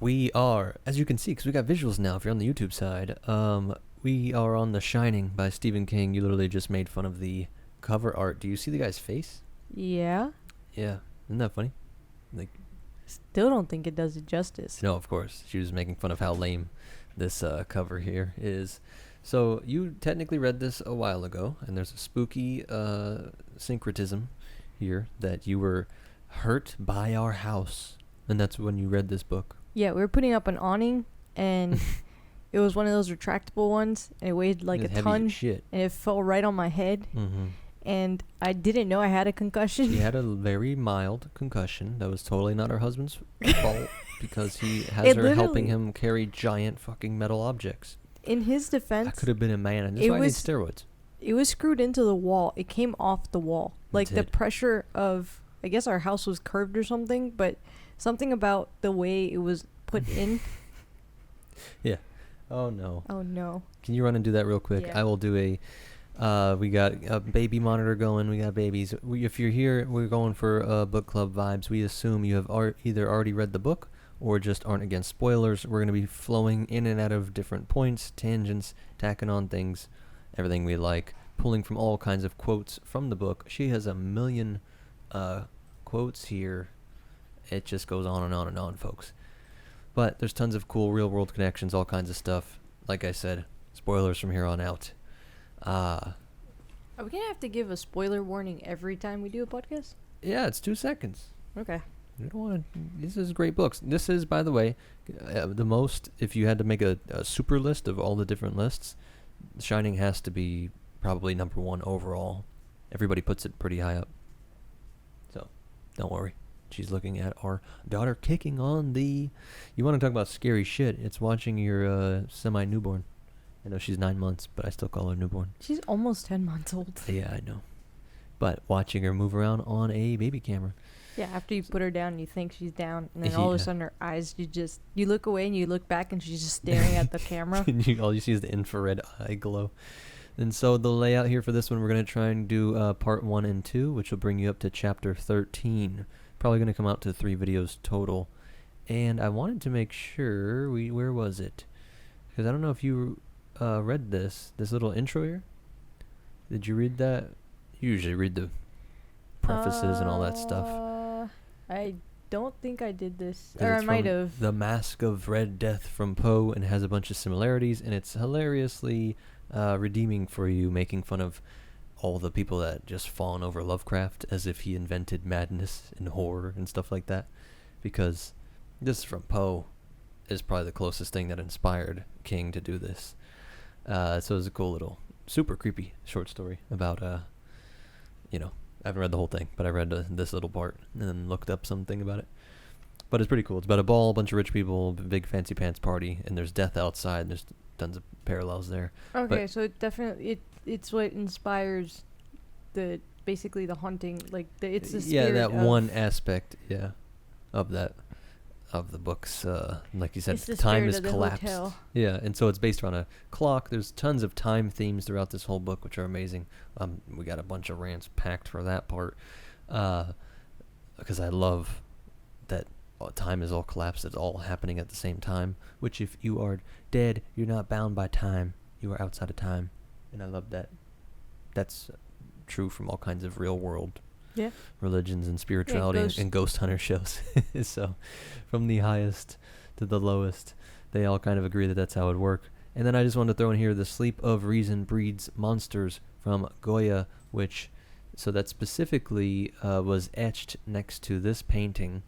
We are, as you can see, because we got visuals now if you're on the YouTube side, we are on The Shining by Stephen King. You literally just made fun of the cover art. Do you see the guy's face? Yeah. Yeah. Isn't that funny? Like, Still don't think it does it justice. no, of course. She was making fun of how lame this cover here is. So you technically read this a while ago, and there's a spooky syncretism here that you were hurt by our house. And that's when you read this book. Yeah, we were putting up an awning, and it was one of those retractable ones, and it weighed like It's a heavy ton, as shit. and it fell right on my head, Mm-hmm. and I didn't know I had a concussion. She had a very mild concussion. That was totally not her husband's fault because he has It her helping literally- him carry giant fucking metal objects. In his I defense, could have been a man, and this it is why I need was- steroids. it was screwed into the wall. It came off the wall. Like the did. pressure of, I guess our house was curved or something, but something about the way it was put in. Oh no. Oh no. Can you run and do that real quick? Yeah. I will do a. We got a baby monitor going. We got babies. If you're here, we're going for book club vibes. We assume you have either already read the book or just aren't against spoilers. We're going to be flowing in and out of different points, tangents, tacking on things, everything we like, pulling from all kinds of quotes from the book. She has a million quotes here. It just goes on and on and on, folks. But there's tons of cool real-world connections, all kinds of stuff. Like I said, spoilers from here on out. Are we gonna have to give a spoiler warning every time we do a podcast? Yeah, it's 2 seconds. Okay. You don't want to. This is great books. This is, by the way, the most. If you had to make a super list of all the different lists, Shining has to be probably number one overall. Everybody puts it pretty high up. So, don't worry. She's looking at our daughter kicking on the. You want to talk about scary shit? It's watching your semi-newborn. I know she's 9 months, but I still call her newborn. She's almost 10 months old. Yeah, I know. But watching her move around on a baby camera. Yeah, after you put her down, you think she's down, and then all of a Yeah. sudden her eyes, you look away and you look back and she's just staring at the camera. And all you see is the infrared eye glow. And so the layout here for this one, we're going to try and do part 1 and 2, which will bring you up to chapter 13. Probably going to come out to 3 videos total. And I wanted to make sure, where was it? Because I don't know if you read this little intro here. Did you read that? You usually read the prefaces and all that stuff. I don't think I did this. 'Cause Or I it's might from have. The Mask of Red Death from Poe, and has a bunch of similarities, and it's hilariously redeeming for you, making fun of all the people that just fawn over Lovecraft as if he invented madness and horror and stuff like that. Because this from Poe is probably the closest thing that inspired King to do this. So it's a cool little, super creepy short story about, I haven't read the whole thing, but I read this little part and then looked up something about it. But it's pretty cool. It's about a ball, a bunch of rich people, big fancy pants party, and there's death outside. And there's tons of parallels there. Okay, so it definitely it's what inspires basically the haunting, like it's the spirit that of, one aspect, of the books. Like you said, it's the time spirit is of the collapsed. hotel. Yeah, and so it's based around a clock. There's tons of time themes throughout this whole book, which are amazing. We got a bunch of rants packed for that part, because I love that time is all collapsed. It's all happening at the same time. Which, if you are dead, you're not bound by time. You are outside of time, and I love that. That's true from all kinds of real world Yeah. religions and spirituality and ghost hunter shows. So from the highest to the lowest, they all kind of agree that that's how it would work. And then I just wanted to throw in here The Sleep of Reason Breeds Monsters from Goya, so that specifically was etched next to this painting.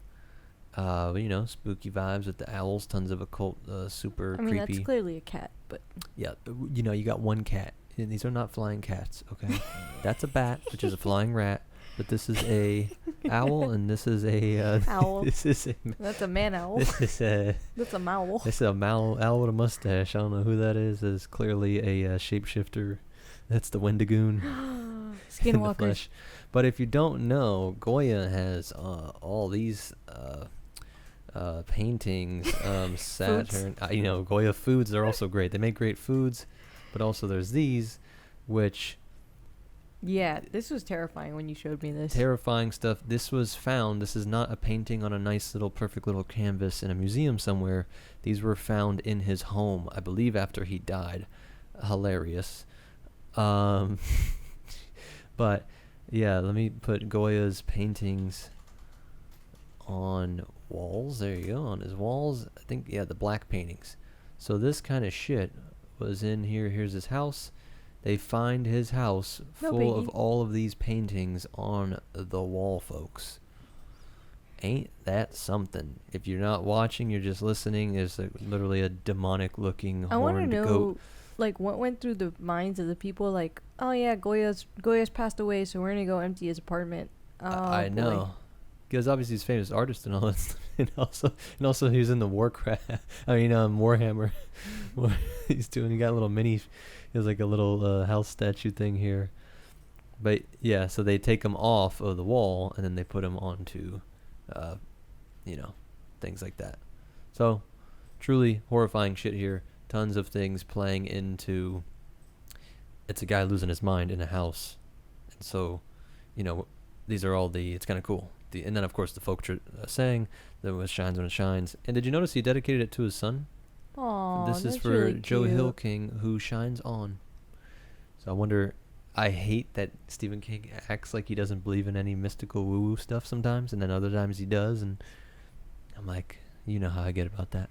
Spooky vibes with the owls, tons of occult, super creepy. That's clearly a cat, but Yeah, you got one cat. And these are not flying cats, okay? That's a bat, which is a flying rat. But this is a owl, and this is a owl. This is That's a man owl. this is a That's a owl. this is a owl with a mustache. I don't know who that is. It's clearly a shapeshifter. That's the Wendigoon in the Skinwalkers. flesh. But if you don't know, Goya has all these paintings. Saturn. Goya foods are also great. They make great foods, but also there's these, which Yeah, this was terrifying when you showed me this. Terrifying stuff. This was found. This is not a painting on a nice little perfect little canvas in a museum somewhere. These were found in his home, I believe, after he died. Hilarious. But yeah, let me put Goya's paintings on walls. There you go, on his walls. I think, yeah, the black paintings. So this kind of shit was in here. Here's his house. They find his house full of all of these paintings on the wall, folks. Ain't that something? If you're not watching, you're just listening. There's literally a demonic-looking horned goat. I want to know, like, what went through the minds of the people, like, oh yeah, Goya's passed away, so we're gonna go empty his apartment. I know, because obviously he's a famous artist and all that stuff, and also he was in the Warhammer. He's doing. He got a little mini. He has like a little house statue thing here, but yeah. So they take him off of the wall and then they put him onto, things like that. So, truly horrifying shit here. Tons of things playing into. It's a guy losing his mind in a house, and so, these are all the. It's kind of cool. And then of course the folk saying that what shines when it shines. And did you notice he dedicated it to his son? Aww, this is that's for really Joe cute. Hill King, who shines on. So I wonder. I hate that Stephen King acts like he doesn't believe in any mystical woo-woo stuff sometimes, and then other times he does, and I'm like, you know how I get about that.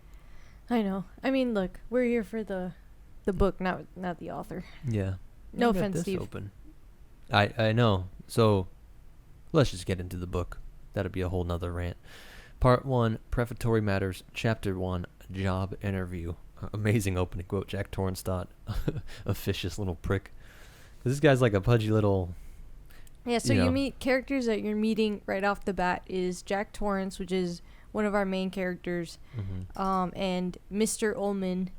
I know. I mean, look, we're here for the book, not the author. Yeah. No I got offense, this Steve. Open. I know. So let's just get into the book. That'll be a whole nother rant. Part 1, Prefatory Matters, Chapter 1, Job Interview. Amazing opening quote. Jack Torrance thought, officious little prick. This guy's like a pudgy little... Yeah, so you meet characters that you're meeting right off the bat is Jack Torrance, which is one of our main characters, and Mr. Ullman.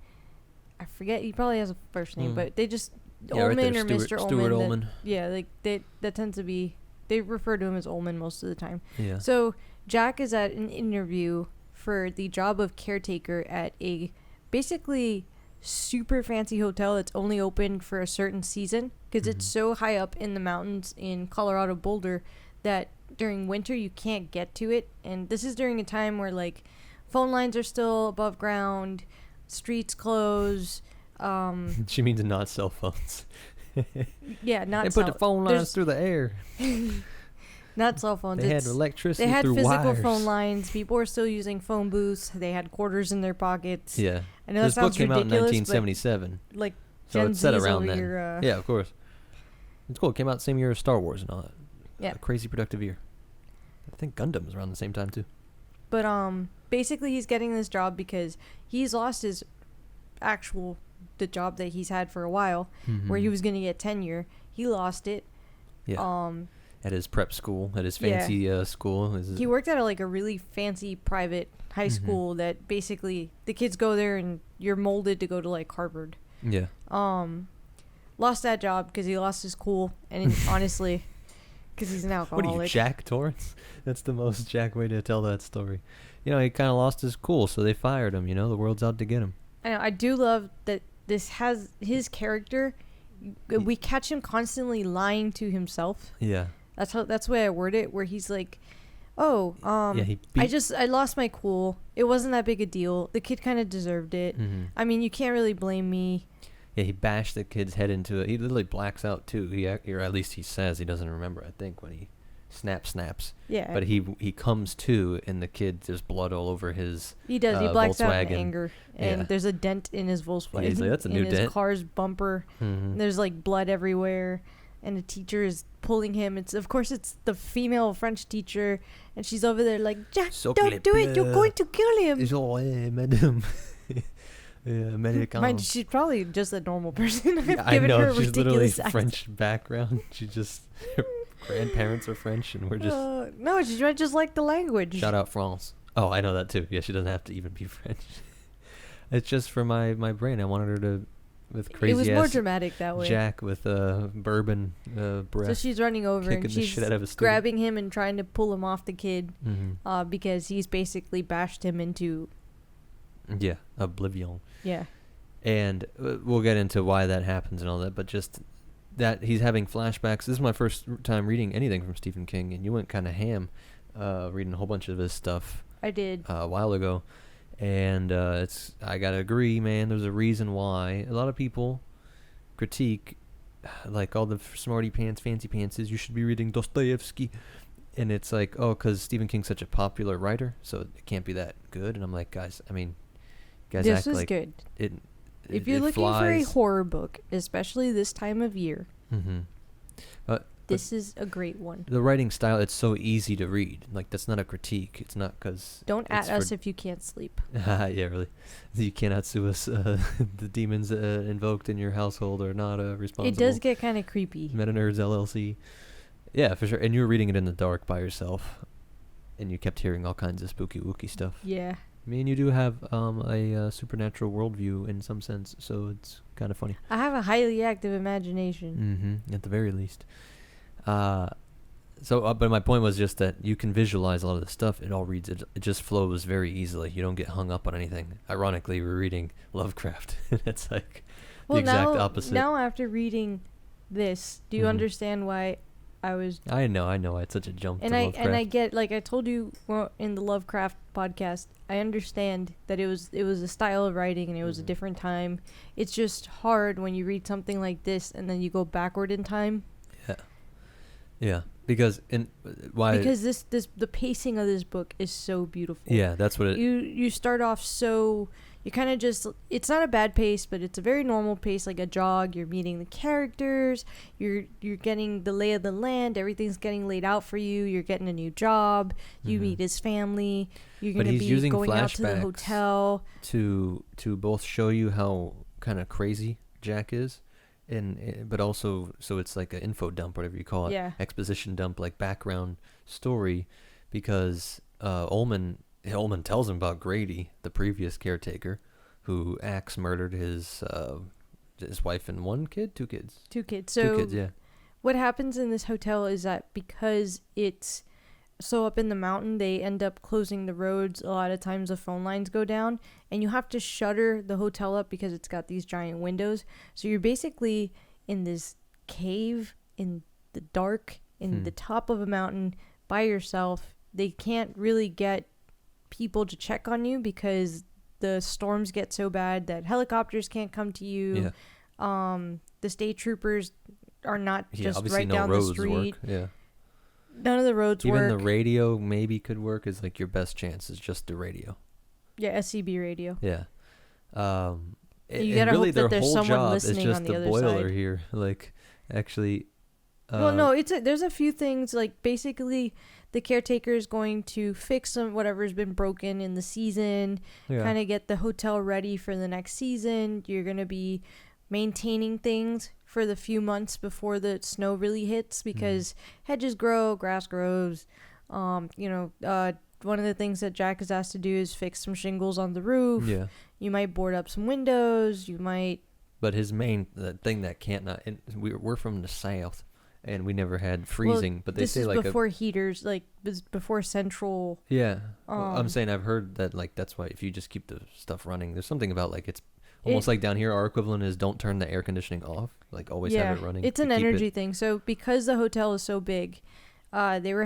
I forget, he probably has a first name, but they just... Ullman right or Mr. Ullman. Stuart Ullman. Yeah, like that tends to be... They refer to him as Ullman most of the time. Yeah. So Jack is at an interview for the job of caretaker at a basically super fancy hotel that's only open for a certain season because it's so high up in the mountains in Colorado Boulder that during winter you can't get to it. And this is during a time where like phone lines are still above ground, streets close. She means not cell phones. Yeah, not they put the phone lines through the air. Not cell phones. They had electricity. They had through physical wires. phone lines. People were still using phone booths. They had quarters in their pockets. Yeah. I know this that book sounds came out in ridiculous, 1977. but like So Gen it's set Z's around over then. here, Yeah, of course. It's cool. It came out the same year as Star Wars and all that. Yeah. A crazy productive year. I think Gundam was around the same time too. But basically he's getting this job because he's lost his the job that he's had for a while, where he was going to get tenure. He lost it. Yeah. At his prep school, at his fancy school. He worked at a really fancy private high school that basically the kids go there and you're molded to go to like Harvard. Yeah. Lost that job because he lost his cool, and honestly, because he's an alcoholic. What are you, Jack Torrance? That's the most Jack way to tell that story. He kind of lost his cool, so they fired him. The world's out to get him. I know. I do love that this has his character. We catch him constantly lying to himself. Yeah. That's the way I word it, where he's like, "Oh, I lost my cool. It wasn't that big a deal. The kid kind of deserved it. I mean, you can't really blame me." Yeah, he bashed the kid's head into it. He literally blacks out too. Or at least he says he doesn't remember. I think when he snaps. Yeah. But he comes to, and the kid, there's blood all over his. He does. He blacks out in Volkswagen. anger, and there's a dent in his Volkswagen. Yeah, he's like, that's a new in his dent. car's bumper. There's like blood everywhere, and the teacher is pulling him. It's the female French teacher, and she's over there like, Jack, don't do it. You're going to kill him. Madame. Mind you, she's probably just a normal person. I've I given know, her a she's literally ridiculous French background. She just, her grandparents are French, and we're just... no, she's just like the language. Shout out France. Oh, I know that too. Yeah, she doesn't have to even be French. It's just for my brain. I wanted her to, with crazy It was ass more dramatic that way. Jack with bourbon breath. So she's running over kicking and the she's shit out of his student. grabbing him and trying to pull him off the kid because he's basically bashed him into... Yeah, oblivion. Yeah. And we'll get into why that happens and all that, but just that he's having flashbacks. This is my first time reading anything from Stephen King, and you went kind of ham reading a whole bunch of his stuff. I did. A while ago. And I gotta agree, man, there's a reason why a lot of people critique, like all the smarty pants, fancy pants, is you should be reading Dostoevsky. And it's like, oh, because Stephen King's such a popular writer, so it can't be that good. And I'm like, guys, this act is like good. If you're it looking for a flies. horror book, especially this time of year, This is a great one. The writing style, it's so easy to read. Like, that's not a critique. It's not because... Don't at us if you can't sleep. Yeah, really. You cannot sue us. The demons invoked in your household are not responsible. It does get kind of creepy. MetaNerdz LLC. Yeah, for sure. And you were reading it in the dark by yourself. And you kept hearing all kinds of spooky wooky stuff. Yeah. I mean, you do have a supernatural worldview in some sense, so it's kind of funny. I have a highly active imagination. At the very least. But my point was just that you can visualize a lot of the stuff. It all reads. It just flows very easily. You don't get hung up on anything. Ironically, we're reading Lovecraft. It's like the exact opposite. Now, after reading this, do you understand why I was... I know. I had such a jump to Lovecraft. And I get, like I told you in the Lovecraft podcast, I understand that it was a style of writing and it was a different time. It's just hard when you read something like this and then you go backward in time. Yeah, because the pacing of this book is so beautiful. Yeah, that's what it... You start off so... You kind of just... It's not a bad pace, but it's a very normal pace, like a jog. You're meeting the characters. You're getting the lay of the land. Everything's getting laid out for you. You're getting a new job. You meet his family. You're going to be going out to the hotel. To both show you how kind of crazy Jack is, but also, so it's like an info dump, whatever you call it. Yeah. Exposition dump, like background story, because Ullman tells him about Grady, the previous caretaker, who axe murdered his wife and two kids. Two kids. So 2 kids, yeah. What happens in this hotel is that because it's so up in the mountain, they end up closing the roads. A lot of times the phone lines go down and you have to shutter the hotel up because it's got these giant windows. So you're basically in this cave in the dark in the top of a mountain by yourself. They can't really get people to check on you because the storms get so bad that helicopters can't come to you. Yeah. The state troopers are not just right down the street. Work. Yeah. None of the roads work. Even the radio maybe could work. Is like your best chance is just the radio. Yeah, SCB radio. Yeah. You gotta hope that there's someone listening on the other side. It's just the boiler here. Like, actually. Well, no, there's a few things. Like, basically, the caretaker is going to fix whatever's been broken in the season. Yeah. Kind of get the hotel ready for the next season. You're gonna be maintaining things for the few months before the snow really hits because hedges grow, grass grows. One of the things that Jack is asked to do is fix some shingles on the roof. Yeah. You might board up some windows. You might... But his main thing that can't not... And we're from the south, and we never had freezing. Well, but they say like... This is before heaters, like before central... Yeah. I'm saying I've heard that like that's why if you just keep the stuff running, there's something about like it's... Almost like down here, our equivalent is don't turn the air conditioning off. Like always have it running. It's an energy thing. So because the hotel is so big, they're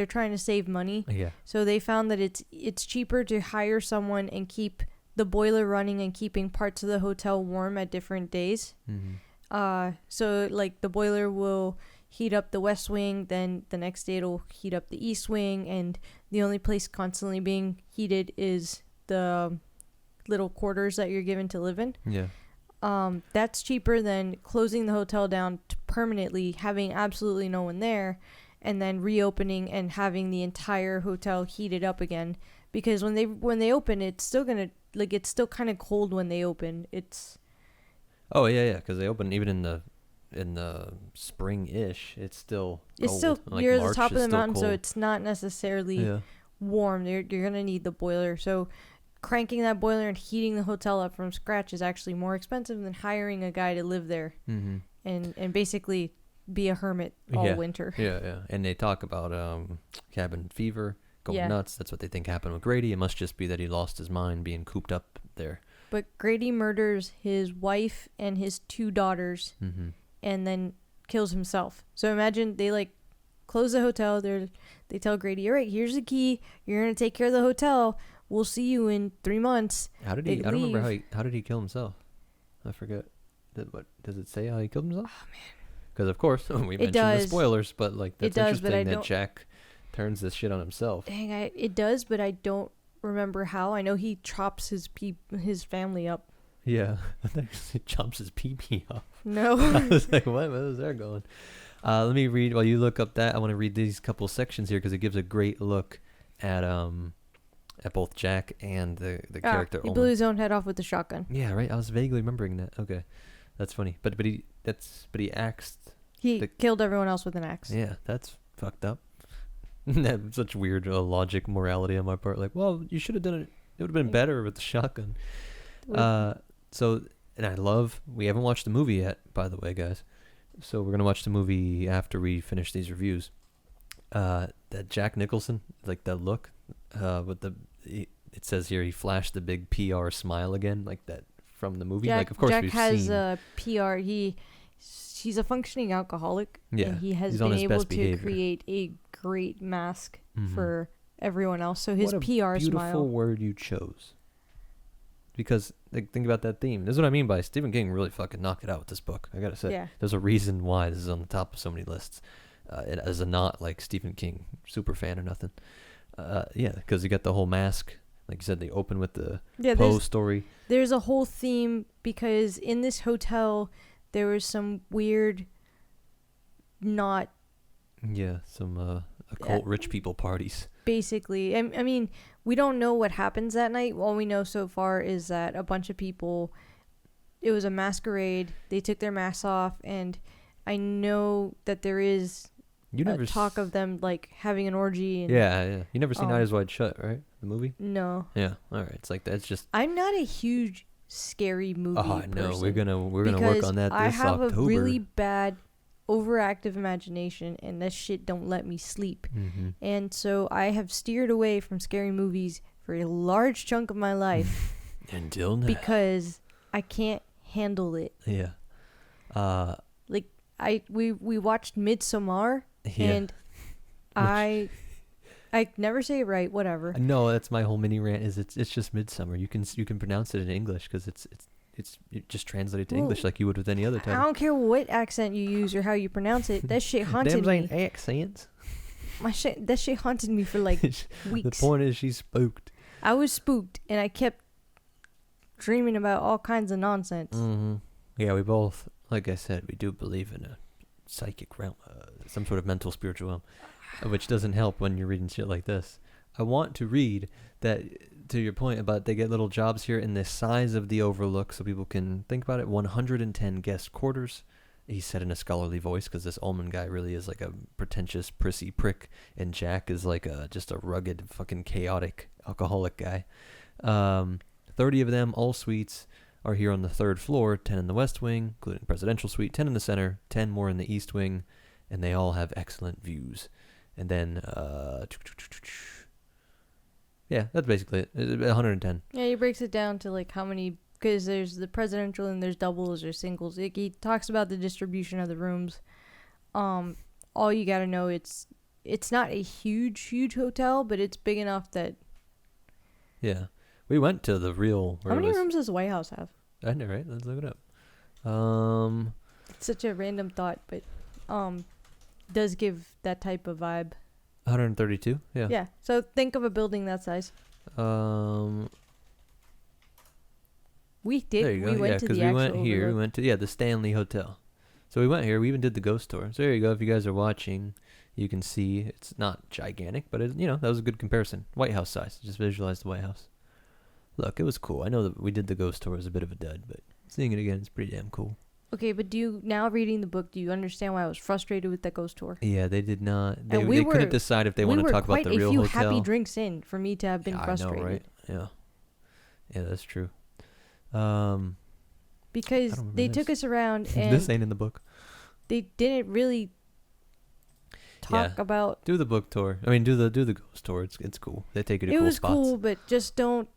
trying to save money. Yeah. So they found that it's cheaper to hire someone and keep the boiler running and keeping parts of the hotel warm at different days. Mm-hmm. So like the boiler will heat up the west wing, then the next day it'll heat up the east wing, and the only place constantly being heated is the little quarters that you're given to live in. Yeah. That's cheaper than closing the hotel down permanently, having absolutely no one there, and then reopening and having the entire hotel heated up again. Because when they open, it's still gonna it's still kind of cold when they open. It's. Oh yeah, because they open even in the spring-ish. It's still cold. It's still like you're at March the top of the mountain, cold. so it's not necessarily warm. You're gonna need the boiler. So cranking that boiler and heating the hotel up from scratch is actually more expensive than hiring a guy to live there and basically be a hermit all winter. Yeah. And they talk about cabin fever, going nuts. That's what they think happened with Grady. It must just be that he lost his mind being cooped up there. But Grady murders his wife and his 2 daughters and then kills himself. So imagine they like close the hotel. They tell Grady, all right, here's the key. You're going to take care of the hotel. We'll see you in 3 months. How did he? I don't remember how did he kill himself? I forget. What does it say how he killed himself? Oh man. Because of course we mentioned the spoilers, but like that's interesting that Jack turns this shit on himself. Dang, it does, but I don't remember how. I know he chops his family up. Yeah, he chops his pee off. No. I was like, what? Where was that going? Let me read while you look up that. I want to read these couple sections here because it gives a great look at both Jack and the character. He blew his own head off with the shotgun. Yeah, right. I was vaguely remembering that. Okay, that's funny. But he axed. He killed everyone else with an axe. Yeah, that's fucked up. That's such weird logic, morality on my part. Like, well, you should have done it. It would have been better with the shotgun. So, and we haven't watched the movie yet, by the way, guys. So we're gonna watch the movie after we finish these reviews. That Jack Nicholson, like that look, it says here he flashed the big PR smile again, like that from the movie. Like, of course, Jack we've has seen. a PR. He's a functioning alcoholic. Yeah, and he has he's been on his able best to behavior. create a great mask Mhm. for everyone else. So his what a PR beautiful smile. word you chose. Because like, think about that theme. This is what I mean by Stephen King really fucking knocked it out with this book. I gotta say, Yeah. there's a reason why this is on the top of so many lists. As a not like Stephen King super fan or nothing. Yeah, because you got the whole mask. Like you said, they open with the Poe story. There's a whole theme because in this hotel there was some weird, not Some occult rich people parties. basically. I mean, we don't know what happens that night. All we know so far is that a bunch of people. It was a masquerade. They took their masks off, and I know that there is talk of them like having an orgy. And, yeah. You never seen Eyes Wide Shut, right? The movie? No. Yeah. All right. It's like that. It's just. I'm not a huge scary movie person. No, we're gonna work on that this October. I have a really bad overactive imagination, and that shit don't let me sleep. Mm-hmm. And so I have steered away from scary movies for a large chunk of my life Until now. because I can't handle it. Yeah. We watched Midsommar, and I never say it right. Whatever. No, that's my whole mini rant. Is it's just Midsummer. You can pronounce it in English because it's just translated to English like you would with any other title. I don't care what accent you use or how you pronounce it. That shit haunted Them me. ain't accents. That shit haunted me for like weeks. The point is she's spooked. I was spooked, and I kept dreaming about all kinds of nonsense. Mm-hmm. Yeah, we both, like I said, we do believe in a psychic realm, some sort of mental spiritual realm, which doesn't help when you're reading shit like this. I want to read that, to your point about they get little jobs here in the size of the Overlook so people can think about it. 110 guest quarters, he said in a scholarly voice, because this Ullman guy really is like a pretentious, prissy prick, and Jack is like just a rugged, fucking chaotic, alcoholic guy. 30 of them, all suites, are here on the third floor, 10 in the west wing, including presidential suite, 10 in the center, 10 more in the east wing, and they all have excellent views. And then, yeah, that's basically it. 110. Yeah, he breaks it down to like how many, because there's the presidential and there's doubles or singles. He talks about the distribution of the rooms. All you gotta know, it's not a huge hotel, but it's big enough that. Yeah, we went to the real. How many rooms does the White House have? I know, right? Let's look it up. It's such a random thought, but does give that type of vibe. 132. Yeah. Yeah. So think of a building that size. We did. There you go. We went yeah, to because the we actual went here. Overlook. We went to the Stanley Hotel. So we went here. We even did the ghost tour. So there you go. If you guys are watching, you can see it's not gigantic, but that was a good comparison. White House size. Just visualize the White House. Look, it was cool. I know that we did the ghost tour. It was a bit of a dud, but seeing it again is pretty damn cool. Okay, but now reading the book, do you understand why I was frustrated with that ghost tour? Yeah, they did not. They we couldn't decide if they want to talk about the real hotel. We were quite a few happy drinks in for me to have been frustrated. I know, right? Yeah. Yeah, that's true. Because they took us around and this ain't in the book. They didn't really talk about. Do the book tour. I mean, do the ghost tour. It's cool. They take you to cool spots. It was cool, but just don't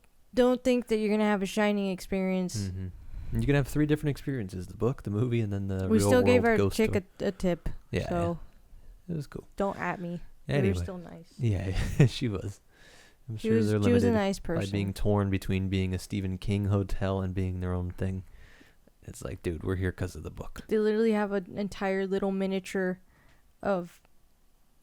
think that you're gonna have a shining experience. Mm-hmm. You can have 3 different experiences: the book, the movie, and then the We real still world gave our ghost chick story. a tip. Yeah, So it was cool. don't at me. Anyway, You're still nice. yeah, she was. I'm She sure was they're she was a limited nice by person. being torn between being a Stephen King hotel and being their own thing. It's like, dude, we're here because of the book. They literally have an entire little miniature of,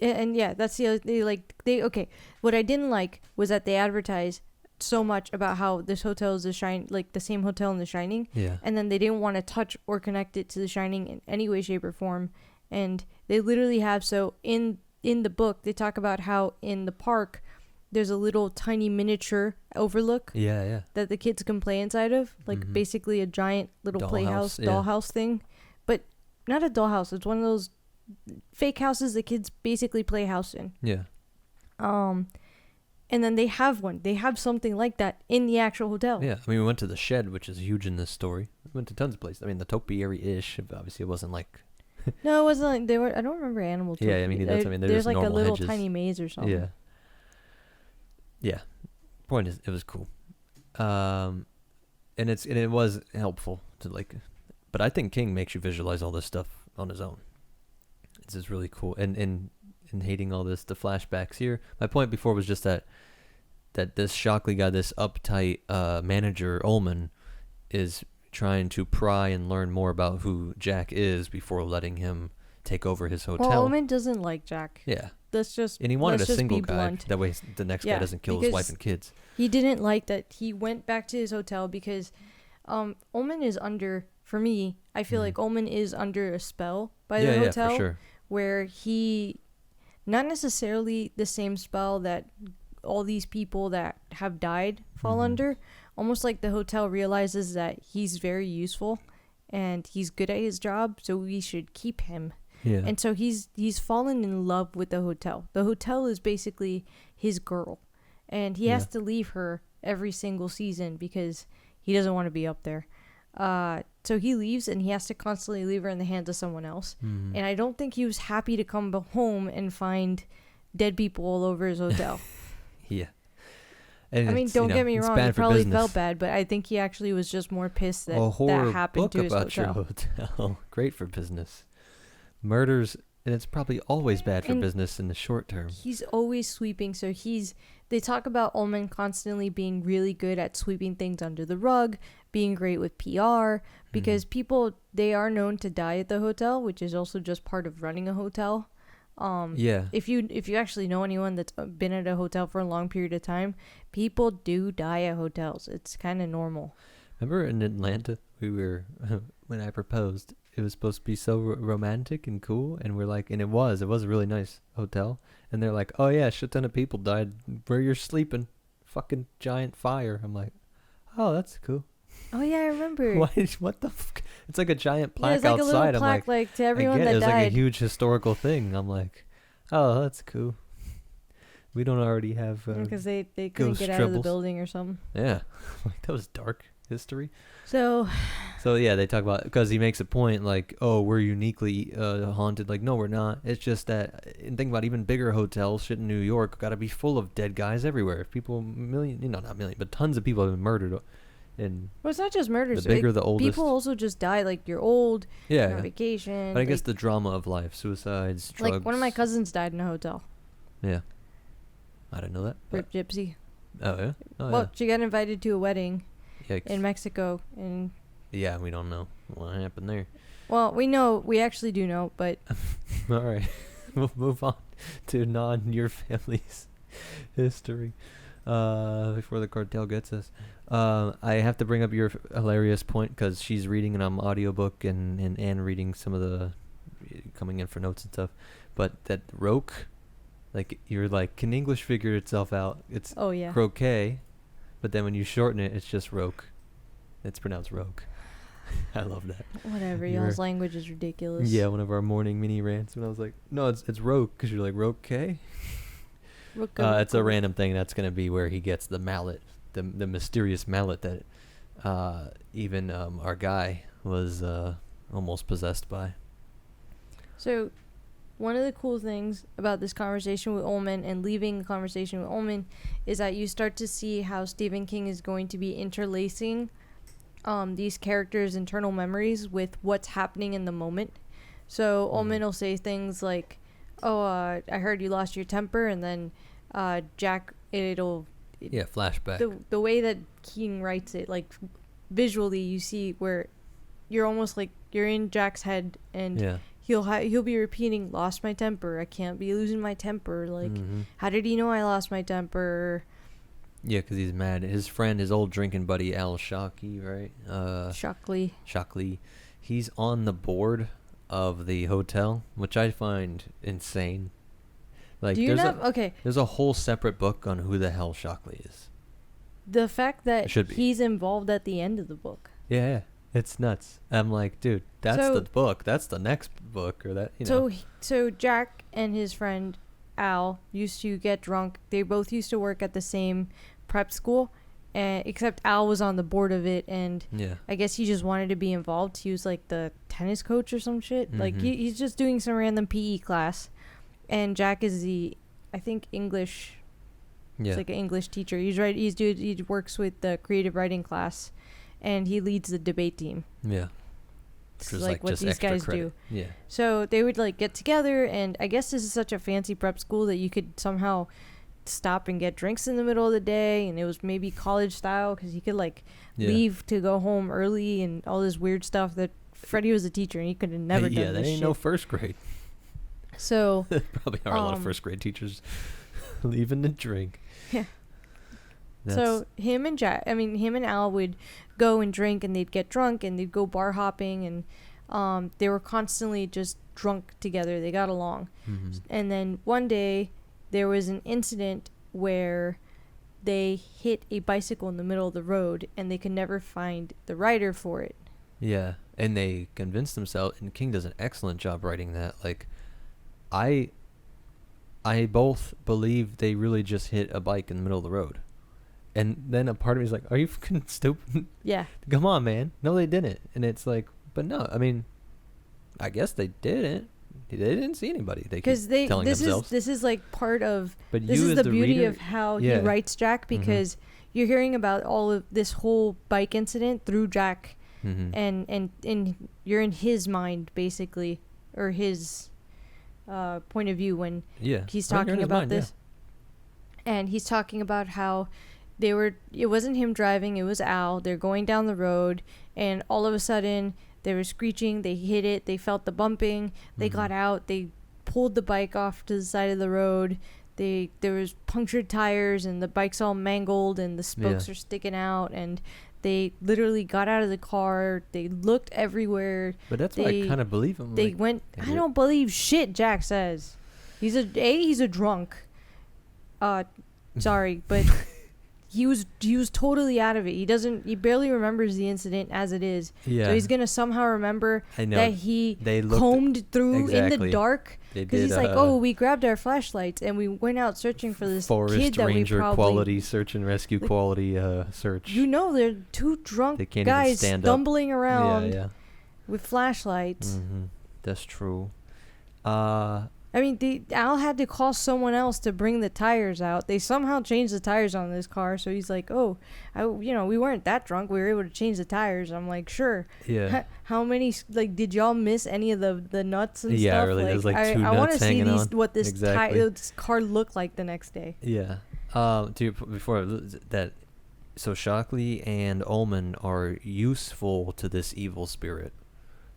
and yeah, that's the other, okay. What I didn't like was that they advertised so much about how this hotel is the same hotel in The Shining, Yeah. and then they didn't want to touch or connect it to The Shining in any way, shape, or form. And they literally have, so in the book they talk about how in the park there's a little tiny miniature overlook Yeah. that the kids can play inside of, like basically a giant little Dollhouse, dollhouse thing, but not a dollhouse. It's one of those fake houses the kids basically play house in. Yeah. And then they have one. They have something like that in the actual hotel. Yeah. I mean, we went to the Shed, which is huge in this story. We went to tons of places. I mean, the topiary-ish. Obviously, it wasn't like. No, it wasn't like they were. I don't remember animal. Yeah, I mean, they're there's just like a normal little hedges. tiny maze or something. Yeah. Yeah. Point is, it was cool. And it was helpful to like, but I think King makes you visualize all this stuff on his own. It's just really cool. And hating all the flashbacks here. My point before was just that this Shockley guy, this uptight manager Ullman, is trying to pry and learn more about who Jack is before letting him take over his hotel. Well, Ullman doesn't like Jack. Yeah. And he wanted a let's just single be guy. blunt. That way the next guy doesn't kill his wife and kids. He didn't like that he went back to his hotel because Ullman is under, for me, I feel like Ullman is under a spell by the hotel. Yeah, for sure. Where he, not necessarily the same spell that all these people that have died fall under, almost like the hotel realizes that he's very useful and he's good at his job, so we should keep him. Yeah. And so he's fallen in love with the hotel. The hotel is basically his girl, and he has to leave her every single season because he doesn't want to be up there. So he leaves, and he has to constantly leave her in the hands of someone else. And I don't think he was happy to come home and find dead people all over his hotel. Yeah. And I mean, don't get me wrong, he probably felt bad, but I think he actually was just more pissed that that happened to his about hotel. your hotel. Great for business. Murders, and it's probably always bad for business in the short term. He's always sweeping, so they talk about Ullman constantly being really good at sweeping things under the rug, being great with PR, because people, they are known to die at the hotel, which is also just part of running a hotel. If you actually know anyone that's been at a hotel for a long period of time, people do die at hotels. It's kind of normal. Remember in Atlanta, we were when I proposed, it was supposed to be so romantic and cool, and we're like, and it was a really nice hotel, and they're like, oh yeah, a shit ton of people died where you're sleeping, fucking giant fire. I'm like, oh, that's cool. Oh yeah, I remember. What the fuck? It's like a giant plaque it's like outside. A little plaque, I'm like to everyone that it was died. like a huge historical thing. I'm like, oh, that's cool. We don't already have because they couldn't get out of the building or something. Yeah, like that was dark history. So yeah, they talk about, because he makes a point like, oh, we're uniquely haunted. Like, no, we're not. It's just that, and think about even bigger hotels, shit in New York, got to be full of dead guys everywhere. If people, not million, but tons of people have been murdered. And well, it's not just murders. The bigger, the oldest. People also just die. Like, you're old. Yeah. You're on vacation. But I guess the drama of life, suicides, drugs. Like, one of my cousins died in a hotel. Yeah. I didn't know that. Rip Gypsy. Oh yeah. Well, she got invited to a wedding. Yikes. In Mexico, and yeah, we don't know what happened there. Well, we actually do know, but all right, we'll move on to your family's history before the cartel gets us. I have to bring up your hilarious point, because she's reading an audiobook and Anne reading some of the coming in for notes and stuff, but that roque, like, you're like, can English figure itself out? It's croquet. But then when you shorten it, it's just roque. It's pronounced roque. I love that. Whatever, y'all's language is ridiculous. Yeah, one of our morning mini rants when I was like, no, it's roque, because you're like, roque? It's a random thing. That's going to be where he gets the mallet, the mysterious mallet that even our guy was almost possessed by. So, one of the cool things about this conversation with Ullman and leaving the conversation with Ullman is that you start to see how Stephen King is going to be interlacing these characters' internal memories with what's happening in the moment. So Ullman will say things like, "Oh, I heard you lost your temper," and then Jack, flashback. The way that King writes it, like visually, you see where you're almost like you're in Jack's head, and he'll be repeating, "Lost my temper. I can't be losing my temper." Like, how did he know I lost my temper? Yeah, because he's mad. His friend, his old drinking buddy, Al Shockey, right? Shockley. He's on the board of the hotel, which I find insane. Like, there's a whole separate book on who the hell Shockley is. The fact that he's involved at the end of the book. Yeah, it's nuts. I'm like, dude, that's the book. That's the next book, or that, you know. So Jack and his friend Al used to get drunk. They both used to work at the same prep school, except Al was on the board of it, and I guess he just wanted to be involved. He was like the tennis coach or some shit. Like he's just doing some random PE class, and Jack is I think English. He's like an English teacher. He works with the creative writing class, and he leads the debate team. Yeah. It's like what these guys do. Yeah. So they would like get together, and I guess this is such a fancy prep school that you could somehow stop and get drinks in the middle of the day, and it was maybe college style because he could like leave to go home early and all this weird stuff that Freddie was a teacher and he could have never done this shit. Yeah, that ain't no first grade. So probably are a lot of first grade teachers leaving to drink. Yeah. So him and Al would go and drink, and they'd get drunk, and they'd go bar hopping, and they were constantly just drunk together. They got along. And then one day there was an incident where they hit a bicycle in the middle of the road, and they could never find the rider for it. Yeah, and they convinced themselves, and King does an excellent job writing that. Like, I both believe they really just hit a bike in the middle of the road. And then a part of me is like, are you fucking stupid? Yeah. Come on, man. No, they didn't. And it's like, but no, I mean, I guess they didn't. They didn't see anybody. They keep telling themselves. This is like part of, but this is the beauty of how he writes Jack, because you're hearing about all of this whole bike incident through Jack, and you're in his mind, basically, or his point of view when he's talking about this. Yeah. And he's talking about how it wasn't him driving, it was Al. They're going down the road, and all of a sudden they were screeching, they hit it, they felt the bumping, they got out, they pulled the bike off to the side of the road, there was punctured tires, and the bike's all mangled, and the spokes are sticking out, and they literally got out of the car, they looked everywhere. But that's why I kind of believe him. They went, I don't believe shit Jack says. He's a drunk. Sorry, but he was totally out of it. He barely remembers the incident as it is. Yeah. So he's gonna somehow remember that he combed through in the dark, because he's like, oh, we grabbed our flashlights and we went out searching for this Forest kid that Ranger we probably quality search and rescue quality search. You know, they're two drunk guys stumbling around with flashlights. That's true. I mean, Al had to call someone else to bring the tires out. They somehow changed the tires on this car, so he's like, "Oh, we weren't that drunk. We were able to change the tires." I'm like, "Sure." Yeah. How many? Like, did y'all miss any of the nuts and stuff? Yeah, really. There's like two I nuts hanging on. What this this car looked like the next day. Yeah. Before that, so Shockley and Ullman are useful to this evil spirit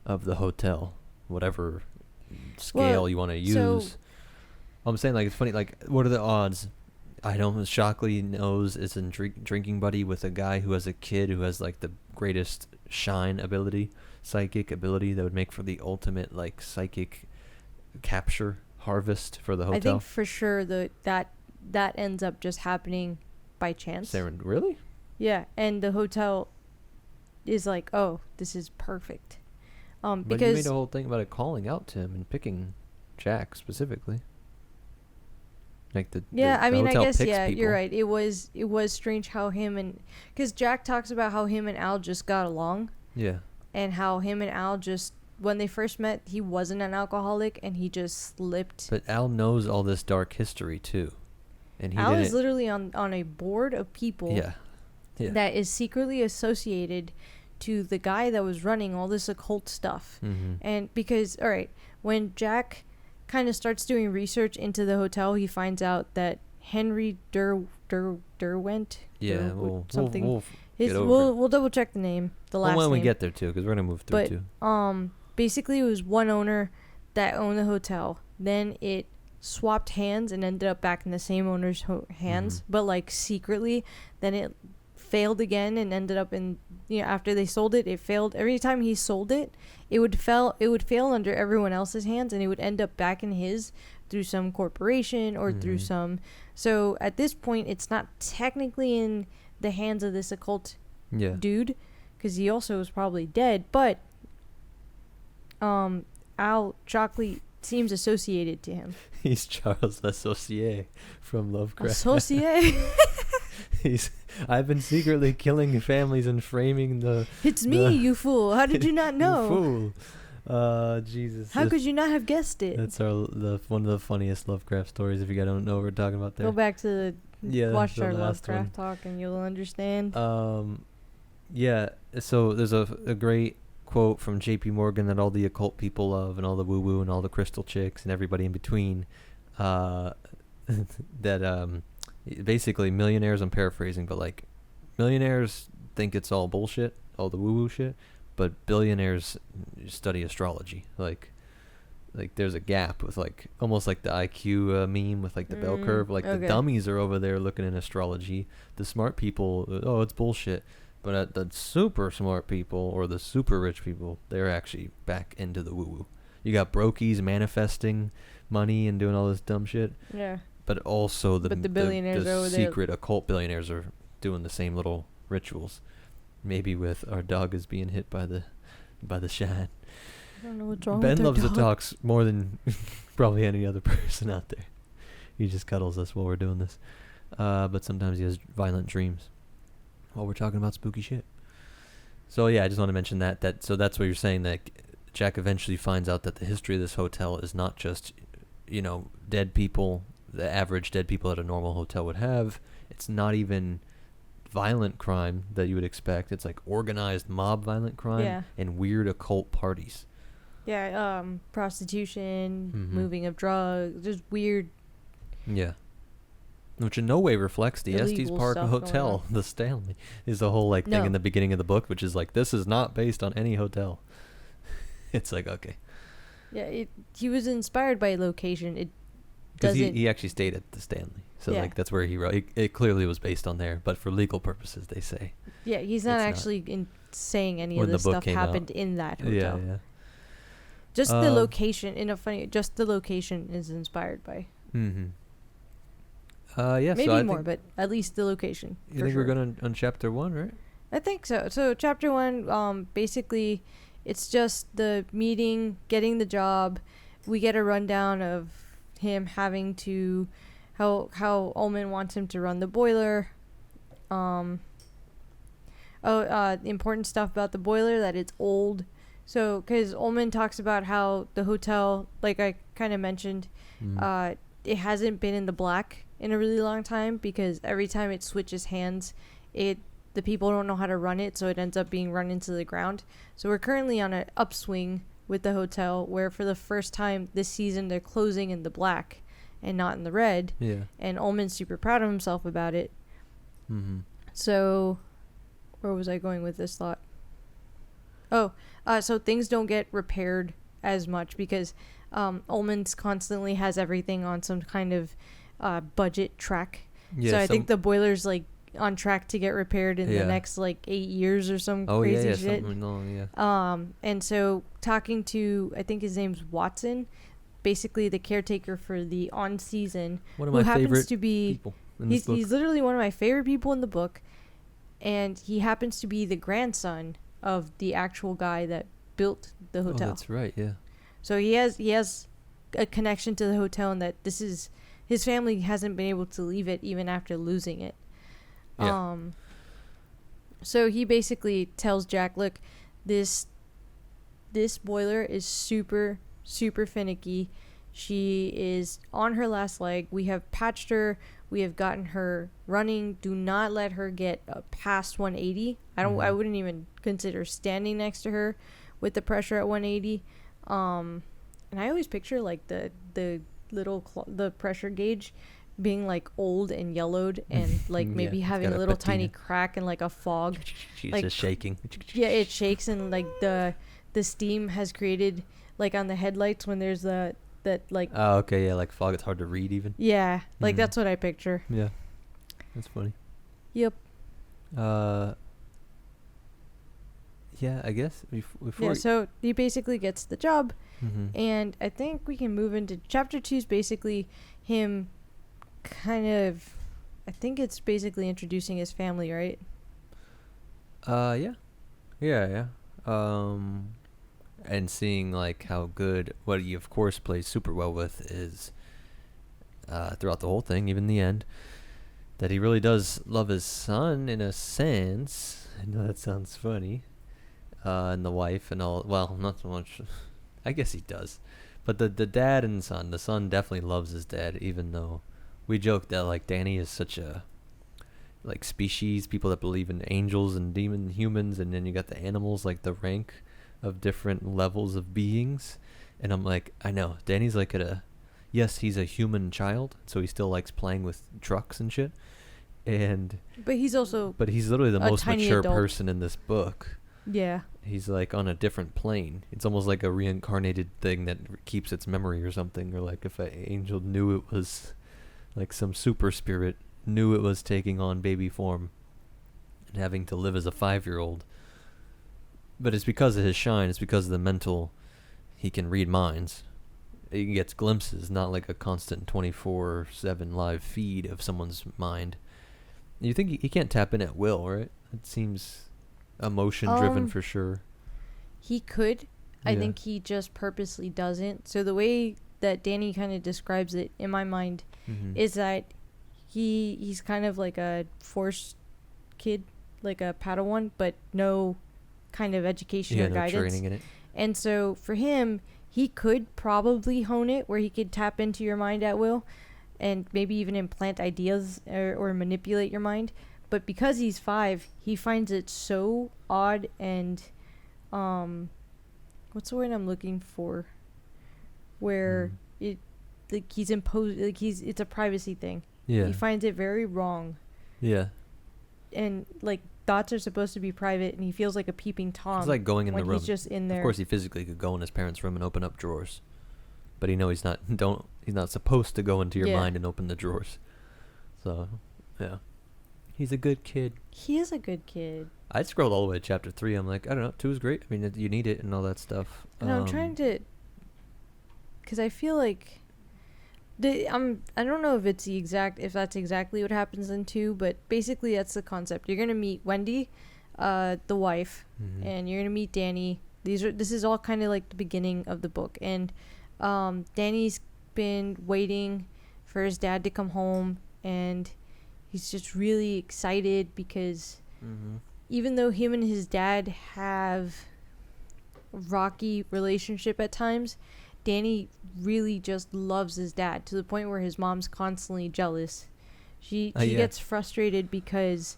of the hotel, whatever scale you want to use. So, I'm saying, like, it's funny, like, what are the odds? I know Shockley knows it's a drinking buddy with a guy who has a kid who has like the greatest psychic ability that would make for the ultimate like psychic capture harvest for the hotel. I think for sure that ends up just happening by chance. Really? Yeah, and the hotel is like, oh, this is perfect. But because you made a whole thing about it calling out to him and picking Jack specifically. Like the I guess people. You're right. It was strange how because Jack talks about how him and Al just got along. Yeah. And how him and Al just, when they first met, he wasn't an alcoholic and he just slipped. But Al knows all this dark history too, and Al is literally on a board of people. Yeah. That is secretly associated to the guy that was running all this occult stuff. And because, all right, when Jack kind of starts doing research into the hotel, he finds out that Henry Derwent. Yeah, something. we'll We'll double check the name, the last when name. we get there too, because we're gonna move through too. Basically it was one owner that owned the hotel. Then it swapped hands and ended up back in the same owner's hands, but like secretly. Then it failed again and ended up in, after they sold it, it failed. Every time he sold it, it would fail under everyone else's hands, and it would end up back in his through some corporation or through some. So at this point, it's not technically in the hands of this occult dude, because he also was probably dead, but Al Shockley seems associated to him. He's Charles Associé from Lovecraft. Associé? I've been secretly killing families and framing the... It's me, you fool. How did you not know? You fool. Jesus. How could you not have guessed it? That's one of the funniest Lovecraft stories, if you guys don't know what we're talking about there. Go back to watch our Lovecraft one. talk and you'll understand. Yeah, so there's a great quote from J.P. Morgan that all the occult people love, and all the woo-woo and all the crystal chicks and everybody in between, that basically millionaires, I'm paraphrasing, but like millionaires think it's all bullshit, all the woo-woo shit, but billionaires study astrology. Like there's a gap with like almost like the IQ meme with like the bell curve. Like the dummies are over there looking at astrology. The smart people, it's bullshit. But the super smart people or the super rich people, they're actually back into the woo-woo. You got brokies manifesting money and doing all this dumb shit. Yeah. But also the billionaires over there. Secret occult billionaires are doing the same little rituals. Maybe with our dog is being hit by the shine. I don't know what's wrong Ben with loves their to dog. talk more than probably any other person out there. He just cuddles us while we're doing this. But sometimes he has violent dreams while we're talking about spooky shit. So yeah, I just want to mention that so that's what you're saying, that Jack eventually finds out that the history of this hotel is not just, dead people, the average dead people that a normal hotel would have. It's not even violent crime that you would expect. It's like organized mob violent crime and weird occult parties. Yeah, prostitution, moving of drugs, just weird. Yeah. Which in no way reflects the Estes illegal Park stuff Hotel, the Stanley, is the whole thing in the beginning of the book, which is like, this is not based on any hotel. It's like, okay. Yeah, he was inspired by location. It because doesn't. he actually stayed at the Stanley, so that's where he wrote. It clearly was based on there, but for legal purposes, they say. Yeah, he's not actually saying any of this stuff happened in that hotel. Yeah. Just the location. Just the location is inspired by. Yeah, maybe so more, but at least the location. You think we're going on chapter 1, right? I think so. So chapter 1, basically, it's just the meeting, getting the job. We get a rundown of him having to, how Ullman wants him to run the boiler. The important stuff about the boiler, that it's old. So, because Ullman talks about how the hotel, like I kind of mentioned, it hasn't been in the black in a really long time, because every time it switches hands, the people don't know how to run it, so it ends up being run into the ground. So we're currently on an upswing with the hotel, where for the first time this season they're closing in the black and not in the red. Yeah. And Ullman's super proud of himself about it. So where was I going with this thought? So things don't get repaired as much because Ullman's constantly has everything on some kind of budget track. So I think the boiler's like on track to get repaired in the next like 8 years or some crazy shit. And so talking to, I think his name's Watson, basically the caretaker for the on season, who happens to be people he's literally one of my favorite people in the book, and he happens to be the grandson of the actual guy that built the hotel. Oh, that's right, yeah. So he has a connection to the hotel, and that this is his family hasn't been able to leave it even after losing it. Yeah. So he basically tells Jack, look, this boiler is super, super finicky. She is on her last leg. We have patched her. We have gotten her running. Do not let her get past 180. I wouldn't even consider standing next to her with the pressure at 180. And I always picture like the the pressure gauge being like old and yellowed and like maybe having a little tiny crack and like a fog. She's like, just shaking. Yeah, it shakes, and like the steam has created like on the headlights when there's that like. Oh, okay, yeah, like fog. It's hard to read even. Yeah, like that's what I picture. Yeah, that's funny. Yep. Yeah, I guess before. Yeah, so he basically gets the job, and I think we can move into chapter 2. Is basically him, kind of. I think it's basically introducing his family, right? Yeah. And seeing like how good what he of course plays super well with is throughout the whole thing, even the end, that he really does love his son in a sense. I know that sounds funny. And the wife and all. Well, not so much. I guess he does. But the dad and son, the son definitely loves his dad, even though we joke that like Danny is such a like species, people that believe in angels and demon humans, and then you got the animals, like the rank of different levels of beings. And I'm like, I know, Danny's like yes, he's a human child, so he still likes playing with trucks and shit. But he's literally the most mature person in this book. Yeah. He's like on a different plane. It's almost like a reincarnated thing that keeps its memory or something. Or like if an angel knew it was like some super spirit, knew it was taking on baby form and having to live as a 5-year-old. But it's because of his shine. It's because of the mental. He can read minds. He gets glimpses, not like a constant 24/7 live feed of someone's mind. You think he can't tap in at will, right? It seems emotion driven for sure. He could. I think he just purposely doesn't. So the way that Danny kind of describes it in my mind is that he's kind of like a forced kid, like a Padawan, but no kind of education or guidance. Training in it. And so for him, he could probably hone it where he could tap into your mind at will and maybe even implant ideas or manipulate your mind. But because he's 5, he finds it so odd and, what's the word I'm looking for? Where it, like he's imposed, like it's a privacy thing. Yeah. He finds it very wrong. Yeah. And like thoughts are supposed to be private, and he feels like a peeping Tom. It's like going in the room. He's just in there. Of course, he physically could go in his parents' room and open up drawers, but he knows he's not supposed to go into your mind and open the drawers. So, yeah. He's a good kid. He is a good kid. I scrolled all the way to chapter 3. I'm like, I don't know, 2 is great. I mean, you need it and all that stuff. No, I'm trying to, because I feel like, I don't know if that's exactly what happens in 2, but basically that's the concept. You're gonna meet Wendy, the wife, and you're gonna meet Danny. This is all kind of like the beginning of the book, and Danny's been waiting for his dad to come home, and he's just really excited because even though him and his dad have a rocky relationship at times, Danny really just loves his dad to the point where his mom's constantly jealous. She gets frustrated because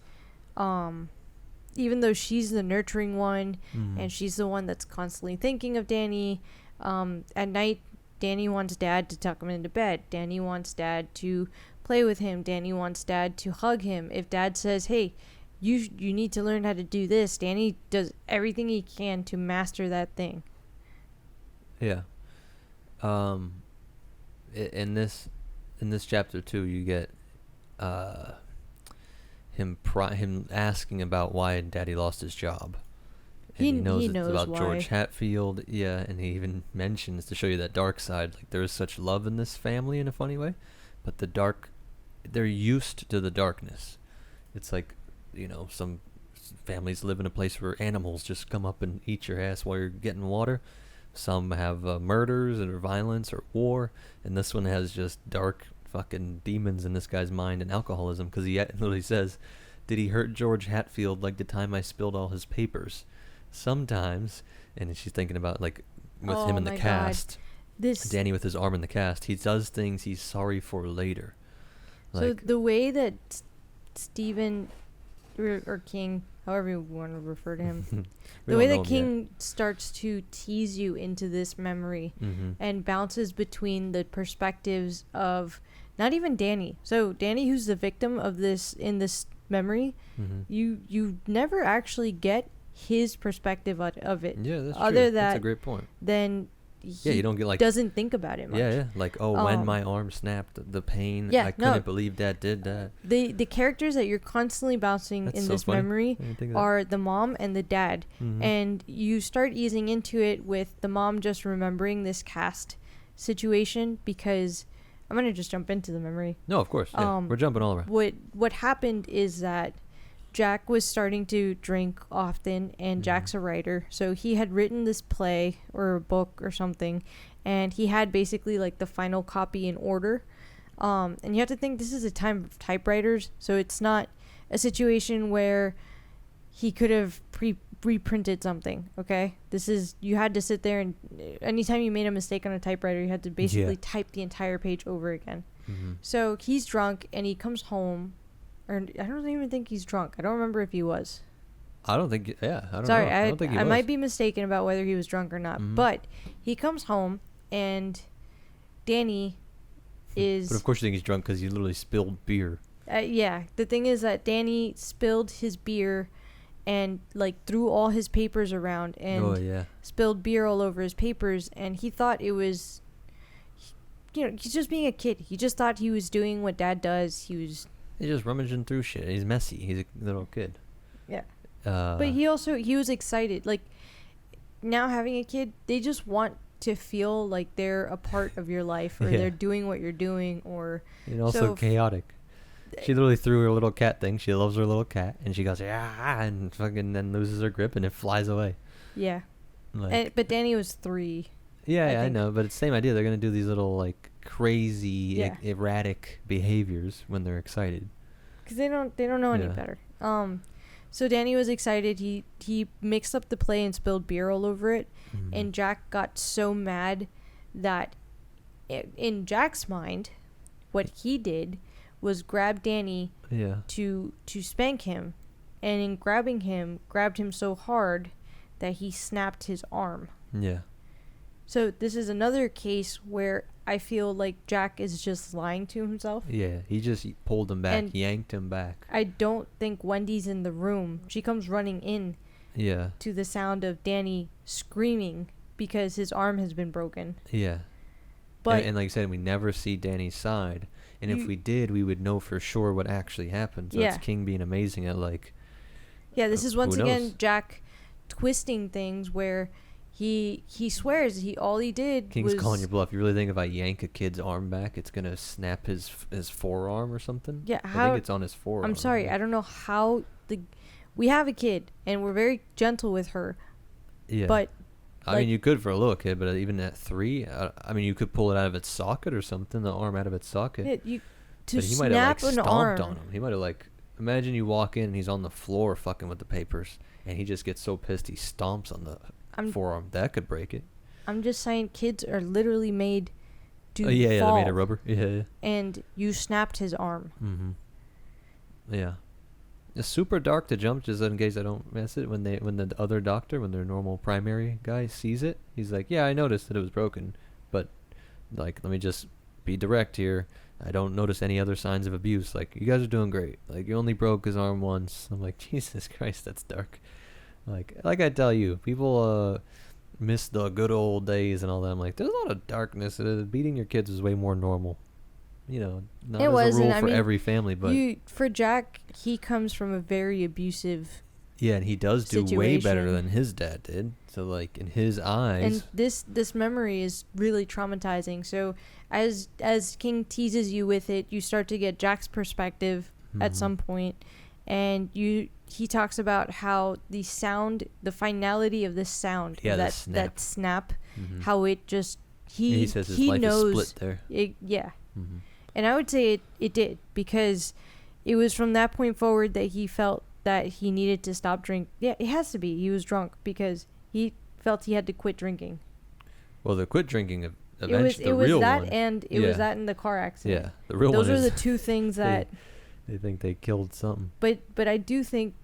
even though she's the nurturing one and she's the one that's constantly thinking of Danny, at night Danny wants dad to tuck him into bed. Danny wants dad to play with him. Danny wants dad to hug him. If dad says, hey, you need to learn how to do this, Danny does everything he can to master that thing. Yeah. In this chapter 2, you get him asking about why Daddy lost his job. And he knows it's about why. George Hatfield, and he even mentions, to show you that dark side, like there is such love in this family in a funny way, but they're used to the darkness. It's like, some families live in a place where animals just come up and eat your ass while you're getting water. Some have murders or violence or war, and this one has just dark fucking demons in this guy's mind and alcoholism, because he literally says, did he hurt George Hatfield like the time I spilled all his papers? Sometimes. And she's thinking about like with him in the cast, Danny with his arm in the cast, he does things he's sorry for later. So Like, the way that Stephen or King, however you want to refer to him, the way that King starts to tease you into this memory and bounces between the perspectives of not even Danny. So Danny, who's the victim of this in this memory, you never actually get his perspective of it. Yeah, that's Other true. That's a great point. Then Yeah, you don't get like doesn't think about it much. Yeah. Like, when my arm snapped, the pain. Yeah, I couldn't believe Dad did that. The characters that you're constantly bouncing in this memory are the mom and the dad, and you start easing into it with the mom just remembering this cast situation because I'm gonna just jump into the memory. No, of course. Yeah. We're jumping all around. What happened is that Jack was starting to drink often, and Jack's a writer, so he had written this play or a book or something, and he had basically like the final copy in order. And you have to think this is a time of typewriters, so it's not a situation where he could have reprinted something. Okay, you had to sit there, and anytime you made a mistake on a typewriter, you had to basically type the entire page over again. So he's drunk, and he comes home. Or I don't even think he's drunk. I don't remember if he was. I don't think. Yeah, I don't Sorry, know. I don't think he was. I might be mistaken about whether he was drunk or not. But he comes home and Danny is. But of course you think he's drunk because he literally spilled beer. Yeah, the thing is that Danny spilled his beer and like threw all his papers around and spilled beer all over his papers, and he thought it was. He's just being a kid. He just thought he was doing what Dad does. He's just rummaging through shit. He's messy. He's a little kid. Yeah. But he was excited. Like, now having a kid, they just want to feel like they're a part of your life, or they're doing what you're doing, or... And also chaotic. She literally threw her little cat thing. She loves her little cat. And she goes, and fucking then loses her grip and it flies away. Yeah. But Danny was 3. Yeah, I know. But it's the same idea. They're going to do these little, like, crazy, erratic behaviors when they're excited. Because they don't know any better. So Danny was excited. He mixed up the play and spilled beer all over it. And Jack got so mad that in Jack's mind, what he did was grab Danny to spank him. And in grabbing him, grabbed him so hard that he snapped his arm. Yeah. So this is another case where I feel like Jack is just lying to himself. Yeah, he just pulled him back, yanked him back. I don't think Wendy's in the room. She comes running in to the sound of Danny screaming because his arm has been broken. Yeah. But and like I said, we never see Danny's side. And if we did, we would know for sure what actually happened. So it's King being amazing at like... Yeah, this is once again Jack twisting things where... He swears all he did King's calling your bluff. You really think if I yank a kid's arm back, it's gonna snap his forearm or something? Yeah, I think it's on his forearm. I'm sorry, I don't know how we have a kid and we're very gentle with her. Yeah, but I mean, you could for a little kid, but even at 3, I mean, you could pull it out of its socket or something. The arm out of its socket. Yeah, but he might have like stomped on him. He might have like. Imagine you walk in and he's on the floor fucking with the papers, and he just gets so pissed he stomps on the forearm. That could break it. I'm just saying, kids are literally made to fall. Yeah, they're made of rubber. Yeah. And you snapped his arm. Yeah. It's super dark to jump, just in case I don't mess it. When the other doctor, when their normal primary guy sees it, he's like, yeah, I noticed that it was broken, but like, let me just be direct here. I don't notice any other signs of abuse. Like, you guys are doing great. Like, you only broke his arm once. I'm like, Jesus Christ, that's dark. Like I tell you, people miss the good old days and all that. I'm like, there's a lot of darkness. Beating your kids is way more normal. Not as a rule for every family, but for Jack, he comes from a very abusive. Yeah, and he does do way better than his dad did. So, like, in his eyes, and this memory is really traumatizing. So, as King teases you with it, you start to get Jack's perspective at some point, and he talks about how the finality of the sound, that snap, how it just he says his life knows is split there. And I would say it did, because it was from that point forward that he felt that he needed to stop drinking. Yeah, it has to be. He was drunk because he felt he had to quit drinking. Well, the quit drinking eventually, it was real that one. and it was that in the car accident. Yeah, the real Those one are is the two things that. they think they killed something. But I do think,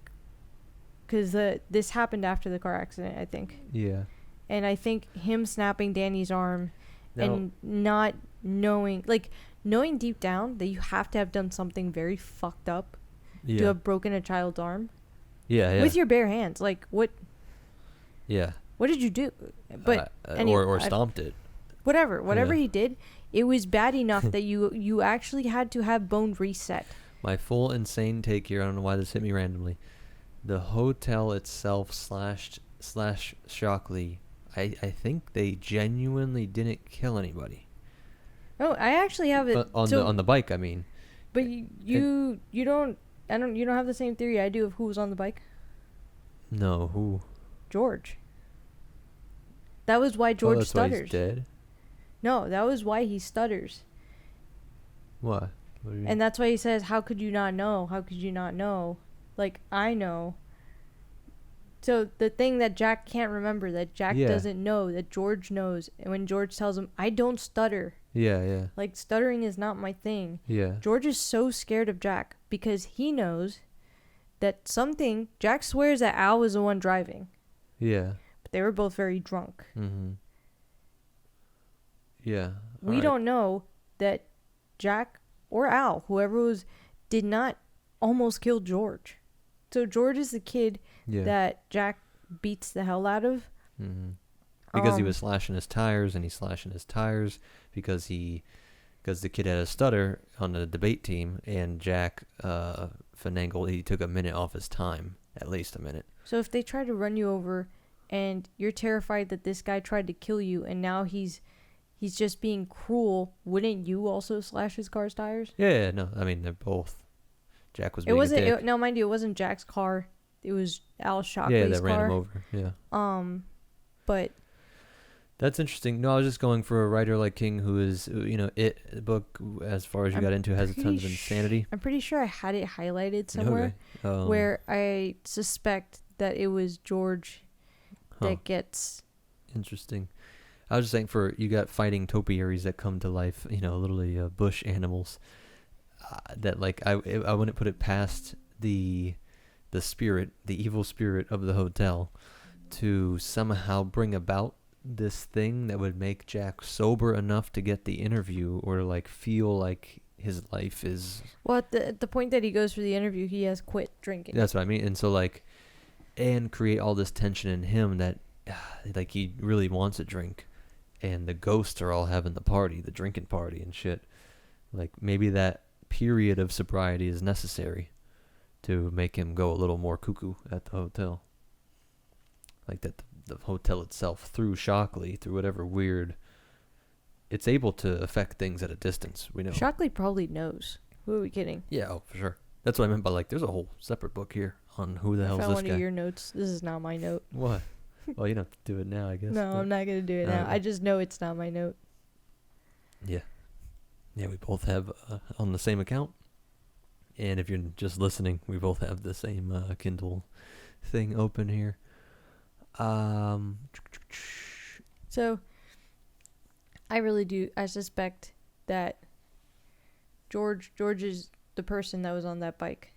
because this happened after the car accident, I think. Yeah. And I think him snapping Danny's arm Now, and not knowing, knowing deep down that you have to have done something very fucked up to have broken a child's arm. Yeah. With your bare hands. Like, what? Yeah. What did you do? But anyway, or stomped it. Whatever he did, it was bad enough that you actually had to have bone reset. My full insane take here. I don't know why this hit me randomly. The hotel itself slash Shockley. I think they genuinely didn't kill anybody. Oh, I actually have it on the bike. I mean. But you don't have the same theory I do of who was on the bike. No, who? George. That was why George that's stutters. Why he's dead? No, that was why he stutters. What? What do you mean? And that's why he says, "How could you not know? How could you not know?" Like, I know. So the thing that Jack can't remember, that Jack doesn't know, that George knows, and when George tells him, "I don't stutter." Yeah. Like, stuttering is not my thing. Yeah. George is so scared of Jack because he knows that Jack swears that Al was the one driving. Yeah. But they were both very drunk. Mm-hmm. Yeah. We don't know that Jack or Al, whoever was, did not almost kill George. So George is the kid that Jack beats the hell out of. Mm-hmm. Because he was slashing his tires, and he's slashing his tires because the kid had a stutter on the debate team, and Jack finagled. He took a minute off his time, at least a minute. So if they try to run you over, and you're terrified that this guy tried to kill you, and now he's just being cruel, wouldn't you also slash his car's tires? Yeah, no. I mean, they're both. Jack was being a dick. No, mind you, it wasn't Jack's car. It was Al Shockley's car. Yeah, that ran him over. Yeah. But that's interesting. No, I was just going for a writer like King, who is, the book, as far as you got into, has a tons of insanity. I'm pretty sure I had it highlighted somewhere where I suspect that it was George that gets. Interesting. I was just saying, you got fighting topiaries that come to life, literally bush animals. That I wouldn't put it past the spirit, the evil spirit of the hotel, to somehow bring about this thing that would make Jack sober enough to get the interview, or feel like his life is. Well, at the point that he goes for the interview, he has quit drinking. That's what I mean, and so and create all this tension in him that he really wants a drink, and the ghosts are all having the drinking party and shit. Maybe that period of sobriety is necessary to make him go a little more cuckoo at the hotel. That the hotel itself, through Shockley, through whatever weird, it's able to affect things at a distance. We know. Shockley probably knows. Who are we kidding? Yeah, for sure. That's what I meant by there's a whole separate book here on who the hell is this guy. I found one of your notes. This is not my note. What? Well, you don't have to do it now, I guess. No, I'm not going to do it now. I just know it's not my note. Yeah. Yeah, we both have on the same account. And if you're just listening, we both have the same Kindle thing open here. So, I really do. I suspect that George is the person that was on that bike.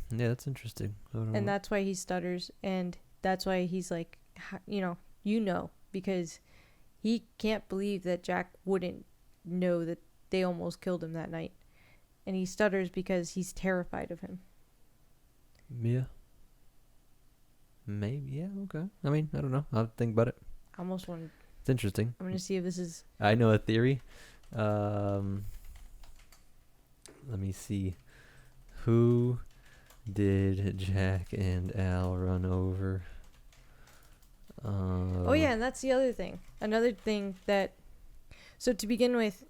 Yeah, that's interesting. And that's why he stutters, and that's why he's because he can't believe that Jack wouldn't know that they almost killed him that night. And he stutters because he's terrified of him. Yeah. Maybe, yeah, okay. I mean, I don't know. I'll think about it. I almost want to... It's interesting. I'm going to see if this is... I know a theory. Let me see. Who did Jack and Al run over? Oh, yeah, and that's the other thing. Another thing that... So, to begin with,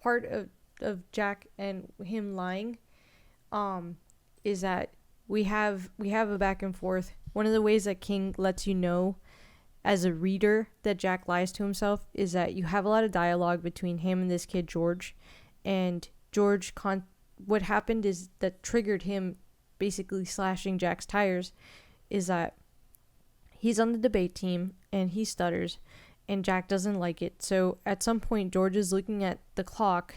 part of Jack and him lying is that we have a back and forth. One of the ways that King lets you know as a reader that Jack lies to himself is that you have a lot of dialogue between him and this kid George. And George, what happened is that triggered him basically slashing Jack's tires is that he's on the debate team and he stutters, and Jack doesn't like it. So at some point, George is looking at the clock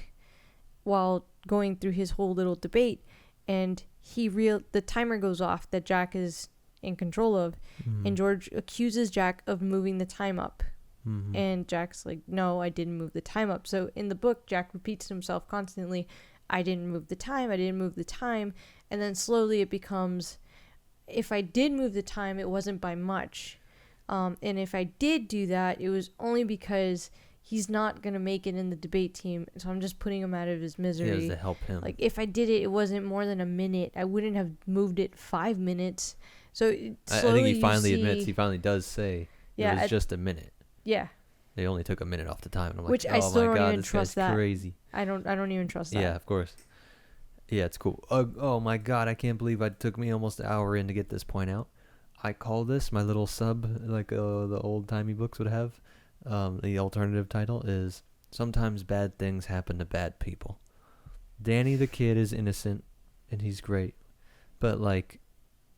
while going through his whole little debate, and the timer goes off that Jack is in control of, and George accuses Jack of moving the time up. And Jack's like, no, I didn't move the time up. So in the book, Jack repeats to himself constantly, I didn't move the time, I didn't move the time. And then slowly it becomes, if I did move the time, it wasn't by much. And if I did do that, it was only because he's not going to make it in the debate team. So I'm just putting him out of his misery. Yeah, it was to help him. Like, if I did it, it wasn't more than a minute. I wouldn't have moved it 5 minutes. So I think he finally admits, he finally does say it was just a minute. Yeah. They only took a minute off the time. And I'm Which like, I still my don't God, even this trust guy's that. crazy. I don't even trust that. Yeah, of course. Yeah, it's cool. Oh my God, I can't believe it took me almost an hour in to get this point out. I call this my little sub, like the old-timey books would have. The alternative title is Sometimes Bad Things Happen to Bad People. Danny the kid is innocent, and he's great. But, like,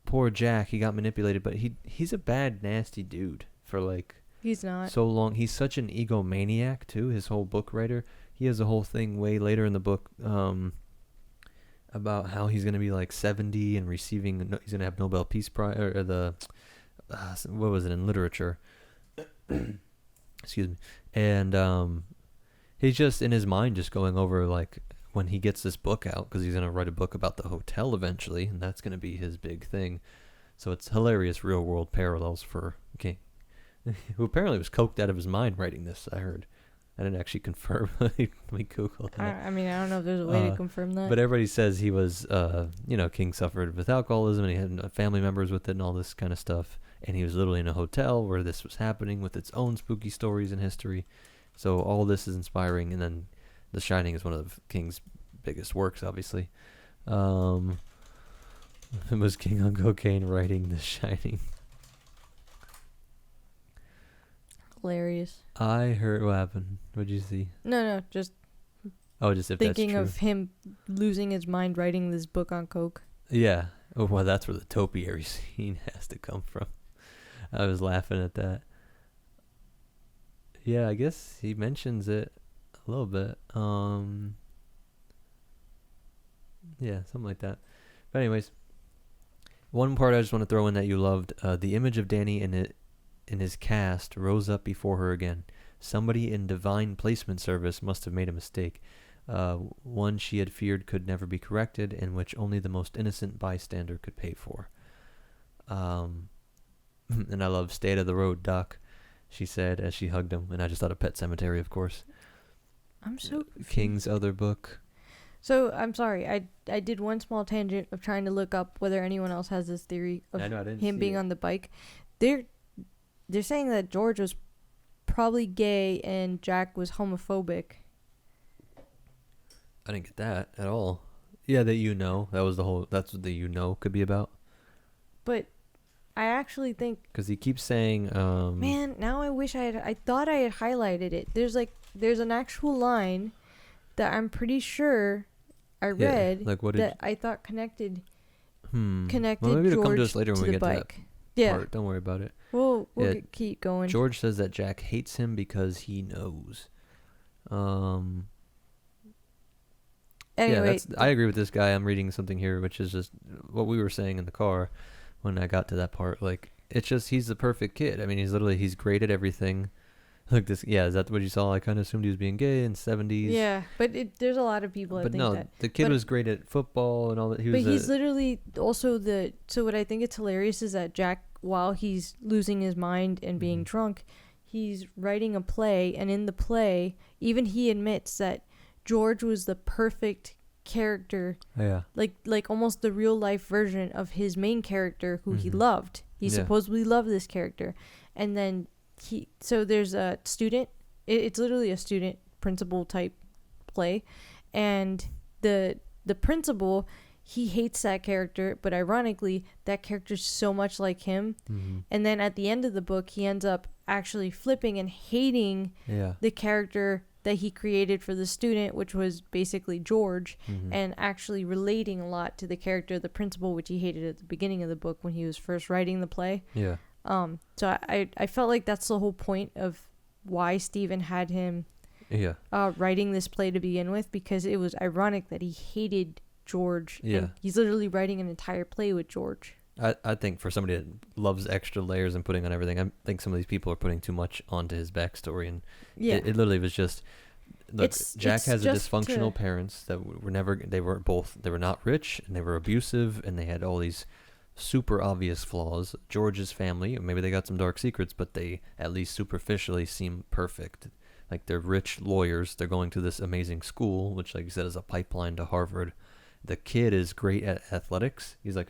poor Jack, he got manipulated, but he's a bad, nasty dude for, like... He's not. So long. He's such an egomaniac, too, his whole book writer. He has a whole thing way later in the book about how he's going to be, like, 70 and he's going to have Nobel Peace Prize, or the... what was it, in literature? Excuse me. And he's just, in his mind, just going over, like, when he gets this book out, because he's going to write a book about the hotel eventually, and that's going to be his big thing. So it's hilarious real-world parallels for King, who apparently was coked out of his mind writing this, I heard. I didn't actually confirm. Let me Google that. I mean, I don't know if there's a way to confirm that. But everybody says he was, King suffered with alcoholism, and he had family members with it and all this kind of stuff. And he was literally in a hotel where this was happening with its own spooky stories and history. So all this is inspiring. And then The Shining is one of King's biggest works, obviously. It was King on cocaine writing The Shining. Hilarious. I heard what happened. What'd you see? No, just just if thinking that's true. of him losing his mind writing this book on coke. Yeah. Oh, well, that's where the topiary scene has to come from. I was laughing at that. Yeah, I guess he mentions it a little bit. Yeah, something like that. But anyways, one part I just want to throw in that you loved. The image of Danny in his cast rose up before her again. Somebody in divine placement service must have made a mistake. One she had feared could never be corrected, and which only the most innocent bystander could pay for. And I love "Stay out of the road, Doc," she said as she hugged him, and I just thought of Pet Sematary, of course. I'm so confused. King's other book. So I'm sorry, I did one small tangent of trying to look up whether anyone else has this theory of him being on the bike. They're saying that George was probably gay and Jack was homophobic. I didn't get that at all. Yeah, that that's what the could be about. But I actually think... Because he keeps saying... man, now I wish I thought I had highlighted it. There's an actual line that I'm pretty sure I read that I thought connected well, maybe it'll come to us later when we get bike. To that part. Don't worry about it. We'll keep going. George says that Jack hates him because he knows. Anyway, I agree with this guy. I'm reading something here, which is just what we were saying in the car when I got to that part. Like, it's just, he's the perfect kid. I mean, he's great at everything. Like this, yeah, is that what you saw? I kind of assumed he was being gay in 70s. Yeah, but there's a lot of people that think that. But no, the kid was great at football and all that. He's literally also so what I think it's hilarious is that Jack, while he's losing his mind and being drunk, he's writing a play, and in the play, even he admits that George was the perfect character. Yeah. Like almost the real life version of his main character who he loved. He supposedly loved this character. And then so there's a student, it's literally a student principal type play, and the principal, he hates that character, but ironically that character's so much like him. And then at the end of the book he ends up actually flipping and hating the character that he created for the student, which was basically George, and actually relating a lot to the character of the principal, which he hated at the beginning of the book when he was first writing the play. So I felt like that's the whole point of why Stephen had him Yeah. writing this play to begin with, because it was ironic that he hated George. Yeah. And he's literally writing an entire play with George. I think for somebody that loves extra layers and putting on everything, I think some of these people are putting too much onto his backstory, and Yeah. it literally was just, look, Jack it's has a just dysfunctional parents that they were not rich, and they were abusive, and they had all these super obvious flaws. George's family, maybe they got some dark secrets, but they at least superficially seem perfect. Like, they're rich lawyers, they're going to this amazing school, which, like you said, is a pipeline to Harvard. The kid is great at athletics. He's like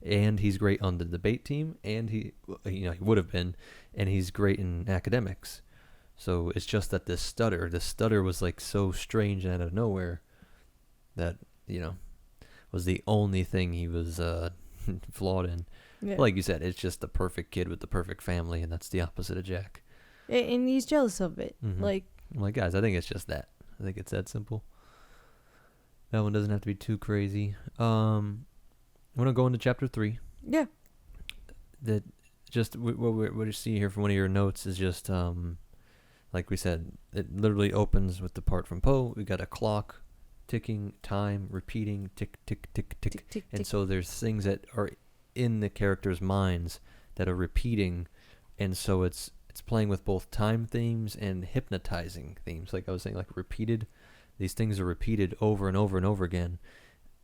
and he's great on the debate team, and he would have been, and he's great in academics. So it's just that this stutter was like so strange and out of nowhere that, was the only thing he was flawed in. Yeah. Like you said, it's just the perfect kid with the perfect family, and that's the opposite of Jack. And he's jealous of it. Mm-hmm. I'm like, guys, I think it's just that. I think it's that simple. That one doesn't have to be too crazy. I'm gonna go into chapter 3. Yeah. That just what you see here from one of your notes is just like we said, it literally opens with the part from Poe. We got a clock, ticking, time, repeating, tick, tick, tick, tick, tick, tick, and so there's things that are in the characters' minds that are repeating, and so it's playing with both time themes and hypnotizing themes. Like I was saying, like repeated. These things are repeated over and over and over again.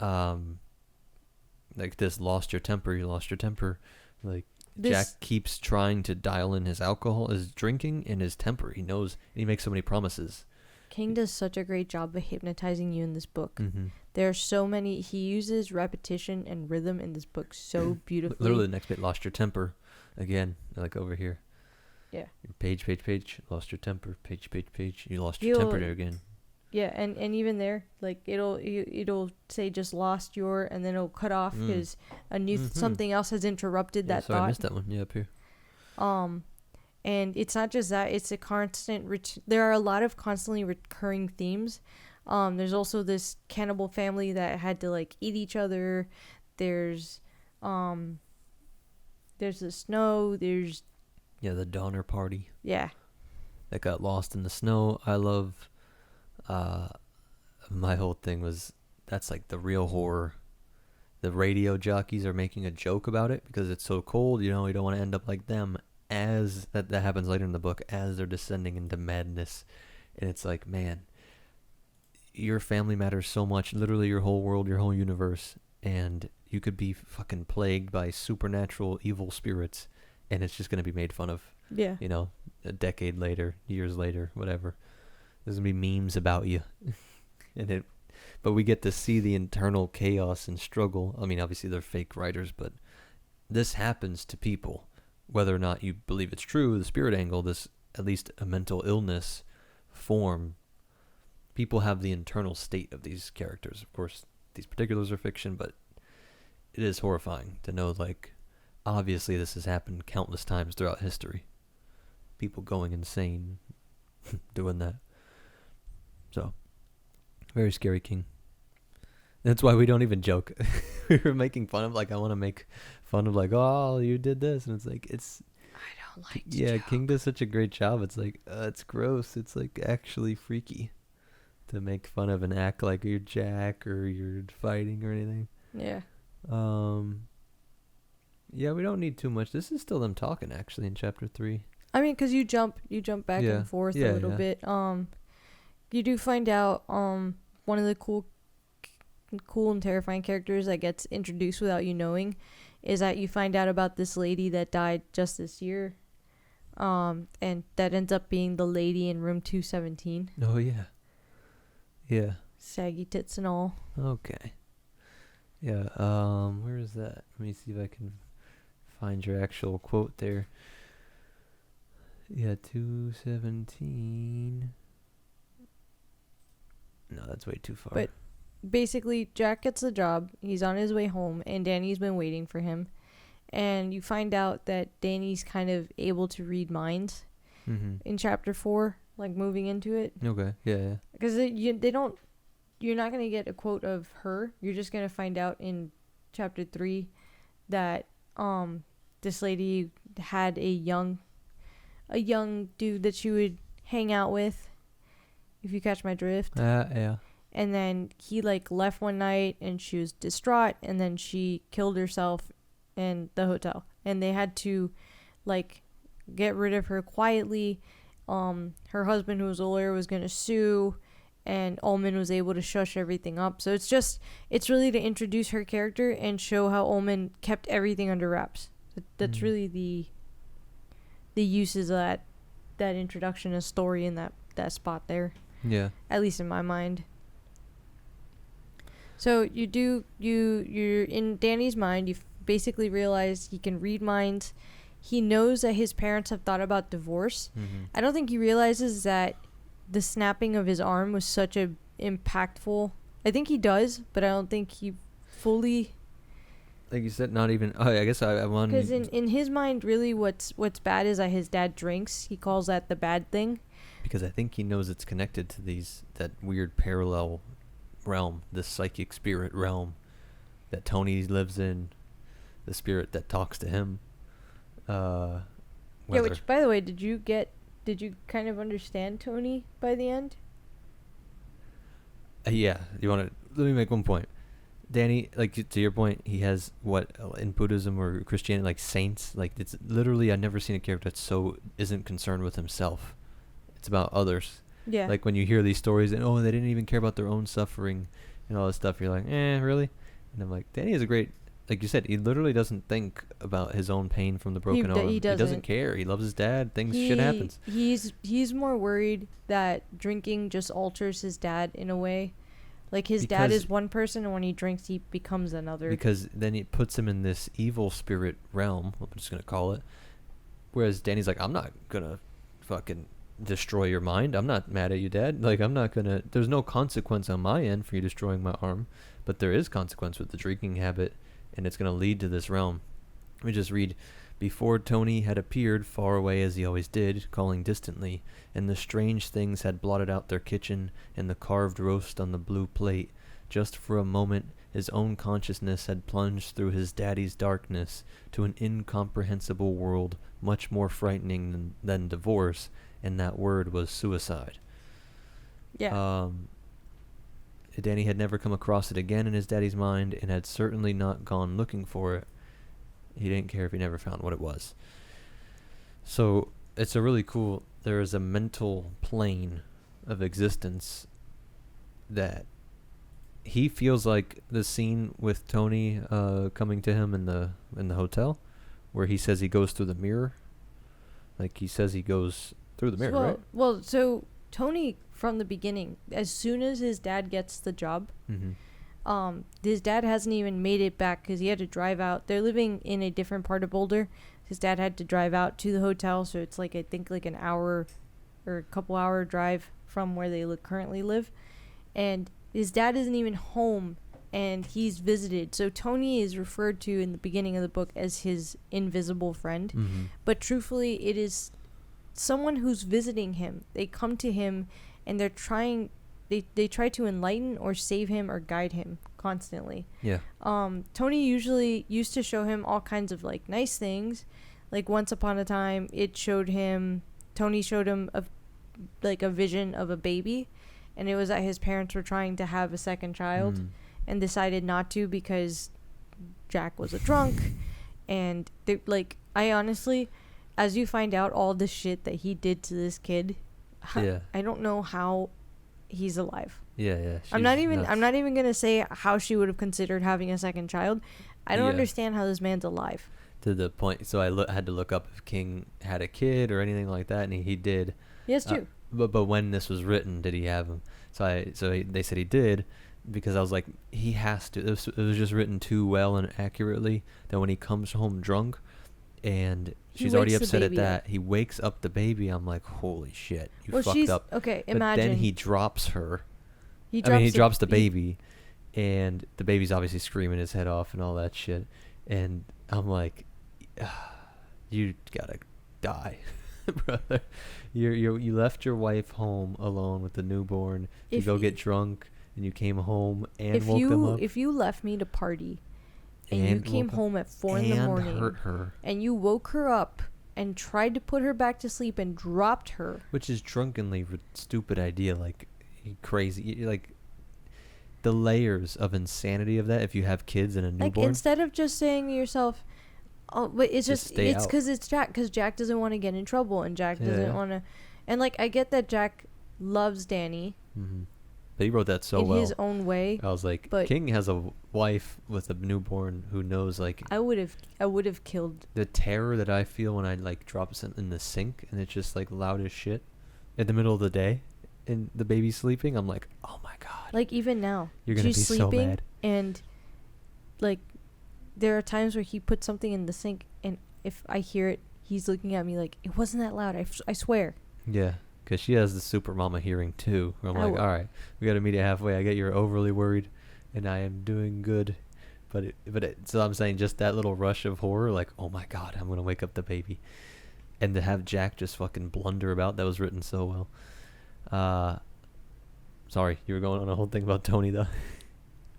Like this, lost your temper, you lost your temper. Like Jack keeps trying to dial in his alcohol, his drinking, and his temper. He knows, and he makes so many promises. King does such a great job of hypnotizing you in this book. Mm-hmm. There are so many. He uses repetition and rhythm in this book so beautifully. Literally, the next bit, lost your temper. Again, like over here. Yeah. Page, lost your temper. Page, you lost your temper there again. Yeah, and even there, like it'll say just lost your, and then it'll cut off because a new something else has interrupted that thought. I missed that one. Yeah, up here. And it's not just that; it's a constant. There are a lot of constantly recurring themes. There's also this cannibal family that had to like eat each other. There's the snow. There's the Donner Party. Yeah. That got lost in the snow. I love. My whole thing was, that's like the real horror. The radio jockeys are making a joke about it because it's so cold, you don't want to end up like them, as that happens later in the book, as they're descending into madness. And it's like, man, your family matters so much, literally your whole world, your whole universe, and you could be fucking plagued by supernatural evil spirits, and it's just going to be made fun of. Yeah. A decade later, years later, whatever. There's going to be memes about you. But we get to see the internal chaos and struggle. I mean, obviously they're fake writers, but this happens to people. Whether or not you believe it's true, the spirit angle, this at least a mental illness form, people have the internal state of these characters. Of course, these particulars are fiction, but it is horrifying to know, like, obviously this has happened countless times throughout history. People going insane doing that. So, very scary, King. That's why we don't even joke. We were making fun of, like, I want to make fun of, like, oh, you did this. And it's like, I don't like to joke. King does such a great job. It's like, it's gross. It's, like, actually freaky to make fun of and act like you're Jack or you're fighting or anything. Yeah. Yeah, we don't need too much. This is still them talking, actually, in chapter 3. I mean, because you jump back and forth a little bit. You do find out one of the cool and terrifying characters that gets introduced without you knowing is that you find out about this lady that died just this year, and that ends up being the lady in room 217. Oh yeah, saggy tits and all. Okay. Yeah. Where is that? Let me see if I can find your actual quote there. Yeah, 217. No, that's way too far. But basically, Jack gets the job. He's on his way home, and Danny's been waiting for him. And you find out that Danny's kind of able to read minds in chapter 4, like moving into it. Okay, yeah. Because you're not going to get a quote of her. You're just going to find out in chapter 3 that this lady had a young dude that she would hang out with, if you catch my drift. Yeah. And then he like left one night and she was distraught, and then she killed herself in the hotel, and they had to like get rid of her quietly. Her husband, who was a lawyer, was going to sue, and Ullman was able to shush everything up. So it's really to introduce her character and show how Ullman kept everything under wraps. That's really the uses of that introduction and story in that spot there. Yeah. At least in my mind. So you're in Danny's mind. You basically realize he can read minds. He knows that his parents have thought about divorce. Mm-hmm. I don't think he realizes that the snapping of his arm was such a impactful. I think he does, but I don't think he fully. Like you said, not even. Oh, I guess I want. Because in his mind, really, what's bad is that his dad drinks. He calls that the bad thing. Because I think he knows it's connected to that weird parallel realm, this psychic spirit realm that Tony lives in, the spirit that talks to him. Yeah, which, by the way, did you kind of understand Tony by the end? Yeah, let me make one point. Danny, like to your point, he has what in Buddhism or Christianity, like saints. Like it's literally, I've never seen a character that so isn't concerned with himself. It's about others. Yeah. Like when you hear these stories and they didn't even care about their own suffering and all this stuff, you're like, really? And I'm like, Danny is a great, like you said, he literally doesn't think about his own pain from the broken arm. He doesn't care. He loves his dad. Shit happens. He's more worried that drinking just alters his dad in a way. Like his dad is one person, and when he drinks, he becomes another. Because then it puts him in this evil spirit realm, I'm just going to call it. Whereas Danny's like, I'm not going to fucking destroy your mind. I'm not mad at you, Dad. Like, I'm not going to... There's no consequence on my end for you destroying my arm. But there is consequence with the drinking habit, and it's going to lead to this realm. Let me just read. Before Tony had appeared, far away as he always did, calling distantly, and the strange things had blotted out their kitchen and the carved roast on the blue plate. Just for a moment, his own consciousness had plunged through his daddy's darkness to an incomprehensible world much more frightening than divorce, and that word was suicide. Yeah. Danny had never come across it again in his daddy's mind, and had certainly not gone looking for it. He didn't care if he never found what it was. So it's a really cool... There is a mental plane of existence that he feels like the scene with Tony coming to him in the hotel, where he says he goes through the mirror. Like he says he goes through the mirror, right? Well, so Tony, from the beginning, as soon as his dad gets the job... Mm-hmm. His dad hasn't even made it back because he had to drive out. They're living in a different part of Boulder. His dad had to drive out to the hotel, so it's like, I think, like an hour or a couple hour drive from where they currently live. And his dad isn't even home, and he's visited. So Tony is referred to in the beginning of the book as his invisible friend. Mm-hmm. But truthfully, it is someone who's visiting him. They come to him, and they're trying... They try to enlighten or save him or guide him constantly. Yeah. Tony usually used to show him all kinds of like nice things. Like once upon a time, Tony showed him a vision of a baby, and it was that his parents were trying to have a second child and decided not to because Jack was a drunk. And I honestly, as you find out all the shit that he did to this kid, I don't know how he's alive. Yeah. I'm not even gonna say how she would have considered having a second child. I don't understand how this man's alive. To the point, so I had to look up if King had a kid or anything like that, and he did. He has two. But when this was written, did he have him? They said he did, because I was like, he has to. It was just written too well and accurately that when he comes home drunk, and she's already upset at that, he wakes up the baby. I'm like, holy shit, you fucked up. Okay, but imagine. Then he drops her. He drops the baby, and the baby's obviously screaming his head off and all that shit. And I'm like, you gotta die, brother. You left your wife home alone with the newborn. You go get drunk, and you came home and woke them up. If you left me to party, and you came home at 4 in the morning, hurt her, and you woke her up and tried to put her back to sleep and dropped her. Which is drunkenly stupid idea, like crazy, like the layers of insanity of that. If you have kids and a newborn, Like instead of just saying to yourself, "Oh, but it's just stay it's out. because it's Jack, because Jack doesn't want to get in trouble and Jack doesn't want to," and like I get that Jack loves Danny. Mm-hmm. But he wrote that so in well. his own way. I was like, but King has a wife with a newborn who knows, like, I would have killed. the terror that I feel when I like drop something in the sink and it's just like loud as shit in the middle of the day and the baby's sleeping. I'm like, oh my god. Like even now, You're gonna she's be so sleeping, mad. and like there are times where he puts something in the sink, and if I hear it, he's looking at me like, it wasn't that loud. I swear. Yeah, because she has the super mama hearing too. Where I'm like, all right, we got to meet it halfway. I get you're overly worried, and I am doing good. So I'm saying just that little rush of horror, like, oh my god, I'm gonna wake up the baby, and to have Jack just fucking blunder about, that was written so well. Sorry, you were going on a whole thing about Tony though.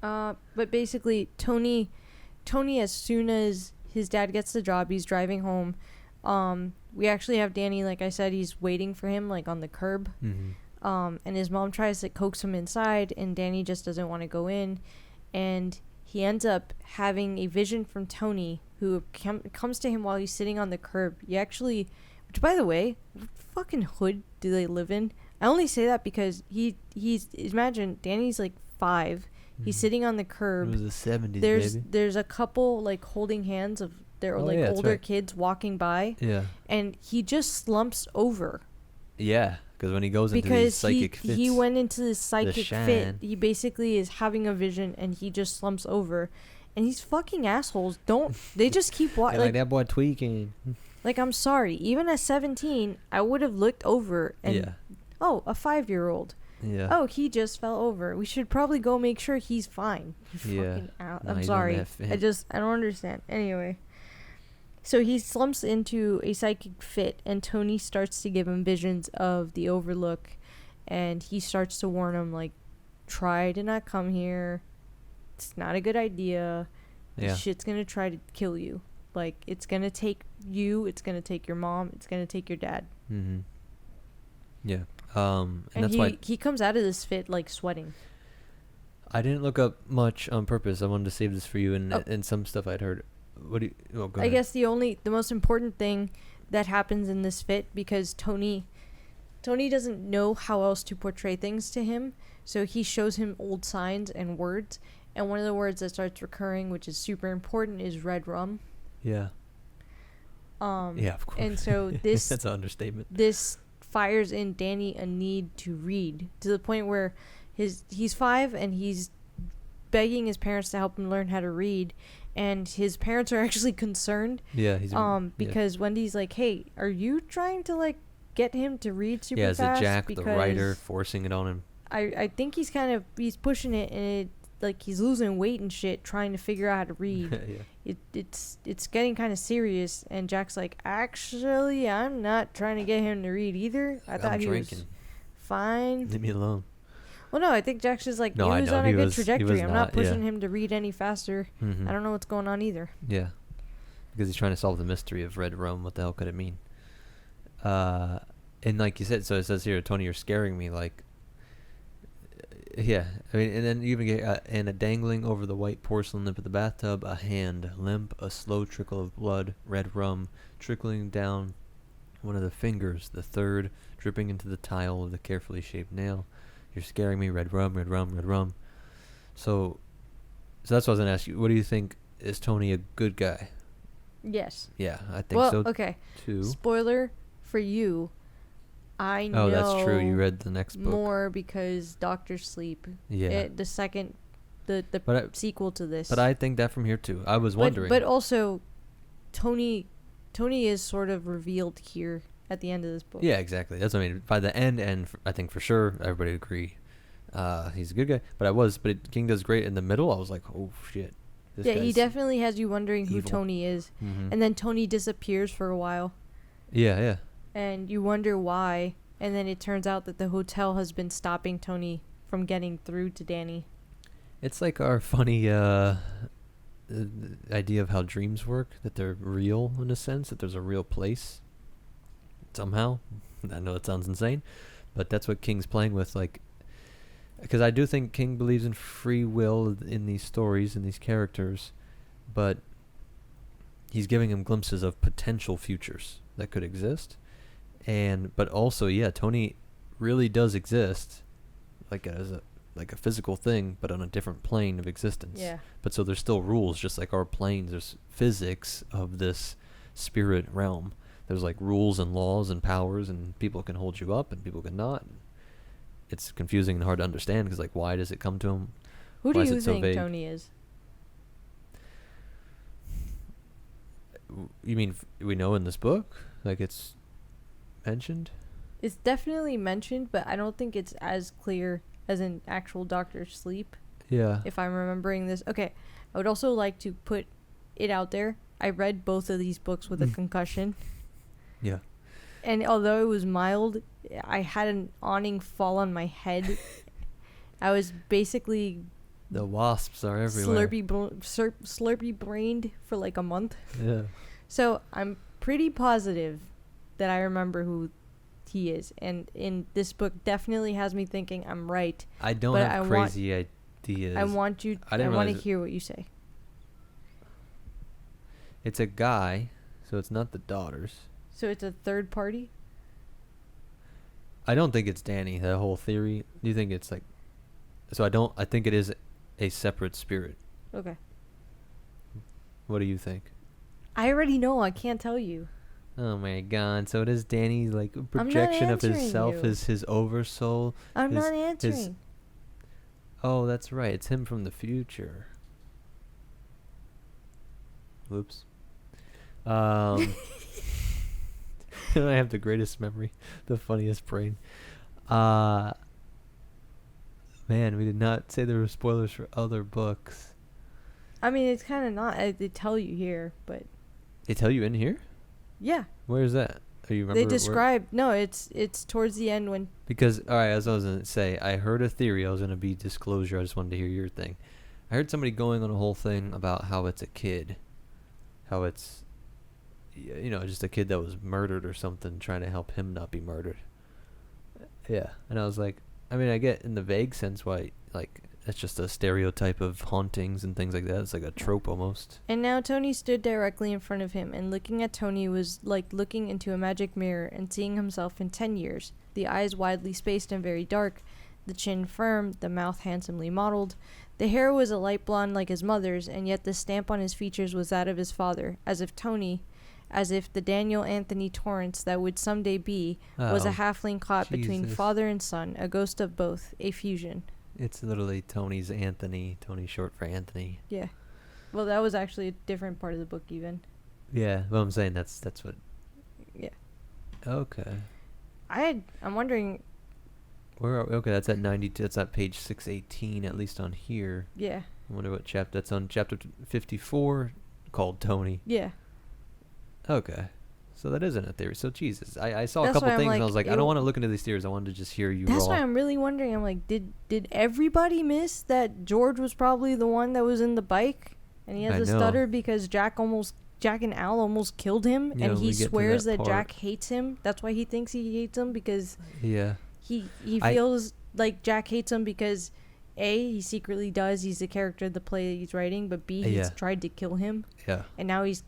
But basically, Tony, as soon as his dad gets the job, he's driving home. We actually have Danny, like I said, he's waiting for him, like on the curb. Mm-hmm. And his mom tries to coax him inside, and Danny just doesn't want to go in. And he ends up having a vision from Tony, who comes to him while he's sitting on the curb. Which by the way, what fucking hood do they live in? I only say that because imagine Danny's like 5. He's sitting on the curb. It was the 70s, baby. There's a couple like holding hands of their older kids walking by. Yeah. And he just slumps over. Yeah, because when he goes into these psychic fits, he went into this psychic fit. He basically is having a vision, and he just slumps over. And these fucking assholes they just keep watching. like that boy tweaking. Like, I'm sorry. Even at 17, I would have looked over and, oh, a 5-year-old. Yeah. Oh, he just fell over. We should probably go make sure he's fine. I'm sorry. I don't understand. Anyway. So he slumps into a psychic fit, and Tony starts to give him visions of the Overlook, and he starts to warn him, like, try to not come here. It's not a good idea. This shit's gonna try to kill you. Like, it's gonna take you, it's gonna take your mom, it's gonna take your dad. Mm-hmm. Yeah. And that's why he comes out of this fit, like, sweating. I didn't look up much on purpose. I wanted to save this for you and some stuff I'd heard. Go ahead. I guess the most important thing that happens in this fit, because Tony doesn't know how else to portray things to him, so he shows him old signs and words, and one of the words that starts recurring, which is super important, is red rum. Yeah. Yeah, of course. And so this that's an understatement. This fires in Danny a need to read, to the point where he's 5 and he's begging his parents to help him learn how to read, and his parents are actually concerned. Yeah, because Wendy's like, "Hey, are you trying to like get him to read super fast?" Yeah, is it Jack because the writer forcing it on him? I think he's pushing it, and it, like, he's losing weight and shit trying to figure out how to read. It's getting kind of serious, and Jack's like, "Actually, I'm not trying to get him to read either. I thought he was fine. Leave me alone." Well, no, I think Jack's just like, he was on a good trajectory. I'm not pushing him to read any faster. Mm-hmm. I don't know what's going on either. Yeah, because he's trying to solve the mystery of red rum. What the hell could it mean? And like you said, so it says here, Tony, you're scaring me. Like, yeah, I mean, and then you even get and a dangling over the white porcelain lip of the bathtub, a hand limp, a slow trickle of blood, red rum trickling down one of the fingers, the third dripping into the tile of the carefully shaped nail. You're scaring me, red rum, red rum, red rum. So that's what I was gonna ask you. What do you think? Is Tony a good guy? Yes. Yeah, I think so. Okay. Too. Spoiler for you. I know. Oh, that's true. You read the next book. More because Doctor Sleep. Yeah. The second, the sequel to this. But I think that from here too. I was wondering. But also, Tony is sort of revealed here at the end of this book. Yeah, exactly. That's what I mean. By the end, and I think for sure everybody would agree, he's a good guy. But King does great in the middle. I was like, oh shit. Yeah, he definitely has you wondering evil. who Tony is, mm-hmm. and then Tony disappears for a while. Yeah, yeah. And you wonder why, and then it turns out that the hotel has been stopping Tony from getting through to Danny. It's like our funny idea of how dreams work, that they're real in a sense, that there's a real place somehow. I know it sounds insane, but that's what King's playing with, like, because I do think King believes in free will in these stories and these characters, but he's giving him glimpses of potential futures that could exist, but also, yeah, Tony really does exist, like as a physical thing, but on a different plane of existence. Yeah. But so there's still rules, just like our planes. There's physics of this spirit realm. There's like rules and laws and powers, and people can hold you up and people can not. It's confusing and hard to understand because, like, why does it come to him? Who Why do is you it so think vague? Tony is? You mean we know in this book? Like, it's mentioned? It's definitely mentioned, but I don't think it's as clear as in actual Doctor Sleep, Yeah. if I'm remembering this. Okay, I would also like to put it out there. I read both of these books with a concussion. Yeah. And although it was mild, I had an awning fall on my head. I was basically The wasps are everywhere. slurpy brained for like a month. Yeah. So I'm pretty positive that I remember who he is, and in this book definitely has me thinking I'm right. I don't But have crazy ideas. I want to hear what you say. It's a guy, so it's not the daughters. So it's a third party? I don't think it's Danny, that whole theory. Do you think it's like... So I think it is a separate spirit. Okay. What do you think? I already know. I can't tell you. Oh my god. So it is Danny's, like, not projection of answering himself, you. his oversoul. I'm not answering. Oh, that's right. It's him from the future. Whoops. I have the greatest memory, the funniest brain. Man, we did not say there were spoilers for other books. I mean, it's kind of not. They tell you here, but They tell you in here? yeah. Where is that? Are you remember? They describe. No, it's towards the end when. Because, alright, as I was going to say, I heard a theory. I was going to be disclosure. I just wanted to hear your thing. I heard somebody going on a whole thing about how it's a kid. How it's, you know, just a kid that was murdered or something, trying to help him not be murdered. Yeah. And I was like, I mean, I get in the vague sense why, like, it's just a stereotype of hauntings and things like that. It's like a trope almost. And now Tony stood directly in front of him, and looking at Tony was like looking into a magic mirror and seeing himself in 10 years. The eyes widely spaced and very dark, the chin firm, the mouth handsomely modeled. The hair was a light blonde like his mother's, and yet the stamp on his features was that of his father, as if the Daniel Anthony Torrance that would someday be, was a halfling caught between father and son, a ghost of both, a fusion. It's literally Tony short for Anthony. Yeah. Well, that was actually a different part of the book even. Yeah, well, I'm saying that's what... Yeah. Okay. I'm wondering... Where are we? Okay, that's at 92. That's at page 618, at least on here. Yeah. I wonder what chapter... That's on chapter 54, called Tony. Yeah. Okay. So that isn't a theory. So, Jesus. I saw a That's couple why I'm things, like, and I was like, I don't want to look into these theories. I wanted to just hear you That's raw. why I'm really wondering. I'm like, did everybody miss that George was probably the one that was in the bike? And he has a stutter because Jack and Al almost killed him, Yeah, and he swears that part. Jack hates him. That's why he thinks he hates him, because Yeah. he feels like Jack hates him because A, he secretly does. He's the character of the play that he's writing, but B, he's tried to kill him. Yeah. And now he's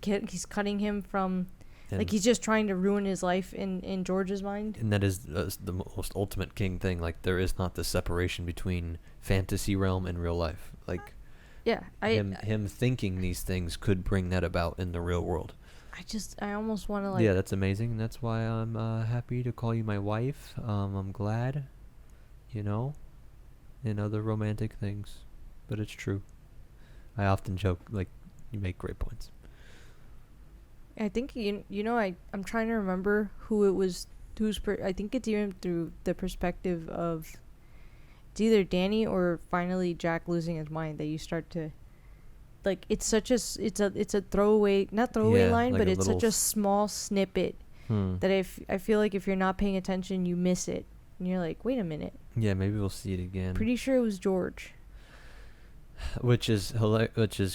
cutting him from... And like, he's just trying to ruin his life in George's mind. And that is the most ultimate King thing. Like, there is not the separation between fantasy realm and real life. Like, yeah, him thinking these things could bring that about in the real world. I almost want to, like... Yeah, that's amazing. And that's why I'm happy to call you my wife. I'm glad, you know, and other romantic things. But it's true. I often joke, like, you make great points. I think, I'm trying to remember who it was, I think it's even through the perspective of, it's either Danny or finally Jack losing his mind that you start to, like, it's such a, it's a throwaway, not throwaway line, like but it's such a small snippet that I feel like if you're not paying attention, you miss it. And you're like, wait a minute. Yeah, maybe we'll see it again. Pretty sure it was George. Which is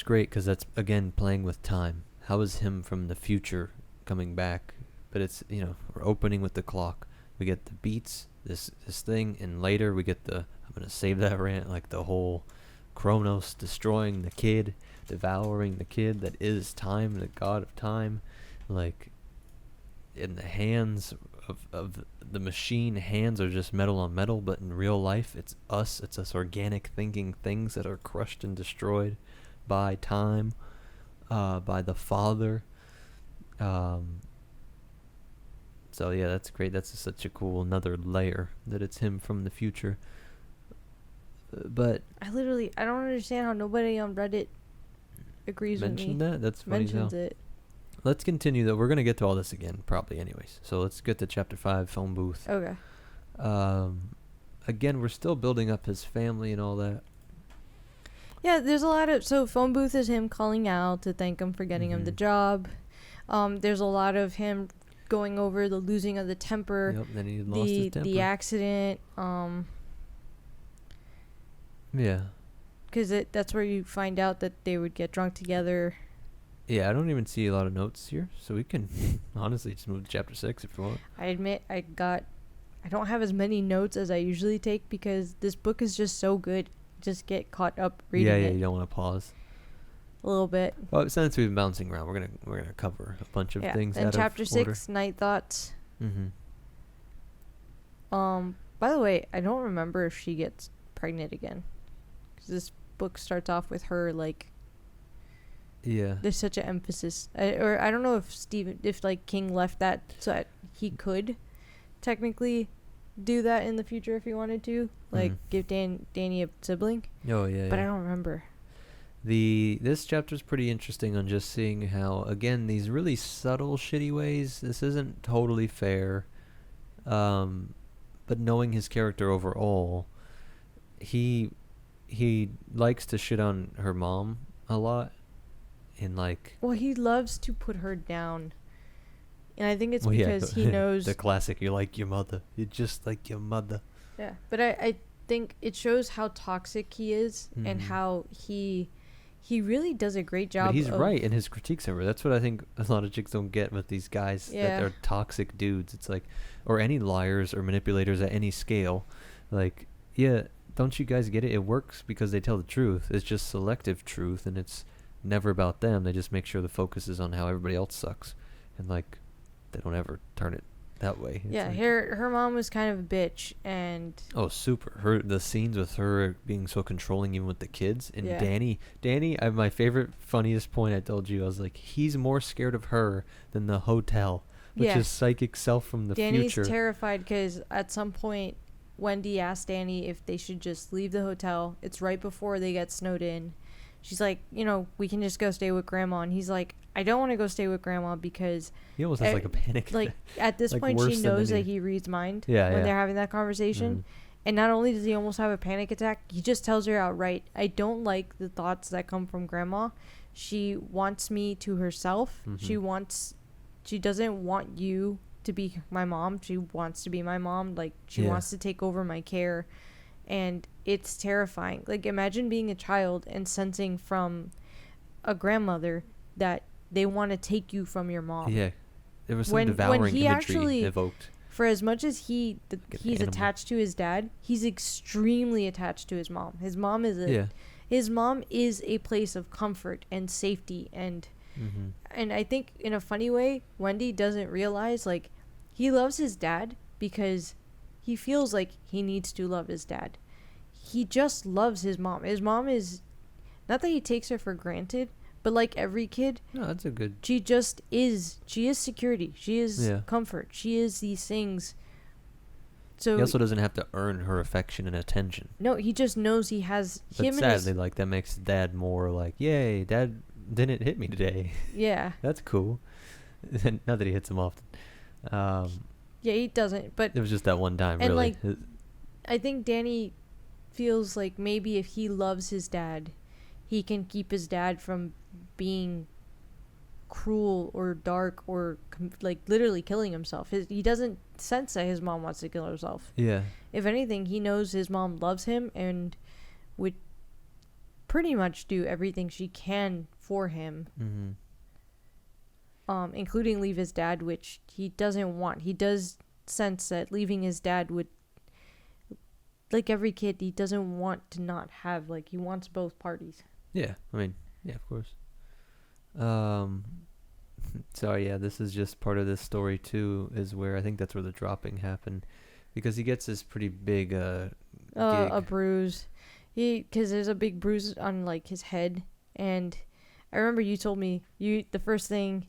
great, because that's, again, playing with time. How is him from the future coming back but it's, we're opening with the clock. We get the beats, this thing, and later we get I'm going to save that rant, like the whole Kronos destroying the kid, devouring the kid that is time, the god of time, like in the hands of the machine. Hands are just metal on metal, but in real life it's us organic thinking things that are crushed and destroyed by time, by the Father. So yeah, that's great. That's such a cool another layer that it's him from the future. But I don't understand how nobody on Reddit agrees with me. mentioned that. That's funny. Mentions it. Let's continue though. We're gonna get to all this again probably, anyways. So let's get to chapter 5, phone booth. Okay. Again, we're still building up his family and all that. Yeah, there's a lot of... So, phone booth is him calling out to thank him for getting him the job. There's a lot of him going over the losing of the temper. Yep, then he lost his temper. The accident. Yeah. Because that's where you find out that they would get drunk together. Yeah, I don't even see a lot of notes here, so we can honestly just move to chapter 6 if you want. I admit I don't have as many notes as I usually take because this book is just so good. Just get caught up reading it. Yeah, you don't want to pause. A little bit. Well, since we've been bouncing around, we're gonna cover a bunch of things. And out chapter of 6, order. night thoughts. Mm-hmm. By the way, I don't remember if she gets pregnant again. 'Cause this book starts off with her like. Yeah. There's such an emphasis, or I don't know if like King left that so that he could technically do that in the future if he wanted to, like give Danny a sibling. Oh yeah. But I don't remember. This chapter's pretty interesting on just seeing how, again, these really subtle shitty ways. This isn't totally fair, but knowing his character overall, he likes to shit on her mom a lot, and like. Well, he loves to put her down, and I think it's because he knows the classic. You're like your mother. You're just like your mother. Yeah, but I think it shows how toxic he is and how he really does a great job. But he's right in his critiques of her. That's what I think a lot of chicks don't get with these guys. Yeah. That they're toxic dudes. It's like, or any liars or manipulators at any scale. Like, yeah, don't you guys get it? It works because they tell the truth. It's just selective truth, and it's never about them. They just make sure the focus is on how everybody else sucks, and like, they don't ever turn it that way. It's yeah, like, her mom was kind of a bitch, and super. The scenes with her being so controlling, even with the kids, and Yeah. Danny. My favorite, funniest point I told you, I was like, he's more scared of her than the hotel, which Yeah. is psychic self from the Danny's future. terrified because at some point Wendy asked Danny if they should just leave the hotel. It's right before they get snowed in. She's like, we can just go stay with Grandma, and he's like, I don't want to go stay with Grandma because He almost has like a panic. like at this Like, point worse she than knows that any- he reads mind Yeah, when yeah. they're having that conversation. And not only does he almost have a panic attack, he just tells her outright, I don't like the thoughts that come from Grandma. She wants me to herself. She doesn't want you to be my mom. She wants to be my mom. Like, she wants to take over my care. And it's terrifying. Like, imagine being a child and sensing from a grandmother that they want to take you from your mom. Yeah, there was some When devouring he imagery actually evoked. For as much as he's animal. attached to his dad, he's extremely attached to his mom. His mom is a place of comfort and safety, and I think in a funny way, Wendy doesn't realize, like, he loves his dad because he feels like he needs to love his dad. He just loves his mom. His mom is, not that he takes her for granted, but like every kid, No, that's a good. she just is. She is security. She is comfort. She is these things. So He also doesn't have to earn her affection and attention. no, he just knows he has But him. sadly, like, that makes Dad more like, yay, Dad didn't hit me today. Yeah. That's cool. Not that he hits him often. Yeah, he doesn't. But It was just that one time, and really. like, I think Danny feels like maybe if he loves his dad, he can keep his dad from being cruel or dark or like literally killing himself. He doesn't sense that his mom wants to kill herself. Yeah. If anything, he knows his mom loves him and would pretty much do everything she can for him. including leave his dad, which he doesn't want. He does sense that leaving his dad would, like every kid, he doesn't want to not have, like, he wants both parties. Yeah, I mean, yeah, of course. So yeah, this is just part of this story too, is where I think that's where the dropping happened, because he gets this pretty big A gig. bruise. Because there's a big bruise on, like, his head, and I remember you told me the first thing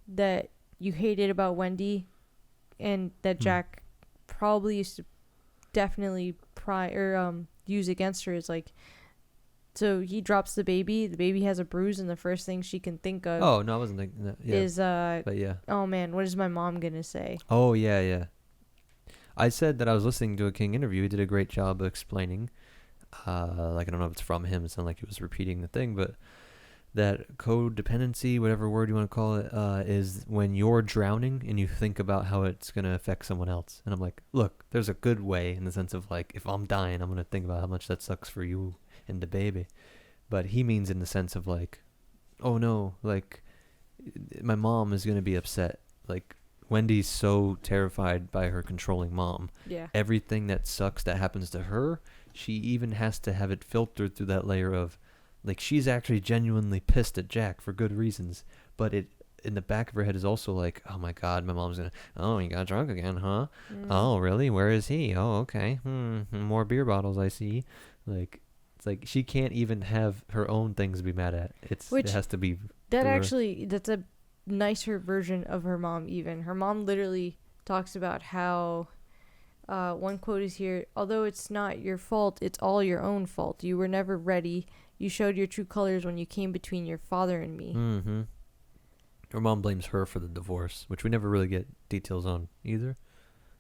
that you hated about Wendy, and that Jack probably used to definitely use against her, is like, so he drops the baby has a bruise, and the first thing she can think of Oh no, I wasn't thinking that. Yeah, is but yeah. oh man, what is my mom gonna say? Oh yeah. I said that I was listening to a King interview. He did a great job of explaining. Like, I don't know if it's from him. It sounded like he was repeating the thing, but that codependency, whatever word you want to call it, is when you're drowning and you think about how it's going to affect someone else. And I'm like, look, there's a good way, in the sense of, like, if I'm dying, I'm going to think about how much that sucks for you and the baby. But he means in the sense of, like, oh no, like, my mom is going to be upset. Like, Wendy's so terrified by her controlling mom. Yeah. Everything that sucks that happens to her, she even has to have it filtered through that layer of, like, she's actually genuinely pissed at Jack for good reasons, but it in the back of her head is also like, oh my god, my mom's gonna, oh, he got drunk again, huh? Oh really, where is he? Oh okay, more beer bottles I see. Like, it's like she can't even have her own things to be mad at. It has to be that through her. actually, that's a nicer version of her mom. Even her mom literally talks about how one quote is here, although it's not your fault, it's all your own fault. You were never ready. You showed your true colors when you came between your father and me. Her mom blames her for the divorce, which we never really get details on either,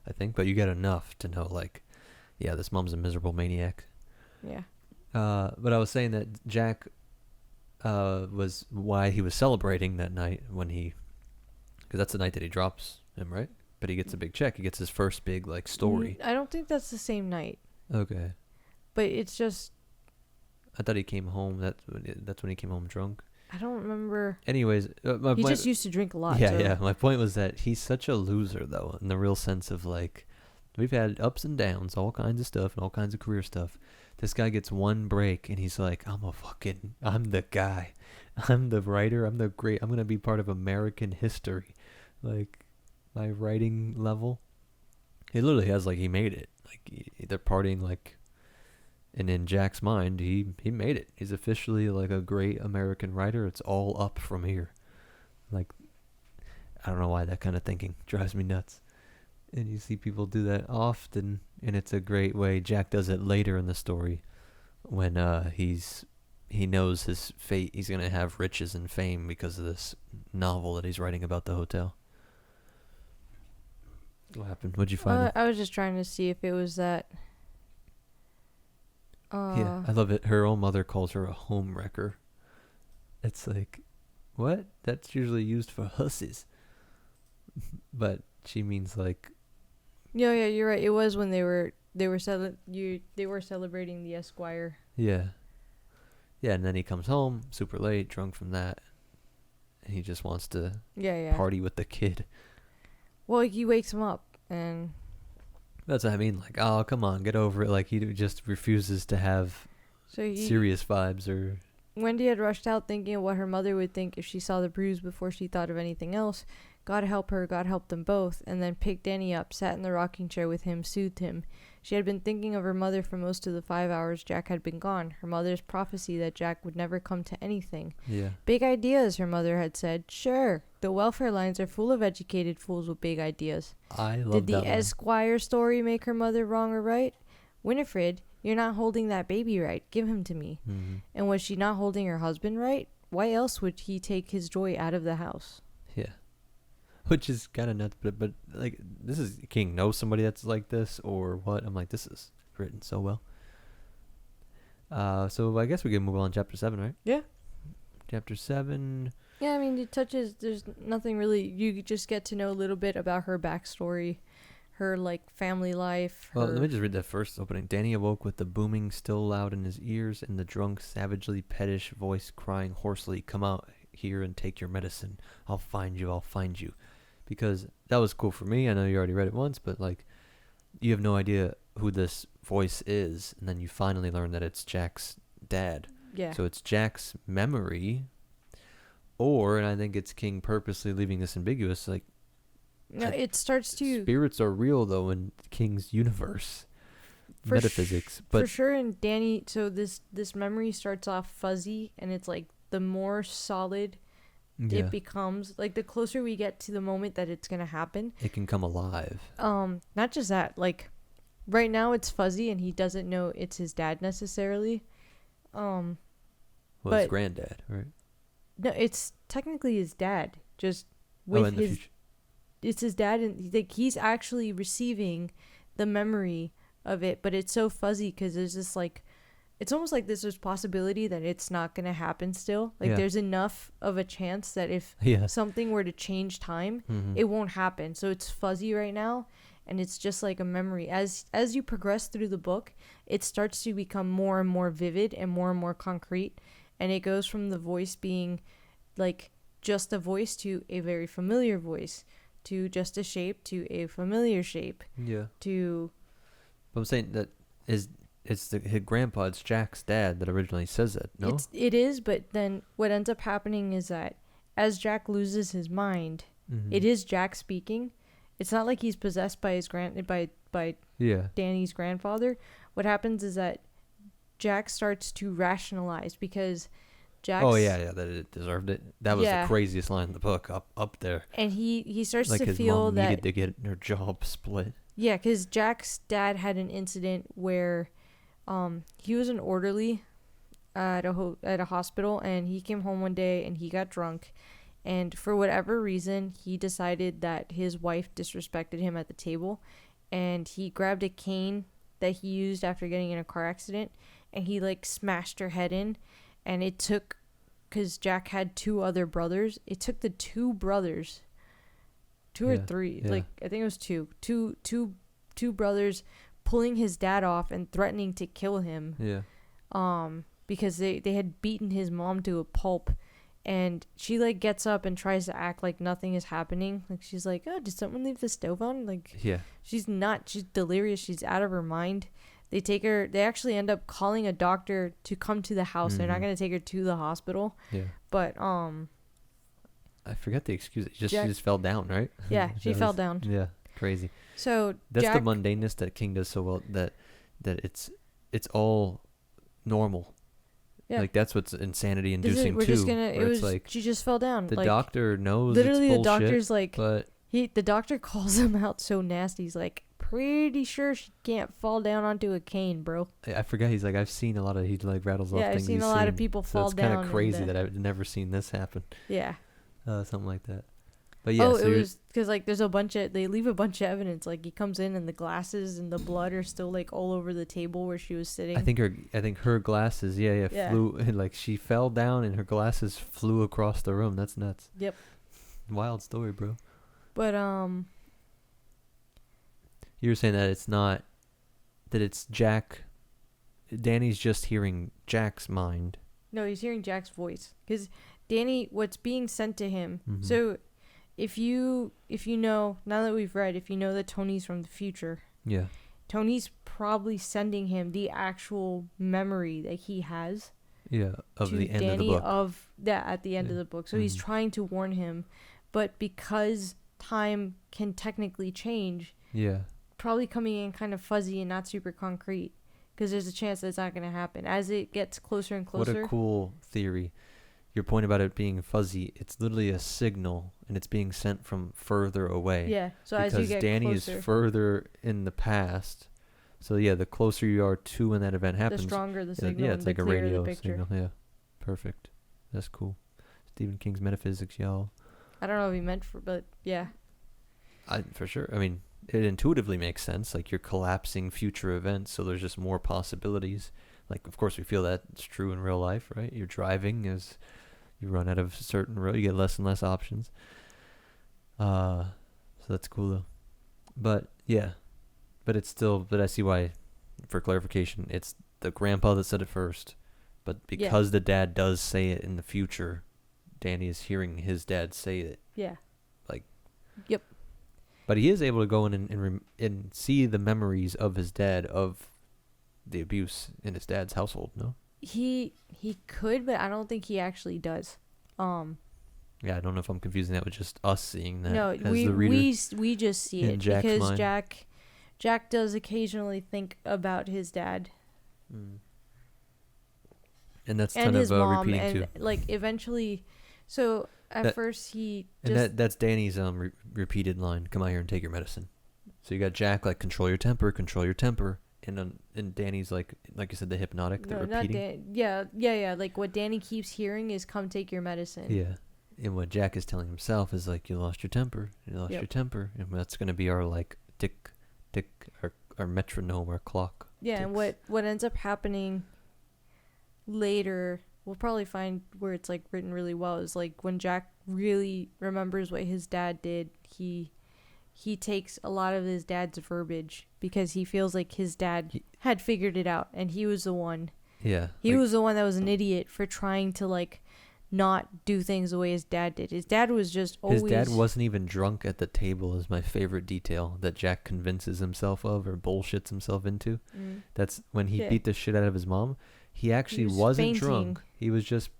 I think, but you get enough to know, like, yeah, this mom's a miserable maniac. Yeah. But I was saying that Jack was why he was celebrating that night, when because that's the night that he drops him, right? But he gets a big check. He gets his first big, like, story. I don't think that's the same night. Okay. But it's just, I thought he came home. That's when he came home drunk. I don't remember. Anyways, He just used to drink a lot. Yeah, so. yeah. My point was that he's such a loser, though, in the real sense of, like, we've had ups and downs, all kinds of stuff, and all kinds of career stuff. This guy gets one break, and he's like, I'm the guy. I'm the writer. I'm going to be part of American history. Like, my writing level. He literally has, like, he made it. Like, they're partying, like, and in Jack's mind, he made it. He's officially, like, a great American writer. It's all up from here. Like, I don't know why that kind of thinking drives me nuts. And you see people do that often, and it's a great way. Jack does it later in the story when he knows his fate. He's going to have riches and fame because of this novel that he's writing about the hotel. What happened? What'd you find? I was just trying to see if it was that. Yeah, I love it. Her own mother calls her a home wrecker. It's like, what? That's usually used for hussies. But she means, like... Yeah, you're right. It was when they were celebrating the Esquire. Yeah. Yeah, and then he comes home super late, drunk from that. And he just wants to party with the kid. Well, he wakes him up, and... That's what I mean. Like, oh, come on, get over it. Like, he just refuses to have serious vibes. Or Wendy had rushed out thinking of what her mother would think if she saw the bruise before she thought of anything else. God help her, God help them both, and then picked Danny up, sat in the rocking chair with him, soothed him. She had been thinking of her mother for most of the 5 hours Jack had been gone, her mother's prophecy that Jack would never come to anything. Yeah. Big ideas, her mother had said. Sure, the welfare lines are full of educated fools with big ideas. I love Did that the one. Esquire story make her mother wrong or right? Winifred, you're not holding that baby right. Give him to me. Mm-hmm. And was she not holding her husband right? Why else would he take his joy out of the house? Yeah. Which is kind of nuts, but like, this is King knows somebody that's like this or what? I'm like, this is written so well. So I guess we can move on to chapter 7, right? Yeah. Chapter 7. Yeah, I mean, it touches, there's nothing really, you just get to know a little bit about her backstory, her, like, family life. Well, let me just read that first opening. Danny awoke with the booming still loud in his ears and the drunk, savagely pettish voice crying hoarsely, come out here and take your medicine. I'll find you. Because that was cool for me. I know you already read it once, but like, you have no idea who this voice is, and then you finally learn that it's Jack's dad. Yeah. So it's Jack's memory, and I think it's King purposely leaving this ambiguous, like, No, it starts to... spirits are real, though, in King's universe. Metaphysics. But for sure, and Danny, so this memory starts off fuzzy, and it's like the more solid it becomes, like the closer we get to the moment that it's going to happen. It can come alive. Not just that, like, right now it's fuzzy, and he doesn't know it's his dad necessarily. Well, but his granddad, right? No, it's technically his dad, just with in the his... future. It's his dad, and like he's actually receiving the memory of it, but it's so fuzzy because there's this like, it's almost like there's possibility that it's not gonna happen still. Like there's enough of a chance that if something were to change time, it won't happen. So it's fuzzy right now, and it's just like a memory. As you progress through the book, it starts to become more and more vivid and more concrete, and it goes from the voice being like just a voice to a very familiar voice, to just a shape to a familiar shape. Yeah. To... But I'm saying that his grandpa, it's Jack's dad that originally says that, no? It is, but then what ends up happening is that as Jack loses his mind, it is Jack speaking. It's not like he's possessed by his by Danny's grandfather. What happens is that Jack starts to rationalize because Jack's... Oh, yeah, that it deserved it. That was the craziest line in the book, up there. And he starts like to feel mom that... needed to get her job split. Yeah, because Jack's dad had an incident where he was an orderly at a hospital, and he came home one day and he got drunk, and for whatever reason, he decided that his wife disrespected him at the table, and he grabbed a cane that he used after getting in a car accident, and he like smashed her head in. And it took, because Jack had two other brothers, it took the two brothers, or three, like I think it was two brothers pulling his dad off and threatening to kill him. Yeah. Because they had beaten his mom to a pulp, and she like gets up and tries to act like nothing is happening. Like she's like, oh, did someone leave the stove on? Like she's delirious. She's out of her mind. They take her. They actually end up calling a doctor to come to the house. They're not gonna take her to the hospital. Yeah. But I forget the excuse. She just fell down, right? Yeah, she fell down. Yeah, crazy. So that's the mundaneness that King does so well. That it's all normal. Yeah. Like that's what's insanity inducing too. She just fell down. The doctor knows. Literally, it's bullshit, the doctor's like, but the doctor calls him out so nasty. He's like, pretty sure she can't fall down onto a cane, bro. I forget. He's like, I've seen a lot of. He like rattles off things. Yeah, I've seen a lot of people fall down. It's kind of crazy that I've never seen this happen. Yeah. Something like that. But yeah. It was because like there's they leave a bunch of evidence. Like he comes in and the glasses and the blood are still like all over the table where she was sitting. I think her glasses, flew, like she fell down and her glasses flew across the room. That's nuts. Yep. Wild story, bro. But you were saying that it's Jack. Danny's just hearing Jack's mind. No, he's hearing Jack's voice because Danny, what's being sent to him. So if you know, now that we've read, if you know that Tony's from the future, Tony's probably sending him the actual memory that he has. Yeah, of the end Danny of the book. At the end of the book. So he's trying to warn him, but because time can technically change, probably coming in kind of fuzzy and not super concrete, because there's a chance that it's not going to happen as it gets closer and closer. What a cool theory. Your point about it being fuzzy, it's literally a signal, and it's being sent from further away. Yeah, so as you get Danny closer, is further in the past. So yeah, the closer you are to when that event happens, the stronger the signal. Yeah, it's like a radio signal. Yeah, perfect. That's cool. Stephen King's metaphysics, y'all. I don't know if he meant but yeah. For sure. I mean, it intuitively makes sense. Like you're collapsing future events, so there's just more possibilities. Like, of course, we feel that it's true in real life, right? You're driving as you run out of a certain road, you get less and less options. So that's cool though. But yeah, but I see why. For clarification, it's the grandpa that said it first, but because the dad does say it in the future, Danny is hearing his dad say it. Yeah. Like. Yep. But he is able to go in and see the memories of his dad, of the abuse in his dad's household. No. He could, but I don't think he actually does. Yeah, I don't know if I'm confusing that with just us seeing that. No, as we the reader we just see in it Jack's because mind. Jack does occasionally think about his dad and that's and kind his of mom, repeating and too. like eventually. So at first he just And that's Danny's repeated line. Come out here and take your medicine. So you got Jack like control your temper, and Danny's like you said, the hypnotic, the repeating. Yeah. Like what Danny keeps hearing is "Come take your medicine." Yeah, and what Jack is telling himself is like, you lost your temper, your temper, and that's gonna be our like tick, tick, our metronome, our clock. Yeah, ticks. and what ends up happening later, we'll probably find where it's like written really well, is like when Jack really remembers what his dad did, he takes a lot of his dad's verbiage because he feels like his dad had figured it out and he was the one. Yeah. He was the one that was an idiot for trying to like not do things the way his dad did. His dad was just always... His dad wasn't even drunk at the table is my favorite detail that Jack convinces himself of or bullshits himself into. That's when he beat the shit out of his mom. He actually wasn't drunk. He was just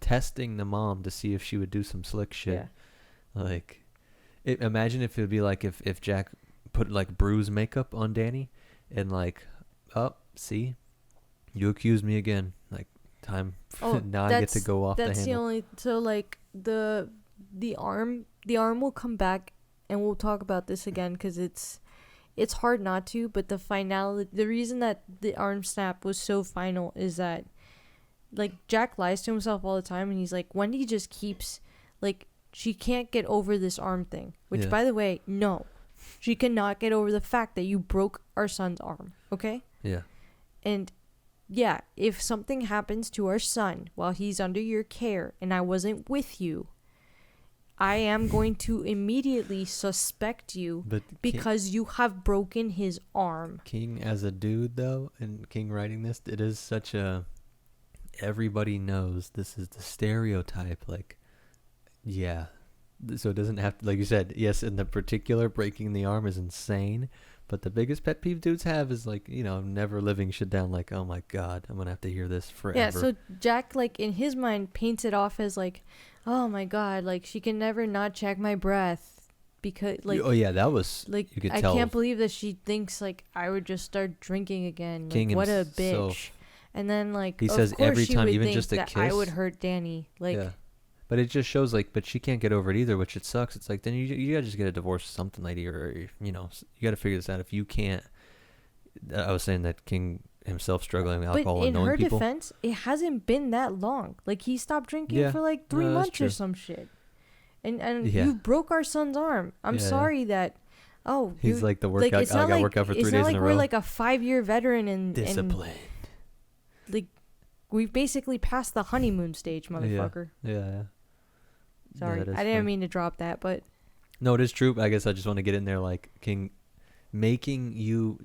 testing the mom to see if she would do some slick shit. Yeah. Like, imagine if it would be like if Jack put like bruise makeup on Danny and like, oh, see, you accused me again. Like, time. Now I get to go off the handle. That's the only... So like the arm will come back, and we'll talk about this again because it's hard not to, but the reason that the arm snap was so final is that like Jack lies to himself all the time, and he's like, Wendy just keeps like, she can't get over this arm thing, which by the way, no, she cannot get over the fact that you broke our son's arm. Okay. Yeah. And yeah, if something happens to our son while he's under your care and I wasn't with you, I am going to immediately suspect you because you have broken his arm. King as a dude, though, and King writing this, it is such a... Everybody knows this is the stereotype. Like, yeah. So it doesn't have to... Like you said, yes, in the particular, breaking the arm is insane. But the biggest pet peeve dudes have is, like, you know, never living shit down. Like, oh my God, I'm going to have to hear this forever. Yeah, so Jack, like, in his mind, paints it off as, like, oh my God, like, she can never not check my breath because, like... Oh yeah, that was... Like, you could I tell. can't believe that she thinks, like, I would just start drinking again. King like, what a himself. bitch. And then, like, he of says course every she time, would even think just a that kiss. I would hurt Danny. Like... Yeah. But it just shows, like, but she can't get over it either, which it sucks. It's like, then you gotta just get a divorce or something, lady, or, you know, you gotta figure this out. If you can't... I was saying that King himself struggling with alcohol and knowing people. But in her defense, it hasn't been that long. Like, he stopped drinking for like 3 months or some shit. And you broke our son's arm. I'm sorry that... Oh, he's like the workout. Like, I got workout for 3 days in a row. It's not like we're like a 5-year veteran and... Disciplined. Like, we've basically passed the honeymoon stage, motherfucker. Yeah. Sorry, I didn't mean to drop that, but... No, it is true. I guess I just want to get in there, like, King... making you,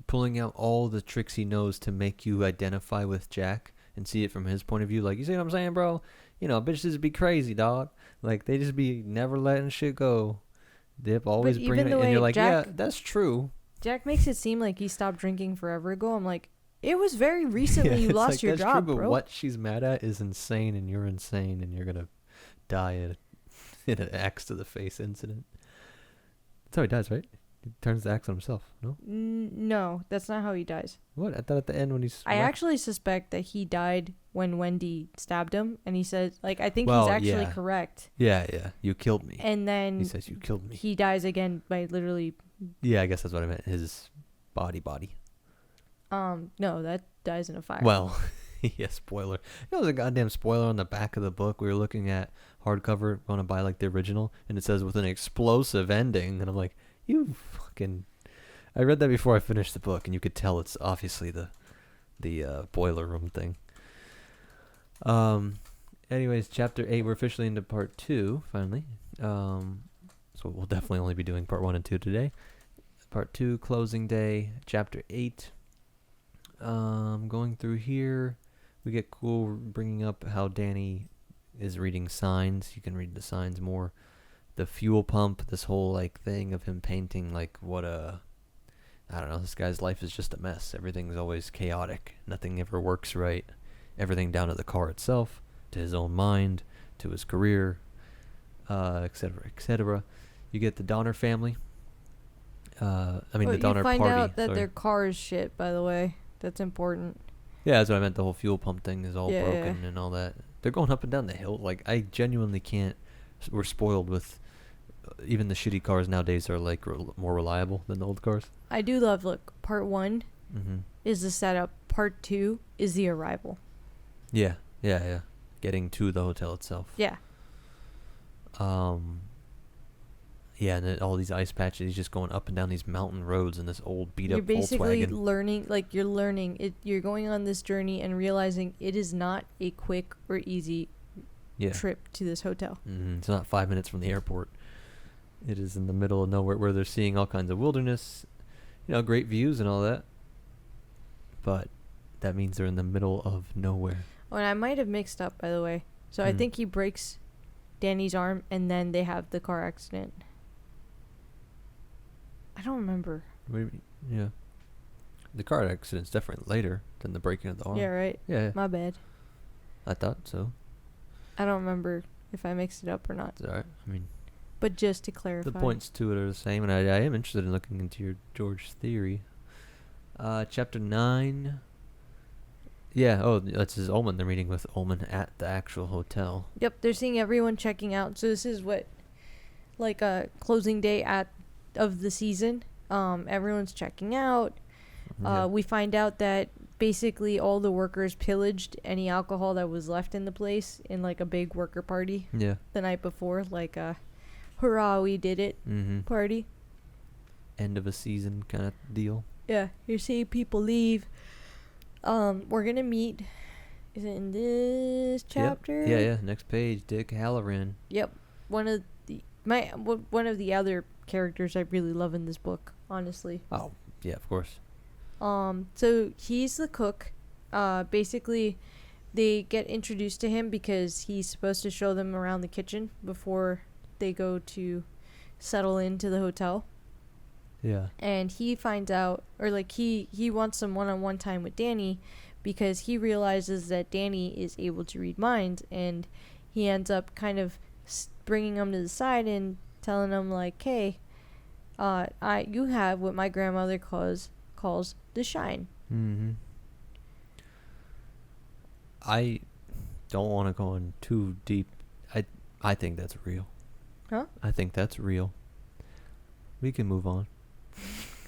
pulling out all the tricks he knows to make you identify with Jack and see it from his point of view. Like, you see what I'm saying, bro? You know, bitches be crazy, dog. Like, they just be never letting shit go. They've always bringing it, and you're like, Jack, yeah, that's true. Jack makes it seem like he stopped drinking forever ago. I'm like, it was very recently you lost your job, true, bro. But what she's mad at is insane, and you're insane, and you're gonna die in an axe to the face incident. That's how he dies, right? He turns the axe on himself, no? No, that's not how he dies. What? I thought at the end when he's... I actually suspect that he died when Wendy stabbed him, and he says, like, I think he's actually correct. Yeah, you killed me. And then... He says, you killed me. He dies again by literally... Yeah, I guess that's what I meant. His body. No, that dies in a fire. Well, yeah, spoiler. You know, there's a goddamn spoiler on the back of the book. We were looking at hardcover, want to buy, like, the original, and it says, with an explosive ending, and I'm like... You fucking... I read that before I finished the book, and you could tell it's obviously the boiler room thing. Anyways, chapter 8, we're officially into part 2, finally. So we'll definitely only be doing part 1 and 2 today. Part 2, closing day, chapter 8. Going through here, we get cool bringing up how Danny is reading signs. You can read the signs more. The fuel pump, this whole like thing of him painting like I don't know, this guy's life is just a mess. Everything's always chaotic. Nothing ever works right. Everything down to the car itself, to his own mind, to his career, etc., etc. You get the Donner family. The Donner party. You find party. out that their car is shit, by the way. That's important. Yeah, that's what I meant. The whole fuel pump thing is all Yeah, broken yeah. and all that. They're going up and down the hill. Like, I genuinely can't. We're spoiled with. Even the shitty cars nowadays are like more reliable than the old cars. I do love, look, part 1 Mm-hmm. is the setup. Part 2 is the arrival. Yeah. Getting to the hotel itself. Yeah. Yeah, and then all these ice patches. He's just going up and down these mountain roads in this old beat up You're basically Volkswagen. learning it. You're going on this journey and realizing it is not a quick or easy trip to this hotel. Mm-hmm. It's not 5 minutes from the airport. It is in the middle of nowhere where they're seeing all kinds of wilderness, great views and all that. But that means they're in the middle of nowhere. Oh, and I might have mixed up, by the way. So I think he breaks Danny's arm and then they have the car accident. I don't remember. Yeah. The car accident's definitely later than the breaking of the arm. Yeah, right? Yeah. My bad. I thought so. I don't remember if I mixed it up or not. It's alright. I mean, but just to clarify. the points to it are the same, and I am interested in looking into your George theory. Chapter 9. Yeah, that's his Ullman. They're meeting with Ullman at the actual hotel. Yep, they're seeing everyone checking out. So this is what, like a closing day of the season. Everyone's checking out. Yeah. We find out that basically all the workers pillaged any alcohol that was left in the place in like a big worker party Yeah. the night before, like a hurrah, we did it party. End of a season kind of deal. Yeah, you're seeing people leave. We're gonna meet. Is it in this chapter? Yep. Yeah. Next page, Dick Halloran. Yep. One of the other characters I really love in this book, honestly. Oh, yeah, of course. So he's the cook. Basically, they get introduced to him because he's supposed to show them around the kitchen before they go to settle into the hotel. Yeah. And he finds out, or like he wants some one-on-one time with Danny because he realizes that Danny is able to read minds, and he ends up kind of bringing him to the side and telling him like, hey, you have what my grandmother calls the shine. Mm-hmm. I don't want to go in too deep. I think that's real. Huh? I think that's real. We can move on.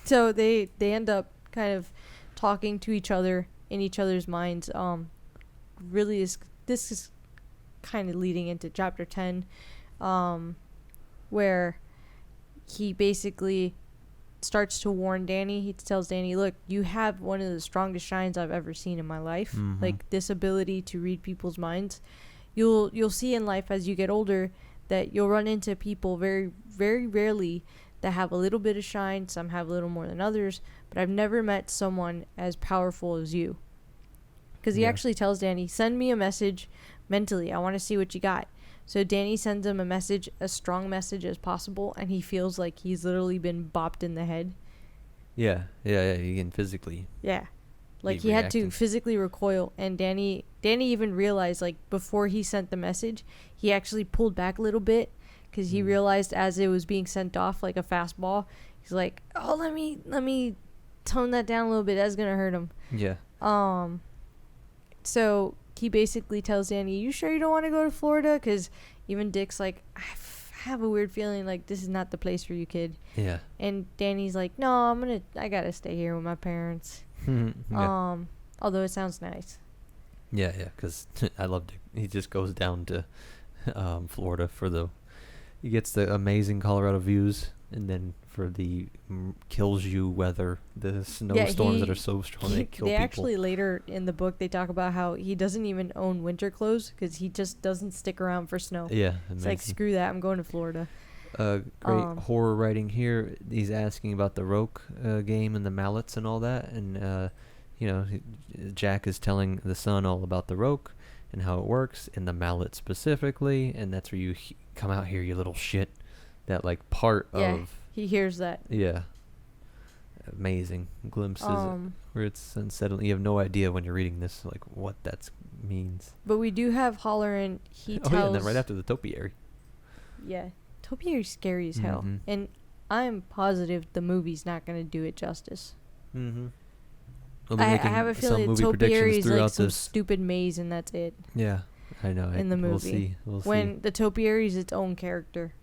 So they end up kind of talking to each other in each other's minds. Really this is kind of leading into chapter 10, where he basically starts to warn Danny. He tells Danny, look, you have one of the strongest shines I've ever seen in my life. Mm-hmm. Like this ability to read people's minds. You'll see in life as you get older that you'll run into people very, very rarely that have a little bit of shine. Some have a little more than others, but I've never met someone as powerful as you. Because he actually tells Danny, send me a message mentally. I want to see what you got. So Danny sends him a message, a strong message as possible, and he feels like he's literally been bopped in the head. Yeah. You can physically. Yeah. Like Be he had reacting. to physically recoil, and Danny even realized, like, before he sent the message, he actually pulled back a little bit because he realized as it was being sent off like a fastball, he's like, oh, let me tone that down a little bit. That's going to hurt him. Yeah. So he basically tells Danny, you sure you don't want to go to Florida? Because even Dick's like, I have a weird feeling like this is not the place for you, kid. Yeah. And Danny's like, no, I gotta stay here with my parents. Yeah. Although it sounds nice. Yeah, because I loved it. He just goes down to Florida he gets the amazing Colorado views, and then for the kills you weather, the snowstorms that are so strong they kill people. Actually later in the book they talk about how he doesn't even own winter clothes because he just doesn't stick around for snow. Yeah, it's like, screw that, I'm going to Florida. Great horror writing here. He's asking about the Roke game and the mallets and all that, and Jack is telling the son all about the Roke, and how it works, and the mallet specifically, and that's where you come out here, you little shit. That like part of he hears that. Yeah. Amazing glimpses where it's unsettling. You have no idea when you're reading this like what that means. But we do have Halloran. He tells. Yeah, and then right after the topiary. Yeah, topiary's scary as hell, and I'm positive the movie's not gonna do it justice. Mm-hmm. I have a feeling topiary is like some stupid maze, and that's it. Yeah, I know. In the movie, we'll see. When the topiary is its own character.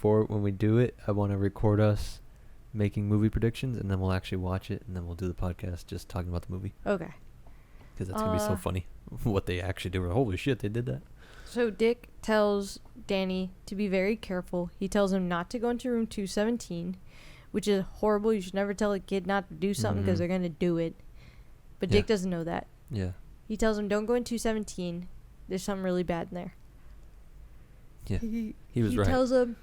When we do it, I want to record us making movie predictions, and then we'll actually watch it, and then we'll do the podcast just talking about the movie. Okay. Because that's going to be so funny what they actually do. Holy shit, they did that. So Dick tells Danny to be very careful. He tells him not to go into room 217, which is horrible. You should never tell a kid not to do something because they're going to do it. But Dick doesn't know that. Yeah. He tells him, don't go in 217. There's something really bad in there. Yeah, he was right. He tells him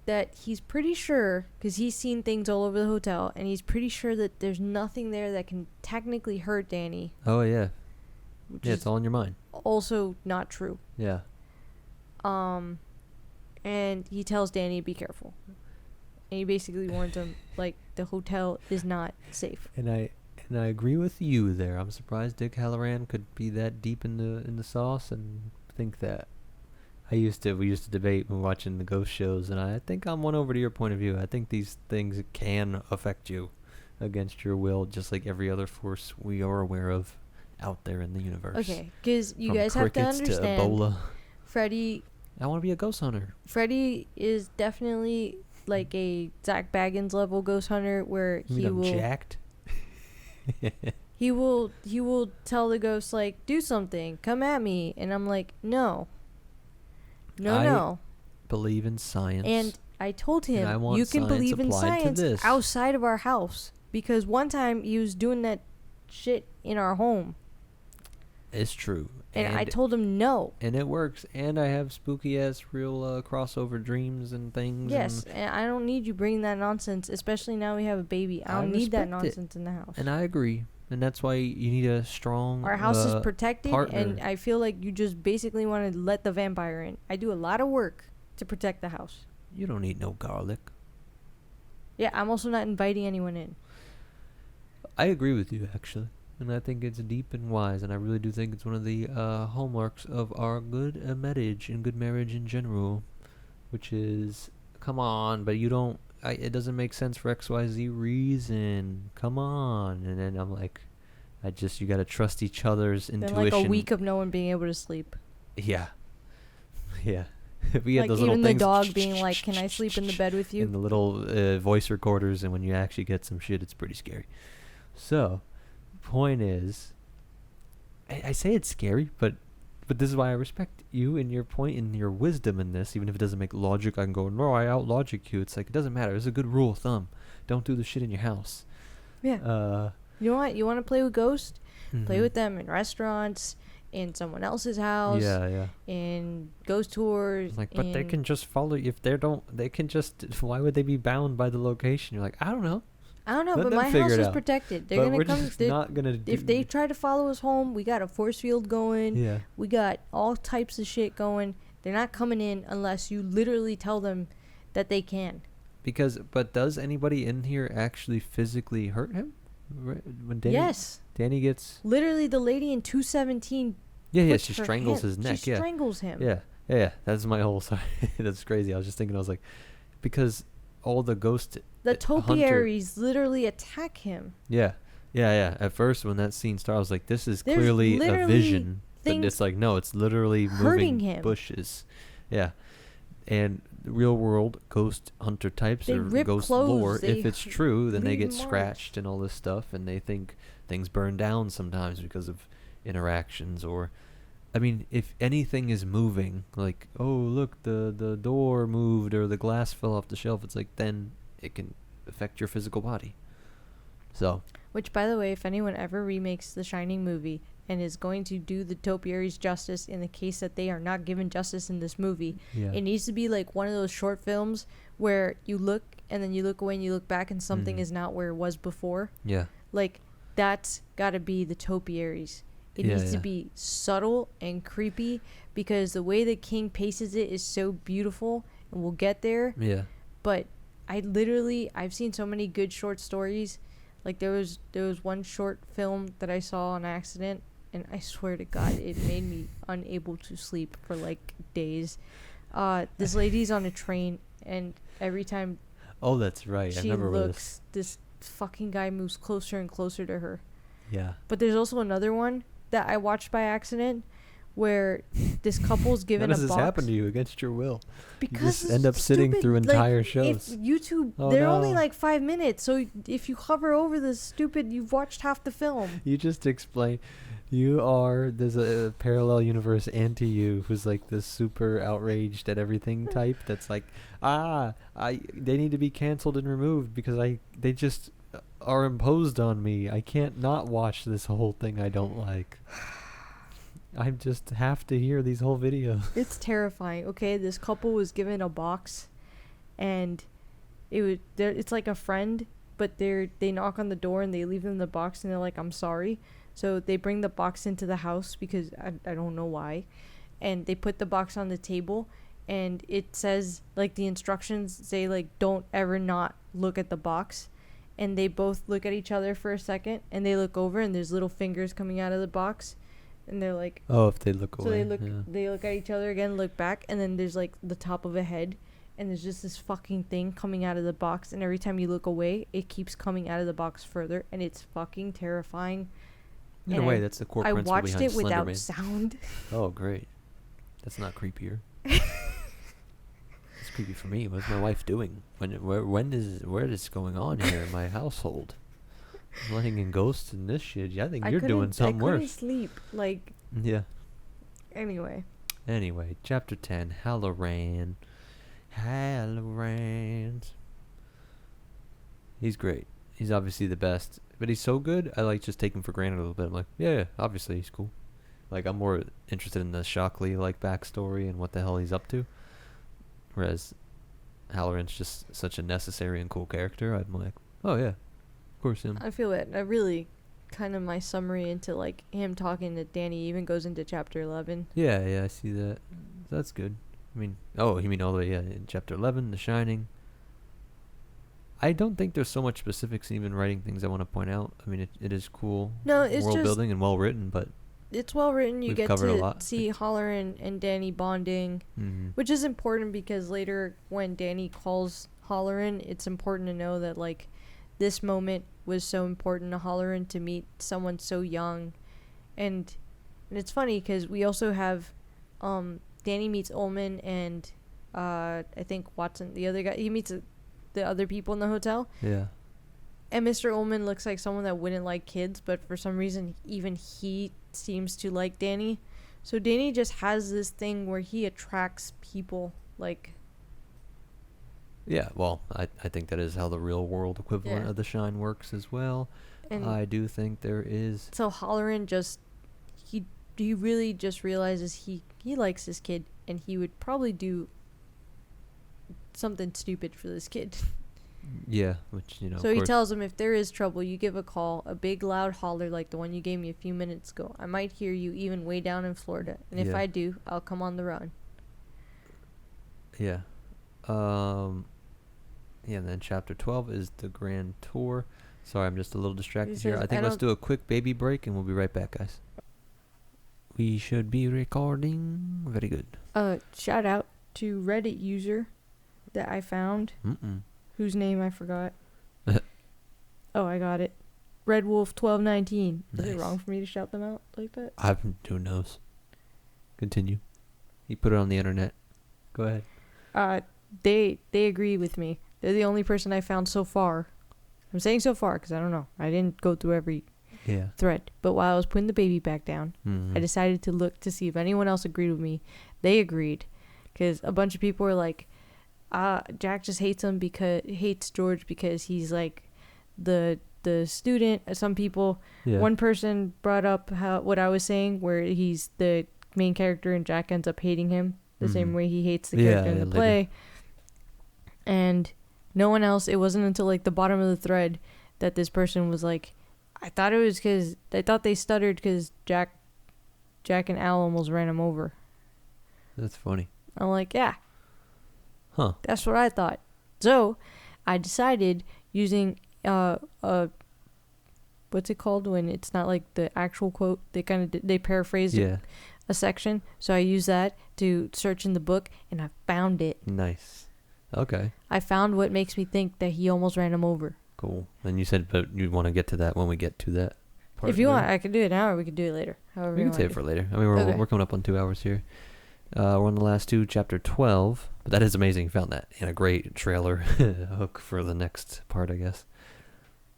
that he's pretty sure, because he's seen things all over the hotel, and he's pretty sure that there's nothing there that can technically hurt Danny. Oh, yeah. Yeah, it's all in your mind. Also not true. Yeah. And he tells Danny to be careful. And he basically warns him, like, the hotel is not safe. And I agree with you there. I'm surprised Dick Halloran could be that deep in the sauce and think that. We used to debate when watching the ghost shows, and I think I'm won over to your point of view. I think these things can affect you against your will, just like every other force we are aware of out there in the universe. Okay, because you guys have to understand. To Ebola. Freddy. I want to be a ghost hunter. Freddy is definitely like a Zach Baggins level ghost hunter, where he will. Jacked. He will tell the ghost, like, do something, come at me, and I'm like, no. No. Believe in science. And I told him, you can believe in science outside of our house. Because one time he was doing that shit in our home. It's true. And I told him no. And it works. And I have spooky ass real crossover dreams and things. Yes. And I don't need you bringing that nonsense, especially now we have a baby. I don't need that nonsense in the house. And I agree. And that's why you need a strong Our house is protected, partner. And I feel like you just basically want to let the vampire in. I do a lot of work to protect the house. You don't need no garlic. Yeah, I'm also not inviting anyone in. I agree with you, actually. And I think it's deep and wise, and I really do think it's one of the hallmarks of our good marriage and good marriage in general, which is, come on, but you don't, it doesn't make sense for XYZ reason. Come on. And then I'm like, you got to trust each other's intuition. Then like a week of no one being able to sleep. Yeah. Yeah. We had like those even little the things dog being like, can I sleep in the bed with you? In the little voice recorders, and when you actually get some shit, it's pretty scary. So, point is, I say it's scary, but this is why I respect you and your point and your wisdom in this, even if it doesn't make logic. I can go, no, I out-logic you. It's like, it doesn't matter. It's a good rule of thumb. Don't do the shit in your house. Yeah. You know what? You want to play with ghosts? Mm-hmm. Play with them in restaurants, in someone else's house. Yeah. In ghost tours. Like, but they can just follow. If they can just. Why would they be bound by the location? You're like, I don't know. But my house is protected. They're gonna come. Not gonna. If they try to follow us home, we got a force field going. Yeah. We got all types of shit going. They're not coming in unless you literally tell them that they can. But does anybody in here actually physically hurt him? When Danny gets. Literally, the lady in 217. Yeah. She strangles his neck. She strangles him. Yeah. That's my whole side. That's crazy. I was just thinking. I was like, because all the ghost. The topiaries literally attack him. Yeah. At first, when that scene started, I was like, this is clearly a vision. But it's like, no, it's literally moving him. Bushes. Yeah. And real world ghost hunter types or ghost lore, if it's true, then they get scratched and all this stuff, and they think things burn down sometimes because of interactions. Or, I mean, if anything is moving, like, oh, look, the door moved or the glass fell off the shelf, it's like, then it can affect your physical body. So, which, by the way, if anyone ever remakes the Shining movie and is going to do the topiaries justice in the case that they are not given justice in this movie, it needs to be like one of those short films where you look and then you look away and you look back and something is not where it was before. Yeah. Like, that's got to be the topiaries It needs to be subtle and creepy because the way the king paces it is so beautiful, and we'll get there. Yeah. But I've seen so many good short stories. Like there was one short film that I saw on accident, and I swear to God, it made me unable to sleep for like days. This lady's on a train, and every time That's right. I she remember looks, this fucking guy moves closer and closer to her. Yeah. But there's also another one that I watched by accident where this couple's given a box. How does this happen to you against your will? Because you just end up sitting through entire shows. If YouTube, they're only like 5 minutes, so if you hover over the stupid, you've watched half the film. You just explain. There's a parallel universe anti-you who's like this super outraged at everything type that's like, they need to be canceled and removed because they just are imposed on me. I can't not watch this whole thing I don't like. I just have to hear these whole videos. It's terrifying. Okay, this couple was given a box, and it's like a friend, but they knock on the door and they leave them the box and they're like, I'm sorry. So they bring the box into the house because I don't know why, and they put the box on the table, and it says, like, the instructions say, like, don't ever not look at the box. And they both look at each other for a second, and they look over, and there's little fingers coming out of the box. And they're like, if they look away. So they look at each other again, look back, and then there's like the top of a head, and there's just this fucking thing coming out of the box, and every time you look away, it keeps coming out of the box further, and it's fucking terrifying. In a way, that's the core principle behind Slenderman. I watched it without sound. Oh, great. That's not creepier. It's creepy for me. What's my wife doing? Where is going on here in my household? Letting in ghosts and this shit. Yeah, I think you're doing something worse. I couldn't sleep. Like. Yeah. Anyway, chapter 10, Halloran. He's great. He's obviously the best. But he's so good, I like just take him for granted a little bit. I'm like, yeah, obviously he's cool. Like, I'm more interested in the Shockley, like, backstory and what the hell he's up to. Whereas Halloran's just such a necessary and cool character. I'm like, oh, yeah. Of course him. I feel it. I really kind of my summary into like him talking to Danny even goes into chapter 11. Yeah, I see that. That's good. I mean, you mean all the way in chapter 11, The Shining. I don't think there's so much specifics in even writing things I want to point out. I mean, it is cool. No, it's world building and well written, but it's well written. You get to see Halloran and Danny bonding, which is important because later when Danny calls Halloran, it's important to know that like this moment was so important to Halloran to meet someone so young. And it's funny because we also have Danny meets Ullman and I think Watson, the other guy. He meets the other people in the hotel. Yeah. And Mr. Ullman looks like someone that wouldn't like kids, but for some reason even he seems to like Danny. So Danny just has this thing where he attracts people like... Yeah, well, I think that is how the real world equivalent of The Shine works as well. And I do think there is. So Halloran just, he really just realizes he likes this kid, and he would probably do something stupid for this kid. Yeah, which, you know. So he tells him, if there is trouble, you give a call, a big loud holler like the one you gave me a few minutes ago. I might hear you even way down in Florida, and if I do, I'll come on the run. Yeah. Yeah, and then chapter 12 is the grand tour. Sorry, I'm just a little distracted here. I think let's do a quick baby break, and we'll be right back, guys. We should be recording. Very good. Shout out to Reddit user that I found, whose name I forgot. Oh, I got it. Red Wolf 1219. Nice. Is it wrong for me to shout them out like that? Who knows? Continue. He put it on the internet. Go ahead. They agree with me. They're the only person I found so far. I'm saying so far because I don't know. I didn't go through every thread. But while I was putting the baby back down, I decided to look to see if anyone else agreed with me. They agreed. Because a bunch of people were like, Jack just hates George because he's like the student. Some people, one person brought up what I was saying, where he's the main character and Jack ends up hating him the same way he hates the character in the play. And no one else, it wasn't until like the bottom of the thread that this person was like, I thought they stuttered because Jack Jack and Al almost ran him over. That's funny. I'm like, yeah. Huh. That's what I thought. So, I decided using what's it called when it's not like the actual quote? They kind of they paraphrased a section. So I used that to search in the book, and I found it. Nice. Okay. I found what makes me think that he almost ran him over. Cool. And you said, but you want to get to that when we get to that part. If you want, I could do it now, or we could do it later. However we you can want save it for later. I mean, we're coming up on 2 hours here. We're on the last two, chapter 12. But that is amazing. You found that in a great trailer hook for the next part, I guess.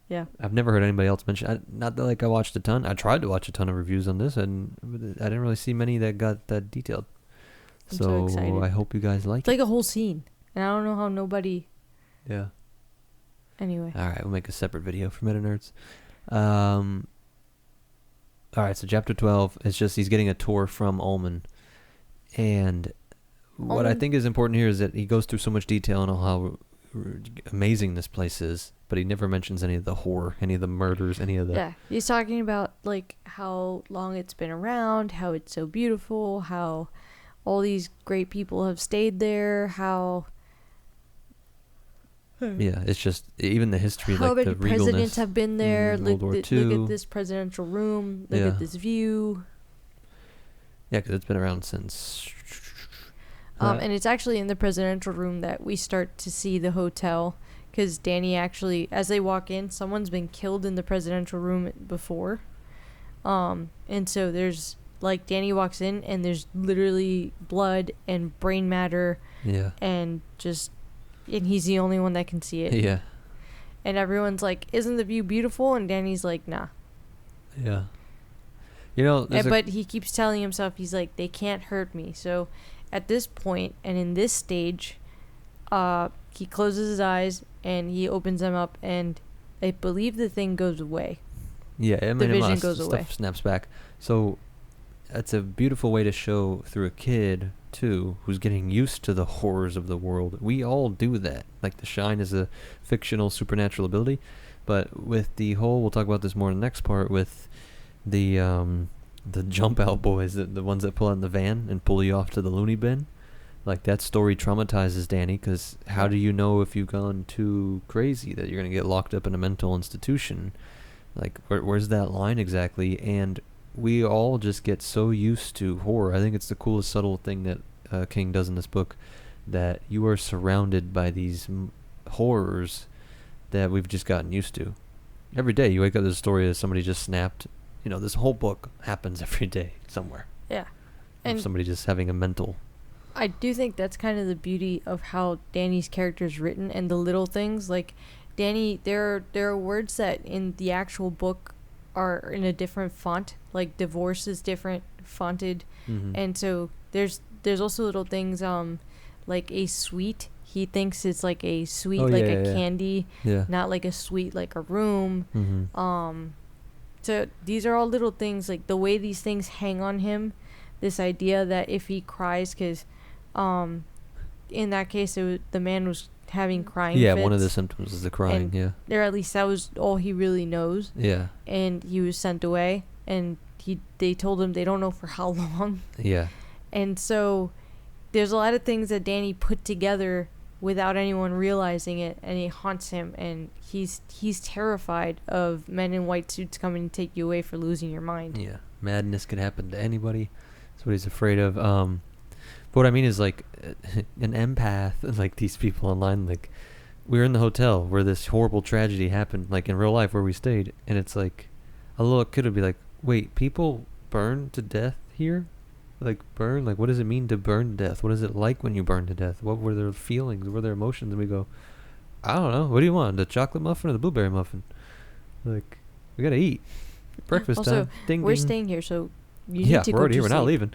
Yeah. I've never heard anybody else mention. Not that like I watched a ton. I tried to watch a ton of reviews on this, and I didn't really see many that got that detailed. I'm so excited. I hope you guys like it. It's like a whole scene, and I don't know how nobody. Yeah. Anyway. All right, we'll make a separate video for MetaNerdz. All right, so chapter 12 is just he's getting a tour from Ullman, and what I think is important here is that he goes through so much detail on how amazing this place is, but he never mentions any of the horror, any of the murders, any of the... Yeah, he's talking about like how long it's been around, how it's so beautiful, how all these great people have stayed there, how... Yeah, it's just even the history, how like the many presidents have been there. World War II. Look at this presidential room. Look at this view. Yeah, because it's been around since... and it's actually in the presidential room that we start to see the hotel, because Danny actually, as they walk in, someone's been killed in the presidential room before. And so there's, like, Danny walks in, and there's literally blood and brain matter. Yeah. And he's the only one that can see it. Yeah. And everyone's like, isn't the view beautiful? And Danny's like, nah. Yeah. You know, but he keeps telling himself, he's like, they can't hurt me. So at this point and in this stage, he closes his eyes and he opens them up, and I believe the thing goes away. Yeah, I mean, the vision goes away. Stuff snaps back. So it's a beautiful way to show through a kid too, who's getting used to the horrors of the world. We all do that. Like, the Shine is a fictional supernatural ability, but with the whole, we'll talk about this more in the next part, with the jump out boys, the ones that pull out in the van and pull you off to the loony bin. Like, that story traumatizes Danny, because how do you know if you've gone too crazy that you're going to get locked up in a mental institution? Like, where's that line exactly? And we all just get so used to horror. I think it's the coolest subtle thing that King does in this book, that you are surrounded by these horrors that we've just gotten used to. Every day you wake up, there's a story that somebody just snapped. You know, this whole book happens every day somewhere. Yeah. And somebody just having a mental... I do think that's kind of the beauty of how Danny's character is written, and the little things. Like, Danny, there are words that in the actual book are in a different font. Like, divorce is different fonted. Mm-hmm. And so there's also little things, like a sweet. He thinks it's like a sweet, candy, not like a sweet like a room. Mm-hmm. So these are all little things, like the way these things hang on him. This idea that if he cries, because in that case the man was having crying fits. One of the symptoms is the crying. Or at least that was all he really knows. Yeah. And he was sent away, and they told him they don't know for how long. Yeah. And so there's a lot of things that Danny put together without anyone realizing it, and it haunts him, and he's terrified of men in white suits coming to take you away for losing your mind. Yeah. Madness could happen to anybody. That's what he's afraid of. But what I mean is, like, an empath, like these people online, like, we were in the hotel where this horrible tragedy happened, like in real life where we stayed, and it's like, a little kid would be like, wait, people burn to death here? Like, burn? Like, what does it mean to burn to death? What is it like when you burn to death? What were their feelings? What were their emotions? And we go, I don't know. What do you want? The chocolate muffin or the blueberry muffin? Like, we gotta eat. Breakfast also, time. Ding, we're ding. staying here, so you need to go we're already to here. We're sleep. not leaving.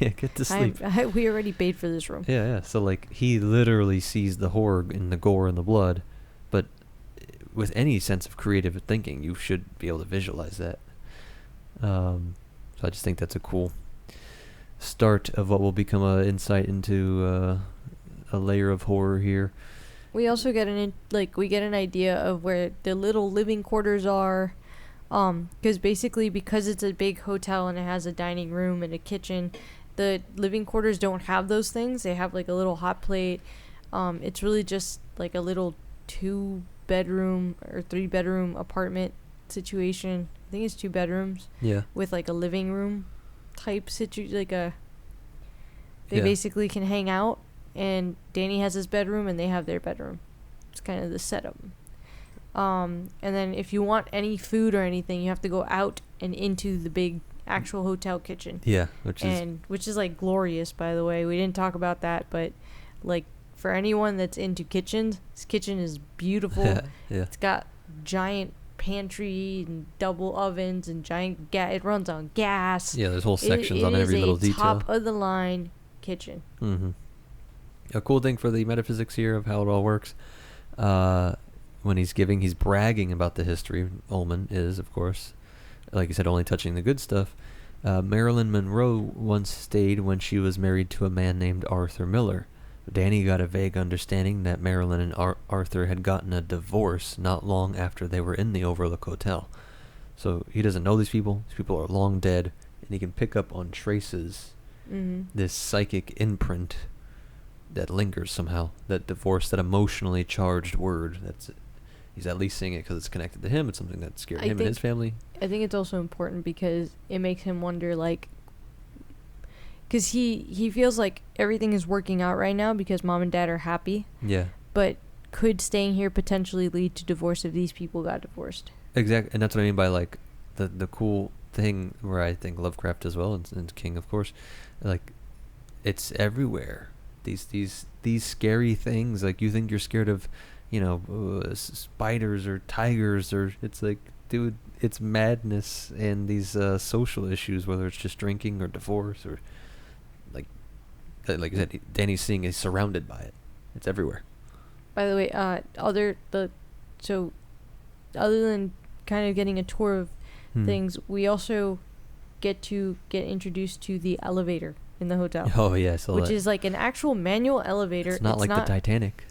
Get to sleep. We already paid for this room. Yeah. So, like, he literally sees the horror and the gore and the blood, but with any sense of creative thinking, you should be able to visualize that. So I just think that's a cool start of what will become an insight into a layer of horror here. We also get an idea of where the little living quarters are. Because basically, because it's a big hotel and it has a dining room and a kitchen, the living quarters don't have those things. They have like a little hot plate. It's really just like a little 2-bedroom or 3-bedroom apartment situation. I think it's 2 bedrooms. Yeah. With like a living room type situation, like a. They Yeah. basically can hang out, and Danny has his bedroom and they have their bedroom. It's kind of the setup. And then if you want any food or anything, you have to go out and into the big actual hotel kitchen. Yeah, which is like glorious, by the way. We didn't talk about that, but like for anyone that's into kitchens, this kitchen is beautiful. Yeah. It's got giant pantry and double ovens and giant it runs on gas. Yeah, there's whole sections on every little detail. It is a top of the line kitchen. Mm-hmm. A cool thing for the metaphysics here of how it all works. When he's bragging about the history. Ullman is, of course, like you said, only touching the good stuff. Marilyn Monroe once stayed when she was married to a man named Arthur Miller. Danny got a vague understanding that Marilyn and Arthur had gotten a divorce not long after they were in the Overlook Hotel. So he doesn't know these people. These people are long dead, and he can pick up on traces, this psychic imprint that lingers somehow. That divorce, that emotionally charged word. He's at least seeing it because it's connected to him. It's something that scared him and his family. I think it's also important because it makes him wonder, like, because he feels like everything is working out right now because mom and dad are happy. Yeah. But could staying here potentially lead to divorce if these people got divorced? Exactly, and that's what I mean by like the cool thing where I think Lovecraft as well, and King, of course, like it's everywhere. These scary things, like you think you're scared of, spiders or tigers, or it's like, dude, it's madness and these social issues, whether it's just drinking or divorce or like you said, Danny's seeing is surrounded by it. It's everywhere. By the way, other than kind of getting a tour of things, we also get introduced to the elevator in the hotel. Oh yeah, which is like an actual manual elevator. It's not like the Titanic.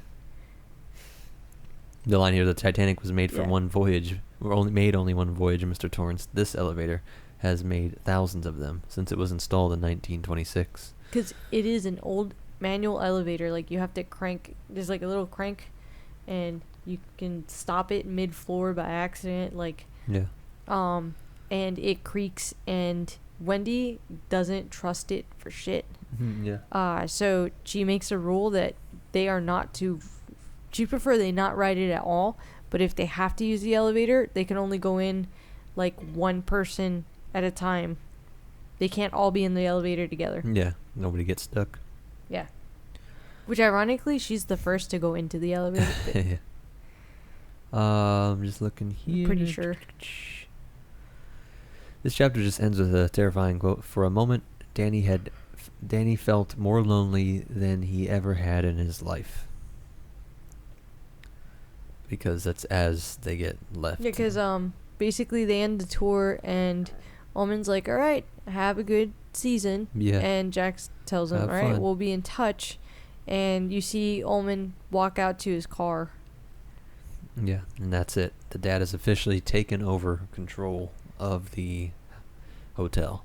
The line here, the Titanic was made for one voyage. Only one voyage, Mr. Torrance. This elevator has made thousands of them since it was installed in 1926. Because it is an old manual elevator. Like, you have to crank. There's like a little crank, and you can stop it mid-floor by accident. Like, yeah. And it creaks, and Wendy doesn't trust it for shit. Yeah. So she makes a rule that they are not to. She prefer they not ride it at all. But if they have to use the elevator, they can only go in like one person at a time. They can't all be in the elevator together. Yeah, nobody gets stuck. Yeah. Which ironically, she's the first to go into the elevator. Yeah. I'm just looking here. I'm pretty sure. This chapter just ends with a terrifying quote. For a moment, Danny felt more lonely than he ever had in his life. Because that's as they get left. Yeah, because basically they end the tour and Ullman's like, all right, have a good season. Yeah. And Jax tells him, all right, we'll be in touch. And you see Ullman walk out to his car. Yeah, and that's it. The dad has officially taken over control of the hotel.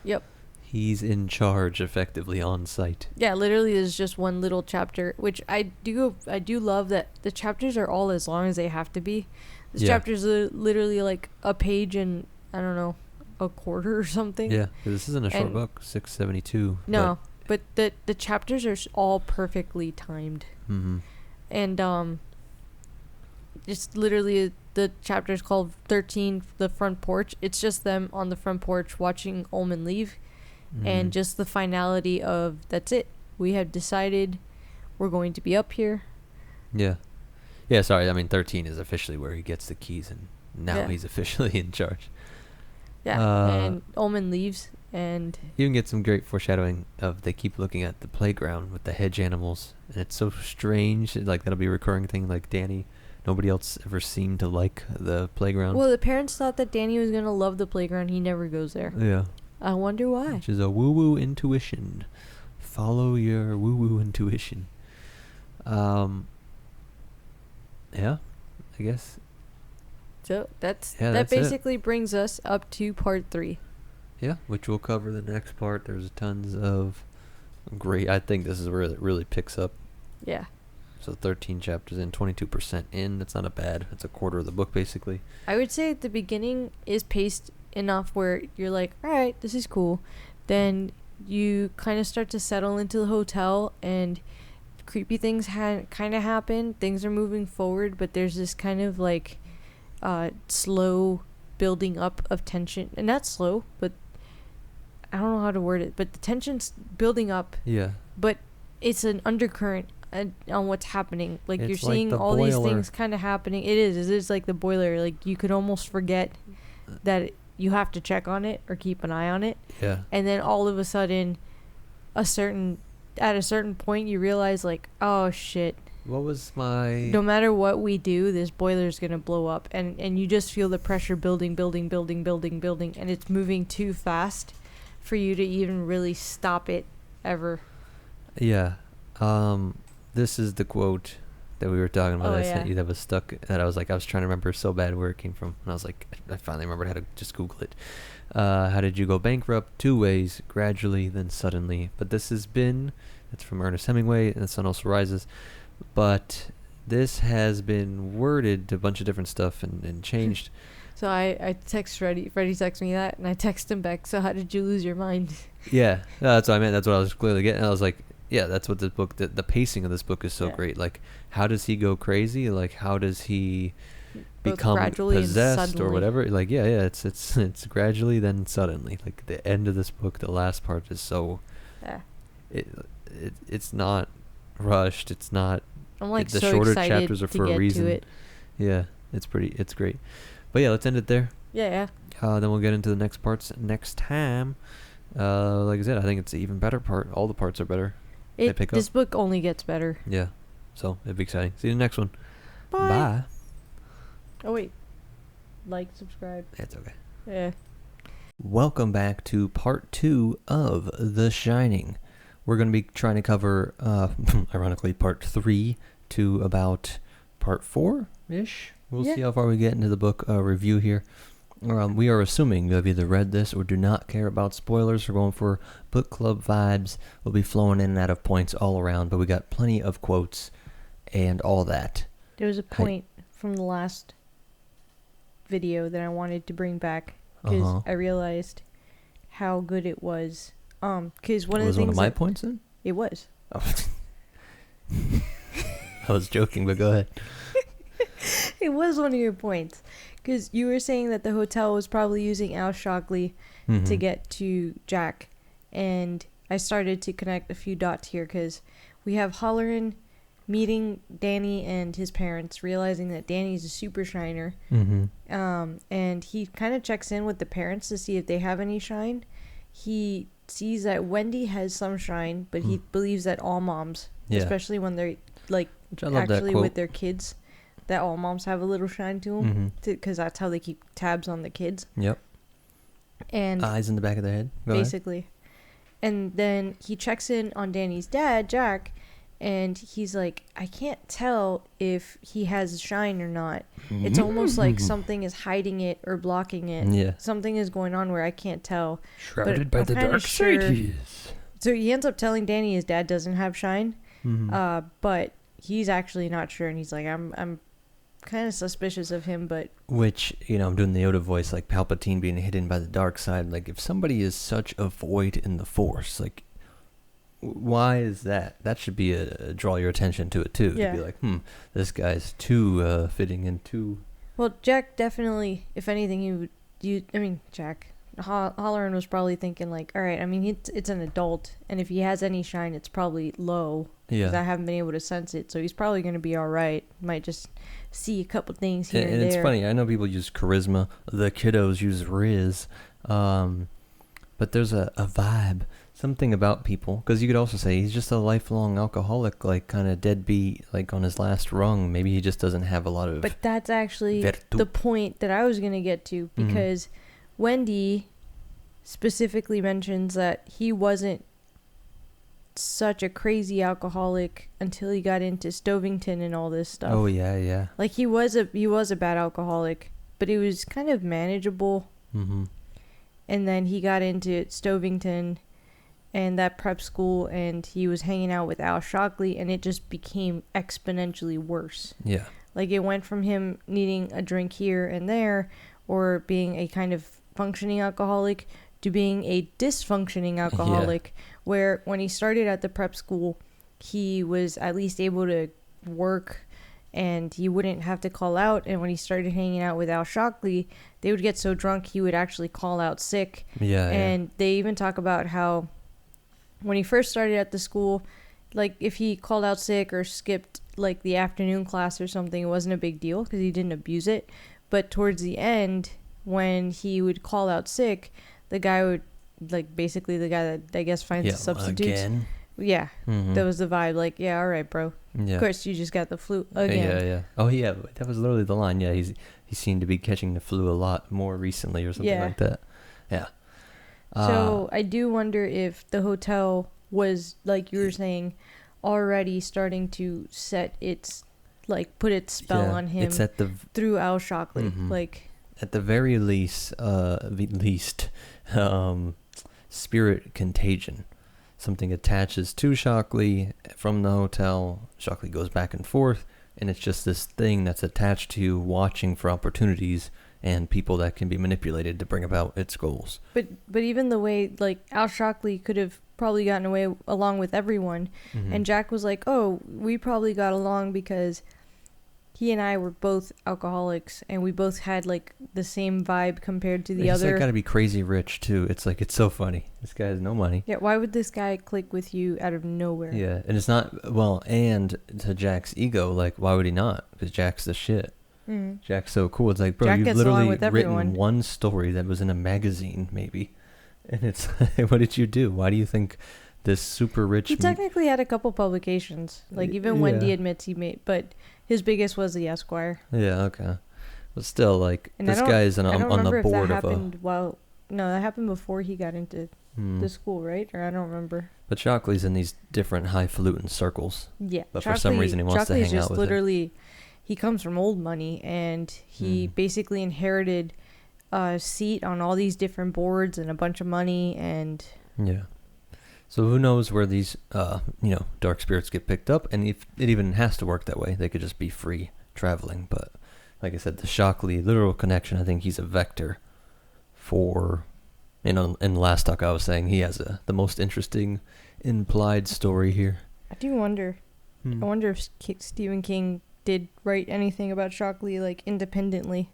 Yep. He's in charge effectively on site. Yeah, literally there's just one little chapter, which I do love that the chapters are all as long as they have to be. This chapter's literally like a page and, I don't know, a quarter or something. Yeah, this isn't a short book, 672. No, but the chapters are all perfectly timed. Mm-hmm. And just literally the chapter's called 13, The Front Porch. It's just them on the front porch watching Ullman leave. And just the finality of, that's it. We have decided we're going to be up here. Yeah. Yeah, sorry. I mean, 13 is officially where he gets the keys, and now he's officially in charge. Yeah, and Ullman leaves, and... You can get some great foreshadowing of they keep looking at the playground with the hedge animals, and it's so strange. Like, that'll be a recurring thing, like Danny. Nobody else ever seemed to like the playground. Well, the parents thought that Danny was going to love the playground. He never goes there. Yeah. I wonder why. Which is a woo-woo intuition. Follow your woo-woo intuition. Yeah, I guess. So that that's basically brings us up to part 3. Yeah, which we'll cover the next part. There's tons of great. I think this is where it really picks up. Yeah. So 13 chapters in, 22% in. That's not a bad. That's a quarter of the book, basically. I would say the beginning is paced enough where you're like, all right, this is cool. Then you kind of start to settle into the hotel and creepy things kind of happen. Things are moving forward, but there's this kind of like slow building up of tension. And not slow, but I don't know how to word it, but the tension's building up. Yeah. But it's an undercurrent on what's happening. Like, It's you're like seeing the all these boiler. things kind of happening. It is like the boiler. Like, you could almost forget that you have to check on it or keep an eye on it. Yeah. And then all of a sudden, at a certain point, you realize, like, oh shit, What was my... no matter what we do, this boiler's gonna blow up. And you just feel the pressure building, and it's moving too fast for you to even really stop it ever. Yeah. This is the quote that we were talking about. Oh, I yeah. sent you that was stuck. That I was like, I was trying to remember so bad where it came from. And I was like, I finally remembered how to just Google it. How did you go bankrupt? 2 ways: gradually, then suddenly. But this has been... It's from Ernest Hemingway, and The Sun Also Rises. But this has been worded to a bunch of different stuff and changed. So I text Freddie. Freddie texts me that, and I text him back. So how did you lose your mind? Yeah, no, that's what I meant. That's what I was clearly getting. I was like, yeah, that's what this book, the pacing of this book is so Yeah. great. Like, how does he go crazy? Like, how does he Both become gradually and possessed or suddenly. whatever? Like, yeah, it's gradually, then suddenly. Like, the end of this book, the last part is so... Yeah. It's not rushed. It's not... I'm like the so shorter excited chapters are to for get a reason. to it. Yeah, it's great. But yeah, let's end it there. Yeah. Then we'll get into the next parts next time. Like I said, I think it's an even better part. All the parts are better. They pick This up. book only gets better. Yeah. So it'd be exciting. See you in the next one. Bye. Bye. Oh wait, like, subscribe. It's okay. Yeah. Welcome back to part 2 of The Shining. We're going to be trying to cover, ironically, part 3 to about part 4-ish. We'll see how far we get into the book review here. We are assuming you have either read this or do not care about spoilers. We're going for book club vibes. We'll be flowing in and out of points all around, but we got plenty of quotes and all that. There was a point from the last video that I wanted to bring back because I realized how good it was. Because one of the things... Was one of my points then? It was. Oh. I was joking, but go ahead. It was one of your points. Because you were saying that the hotel was probably using Al Shockley to get to Jack. And I started to connect a few dots here because we have Halloran meeting Danny and his parents, realizing that Danny's a super shiner. And he kind of checks in with the parents to see if they have any shine. He sees that Wendy has some shine, but he believes that all moms, especially when they're like actually with their kids, that all moms have a little shine to them, because that's how they keep tabs on the kids. Yep. And eyes in the back of their head. Go basically. Ahead. And then he checks in on Danny's dad, Jack, and he's like, I can't tell if he has shine or not. It's almost like something is hiding it or blocking it. Yeah. Something is going on where I can't tell. Shrouded but by the dark side he is. So he ends up telling Danny his dad doesn't have shine, but he's actually not sure, and he's like, I'm kind of suspicious of him, but... Which, I'm doing the Yoda voice, like Palpatine being hidden by the dark side. Like, if somebody is such a void in the Force, like... Why is that? That should be a draw your attention to it too. Yeah. To be like, this guy's too fitting in too. Well, Jack definitely, if anything, Jack Halloran was probably thinking like, all right, I mean, it's an adult, and if he has any shine, it's probably low. Yeah. Because I haven't been able to sense it, so he's probably going to be all right. Might just see a couple things here and there. And it's funny. I know people use charisma. The kiddos use Riz. But there's a vibe. Something about people, because you could also say he's just a lifelong alcoholic, like kind of deadbeat, like on his last rung. Maybe he just doesn't have a lot of... But that's actually the point that I was going to get to, because Wendy specifically mentions that he wasn't such a crazy alcoholic until he got into Stovington and all this stuff. Oh, yeah. Like, he was a bad alcoholic, but it was kind of manageable. Mm-hmm. And then he got into Stovington and that prep school, and he was hanging out with Al Shockley, and it just became exponentially worse. Yeah. Like, it went from him needing a drink here and there, or being a kind of functioning alcoholic, to being a dysfunctioning alcoholic, where when he started at the prep school, he was at least able to work, and he wouldn't have to call out. And when he started hanging out with Al Shockley, they would get so drunk he would actually call out sick. Yeah. And they even talk about how when he first started at the school, like, if he called out sick or skipped like the afternoon class or something, it wasn't a big deal because he didn't abuse it. But towards the end, when he would call out sick, the guy would, like, basically the guy that I guess finds the substitutes. Again? Yeah, Mm-hmm. that was the vibe. Like, yeah, all right, bro. Yeah. Of course, you just got the flu again. Yeah. Oh, yeah. That was literally the line. Yeah, he seemed to be catching the flu a lot more recently or something like that. Yeah. So I do wonder if the hotel was, like you were saying, already starting to set its, like, put its spell on him. It's at the through Al Shockley. Mm-hmm. Like, at the very least, spirit contagion. Something attaches to Shockley from the hotel. Shockley goes back and forth, and it's just this thing that's attached to you, watching for opportunities and people that can be manipulated to bring about its goals. But even the way, like, Al Shockley could have probably gotten away along with everyone, Mm-hmm. and Jack was like, oh, we probably got along because he and I were both alcoholics, and we both had, like, the same vibe compared to the He's other. like, gotta be crazy rich too. It's like, it's so funny. This guy has no money. Yeah, why would this guy click with you out of nowhere? Yeah, and it's not, well, and to Jack's ego, like, why would he not? Because Jack's the shit. Mm-hmm. Jack's so cool. It's like, bro, Jack you've gets along literally with everyone. written one story that was in a magazine, maybe. And it's, what did you do? Why do you think this super rich... He technically had a couple publications. Like, even Wendy admits he made, but his biggest was the Esquire. Yeah, okay. But still, like, And this guy is on the board if that of a... happened no, that happened before he got into the school, right? Or I don't remember. But Shockley's in these different highfalutin circles. Yeah. But for some reason he wants to hang out just with literally, he comes from old money, and he basically inherited a seat on all these different boards and a bunch of money, and... Yeah. So who knows where these, dark spirits get picked up, and if it even has to work that way, they could just be free traveling. But like I said, the Shockley literal connection, I think he's a vector for, in the last talk I was saying, he has the most interesting implied story here. I do wonder. I wonder if Stephen King did write anything about Shockley, like, independently.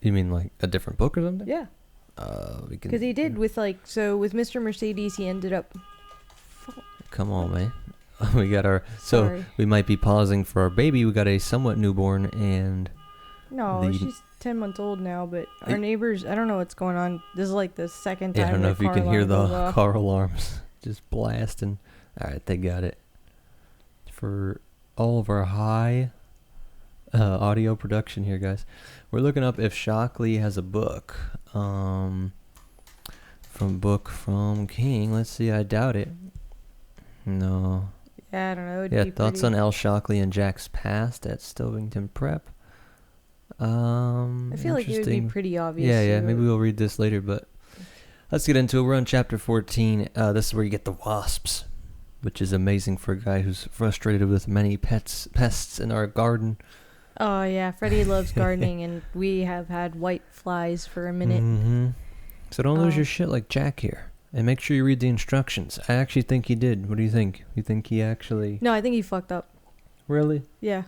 You mean like a different book or something? Yeah. Because he did with, like, so with Mr. Mercedes, he ended up... Come on, man. We got our... Sorry. So we might be pausing for our baby. We got a somewhat newborn, and... No, she's 10 months old now, but our neighbors, I don't know what's going on. This is like the second time. Yeah, I don't know if you can hear the car car alarms just blasting. All right, they got it. For all of our high audio production here, guys, we're looking up if Shockley has a book. From King. Let's see. I doubt it. No. Yeah, I don't know. Yeah, thoughts on Al Shockley and Jack's past at Stovington Prep. I feel like it would be pretty obvious. Yeah. Maybe we'll read this later, but let's get into it. We're on chapter 14. This is where you get the wasps, which is amazing for a guy who's frustrated with many pests in our garden. Oh, yeah. Freddie loves gardening, and we have had white flies for a minute. Mm-hmm. So don't lose your shit like Jack here. And make sure you read the instructions. I actually think he did. What do you think? You think he actually... No, I think he fucked up. Really? Yeah.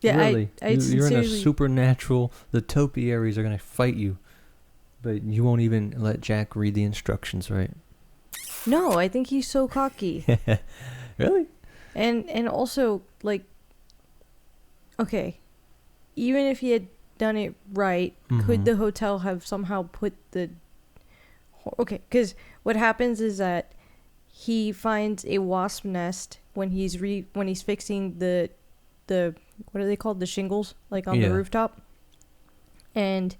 Yeah, really? You're in a sincerely... supernatural... The topiaries are going to fight you. But you won't even let Jack read the instructions, right? No, I think he's so cocky. Really? And also, like... Okay. Even if he had done it right, could the hotel have somehow put the... Okay, because what happens is that he finds a wasp nest when he's fixing the what are they called, the shingles, like on the rooftop, and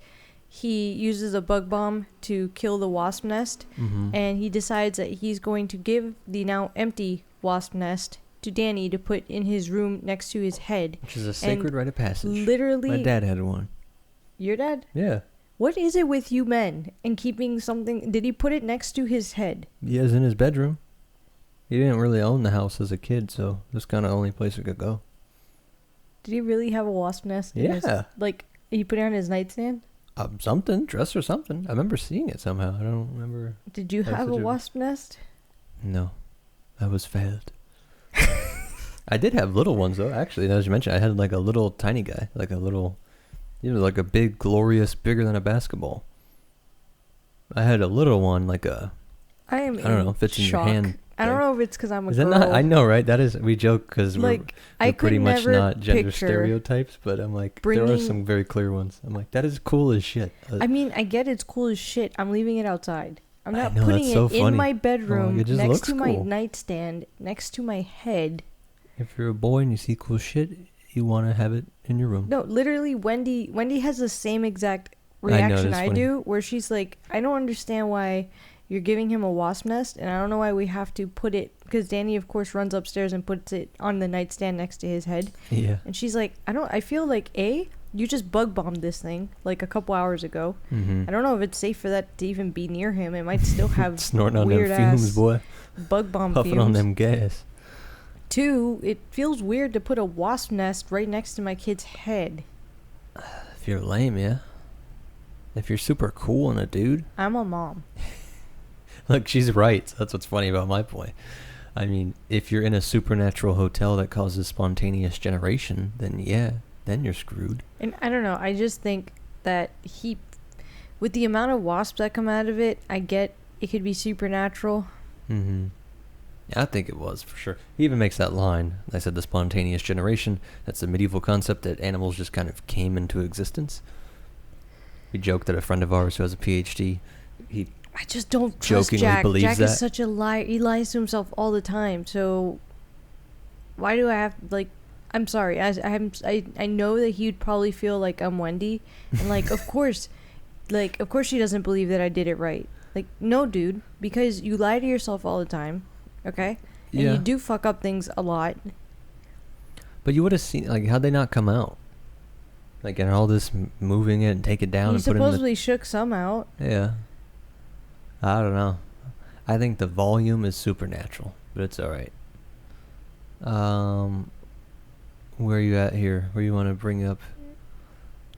he uses a bug bomb to kill the wasp nest, and he decides that he's going to give the now empty wasp nest to Danny to put in his room next to his head, which is a sacred rite of passage. Literally, my dad had one. Your dad? Yeah. What is it with you men and keeping something? Did he put it next to his head? He is in his bedroom. He didn't really own the house as a kid, so this kind of the only place it could go. Did he really have a wasp nest? In his, he put it on his nightstand? Something, dress or something. I remember seeing it somehow. I don't remember. Did you have a wasp nest? No. I was failed. I did have little ones, though, actually. As you mentioned, I had like a little tiny guy. Like a little, like a big, glorious, bigger than a basketball. I had a little one, like a... I don't know, fits in your hand. I don't know if it's because I'm a girl. Is that not? I know, right? That is, we joke because like, we're pretty much not gender stereotypes, but I'm like, there are some very clear ones. I'm like, that is cool as shit. I mean, I get it's cool as shit. I'm leaving it outside. I'm not putting it in my bedroom next to my nightstand, next to my head. If you're a boy and you see cool shit, you want to have it in your room. No, literally, Wendy has the same exact reaction I do, where she's like, I don't understand why you're giving him a wasp nest, and I don't know why we have to put it, because Danny, of course, runs upstairs and puts it on the nightstand next to his head. Yeah. And she's like, I feel like, you just bug bombed this thing like a couple hours ago. Mm-hmm. I don't know if it's safe for that to even be near him. It might still have snorting on them fumes, boy. Bug bomb puffing fumes. On them gas. 2, it feels weird to put a wasp nest right next to my kid's head. If you're lame, yeah. If you're super cool and a dude. I'm a mom. Look, she's right. That's what's funny about my point. I mean, if you're in a supernatural hotel that causes spontaneous generation, then yeah, then you're screwed. And I don't know. I just think that with the amount of wasps that come out of it, I get it could be supernatural. Mm-hmm. Yeah, I think it was, for sure. He even makes that line. I said the spontaneous generation. That's a medieval concept that animals just kind of came into existence. We joked that a friend of ours who has a PhD, I just don't trust Jack. Jack is such a liar. He lies to himself all the time. So why do I have, like, I'm sorry. I know that he would probably feel like I'm Wendy. And, like, of course she doesn't believe that I did it right. Like, no, dude. Because you lie to yourself all the time. Okay? And you do fuck up things a lot. But you would have seen, like, how'd they not come out? Like, and all this moving it and take it down. You supposedly shook some out. Yeah. I don't know. I think the volume is supernatural, but it's alright. Where are you at here? Where you want to bring up?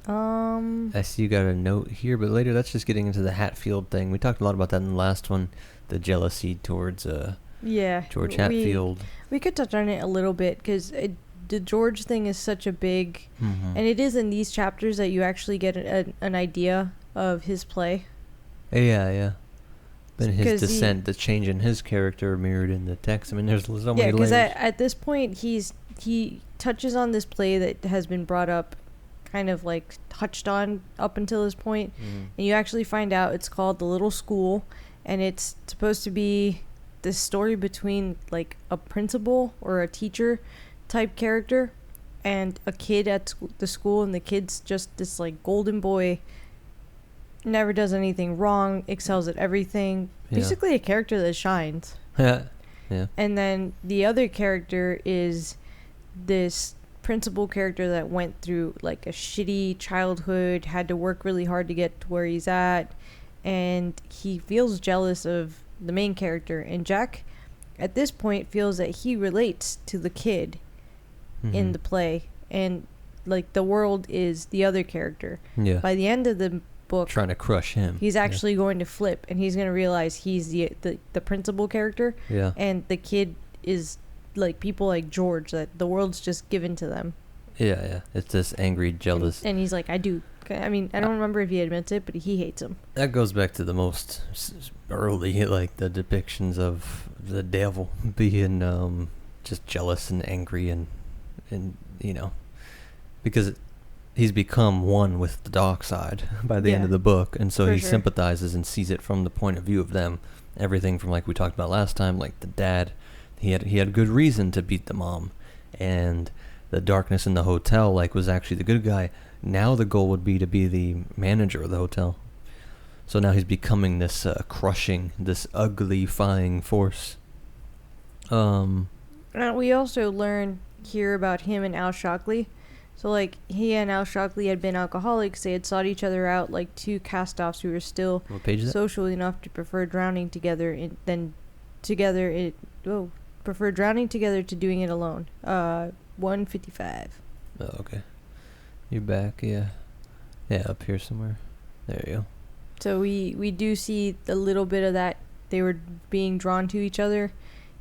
I see you got a note here, but later that's just getting into the Hatfield thing. We talked a lot about that in the last one, the jealousy towards George Hatfield. We could touch on it a little bit because the George thing is such a big, and it is in these chapters that you actually get an idea of his play. Yeah. Then his descent, the change in his character mirrored in the text. I mean, there's so many layers. Yeah, because at this point, he touches on this play that has been brought up, kind of like touched on up until this point. And you actually find out it's called The Little School, and it's supposed to be this story between like a principal or a teacher type character and a kid at the school, and the kid's just this like golden boy, never does anything wrong, excels at everything. Basically a character that shines. Yeah. And then the other character is this principal character that went through like a shitty childhood, had to work really hard to get to where he's at, and he feels jealous of the main character. And Jack at this point feels that he relates to the kid in the play, and like the world is the other character. By the end of the book, trying to crush him, he's actually going to flip, and he's going to realize he's the principal character, and the kid is like people like George, that the world's just given to them. It's this angry, jealous, and he's like, I don't remember if he admits it, but he hates him. That goes back to the most early, like the depictions of the devil being just jealous and angry, and you know, because he's become one with the dark side by the end of the book, and so he sympathizes and sees it from the point of view of them. Everything from, like we talked about last time, like the dad, he had good reason to beat the mom, and the darkness in the hotel, like, was actually the good guy. Now the goal would be to be the manager of the hotel. So now he's becoming this crushing, this ugly-fying force. We also learn here about him and Al Shockley. So, like, he and Al Shockley had been alcoholics. They had sought each other out like two cast-offs who were still What page is that? social enough to prefer drowning together prefer drowning together to doing it alone. 155. Oh, okay. You're back, yeah. Yeah, up here somewhere. There you go. So we do see a little bit of that. They were being drawn to each other.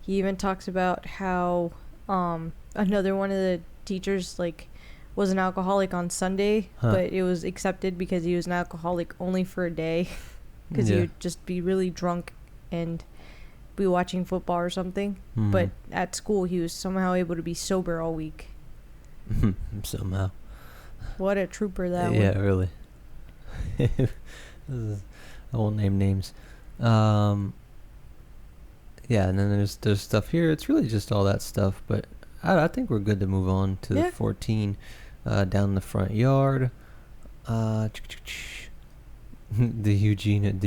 He even talks about how another one of the teachers, like, was an alcoholic on Sunday, but it was accepted because he was an alcoholic only for a day, because he would just be really drunk and be watching football or something. But at school, he was somehow able to be sober all week. Somehow. What a trooper that was. Yeah, really. I won't name names. Yeah, and then there's stuff here. It's really just all that stuff, but I think we're good to move on to the 14 down the front yard. The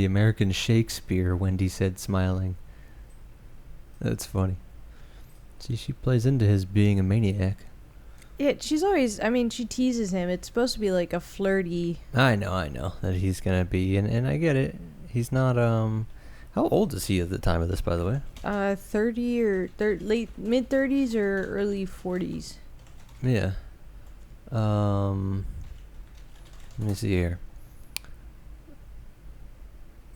American Shakespeare, Wendy said, smiling. That's funny. See, she plays into his being a maniac. Yeah, she's always, she teases him. It's supposed to be like a flirty. I know that he's gonna be, and I get it. He's not, how old is he at the time of this, by the way? 30 or late, mid-30s or early 40s. Yeah. Let me see here.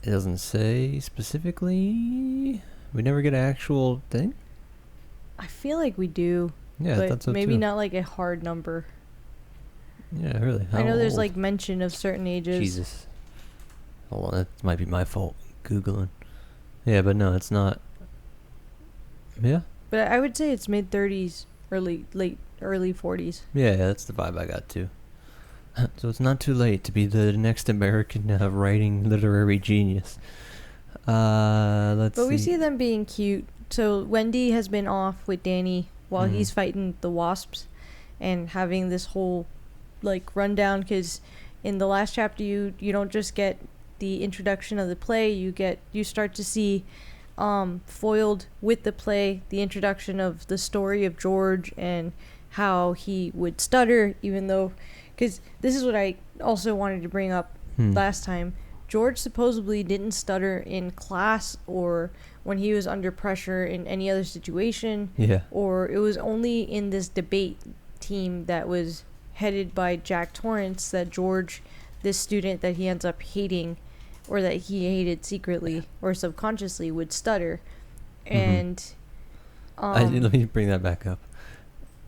It doesn't say specifically. We never get an actual thing? I feel like we do. Yeah, but that's so maybe too. Not like a hard number. Yeah, really. I know there's old? like mention of certain ages. Jesus. Hold on, that might be my fault. Googling. Yeah, but no, it's not. Yeah? But I would say it's mid-30s, early 40s. Yeah, that's the vibe I got too. So it's not too late to be the next American writing literary genius. Let's see. But we see them being cute. So Wendy has been off with Danny while he's fighting the wasps and having this whole like rundown, because in the last chapter you don't just get the introduction of the play, you start to see foiled with the play the introduction of the story of George and how he would stutter, even though, because this is what I also wanted to bring up last time. George supposedly didn't stutter in class or when he was under pressure in any other situation. Yeah. Or it was only in this debate team that was headed by Jack Torrance that George, this student that he ends up hating, or that he hated secretly or subconsciously, would stutter. And let me bring that back up.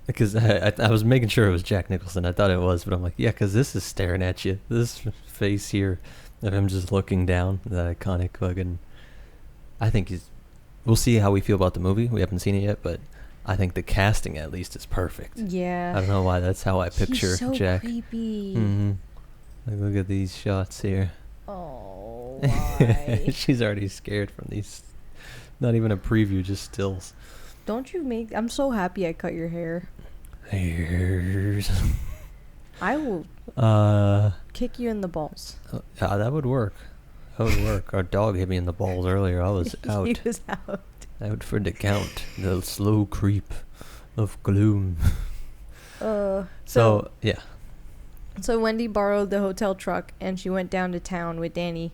Because I was making sure it was Jack Nicholson. I thought it was, but I'm like, yeah, because this is staring at you. This face here of him just looking down, that iconic fucking... I think we'll see how we feel about the movie. We haven't seen it yet, but I think the casting at least is perfect. Yeah. I don't know why. That's how I picture He's so Jack. creepy. Like, look at these shots here. Oh, why? She's already scared from these. Not even a preview, just stills. Don't you make... I'm so happy I cut your hair. Hairs. I will kick you in the balls. Yeah, that would work. That would work. Our dog hit me in the balls earlier. I was out. He was out. Out for the count. The slow creep of gloom. So, yeah. So Wendy borrowed the hotel truck and she went down to town with Danny.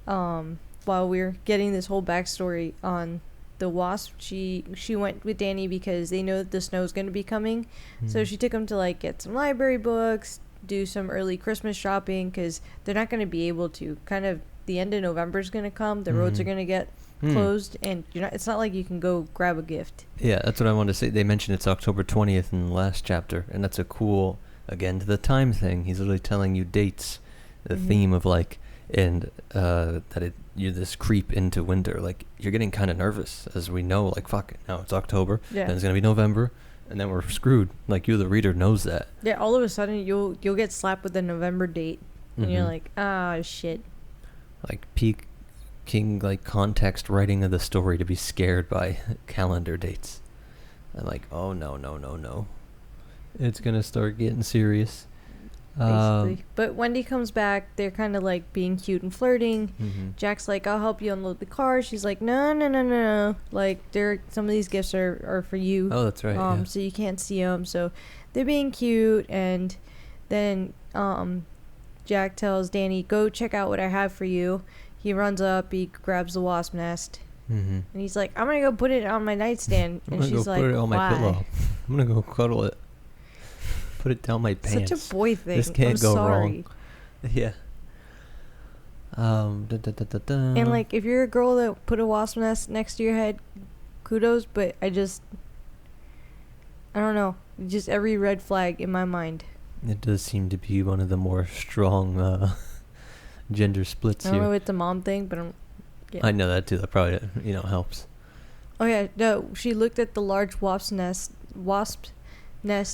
While we were getting this whole backstory on the wasp, she went with Danny because they know that the snow's going to be coming. So she took him to like get some library books, do some early Christmas shopping, because they're not going to be able to. Kind of the end of November is going to come. The roads are going to get closed, and it's not like you can go grab a gift. Yeah, that's what I wanted to say. They mentioned it's October 20th in the last chapter, and that's a cool, again, to the time thing. He's literally telling you dates, the theme of like, and you're this creep into winter. Like, you're getting kind of nervous, as we know, like, fuck it, now it's October, then it's going to be November, and then we're screwed. Like, you, the reader, knows that. Yeah, all of a sudden, you'll get slapped with a November date, and you're like, ah, shit. Like, peak king, like, context writing of the story to be scared by calendar dates. I'm like, oh, no. It's going to start getting serious. Basically. But Wendy comes back. They're kind of like being cute and flirting. Jack's like, I'll help you unload the car. She's like, no. Like, some of these gifts are for you. Oh, that's right. So you can't see them. So they're being cute, and then Jack tells Danny, go check out what I have for you. He runs up, he grabs the wasp nest, and he's like, I'm gonna go put it on my nightstand. And she's like, put it on my why? pillow. I'm gonna go cuddle it. Put it down my pants. Such a boy thing. This can't go sorry. wrong. Yeah. And like, if you're a girl that put a wasp nest next to your head, kudos, but I don't know, just every red flag in my mind. It does seem to be one of the more strong gender splits I don't here. know if it's a mom thing, but I know that too. That probably helps. Oh yeah, no, she looked at the large wasp nest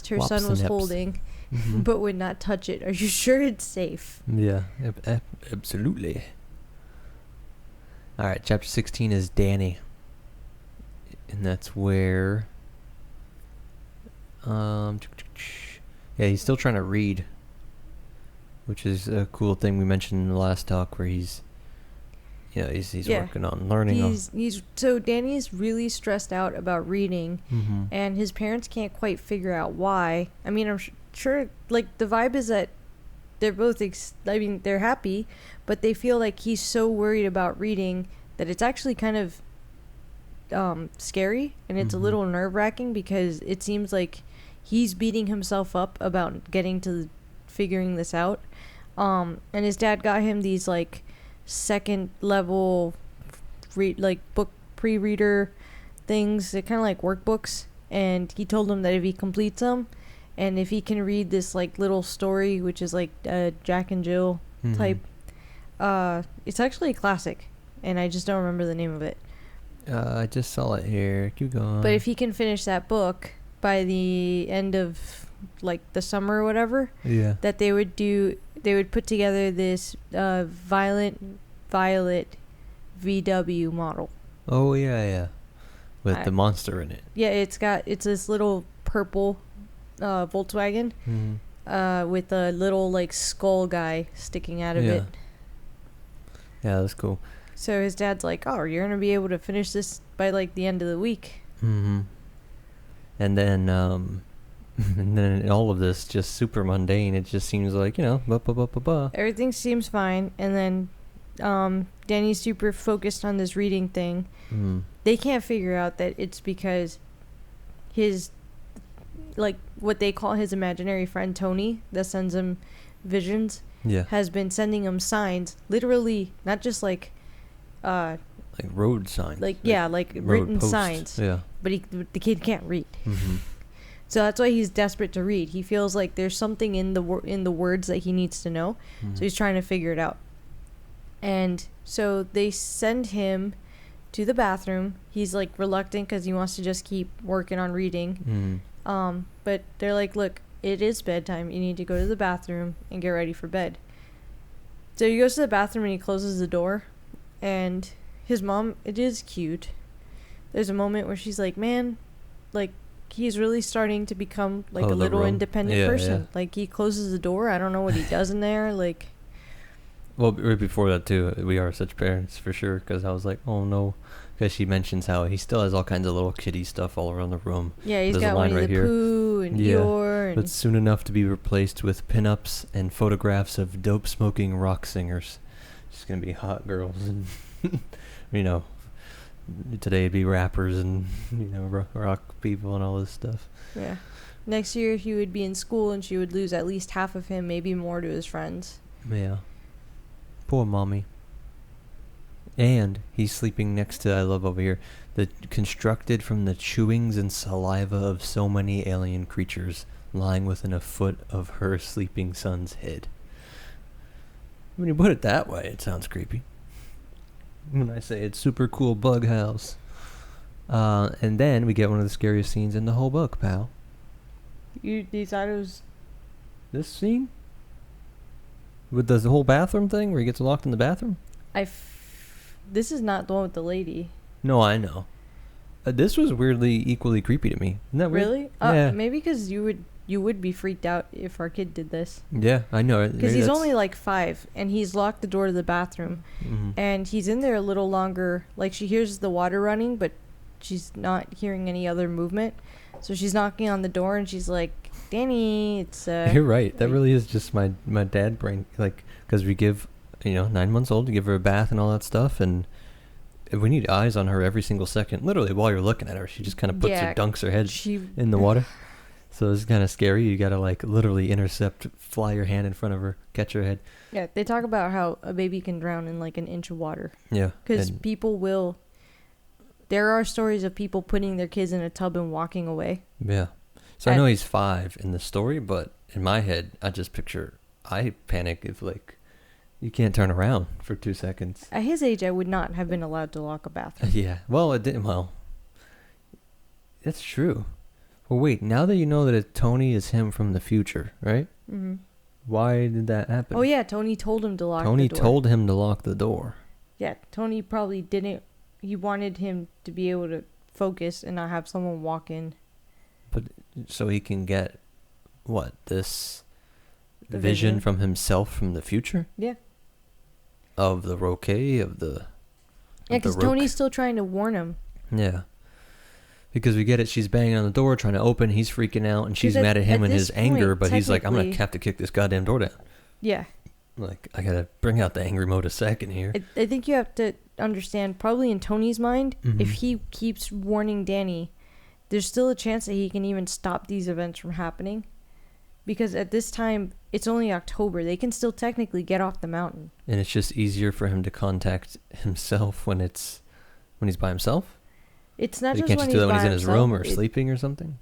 her son was holding, but would not touch it. Are you sure it's safe? Yeah, absolutely. All right, chapter 16 is Danny, and that's where he's still trying to read, which is a cool thing we mentioned in the last talk, where he's working on learning. So Danny's really stressed out about reading, and his parents can't quite figure out why. I mean, I'm sure like the vibe is that they're both they're happy, but they feel like he's so worried about reading that it's actually kind of scary, and it's a little nerve-wracking, because it seems like he's beating himself up about getting to figuring this out. And his dad got him these like second level book pre-reader things. They're kind of like workbooks, and he told him that if he completes them, and if he can read this like little story, which is like Jack and Jill type, it's actually a classic, and I just don't remember the name of it. I just saw it here. Keep going. But if he can finish that book by the end of like the summer or whatever, that they would put together this Violet VW model. Oh yeah. With the monster in it. Yeah, it's this little purple Volkswagen with a little like skull guy sticking out of it. Yeah, that's cool. So his dad's like, "Oh, you're gonna be able to finish this by like the end of the week." And then and then all of this just super mundane. It just seems like, everything seems fine, and then Danny's super focused on this reading thing. They can't figure out that it's because his, like, what they call his imaginary friend Tony, that sends him visions, has been sending him signs, literally, not just like road signs, like written posts. signs, but the kid can't read. So that's why he's desperate to read. He feels like there's something in the words that he needs to know, so he's trying to figure it out. And so they send him to the bathroom. He's like reluctant because he wants to just keep working on reading. But they're like, look, it is bedtime. You need to go to the bathroom and get ready for bed. So he goes to the bathroom and he closes the door. And his mom, it is cute. There's a moment where she's like, man, like, he's really starting to become like a little independent person. Like, he closes the door. I don't know what he does in there. Like, well, right before that too, we are such parents for sure. Because I was like, oh no, because she mentions how he still has all kinds of little kitty stuff all around the room. Yeah, he's got Winnie the Pooh and Eeyore. But soon enough to be replaced with pinups and photographs of dope smoking rock singers. It's gonna be hot girls and today it'd be rappers and rock people and all this stuff. Yeah. Next year he would be in school and she would lose at least half of him, maybe more, to his friends. Yeah. Poor mommy. And he's sleeping next to, I love over here, constructed from the chewings and saliva of so many alien creatures lying within a foot of her sleeping son's head. When you put it that way, it sounds creepy. When I say it's super cool bug house. And then we get one of the scariest scenes in the whole book, pal. You thought it was this scene? With the whole bathroom thing where he gets locked in the bathroom? This is not the one with the lady. No, I know. This was weirdly equally creepy to me. Isn't that weird? Really? Yeah. Maybe because you would be freaked out if our kid did this. Yeah, I know. Because he's only like 5, and he's locked the door to the bathroom, and he's in there a little longer. Like, she hears the water running, but she's not hearing any other movement. So she's knocking on the door, and she's like, Danny, it's You're right. That really is just my dad brain. Like, because we give, 9 months old, to give her a bath and all that stuff, and we need eyes on her every single second. Literally, while you're looking at her, she just kind of puts her, dunks her head in the water. So it's kind of scary. You gotta like literally intercept, fly your hand in front of her, catch her head. Yeah, they talk about how a baby can drown in like an inch of water. Yeah. Because people will. There are stories of people putting their kids in a tub and walking away. Yeah. So I know he's 5 in the story, but in my head, I panic if like you can't turn around for 2 seconds. At his age, I would not have been allowed to lock a bathroom. Yeah. Well, it didn't. Well, that's true. Well, wait. Now that you know that Tony is him from the future, right? Mm-hmm. Why did that happen? Oh yeah, Tony told him to lock the door. Tony told him to lock the door. Yeah, Tony probably didn't. He wanted him to be able to focus and not have someone walk in. But so he can get this The vision from himself from the future? Yeah. Of the Roquet, of the... Yeah, because Tony's still trying to warn him. Yeah. Because we get it, she's banging on the door, trying to open, he's freaking out, and she's mad at him in his anger, but he's like, I'm going to have to kick this goddamn door down. Yeah. Like, I got to bring out the angry mode a second here. I think you have to understand, probably in Tony's mind, Mm-hmm. if he keeps warning Danny, there's still a chance that he can even stop these events from happening. Because at this time, it's only October. They can still technically get off the mountain. And it's just easier for him to contact himself when he's by himself? It's not he just can't when just do that when he's in himself, his room or sleeping or something?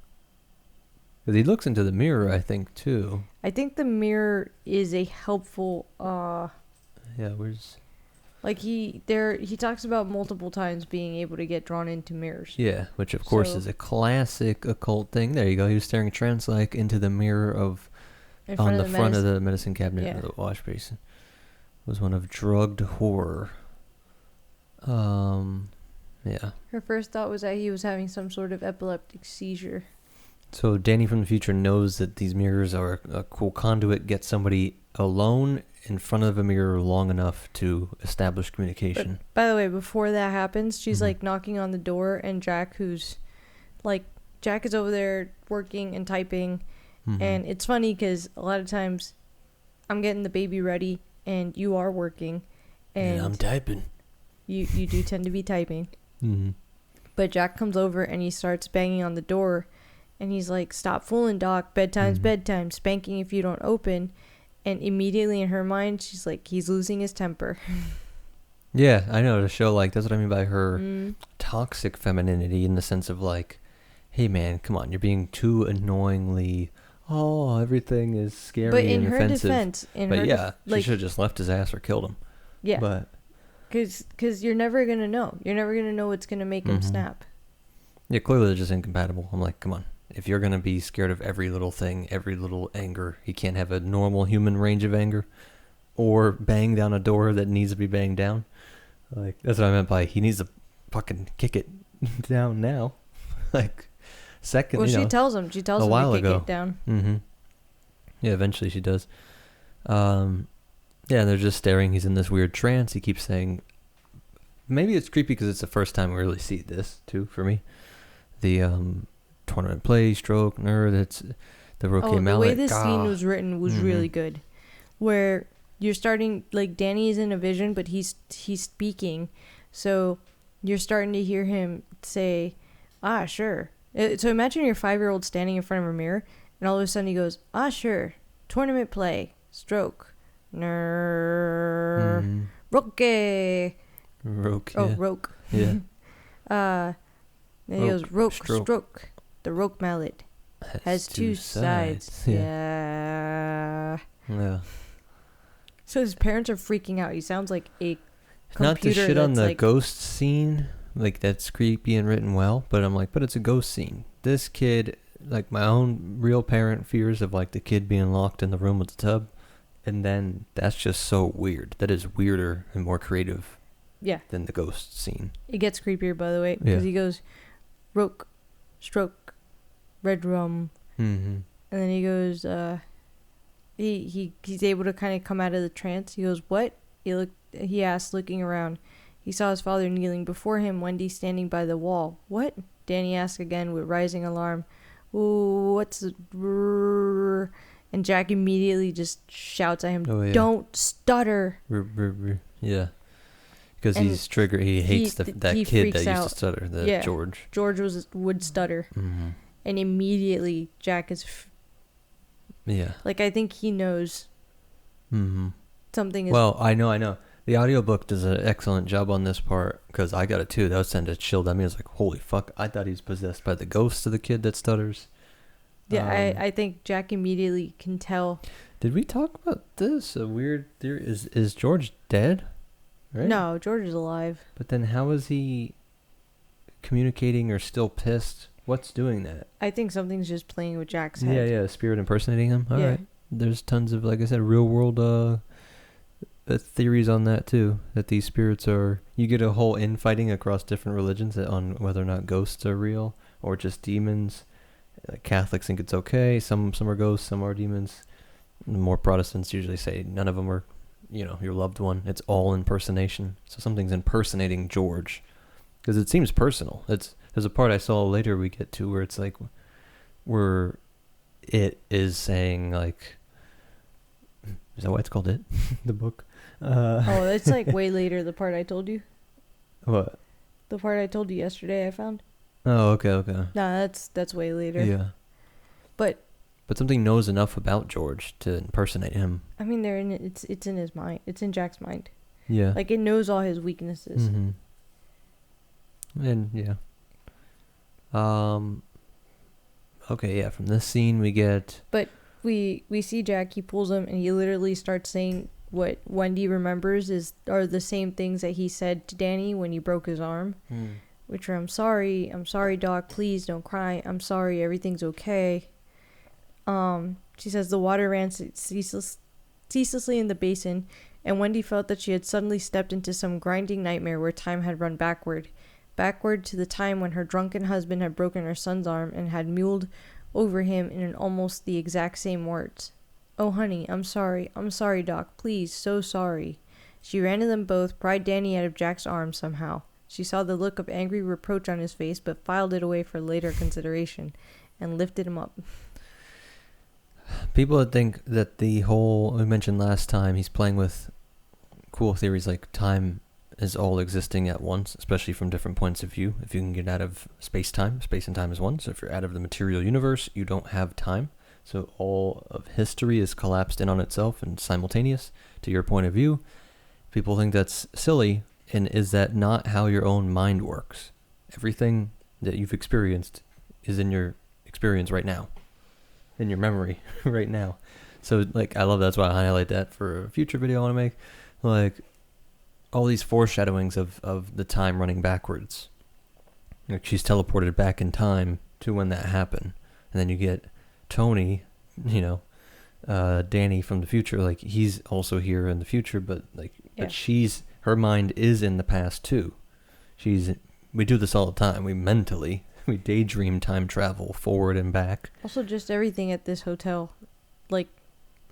Because he looks into the mirror, I think, too. I think the mirror is a helpful... Yeah, where's... Like he talks about multiple times being able to get drawn into mirrors. Yeah, which of course is a classic occult thing. There you go. He was staring trance-like into the mirror on the front of the medicine cabinet or the wash basin. It was one of drugged horror. Yeah. Her first thought was that he was having some sort of epileptic seizure. So Danny from the future knows that these mirrors are a cool conduit. Get somebody alone in front of a mirror long enough to establish communication. But, by the way, before that happens, she's like knocking on the door, and Jack is over there working and typing. And it's funny because a lot of times I'm getting the baby ready and you are working and I'm typing. You do tend to be typing. Mm-hmm. But Jack comes over and he starts banging on the door and he's like, "Stop fooling, Doc. Bedtime's bedtime. Spanking if you don't open." And immediately in her mind, she's like, he's losing his temper. Yeah, I know. To show, like, that's what I mean by her toxic femininity, in the sense of, like, hey, man, come on. You're being too annoyingly, everything is scary but in and her offensive. Defense, she should have just left his ass or killed him. Yeah. But Because you're never going to know. You're never going to know what's going to make him snap. Yeah, clearly they're just incompatible. I'm like, come on. If you're going to be scared of every little thing, every little anger, he can't have a normal human range of anger or bang down a door that needs to be banged down. Like, that's what I meant by he needs to fucking kick it down now. Like, second, Well, she tells him to kick it down. Mm-hmm. Yeah, eventually she does. Yeah, they're just staring. He's in this weird trance. He keeps saying, maybe it's creepy because it's the first time we really see this, too, for me. The, tournament play, stroke, nerd, it's the rookie mallet. The way this scene was written was really good. Where you're starting, like, Danny is in a vision, but he's speaking. So you're starting to hear him say, sure. So imagine your 5-year-old standing in front of a mirror, and all of a sudden he goes, sure. Tournament play, stroke, nerd, rookie. Roke. Oh, yeah. roke. Yeah. Then he goes, roke, stroke. The roke mallet has two sides. Yeah. So his parents are freaking out. He sounds like a computer. Not to shit on the ghost scene, like, that's creepy and written well, but I'm like, but it's a ghost scene. This kid, like, my own real parent fears of, like, the kid being locked in the room with the tub, and then that's just so weird. That is weirder and more creative than the ghost scene. It gets creepier, by the way, because he goes, roke, stroke, red rum, and then he goes, he's able to kind of come out of the trance. He goes, what? He asked, looking around. He saw his father kneeling before him, Wendy standing by the wall. What? Danny asked again with rising alarm. "Ooh, what's the brrr?" And Jack immediately just shouts at him, Oh, yeah. "Don't stutter!" Yeah. Because And he's triggered. He hates that he kid freaks that used out. to stutter, Yeah. George. George would stutter, Mm-hmm. and immediately Jack is Yeah. like, I think he knows Mm-hmm. something is. Well, I know. The audiobook does an excellent job on this part, because I got it too. That was sent a chill down me. I was like, holy fuck. I thought he was possessed by the ghost of the kid that stutters. Yeah, I think Jack immediately can tell. Did we talk about this? A weird theory. Is George dead? Right? No, George is alive. But then how is he communicating or still pissed? What's doing that? I think something's just playing with Jack's head. Yeah, spirit impersonating him. All Yeah. right. There's tons of, like I said, real world theories on that too. That these spirits are. You get a whole infighting across different religions on whether or not ghosts are real or just demons. Like Catholics think it's okay. Some are ghosts, some are demons. More Protestants usually say none of them are, your loved one. It's all impersonation. So something's impersonating George, because it seems personal. There's a part I saw later we get to where it's like, where it is saying like, is that why it's called It? The book. Oh, it's like way later. The part I told you. What? The part I told you yesterday. I found. Oh, okay. Nah, that's way later. Yeah. But something knows enough about George to impersonate him. I mean, it's in his mind. It's in Jack's mind. Yeah. Like, it knows all his weaknesses. Mm-hmm. And yeah. Okay, yeah. From this scene, we get. But we see Jack. He pulls him, and he literally starts saying what Wendy remembers are the same things that he said to Danny when he broke his arm, which are, I'm sorry, Doc. Please don't cry. I'm sorry. Everything's okay. She says the water ran ceaselessly in the basin, and Wendy felt that she had suddenly stepped into some grinding nightmare where time had run backward to the time when her drunken husband had broken her son's arm and had mewled over him in almost the exact same words. "Oh, honey, I'm sorry, Doc, please, so sorry." She ran to them both, pried Danny out of Jack's arms somehow. She saw the look of angry reproach on his face, but filed it away for later consideration, and lifted him up. People that think that the whole, we mentioned last time, he's playing with cool theories like time is all existing at once, especially from different points of view. If you can get out of space and time is one. So if you're out of the material universe, you don't have time. So all of history is collapsed in on itself and simultaneous to your point of view. People think that's silly, and is that not how your own mind works? Everything that you've experienced is in your experience right now. In your memory right now. So like, I love that's why I highlight that for a future video I want to make. Like all these foreshadowings of the time running backwards. Like she's teleported back in time to when that happened. And then you get Tony, Danny from the future, like he's also here in the future, but like but her mind is in the past too. We do this all the time. We daydream time travel forward and back. Also, just everything at this hotel, like,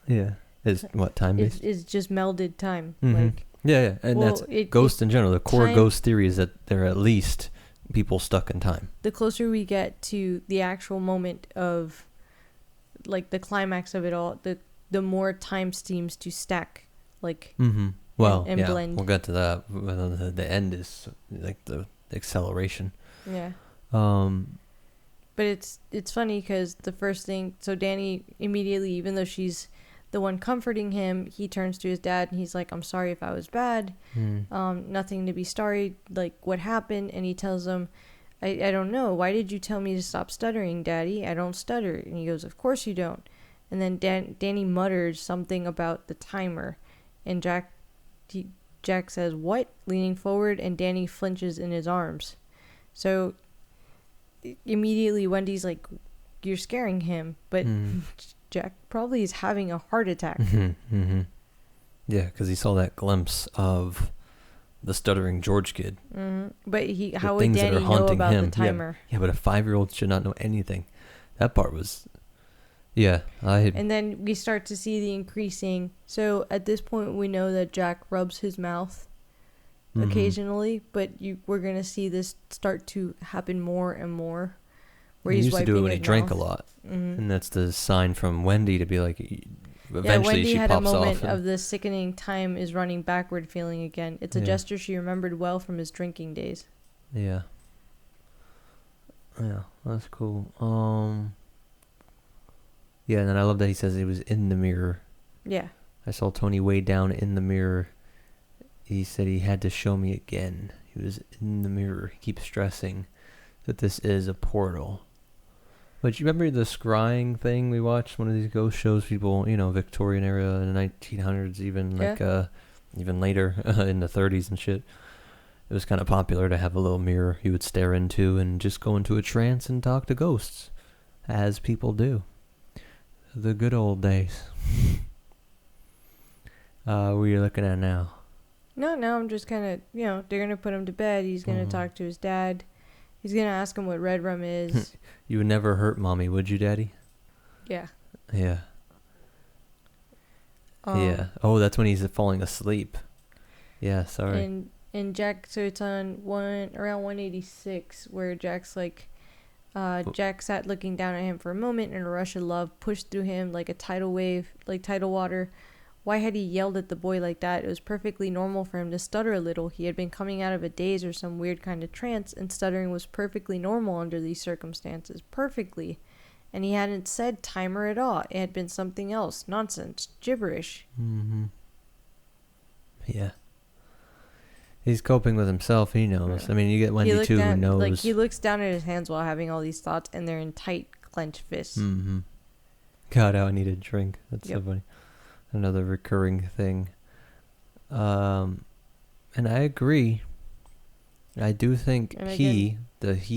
yeah, is what time based? Is just melded time. Mm-hmm. Like, yeah, and that's ghost in general. The core ghost theory is that they're at least people stuck in time. The closer we get to the actual moment of, like, the climax of it all, the more time seems to stack, like, well, and blend. We'll get to that. The end is like the acceleration. Yeah. But it's funny because the first thing, so Danny immediately, even though she's the one comforting him, he turns to his dad and he's like, "I'm sorry if I was bad. Nothing to be sorry. Like, what happened?" And he tells him, I don't know. Why did you tell me to stop stuttering, Daddy? I don't stutter." And he goes, "Of course you don't." And then Danny mutters something about the timer, and Jack says, "What?" leaning forward, and Danny flinches in his arms. So immediately Wendy's like, "You're scaring him," but Jack probably is having a heart attack. Yeah, because he saw that glimpse of the stuttering George kid. But how would Danny know about the timer? Yeah, but a 5-year-old should not know anything. That part was, And then we start to see the increasing. So at this point, we know that Jack rubs his mouth occasionally, but we're gonna see this start to happen more and more where He he's used to do it wiping when he his drank a mouth. lot. Mm-hmm. And that's the sign from Wendy to be like, Yeah, eventually Wendy she had a pops moment off. of the sickening time is running backward feeling again. It's a Yeah. gesture she remembered well from his drinking days. Yeah. Yeah, that's cool. Yeah, and then I love that he says he was in the mirror. Yeah. I saw Tony way down in the mirror. He said he had to show me again. He was in the mirror. He keeps stressing that this is a portal. But you remember the scrying thing we watched? One of these ghost shows, people, Victorian era, in the 1900s, even, even later, in the 30s and shit. It was kind of popular to have a little mirror you would stare into and just go into a trance and talk to ghosts, as people do. The good old days. What are you looking at now? No, I'm just kind of, they're going to put him to bed. He's going to talk to his dad. He's going to ask him what red rum is. You would never hurt mommy, would you, Daddy? Yeah. Yeah. Yeah. Oh, that's when he's falling asleep. Yeah, sorry. And Jack, so it's on around 186, where Jack's like, Jack sat looking down at him for a moment, and a rush of love pushed through him like a tidal wave, like tidal water. Why had he yelled at the boy like that? It was perfectly normal for him to stutter a little. He had been coming out of a daze or some weird kind of trance, and stuttering was perfectly normal under these circumstances. Perfectly. And he hadn't said timer at all. It had been something else. Nonsense. Gibberish. Mm-hmm. Yeah. He's coping with himself. He knows. Yeah. I mean, you get Wendy too, who knows. Like, he looks down at his hands while having all these thoughts, and they're in tight, clenched fists. Mm-hmm. God, how I need a drink. That's so funny. Another recurring thing. And I agree. I do think he does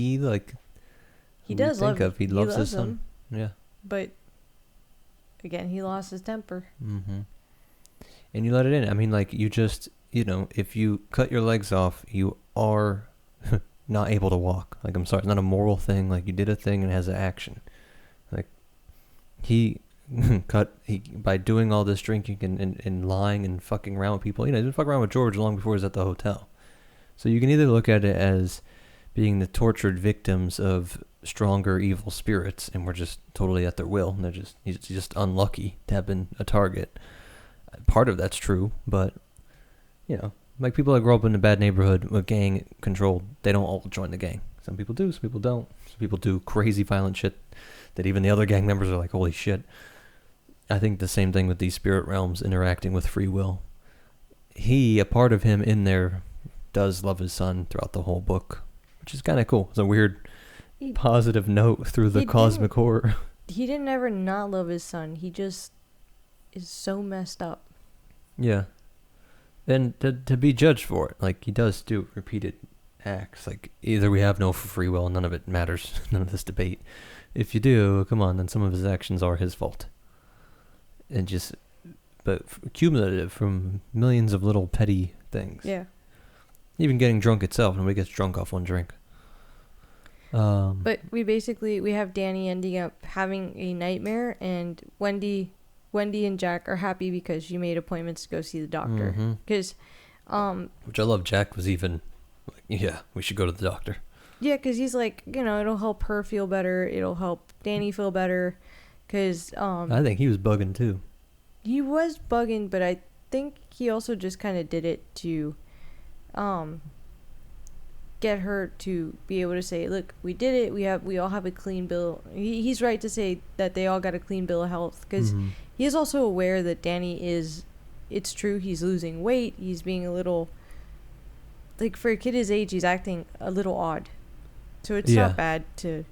love him. He loves his son. Yeah. But again, he lost his temper. Mm-hmm. And you let it in. I mean, like, you just, if you cut your legs off, you are not able to walk. Like, I'm sorry, it's not a moral thing. Like, you did a thing and it has an action. Like, he by doing all this drinking and lying and fucking around with people. He didn't fuck around with George long before he was at the hotel. So you can either look at it as being the tortured victims of stronger evil spirits, and we're just totally at their will, and he's just unlucky to have been a target. Part of that's true, but like people that grow up in a bad neighborhood with gang control, they don't all join the gang. Some people do, some people don't. Some people do crazy violent shit that even the other gang members are like, holy shit. I think the same thing with these spirit realms interacting with free will. A part of him in there does love his son throughout the whole book, which is kind of cool. It's a weird positive note through the cosmic horror. He didn't ever not love his son. He just is so messed up. Yeah. And to be judged for it, like, he does do repeated acts. Like, either we have no free will, none of it matters, none of this debate. If you do, come on, then some of his actions are his fault. But cumulative from millions of little petty things. Yeah. Even getting drunk itself, nobody gets drunk off one drink. But we have Danny ending up having a nightmare, and Wendy and Jack are happy because she made appointments to go see the doctor. Because, which I love. Jack was even like, yeah, we should go to the doctor. Yeah, because he's like, it'll help her feel better. It'll help Danny feel better. Because I think he was bugging too. He was bugging, but I think he also just kind of did it to get her to be able to say, look, we did it. We all have a clean bill. He's right to say that they all got a clean bill of health, because he is also aware that Danny it's true, he's losing weight. He's being a little, like, for a kid his age, he's acting a little odd. So it's not bad to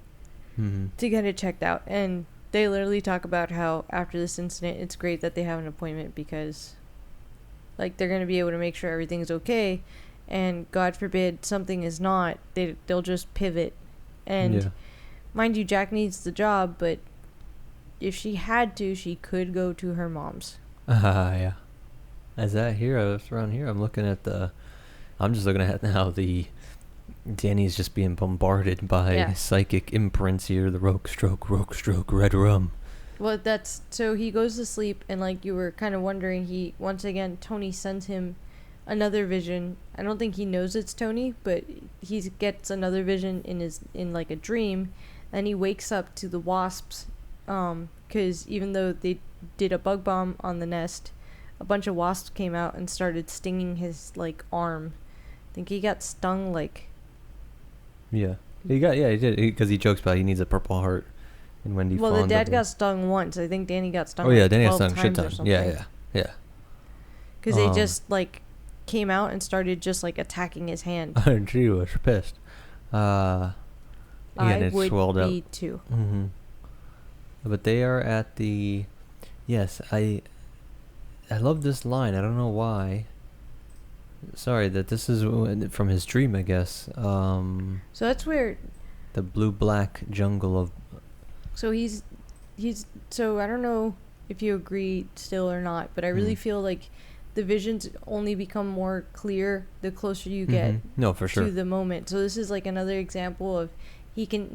get it checked out. And they literally talk about how after this incident, it's great that they have an appointment, because, like, they're going to be able to make sure everything's okay. And God forbid something is not, they'll just pivot. And mind you, Jack needs the job, but if she had to, she could go to her mom's. Yeah. As that here, around here, I'm just looking at how Danny's just being bombarded by psychic imprints here. The rogue stroke, red rum. Well, so he goes to sleep, and like you were kind of wondering, once again, Tony sends him another vision. I don't think he knows it's Tony, but he gets another vision in like a dream and he wakes up to the wasps, because even though they did a bug bomb on the nest, a bunch of wasps came out and started stinging his like arm. I think he got stung like. Yeah, he did, because he jokes about he needs a purple heart, and Wendy. Well, the dad got stung once. I think Danny got stung. Oh yeah, like Danny got 12 stung shit times or ton. Yeah. something. Because they just like came out and started just like attacking his hand. She was pissed. I would swelled be up. too. Mm-hmm. But they are at the. Yes, I love this line. I don't know why. Sorry, that this is from his dream, I guess. So that's where. The blue-black jungle of. So he's. So I don't know if you agree still or not, but I really feel like the visions only become more clear the closer you get. No, for sure. To the moment. So this is like another example of he can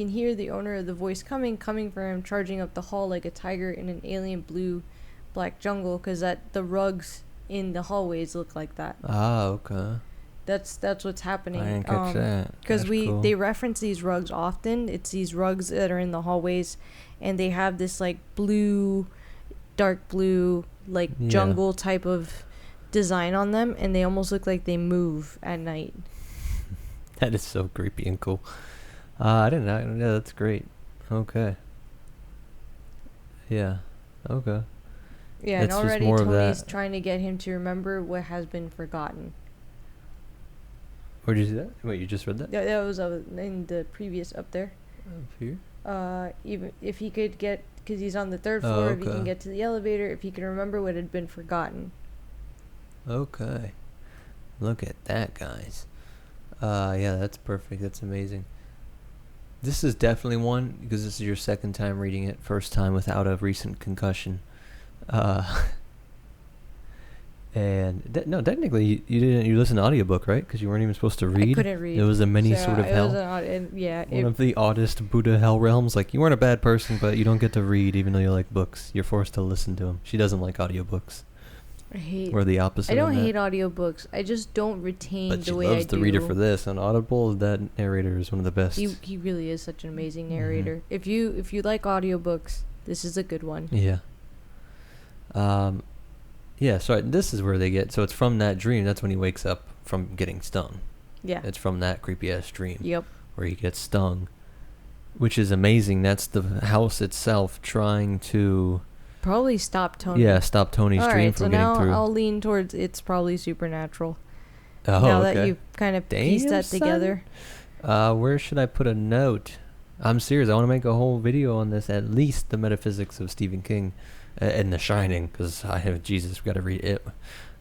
hear the owner of the voice coming for him, charging up the hall like a tiger in an alien blue-black jungle, because the rugs in the hallways look like that. Ah, okay. That's what's happening. I didn't catch that. Because cool. They reference these rugs often. It's these rugs that are in the hallways, and they have this like blue, dark blue, like jungle type of design on them, and they almost look like they move at night. That is so creepy and cool. I didn't know. Yeah, that's great. Okay. Yeah. Okay. Yeah, That's and already just more Tony's of that. trying to get him to remember what has been forgotten. Where'd you see that? Wait, you just read that? That was in the previous up there. Up here? Even if he could get, because he's on the third floor, if he can okay. get to the elevator, if he can remember what had been forgotten. Okay. Look at that, guys. Yeah, that's perfect. That's amazing. This is definitely one, because this is your second time reading it, first time without a recent concussion. And no, technically you didn't. You listened to audiobook, right? Because you weren't even supposed to read. I couldn't read. It was a mini So sort of it hell. was One of the oddest Buddha hell realms. Like, you weren't a bad person, but you don't get to read, even though you like books. You're forced to listen to them. She doesn't like audiobooks. I hate. We're the opposite. I don't of that. hate audiobooks. I just don't retain But the she way I loves do. the reader for this. On Audible, that narrator is one of the best. He really is such an amazing narrator. If you like audiobooks, this is a good one. Yeah. Yeah, so this is where they get... So it's from that dream. That's when he wakes up from getting stung. Yeah. It's from that creepy-ass dream. Yep. Where he gets stung. Which is amazing. That's the house itself trying to... Probably stop Tony. Yeah, stop Tony's dream from getting through. I'll lean towards it's probably supernatural. Oh, now okay. that you've kind of pieced that son. together. Where should I put a note? I'm serious. I want to make a whole video on this. At least the metaphysics of Stephen King and The Shining, because Jesus, we got to read it,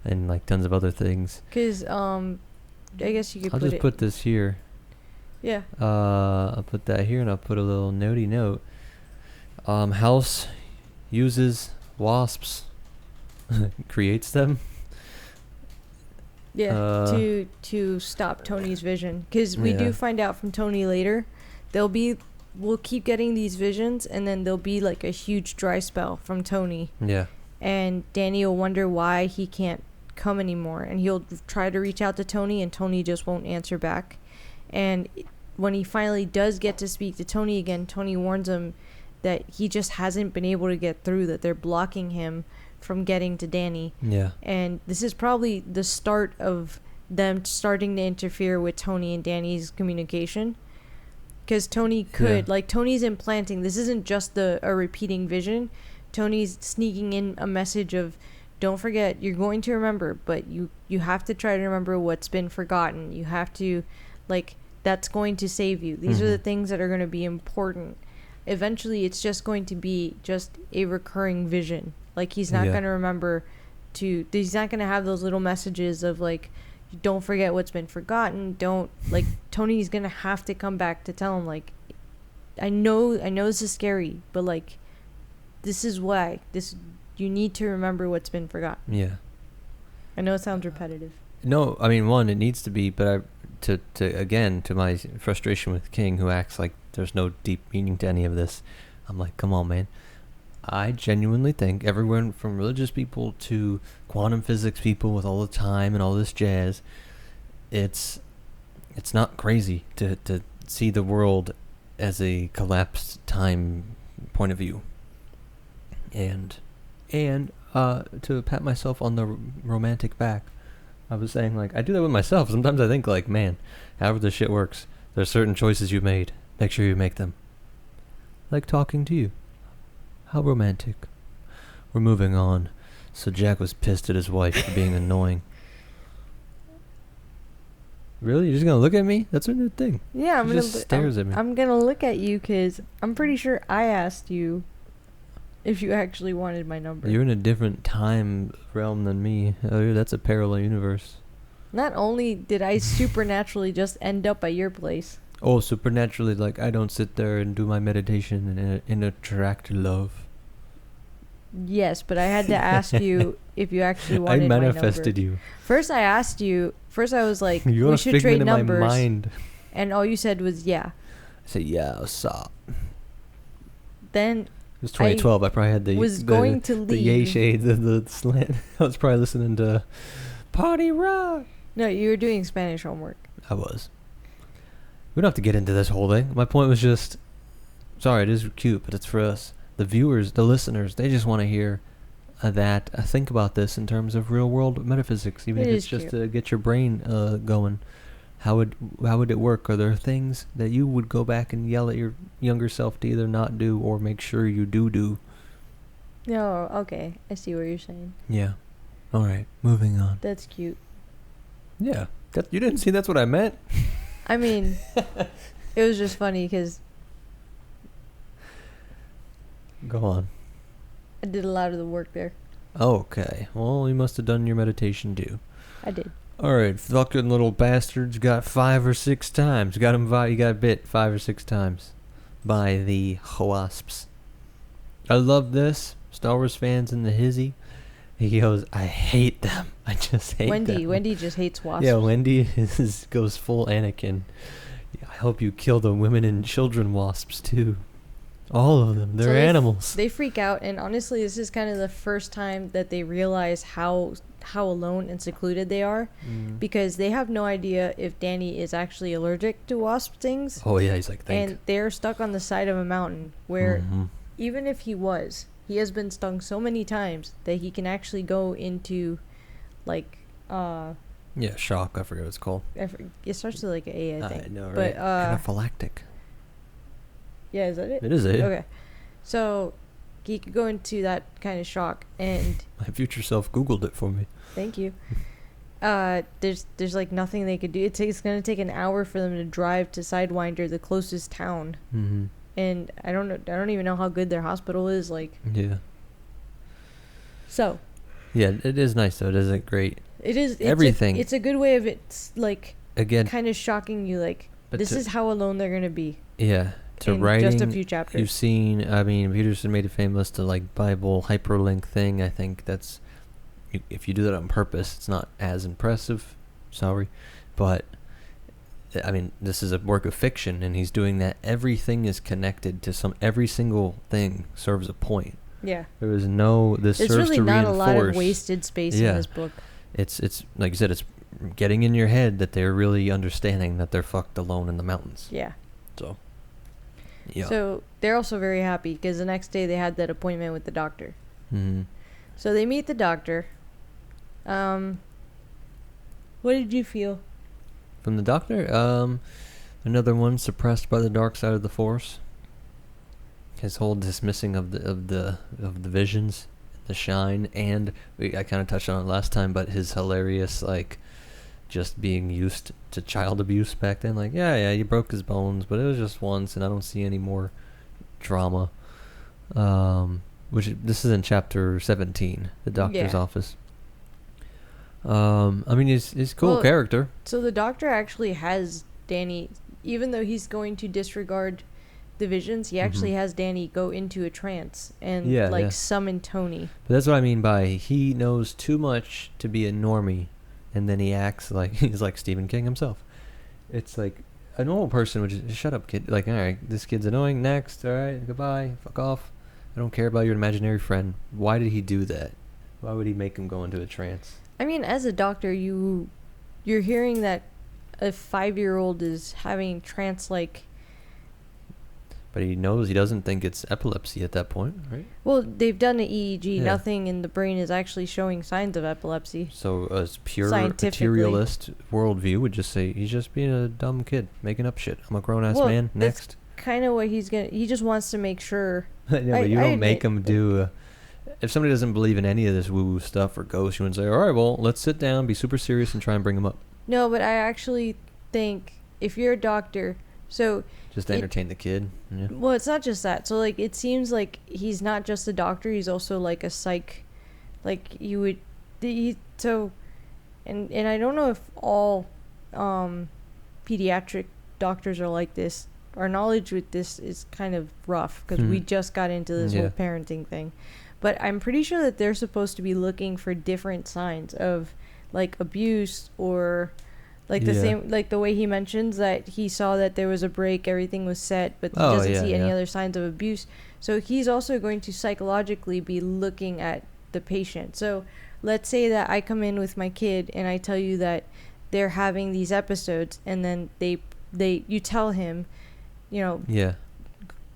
and like tons of other things. Because I guess you could. I'll just put this here. Yeah. I'll put that here, and I'll put a little notey note. House uses wasps, creates them. Yeah, to stop Tony's vision, because we Yeah. do find out from Tony later, we'll keep getting these visions, and then there'll be like a huge dry spell from Tony, Yeah. and Danny will wonder why he can't come anymore, and he'll try to reach out to Tony, and Tony just won't answer back, and when he finally does get to speak to Tony again, Tony warns him that he just hasn't been able to get through, that they're blocking him from getting to Danny. Yeah. And this is probably the start of them starting to interfere with Tony and Danny's communication. Because Tony could, like, Tony's implanting, this isn't just a repeating vision. Tony's sneaking in a message of, don't forget, you're going to remember, but you have to try to remember what's been forgotten. You have to, like, that's going to save you. These are the things that are going to be important. Eventually, it's just going to be just a recurring vision. Like, he's not going to remember he's not going to have those little messages of, like, don't forget what's been forgotten. Don't, like, Tony's going to have to come back to tell him, like, I know this is scary, but, like, this is why. You need to remember what's been forgotten. Yeah. I know it sounds repetitive. No, I mean, one, it needs to be, but to my frustration with King, who acts like there's no deep meaning to any of this, I'm like, come on, man. I genuinely think everyone from religious people to quantum physics people with all the time and all this jazz, it's not crazy to see the world as a collapsed time point of view. And to pat myself on the romantic back, I was saying, like, I do that with myself. Sometimes I think, like, man, however this shit works, there's certain choices you made. Make sure you make them. Like talking to you. How romantic. We're moving on. So Jack was pissed at his wife for being annoying. Really? You're just gonna look at me? That's a new thing. Yeah, She just stares at me. I'm gonna look at you because I'm pretty sure I asked you if you actually wanted my number. You're in a different time realm than me. Oh, that's a parallel universe. Not only did I supernaturally just end up at your place. Oh, supernaturally, like, I don't sit there and do my meditation and attract love. Yes, but I had to ask you if you actually I wanted manifested my number. you. First I asked you. First I was like, You're we a should figment trade of my numbers. mind. And all you said was yeah. I said, yeah, what's up? Then It was 2012. I probably had the going to the yay leave. shades of the slant. I was probably listening to Party Rock. No, you were doing Spanish homework. I was. We don't have to get into this whole thing. My point was just, sorry, it is cute, but it's for us. The viewers, the listeners, they just want to hear think about this in terms of real world metaphysics, even if it's just to get your brain going. How would it work? Are there things that you would go back and yell at your younger self to either not do or make sure you do? No, okay. I see what you're saying. Yeah. All right, moving on. That's cute. Yeah. You didn't see that's what I meant? I mean, it was just funny because Go on. I did a lot of the work there. Okay. Well, you must have done your meditation too. I did. All right, fucking little bastards got 5 or 6 times. Got him. You got bit 5 or 6 times by the wasps. I love this. Star Wars fans in the hizzy. He goes, I hate them. I just hate them. Wendy just hates wasps. Yeah, Wendy goes full Anakin. I hope you kill the women and children wasps too. All of them. They're animals. They freak out, and honestly, this is kind of the first time that they realize how alone and secluded they are, because they have no idea if Danny is actually allergic to wasp stings. Oh yeah, he's like, thank. And they're stuck on the side of a mountain where even if he has been stung so many times that he can actually go into, like, yeah, shock. I forget what it's called. It starts with like an A, I think. I know, right? But anaphylactic. yeah, is that it? It is it. Okay, so he could go into that kind of shock, and My future self Googled it for me. thank you. There's like nothing they could do. It's gonna take an hour for them to drive to Sidewinder, the closest town. Mm-hmm. And I don't even know how good their hospital is. Like, Yeah. so. Yeah, it is nice though. It isn't great. It is. Everything. It's a good way of it's like Again, kind of shocking you. Like, this is how alone they're gonna be. Yeah. To in writing, just a few chapters. you've seen. I mean, Peterson made it famous to like Bible hyperlink thing. I think that's if you do that on purpose, it's not as impressive. Sorry, but I mean, this is a work of fiction, and he's doing that. Everything is connected to every single thing serves a point. Yeah. There is no. This There's serves really to not reinforce. a lot of wasted space in this book. It's like you said. It's getting in your head that they're really understanding that they're fucked alone in the mountains. Yeah. So. Yeah. So they're also very happy because the next day they had that appointment with the doctor. Mm-hmm. So they meet the doctor. What did you feel? From the doctor, another one suppressed by the dark side of the force. His whole dismissing of the visions, the shine, and I kind of touched on it last time, but his hilarious like just being used to child abuse back then. Like, yeah, you broke his bones, but it was just once, and I don't see any more drama. This is in chapter 17, the doctor's office. I mean, he's a cool character. So the doctor actually has Danny, even though he's going to disregard the visions, he actually has Danny go into a trance and summon Tony. But that's what I mean by he knows too much to be a normie, and then he acts like he's like Stephen King himself. It's like a normal person would just shut up, kid. Like, all right, this kid's annoying. Next, all right, goodbye, fuck off. I don't care about your imaginary friend. Why did he do that? Why would he make him go into a trance? I mean, as a doctor, you're hearing that a 5-year-old is having trance-like But he knows, he doesn't think it's epilepsy at that point, right? Well, they've done an EEG. Yeah. Nothing in the brain is actually showing signs of epilepsy. So a pure Scientifically. materialist worldview would just say he's just being a dumb kid, making up shit. I'm a grown-ass Well, man. that's Next. kind of what he just wants to make sure. Yeah, but you I don't make admit- him do... if somebody doesn't believe in any of this woo-woo stuff or ghosts, you wouldn't say, all right, well, let's sit down, be super serious, and try and bring him up. No, but I actually think if you're a doctor, so... Just to entertain the kid. Yeah. Well, it's not just that. So, like, it seems like he's not just a doctor. He's also, like, a psych. Like, you would... So... And I don't know if all pediatric doctors are like this. Our knowledge with this is kind of rough because we just got into this whole parenting thing. But I'm pretty sure that they're supposed to be looking for different signs of, like, abuse or... Like the same, like the way he mentions that he saw that there was a break, everything was set, but he doesn't see any other signs of abuse. So he's also going to psychologically be looking at the patient. So let's say that I come in with my kid and I tell you that they're having these episodes, and then you tell him, you know,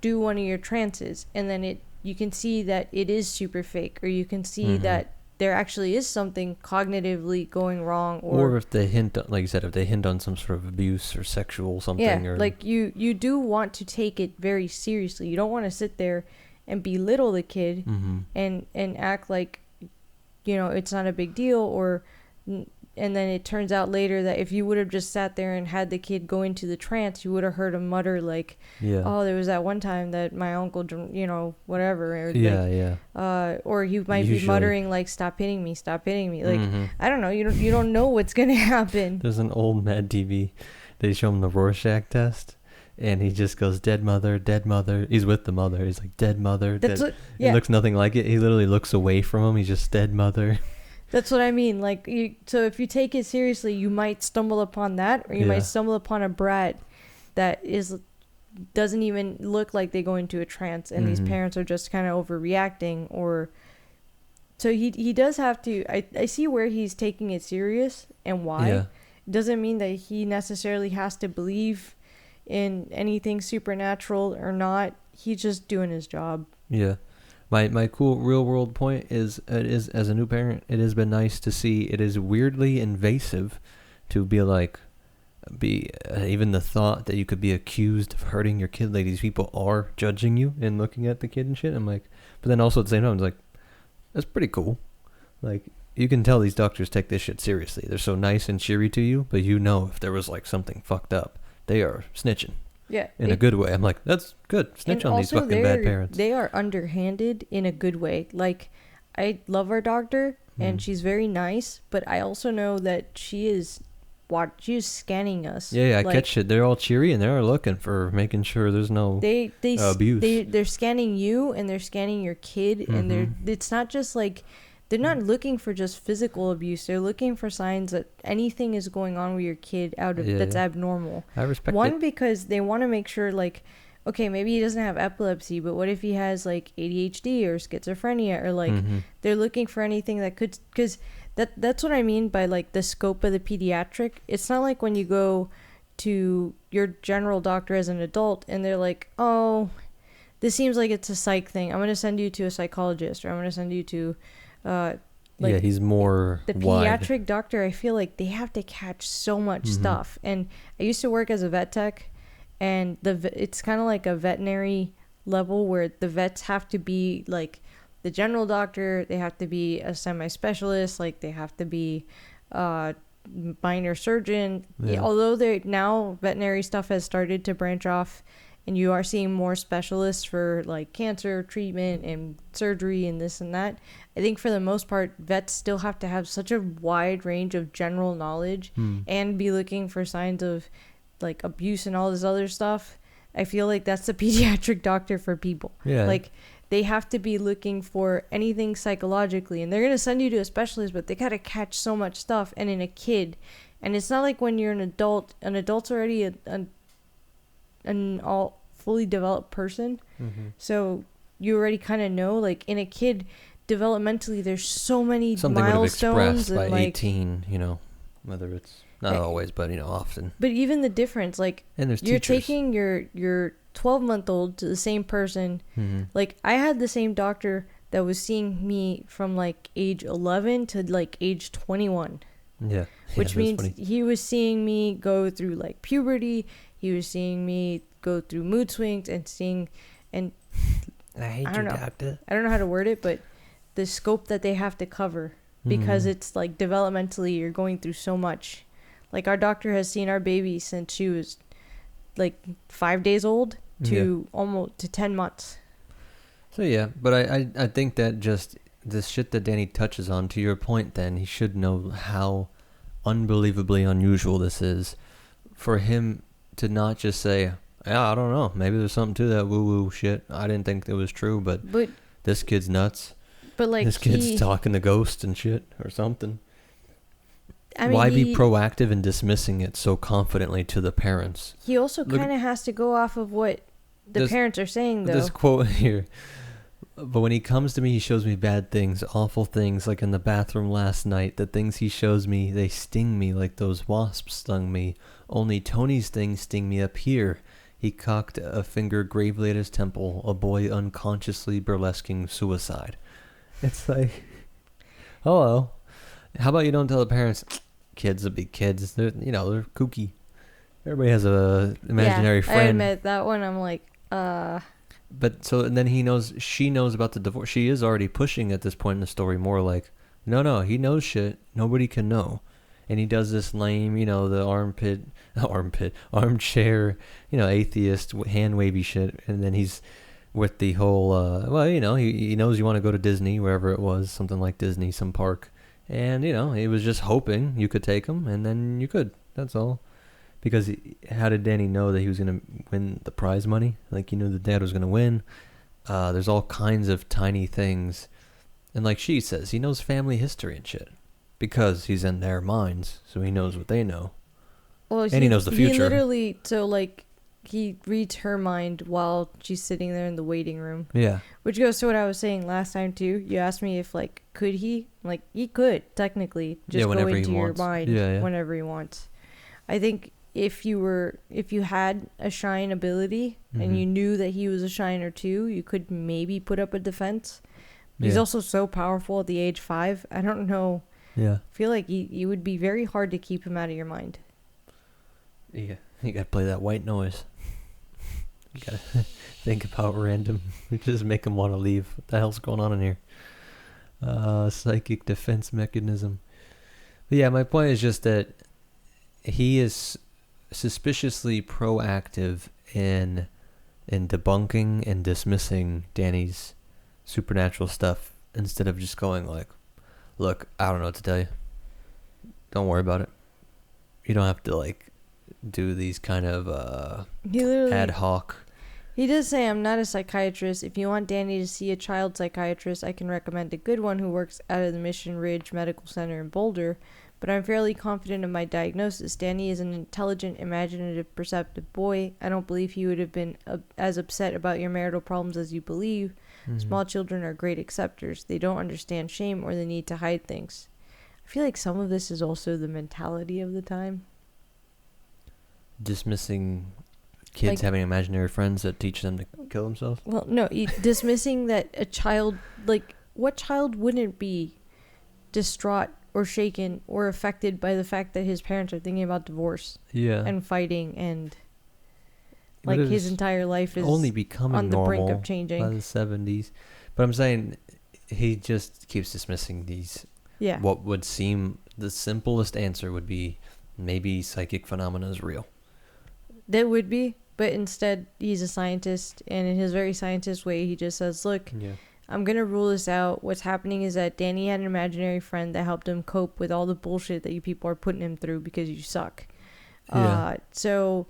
do one of your trances, and then you can see that it is super fake, or you can see that there actually is something cognitively going wrong, or if they hint, like you said, if they hint on some sort of abuse or sexual something, or like you do want to take it very seriously. You don't want to sit there and belittle the kid and act like, you know, it's not a big deal, or and then it turns out later that if you would have just sat there and had the kid go into the trance, you would have heard him mutter like, oh, there was that one time that my uncle, you know, whatever. Or or he might be muttering like, stop hitting me. Like, I don't know. You don't know what's going to happen. There's an old Mad TV. They show him the Rorschach test. And he just goes, dead mother, dead mother. He's with the mother. He's like, dead mother. It looks nothing like it. He literally looks away from him. He's just dead mother. That's what I mean. Like, so if you take it seriously, you might stumble upon that, or you might stumble upon a brat that doesn't even look like they go into a trance, and these parents are just kind of overreacting. Or so he does have to. I see where he's taking it serious and why. It doesn't mean that he necessarily has to believe in anything supernatural or not. He's just doing his job. Yeah. My cool real world point is as a new parent, it has been nice to see. It is weirdly invasive to be like, even the thought that you could be accused of hurting your kid. Like, these people are judging you and looking at the kid and shit. I'm like, but then also at the same time, it's like, that's pretty cool. Like, you can tell these doctors take this shit seriously. They're so nice and cheery to you, but you know if there was like something fucked up, they are snitching. Yeah. In a good way. I'm like, that's good. Snitch on these fucking bad parents. They are underhanded in a good way. Like, I love our doctor, and she's very nice, but I also know that she is scanning us. Yeah, I catch it. They're all cheery, and they're looking for making sure there's no abuse. They're scanning you, and they're scanning your kid, and it's not just like... They're not looking for just physical abuse. They're looking for signs that anything is going on with your kid that's abnormal. I respect One, it. because they want to make sure, like, okay, maybe he doesn't have epilepsy, but what if he has, like, ADHD or schizophrenia, or, like, they're looking for anything that could... Because that's what I mean by, like, the scope of the pediatric. It's not like when you go to your general doctor as an adult, and they're like, oh, this seems like it's a psych thing. I'm going to send you to a psychologist, or I'm going to send you to... he's more the pediatric doctor. I feel like they have to catch so much stuff. And I used to work as a vet tech, and it's kind of like a veterinary level where the vets have to be like the general doctor. They have to be a semi-specialist. Like, they have to be minor surgeon. Although now veterinary stuff has started to branch off, and you are seeing more specialists for like cancer treatment and surgery and this and that. I think for the most part, vets still have to have such a wide range of general knowledge and be looking for signs of like abuse and all this other stuff. I feel like that's the pediatric doctor for people. Yeah. Like, they have to be looking for anything psychologically, and they're going to send you to a specialist, but they got to catch so much stuff. And in a kid, and it's not like when you're an adult's already an all fully developed person, so you already kind of know. Like, in a kid, developmentally, there's so many something milestones would have expressed by like 18, you know, whether it's not always, but, you know, often. But even the difference, like, and there's you're teachers. taking your 12-month-old to the same person. Like, I had the same doctor that was seeing me from like age 11 to like age 21. Yeah. Which means funny. he was seeing me go through like puberty. He was seeing me go through mood swings and I hate you, doctor. I don't know how to word it, but the scope that they have to cover, because it's like developmentally you're going through so much. Like, our doctor has seen our baby since she was like 5 days old to almost to 10 months. So yeah, but I think that just the shit that Danny touches on, to your point, then he should know how unbelievably unusual this is for him to not just say, yeah, I don't know, maybe there's something to that woo-woo shit. I didn't think it was true, but this kid's nuts. But like, this kid's talking to ghosts and shit or something. I mean, why be proactive in dismissing it so confidently to the parents? He also kind of has to go off of what the parents are saying, though. This quote here. But when he comes to me, he shows me bad things, awful things, like in the bathroom last night. The things he shows me, they sting me like those wasps stung me. Only Tony's things sting me up here. He cocked a finger gravely at his temple, a boy unconsciously burlesquing suicide. It's like, hello. How about you don't tell the parents, kids will be kids. They're kooky. Everybody has a imaginary friend. I admit that one. I'm like, But so, and then she knows about the divorce. She is already pushing at this point in the story more like, no, he knows shit. Nobody can know. And he does this lame, the armchair, atheist, hand wavy shit. And then he's with the whole, he knows you want to go to Disney, wherever it was, something like Disney, some park. And, he was just hoping you could take him, and then you could. That's all. Because how did Danny know that he was going to win the prize money? Like, he knew the dad was going to win. There's all kinds of tiny things. And like she says, he knows family history and shit. Because he's in their minds, so he knows what they know. Well, and he knows the future. He literally, he reads her mind while she's sitting there in the waiting room. Yeah. Which goes to what I was saying last time, too. You asked me if, could he? He could, technically, just go into your mind whenever he wants. I think if you had a shine ability and you knew that he was a shiner too, you could maybe put up a defense. He's also so powerful at the age 5. I don't know. Yeah. I feel like you would be very hard to keep him out of your mind. Yeah. You gotta play that white noise. You gotta think about random. Just make him want to leave. What the hell's going on in here? Psychic defense mechanism. But yeah, my point is just that he is suspiciously proactive in debunking and dismissing Danny's supernatural stuff instead of just going like, look, I don't know what to tell you. Don't worry about it. You don't have to do these kind of ad hoc. He does say, I'm not a psychiatrist. If you want Danny to see a child psychiatrist, I can recommend a good one who works out of the Mission Ridge Medical Center in Boulder. But I'm fairly confident in my diagnosis. Danny is an intelligent, imaginative, perceptive boy. I don't believe he would have been as upset about your marital problems as you believe. Small children are great acceptors. They don't understand shame or the need to hide things. I feel like some of this is also the mentality of the time. Dismissing kids having imaginary friends that teach them to kill themselves? Well, no, dismissing that a child, what child wouldn't be distraught or shaken or affected by the fact that his parents are thinking about divorce and fighting, and his entire life is only becoming on the brink normal of changing by the 70s. But I'm saying he just keeps dismissing these. Yeah. What would seem the simplest answer would be maybe psychic phenomena is real. That would be, but instead he's a scientist, and in his very scientist way, he just says, look, I'm going to rule this out. What's happening is that Danny had an imaginary friend that helped him cope with all the bullshit that you people are putting him through because you suck. So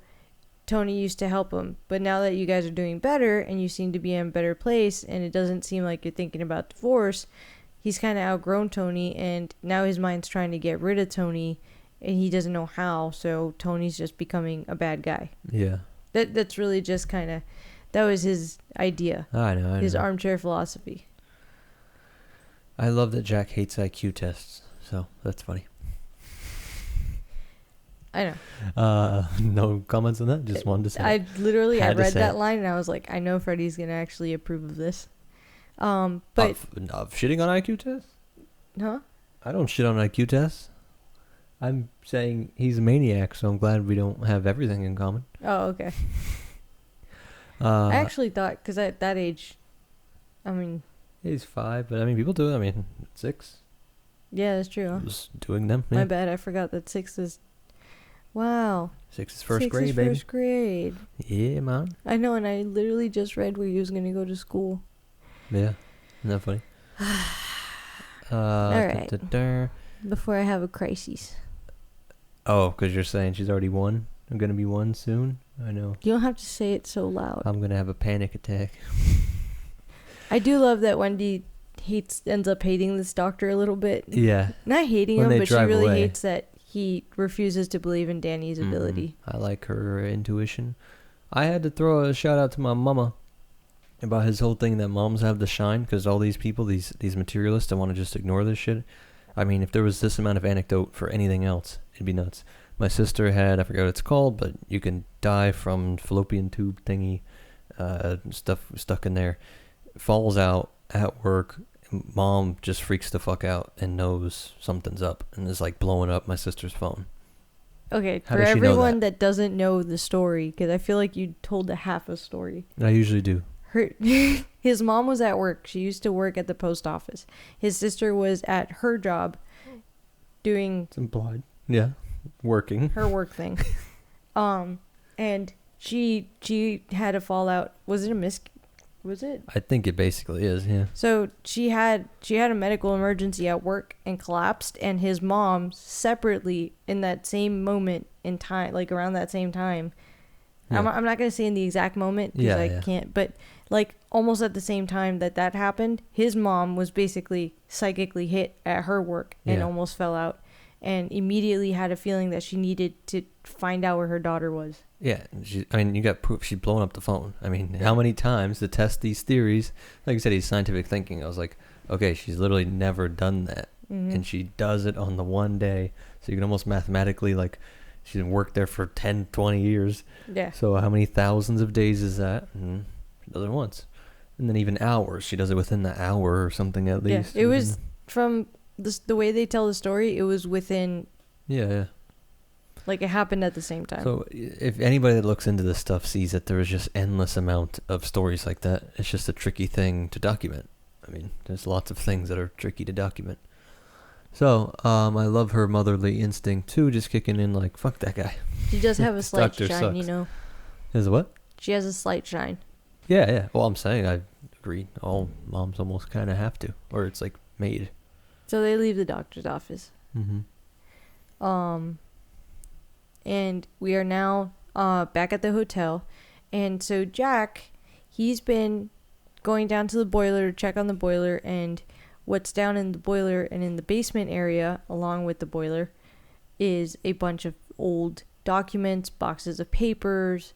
Tony used to help him. But now that you guys are doing better and you seem to be in a better place and it doesn't seem like you're thinking about divorce, he's kind of outgrown Tony, and now his mind's trying to get rid of Tony and he doesn't know how. So Tony's just becoming a bad guy. Yeah. That's really just kind of... That was his idea. I know. His armchair philosophy. I love that Jack hates IQ tests, so that's funny. I know. No comments on that. Just wanted to say. I read that it. line and I was like, I know Freddie's gonna actually approve of this. But of shitting on IQ tests? huh? I don't shit on IQ tests. I'm saying he's a maniac, so I'm glad we don't have everything in common. Oh, okay. I actually thought, because at that age, I mean... He's 5, but I mean, people do it. I mean, 6. Yeah, that's true. I was doing them. Yeah. My bad, I forgot that 6 is... Wow. 6 is first 6 grade, is baby. first grade. Yeah, man. I know, and I literally just read where he was going to go to school. Yeah. Isn't that funny? All right. Before I have a crisis. Oh, because you're saying she's already 1? I'm going to be 1 soon? I know. You don't have to say it so loud. I'm going to have a panic attack. I do love that Wendy ends up hating this doctor a little bit. Yeah. Not hating him, but she really hates that he refuses to believe in Danny's ability. I like her intuition. I had to throw a shout out to my mama about his whole thing that moms have the shine, because all these people, these materialists, that want to just ignore this shit. I mean, if there was this amount of anecdote for anything else, it'd be nuts. My sister had, I forget what it's called, but you can die from fallopian tube thingy, stuff stuck in there. Falls out at work. Mom just freaks the fuck out and knows something's up and is like blowing up my sister's phone. Okay, for everyone that doesn't know the story, because I feel like you told a half a story. I usually do. His mom was at work. She used to work at the post office. His sister was at her job doing... It's implied. Yeah. Working. Her work thing. And she had a fallout. Was it a Was it? I think it basically is, yeah. So she had a medical emergency at work and collapsed, and his mom separately in that same moment in time, like around that same time. Yeah. I'm not going to say in the exact moment because I can't, but like almost at the same time that happened, his mom was basically psychically hit at her work and almost fell out, and immediately had a feeling that she needed to find out where her daughter was. Yeah, you got proof. She's blowing up the phone. I mean, how many times to test these theories? Like you said, he's scientific thinking. I was like, okay, she's literally never done that. Mm-hmm. And she does it on the one day. So you can almost mathematically, like, she's worked there for 10, 20 years. Yeah. So how many thousands of days is that? And she does it once. And then even hours. She does it within the hour or something at least. Yeah, it was from the way they tell the story, it was within... Yeah. Like, it happened at the same time. So, if anybody that looks into this stuff sees that there is just endless amount of stories like that, it's just a tricky thing to document. I mean, there's lots of things that are tricky to document. So, I love her motherly instinct, too, just kicking in like, fuck that guy. She does have a slight shine, sucks. you know. Is what? She has a slight shine. Yeah. Well, I'm saying, I agree. All moms almost kind of have to. Or it's, like, made. So, they leave the doctor's office. Mm-hmm. And we are now back at the hotel. And so Jack, he's been going down to the boiler to check on the boiler. And what's down in the boiler and in the basement area, along with the boiler, is a bunch of old documents, boxes of papers,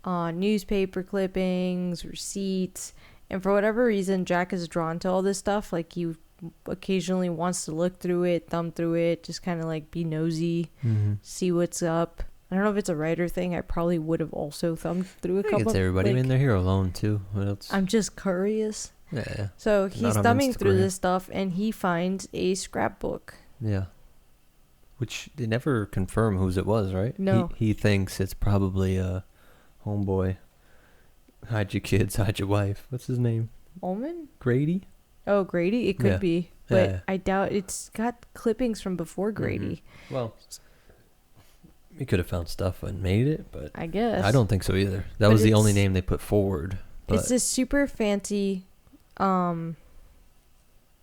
newspaper clippings, receipts. And for whatever reason, Jack is drawn to all this stuff. Like, he occasionally wants to look through it, thumb through it, just kind of like be nosy, see what's up. I don't know if it's a writer thing. I probably would have also thumbed through a couple. It's everybody. Like, I mean, they're here alone too. What else? I'm just curious. Yeah. So he's thumbing through this stuff, and he finds a scrapbook. Yeah. Which they never confirm whose it was, right? No. He thinks it's probably a homeboy. Hide your kids, hide your wife. What's his name? Ullman? Grady? Oh, Grady? It could be. But yeah. I doubt it's got clippings from before Grady. Mm-hmm. Well, he could have found stuff and made it, but I guess. I don't think so either. That was the only name they put forward. But it's this super fancy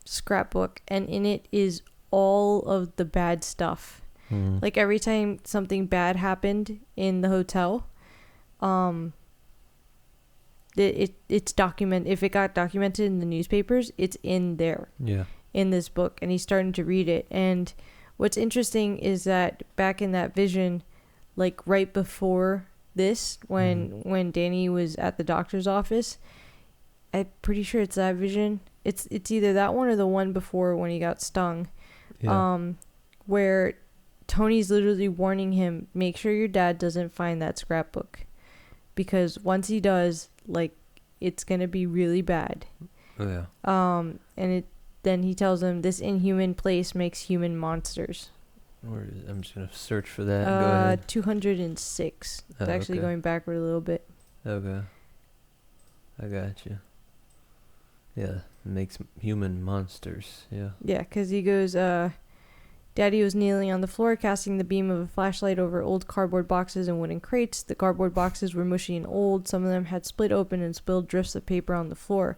scrapbook, and in it is all of the bad stuff. Mm-hmm. Like, every time something bad happened in the hotel, it's if it got documented in the newspapers, it's in there. Yeah. In this book, and he's starting to read it. And what's interesting is that back in that vision, like right before this, when Danny was at the doctor's office, I'm pretty sure it's that vision. It's either that one or the one before when he got stung, where Tony's literally warning him, make sure your dad doesn't find that scrapbook. Because once he does, like, it's going to be really bad. Oh, yeah. Then he tells him, this inhuman place makes human monsters. I'm just going to search for that. Go ahead. 206. It's actually going backward a little bit. Okay. I got you. Yeah, makes human monsters. Yeah. Yeah, because he goes, Daddy was kneeling on the floor, casting the beam of a flashlight over old cardboard boxes and wooden crates. The cardboard boxes were mushy and old. Some of them had split open and spilled drifts of paper on the floor.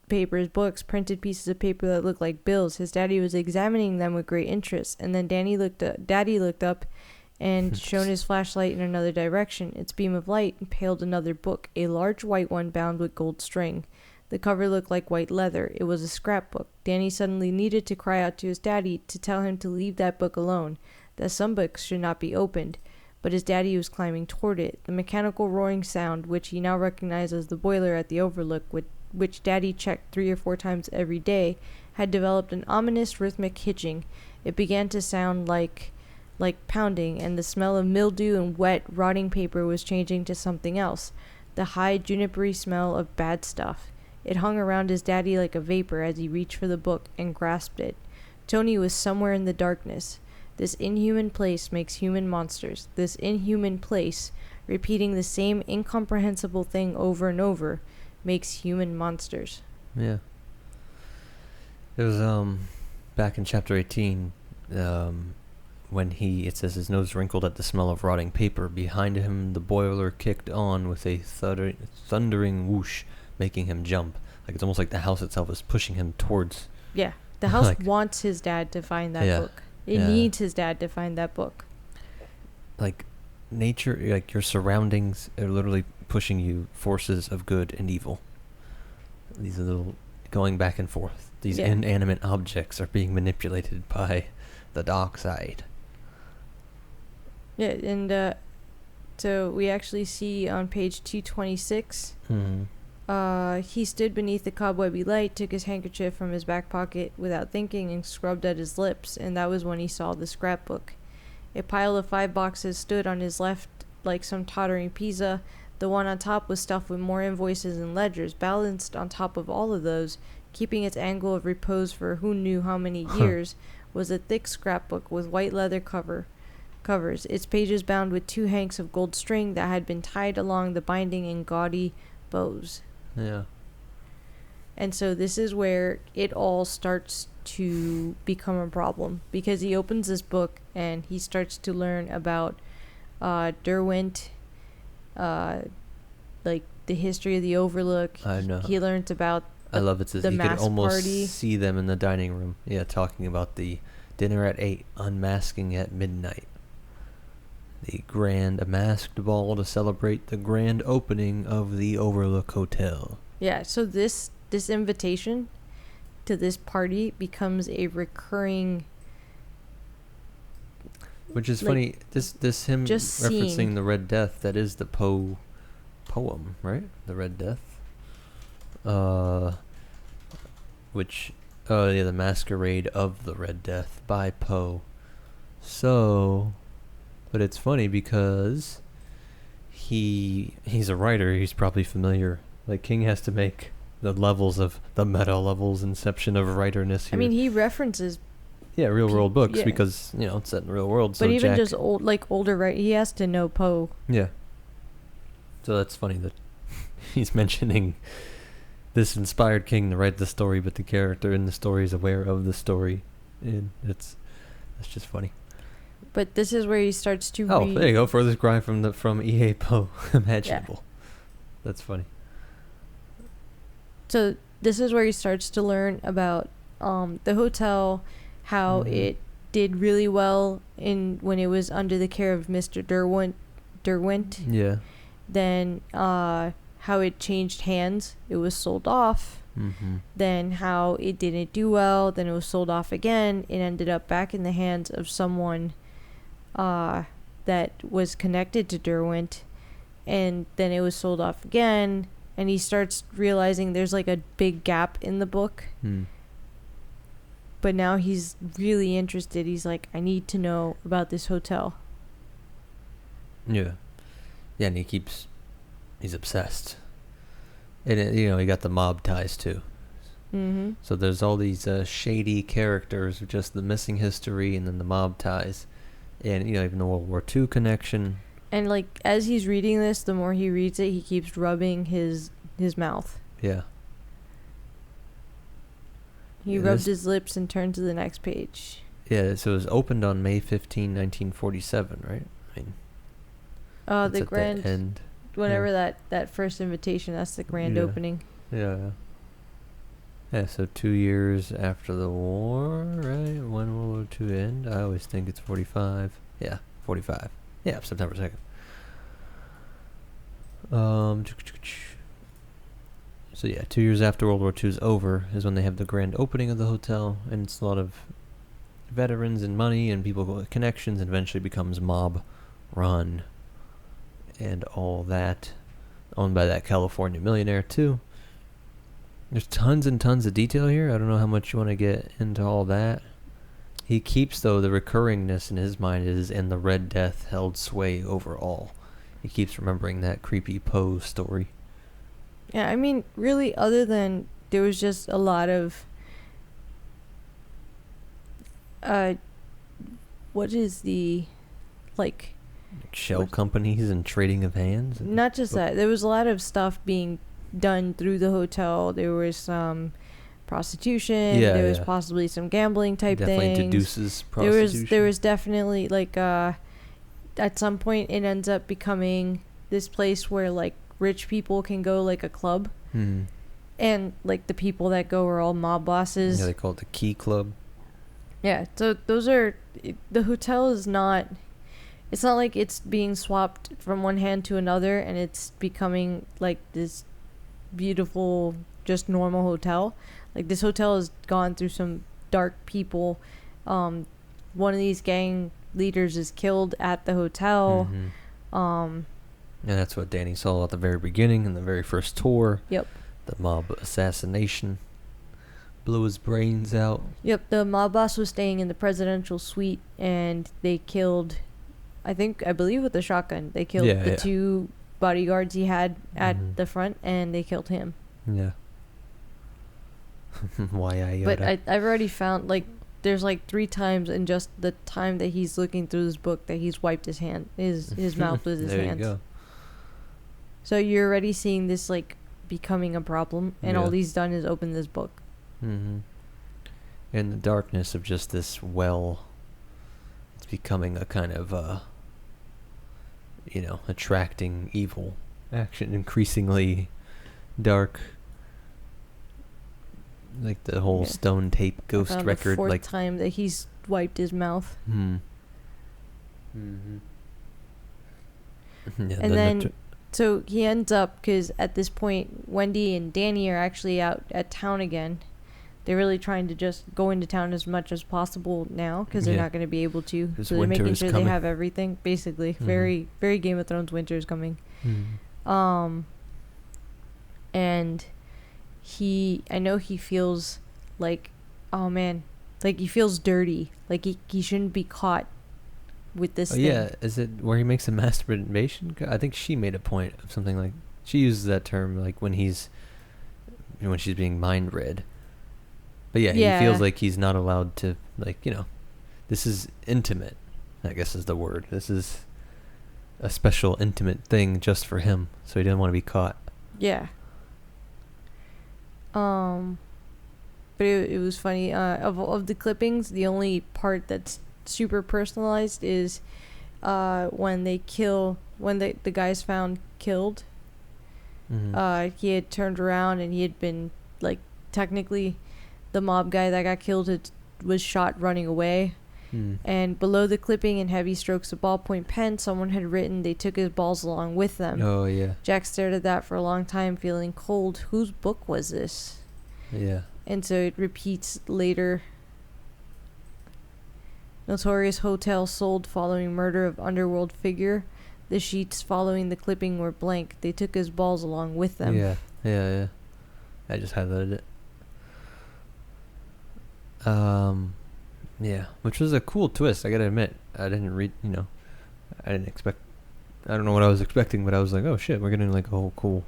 Papers, books, printed pieces of paper that looked like bills. His daddy was examining them with great interest, and then Daddy looked up and shone his flashlight in another direction. Its beam of light impaled another book, a large white one bound with gold string. The cover looked like white leather. It was a scrapbook. Danny suddenly needed to cry out to his daddy to tell him to leave that book alone, that some books should not be opened. But his daddy was climbing toward it. The mechanical roaring sound, which he now recognized as the boiler at the Overlook, which Daddy checked 3 or 4 times every day, had developed an ominous rhythmic hitching. It began to sound like pounding, and the smell of mildew and wet, rotting paper was changing to something else, the high, junipery smell of bad stuff. It hung around his daddy like a vapor as he reached for the book and grasped it. Tony was somewhere in the darkness. This inhuman place makes human monsters. This inhuman place, repeating the same incomprehensible thing over and over, makes human monsters. Yeah. It was back in chapter 18, when it says his nose wrinkled at the smell of rotting paper. Behind him the boiler kicked on with a thundering whoosh, making him jump. Like, it's almost like the house itself is pushing him towards. Yeah. The house wants his dad to find that book. It needs his dad to find that book. Like, nature, like your surroundings are literally pushing you, forces of good and evil. These are little going back and forth. These inanimate objects are being manipulated by the dark side. Yeah, and so we actually see on page 226, he stood beneath the cobwebby light, took his handkerchief from his back pocket without thinking, and scrubbed at his lips, and that was when he saw the scrapbook. A pile of 5 boxes stood on his left like some tottering Pisa. The one on top was stuffed with more invoices and ledgers. Balanced on top of all of those, keeping its angle of repose for who knew how many years, was a thick scrapbook with white leather covers, its pages bound with 2 hanks of gold string that had been tied along the binding in gaudy bows. Yeah. And so this is where it all starts to become a problem, because he opens this book and he starts to learn about Derwent, like the history of the Overlook. I know. He learns about I love it. Says the you can almost party. See them in the dining room. Yeah, talking about the dinner at 8, unmasking at midnight. A masked ball to celebrate the grand opening of the Overlook Hotel. Yeah, so this invitation to this party becomes a recurring. Which is funny. This him referencing scene. The Red Death. That is the Poe poem, right? The Red Death. The Masquerade of the Red Death by Poe. So, but it's funny because he's a writer. He's probably familiar. Like, King has to make the levels of the meta levels, inception of writerness here. I mean, he references. Yeah, real world books because it's set in the real world. So but even just older, right? He has to know Poe. Yeah. So that's funny that he's mentioning this inspired King to write the story, but the character in the story is aware of the story, and that's just funny. But this is where he starts to. There you go. Furthest cry from E.A. Poe imaginable. Yeah. That's funny. So this is where he starts to learn about the hotel, how it did really well when it was under the care of Mr. Derwent. Yeah. Then how it changed hands. It was sold off. Mm-hmm. Then how it didn't do well. Then it was sold off again. It ended up back in the hands of someone that was connected to Derwent. And then it was sold off again. And he starts realizing there's like a big gap in the book. but now he's really interested. He's like, I need to know about this hotel. Yeah. Yeah, and he's obsessed. And, he got the mob ties, too. Mm-hmm. So there's all these shady characters with just the missing history and then the mob ties. And, even the World War II connection. And, like, as he's reading this, the more he reads it, he keeps rubbing his mouth. Yeah. He rubs his lips and turned to the next page. Yeah, so it was opened on May 15, 1947, right? I mean, the grand... the end. Whenever that first invitation, that's the grand opening. Yeah. Yeah, so 2 years after the war, right? When will World War II end? I always think it's 45. Yeah, 45. Yeah, September 2nd. So yeah, 2 years after World War II is over is when they have the grand opening of the hotel, and it's a lot of veterans and money and people with connections, and eventually becomes mob run and all that, owned by that California millionaire too. There's tons and tons of detail here. I don't know how much you want to get into all that. He keeps, though, the recurringness in his mind is, and the Red Death held sway over all. He keeps remembering that creepy Poe story. Yeah, I mean, really, other than there was just a lot of what is the, like shell companies and trading of hands? Not just that. There was a lot of stuff being done through the hotel. There was some prostitution. There was possibly some gambling type definitely things. Deduces prostitution. There was definitely, like, at some point it ends up becoming this place where, like, rich people can go, like a club. Hmm. And, like, the people that go are all mob bosses. Yeah, they call it the Key Club. Yeah, so those are... The hotel is not... It's not like it's being swapped from one hand to another and it's becoming, like, this beautiful, just normal hotel. Like, this hotel has gone through some dark people. One of these gang leaders is killed at the hotel. Mm-hmm. And that's what Danny saw at the very beginning in the very first tour. Yep. The mob assassination. Blew his brains out. Yep, the mob boss was staying in the presidential suite and they killed, I believe with a shotgun, they killed the two bodyguards he had at the front, and they killed him. Yeah. Why I But I've already found, like, there's like 3 times in just the time that he's looking through this book that he's wiped his mouth with his hands. There you go. So you're already seeing this, like, becoming a problem, and all he's done is open this book. Mm-hmm. And the darkness of just this well, it's becoming a kind of, attracting evil action, increasingly dark. Like the whole stone tape ghost record. The 4th like time that he's wiped his mouth. Mm-hmm. Yeah, and then, so he ends up, because at this point, Wendy and Danny are actually out at town again. They're really trying to just go into town as much as possible now, because they're not going to be able to. So they're making sure they have everything, basically. Mm-hmm. Very, very Game of Thrones winter is coming. Mm-hmm. And I know he feels like, oh man, like he feels dirty. Like he shouldn't be caught with this thing. Yeah, is it where he makes a masturbation? I think she made a point of something like, she uses that term like when she's being mind read. But yeah, he feels like he's not allowed to, like, this is intimate, I guess is the word. This is a special intimate thing just for him, so he didn't want to be caught. Yeah. But it was funny. Of the clippings, the only part that's super personalized is when the guy's found killed. Mm-hmm. He had turned around and he had been, like, technically the mob guy that got killed was shot running away. And below the clipping in heavy strokes of ballpoint pen, someone had written, "They took his balls along with them." Oh, yeah. Jack stared at that for a long time, feeling cold. Whose book was this? Yeah. And so it repeats later. Notorious hotel sold following murder of underworld figure. The sheets following the clipping were blank. They took his balls along with them. Yeah. I just highlighted it. Yeah, which was a cool twist. I gotta admit, I didn't read. I didn't expect. I don't know what I was expecting, but I was like, oh shit, we're getting like a whole cool.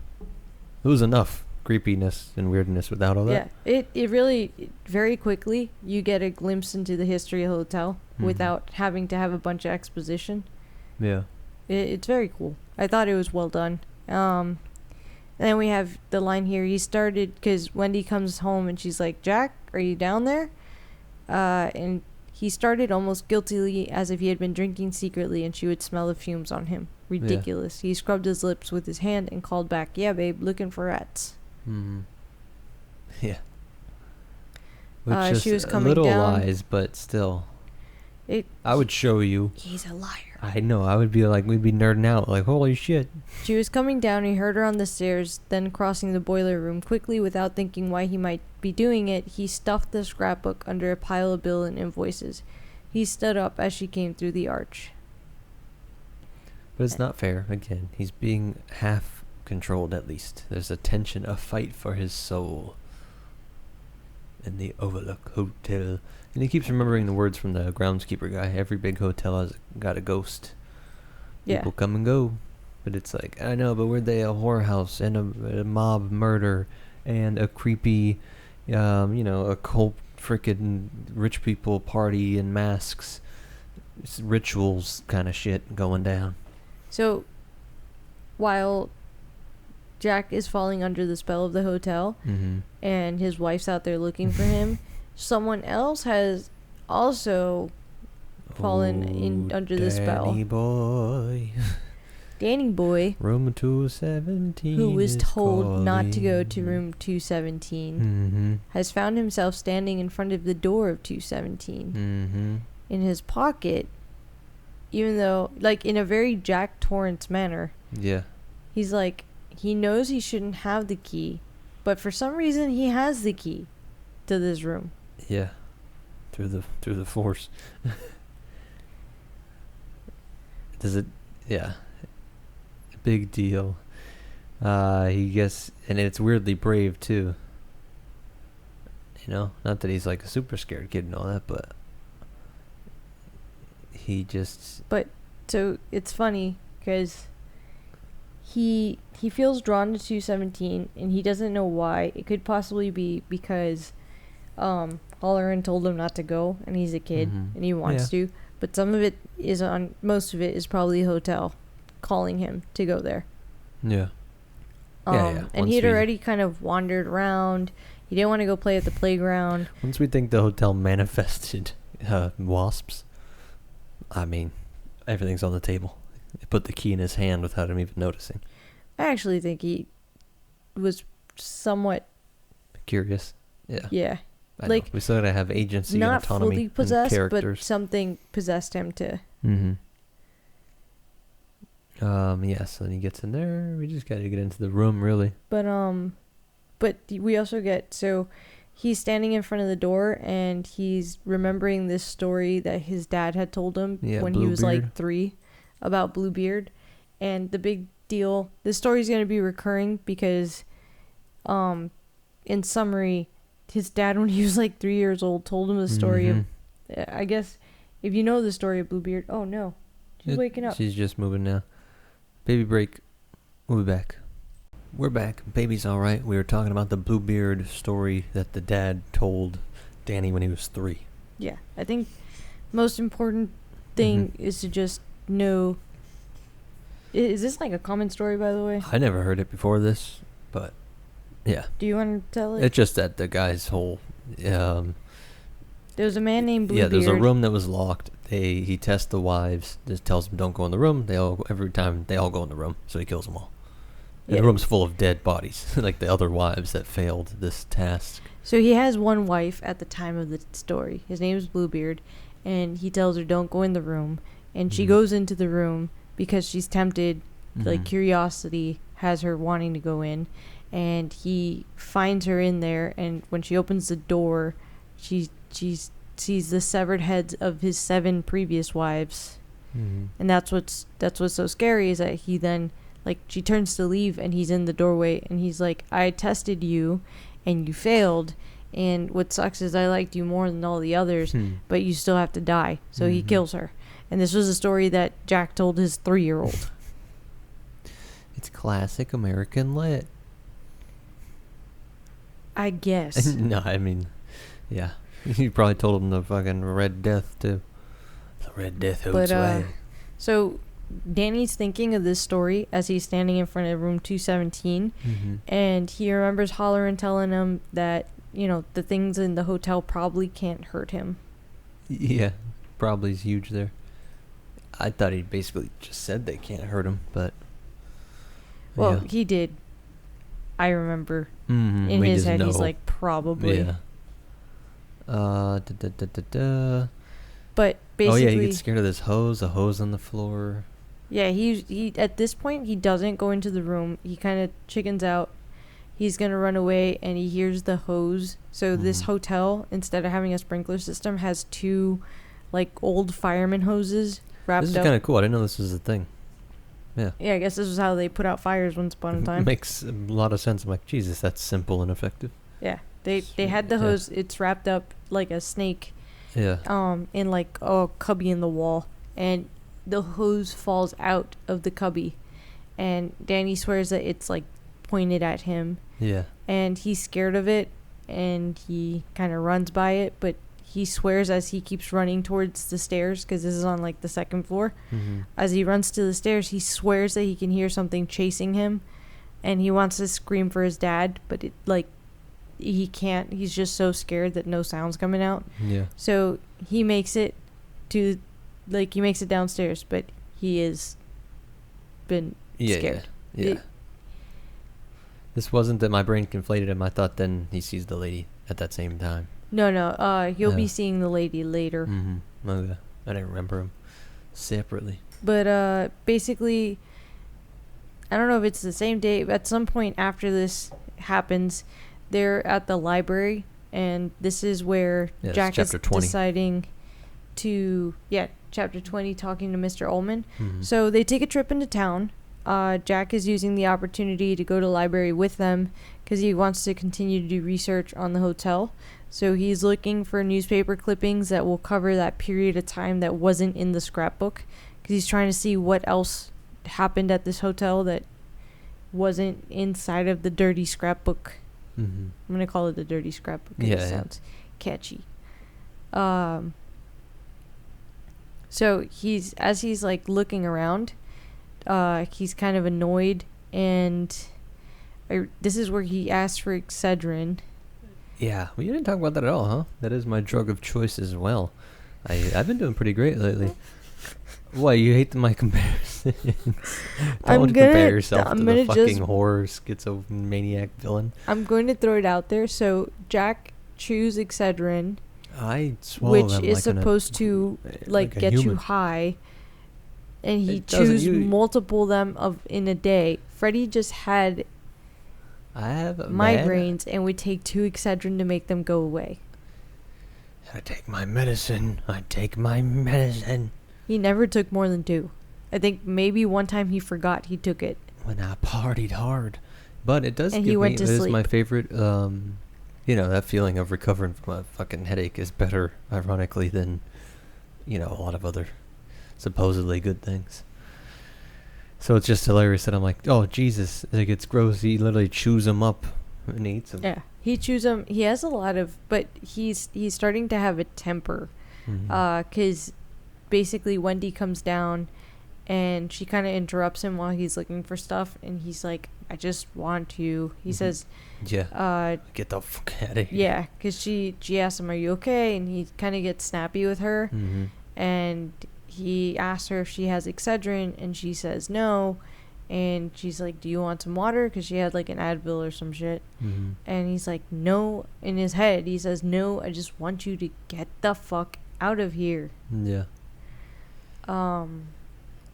It was enough creepiness and weirdness without all that. Yeah, it really, very quickly, you get a glimpse into the history of the hotel without having to have a bunch of exposition. Yeah. It's very cool. I thought it was well done. And then we have the line here. He started, because Wendy comes home and she's like, Jack, are you down there? And he started almost guiltily as if he had been drinking secretly and she would smell the fumes on him. Ridiculous. Yeah. He scrubbed his lips with his hand and called back, yeah, babe, looking for rats. Yeah. Which she was coming little down. lies, but still. I would show you. He's a liar. I know. I would be like, we'd be nerding out, like, holy shit. She was coming down. He heard her on the stairs, then crossing the boiler room. Quickly, without thinking why he might be doing it, he stuffed the scrapbook under a pile of bills and invoices. He stood up as she came through the arch. But it's not fair. Again, he's being half controlled at least. There's a tension, a fight for his soul in the Overlook Hotel. And he keeps remembering the words from the groundskeeper guy. Every big hotel has got a ghost. Yeah. People come and go. But it's like, I know, but were they a whorehouse and a mob murder and a creepy, a cult freaking rich people party and masks, rituals kind of shit going down. So, while Jack is falling under the spell of the hotel and his wife's out there looking for him, someone else has also fallen under the spell. Danny boy. Danny boy. Room 217. Who was told calling. not to go to room 217. Has found himself standing in front of the door of 217. In his pocket, even though, like, in a very Jack Torrance manner. Yeah. He's like, he knows he shouldn't have the key, but for some reason he has the key to this room. Yeah. Through the force. Does it? Yeah. Big deal. He gets, and it's weirdly brave too. Not that he's like a super scared kid and all that, but he just. But so it's funny because he feels drawn to 217 and he doesn't know why. It could possibly be because Halloran told him not to go and he's a kid and he wants to. But most of it is probably the hotel calling him to go there. Yeah. And he'd already kind of wandered around. He didn't want to go play at the playground. Once we think the hotel manifested wasps, I mean, everything's on the table. They put the key in his hand without him even noticing. I actually think he was somewhat curious. Yeah. Yeah. Like, we still gotta have agency and autonomy. Not fully possessed, and but something possessed him to. Yeah, so then he gets in there. We just gotta get into the room, really. But we also get, so he's standing in front of the door and he's remembering this story that his dad had told him when he was like 3 about Bluebeard. And the big deal, this story's gonna be recurring because, in summary, his dad, when he was like 3 years old, told him the story of, I guess, if you know the story of Bluebeard. Oh no, she's waking up. She's just moving now. Baby break. We'll be back. We're back. Baby's all right. We were talking about the Bluebeard story that the dad told Danny when he was 3. Yeah, I think most important thing is to just know. Is this like a common story, by the way? I never heard it before this, but yeah. Do you want to tell it? It's just that the guy's whole. There was a man named Bluebeard. Yeah, there's a room that was locked. He tests the wives. Just tells them don't go in the room. Every time they all go in the room, so he kills them all. And the room's full of dead bodies, like the other wives that failed this task. So he has one wife at the time of the story. His name is Bluebeard, and he tells her don't go in the room, and she goes into the room because she's tempted. Like curiosity has her wanting to go in, and he finds her in there. And when she opens the door, she sees the severed heads of his 7 previous wives, and that's what's so scary is that he then, like, she turns to leave and he's in the doorway and he's like, I tested you and you failed and what sucks is I liked you more than all the others, but you still have to die. So he kills her. And this was a story that Jack told his 3-year-old. It's classic American lit. I guess. No, I mean, yeah. You probably told him the fucking Red Death, too. The Red Death Hotel. But, so Danny's thinking of this story as he's standing in front of room 217, and he remembers Holleran telling him that, you know, the things in the hotel probably can't hurt him. Yeah, probably's huge there. I thought he basically just said they can't hurt him, but... Well, he did. I remember. In his head, he's like, probably. Yeah. But basically... Oh, yeah, he gets scared of this hose, a hose on the floor. Yeah, he at this point, he doesn't go into the room. He kind of chickens out. He's going to run away, and he hears the hose. So this hotel, instead of having a sprinkler system, has 2, like, old fireman hoses wrapped up. This is kind of cool. I didn't know this was a thing. Yeah. Yeah, I guess this was how they put out fires once upon a time. Makes a lot of sense. I'm like, Jesus, that's simple and effective. Yeah. They had the hose. It's wrapped up like a snake. Yeah. In like a cubby in the wall, and the hose falls out of the cubby, and Danny swears that it's like pointed at him. Yeah. And he's scared of it, and he kind of runs by it, but he swears as he keeps running towards the stairs, because this is on like the 2nd floor. As he runs to the stairs, he swears that he can hear something chasing him, and he wants to scream for his dad, but it like he can't. He's just so scared that no sound's coming out. Yeah. So he makes it to, like, he makes it downstairs, but he is been scared. Yeah. This wasn't that my brain conflated him. I thought then he sees the lady at that same time. No. He'll be seeing the lady later. Okay. I didn't remember him separately. But basically, I don't know if it's the same day, but at some point after this happens, they're at the library, and this is where Jack is deciding to... Yeah, Chapter 20, talking to Mr. Ullman. So they take a trip into town. Jack is using the opportunity to go to the library with them because he wants to continue to do research on the hotel. So he's looking for newspaper clippings that will cover that period of time that wasn't in the scrapbook, because he's trying to see what else happened at this hotel that wasn't inside of the dirty scrapbook. I'm going to call it the dirty scrapbook. It sounds catchy. So as he's like looking around, he's kind of annoyed, and this is where he asks for Excedrin. Yeah, well, you didn't talk about that at all, huh? That is my drug of choice as well. I've been doing pretty great lately. What, you hate my comparisons? Don't compare yourself to the fucking horror schizomaniac villain. I'm going to throw it out there. So Jack chews Excedrin, which is supposed to like get you high, and he chews multiple of them in a day. Freddy just had migraines and would take 2 Excedrin to make them go away. I take my medicine. He never took more than 2. I think maybe one time he forgot he took it. When I partied hard. But it does and give he me... went to sleep. It is my favorite... you know, that feeling of recovering from a fucking headache is better, ironically, than, you know, a lot of other supposedly good things. So it's just hilarious that I'm like, oh, Jesus, like, it's gross. He literally chews them up and eats them. Yeah, he chews them. He has a lot of... But he's starting to have a temper. Because basically Wendy comes down, and she kind of interrupts him while he's looking for stuff, and he's like, I just want to... He says... Yeah. Get the fuck out of here. Yeah, because she asks him, are you okay? And he kind of gets snappy with her. And he asks her if she has Excedrin, and she says no. And she's like, do you want some water? Because she had like an Advil or some shit. And he's like, no. In his head, he says, no, I just want you to get the fuck out of here. Yeah.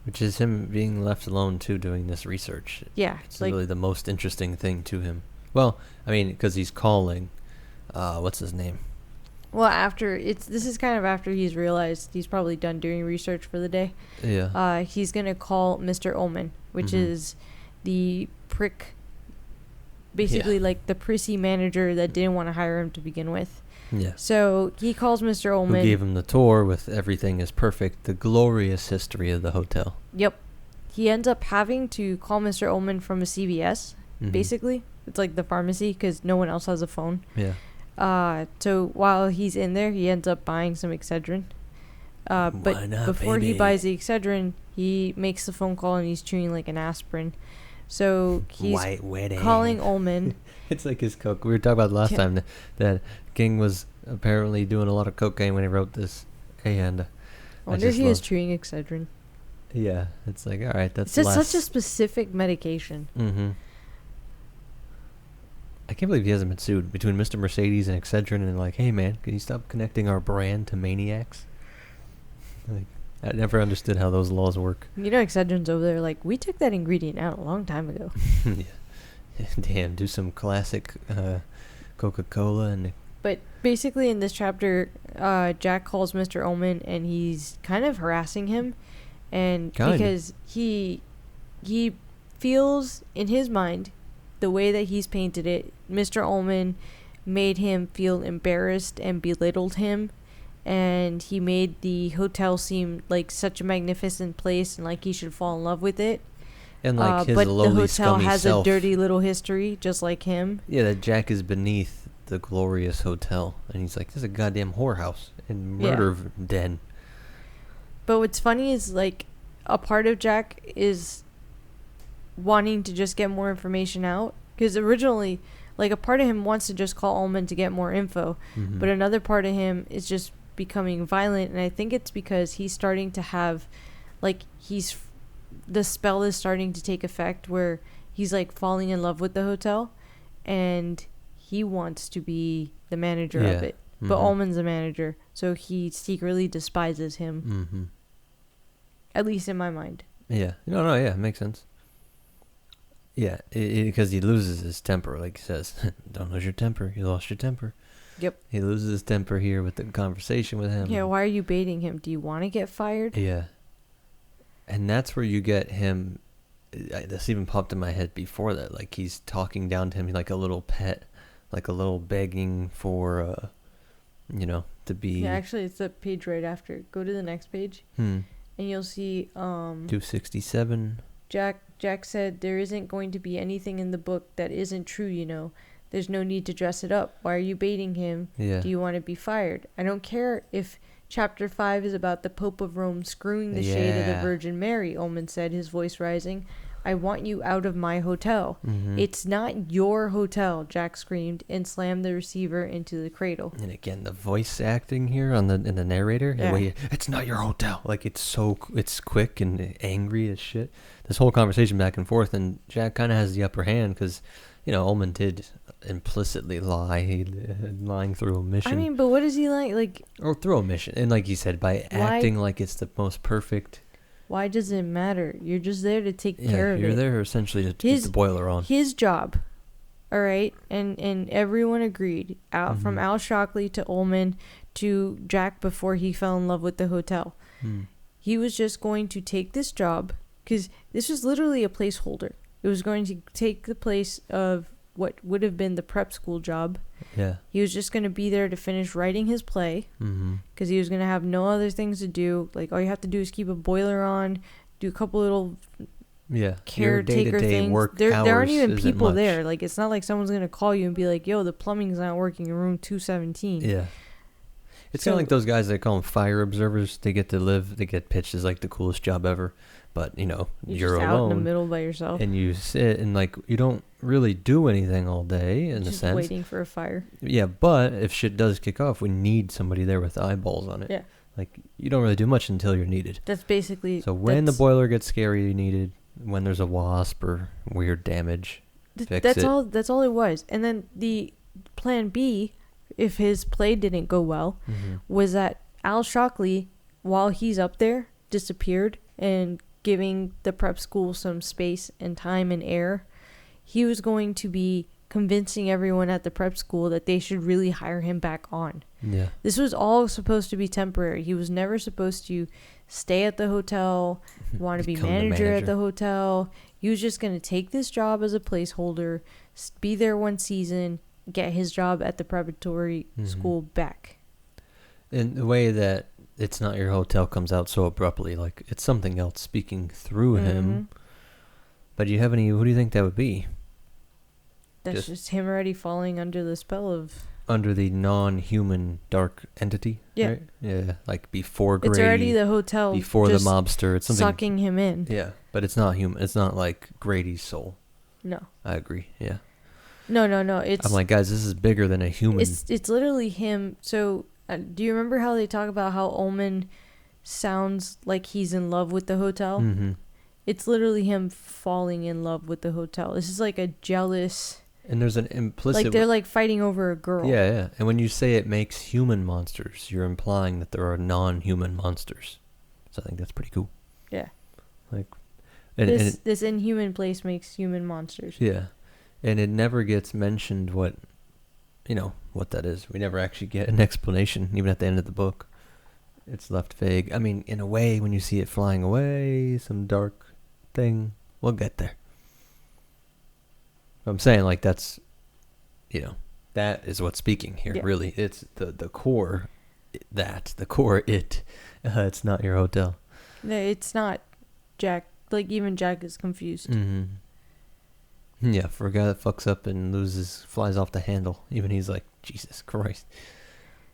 Which is him being left alone, too, doing this research. Yeah. It's like, really the most interesting thing to him. Well, I mean, because he's calling, what's his name? Well, this is kind of after he's realized he's probably done doing research for the day. Yeah. He's going to call Mr. Ullman, which is the prick basically like the prissy manager that didn't want to hire him to begin with. Yeah. So he calls Mr. Ullman. Who gave him the tour with everything is perfect, the glorious history of the hotel. Yep. He ends up having to call Mr. Ullman from a CVS, basically. It's like the pharmacy because no one else has a phone. Yeah. So while he's in there, he ends up buying some Excedrin. But not, before baby? he buys the Excedrin, he makes the phone call and he's chewing like an aspirin. So he's calling Ullman. It's like his coke. We were talking about last time that King was apparently doing a lot of cocaine when he wrote this. And I wonder if he is chewing Excedrin. Yeah, it's like, all right, that's it's such a specific medication. Mm-hmm. I can't believe he hasn't been sued between Mr. Mercedes and Excedrin and like, hey man, can you stop connecting our brand to maniacs? Like, I never understood how those laws work. You know, Excedrin's over there like, we took that ingredient out a long time ago. Yeah. Damn, do some classic Coca-Cola and... But basically in this chapter, Jack calls Mr. Ullman and he's kind of harassing him. And because he feels in his mind, the way that he's painted it, Mr. Ullman made him feel embarrassed and belittled him. And he made the hotel seem like such a magnificent place and like he should fall in love with it. And like his but lowly, the hotel scummy has self. a dirty little history, just like him. Yeah, that Jack is beneath the glorious hotel. And he's like, this is a goddamn whorehouse and murder den. But what's funny is like a part of Jack is wanting to just get more information out. Because originally, like a part of him wants to just call Ullman to get more info. Mm-hmm. But another part of him is just becoming violent. And I think it's because he's starting to have, like, the spell is starting to take effect where he's like falling in love with the hotel. And he wants to be the manager of it. But Ullman's the manager. So he secretly despises him. Mm-hmm. At least in my mind. Yeah. No, yeah, it makes sense. Yeah, because he loses his temper, like he says. Don't lose your temper. You lost your temper. Yep. He loses his temper here with the conversation with him. Yeah, why are you baiting him? Do you want to get fired? Yeah. And that's where you get him. This even popped in my head before that. Like he's talking down to him like a little pet. Like a little begging for, to be... Yeah, actually, it's the page right after. Go to the next page. And you'll see... 267. Jack said, there isn't going to be anything in the book that isn't true, you know. There's no need to dress it up. Why are you baiting him? Yeah. Do you want to be fired? I don't care if chapter 5 is about the Pope of Rome screwing the shade of the Virgin Mary, Ullman said, his voice rising. I want you out of my hotel. Mm-hmm. It's not your hotel, Jack screamed and slammed the receiver into the cradle. And again, the voice acting here in the narrator, it's not your hotel. Like it's quick and angry as shit. This whole conversation back and forth, and Jack kind of has the upper hand because, Ullman did implicitly lie, lying through omission. I mean, but what is he like? Or through omission, and like you said, by acting like it's the most perfect. Why does it matter? You're just there to take care of it. You're there essentially to keep the boiler on. His job, all right? And everyone agreed, from Al Shockley to Ullman to Jack before he fell in love with the hotel. He was just going to take this job, because this was literally a placeholder. It was going to take the place of what would have been the prep school job. Yeah. He was just going to be there to finish writing his play because he was going to have no other things to do. Like, all you have to do is keep a boiler on, do a couple little caretaker things. There aren't even people there. Like, it's not like someone's going to call you and be like, yo, the plumbing's not working in room 217. Yeah. It's kind of like those guys that call them fire observers. They get pitched as like the coolest job ever. But, you're just alone. Out in the middle by yourself. And you sit and, like, you don't really do anything all day, in a sense. Just waiting for a fire. Yeah, but if shit does kick off, we need somebody there with eyeballs on it. Yeah. Like, you don't really do much until you're needed. That's basically... So when the boiler gets scary, you needed. When there's a wasp or weird damage, that's all it was. And then the plan B, if his play didn't go well, was that Al Shockley, while he's up there, disappeared and giving the prep school some space and time and air. He was going to be convincing everyone at the prep school that they should really hire him back on. Yeah. This was all supposed to be temporary. He was never supposed to stay at the hotel, want to be manager at the hotel. He was just going to take this job as a placeholder, be there one season, get his job at the preparatory school back. In the way that It's Not Your Hotel comes out so abruptly, like it's something else speaking through him. But do you have any, who do you think that would be? That's just him already falling under the spell of... Under the non-human dark entity? Yeah. Right? Yeah, like before Grady. It's already the hotel. Before the mobster. It's something sucking him in. Yeah, but it's not human. It's not like Grady's soul. No. I agree, yeah. No. It's... I'm like, guys, this is bigger than a human. It's literally him. So, do you remember how they talk about how Ullman sounds like he's in love with the hotel? Mm-hmm. It's literally him falling in love with the hotel. This is like a jealous... And there's an implicit... Like they're like fighting over a girl. Yeah. And when you say it makes human monsters, you're implying that there are non-human monsters. So I think that's pretty cool. Yeah. Like, this inhuman place makes human monsters. Yeah. And it never gets mentioned what that is. We never actually get an explanation, even at the end of the book. It's left vague. I mean, in a way, when you see it flying away, some dark thing, we'll get there. I'm saying, like, that's, that is what's speaking here, really. It's the core, the core it. It's not your hotel. No, it's not Jack. Like, even Jack is confused. Mm-hmm. Yeah, for a guy that fucks up and flies off the handle, even he's like, Jesus Christ.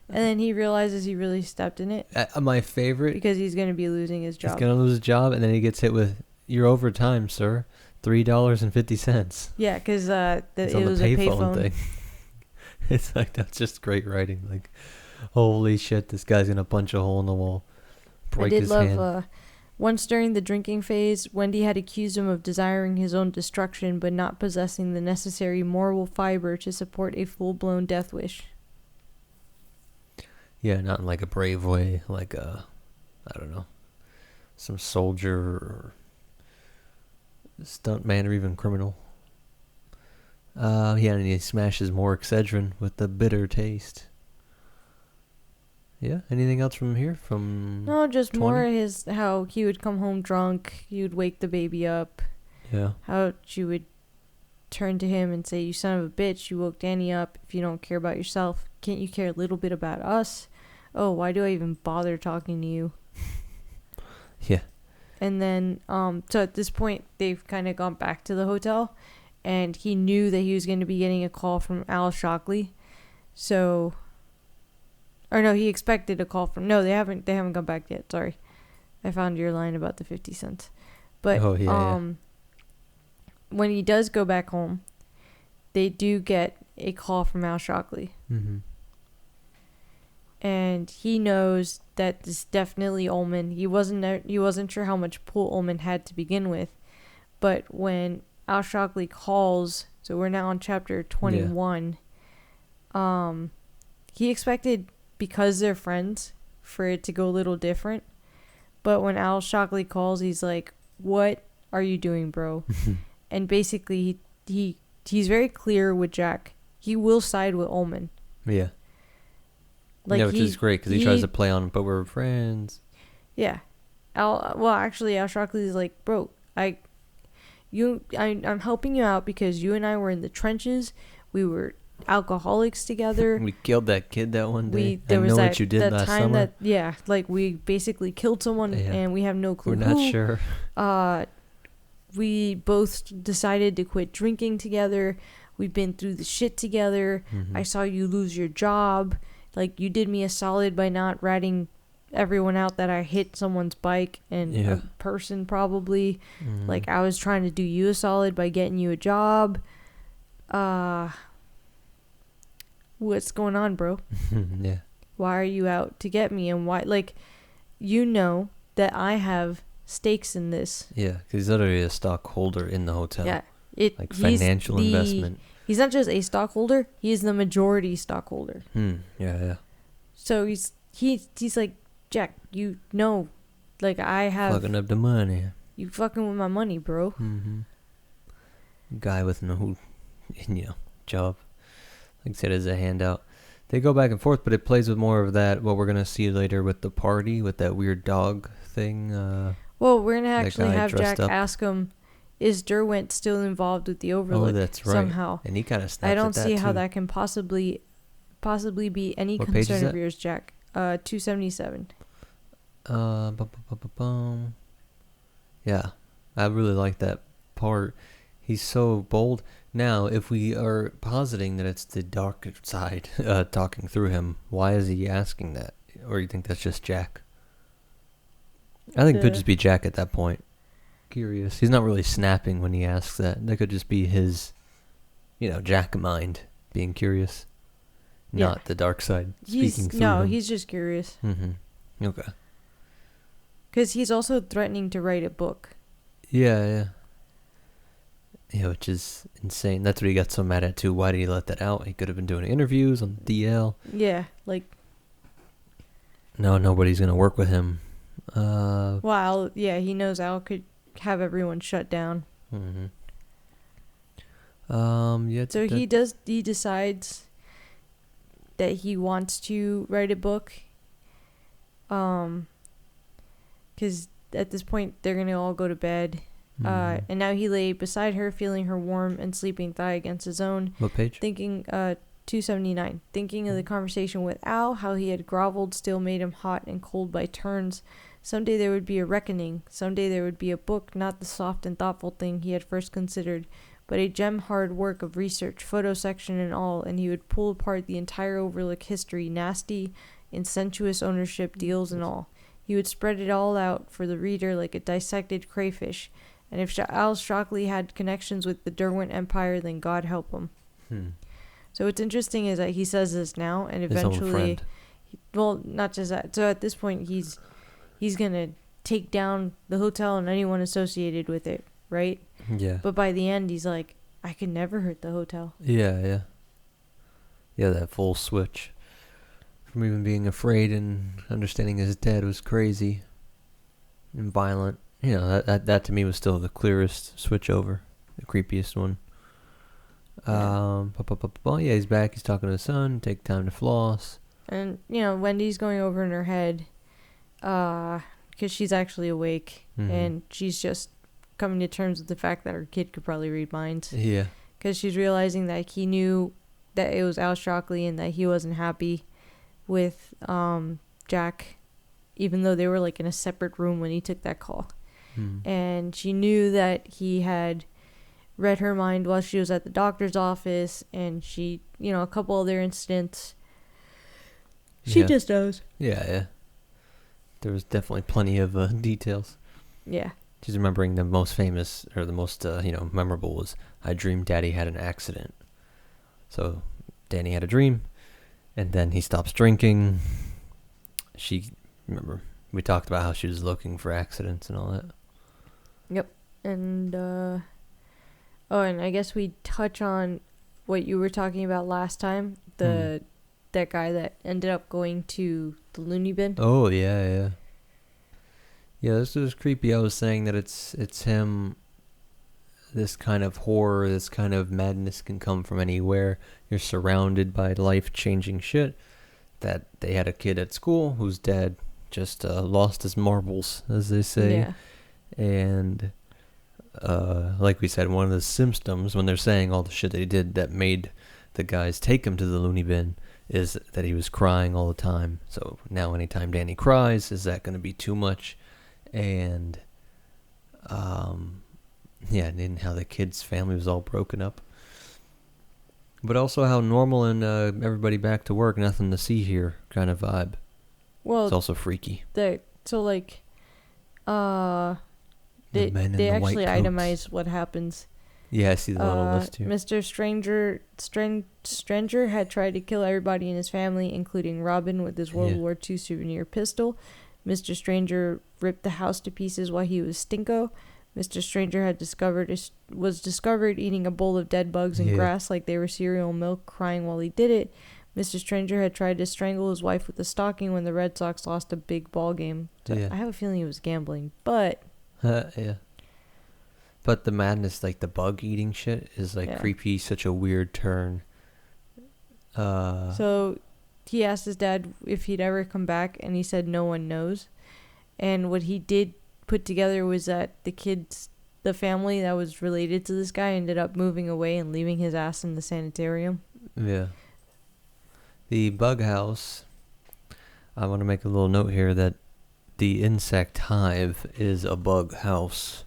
And then he realizes he really stepped in it. My favorite. Because he's going to be losing his job. He's going to lose his job, and then he gets hit with, "You're overtime, sir. $3.50. Yeah, because it was a payphone thing. It's like, that's just great writing. Like, holy shit, this guy's going to punch a hole in the wall. Break his hand. Once during the drinking phase, Wendy had accused him of desiring his own destruction, but not possessing the necessary moral fiber to support a full-blown death wish. Yeah, not in like a brave way, like I don't know, some soldier or stuntman or even criminal. And he smashes more Excedrin with the bitter taste. Yeah, anything else from here? No, just 20? more how he would come home drunk, he would wake the baby up. Yeah. How she would turn to him and say, "You son of a bitch, you woke Danny up. If you don't care about yourself, can't you care a little bit about us? Oh, why do I even bother talking to you?" Yeah. And then, so at this point, they've kind of gone back to the hotel, and he knew that he was going to be getting a call from Al Shockley. So, or no, he expected a call from, no, they haven't gone back yet. Sorry. I found your line about the 50 cents. But, when he does go back home, they do get a call from Al Shockley. Mm-hmm. And he knows that this is definitely Ullman. He wasn't sure how much pull Ullman had to begin with, but when Al Shockley calls, so we're now on chapter 21. He expected, because they're friends, for it to go a little different. But when Al Shockley calls, he's like, "What are you doing, bro?" And basically, he's very clear with Jack. He will side with Ullman. Yeah. Like, which is great because he tries to play on, but we're friends. Yeah. Al Shockley's like, "Bro, I'm helping you out because you and I were in the trenches. We were alcoholics together. We killed that kid that one day. There was what you did last summer. We basically killed someone and we have no clue. We're not sure. We both decided to quit drinking together. We've been through the shit together. Mm-hmm. I saw you lose your job. Like, you did me a solid by not ratting everyone out that I hit someone's bike and a person probably. Mm-hmm. Like, I was trying to do you a solid by getting you a job. What's going on, bro? Yeah. Why are you out to get me? And why, like, you know that I have stakes in this. Yeah, because he's literally a stockholder in the hotel. Yeah. Financial investment. He's not just a stockholder, he's the majority stockholder. Yeah. So he's like, "Jack, you know, like, I have... Fucking up the money. You fucking with my money, bro." Mm-hmm. Guy with no, job. Like I said, as a handout. They go back and forth, but it plays with more of that, what we're going to see later with the party, with that weird dog thing. Well, we're going to actually guy have dressed Jack up. ask him, is Derwent still involved with the Overlook? Oh, that's right. Somehow. And he kind of snaps I don't at see that how too. that can possibly be any What page is concern of that? yours, Jack. 277. Yeah, I really like that part. He's so bold. Now, if we are positing that it's the dark side talking through him, why is he asking that? Or you think that's just Jack? I think it could just be Jack at that point. Curious. He's not really snapping when he asks that. That could just be his, Jack mind being curious. Yeah. Not the dark side speaking through him. He's just curious. Mm-hmm. Okay. Because he's also threatening to write a book. Yeah. Yeah, which is insane. That's what he got so mad at too. Why did he let that out? He could have been doing interviews on DL. Yeah, like... No, nobody's going to work with him. Well, he knows Al could have everyone shut down. Mm-hmm. So he decides that he wants to write a book. Because at this point, they're going to all go to bed. And now he lay beside her, feeling her warm and sleeping thigh against his own. What page? Thinking, 279. Thinking of the conversation with Al, how he had groveled still made him hot and cold by turns. Someday there would be a reckoning. Someday there would be a book, not the soft and thoughtful thing he had first considered, but a gem-hard work of research, photo section and all, and he would pull apart the entire Overlook history, nasty, incestuous ownership, deals and all. He would spread it all out for the reader like a dissected crayfish. And if Al Shockley had connections with the Derwent Empire, then God help him. So what's interesting is that he says this now, and eventually, not just that. So at this point, he's gonna take down the hotel and anyone associated with it, right? Yeah. But by the end, he's like, I could never hurt the hotel. Yeah, that full switch from even being afraid and understanding his dad was crazy and violent. That to me was still the clearest switch over, the creepiest one. He's back. He's talking to his son. Take time to floss. And Wendy's going over in her head, because she's actually awake, and she's just coming to terms with the fact that her kid could probably read minds. Yeah. Because she's realizing that he knew that it was Al Shockley and that he wasn't happy with Jack, even though they were like in a separate room when he took that call. And she knew that he had read her mind while she was at the doctor's office, and she, a couple other incidents. She just knows. Yeah. There was definitely plenty of details. Yeah. She's remembering the most famous, or the most, memorable was, I dreamed Daddy had an accident. So, Danny had a dream, and then he stops drinking. Remember, we talked about how she was looking for accidents and all that. Yep. And, and I guess we touch on what you were talking about last time, that guy that ended up going to the loony bin. Oh, yeah. Yeah, this was creepy. I was saying that it's him. This kind of horror, this kind of madness can come from anywhere. You're surrounded by life-changing shit. That they had a kid at school whose dad just lost his marbles, as they say. Yeah. And like we said, one of the symptoms when they're saying all the shit they did that made the guys take him to the loony bin is that he was crying all the time. So now anytime Danny cries, is that going to be too much? And and how the kid's family was all broken up. But also how normal and everybody back to work, nothing to see here kind of vibe. Well, it's also freaky. They actually itemize what happens. Yeah, I see the little list here. Mr. Stranger had tried to kill everybody in his family, including Robin, with his World War II souvenir pistol. Mr. Stranger ripped the house to pieces while he was stinko. Mr. Stranger was discovered eating a bowl of dead bugs and grass like they were cereal and milk, crying while he did it. Mr. Stranger had tried to strangle his wife with a stocking when the Red Sox lost a big ball game. So I have a feeling he was gambling, but... Yeah. But the madness, like the bug eating shit, is like Yeah. creepy. Such a weird turn. So he asked his dad if he'd ever come back, and he said no one knows. And what he did put together was that the family that was related to this guy ended up moving away and leaving his ass in the sanitarium. Yeah. The bug house. I want to make a little note here that the insect hive is a bug house.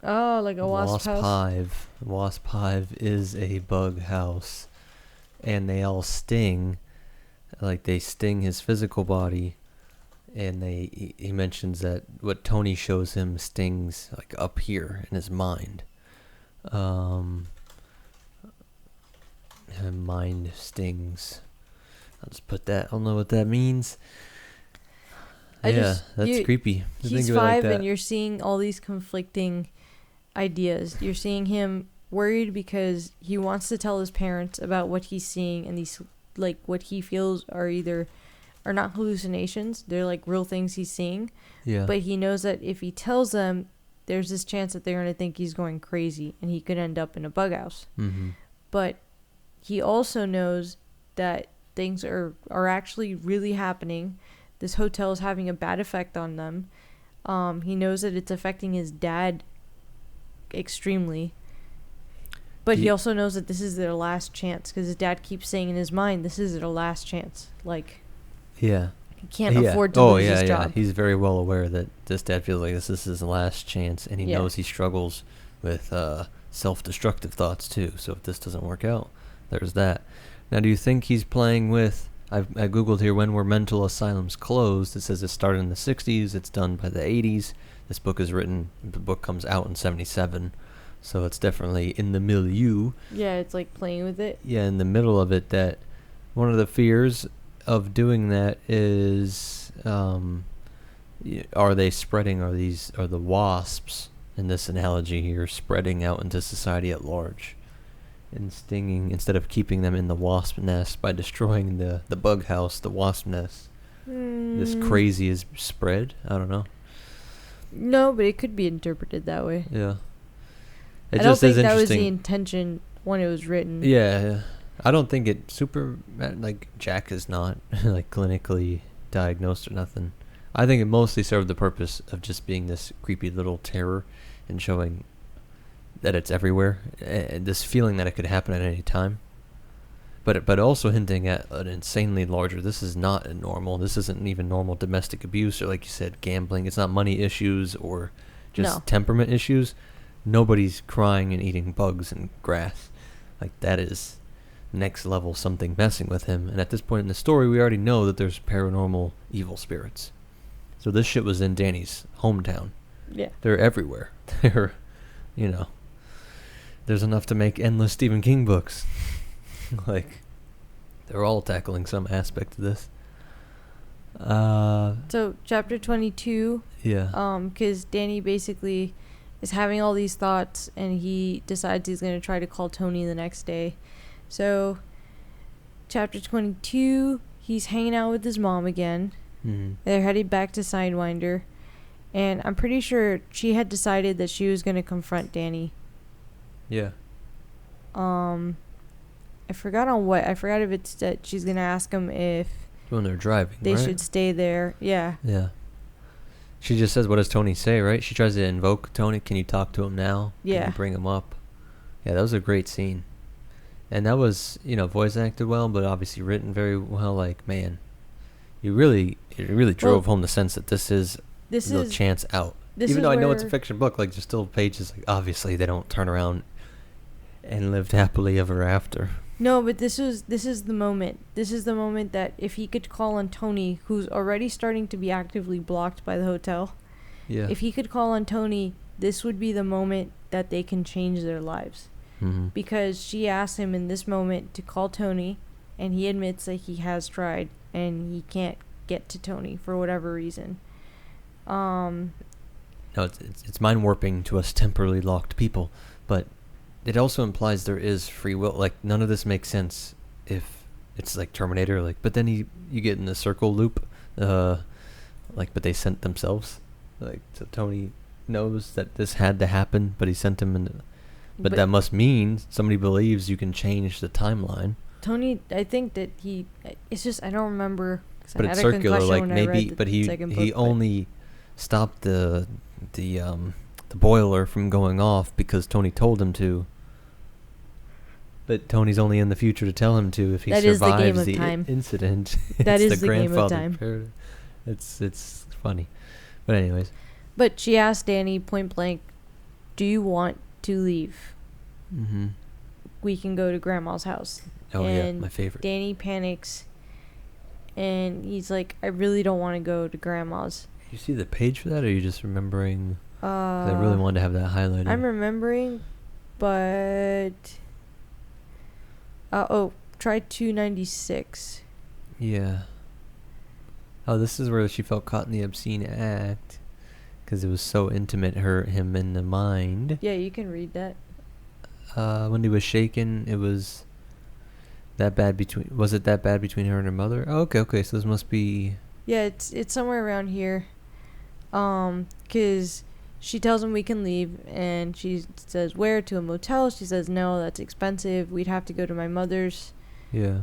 Oh, like a wasp house? Hive. Wasp hive is a bug house. And they all sting. Like, they sting his physical body. And he mentions that what Tony shows him stings, like, up here in his mind. Mind stings. I'll just put that. I don't know what that means. That's creepy. He's 5 and you're seeing all these conflicting ideas. You're seeing him worried because he wants to tell his parents about what he's seeing, and these, like, what he feels are not hallucinations. They're like real things he's seeing. Yeah. But he knows that if he tells them, there's this chance that they're going to think he's going crazy and he could end up in a bug house. Mm-hmm. But he also knows that things are actually really happening. This hotel is having a bad effect on them. He knows that it's affecting his dad extremely. But he also knows that this is their last chance, because his dad keeps saying in his mind, this is their last chance. Like, yeah. he can't afford to lose his job. He's very well aware that this dad feels like this is his last chance, and he knows he struggles with self-destructive thoughts too. So if this doesn't work out, there's that. Now, do you think he's playing with... I Googled here, when were mental asylums closed? It says it started in the 60s. It's done by the 80s. The book comes out in 77. So it's definitely in the milieu. Yeah, it's like playing with it. Yeah, in the middle of it, that one of the fears of doing that is, are they spreading, are the wasps, in this analogy here, spreading out into society at large and stinging, instead of keeping them in the wasp nest by destroying the bug house, the wasp nest. This crazy is spread? I don't know. No, but it could be interpreted that way. Yeah. I don't think that was the intention when it was written. Yeah. I don't think it super, like, Jack is not, like, clinically diagnosed or nothing. I think it mostly served the purpose of just being this creepy little terror and showing that it's everywhere. This feeling that it could happen at any time. But also hinting at an insanely larger, this is not a normal, this isn't even normal domestic abuse, or like you said, gambling. It's not money issues or just temperament issues. Nobody's crying and eating bugs and grass. Like, that is next level something messing with him. And at this point in the story, we already know that there's paranormal evil spirits. So this shit was in Danny's hometown. Yeah. They're everywhere. They're, there's enough to make endless Stephen King books. Like, they're all tackling some aspect of this. So chapter 22. Yeah. Because Danny basically is having all these thoughts, and he decides he's going to try to call Tony the next day. So chapter 22, he's hanging out with his mom again. Mm-hmm. They're headed back to Sidewinder, and I'm pretty sure she had decided that she was going to confront Danny. Yeah. I forgot on what. I forgot if it's that she's going to ask him if When they're driving, they right? should stay there. Yeah. Yeah. She just says, what does Tony say, right? She tries to invoke Tony. Can you talk to him now? Yeah. Can you bring him up? Yeah, that was a great scene. And that was, voice acted well, but obviously written very well. Like, man, it really drove home the sense that this is the chance out. Even though I know it's a fiction book, like, there's still pages, like, obviously they don't turn around and lived happily ever after. No, but this is the moment. This is the moment that if he could call on Tony, who's already starting to be actively blocked by the hotel. Yeah. If he could call on Tony, this would be the moment that they can change their lives. Mm-hmm. Because she asked him in this moment to call Tony, and he admits that he has tried, and he can't get to Tony for whatever reason. No, it's mind warping to us temporarily locked people, but it also implies there is free will. Like, none of this makes sense if it's like Terminator. Like, but then you get in the circle loop. But they sent themselves. Like, so Tony knows that this had to happen, but he sent him in. But But that must mean somebody believes you can change the timeline. Tony, I think that he. It's just I don't remember. 'Cause But I it's had a circular, concussion like when I maybe. read the But he second he book, but- only stopped the boiler from going off because Tony told him to. But Tony's only in the future to tell him to if he That is the game survives of the time. incident. That It's is the game of grandfather time. paradox. It's funny, but anyways. But she asked Danny point blank, "Do you want to leave? Mm-hmm. We can go to Grandma's house." Oh yeah, And my favorite. Danny panics, and he's like, "I really don't want to go to Grandma's." You see the page for that, or are you just remembering? 'Cause I really wanted to have that highlighted. I'm remembering, but try 296. Yeah. Oh, this is where she felt caught in the obscene act, because it was so intimate, him in the mind. Yeah, you can read that. When he was shaken, it was that bad between. Was it that bad between her and her mother? Oh, okay. So this must be. Yeah, it's somewhere around here. 'Cause she tells him we can leave, and she says, "Where? To a motel?" She says, "No, that's expensive. We'd have to go to my mother's." Yeah.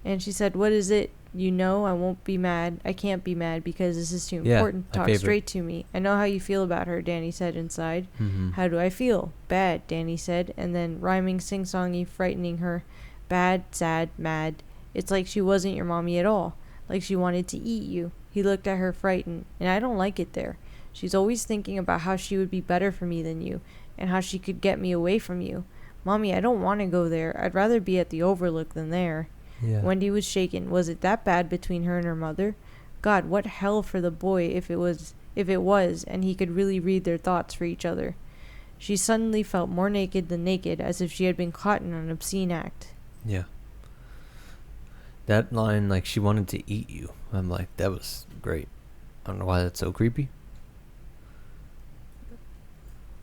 And she said, "What is it? You know, I won't be mad. I can't be mad because this is too Yeah, important. my Talk favorite. straight to me. I know how you feel about her," Danny said inside. Mm-hmm. "How do I feel?" "Bad," Danny said, and then rhyming sing-songy, frightening her. "Bad, sad, mad. It's like she wasn't your mommy at all. Like she wanted to eat you." He looked at her frightened. "And I don't like it there. She's always thinking about how she would be better for me than you, and how she could get me away from you. Mommy, I don't want to go there. I'd rather be at the Overlook than there." Yeah. Wendy was shaken. Was it that bad between her and her mother? God, what hell for the boy if it was, and he could really read their thoughts for each other. She suddenly felt more naked than naked, as if she had been caught in an obscene act. Yeah. That line, like, she wanted to eat you. I'm like, that was great. I don't know why that's so creepy.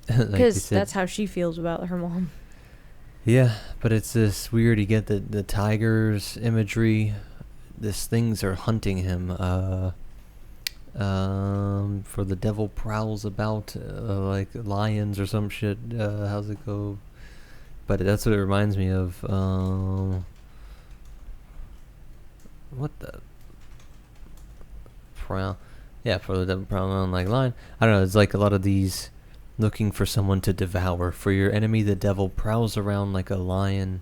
Because that's how she feels about her mom. Yeah, but it's this weird. You get the tigers imagery. These things are hunting him. For the devil prowls about like lions or some shit. How's it go? But that's what it reminds me of. What the prowl? Yeah, for the devil prowling on like lion. I don't know. It's like a lot of these. Looking for someone to devour. For your enemy, the devil prowls around like a lion,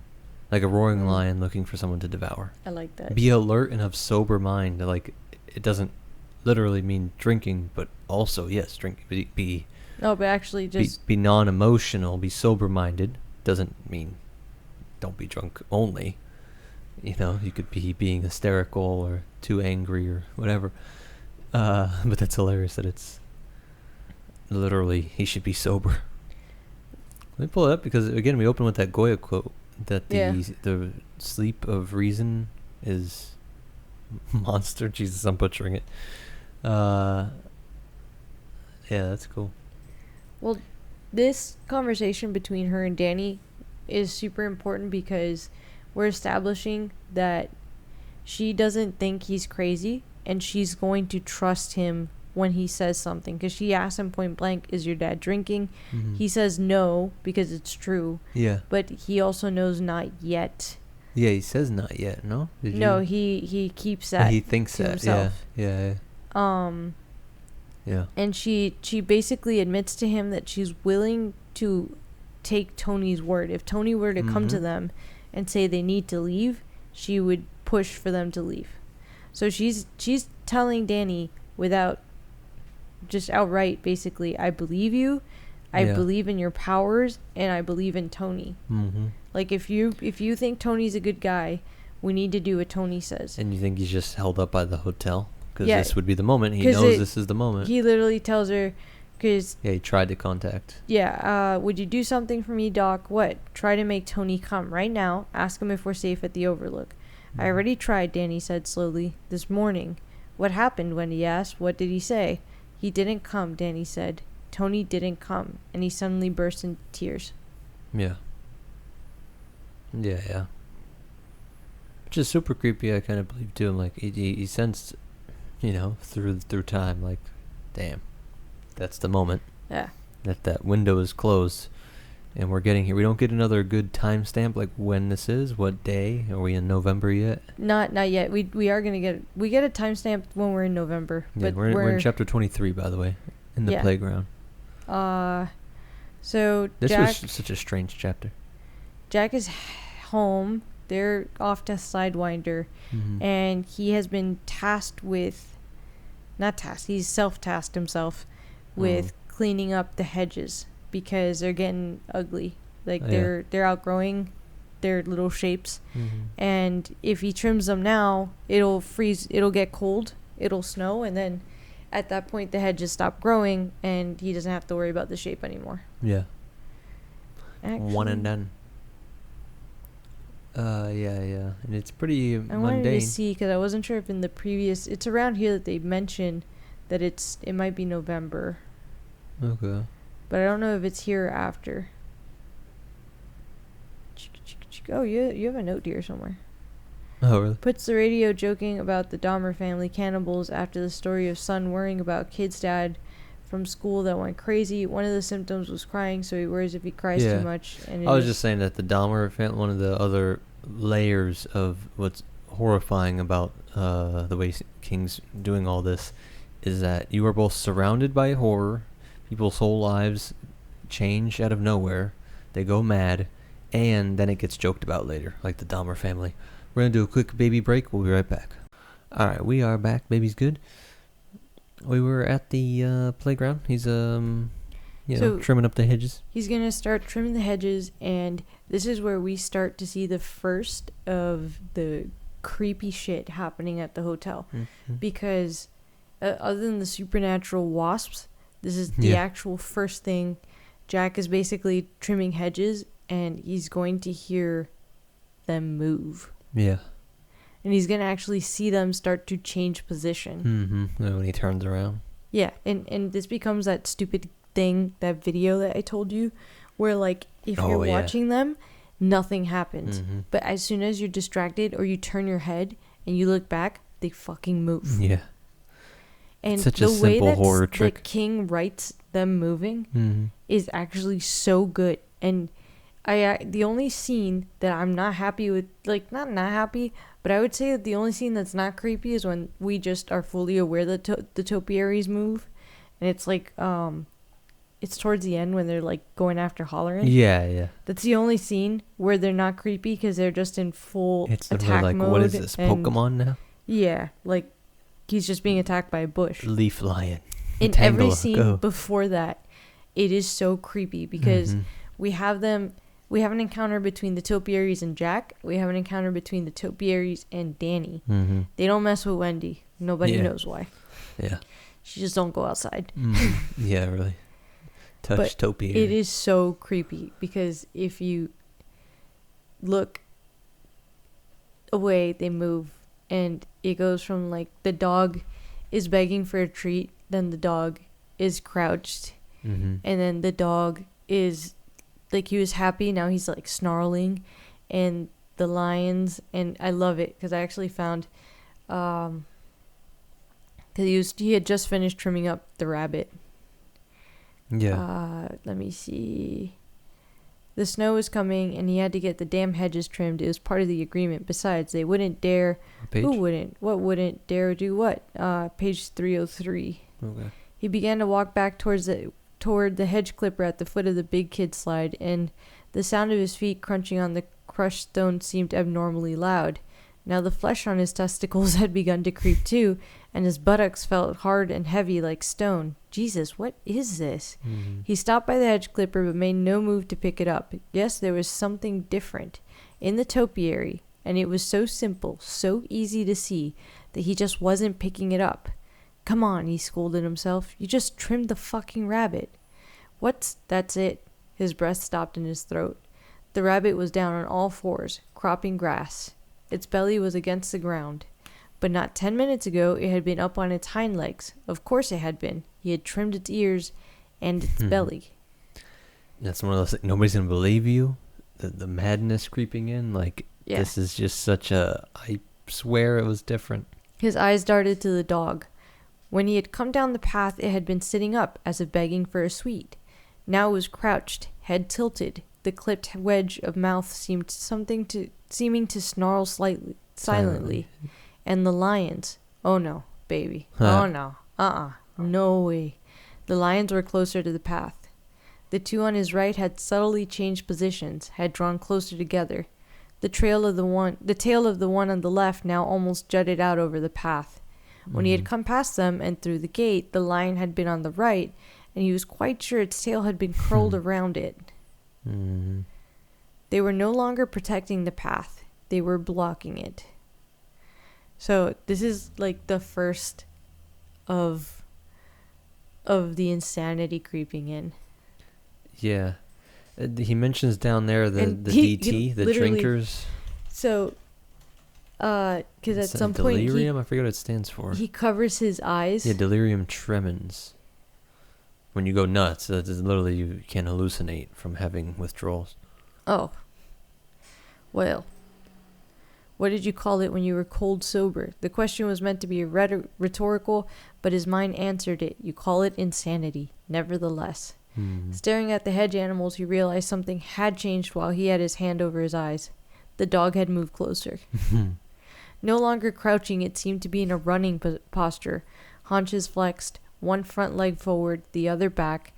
like a roaring lion, looking for someone to devour. I like that. Be alert and of sober mind. Like, it doesn't literally mean drinking, but also, yes, drinking. Be No, but actually just... be non-emotional, be sober-minded. Doesn't mean don't be drunk only. You know, you could be being hysterical or too angry or whatever. But that's hilarious that it's literally, he should be sober. Let me pull it up because, again, we open with that Goya quote that the sleep of reason is monster. Jesus, I'm butchering it. Yeah, that's cool. Well, this conversation between her and Danny is super important because we're establishing that she doesn't think he's crazy and she's going to trust him when he says something, because she asks him point blank, "Is your dad drinking?" Mm-hmm. He says no because it's true. Yeah. But he also knows not yet. Yeah, he says not yet. No. No, he keeps that. He thinks to that. himself. Yeah. Yeah. And she basically admits to him that she's willing to take Tony's word. If Tony were to come to them and say they need to leave, she would push for them to leave. So she's telling Danny without just outright, basically, "I believe you, I believe in your powers, and I believe in Tony." Mm-hmm. Like, if you think Tony's a good guy, we need to do what Tony says. And you think he's just held up by the hotel? Because Yeah. this would be the moment. He knows this is the moment. He literally tells her, because... Yeah, he tried to contact. Yeah, "Would you do something for me, Doc?" "What?" "Try to make Tony come right now. Ask him if we're safe at the Overlook." "I already tried," Danny said slowly. "This morning." "What happened?" Wendy asked. "What did he say?" "He didn't come," Danny said. "Tony didn't come." And he suddenly burst into tears. Yeah. Which is super creepy, I kind of believe, too. I'm like, he sensed, through time, like, Damn. That's the moment. Yeah. That window is closed. And we're getting here. We don't get another good timestamp like when this is. What day? Are we in November yet? Not yet. We are gonna get a timestamp when we're in November. Yeah, but we're in chapter 23, by the way, in the playground. So this Jack, was such a strange chapter. Jack is home. They're off to Sidewinder, and he has been tasked with, not tasked. He's self-tasked himself with cleaning up the hedges because they're getting ugly. Like they're outgrowing their little shapes, and if he trims them now, it'll freeze. It'll get cold. It'll snow, and then at that point the hedges stop growing, and he doesn't have to worry about the shape anymore. Yeah. Actually, one and done. Yeah, and it's pretty I mundane. wanted to see because I wasn't sure if in the previous. It's around here that they mentioned that it might be November. Okay. But I don't know if it's here or after. Oh, you have a note here somewhere. Oh, really? Puts the radio joking about the Dahmer family cannibals after the story of son worrying about kid's dad from school that went crazy. One of the symptoms was crying, so he worries if he cries too much. And I was just saying that the Dahmer family, one of the other layers of what's horrifying about the way King's doing all this is that you are both surrounded by horror. People's whole lives change out of nowhere. They go mad, and then it gets joked about later, like the Dahmer family. We're going to do a quick baby break. We'll be right back. All right, we are back. Baby's good. We were at the playground. He's, trimming up the hedges. He's going to start trimming the hedges, and this is where we start to see the first of the creepy shit happening at the hotel. Because other than the supernatural wasps, this is the actual first thing. Jack is basically trimming hedges, and he's going to hear them move. Yeah. And he's going to actually see them start to change position. When he turns around. Yeah, and this becomes that stupid thing, that video that I told you, where, like, if you're watching them, nothing happens. But as soon as you're distracted or you turn your head and you look back, they fucking move. Yeah. And such the a simple way horror that trick. King writes them moving is actually so good. And the only scene that I'm not happy with, like, not happy, but I would say that the only scene that's not creepy is when we just are fully aware that the topiaries move. And it's like, it's towards the end when they're, like, going after Holleran. Yeah. That's the only scene where they're not creepy because they're just in full attack like, mode. What is this, Pokemon now? Yeah, like, he's just being attacked by a bush. Leaf lion. In every scene before that, it is so creepy because we have an encounter between the topiaries and Jack. We have an encounter between the topiaries and Danny. They don't mess with Wendy. Nobody knows why. Yeah. She just don't go outside. Yeah, really. Touch topiary. It is so creepy because if you look away, they move. And it goes from, like, the dog is begging for a treat, then the dog is crouched, and then the dog is, like, he was happy, now he's, like, snarling, and the lions, and I love it, because I actually found, because he had just finished trimming up the rabbit. Yeah. Let me see. The snow was coming, and he had to get the damn hedges trimmed. It was part of the agreement. Besides, they wouldn't dare... Page? Who wouldn't? What wouldn't dare do what? Page 303. Okay. He began to walk back toward the hedge clipper at the foot of the big kid slide, and the sound of his feet crunching on the crushed stone seemed abnormally loud. Now the flesh on his testicles had begun to creep too, and his buttocks felt hard and heavy like stone. Jesus, what is this? He stopped by the hedge clipper but made no move to pick it up. Yes, there was something different in the topiary, and it was so simple, so easy to see, that he just wasn't picking it up. Come on, he scolded himself. You just trimmed the fucking rabbit. That's it. His breath stopped in his throat. The rabbit was down on all fours, cropping grass. Its belly was against the ground. But not 10 minutes ago, it had been up on its hind legs. Of course it had been. He had trimmed its ears and its belly. That's one of those things. Nobody's going to believe you. The madness creeping in. Like, this is just such a... I swear it was different. His eyes darted to the dog. When he had come down the path, it had been sitting up, as if begging for a sweet. Now it was crouched, head tilted. The clipped wedge of mouth seeming to snarl silently. And the lions, oh no, baby, oh no, no way. The lions were closer to the path. The two on his right had subtly changed positions, had drawn closer together. The tail of the one on the left now almost jutted out over the path. When he had come past them and through the gate, the lion had been on the right, and he was quite sure its tail had been curled around it. Mm-hmm. They were no longer protecting the path. They were blocking it. So this is like the first of the insanity creeping in. Yeah. He mentions down there the DT, the drinkers. So, because at some point... Delirium? I forget what it stands for. He covers his eyes. Yeah, delirium tremens. When you go nuts, that is literally you can hallucinate from having withdrawals. Oh. Well. What did you call it when you were cold sober? The question was meant to be rhetorical, but his mind answered it. You call it insanity, nevertheless. Staring at the hedge animals, he realized something had changed while he had his hand over his eyes. The dog had moved closer. No longer crouching, it seemed to be in a running posture. Haunches flexed, one front leg forward, the other back.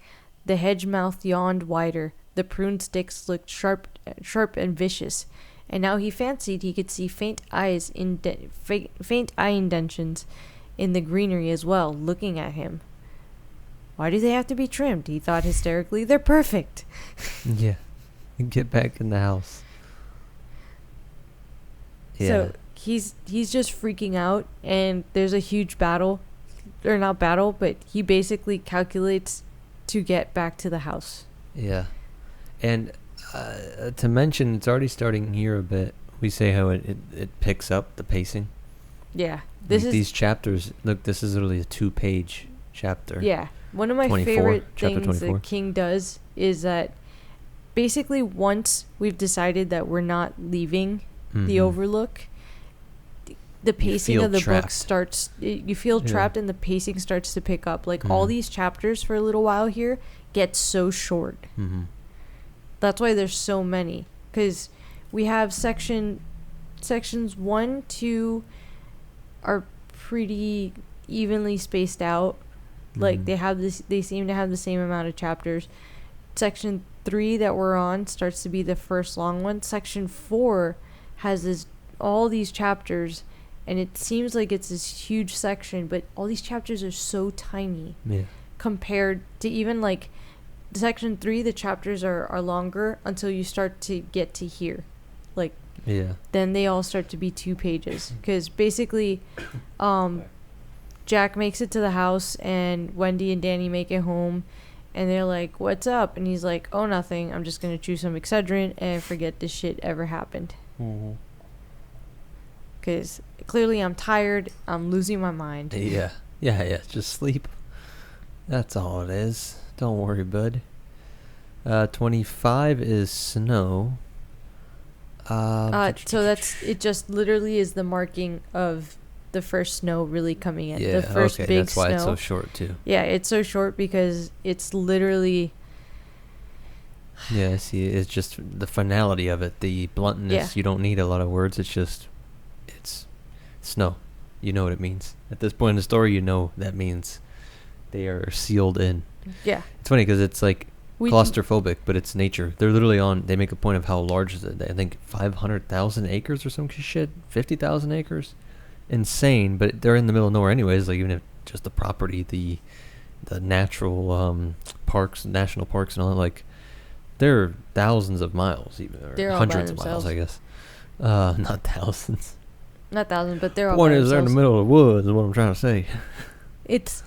The hedge mouth yawned wider. The prune sticks looked sharp and vicious. And now he fancied he could see faint eye indentions in the greenery as well, looking at him. Why do they have to be trimmed? He thought hysterically. They're perfect. Yeah. Get back in the house. Yeah. So he's just freaking out, and there's a huge battle. Or not battle, but he basically calculates to get back to the house. Yeah. And to mention, it's already starting here a bit. We say how it picks up the pacing. Yeah. These chapters, look, this is literally a 2-page chapter. Yeah. One of my favorite things that King does is that basically once we've decided that we're not leaving the Overlook, the pacing of the book starts, you feel trapped and the pacing starts to pick up. Like all these chapters for a little while here get so short. That's why there's so many. Because we have sections 1, 2 are pretty evenly spaced out. Like they seem to have the same amount of chapters. Section 3 that we're on starts to be the first long one. Section 4 has all these chapters, and it seems like it's this huge section, but all these chapters are so tiny compared to even like section 3. The chapters are longer until you start to get to here, like then they all start to be 2 pages because basically Jack makes it to the house, and Wendy and Danny make it home, and they're like, what's up? And he's like, oh, nothing. I'm just going to chew some Excedrin and forget this shit ever happened. Because clearly I'm tired. I'm losing my mind. Yeah. Just sleep. That's all it is. Don't worry, bud. 25 is snow. So it just literally is the marking of the first snow really coming in. Yeah, the first big that's why snow. it's so short too. Yeah, it's so short because it's literally... Yeah, see, it's just the finality of it, the bluntness. Yeah. You don't need a lot of words. It's snow. You know what it means. At this point in the story, you know that means they are sealed in. Yeah. It's funny because it's like claustrophobic, but it's nature. They're literally they make a point of how large is it. I think 500,000 acres or some shit, 50,000 acres. Insane, but they're in the middle of nowhere anyways. Like even if just the property, the natural parks, national parks and all that, like they're thousands of miles, even or hundreds of miles, I guess. Not thousands. Not thousands, but they're all Point by is, they're in the middle of the woods. Is what I'm trying to say. It's.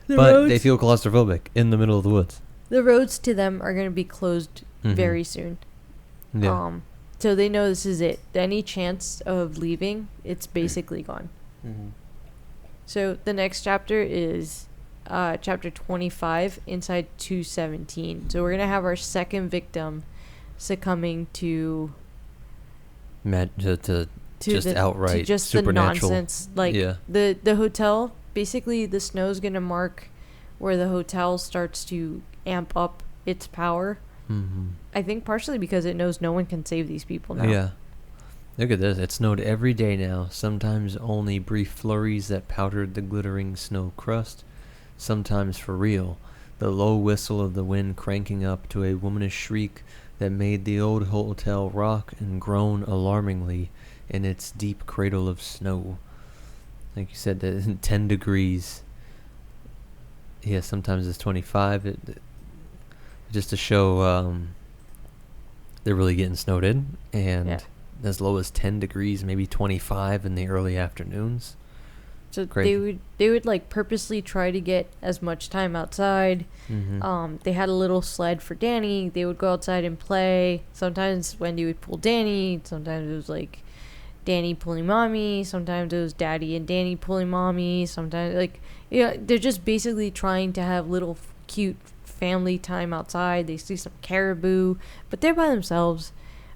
But they feel claustrophobic in the middle of the woods. The roads to them are going to be closed very soon. Yeah. So they know this is it. Any chance of leaving, it's basically gone. So the next chapter is chapter 25, inside 217. So we're going to have our second victim succumbing to Just outright just supernatural. the nonsense. Like the hotel basically the snow's gonna mark where the hotel starts to amp up its power. Mm-hmm. I think partially because it knows no one can save these people now. Yeah. Look at this. It snowed every day now, sometimes only brief flurries that powdered the glittering snow crust, sometimes for real, the low whistle of the wind cranking up to a womanish shriek that made the old hotel rock and groan alarmingly in its deep cradle of snow. Like you said, 10 degrees. Yeah, sometimes it's 25. Just to show they're really getting snowed in, and as low as 10 degrees, maybe 25 in the early afternoons. So Crazy. they would like purposely try to get as much time outside. Mm-hmm. They had a little sled for Danny. They would go outside and play. Sometimes Wendy would pull Danny. Sometimes it was like Danny pulling Mommy. Sometimes it was Daddy and Danny pulling Mommy. Sometimes they're just basically trying to have little cute family time outside. They see some caribou, but they're by themselves.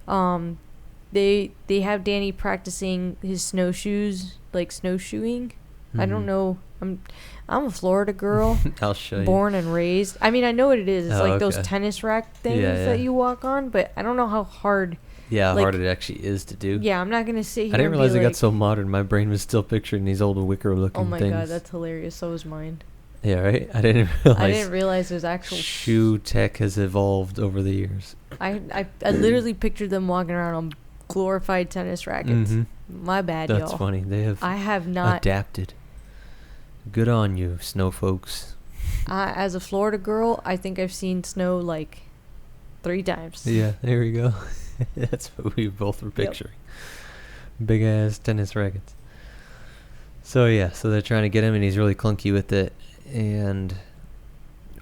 They have Danny practicing his snowshoes, like snowshoeing. I don't know. I'm a Florida girl. I'll show you. Born and raised. I mean, I know what it is. It's like those okay. tennis rack things Yeah. that you walk on, but I don't know how hard. Yeah, how hard it actually is to do. Yeah, I'm not gonna sit here. I didn't and realize be it like, got so modern. My brain was still picturing these old wicker-looking oh my things. god, that's hilarious. So was mine. Yeah, right? I didn't realize there's actual shoe tech has evolved over the years. I literally pictured them walking around on glorified tennis rackets. Mm-hmm. My bad, That's y'all. funny. They have I have not. adapted. Good on you, snow folks. As a Florida girl, I think I've seen snow like 3 times. Yeah, there we go. That's what we both were picturing. Big ass tennis rackets. So they're trying to get him, and he's really clunky with it, and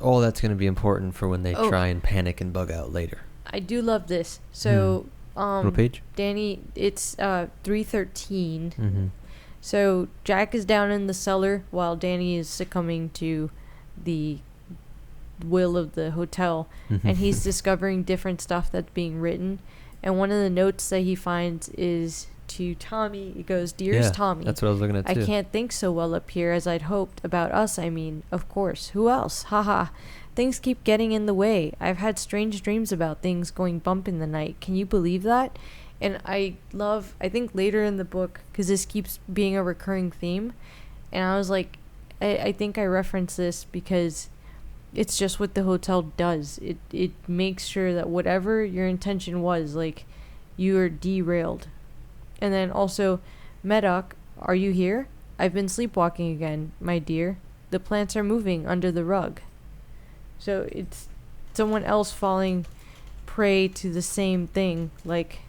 all that's going to be important for when they try and panic and bug out later. I do love this. So, what page? Danny, it's 313. Mm-hmm. So Jack is down in the cellar while Danny is succumbing to the will of the hotel, and he's discovering different stuff that's being written. And one of the notes that he finds is to Tommy. It goes, "Dearest Tommy, that's what I was looking at too. I can't think so well up here as I'd hoped. About us, I mean. Of course. Who else? Haha. Things keep getting in the way. I've had strange dreams about things going bump in the night. Can you believe that?" And I think later in the book, because this keeps being a recurring theme, and I was like, I think I reference this because it's just what the hotel does. It makes sure that whatever your intention was, like, you are derailed. And then also, Medoc, are you here? I've been sleepwalking again, my dear. The plants are moving under the rug. So it's someone else falling prey to the same thing, like...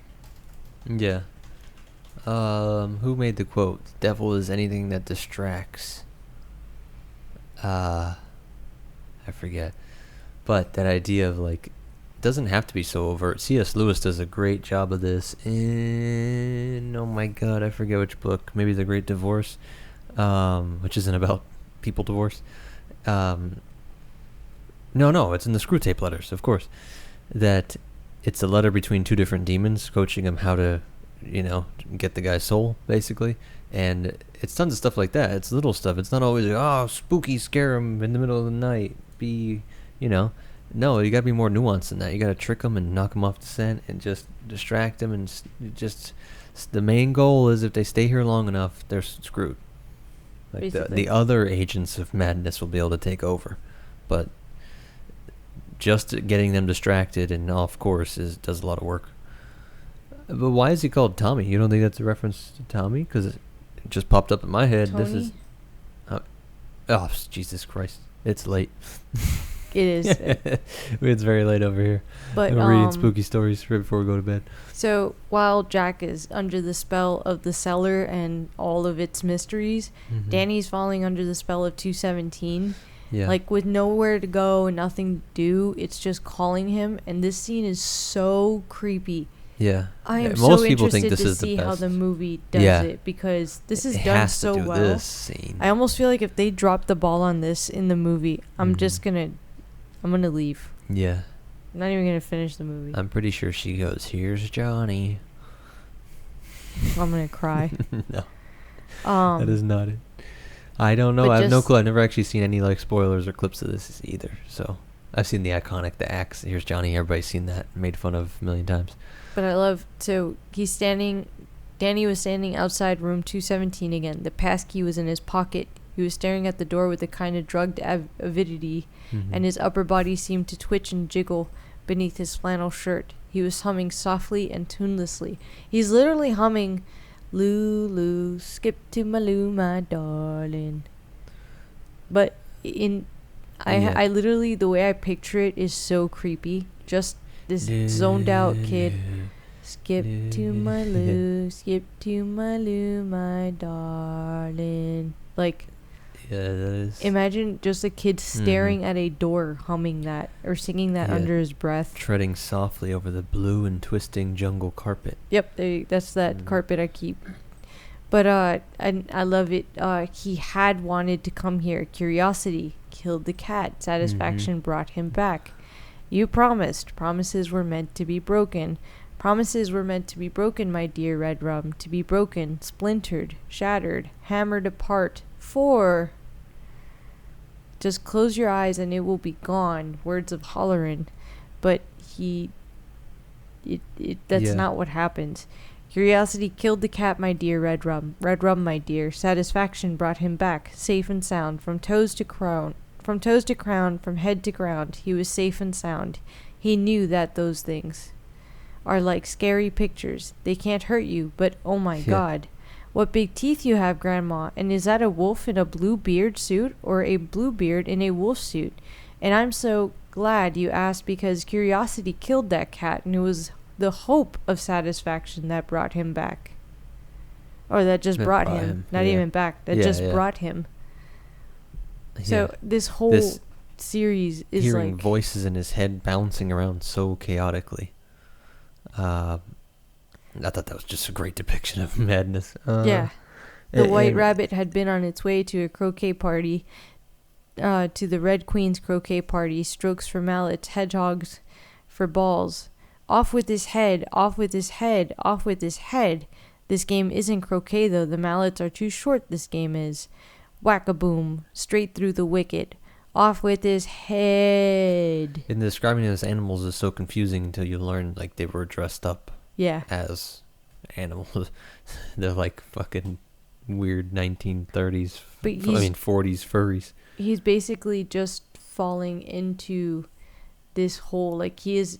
Yeah. Who made the quote? "Devil is anything that distracts." I forget. But that idea of, like, it doesn't have to be so overt. C.S. Lewis does a great job of this in, oh my god, I forget which book. Maybe The Great Divorce, which isn't about people divorce. No, it's in the Screw Tape Letters, of course. That it's a letter between 2 different demons coaching him how to, get the guy's soul, basically. And it's tons of stuff like that. It's little stuff. It's not always like, spooky, scare him in the middle of the night. No, you gotta be more nuanced than that. You gotta trick him and knock him off the scent and just distract him, and just the main goal is if they stay here long enough, they're screwed. Like the other agents of madness will be able to take over, but just getting them distracted and off course does a lot of work. But why is he called Tommy? You don't think that's a reference to Tommy? Because it just popped up in my head. Tony? This is... oh, Jesus Christ. It's late. It is. It's very late over here. But we're reading spooky stories right before we go to bed. So while Jack is under the spell of the cellar and all of its mysteries, Danny's falling under the spell of 217. Yeah. Like, with nowhere to go and nothing to do, it's just calling him. And this scene is so creepy. Yeah. I am Most so people interested think this to is the see how best. the movie does it, because this is It done has so to do well. This scene. I almost feel like if they drop the ball on this in the movie, I'm gonna leave. Yeah. I'm not even gonna finish the movie. I'm pretty sure she goes, "Here's Johnny." I'm gonna cry. No. That is not it. I don't know. But I have no just- clue. I've never actually seen any like spoilers or clips of this either. So I've seen the iconic, the axe. Here's Johnny. Everybody's seen that. Made fun of a million times. But I love, so he's standing, Danny was standing outside room 217 again. The passkey was in his pocket. He was staring at the door with a kind of drugged avidity, and his upper body seemed to twitch and jiggle beneath his flannel shirt. He was humming softly and tunelessly. He's literally humming, Lulu, skip to my Lou, my darling. But I literally, the way I picture it is so creepy. Just this zoned out kid. Skip to my Lou, skip to my Lou, my darling. Like, Yeah, that is. imagine just a kid staring at a door humming that or singing that under his breath. Treading softly over the blue and twisting jungle carpet. Yep, that's that carpet I keep. But I love it. He had wanted to come here. Curiosity killed the cat. Satisfaction brought him back. You promised. Promises were meant to be broken. Promises were meant to be broken, my dear Red Rum. To be broken, splintered, shattered, hammered apart. For just close your eyes and it will be gone. Words of Holleran. But that's not what happened. Curiosity killed the cat, my dear Red Rum. Red Rum, my dear. Satisfaction brought him back, safe and sound, from toes to crown. From toes to crown, from head to ground, he was safe and sound. He knew that those things are like scary pictures. They can't hurt you, but oh my God. What big teeth you have, Grandma. And is that a wolf in a blue beard suit or a blue beard in a wolf suit? And I'm so glad you asked, because curiosity killed that cat, and it was the hope of satisfaction that brought him back. Or that just brought him. Not even back. That just brought him. So this whole series is hearing like voices in his head bouncing around so chaotically. I thought that was just a great depiction of madness. The white rabbit had been on its way to a croquet party, to the Red Queen's croquet party. Strokes for mallets, hedgehogs for balls. Off with his head, off with his head, off with his head. This game isn't croquet, though. The mallets are too short, this game is. Whack-a-boom, straight through the wicket. Off with his head. And describing those animals is so confusing until you learn, like, they were dressed up as animals. They're like fucking weird 1930s, 40s furries. He's basically just falling into this whole, like, he is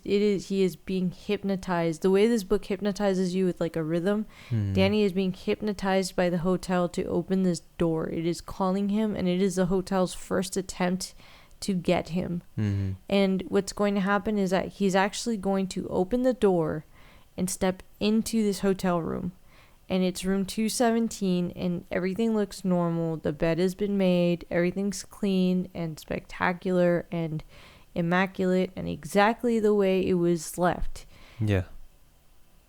being hypnotized. The way this book hypnotizes you with like a rhythm, Danny is being hypnotized by the hotel to open this door. It is calling him, and it is the hotel's first attempt to get him. And what's going to happen is that he's actually going to open the door and step into this hotel room, and it's room 217, and everything looks normal. The bed has been made, everything's clean and spectacular and immaculate and exactly the way it was left.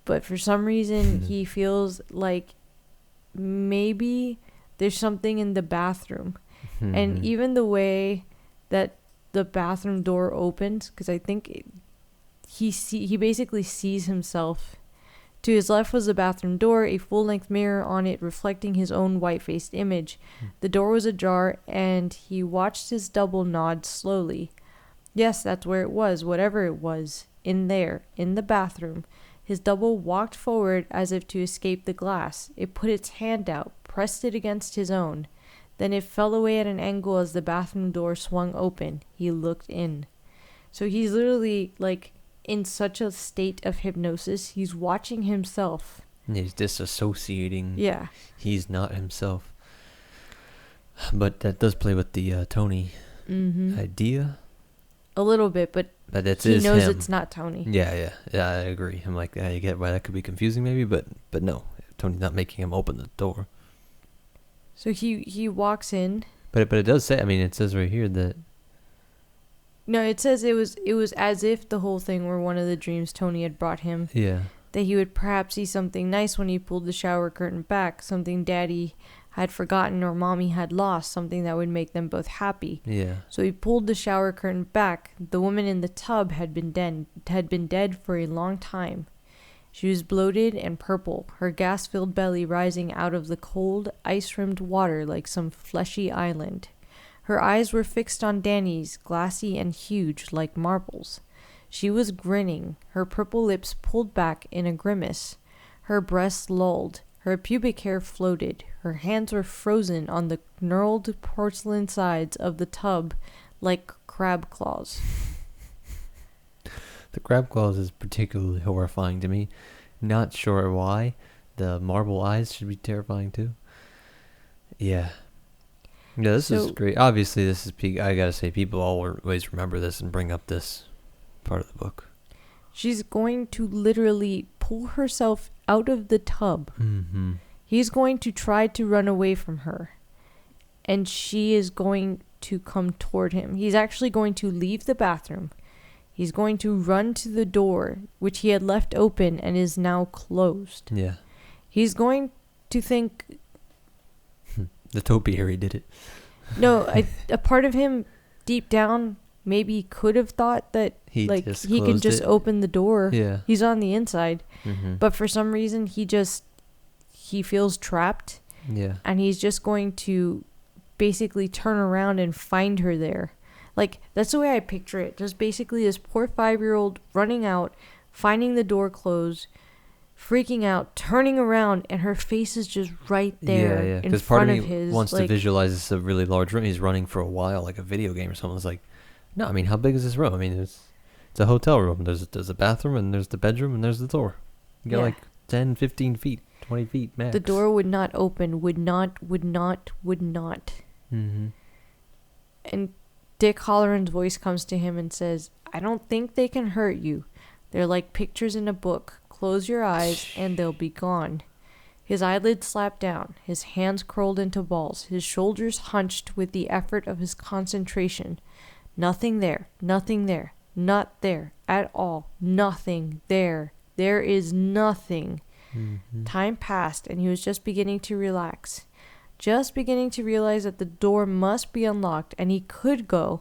But for some reason he feels like maybe there's something in the bathroom. And even the way that the bathroom door opens, because I think he basically sees himself. To his left was the bathroom door, a full-length mirror on it reflecting his own white-faced image. The door was ajar, and he watched his double nod slowly. Yes, that's where it was, whatever it was, in there, in the bathroom. His double walked forward as if to escape the glass. It put its hand out, pressed it against his own. Then it fell away at an angle as the bathroom door swung open. He looked in. So he's literally, like, in such a state of hypnosis. He's watching himself. He's disassociating. Yeah. He's not himself. But that does play with the Tony idea. A little bit, but it's he knows him. It's not Tony. Yeah, I agree. I'm like, I get why that could be confusing maybe, but no. Tony's not making him open the door. So he walks in. But it does say, I mean, it says right here that... No, it says it was as if the whole thing were one of the dreams Tony had brought him. Yeah. That he would perhaps see something nice when he pulled the shower curtain back, something Daddy had forgotten or Mommy had lost, something that would make them both happy. Yeah. So he pulled the shower curtain back. The woman in the tub had been dead for a long time. She was bloated and purple, her gas-filled belly rising out of the cold, ice-rimmed water like some fleshy island. Her eyes were fixed on Danny's, glassy and huge like marbles. She was grinning, her purple lips pulled back in a grimace. Her breasts lolled, her pubic hair floated, her hands were frozen on the knurled porcelain sides of the tub like crab claws. The crab claws is particularly horrifying to me. Not sure why. The marble eyes should be terrifying too. Yeah. Yeah, this is great. Obviously, this is peak. I gotta say, people always remember this and bring up this part of the book. She's going to literally pull herself out of the tub. Mm-hmm. He's going to try to run away from her. And she is going to come toward him. He's actually going to leave the bathroom. He's going to run to the door, which he had left open and is now closed. Yeah. He's going to think... The topiary did it. No, a part of him deep down maybe could have thought that he could just open the door. Yeah. He's on the inside. Mm-hmm. But for some reason, he feels trapped. Yeah. And he's just going to basically turn around and find her there. Like, that's the way I picture it. Just basically this poor 5-year-old running out, finding the door closed, freaking out, turning around, and her face is just right there in front of his. Because part of me wants to visualize this a really large room. He's running for a while, like a video game or something. It's like, no, I mean, how big is this room? I mean, it's a hotel room. There's a bathroom, and there's the bedroom, and there's the door. You got like 10, 15 feet, 20 feet max. The door would not open, would not. Mm-hmm. And Dick Halloran's voice comes to him and says, I don't think they can hurt you. They're like pictures in a book. Close your eyes and they'll be gone. His eyelids slapped down, his hands curled into balls, his shoulders hunched with the effort of his concentration. Nothing there, nothing there, not there at all, nothing there. There is nothing. Mm-hmm. Time passed and he was just beginning to relax. Just beginning to realize that the door must be unlocked and he could go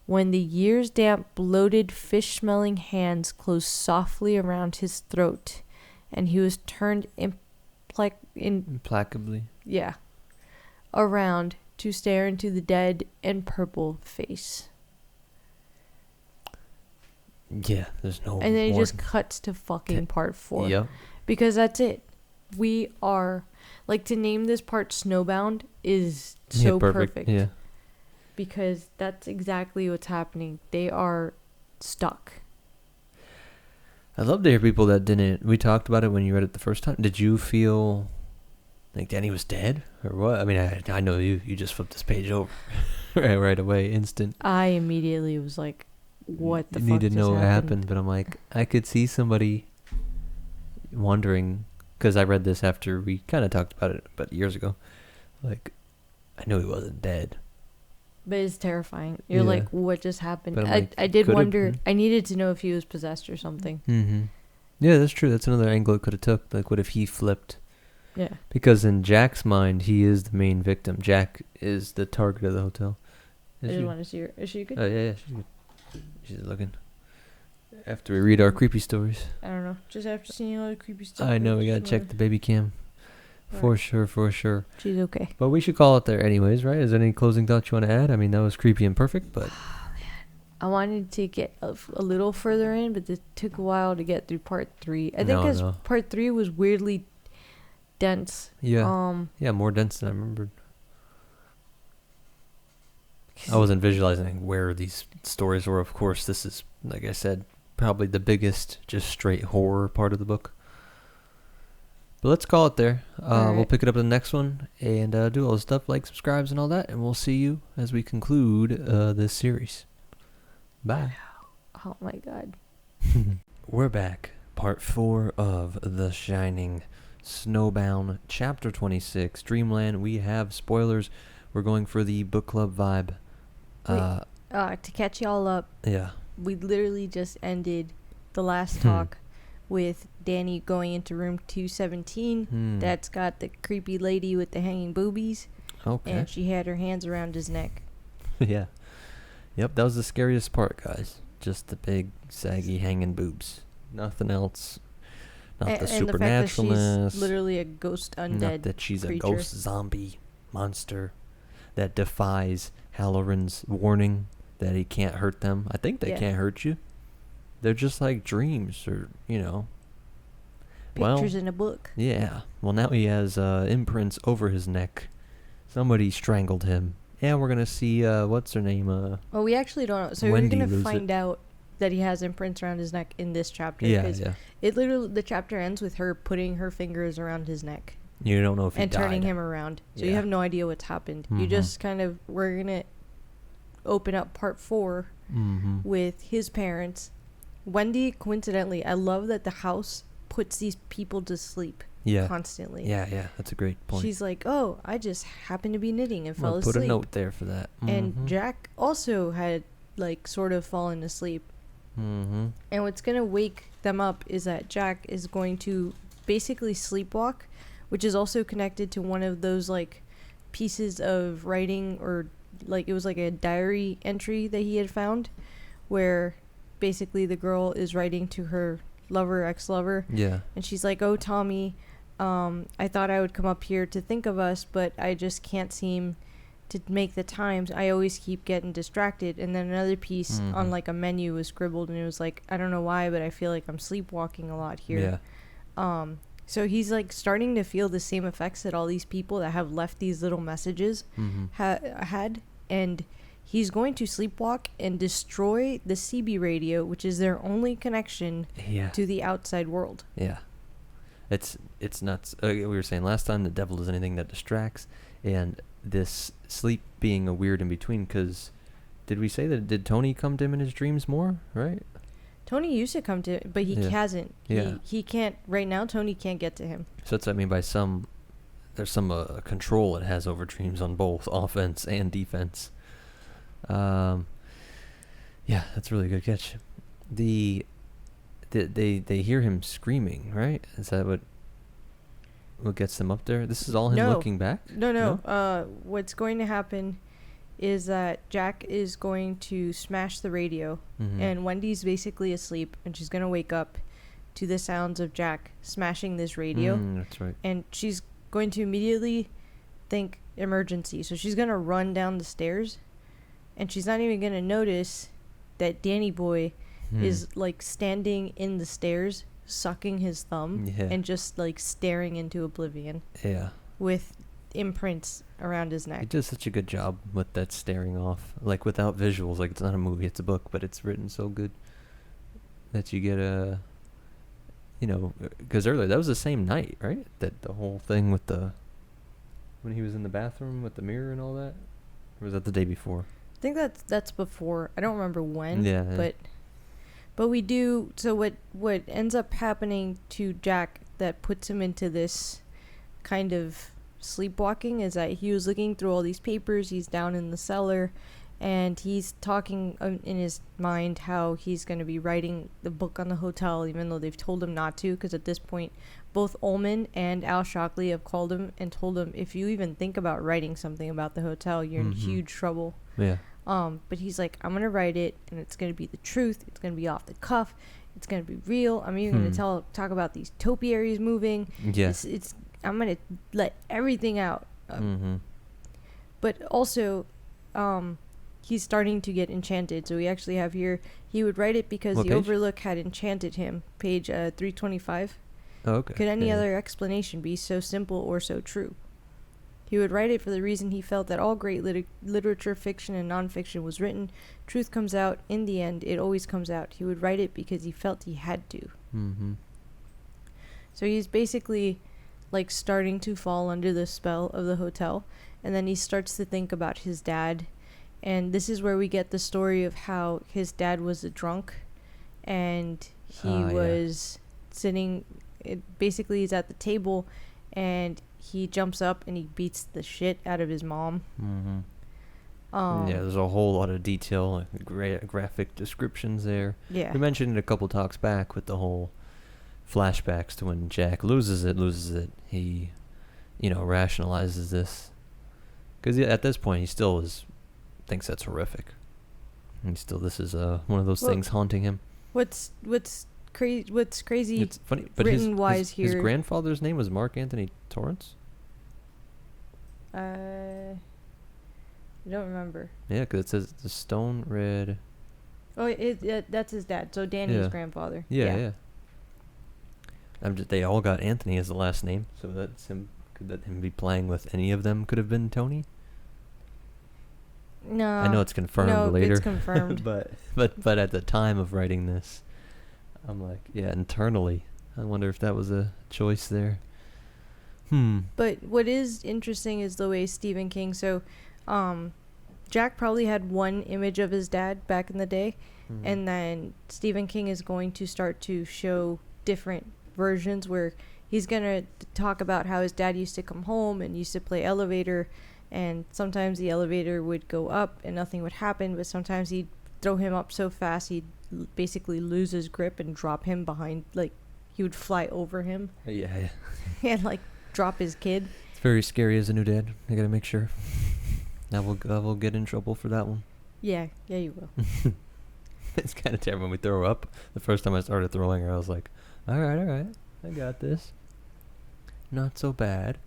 when the year's damp, bloated, fish-smelling hands closed softly around his throat and he was turned implacably. Yeah. Around to stare into the dead and purple face. Yeah, there's no And then it more. just cuts to fucking part 4. Yep. Because that's it. We are... Like, to name this part Snowbound is so perfect. Yeah. Because that's exactly what's happening. They are stuck. I'd love to hear people that didn't... We talked about it when you read it the first time. Did you feel like Danny was dead? Or what? I mean, I know you just flipped this page over right away, instant. I immediately was like, what the fuck You need to just know what happened? happened, but I'm like, I could see somebody wondering... Because I read this after we kind of talked about it about years ago. Like, I knew he wasn't dead. But it's terrifying. You're like, what just happened? I did could've wonder. been. I needed to know if he was possessed or something. Mm-hmm. Yeah, that's true. That's another angle it could have took. Like, what if he flipped? Yeah. Because in Jack's mind, he is the main victim. Jack is the target of the hotel. I just want to see her. Is she good? Oh, yeah, she's good. She's looking. After we read our creepy stories. I don't know. Just after seeing all the creepy stuff. I know, we gotta check the baby cam. For sure. She's okay. But we should call it there anyways, right? Is there any closing thoughts you want to add? I mean, that was creepy and perfect, but... I wanted to get a little further in, but it took a while to get through part 3. I think because part 3 was weirdly dense. Yeah. Yeah, more dense than I remembered. I wasn't visualizing where these stories were. Of course, this is, like I said, probably the biggest just straight horror part of the book. But let's call it there. Right. We'll pick it up in the next one and do all the stuff like subscribes and all that, and we'll see you as we conclude this series. Bye. Oh my god. We're back. Part 4 of The Shining. Snowbound, Chapter 26, Dreamland. We have spoilers. We're going for the book club vibe. To catch y'all up, Yeah. we literally just ended the last talk with Danny going into room 217. That's got the creepy lady with the hanging boobies. Okay. And she had her hands around his neck. Yeah. Yep, that was the scariest part, guys. Just the big, saggy, hanging boobs. Nothing else. Not the And the fact that supernaturalness. she's literally a ghost undead Not that she's creature. a ghost zombie monster that defies Halloran's warning that he can't hurt them. I think they can't hurt you. They're just like dreams, or Pictures in a book. Yeah. Well, now he has imprints over his neck. Somebody strangled him. Yeah, we're gonna see what's her name? Well, we actually don't know. So Wendy we're gonna lose find out that he has imprints around his neck in this chapter. Yeah, Because yeah. it literally, the chapter ends with her putting her fingers around his neck You don't know if he and died. turning him around. So you Yeah. have no idea what's happened. You just kind of, we're gonna open up part 4 with his parents. Wendy, coincidentally, I love that the house puts these people to sleep constantly. Yeah, that's a great point. She's like, oh, I just happened to be knitting and fell I'll asleep. put a note there for that. And Jack also had, like, sort of fallen asleep. And what's going to wake them up is that Jack is going to basically sleepwalk, which is also connected to one of those, like, pieces of writing, or, like, it was like a diary entry that he had found, where basically the girl is writing to her lover, ex-lover. Yeah. And she's like, oh, Tommy, I thought I would come up here to think of us, but I just can't seem to make the times. I always keep getting distracted. And then another piece on like a menu was scribbled, and it was like, I don't know why, but I feel like I'm sleepwalking a lot here. Yeah. So he's like starting to feel the same effects that all these people that have left these little messages had, and he's going to sleepwalk and destroy the CB radio, which is their only connection to the outside world. Yeah. It's nuts. We were saying last time the devil is anything that distracts, and this sleep being a weird in between, because did we say that, did Tony come to him in his dreams more, right? Tony used to come to, but he hasn't. He can't, right now Tony can't get to him. So that's what I mean by there's some control it has over dreams on both offense and defense. Yeah, that's a really good catch. They hear him screaming, right? Is that what gets them up there? This is all him looking back? No. What's going to happen is that Jack is going to smash the radio, and Wendy's basically asleep, and she's going to wake up to the sounds of Jack smashing this radio. That's right. And she's going to immediately think emergency. So she's going to run down the stairs, and she's not even going to notice that Danny Boy is like standing in the stairs, sucking his thumb and just like staring into oblivion. Yeah. With imprints around his neck. He does such a good job with that staring off, like without visuals. Like, it's not a movie, it's a book, but it's written so good that you get because earlier that was the same night, right? That the whole thing with when he was in the bathroom with the mirror and all that, or was that the day before? I think that's before. I don't remember when. Yeah. But we do. So what ends up happening to Jack that puts him into this kind of sleepwalking is that he was looking through all these papers. He's down in the cellar, and he's talking in his mind how he's going to be writing the book on the hotel, even though they've told him not to, because at this point both Ullman and Al Shockley have called him and told him, if you even think about writing something about the hotel, you're in huge trouble. Yeah. But he's like, I'm going to write it, and it's going to be the truth. It's going to be off the cuff. It's going to be real. I'm even going to talk about these topiaries moving. Yeah. I'm going to let everything out. But also, he's starting to get enchanted. So we actually have here, he would write it because the Overlook had enchanted him. Page 325. Oh, okay. Could any other explanation be so simple or so true? He would write it for the reason he felt that all great literature, fiction, and nonfiction was written. Truth comes out. In the end, it always comes out. He would write it because he felt he had to. So he's basically like starting to fall under the spell of the hotel. And then he starts to think about his dad. And this is where we get the story of how his dad was a drunk. And he was sitting, basically he's at the table, and he jumps up and he beats the shit out of his mom. There's a whole lot of detail, graphic descriptions there. Yeah. We mentioned it a couple talks back with the whole flashbacks to when Jack loses it. He, rationalizes this. Because at this point, he still thinks that's horrific. And this is one of those things haunting him. What's what's crazy. It's funny, but written wise his here. grandfather's name was Mark Anthony Torrance. I don't remember. Yeah, because it says the stone red. Oh, that's his dad. So Danny's grandfather. Yeah. They all got Anthony as the last name, so that's him. Could that him be playing with any of them? Could have been Tony. No. I know it's confirmed later. It's confirmed. but at the time of writing this, I'm like, yeah, internally, I wonder if that was a choice there. But what is interesting is the way Stephen King. So, Jack probably had one image of his dad back in the day, and then Stephen King is going to start to show different versions where he's going to talk about how his dad used to come home and used to play elevator, and sometimes the elevator would go up and nothing would happen, but sometimes he'd throw him up so fast he'd basically lose his grip and drop him behind, like he would fly over him. Yeah. And like drop his kid. It's very scary as a new dad. I gotta make sure. I will get in trouble for that one. Yeah, you will. It's kind of terrible when we throw her up. The first time I started throwing her, I was like, all right, I got this. Not so bad.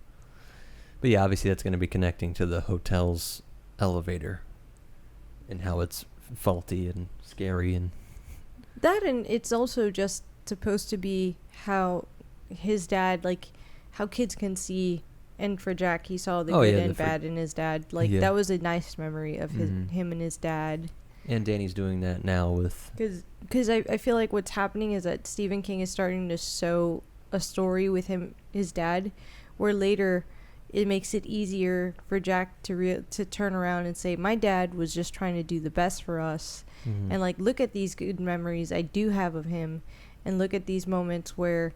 But yeah, obviously that's going to be connecting to the hotel's elevator and how it's faulty and scary. And it's also just supposed to be how his dad, like how kids can see. And for Jack, he saw the good and bad in his dad. Like that was a nice memory of him and his dad. And Danny's doing that now with... Because I feel like what's happening is that Stephen King is starting to sew a story with his dad, where later it makes it easier for Jack to turn around and say, my dad was just trying to do the best for us. And like, look at these good memories I do have of him. And look at these moments where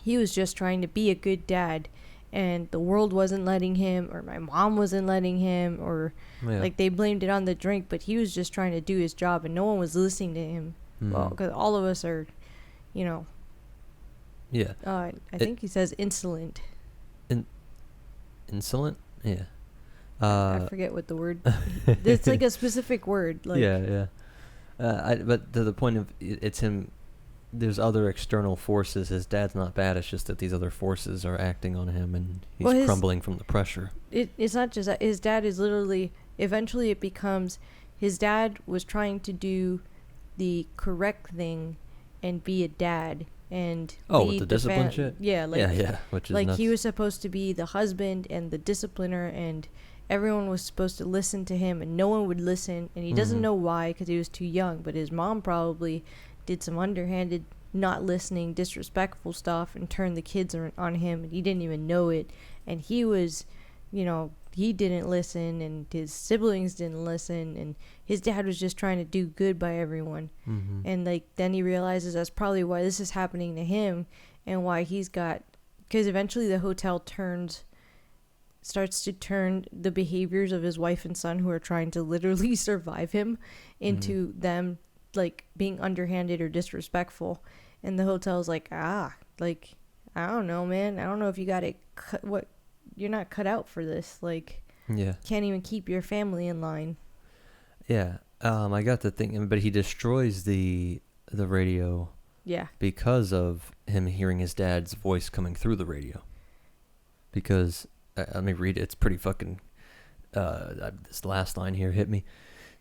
he was just trying to be a good dad. And the world wasn't letting him, or my mom wasn't letting him, or like they blamed it on the drink, but he was just trying to do his job and no one was listening to him. Well, because all of us are, Yeah. I think he says insolent. Insolent? Yeah. I forget what the word. It's like a specific word. Like yeah. But to the point of it's him. There's other external forces. His dad's not bad. It's just that these other forces are acting on him, and he's crumbling from the pressure. It's not just that. His dad is literally... Eventually it becomes... His dad was trying to do the correct thing and be a dad. And with the discipline shit? Yeah. Which is like nuts. he was supposed to be the husband and the discipliner, and everyone was supposed to listen to him, and no one would listen. And he doesn't know why, because he was too young. But his mom probably... did some underhanded, not listening, disrespectful stuff and turned the kids on him, and he didn't even know it. And he was, he didn't listen, and his siblings didn't listen, and his dad was just trying to do good by everyone. And like then he realizes that's probably why this is happening to him, and why because eventually the hotel starts to turn the behaviors of his wife and son, who are trying to literally survive him, into them like being underhanded or disrespectful. And the hotel's like, like, I don't know, man, I don't know if you got it you're not cut out for this, like, can't even keep your family in line. I got the thing, but he destroys the radio because of him hearing his dad's voice coming through the radio. Because let me read it, it's pretty fucking this last line here hit me.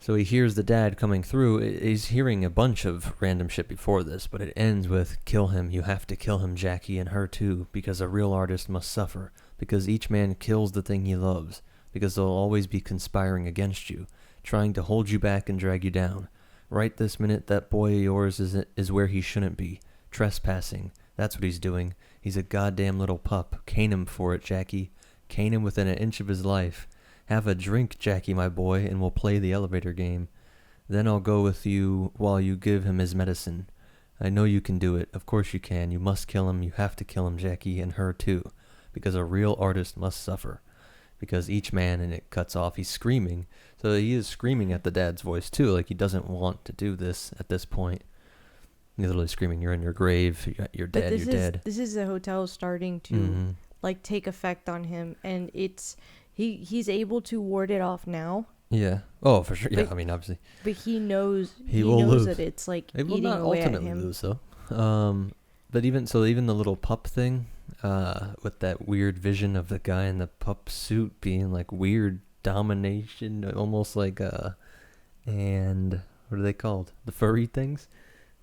So he hears the dad coming through. He's hearing a bunch of random shit before this, but it ends with, kill him. You have to kill him, Jackie, and her too, because a real artist must suffer, because each man kills the thing he loves, because they'll always be conspiring against you, trying to hold you back and drag you down. Right this minute, that boy of yours is where he shouldn't be, trespassing. That's what he's doing. He's a goddamn little pup. Cane him for it, Jackie. Cane him within an inch of his life. Have a drink, Jackie, my boy, and we'll play the elevator game. Then I'll go with you while you give him his medicine. I know you can do it. Of course you can. You must kill him. You have to kill him, Jackie, and her too. Because a real artist must suffer. Because each man, and it cuts off, he's screaming. So he is screaming at the dad's voice too, like he doesn't want to do this at this point. He's literally screaming, you're in your grave, you're dead, you're dead. This is the hotel starting to like take effect on him, and he's able to ward it off now. Yeah. Oh, for sure. Yeah, I mean, obviously. But he knows he will lose. that it's like it will eating not away ultimately at him. lose, though. But even the little pup thing, with that weird vision of the guy in the pup suit being like weird domination, almost like and what are they called? The furry things,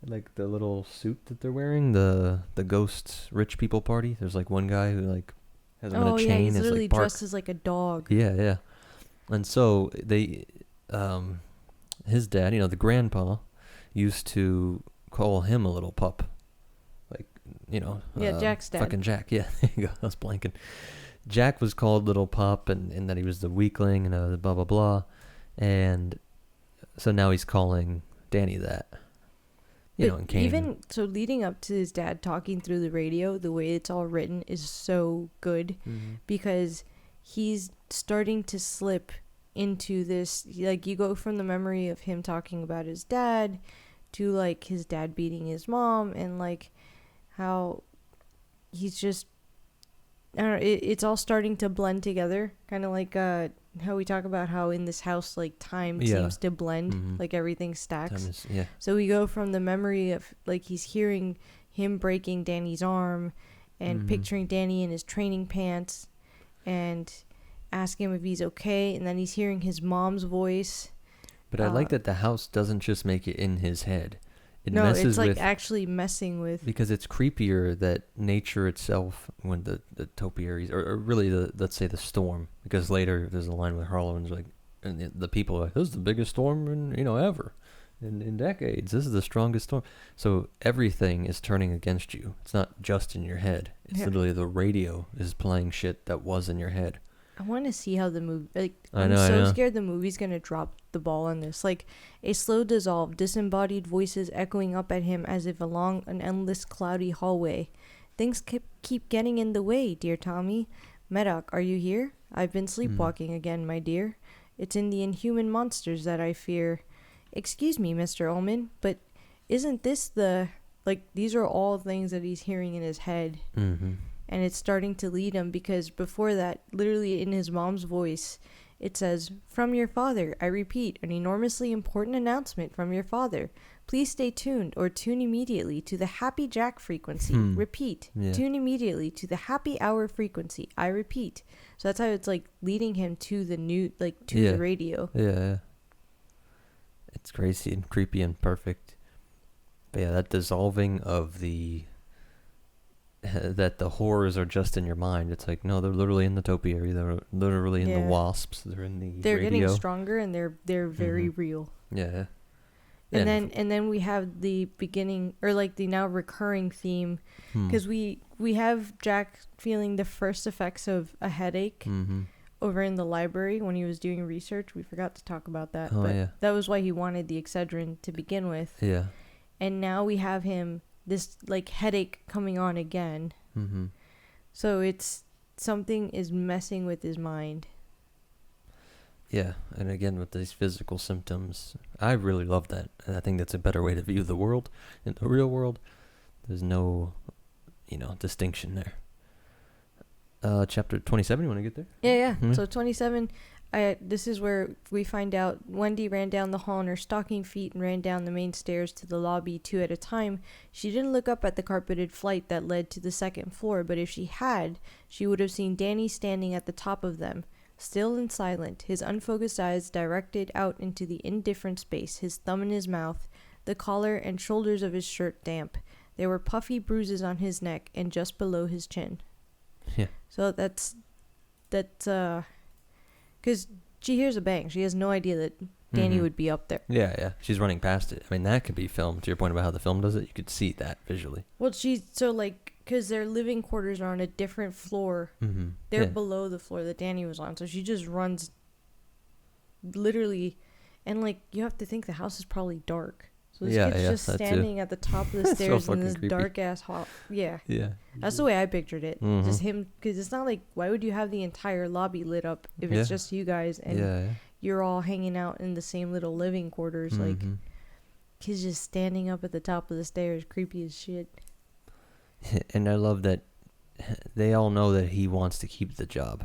like the little suit that they're wearing. The ghosts rich people party. There's like one guy who like has them in a chain. Yeah, he's and literally like dressed as like a dog. Yeah. And so they, his dad, the grandpa, used to call him a little pup. Like, Jack's dad. Fucking Jack, yeah, there you go, I was blanking. Jack was called little pup, and that he was the weakling, and blah, blah, blah. And so now he's calling Danny that. And Kane. Even so, leading up to his dad talking through the radio, the way it's all written is so good, because he's starting to slip into this, like, you go from the memory of him talking about his dad to like his dad beating his mom, and like how he's just, I don't know, it's all starting to blend together, kind of like how we talk about how in this house like time seems to blend, like everything stacks. So we go from the memory of like he's hearing him breaking Danny's arm and picturing Danny in his training pants and ask him if he's okay, and then he's hearing his mom's voice. But I like that the house doesn't just make it in his head. It no, messes it's like with, actually messing with, because it's creepier that nature itself, when the topiaries, or really let's say the storm, because later there's a line with Harlan's like, and the people are like, this is the biggest storm in ever, in decades. This is the strongest storm. So everything is turning against you. It's not just in your head. It's literally the radio is playing shit that was in your head. I want to see how the movie, like, I I'm know. scared the movie's going to drop the ball on this. Like, a slow dissolve, disembodied voices echoing up at him as if along an endless cloudy hallway. Things keep getting in the way, dear Tommy. Medoc, are you here? I've been sleepwalking again, my dear. It's in the inhuman monsters that I fear. Excuse me, Mr. Ullman, but isn't this the, like, these are all things that he's hearing in his head. And it's starting to lead him, because before that, literally in his mom's voice, it says, from your father, I repeat, an enormously important announcement from your father. Please stay tuned, or tune immediately to the Happy Jack frequency. Repeat. Tune immediately to the Happy Hour frequency. I repeat. So that's how it's like leading him to the new, like, to the radio. Yeah. It's crazy and creepy and perfect. But yeah, that dissolving of that the horrors are just in your mind. It's like, no, they're literally in the topiary. They're literally in the wasps. They're in the They're radio. getting stronger, and they're very real. Yeah. And then we have the beginning, or like the now recurring theme, because we have Jack feeling the first effects of a headache over in the library when he was doing research. We forgot to talk about that, that was why he wanted the Excedrin to begin with. Yeah. And now we have him, this like headache coming on again. So it's something is messing with his mind. Yeah, and again with these physical symptoms, I really love that, and I think that's a better way to view the world. In the real world, there's no, distinction there. Chapter 27, you want to get there? Yeah. So 27, this is where we find out Wendy ran down the hall on her stocking feet and ran down the main stairs to the lobby 2 at a time. She didn't look up at the carpeted flight that led to the second floor, but if she had, she would have seen Danny standing at the top of them, still and silent, his unfocused eyes directed out into the indifferent space, his thumb in his mouth, the collar and shoulders of his shirt damp. There were puffy bruises on his neck and just below his chin. Yeah. So that's because she hears a bang. She has no idea that Danny would be up there. Yeah. She's running past it. I mean, that could be filmed. To your point about how the film does it, you could see that visually. Well, because their living quarters are on a different floor. They're below the floor that Danny was on. So she just runs literally, and like you have to think the house is probably dark. So this kid's just standing at the top of the stairs in this dark ass hall. Yeah. That's the way I pictured it. Just him, because it's not like, why would you have the entire lobby lit up if it's just you guys and you're all hanging out in the same little living quarters? Like, kid's just standing up at the top of the stairs, creepy as shit. And I love that they all know that he wants to keep the job.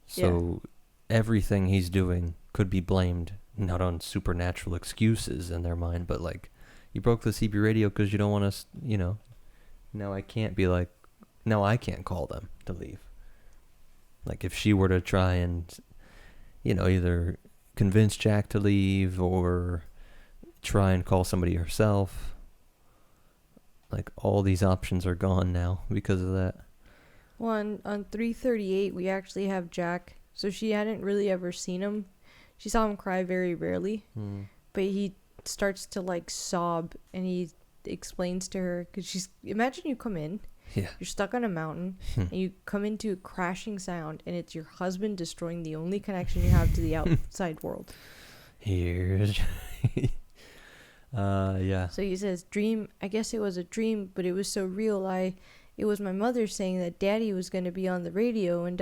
So everything he's doing could be blamed not on supernatural excuses in their mind, but like you broke the CB radio because you don't want us, now I can't be like, now I can't call them to leave. Like if she were to try and, either convince Jack to leave or try and call somebody herself, like all these options are gone now because of that. Well, on 338, we actually have Jack. So she hadn't really ever seen him. She saw him cry very rarely. But he starts to like sob, and he explains to her, because imagine you come in, you're stuck on a mountain, and you come into a crashing sound, and it's your husband destroying the only connection you have to the outside world. Here's yeah. So he says, dream, I guess it was a dream, but it was so real. It was my mother saying that Daddy was going to be on the radio, and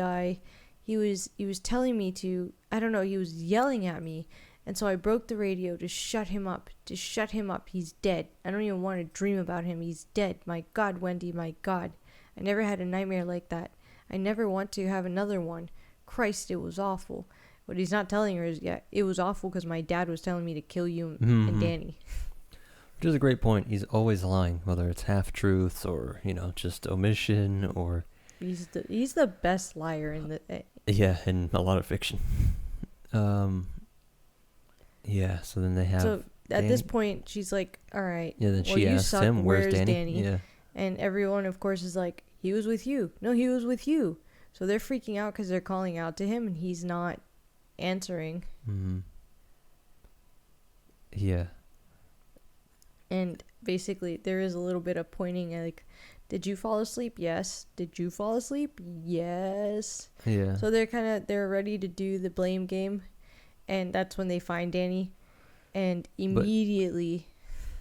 he was telling me to, I don't know, he was yelling at me. And so I broke the radio to shut him up. He's dead. I don't even want to dream about him. He's dead. My God, Wendy, my God. I never had a nightmare like that. I never want to have another one. Christ, it was awful. What he's not telling her is, it was awful because my dad was telling me to kill you and Danny. Which is a great point. He's always lying, whether it's half-truths or, just omission or... He's the best liar in the... Yeah, in a lot of fiction. Yeah, so then they have... So at this point, she's like, all right. Yeah, then she asks him, where's Danny? Yeah. And everyone, of course, is like, he was with you. No, he was with you. So they're freaking out because they're calling out to him, and he's not answering. Mm-hmm. Yeah. And basically, there is a little bit of pointing, like, did you fall asleep? Yes. Did you fall asleep? Yes. Yeah. So they're ready to do the blame game. And that's when they find Danny. And immediately...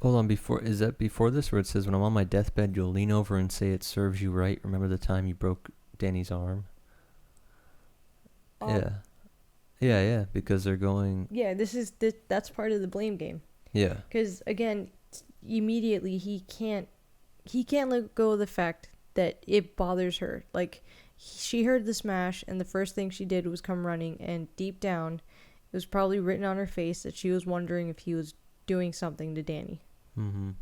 Hold on, is that before this where it says, when I'm on my deathbed, you'll lean over and say it serves you right? Remember the time you broke Danny's arm? Yeah, because they're going... Yeah, that's part of the blame game. Yeah. Because, again, immediately he can't let go of the fact that it bothers her. Like, she heard the smash, and the first thing she did was come running, and deep down... It was probably written on her face that she was wondering if he was doing something to Danny. Mm-hmm.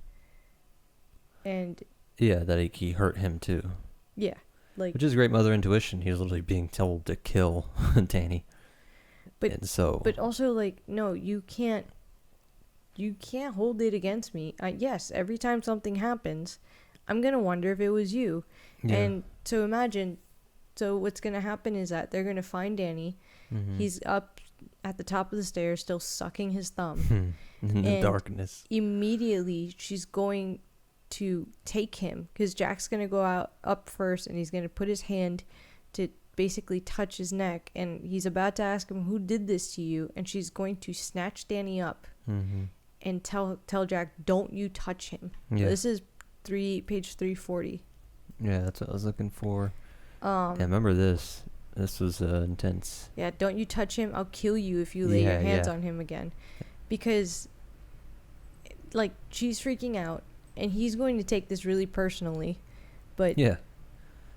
And... Yeah, that he hurt him too. Yeah. Which is great mother intuition. He was literally being told to kill Danny. But also, no, you can't hold it against me. Yes, every time something happens, I'm going to wonder if it was you. Yeah. And so imagine, what's going to happen is that they're going to find Danny. Mm-hmm. He's up at the top of the stairs, still sucking his thumb. In the darkness. Immediately, she's going to take him, because Jack's going to go up first, and he's going to put his hand to basically touch his neck, and he's about to ask him, who did this to you? And she's going to snatch Danny up and tell Jack, don't you touch him. Yeah. So this is page 340. Yeah, that's what I was looking for. Yeah, remember this. This was intense. Yeah, don't you touch him. I'll kill you if you lay your hands on him again. Because, she's freaking out, and he's going to take this really personally. But yeah,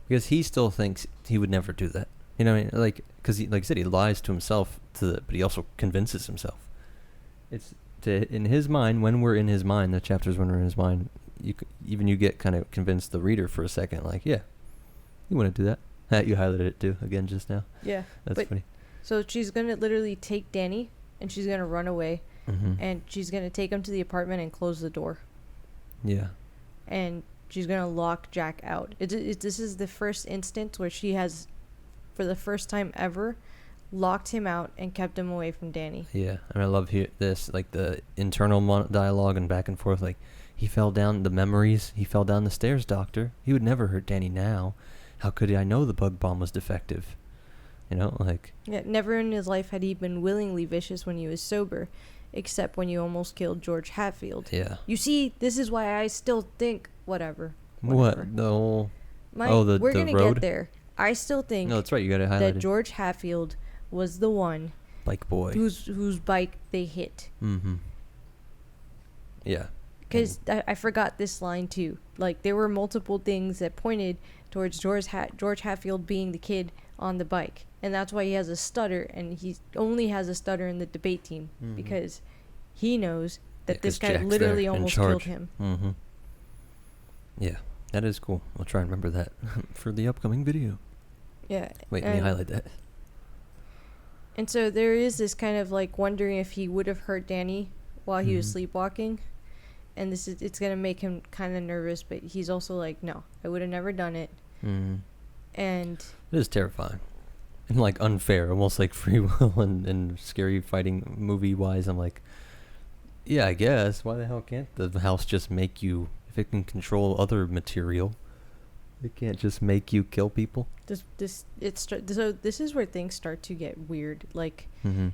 because he still thinks he would never do that. You know what I mean? Because, like I said, he lies to himself, but he also convinces himself. It's in his mind, when we're in his mind, the chapters when we're in his mind, you get kind of convinced the reader for a second, you wouldn't do that. You highlighted it too again just now. Yeah, that's funny. So she's gonna literally take Danny, and she's gonna run away, and she's gonna take him to the apartment and close the door. Yeah. And she's gonna lock Jack out. This is the first instance where she has, for the first time ever, locked him out and kept him away from Danny. Yeah, and I love this, the internal dialogue and back and forth. He fell down the stairs, doctor. He would never hurt Danny now. How could I know the bug bomb was defective? Yeah, never in his life had he been willingly vicious when he was sober, except when you almost killed George Hatfield. Yeah. You see, this is why I still think, whatever. What? The whole... we're going to get there. I still think... No, that's right, you got to highlight that George Hatfield was the one... Bike boy. Whose bike they hit. Mm-hmm. Yeah. Because I forgot this line, too. There were multiple things that pointed towards George Hatfield being the kid on the bike. And that's why he has a stutter, and he only has a stutter in the debate team. Mm-hmm. Because he knows that this 'cause guy Jack's literally there in almost killed charge. him. Mm-hmm. Yeah, that is cool. I'll try and remember that for the upcoming video. Yeah. Wait, let me highlight that. And so there is this kind of like wondering if he would have hurt Danny while he was Mhm. sleepwalking. And it's going to make him kind of nervous, but he's also like, no, I would have never done it. Mm-hmm. And It is terrifying. And like unfair, almost like Free Will and scary fighting movie wise. I'm like, yeah, I guess. Why the hell can't the house just make you, if it can control other material, it can't just make you kill people? so this is where things start to get weird. Like, Mm-hmm.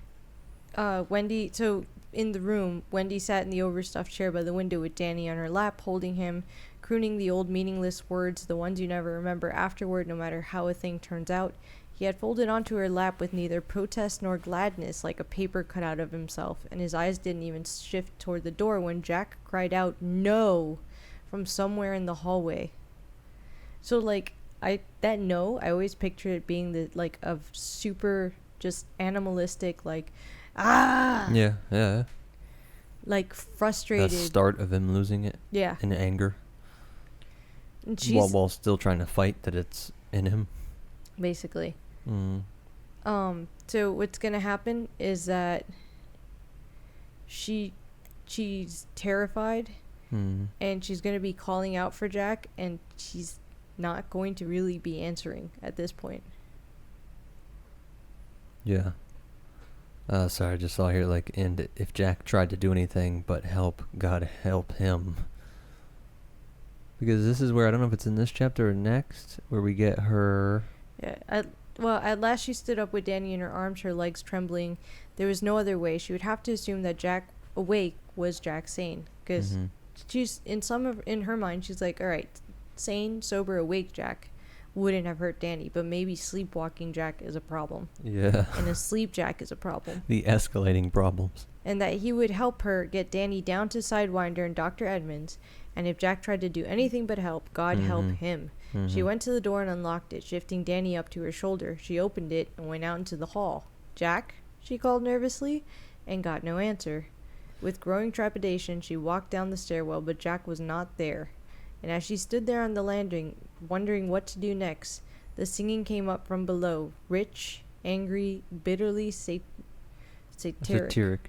Wendy, so in the room, Wendy sat in the overstuffed chair by the window with Danny on her lap, holding him, crooning the old meaningless words, the ones you never remember afterward, no matter how a thing turns out. He had folded onto her lap with neither protest nor gladness, like a paper cut out of himself, and his eyes didn't even shift toward the door when Jack cried out, "No!" from somewhere in the hallway. So, like, I always picture it being the, like, of super just animalistic, like, ah! Yeah. Like, frustrated. The start of him losing it. Yeah. In anger. And she's While still trying to fight that it's in him. basically. Mm. So what's gonna happen is that she's terrified, and she's gonna be calling out for Jack, and she's not going to really be answering at this point. Yeah. Sorry, I just saw here, like, and if Jack tried to do anything but help, God help him. Because this is where, I don't know if it's in this chapter or next, where we get her... Yeah. At last she stood up with Danny in her arms, her legs trembling. There was no other way. She would have to assume that Jack awake was Jack sane, because she's in her mind she's like, all right, sane, sober, awake Jack wouldn't have hurt Danny, but maybe sleepwalking Jack is a problem. Yeah. And asleep Jack is a problem. The escalating problems. And that he would help her get Danny down to Sidewinder and Dr. Edmonds, and if Jack tried to do anything but help, God help him. She went to the door and unlocked it, shifting Danny up to her shoulder. She opened it and went out into the hall. "Jack?" she called nervously, and got no answer. With growing trepidation, she walked down the stairwell, but Jack was not there. And as she stood there on the landing, wondering what to do next, the singing came up from below, rich, angry, bitterly satiric.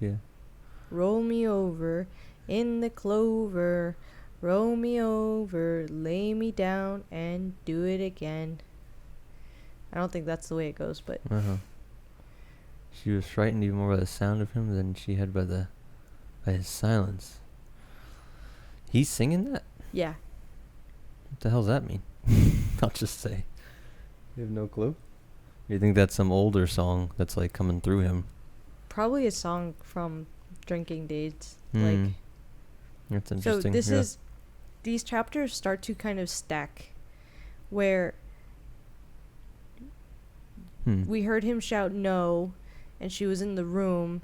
Yeah. "Roll me over in the clover, roll me over, lay me down, and do it again." I don't think that's the way it goes, but... She was frightened even more by the sound of him than she had by his silence. He's singing that? Yeah. What the hell does that mean? I'll just say. You have no clue? You think that's some older song that's like coming through him? Probably a song from Drinking Days. That's interesting. So these chapters start to kind of stack, where we heard him shout no, and she was in the room,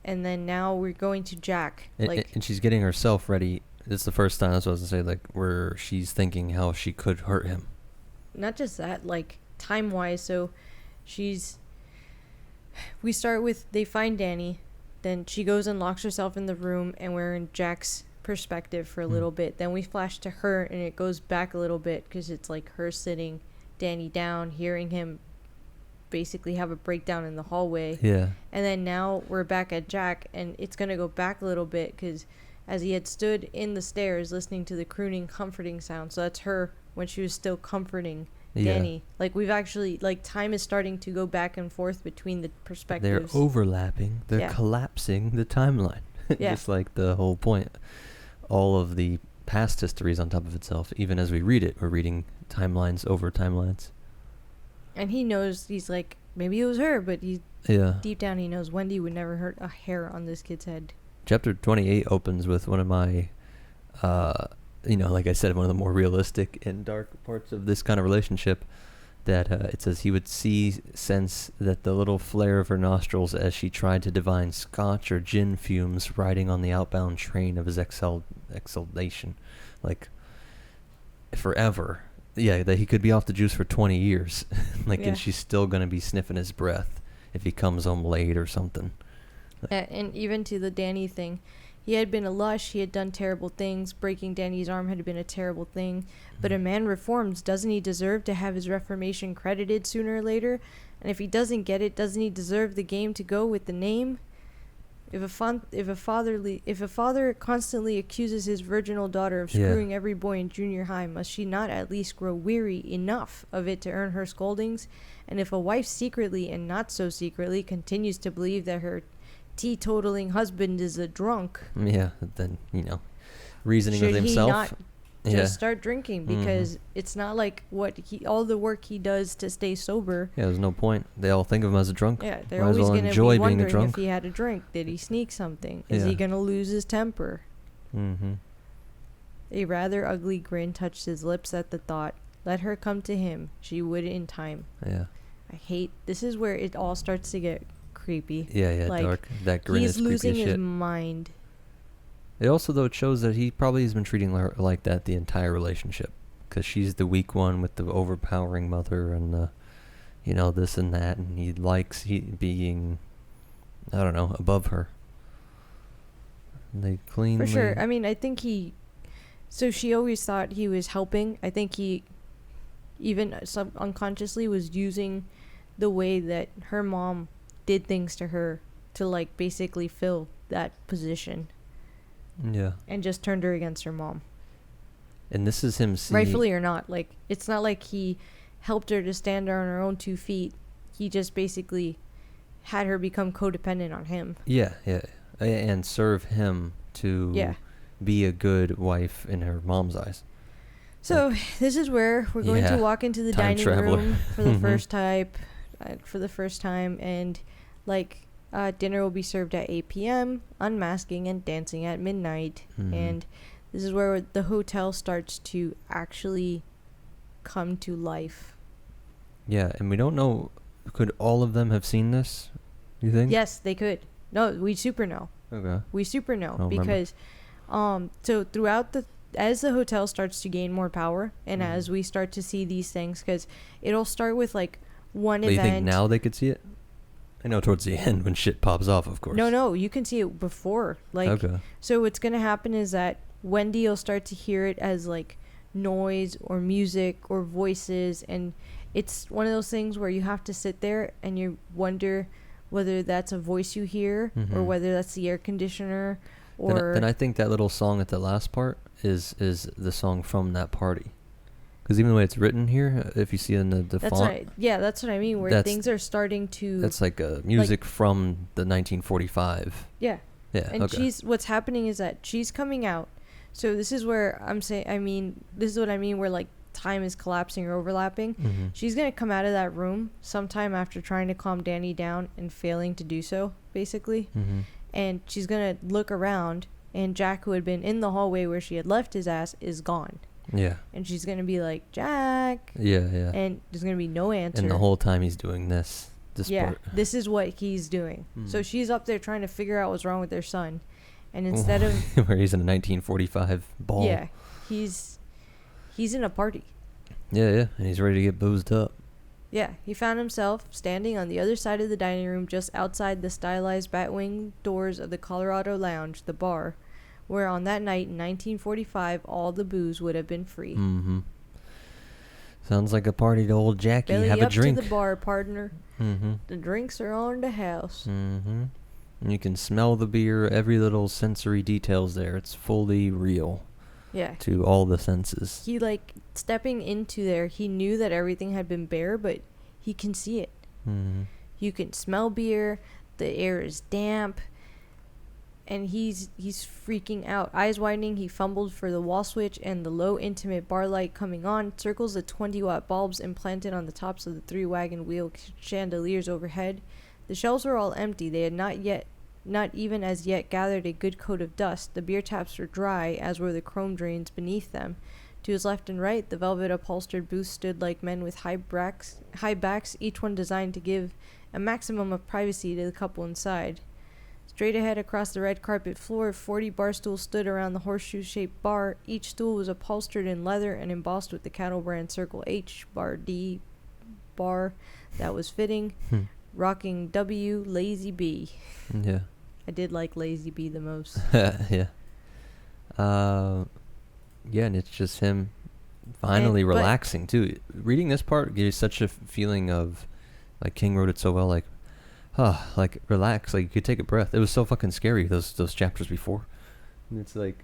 and then now we're going to Jack. And she's getting herself ready. It's the first time, that's what I was going to say, like, where she's thinking how she could hurt him. Not just that, like, time-wise, so we start with, they find Danny, then she goes and locks herself in the room, and we're in Jack's perspective for a little bit. Then we flash to her, and it goes back a little bit, because it's like her sitting Danny down, hearing him basically have a breakdown in the hallway. Yeah. And then now we're back at Jack, and it's going to go back a little bit, because as he had stood in the stairs listening to the crooning, comforting sound. So that's her when she was still comforting Danny. Like, we've actually, like, time is starting to go back and forth between the perspectives. They're overlapping. They're collapsing the timeline. Just like the whole point. All of the past history is on top of itself. Even as we read it, we're reading timelines over timelines. And he knows, he's like, maybe it was her, but deep down he knows Wendy would never hurt a hair on this kid's head. Chapter 28 opens with one of my, like I said, one of the more realistic and dark parts of this kind of relationship, that it says he would sense that the little flare of her nostrils as she tried to divine scotch or gin fumes riding on the outbound train of his exhalation. Like, forever. Yeah, that he could be off the juice for 20 years. And she's still going to be sniffing his breath if he comes home late or something. And even to the Danny thing, He had been a lush, he had done terrible things, breaking Danny's arm had been a terrible thing, but a man reforms, doesn't he deserve to have his reformation credited sooner or later? And if he doesn't get it, doesn't he deserve the game to go with the name? If a father constantly accuses his virginal daughter of screwing every boy in junior high, must she not at least grow weary enough of it to earn her scoldings? And if a wife secretly and not so secretly continues to believe that her teetotaling husband is a drunk, then reasoning should with he himself. not just start drinking? Because it's not like all the work he does to stay sober. Yeah, there's no point. They all think of him as a drunk. Yeah, they're Might as always well going to enjoy be being a wondering drunk. if he had a drink. Did he sneak something? Is he going to lose his temper? A rather ugly grin touched his lips at the thought. Let her come to him. She would in time. Yeah. This is where it all starts to get creepy. Yeah, like, dark. That grin is he's creepy losing as his shit. mind. It also, though, it shows that he probably has been treating her like that the entire relationship. Because she's the weak one with the overpowering mother and this and that. And he likes being, I don't know, above her. And they cleanly... For sure. I mean, I think so she always thought he was helping. I think he even unconsciously was using the way that her mom did things to her to, like, basically fill that position. Yeah. And just turned her against her mom. And this is him seeing... Rightfully or not. Like, it's not like he helped her to stand on her own 2 feet. He just basically had her become codependent on him. Yeah. And serve him to be a good wife in her mom's eyes. So, this is where we're going to walk into the dining room for the first time. And, like, dinner will be served at 8 p.m., unmasking and dancing at midnight. And this is where the hotel starts to actually come to life. Yeah, and we don't know, could all of them have seen this, you think? Yes, they could. No, we super know. Okay. We super know because so as the hotel starts to gain more power and as we start to see these things, because it'll start with like one event. You think now they could see it? I know towards the end when shit pops off, of course. No, you can see it before. Like, so what's going to happen is that Wendy will start to hear it as like noise or music or voices, and it's one of those things where you have to sit there and you wonder whether that's a voice you hear or whether that's the air conditioner or... Then I think that little song at the last part is the song from that party. Because even the way it's written here, if you see it in the that's font... Right. Yeah, that's what I mean, where things are starting to... That's like music from the 1945. Yeah. Yeah, and what's happening is that she's coming out. So this is where this is what I mean, where like time is collapsing or overlapping. She's going to come out of that room sometime after trying to calm Danny down and failing to do so, basically. And she's going to look around, and Jack, who had been in the hallway where she had left his ass, is gone. Yeah. And she's going to be like, Jack. Yeah. And there's going to be no answer. And the whole time he's doing this part. This is what he's doing. So she's up there trying to figure out what's wrong with their son. And instead of... where he's in a 1945 ball. Yeah. He's in a party. Yeah. And he's ready to get boozed up. Yeah. He found himself standing on the other side of the dining room just outside the stylized batwing doors of the Colorado Lounge, the bar, where on that night in 1945 all the booze would have been free. Sounds like a party to old Jackie. Belly Have up a drink. to the bar, partner. The drinks are on the house. And you can smell the beer. Every little sensory detail's there. It's fully real. Yeah. To all the senses. He, like, stepping into there, he knew that everything had been bare, but he can see it. You can smell beer. The air is damp. And he's freaking out. Eyes widening, he fumbled for the wall switch, and the low, intimate bar light coming on circles the 20-watt bulbs implanted on the tops of the 3 wagon wheel chandeliers overhead. The shelves were all empty. They had not even as yet gathered a good coat of dust. The beer taps were dry, as were the chrome drains beneath them. To his left and right, the velvet-upholstered booths stood like men with high backs, each one designed to give a maximum of privacy to the couple inside. Straight ahead across the red carpet floor, 40 bar stools stood around the horseshoe-shaped bar. Each stool was upholstered in leather and embossed with the cattle brand Circle H, Bar D, bar that was fitting, Rocking W, Lazy B. Yeah. I did like Lazy B the most. Yeah. Yeah, and it's just him finally relaxing too. Reading this part gives you such a feeling of, like King wrote it so well, like, like relax, like you could take a breath. It was so fucking scary those chapters before. And it's like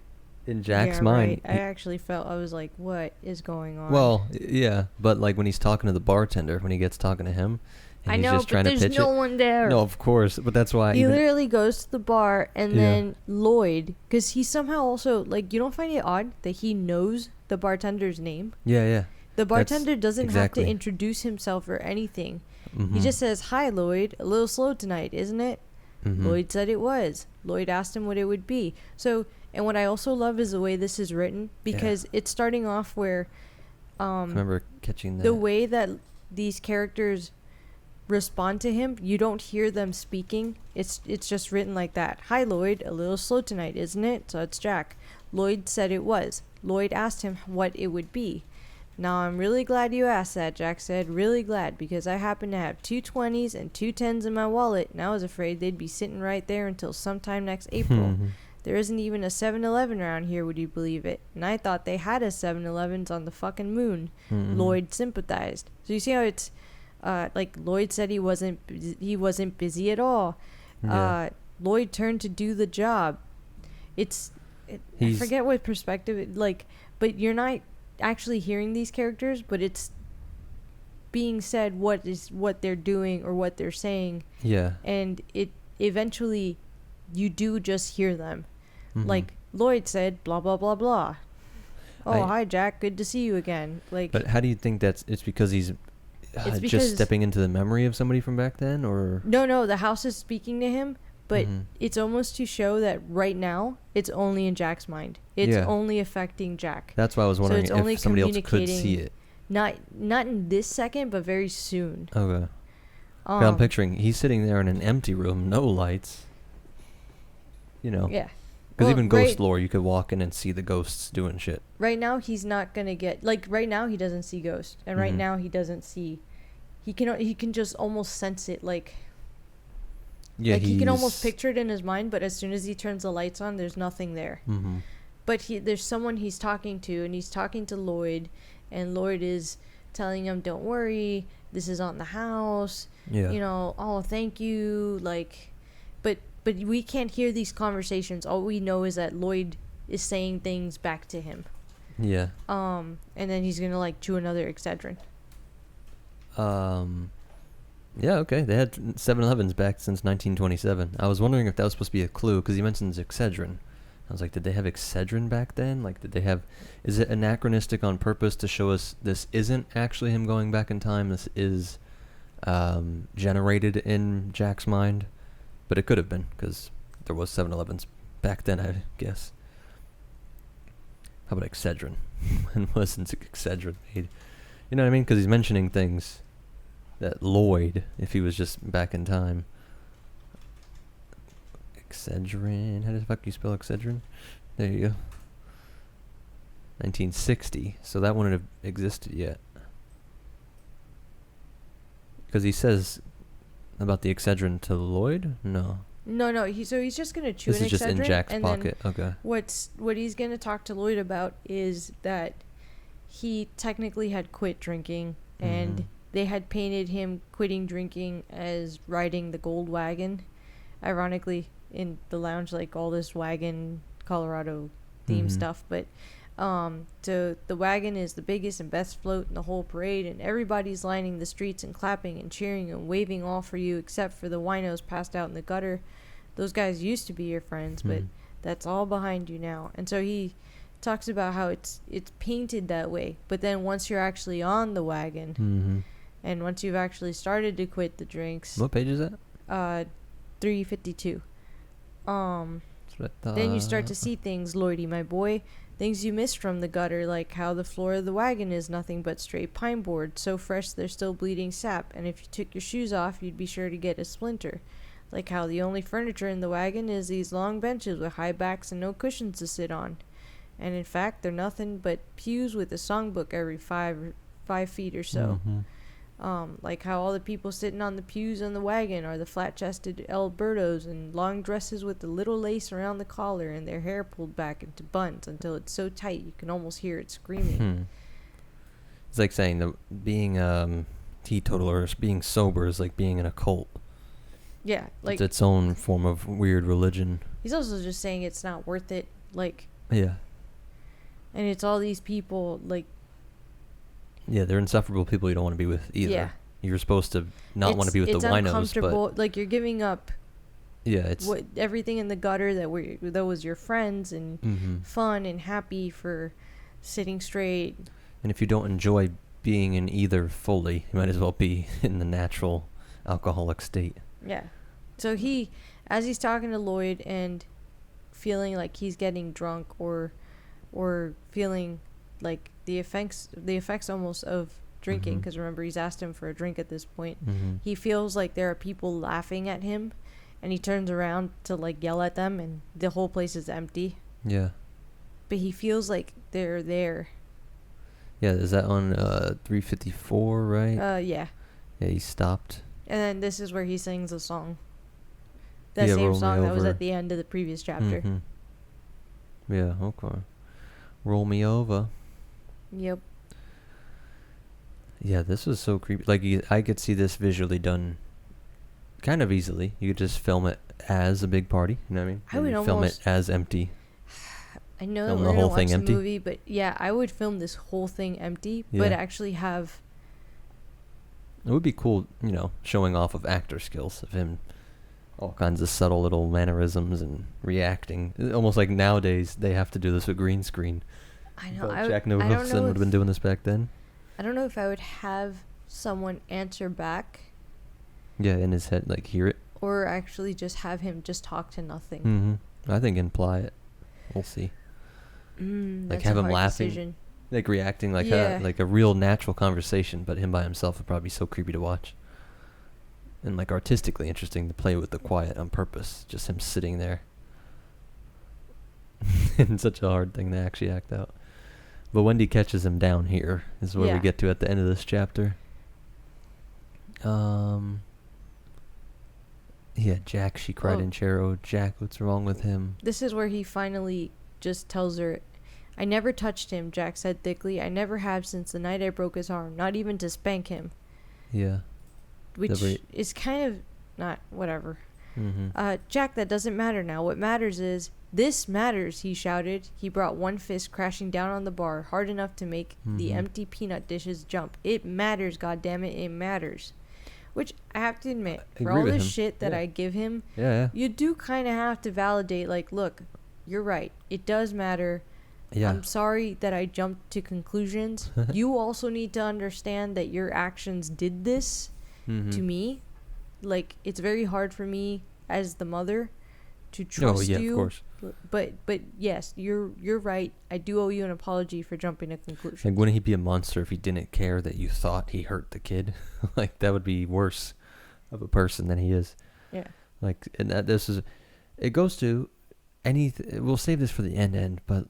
in Jack's mind. Right. I actually felt, I was like, what is going on? Well, yeah, but like when he's talking to the bartender, when he gets talking to him, and I he's know, just trying but to there's pitch no it. one there. No, of course, but that's why He literally goes to the bar, and then Lloyd, because he somehow also, like, you don't find it odd that he knows the bartender's name? Yeah. The bartender doesn't have to introduce himself or anything. Mm-hmm. He just says, "Hi, Lloyd. A little slow tonight, isn't it?" Mm-hmm. Lloyd said it was. Lloyd asked him what it would be. So, and what I also love is the way this is written, because it's starting off where I remember catching that. the way that these characters respond to him, you don't hear them speaking. It's just written like that. "Hi, Lloyd. A little slow tonight, isn't it?" So it's Jack. Lloyd said it was. Lloyd asked him what it would be. "Now, I'm really glad you asked that," Jack said. "Really glad, because I happen to have 2 20s and 2 10s in my wallet, and I was afraid they'd be sitting right there until sometime next April. There isn't even a 7-Eleven around here, would you believe it? And I thought they had a 7-Elevens on the fucking moon." Lloyd sympathized. So you see how it's like Lloyd said he wasn't busy at all. Lloyd turned to do the job. I forget what perspective but you're not actually hearing these characters, but it's being said what they're doing or what they're saying. Yeah. And it eventually you do just hear them. Like Lloyd said blah blah blah blah. "Oh, hi Jack, good to see you again." Like, but how do you think it's because he's just stepping into the memory of somebody from back then, or no, the house is speaking to him, but it's almost to show that right now it's only in Jack's mind. It's only affecting Jack. That's why I was wondering if somebody else could see it. Not in this second, but very soon. Okay. I'm picturing he's sitting there in an empty room, no lights. Yeah. Because even ghost lore, you could walk in and see the ghosts doing shit. Right now, he's not gonna get, like, right now he doesn't see ghosts, and right now he doesn't see. He can just almost sense it, like. Yeah, like he can almost picture it in his mind, but as soon as he turns the lights on, there's nothing there. But there's someone he's talking to, and he's talking to Lloyd, and Lloyd is telling him, "Don't worry, this is on the house. Yeah. Oh, thank you." Like, but we can't hear these conversations. All we know is that Lloyd is saying things back to him. Yeah. And then he's gonna like chew another Excedrin. Yeah, okay. They had 7-Elevens back since 1927. I was wondering if that was supposed to be a clue, because he mentions Excedrin. I was like, did they have Excedrin back then? Like, is it anachronistic on purpose to show us this isn't actually him going back in time? This is generated in Jack's mind? But it could have been, because there was 7-Elevens back then, I guess. How about Excedrin? When wasn't Excedrin made? You know what I mean? Because he's mentioning things that Lloyd, if he was just back in time. Excedrin. How the fuck do you spell Excedrin? There you go. 1960. So that wouldn't have existed yet. Because he says about the Excedrin to Lloyd? No. No. He's just gonna chew an Excedrin. This is just in Jack's pocket. Okay. What he's gonna talk to Lloyd about is that he technically had quit drinking, and they had painted him quitting drinking as riding the gold wagon. Ironically, in the lounge, like all this wagon Colorado theme stuff, but so the wagon is the biggest and best float in the whole parade, and everybody's lining the streets and clapping and cheering and waving all for you, except for the winos passed out in the gutter. Those guys used to be your friends, but that's all behind you now. And so he talks about how it's painted that way, but then once you're actually on the wagon, and once you've actually started to quit the drinks. What page is that? 352. Then you start to see things, Lloydie, my boy. Things you missed from the gutter, like how the floor of the wagon is nothing but straight pine board, so fresh they're still bleeding sap, and if you took your shoes off, you'd be sure to get a splinter. Like how the only furniture in the wagon is these long benches with high backs and no cushions to sit on. And in fact, they're nothing but pews with a songbook every 5 feet or so. Like how all the people sitting on the pews in the wagon are the flat-chested Albertos in long dresses with the little lace around the collar and their hair pulled back into buns until it's so tight you can almost hear it screaming. It's like saying that being teetotaler or being sober is like being in a cult. Yeah, like it's its own form of weird religion. he's also just saying it's not worth it. Like, yeah, and it's all these people like. Yeah, they're insufferable people you don't want to be with either. Yeah. You're supposed to not want to be with the winos, it's uncomfortable. Like you're giving up. Yeah, it's everything in the gutter that was your friends and fun and happy for sitting straight. And if you don't enjoy being in either fully, you might as well be in the natural alcoholic state. Yeah. So as he's talking to Lloyd and feeling like he's getting drunk or feeling like the effects almost of drinking, because remember he's asked him for a drink at this point. He feels like there are people laughing at him, and he turns around to like yell at them, and the whole place is empty. Yeah. But he feels like they're there. Yeah, is that on 354, right? Yeah. Yeah, he stopped. And then this is where he sings a song. That same song that was at the end of the previous chapter. Yeah, okay. Roll me over. Yep. Yeah, this was so creepy. Like, I could see this visually done kind of easily. You could just film it as a big party. You know what I mean? I would almost film it as empty. I know that we're going to watch the movie, but yeah, I would film this whole thing empty, but actually have... It would be cool, you know, showing off of actor skills of him. All kinds of subtle little mannerisms and reacting. Almost like nowadays they have to do this with green screen. I know. Jack Nicholson would have been doing this back then. I don't know if I would have someone answer back. Yeah, in his head, like hear it. Or actually just have him just talk to nothing. I think imply it. We'll see. Like have him laughing, like reacting like a real natural conversation, but him by himself would probably be so creepy to watch. And like artistically interesting to play with the quiet on purpose, just him sitting there. And such a hard thing to actually act out. But Wendy catches him down here is where we get to at the end of this chapter. Yeah, Jack, she cried in chair. Oh, Jack, what's wrong with him? This is where he finally just tells her, I never touched him, Jack said thickly. I never have since the night I broke his arm, not even to spank him. Yeah. Which is kind of not whatever. Jack, that doesn't matter now. What matters is, this matters, he shouted. He brought one fist crashing down on the bar, hard enough to make the empty peanut dishes jump. It matters, goddammit, it matters. Which I have to admit, for all this shit that I give him, you do kind of have to validate, like, look, you're right. It does matter. Yeah. I'm sorry that I jumped to conclusions. You also need to understand that your actions did this to me. Like, it's very hard for me as the mother to trust you. Of course. But yes, you're right. I do owe you an apology for jumping to conclusions. Like, wouldn't he be a monster if he didn't care that you thought he hurt the kid? Like, that would be worse of a person than he is. Yeah. Like, and it goes to we'll save this for the end, but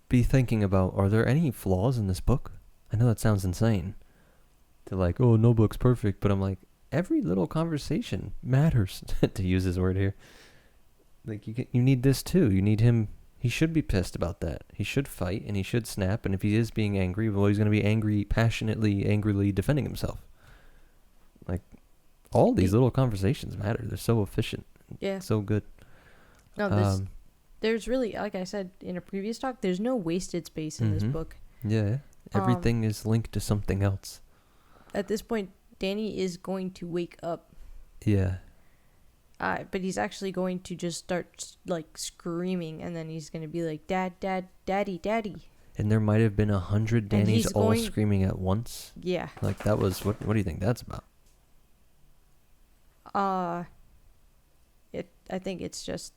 be thinking about, are there any flaws in this book? I know that sounds insane to like, oh, no book's perfect, but I'm like, every little conversation matters, to use his word here. Like, you need this too. You need him. He should be pissed about that. He should fight, and he should snap, and if he is being angry, well, he's going to be angry, passionately, angrily defending himself. Like, all these little conversations matter. They're so efficient. Yeah. So good. No, there's really, like I said in a previous talk, there's no wasted space in this book. Yeah. Everything is linked to something else. At this point, Danny is going to wake up. Yeah. But he's actually going to just start, like, screaming, and then he's going to be like, Dad, Dad, Daddy, Daddy. And there might have been 100 Dannys all screaming at once. Yeah. Like, that was, what do you think that's about? I think it's just...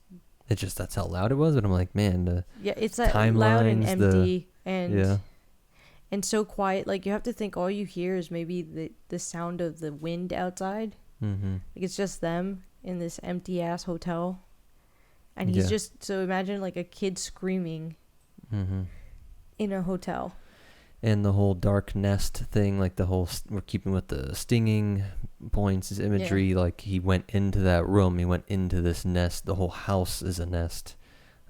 that's how loud it was, but I'm like, man, it's that loud and empty and so quiet. Like, you have to think all you hear is maybe the sound of the wind outside. Like, it's just them in this empty ass hotel, and he's just, so imagine like a kid screaming in a hotel. And the whole dark nest thing, like the whole, we're keeping with the stinging points, his imagery, like he went into that room, he went into this nest. The whole house is a nest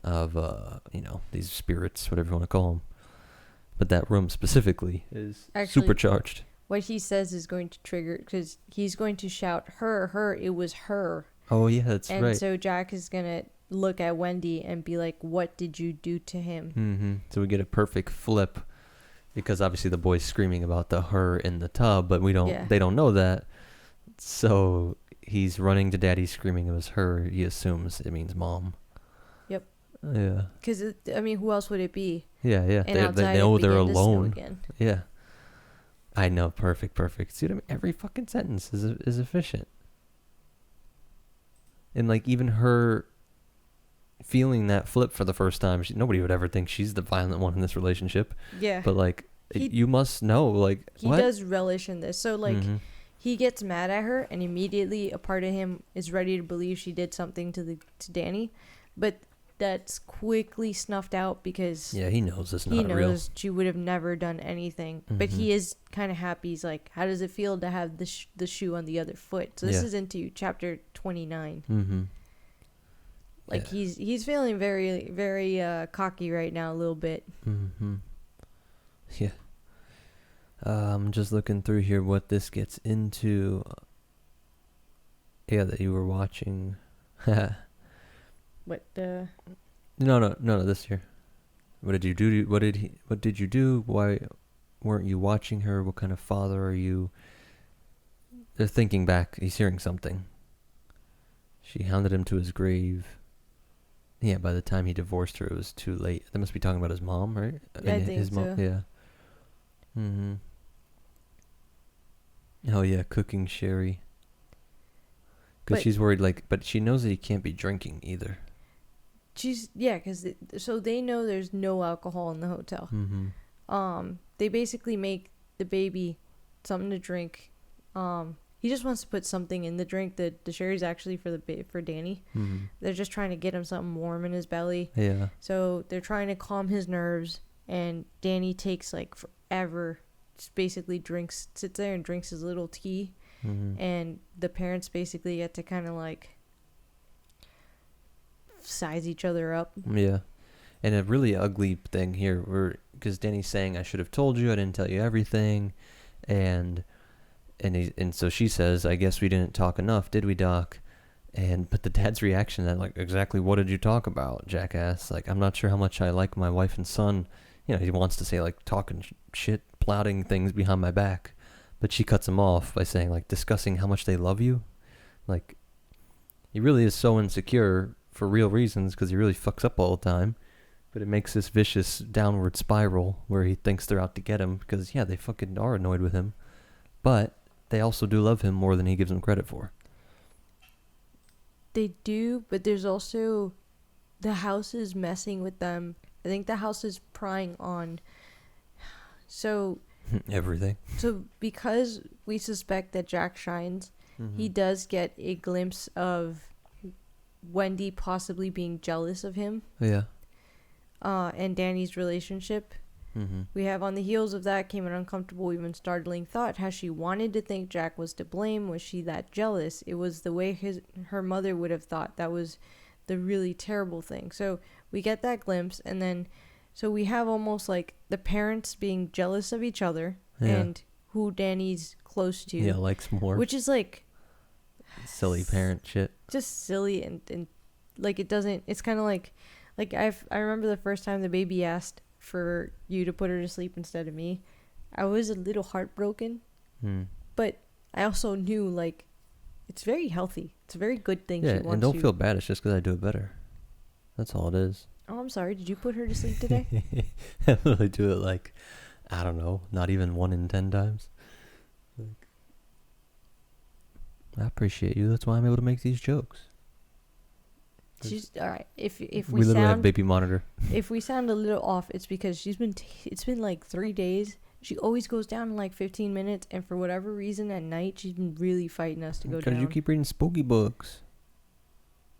of, these spirits, whatever you want to call them. But that room specifically is Actually, supercharged. What he says is going to trigger, because he's going to shout, her, it was her. Oh, yeah, that's right. And so Jack is going to look at Wendy and be like, what did you do to him? Mm-hmm. So we get a perfect flip, because obviously the boy's screaming about the her in the tub, but they don't know that. So he's running to daddy screaming it was her. He assumes it means mom. Yep. Yeah. Because, who else would it be? Yeah. And They know they're alone. Again. Yeah. I know. Perfect. See what I mean? Every fucking sentence is efficient. And like even her feeling that flip for the first time, nobody would ever think she's the violent one in this relationship. Yeah. But like, you must know, like, he does relish in this. So like, he gets mad at her, and immediately a part of him is ready to believe she did something to Danny, but that's quickly snuffed out because he knows it's not real. He knows she would have never done anything. But he is kind of happy. He's like, how does it feel to have the shoe on the other foot? So this is into chapter 29. Mm-hmm. Like he's feeling very, very cocky right now, a little bit. Mm-hmm. Yeah. I'm just looking through here what this gets into. Yeah, that you were watching. What? No, this here. What did you do? What did you do? Why weren't you watching her? What kind of father are you? They're thinking back. He's hearing something. She hounded him to his grave. Yeah, by the time he divorced her, it was too late. They must be talking about his mom, right? I think his so. Yeah. Mm-hmm. Oh, yeah, cooking sherry. Because she's worried, but she knows that he can't be drinking either. Because so they know there's no alcohol in the hotel. Mm-hmm. They basically make the baby something to drink. He just wants to put something in the drink. The sherry's actually for Danny. Mm-hmm. They're just trying to get him something warm in his belly. Yeah. So they're trying to calm his nerves, and Danny takes like forever. Just basically sits there and drinks his little tea. Mm-hmm. And the parents basically get to kind of like size each other up. Yeah. And a really ugly thing here, because Danny's saying, I should have told you, I didn't tell you everything. And so she says, I guess we didn't talk enough, did we, Doc? But the dad's reaction to that, like, exactly what did you talk about, jackass? Like, I'm not sure how much I like my wife and son. He wants to say, like, talking shit, plotting things behind my back. But she cuts him off by saying, like, discussing how much they love you. Like, he really is so insecure for real reasons, because he really fucks up all the time. But it makes this vicious downward spiral where he thinks they're out to get him, because, yeah, they fucking are annoyed with him. But they also do love him more than he gives them credit for. They do, but there's also the house is messing with them. I think the house is prying on. So everything. So because we suspect that Jack shines, he does get a glimpse of Wendy possibly being jealous of him. Yeah. And Danny's relationship. Mm-hmm. We have on the heels of that came an uncomfortable, even startling thought. How she wanted to think Jack was to blame. Was she that jealous? It was the way her mother would have thought. That was the really terrible thing. So we get that glimpse, and then so we have almost like the parents being jealous of each other and who Danny's close to. Yeah, likes more. Which is like silly parent shit. Just silly and like it doesn't. It's kind of like I remember the first time the baby asked for you to put her to sleep instead of me. I was a little heartbroken, but I also knew like it's very healthy. It's a very good thing. Yeah, and don't feel bad. It's just because I do it better. That's all it is. Oh, I'm sorry. Did you put her to sleep today? I really do it like, I don't know, not even 1 in 10 times. Like, I appreciate you. That's why I'm able to make these jokes. She's all right. If we literally sound, have baby monitor. If we sound a little off, it's because it's been like 3 days. She always goes down in like 15 minutes, and for whatever reason at night she's been really fighting us to go down. Because you keep reading spooky books,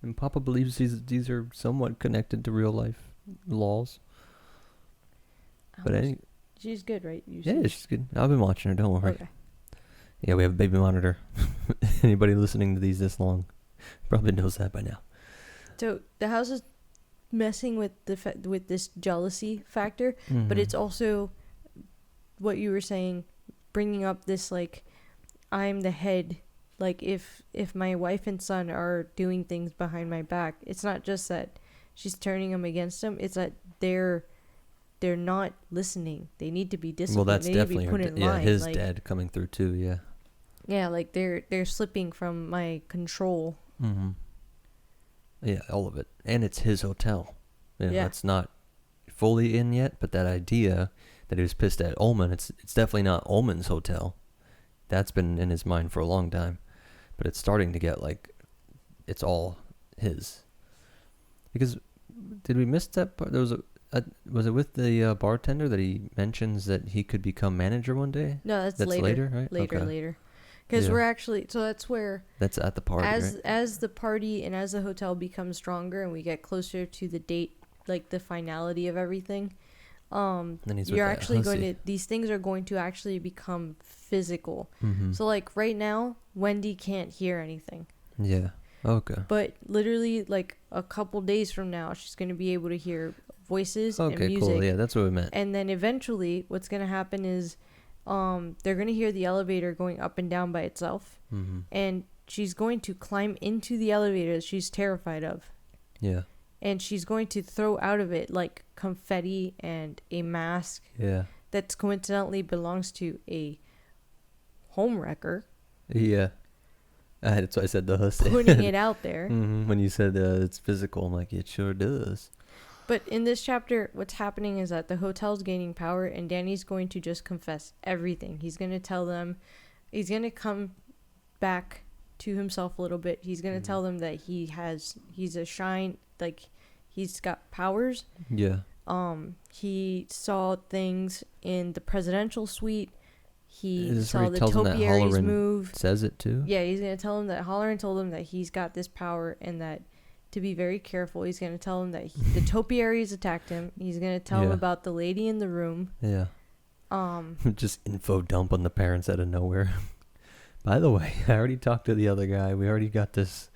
and Papa believes these are somewhat connected to real life laws. But She's good, right? Yeah, she's good. I've been watching her. Don't worry. Okay. Yeah, we have a baby monitor. Anybody listening to these this long probably knows that by now. So the house is messing with with this jealousy factor, but it's also what you were saying, bringing up this like, I'm the head. Like if my wife and son are doing things behind my back, it's not just that she's turning them against him. It's that they're not listening. They need to be disciplined. Well, that's they definitely need to be put in line. his like, dad coming through too. Yeah. Yeah, like they're slipping from my control. Yeah, all of it, and it's his hotel. Yeah, that's not fully in yet, but that idea that he was pissed at Ullman, it's definitely not Ullman's hotel. That's been in his mind for a long time, but it's starting to get like it's all his. Because did we miss that part? There was was it with the bartender that he mentions that he could become manager one day? No, that's later, right? Later. Because we're actually, so that's where that's at the party, right? As the party and as the hotel becomes stronger and we get closer to the date, like the finality of everything, you're actually going to, these things are going to actually become physical. So like right now, Wendy can't hear anything. Yeah. Okay. But literally like a couple days from now, she's going to be able to hear voices and music. Okay, cool. Yeah, that's what we meant. And then eventually what's going to happen is they're going to hear the elevator going up and down by itself. And she's going to climb into the elevator that she's terrified of. Yeah. And she's going to throw out of it like confetti and a mask. Yeah. That's coincidentally belongs to a homewrecker. Yeah. That's why I said the hussy. Putting it out there. When you said it's physical, I'm like, it sure does. But in this chapter, what's happening is that the hotel's gaining power and Danny's going to just confess everything. He's going to tell them, he's going to come back to himself a little bit. He's going to tell them that he's a shine, like he's got powers. Yeah. He saw things in the presidential suite. He saw saw the topiaries move. Says it too? Yeah, he's going to tell him that Halloran told him that he's got this power and that to be very careful. He's going to tell him that the topiaries attacked him. He's going to tell him about the lady in the room. Yeah. Just info dump on the parents out of nowhere. By the way, I already talked to the other guy. We already got this.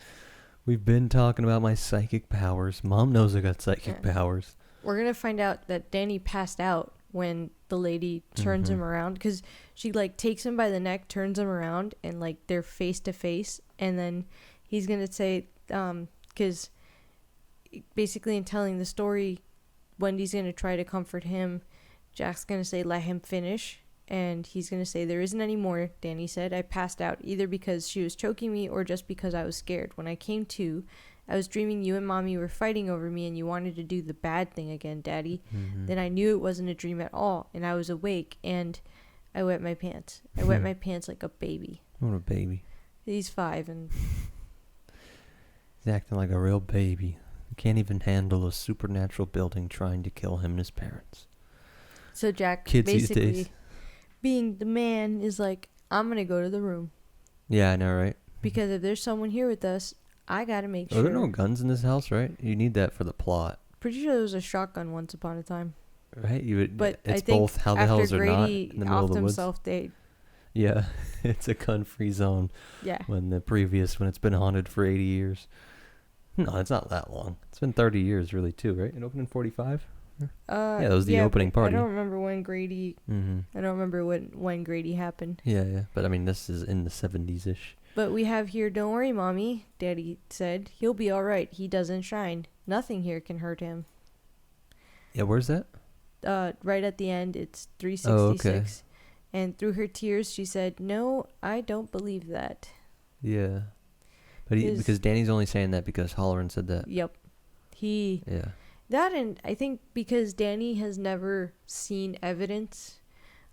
We've been talking about my psychic powers. Mom knows I got psychic powers. We're going to find out that Danny passed out when the lady turns him around. Because she, like, takes him by the neck, turns him around, and, like, they're face to face. And then he's going to say, because basically in telling the story, Wendy's going to try to comfort him. Jack's going to say, let him finish. And he's going to say, there isn't any more, Danny said. I passed out either because she was choking me or just because I was scared. When I came to, I was dreaming you and Mommy were fighting over me and you wanted to do the bad thing again, Daddy. Then I knew it wasn't a dream at all. And I was awake and I wet my pants. I wet my pants like a baby. What a baby. He's 5 and... He's acting like a real baby. He can't even handle a supernatural building trying to kill him and his parents. So Jack, Kids basically, these days. Being the man, is like, I'm going to go to the room. Yeah, I know, right? Because if there's someone here with us, I got to make sure. Are there no guns in this house, right? You need that for the plot. Pretty sure there was a shotgun once upon a time. Right? But it's I think both how the hell is there not Grady in the middle of the woods? himself, Yeah, it's a gun-free zone. Yeah. When it's been haunted for 80 years. No, it's not that long. It's been 30 years, really, too, right? It opened in 45? Yeah, that was the opening party. I don't remember when Grady... I don't remember when Grady happened. Yeah. But, I mean, this is in the 70s-ish. But we have here, don't worry, Mommy, Daddy said. He'll be all right. He doesn't shine. Nothing here can hurt him. Yeah, where's that? Right at the end, it's 366. Oh, okay. And through her tears, she said, no, I don't believe that. Yeah. But because Danny's only saying that because Halloran said that. Yep. Yeah. That, and I think because Danny has never seen evidence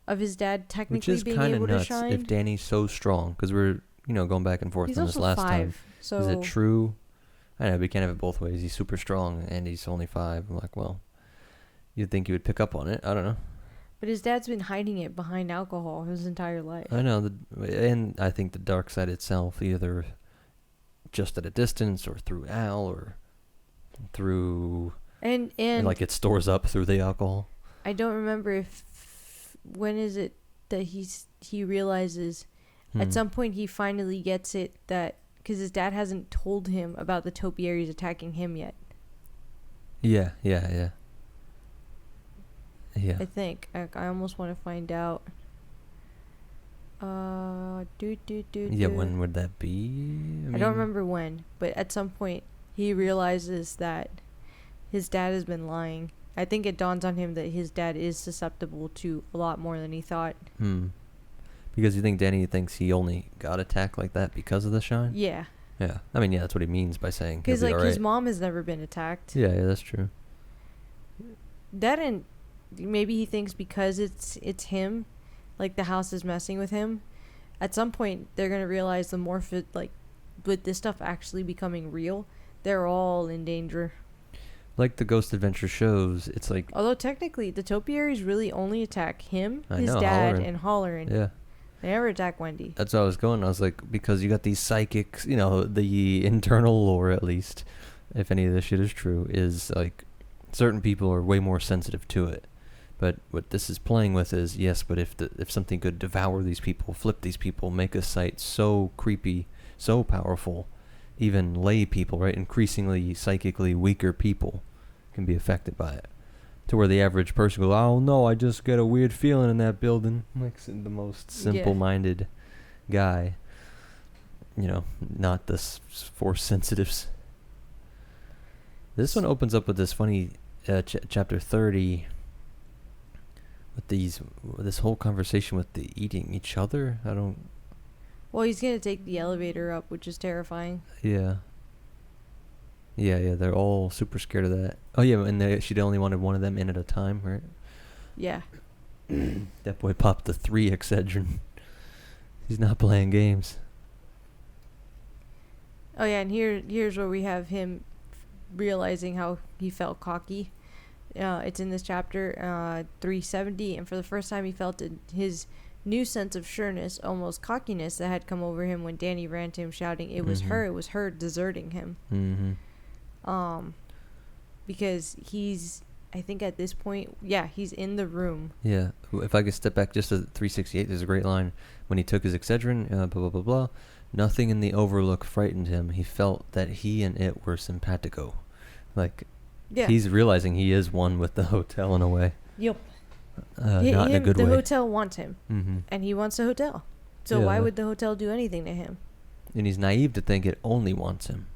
of his dad technically being able to shine. If Danny's so strong, because we're, going back and forth on this last time. So is it true? I know, but you can't have it both ways. He's super strong and he's only 5. I'm like, well, you'd think you would pick up on it. I don't know. But his dad's been hiding it behind alcohol his entire life. I know. And I think the dark side itself, either just at a distance or through Al or through... And like it stores up through the alcohol. I don't remember if when is it that he realizes at some point he finally gets it that because his dad hasn't told him about the topiaries attacking him yet. Yeah. I think I almost want to find out. Yeah, when would that be? I don't remember when, but at some point he realizes that his dad has been lying. I think it dawns on him that his dad is susceptible to a lot more than he thought. Because you think Danny thinks he only got attacked like that because of the shine? Yeah. Yeah. I mean, yeah, that's what he means by saying because he'll be like all right. his mom has never been attacked. Yeah, that's true. That and maybe he thinks because it's him, like the house is messing with him. At some point, they're gonna realize the more with this stuff actually becoming real, they're all in danger. Like the Ghost Adventure shows, it's like... Although technically, the topiaries really only attack him, his dad, Halloran. and Halloran. Yeah. They never attack Wendy. That's what I was going. I was like, because you got these psychics, the internal lore, at least, if any of this shit is true, is like certain people are way more sensitive to it. But what this is playing with is, yes, but if something could devour these people, flip these people, make a site so creepy, so powerful, even lay people, right, increasingly psychically weaker people can be affected by it. To where the average person goes, oh no, I just get a weird feeling in that building. Like the most simple-minded guy. Not the force sensitives. This one opens up with this funny chapter 30 with this whole conversation with the eating each other. Well, he's gonna take the elevator up, which is terrifying. Yeah. Yeah, they're all super scared of that. Oh yeah, and she only wanted one of them in at a time, right? Yeah. That boy popped the 3 Excedrin. He's not playing games. Oh yeah, and here's where we have him realizing how he felt cocky. It's in this chapter 370, and for the first time he felt his new sense of sureness, almost cockiness, that had come over him when Danny ran to him shouting it was her deserting him. Because I think at this point, he's in the room. Yeah, if I could step back just to 368, there's a great line. When he took his Excedrin, blah, blah, blah, blah, nothing in the Overlook frightened him. He felt that he and it were simpatico. He's realizing he is one with the hotel in a way. Yep. Not in a good way. The hotel wants him, and he wants the hotel. So why would the hotel do anything to him? And he's naive to think it only wants him.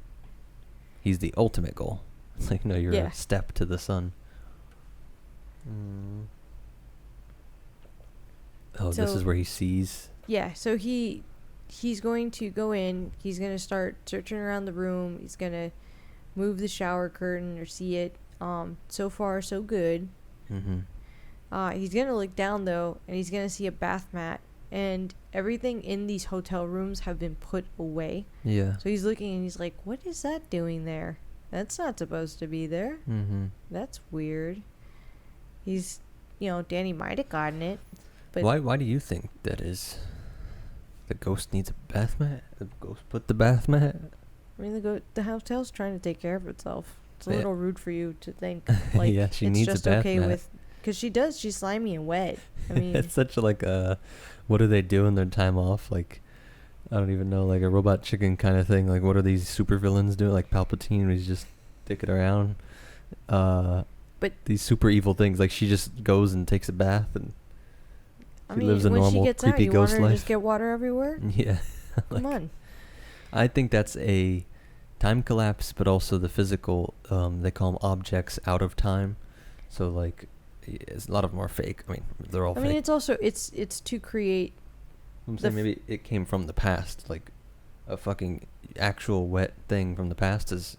He's the ultimate goal. It's like, no, you're a step to the sun. Oh, so, this is where he sees. Yeah, so he's going to go in. He's going to start searching around the room. He's going to move the shower curtain or see it. So far, so good. He's going to look down, though, and he's going to see a bath mat. And everything in these hotel rooms have been put away. Yeah. So he's looking and he's like, what is that doing there? That's not supposed to be there. That's weird. He's, Danny might have gotten it. But why do you think that is? The ghost needs a bath mat? The ghost put the bath mat? I mean, the hotel's trying to take care of itself. It's a little rude for you to think, she needs a bath mat. Because she does. She's slimy and wet. I mean, it's such what do they do in their time off? I don't even know, a Robot Chicken kind of thing. What are these supervillains doing? Like Palpatine, he's just dicking around. But these super evil things, she just goes and takes a bath and lives a normal, creepy ghost life. You want her to just get water everywhere? Yeah. Come on. I think that's a time collapse, but also the physical, they call them objects out of time. So, a lot of them are fake. I mean, they're all fake. I mean, it's also, it's to create... I'm saying maybe it came from the past. A fucking actual wet thing from the past is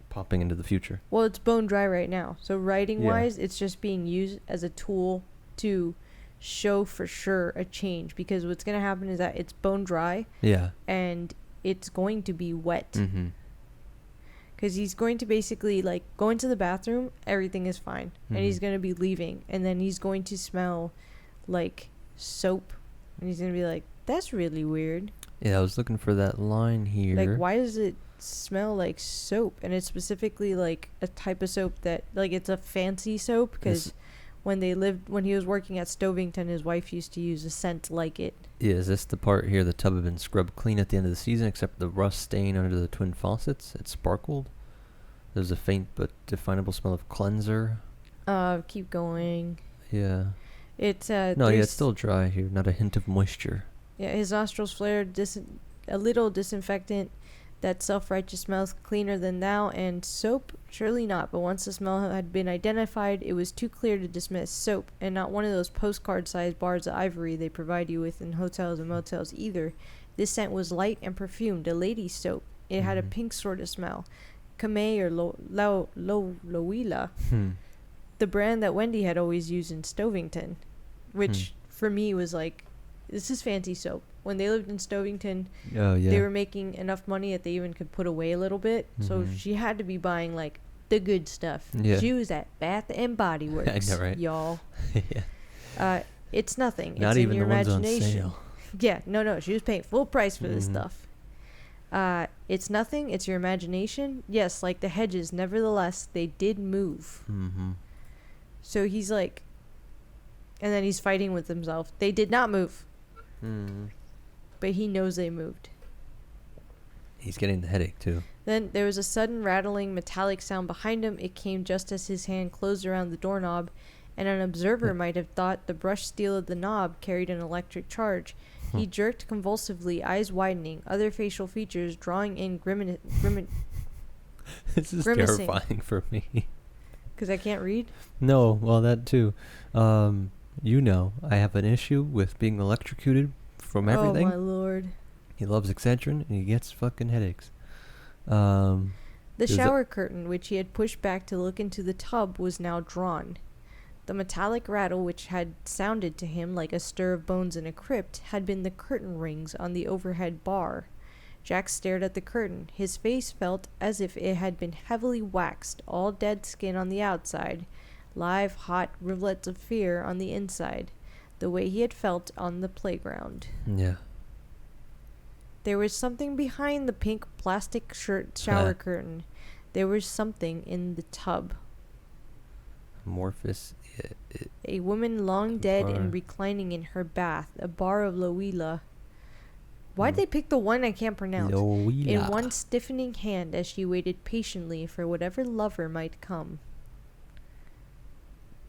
popping into the future. Well, it's bone dry right now. So writing-wise, it's just being used as a tool to show for sure a change. Because what's going to happen is that it's bone dry. Yeah. And it's going to be wet. Because he's going to basically, go into the bathroom, everything is fine. And he's going to be leaving. And then he's going to smell like soap. And he's going to be like, that's really weird. Yeah, I was looking for that line here. Why does it smell like soap? And it's specifically, a type of soap that, it's a fancy soap. Because when he was working at Stovington, his wife used to use a scent like it. Yeah, is this the part here the tub had been scrubbed clean at the end of the season except the rust stain under the twin faucets? It sparkled. There's a faint but definable smell of cleanser. Keep going. Yeah. It's it's still dry here. Not a hint of moisture. Yeah, his nostrils flared a little disinfectant. That self-righteous smells cleaner than thou, and soap? Surely not, but once the smell had been identified, it was too clear to dismiss. Soap, and not one of those postcard-sized bars of ivory they provide you with in hotels and motels either. This scent was light and perfumed, a lady's soap. It had a pink sort of smell. Kamei or Loila, the brand that Wendy had always used in Stovington, which for me was like, this is fancy soap. When they lived in Stovington, they were making enough money that they even could put away a little bit. So she had to be buying like the good stuff. Yeah. She was at Bath and Body Works, I know, right? y'all. Yeah. It's nothing. Not it's even in your the ones imagination. on sale. Yeah, no. She was paying full price for this stuff. It's nothing. It's your imagination. Yes, like the hedges. Nevertheless, they did move. So he's like, and then he's fighting with himself. They did not move. But he knows they moved. He's getting the headache, too. Then there was a sudden rattling metallic sound behind him. It came just as his hand closed around the doorknob, and an observer might have thought the brushed steel of the knob carried an electric charge. He jerked convulsively, eyes widening, other facial features drawing in This is grimacing. terrifying for me. Because I can't read? No, well, that too. I have an issue with being electrocuted from everything. Oh, my lord. He loves Excedrin, and he gets fucking headaches. The shower curtain, which he had pushed back to look into the tub, was now drawn. The metallic rattle, which had sounded to him like a stir of bones in a crypt, had been the curtain rings on the overhead bar. Jack stared at the curtain. His face felt as if it had been heavily waxed, all dead skin on the outside, live, hot rivulets of fear on the inside, the way he had felt on the playground. Yeah. There was something behind the pink plastic shower curtain. There was something in the tub. Amorphous. A woman long dead and reclining in her bath, a bar of Loila. Why'd they pick the one I can't pronounce? Loila. In one stiffening hand as she waited patiently for whatever lover might come.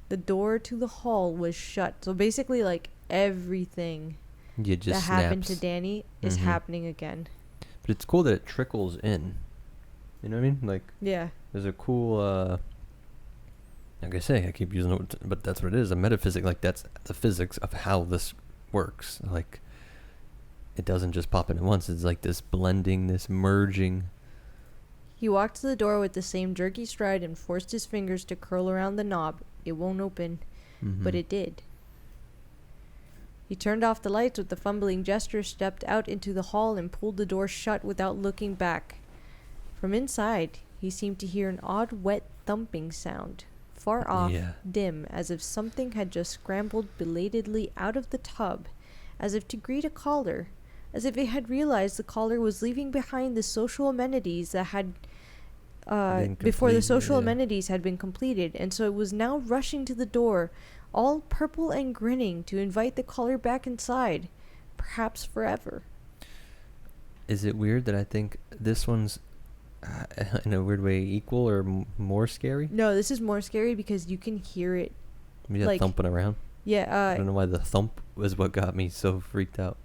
The door to the hall was shut. So basically, like, everything that happened to Danny is happening again. But it's cool that it trickles in. You know what I mean? Like, yeah. There's a cool, like I say, I keep using it, but that's what it is, a metaphysic. Like, that's the physics of how this works. Like, it doesn't just pop in at once. It's like this blending, this merging. He walked to the door with the same jerky stride and forced his fingers to curl around the knob. It won't open, but it did. He turned off the lights with a fumbling gesture, stepped out into the hall, and pulled the door shut without looking back. From inside, he seemed to hear an odd, wet thumping sound, far off, dim, as if something had just scrambled belatedly out of the tub, as if to greet a caller, as if it had realized the caller was leaving behind the social amenities that had before the social amenities had been completed, and so it was now rushing to the door, all purple and grinning, to invite the caller back inside, perhaps forever. Is it weird that I think this one's in a weird way equal or more scary? No, this is more scary because you can hear it. Like, thumping around? Yeah. I don't know why the thump was what got me so freaked out.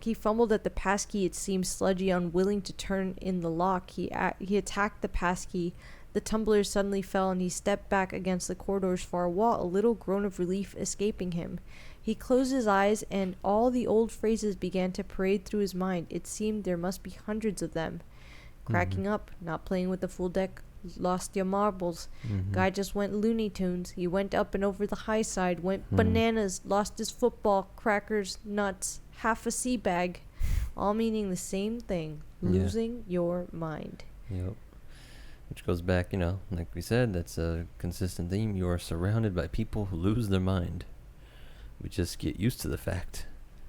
He fumbled at the passkey. It seemed sludgy, unwilling to turn in the lock. He attacked the passkey. The tumbler suddenly fell, and he stepped back against the corridor's far wall, a little groan of relief escaping him. He closed his eyes, and all the old phrases began to parade through his mind. It seemed there must be hundreds of them. Cracking up, not playing with the full deck, lost your marbles. Guy just went Looney Tunes. He went up and over the high side, went bananas, lost his football, crackers, nuts, half a sea bag, all meaning the same thing, losing your mind. Yep. Which goes back, like we said, that's a consistent theme. You are surrounded by people who lose their mind. We just get used to the fact.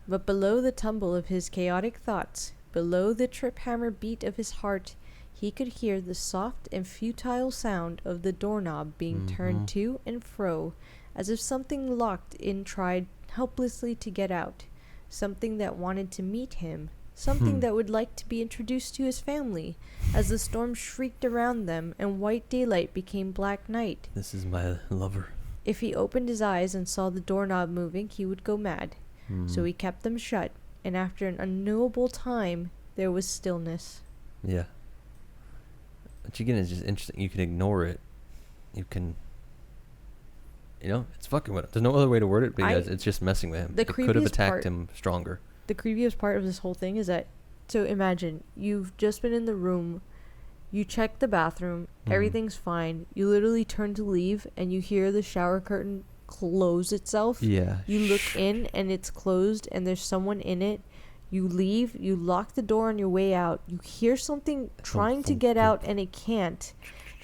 But below the tumble of his chaotic thoughts, below the trip hammer beat of his heart, he could hear the soft and futile sound of the doorknob being turned to and fro, as if something locked in tried helplessly to get out, something that wanted to meet him, something that would like to be introduced to his family, as the storm shrieked around them and white daylight became black night. This is my lover. If he opened his eyes and saw the doorknob moving, he would go mad. So he kept them shut, and after an unknowable time, there was stillness. Yeah. Which again is just interesting. You can ignore it. You can... it's fucking with him. There's no other way to word it, because it's just messing with him. It could have attacked him stronger. The creepiest part of this whole thing is that, so imagine, you've just been in the room, you check the bathroom, everything's fine, you literally turn to leave, and you hear the shower curtain close itself. Yeah. You look in, and it's closed, and there's someone in it. You leave, you lock the door on your way out, you hear something trying to get out, and it can't.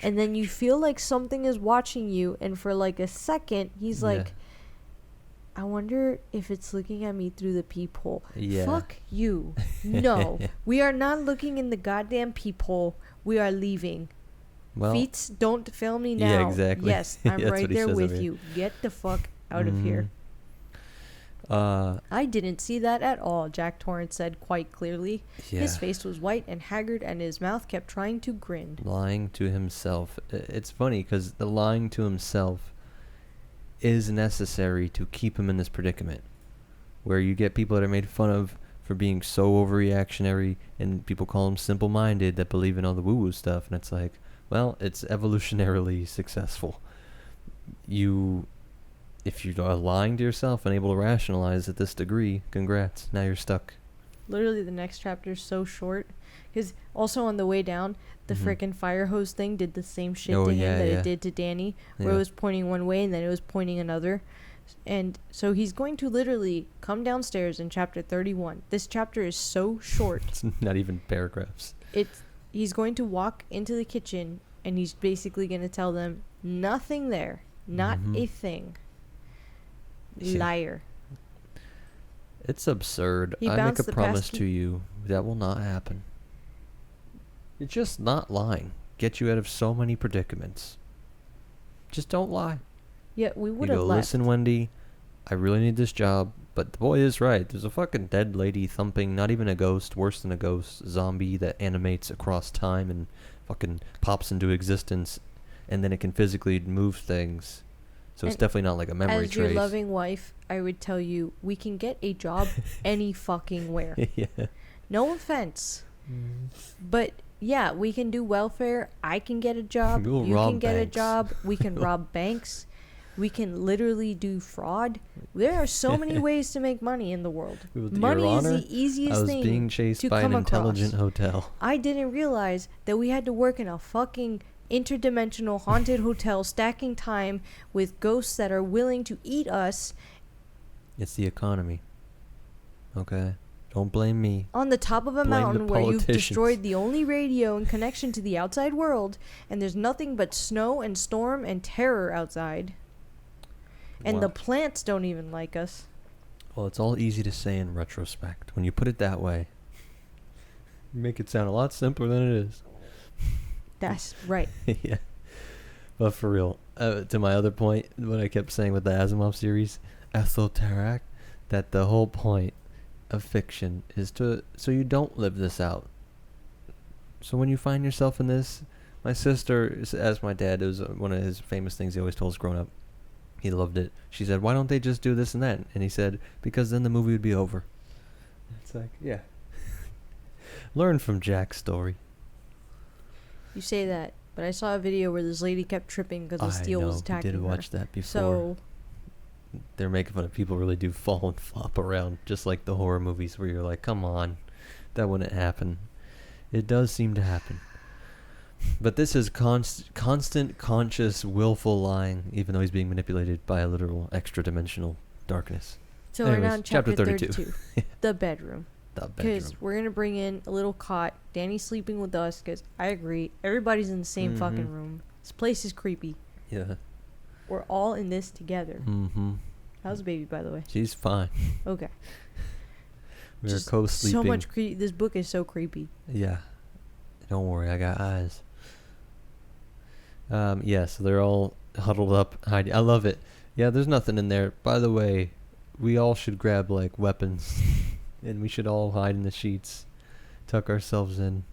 And then you feel like something is watching you, and for like a second, he's like, I wonder if it's looking at me through the peephole. Yeah. Fuck you. No. We are not looking in the goddamn peephole. We are leaving. Well, Feats, don't fail me now. Yeah, exactly. Yes, I'm right there with you. Get the fuck out of here. I didn't see that at all, Jack Torrance said quite clearly. Yeah. His face was white and haggard, and his mouth kept trying to grin. Lying to himself. It's funny, because the lying to himself is necessary to keep him in this predicament, where you get people that are made fun of for being so overreactionary, and people call them simple-minded that believe in all the woo-woo stuff, and it's like, well, it's evolutionarily successful. If you are lying to yourself and able to rationalize at this degree, congrats, now you're stuck. Literally, the next chapter is so short, because also on the way down, the frickin' fire hose thing did the same shit to him that it did to Danny, where it was pointing one way and then it was pointing another. And so he's going to literally come downstairs in chapter 31. This chapter is so short. It's not even paragraphs. He's going to walk into the kitchen, and he's basically going to tell them, nothing there, not a thing. Liar. It's absurd. I make a promise to you that will not happen. It's just not lying. Get you out of so many predicaments. Just don't lie. Yeah, we would have left. Listen, Wendy, I really need this job, but the boy is right. There's a fucking dead lady thumping, not even a ghost, worse than a ghost, zombie that animates across time and fucking pops into existence, and then it can physically move things. So it's definitely not like a memory trace. As your loving wife, I would tell you, we can get a job any fucking where. Yeah. No offense. But yeah, we can do welfare. I can get a job. We'll you rob can get banks. a job. We can rob banks. We can literally do fraud. There are so many ways to make money in the world. Money is the easiest thing to come across. I was being chased by an intelligent hotel. I didn't realize that we had to work in a fucking interdimensional haunted hotel, stacking time with ghosts that are willing to eat us. It's the economy. Okay? Don't blame me. On the top of a mountain where you've destroyed the only radio and connection to the outside world, and there's nothing but snow and storm and terror outside. And the plants don't even like us. Well, it's all easy to say in retrospect. When you put it that way, you make it sound a lot simpler than it is. That's right. Yeah. But for real, to my other point, what I kept saying with the Asimov series, esoteric, that the whole point of fiction is so you don't live this out. So when you find yourself in this, my sister, as my dad, it was one of his famous things he always told us growing up. He loved it. She said, why don't they just do this and that? And he said, because then the movie would be over. It's like, yeah. Learn from Jack's story. You say that, but I saw a video where this lady kept tripping because the steel was attacking her. I did watch that before. So they're making fun of people really do fall and flop around, just like the horror movies where you're like, come on, that wouldn't happen. It does seem to happen. But this is constant, conscious, willful lying, even though he's being manipulated by a literal extra-dimensional darkness. So anyways, we're now in chapter 32. The bedroom. Because we're going to bring in a little cot. Danny's sleeping with us because I agree. Everybody's in the same fucking room. This place is creepy. Yeah. We're all in this together. Mm-hmm. How's the baby, by the way? She's fine. Okay. We're co-sleeping. So much this book is so creepy. Yeah. Don't worry, I got eyes. Yeah, so they're all huddled up, hiding. I love it. Yeah, there's nothing in there. By the way, we all should grab like weapons, and we should all hide in the sheets, tuck ourselves in,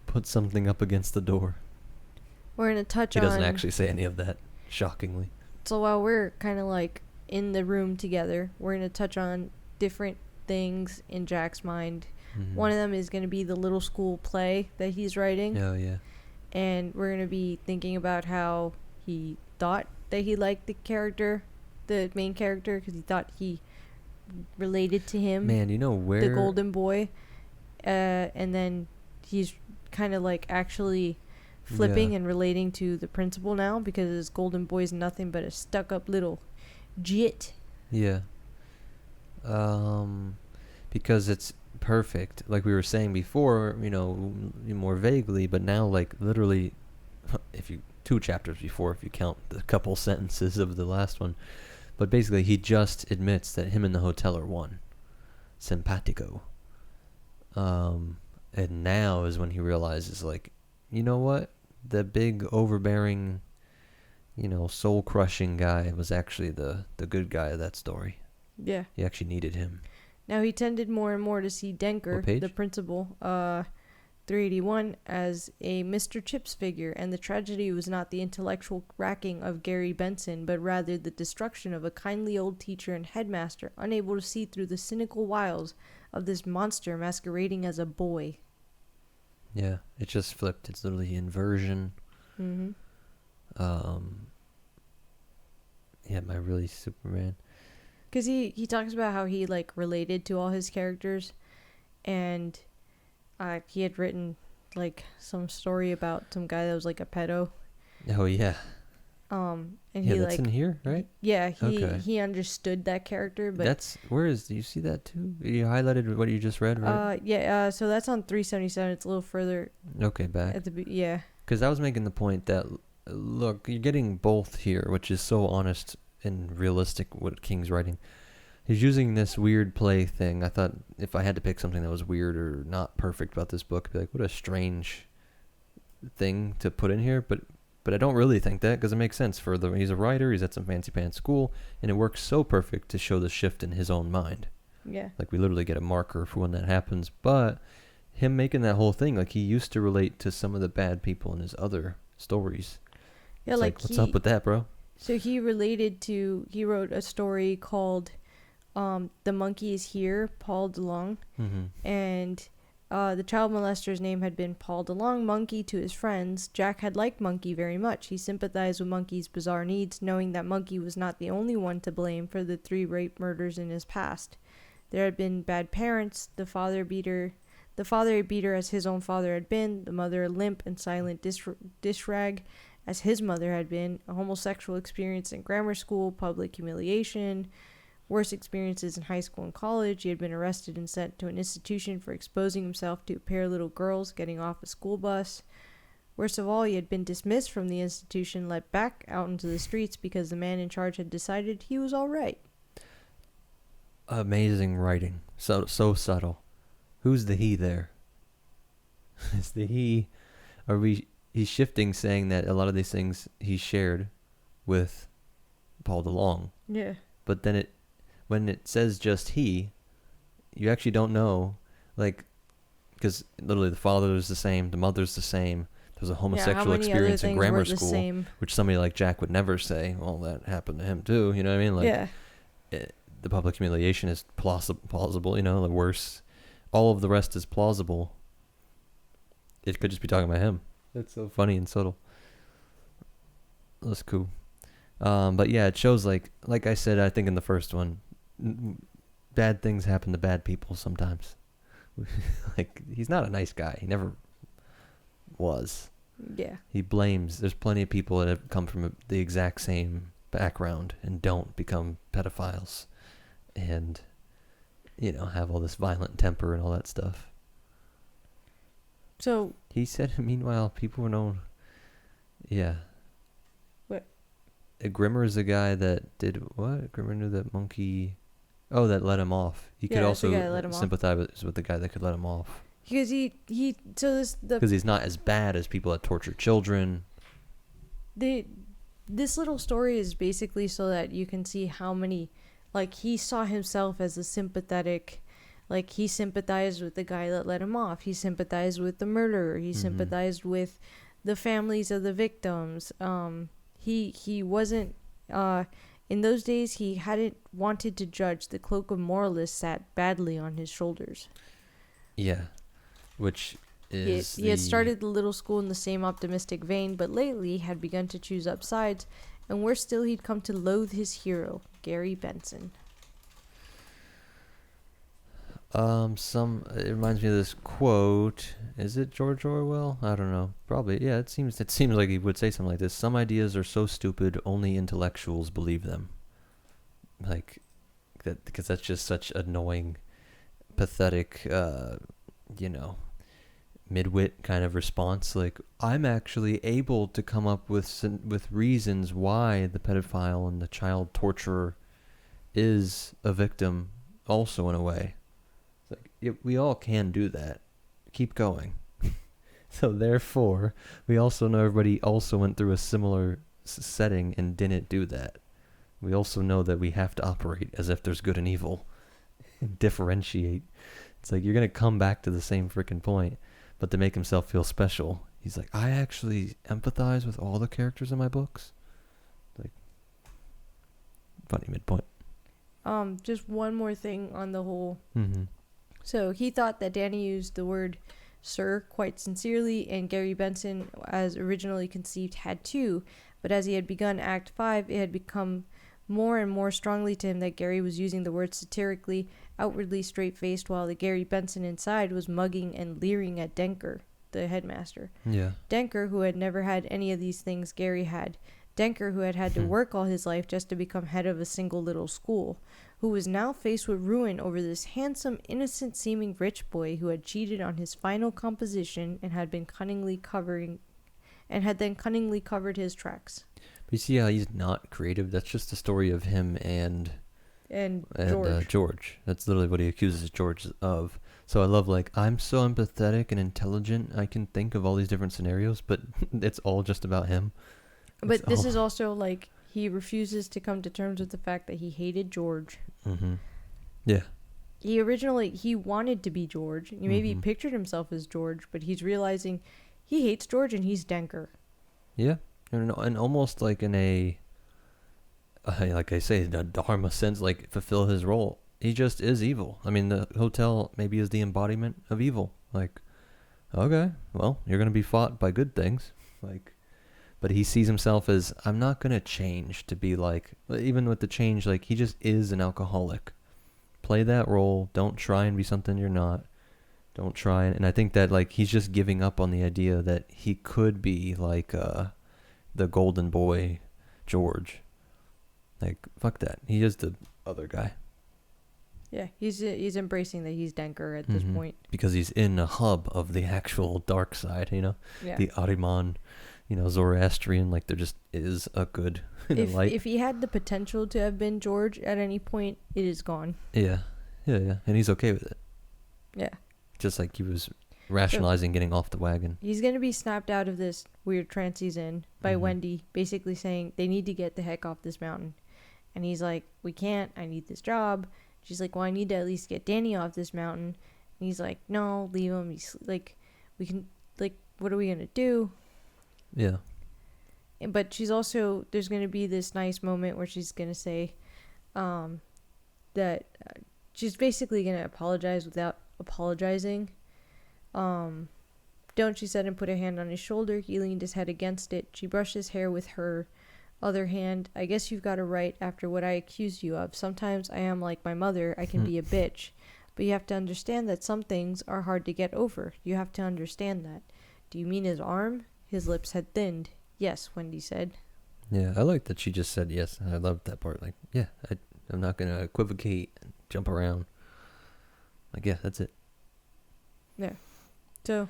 put something up against the door. We're gonna touch He on. doesn't actually say any of that, shockingly. So while we're kind of like in the room together, we're gonna touch on different things in Jack's mind. Mhm. One of them is gonna be the little school play that he's writing. Oh yeah. And we're going to be thinking about how he thought that he liked the main character, because he thought he related to him. Man, you know where... The golden boy. And then he's kind of like actually flipping and relating to the principal now, because his golden boy's nothing but a stuck-up little jit. Yeah. Because it's perfect, like we were saying before, more vaguely, but now like literally, if you 2 chapters before, if you count the couple sentences of the last one, but basically he just admits that him and the hotel are one, simpatico. And now is when he realizes, like, you know what, the big overbearing, soul crushing guy was actually the good guy of that story. Yeah. He actually needed him. Now he tended more and more to see Denker, the principal, 381, as a Mr. Chips figure, and the tragedy was not the intellectual racking of Gary Benson, but rather the destruction of a kindly old teacher and headmaster, unable to see through the cynical wiles of this monster masquerading as a boy. Yeah, it just flipped. It's literally inversion. Mm-hmm. Yeah, my really Superman. Because he talks about how he, like, related to all his characters, and he had written, like, some story about some guy that was, like, a pedo. Oh, yeah. And yeah, he, that's like... in here, right? Yeah, he understood that character, but... Do you see that, too? You highlighted what you just read, right? Yeah, so that's on 377. It's a little further... Okay, back. Yeah. Because I was making the point that, look, you're getting both here, which is so honest and realistic what King's writing. He's using this weird play thing. I thought if I had to pick something that was weird or not perfect about this book, I'd be like, what a strange thing to put in here. But I don't really think that, because it makes sense. He's a writer, he's at some fancy pants school, and it works so perfect to show the shift in his own mind. Yeah. Like, we literally get a marker for when that happens. But him making that whole thing, like, he used to relate to some of the bad people in his other stories. Yeah, it's like what's up with that, bro? So he wrote a story called The Monkey is Here, Paul DeLong. Mm-hmm. And the child molester's name had been Paul DeLong Monkey to his friends. Jack had liked Monkey very much. He sympathized with Monkey's bizarre needs, knowing that Monkey was not the only one to blame for the 3 rape murders in his past. There had been bad parents, the father a beater as his own father had been, the mother a limp and silent dish rag as his mother had been, a homosexual experience in grammar school, public humiliation, worse experiences in high school and college. He had been arrested and sent to an institution for exposing himself to a pair of little girls getting off a school bus. Worst of all, he had been dismissed from the institution, let back out into the streets because the man in charge had decided he was all right. Amazing writing. So subtle. Who's the he there? Is the he... He's shifting, saying that a lot of these things he shared with Paul DeLong. Yeah. But then when it says just he, you actually don't know, like, because literally the father is the same, the mother's the same. There's a homosexual experience in grammar school, which somebody like Jack would never say. Well, that happened to him too. You know what I mean? Like, yeah. The public humiliation is plausible. Like, worse. All of the rest is plausible. It could just be talking about him. That's so funny and subtle. That's cool. But yeah, it shows, like I said, I think in the first one, bad things happen to bad people sometimes. Like, he's not a nice guy. He never was. Yeah. He blames. There's plenty of people that have come from the exact same background and don't become pedophiles and, have all this violent temper and all that stuff. So he said, meanwhile, people were known. Yeah. What? Grimmer is the guy that did what? Grimmer knew that Monkey. Oh, that let him off. He could also sympathize with the guy that could let him off. Because because he's not as bad as people that torture children. The this little story is basically so that you can see how many, like, he saw himself as a sympathetic, like, he sympathized with the guy that let him off. He sympathized with the murderer. He sympathized with the families of the victims. He wasn't, in those days, he hadn't wanted to judge. The cloak of moralist sat badly on his shoulders. Yeah, which is he had started the little school in the same optimistic vein, but lately had begun to choose up sides, and worse still, he'd come to loathe his hero, Gary Benson. It reminds me of this quote. Is it George Orwell? I don't know. Probably. Yeah, it seems like he would say something like this. Some ideas are so stupid only intellectuals believe them. Like that, because that's just such annoying, pathetic, midwit kind of response. Like, I'm actually able to come up with reasons why the pedophile and the child torturer is a victim also in a way. We all can do that. Keep going. So therefore, we also know everybody also went through a similar setting and didn't do that. We also know that we have to operate as if there's good and evil. Differentiate. It's like you're going to come back to the same freaking point, but to make himself feel special, he's like, I actually empathize with all the characters in my books. Like, funny midpoint. Just one more thing on the whole. Mm-hmm. So he thought that Danny used the word sir quite sincerely, and Gary Benson, as originally conceived, had too. But as he had begun Act 5, it had become more and more strongly to him that Gary was using the word satirically, outwardly straight-faced, while the Gary Benson inside was mugging and leering at Denker, the headmaster. Yeah. Denker, who had never had any of these things Gary had. Denker, who had had to work all his life just to become head of a single little school, who was now faced with ruin over this handsome, innocent-seeming rich boy who had cheated on his final composition and had then cunningly covered his tracks. But you see how he's not creative? That's just the story of him and George. That's literally what he accuses George of. So I love, like, I'm so empathetic and intelligent, I can think of all these different scenarios, but it's all just about him. But this is also, like, he refuses to come to terms with the fact that he hated George. Mm-hmm. Yeah. He wanted to be George. He maybe pictured himself as George, but he's realizing he hates George and he's Denker. Yeah. And almost like in a, like I say, in a Dharma sense, like, fulfill his role. He just is evil. I mean, the hotel maybe is the embodiment of evil. Like, okay, well, you're going to be fought by good things. Like, but he sees himself as, I'm not going to change to be like, even with the change, like, he just is an alcoholic. Play that role. Don't try and be something you're not. Don't try. And I think that, like, he's just giving up on the idea that he could be like the golden boy George. Like, fuck that. He is the other guy. Yeah, he's embracing that he's Denker at this point. Because he's in a hub of the actual dark side, Yeah. The Ahriman, Zoroastrian, like, there just is a good light. If he had the potential to have been George at any point, it is gone. Yeah. And he's okay with it. Yeah. Just like he was rationalizing getting off the wagon. He's going to be snapped out of this weird trance he's in by Wendy, basically saying they need to get the heck off this mountain. And he's like, we can't, I need this job. She's like, well, I need to at least get Danny off this mountain. And he's like, no, leave him. He's like, we can, like, what are we going to do? Yeah. But she's also, there's going to be this nice moment where she's going to say that she's basically going to apologize without apologizing. Don't, she said, and put her hand on his shoulder. He leaned his head against it. She brushed his hair with her other hand. I guess you've got it right after what I accused you of. Sometimes I am like my mother. I can be a bitch. But you have to understand that some things are hard to get over. You have to understand that. Do you mean his arm? His lips had thinned. Yes, Wendy said. Yeah, I like that she just said yes. I loved that part. Like, yeah, I'm not going to equivocate and jump around. Like, yeah, that's it. Yeah. So.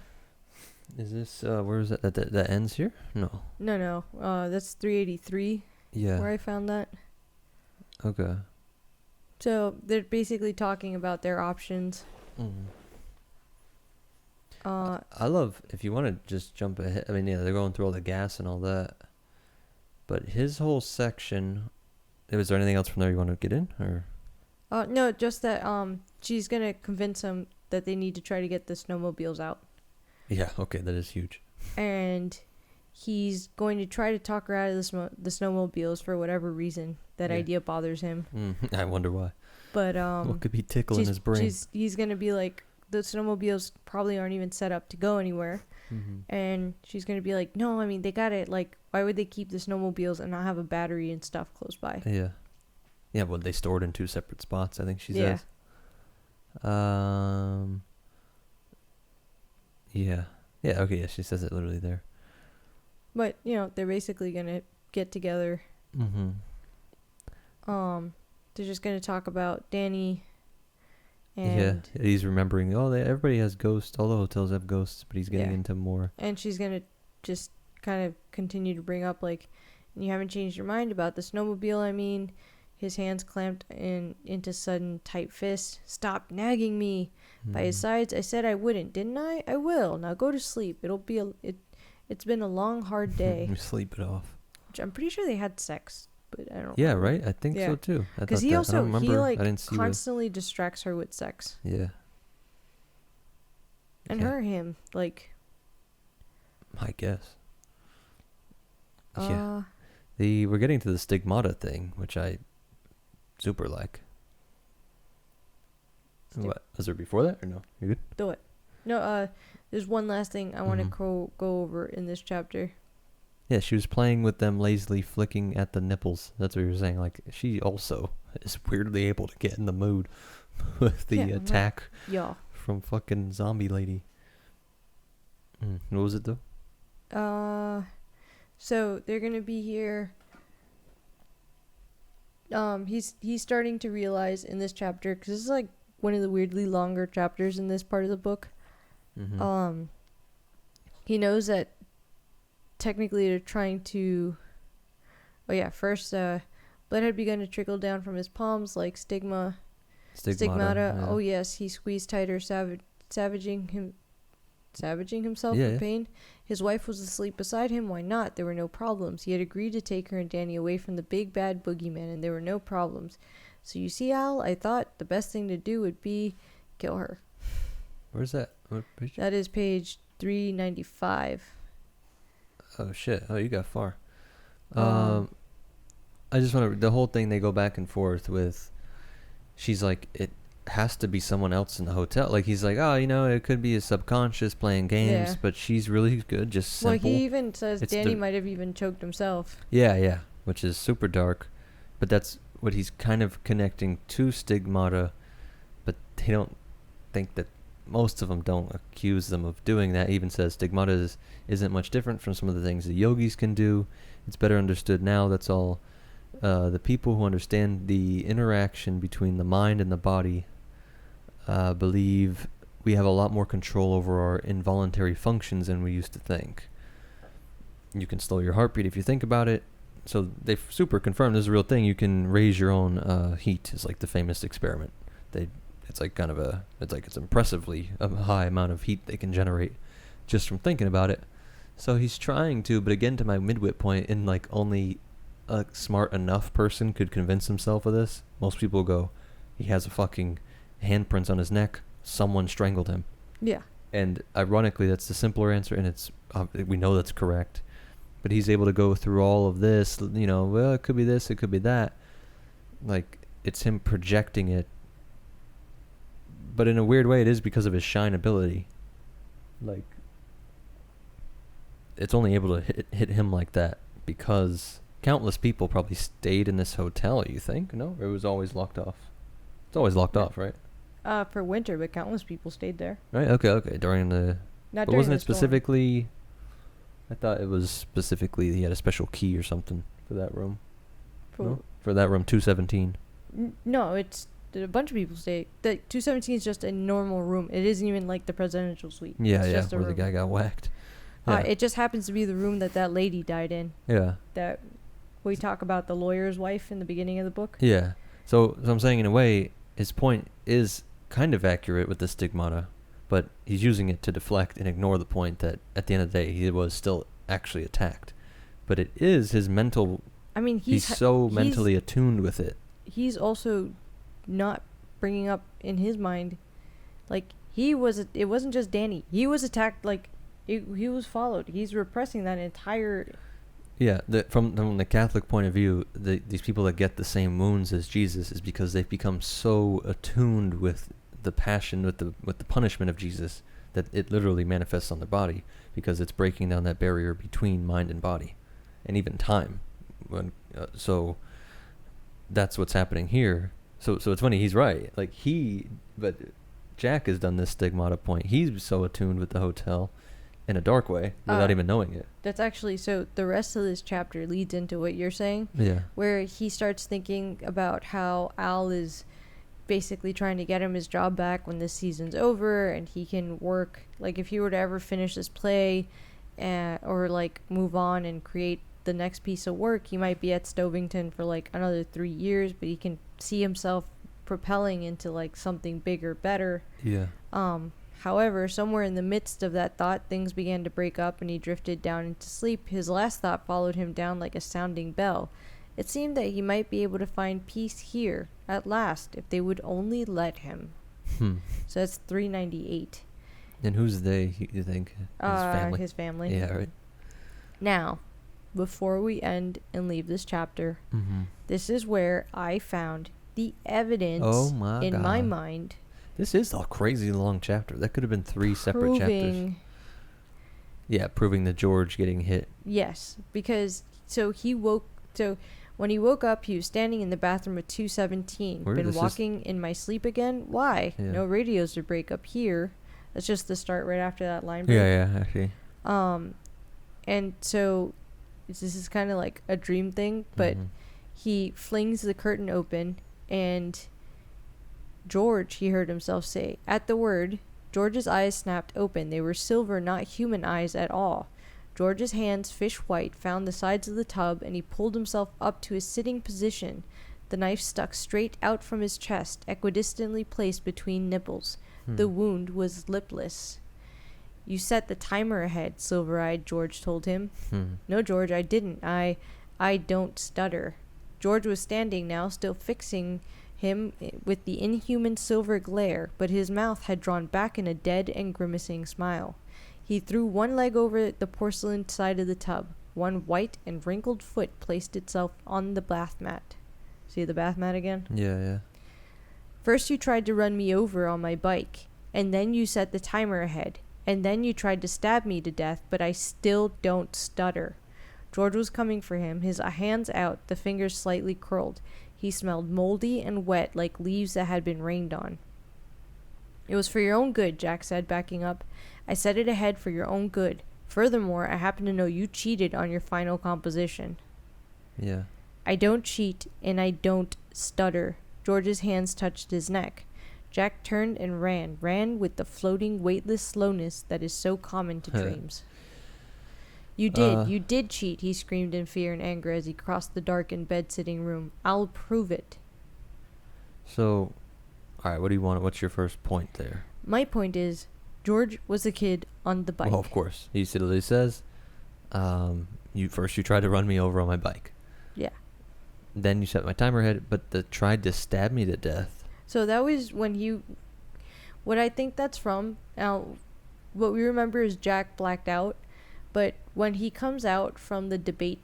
Is this, where is that? That ends here? No. No. That's 383. Yeah. Where I found that. Okay. So they're basically talking about their options. I love, if you want to just jump ahead, I mean, yeah, they're going through all the gas and all that. But his whole section. Was there anything else from there you want to get in, or? No, just that she's gonna convince him that they need to try to get the snowmobiles out. Yeah. Okay, that is huge. And he's going to try to talk her out of the snowmobiles for whatever reason. That idea bothers him. I wonder why. But what could be tickling his brain? He's gonna be like, the snowmobiles probably aren't even set up to go anywhere. And she's gonna be like, no, I mean they got it. Like, why would they keep the snowmobiles and not have a battery and stuff close by? Yeah, well, they stored in 2 separate spots, I think she says. Yeah, okay, yeah, she says it literally there. But, they're basically going to get together. They're just going to talk about Danny. And he's remembering, everybody has ghosts. All the hotels have ghosts, but he's getting into more. And she's going to just kind of continue to bring up, like, you haven't changed your mind about the snowmobile, I mean. His hands clamped into sudden tight fists. Stop nagging me. By his sides, I said I wouldn't, didn't I? I will. Now go to sleep. It's been a long, hard day. Sleep it off. Which I'm pretty sure they had sex, but I don't. Yeah, right. I think so too. Because he constantly distracts her with sex. Yeah. And him, like. I guess. Yeah. We're getting to the stigmata thing, which I super like. What was there before that or no? You good? Do it. No. There's one last thing I want to go over in this chapter. Yeah, she was playing with them, lazily flicking at the nipples. That's what you were saying. Like, she also is weirdly able to get in the mood with the attack from fucking zombie lady. What was it though? So they're gonna be here. He's starting to realize in this chapter, because this is like one of the weirdly longer chapters in this part of the book. He knows that technically they're trying to. First, blood had begun to trickle down from his palms like stigmata. Yeah. Oh yes, he squeezed tighter, savaging himself in pain. His wife was asleep beside him. Why not? There were no problems. He had agreed to take her and Danny away from the big bad boogeyman, and there were no problems. So you see, Al, I thought the best thing to do would be kill her. Where's that? What page? That is page 395. Oh shit! Oh, you got far. I just want to. The whole thing, they go back and forth with. She's like, it has to be someone else in the hotel. Like, he's like, it could be a subconscious playing games, but she's really good, just simple. Well, he even says Danny might have even choked himself. Yeah, which is super dark, but that's what he's kind of connecting to stigmata, but they don't think that. Most of them don't accuse them of doing that. Even says stigmata isn't much different from some of the things the yogis can do. It's better understood now. That's all. The people who understand the interaction between the mind and the body believe we have a lot more control over our involuntary functions than we used to think. You can slow your heartbeat if you think about it. So they super confirmed this is a real thing. You can raise your own heat. Is like the famous experiment. It's like kind of it's impressively a high amount of heat they can generate just from thinking about it. So he's trying to, but again, to my midwit point, in like only a smart enough person could convince himself of this. Most people go, he has a fucking handprints on his neck. Someone strangled him. Yeah. And ironically, that's the simpler answer, and it's we know that's correct. But he's able to go through all of this, well, it could be this, it could be that. Like, it's him projecting it. But in a weird way, it is because of his shine ability. Like, it's only able to hit him like that because countless people probably stayed in this hotel, you think? No? Or it was always locked off? It's always locked off, right? For winter, but countless people stayed there. Right, okay. During the... Not but during wasn't the it specifically... I thought it was specifically he had a special key or something for that room. For that room 217. No, it's... A bunch of people stay. The 217 is just a normal room. It isn't even like the presidential suite. Yeah, just where the guy got whacked. Yeah. It just happens to be the room that lady died in. Yeah. That we talk about the lawyer's wife in the beginning of the book. Yeah. So I'm saying in a way, his point is kind of accurate with the stigmata, but he's using it to deflect and ignore the point that at the end of the day, he was still actually attacked. but it is his mental. I mean, He's so mentally attuned with it. He's also not bringing up in his mind, like, it wasn't just Danny. He was attacked, like, he was followed. He's repressing that entire... Yeah, from the Catholic point of view, these people that get the same wounds as Jesus is because they've become so attuned with the passion, with the punishment of Jesus, that it literally manifests on their body, because it's breaking down that barrier between mind and body, and even time. So that's what's happening here. So it's funny. He's right. Like but Jack has done this stigmata point. He's so attuned with the hotel in a dark way without even knowing it. That's actually, so the rest of this chapter leads into what you're saying. Yeah. Where he starts thinking about how Al is basically trying to get him his job back when this season's over, and he can work, like, if he were to ever finish this play or like move on and create the next piece of work, he might be at Stovington for like another 3 years, but he can see himself propelling into like something bigger, better. Yeah. However, somewhere in the midst of that thought, things began to break up and he drifted down into sleep. His last thought followed him down like a sounding bell. It seemed that he might be able to find peace here, at last, if they would only let him. So that's 398. And who's they, you think? His family? His family. Yeah, right. Now, before we end and leave this chapter, this is where I found the evidence in my mind. This is a crazy long chapter. That could have been 3 separate chapters. Yeah, proving that George getting hit. Yes, because when he woke up, he was standing in the bathroom at 217. Been walking in my sleep again? Why? Yeah. No radios to break up here. That's just the start right after that line break. Yeah, actually. And so this is kind of like a dream thing, but he flings the curtain open, and George, he heard himself say. At the word, George's eyes snapped open. They were silver, not human eyes at all. George's hands, fish white, found the sides of the tub, and he pulled himself up to his sitting position. The knife stuck straight out from his chest, equidistantly placed between nipples. The wound was lipless. You set the timer ahead, silver-eyed, George told him. No, George, I didn't. I don't stutter. George was standing now, still fixing him with the inhuman silver glare, but his mouth had drawn back in a dead and grimacing smile. He threw one leg over the porcelain side of the tub. One white and wrinkled foot placed itself on the bath mat. See the bath mat again? Yeah. First you tried to run me over on my bike, and then you set the timer ahead, and then you tried to stab me to death, but I still don't stutter. George was coming for him, his hands out, the fingers slightly curled. He smelled moldy and wet like leaves that had been rained on. It was for your own good, Jack said, backing up. I set it ahead for your own good. Furthermore, I happen to know you cheated on your final composition. Yeah. I don't cheat, and I don't stutter. George's hands touched his neck. Jack turned and ran with the floating, weightless slowness that is so common to dreams. You did cheat, he screamed in fear and anger as he crossed the darkened bed-sitting room. I'll prove it. So, alright, what do you want? What's your first point there? My point is, George was a kid on the bike. Well, of course. He literally says, you tried to run me over on my bike. Yeah. Then you set my timer ahead, but tried to stab me to death. So that was when what I think that's from, now, what we remember is Jack blacked out, but when he comes out from the debate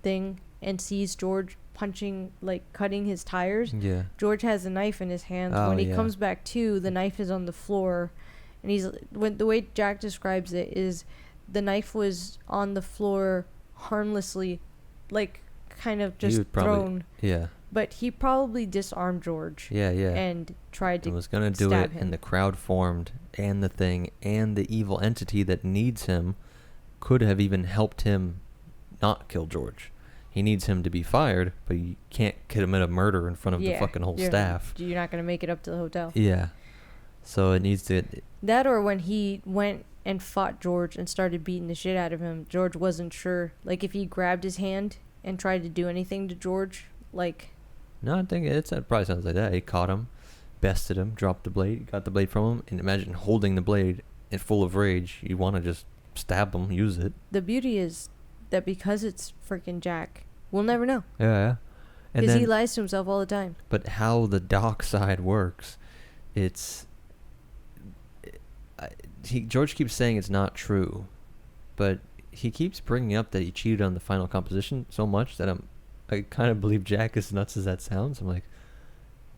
thing and sees George punching, like, cutting his tires, George has a knife in his hands. When he comes back to, the knife is on the floor, and the way Jack describes it is the knife was on the floor harmlessly, like, kind of just thrown. Yeah. But he probably disarmed George. Yeah. And tried to was gonna do it, and the crowd formed, and the thing, and the evil entity that needs him could have even helped him not kill George. He needs him to be fired, but you can't commit a murder in front of the fucking whole staff. You're not gonna make it up to the hotel. Yeah. So it needs to... That, or when he went and fought George and started beating the shit out of him, George wasn't sure. Like, if he grabbed his hand and tried to do anything to George, like... No, I think it probably sounds like that. He caught him, bested him, dropped the blade, got the blade from him, and imagine holding the blade and full of rage. You want to just stab him, use it. The beauty is that because it's freaking Jack, we'll never know. Yeah. And Because then, he lies to himself all the time. but how the doc side works, George keeps saying it's not true, but he keeps bringing up that he cheated on the final composition so much that I kind of believe Jack, as nuts as that sounds. I'm like,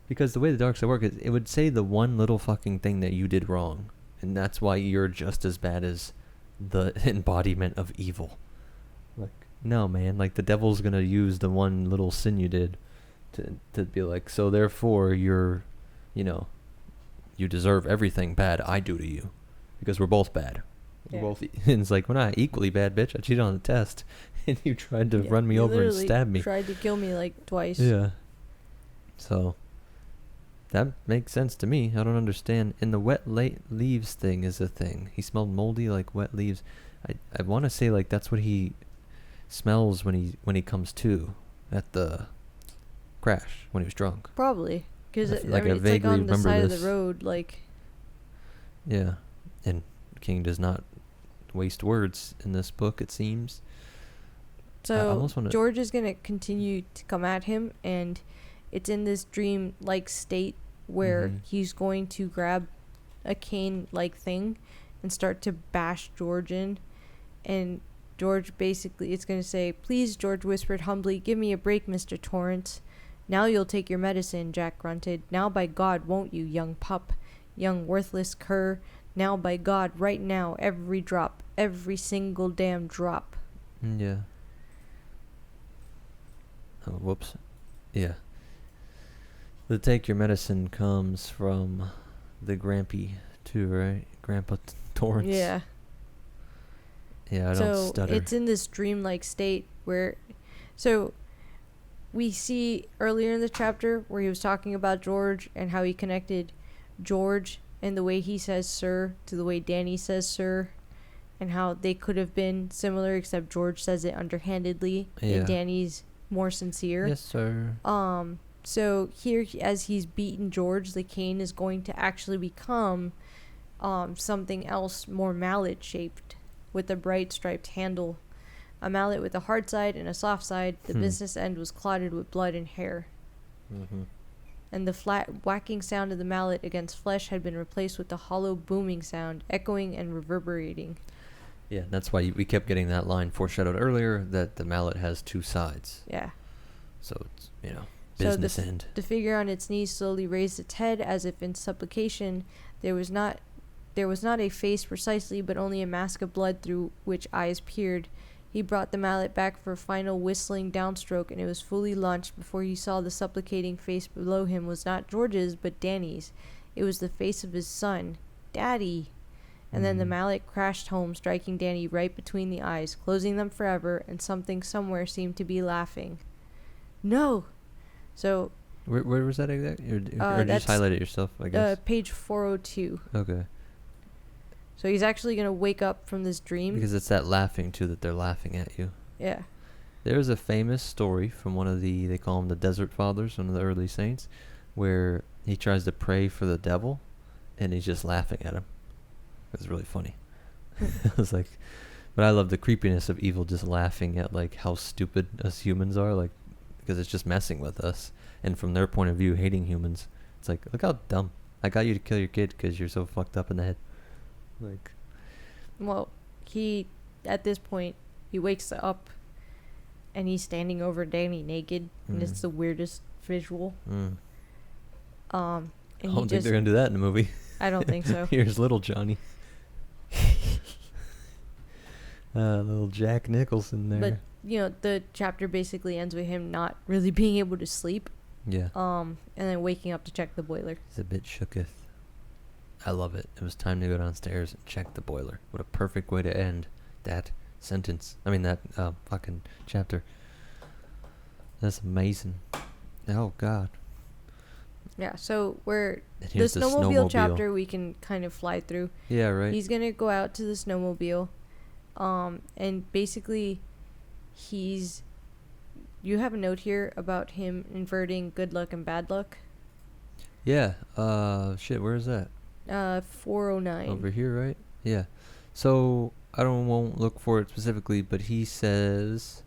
because the way the dark side works, it would say the one little fucking thing that you did wrong, and that's why you're just as bad as the embodiment of evil. Like, no, man, like the devil's gonna use the one little sin you did to be like, so therefore you're, you deserve everything bad I do to you, because we're both bad. Yeah. We're both, and it's like, we're not equally bad, bitch. I cheated on the test, and you tried to run me you over and stab me. Tried to kill me like twice. Yeah. So that makes sense to me. I don't understand. And the wet leaves thing is a thing. He smelled moldy like wet leaves. I want to say like that's what he smells when he comes to at the crash when he was drunk. Probably. Because I it's like vaguely on the remember side this. of the road, like... Yeah. And King does not waste words in this book, it seems. So George is going to continue to come at him, and it's in this dream-like state where he's going to grab a cane-like thing and start to bash George in. And George basically, it's going to say, "Please," George whispered humbly, "give me a break, Mr. Torrance." "Now you'll take your medicine," Jack grunted. "Now by God, won't you, young pup? Young worthless cur. Now by God, right now, every drop. Every single damn drop." Yeah. Oh, whoops. Yeah. The take your medicine comes from the Grampy too, right? Grandpa Torrance. Yeah. Yeah, I don't So stutter. it's in this dreamlike state where... So we see earlier in the chapter where he was talking about George and how he connected George and the way he says sir to the way Danny says sir, and how they could have been similar except George says it underhandedly and Danny's more sincere. Yes, sir. So here, as he's beaten George, the cane is going to actually become something else more mallet-shaped with a bright striped handle. A mallet with a hard side and a soft side. The business end was clotted with blood and hair. Mm-hmm. And the flat whacking sound of the mallet against flesh had been replaced with the hollow booming sound, echoing and reverberating. Yeah, that's why we kept getting that line foreshadowed earlier, that the mallet has two sides. Yeah. So it's, business end. The figure on its knees slowly raised its head as if in supplication. There was not a face precisely, but only a mask of blood through which eyes peered. He brought the mallet back for a final whistling downstroke, and it was fully launched before he saw the supplicating face below him was not George's, but Danny's. It was the face of his son. Daddy! And then the mallet crashed home, striking Danny right between the eyes, closing them forever, and something somewhere seemed to be laughing. No! So... Where was that exactly? Or did you just highlight it yourself, I guess? Page 402. Okay. So he's actually going to wake up from this dream. Because it's that laughing, too, that they're laughing at you. Yeah. There's a famous story from one of they call them the Desert Fathers, one of the early saints, where he tries to pray for the devil, and he's just laughing at him. It's really funny. I was like, but I love the creepiness of evil just laughing at, like, how stupid us humans are, like, because it's just messing with us. And from their point of view, hating humans, it's like, look how dumb. I got you to kill your kid because you're so fucked up in the head. Like, well, at this point, he wakes up and he's standing over Danny naked, and it's the weirdest visual. And I don't think they're gonna do that in the movie. I don't think so. Here's little Johnny. Little Jack Nicholson there. But, the chapter basically ends with him not really being able to sleep. Yeah. And then waking up to check the boiler. He's a bit shooketh. I love it. It was time to go downstairs and check the boiler. What a perfect way to end that sentence. I mean, that fucking chapter. That's amazing. Oh, God. Yeah, so the here's the snowmobile snowmobile chapter we can kind of fly through. Yeah, right. He's going to go out to the snowmobile. And basically, you have a note here about him inverting good luck and bad luck. Yeah. Shit, where is that? 409. Over here, right? Yeah. So won't look for it specifically, but he says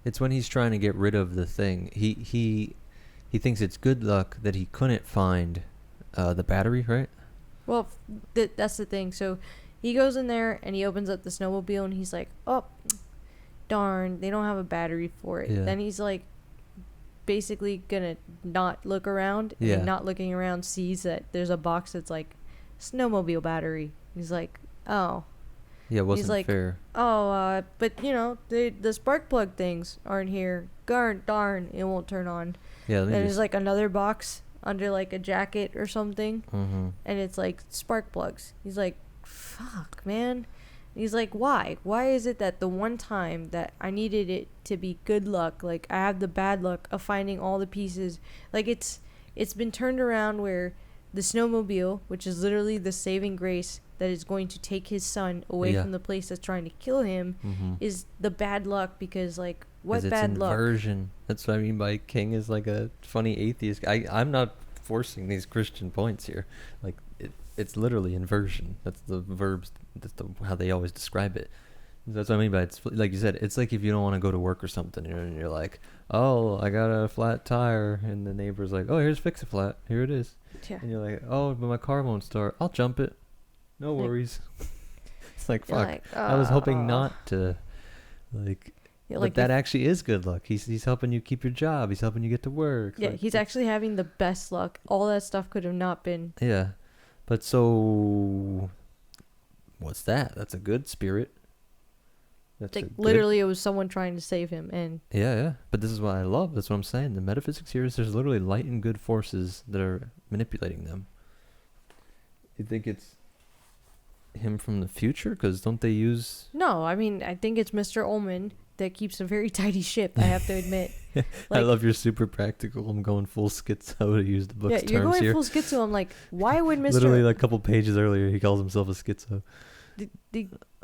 it's when he's trying to get rid of the thing. He thinks it's good luck that he couldn't find the battery, right? Well, that's the thing. So he goes in there and he opens up the snowmobile and he's like, oh, darn, they don't have a battery for it. Yeah. Then he's like, basically gonna not look around. And Yeah. not looking around sees that there's a box that's like, snowmobile battery. He's like, oh. Yeah, it wasn't like, fair. Oh, but the spark plug things aren't here. Darn, it won't turn on. Yeah, And there's like another box under like a jacket or something, Mm-hmm. and it's like spark plugs. He's like, fuck, man. He's like, why is it that the one time that I needed it to be good luck, like I have the bad luck of finding all the pieces, like it's been turned around where the snowmobile, which is literally the saving grace that is going to take his son away Yeah. from the place that's trying to kill him, Mm-hmm. is the bad luck, because like what it's bad luck? inversion. That's what I mean by King is like a funny atheist. I'm not forcing these Christian points here. Like it's literally inversion. That's the verbs. That's how they always describe it. That's what I mean by it's like you said. It's like if you don't want to go to work or something, and you're like, oh, I got a flat tire, and the neighbor's like, oh, here's Fix a Flat. Here it is. Yeah. And you're like, oh, but my car won't start. I'll jump it. No Like- worries. It's like, You're fuck. like, I was hoping "Oh." not to, like. Yeah, But like that if- actually is good luck. He's helping you keep your job. He's helping you get to work. Yeah, Like, he's actually having the best luck. All that stuff could have not been. Yeah. But so, what's that? That's a good spirit. That's Like a good- literally, it was someone trying to save him, and Yeah. But this is what I love. That's what I'm saying. The metaphysics here is there's literally light and good forces that are manipulating them. You think it's him from the future? Because don't they use... no, I mean, I think it's Mr. Ullman that keeps a very tidy ship. I have to admit. I Like- love your super practical. I'm going full schizo to use the book's Yeah, you're terms going here. full schizo. I'm like, why would Mr. Literally, like a couple pages earlier, he calls himself a schizo.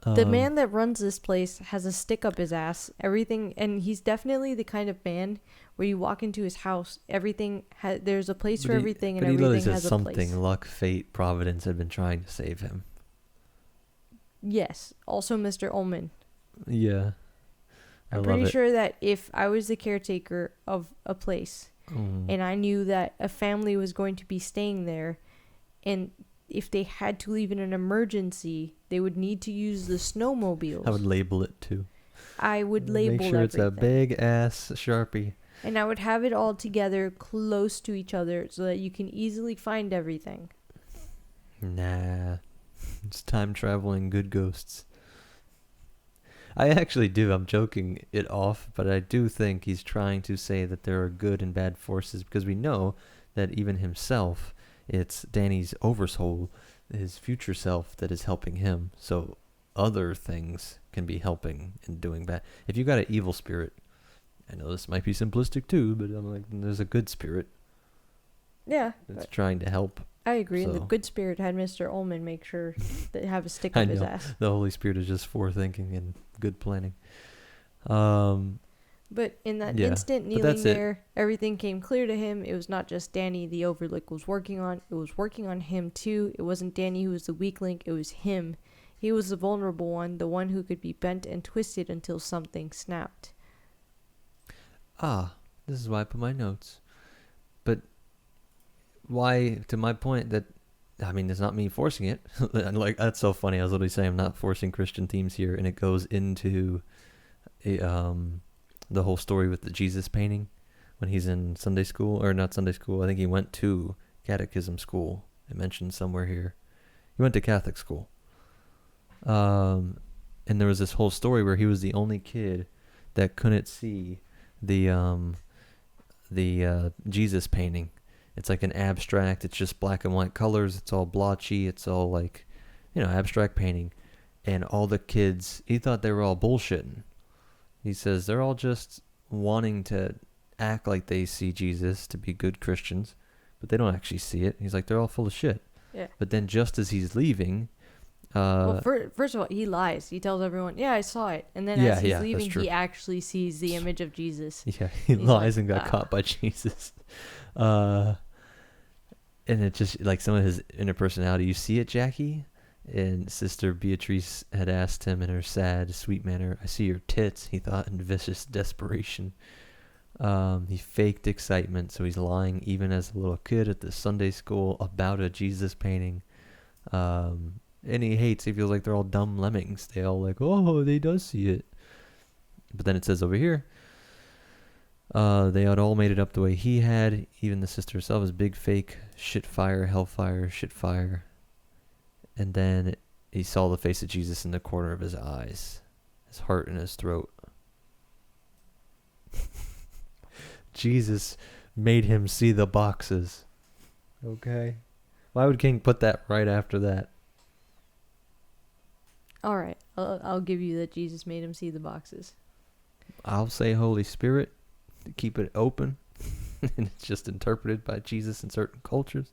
The man that runs this place has a stick up his ass. Everything, and he's definitely the kind of man where you walk into his house, everything there's a place for everything, and But he literally everything says has a something. place. Luck, fate, providence had been trying to save him. Yes, also Mr. Ullman. Yeah, I I'm love pretty it. sure that if I was the caretaker of a place Mm. and I knew that a family was going to be staying there, and if they had to leave in an emergency, they would need to use the snowmobiles. I would label it too. I would label Make sure it's a everything. big ass Sharpie. And I would have it all together close to each other so that you can easily find everything. Nah, it's time traveling good ghosts. I actually do. I'm joking it off, but I do think he's trying to say that there are good and bad forces because we know that even himself, it's Danny's oversoul, his future self, that is helping him. So other things can be helping and doing bad. If you got an evil spirit, I know this might be simplistic too, but I'm like, there's a good spirit Yeah, that's trying to help. I agree. And the So- good spirit had Mr. Ullman make sure that have a stick I up his know. ass. The Holy Spirit is just forethinking and good planning. But in that Yeah, instant but kneeling that's it. there, everything came clear to him. It was not just Danny the Overlook was working on. It was working on him too. It wasn't Danny who was the weak link. It was him. He was the vulnerable one, the one who could be bent and twisted until something snapped. This is why I put my notes. But why, to my point, that, I mean, it's not me forcing it. And like, that's so funny. I was literally saying I'm not forcing Christian themes here, and it goes into the whole story with the Jesus painting when he's in Sunday school, or not Sunday school. I think he went to catechism school. It mentioned somewhere here. He went to Catholic school. And there was this whole story where he was the only kid that couldn't see the Jesus painting. It's like an abstract. It's just black and white colors. It's all blotchy. It's all like, abstract painting. And all the kids, he thought they were all bullshitting. He says they're all just wanting to act like they see Jesus to be good Christians, but they don't actually see it. He's like, they're all full of shit. Yeah. But then just as he's leaving, Well, first of all, he lies. He tells everyone, "Yeah, I saw it," and then Yeah, as he's yeah, that's leaving, true. he actually sees the image of Jesus. yeah, he He's lies like, and got caught by Jesus. And it just, like, some of his inner personality, you see it, Jackie? And Sister Beatrice had asked him in her sad, sweet manner, "I see your tits," he thought in vicious desperation. He faked excitement, so he's lying even as a little kid at the Sunday school about a Jesus painting. And he feels like they're all dumb lemmings. They all like, oh, they does see it. But then it says over here, they had all made it up the way he had. Even the sister herself is big fake, shit fire, hellfire, shit fire. And then he saw the face of Jesus in the corner of his eyes, his heart in his throat. Jesus made him see the boxes. Okay. Why would King put that right after that? All right, I'll give you that Jesus made him see the boxes. I'll say Holy Spirit to keep it open. And it's just interpreted by Jesus in certain cultures.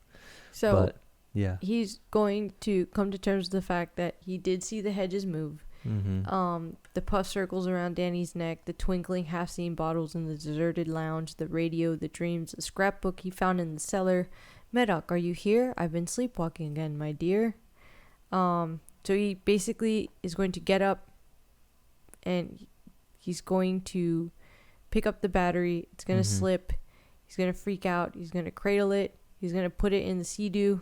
So, but, yeah. He's going to come to terms with the fact that he did see the hedges move. Mm-hmm. The puff circles around Danny's neck, the twinkling half-seen bottles in the deserted lounge, the radio, the dreams, the scrapbook he found in the cellar. Medoc, are you here? I've been sleepwalking again, my dear. So he basically is going to get up and he's going to pick up the battery. It's going to slip. He's going to freak out. He's going to cradle it. He's going to put it in the Sea-Doo.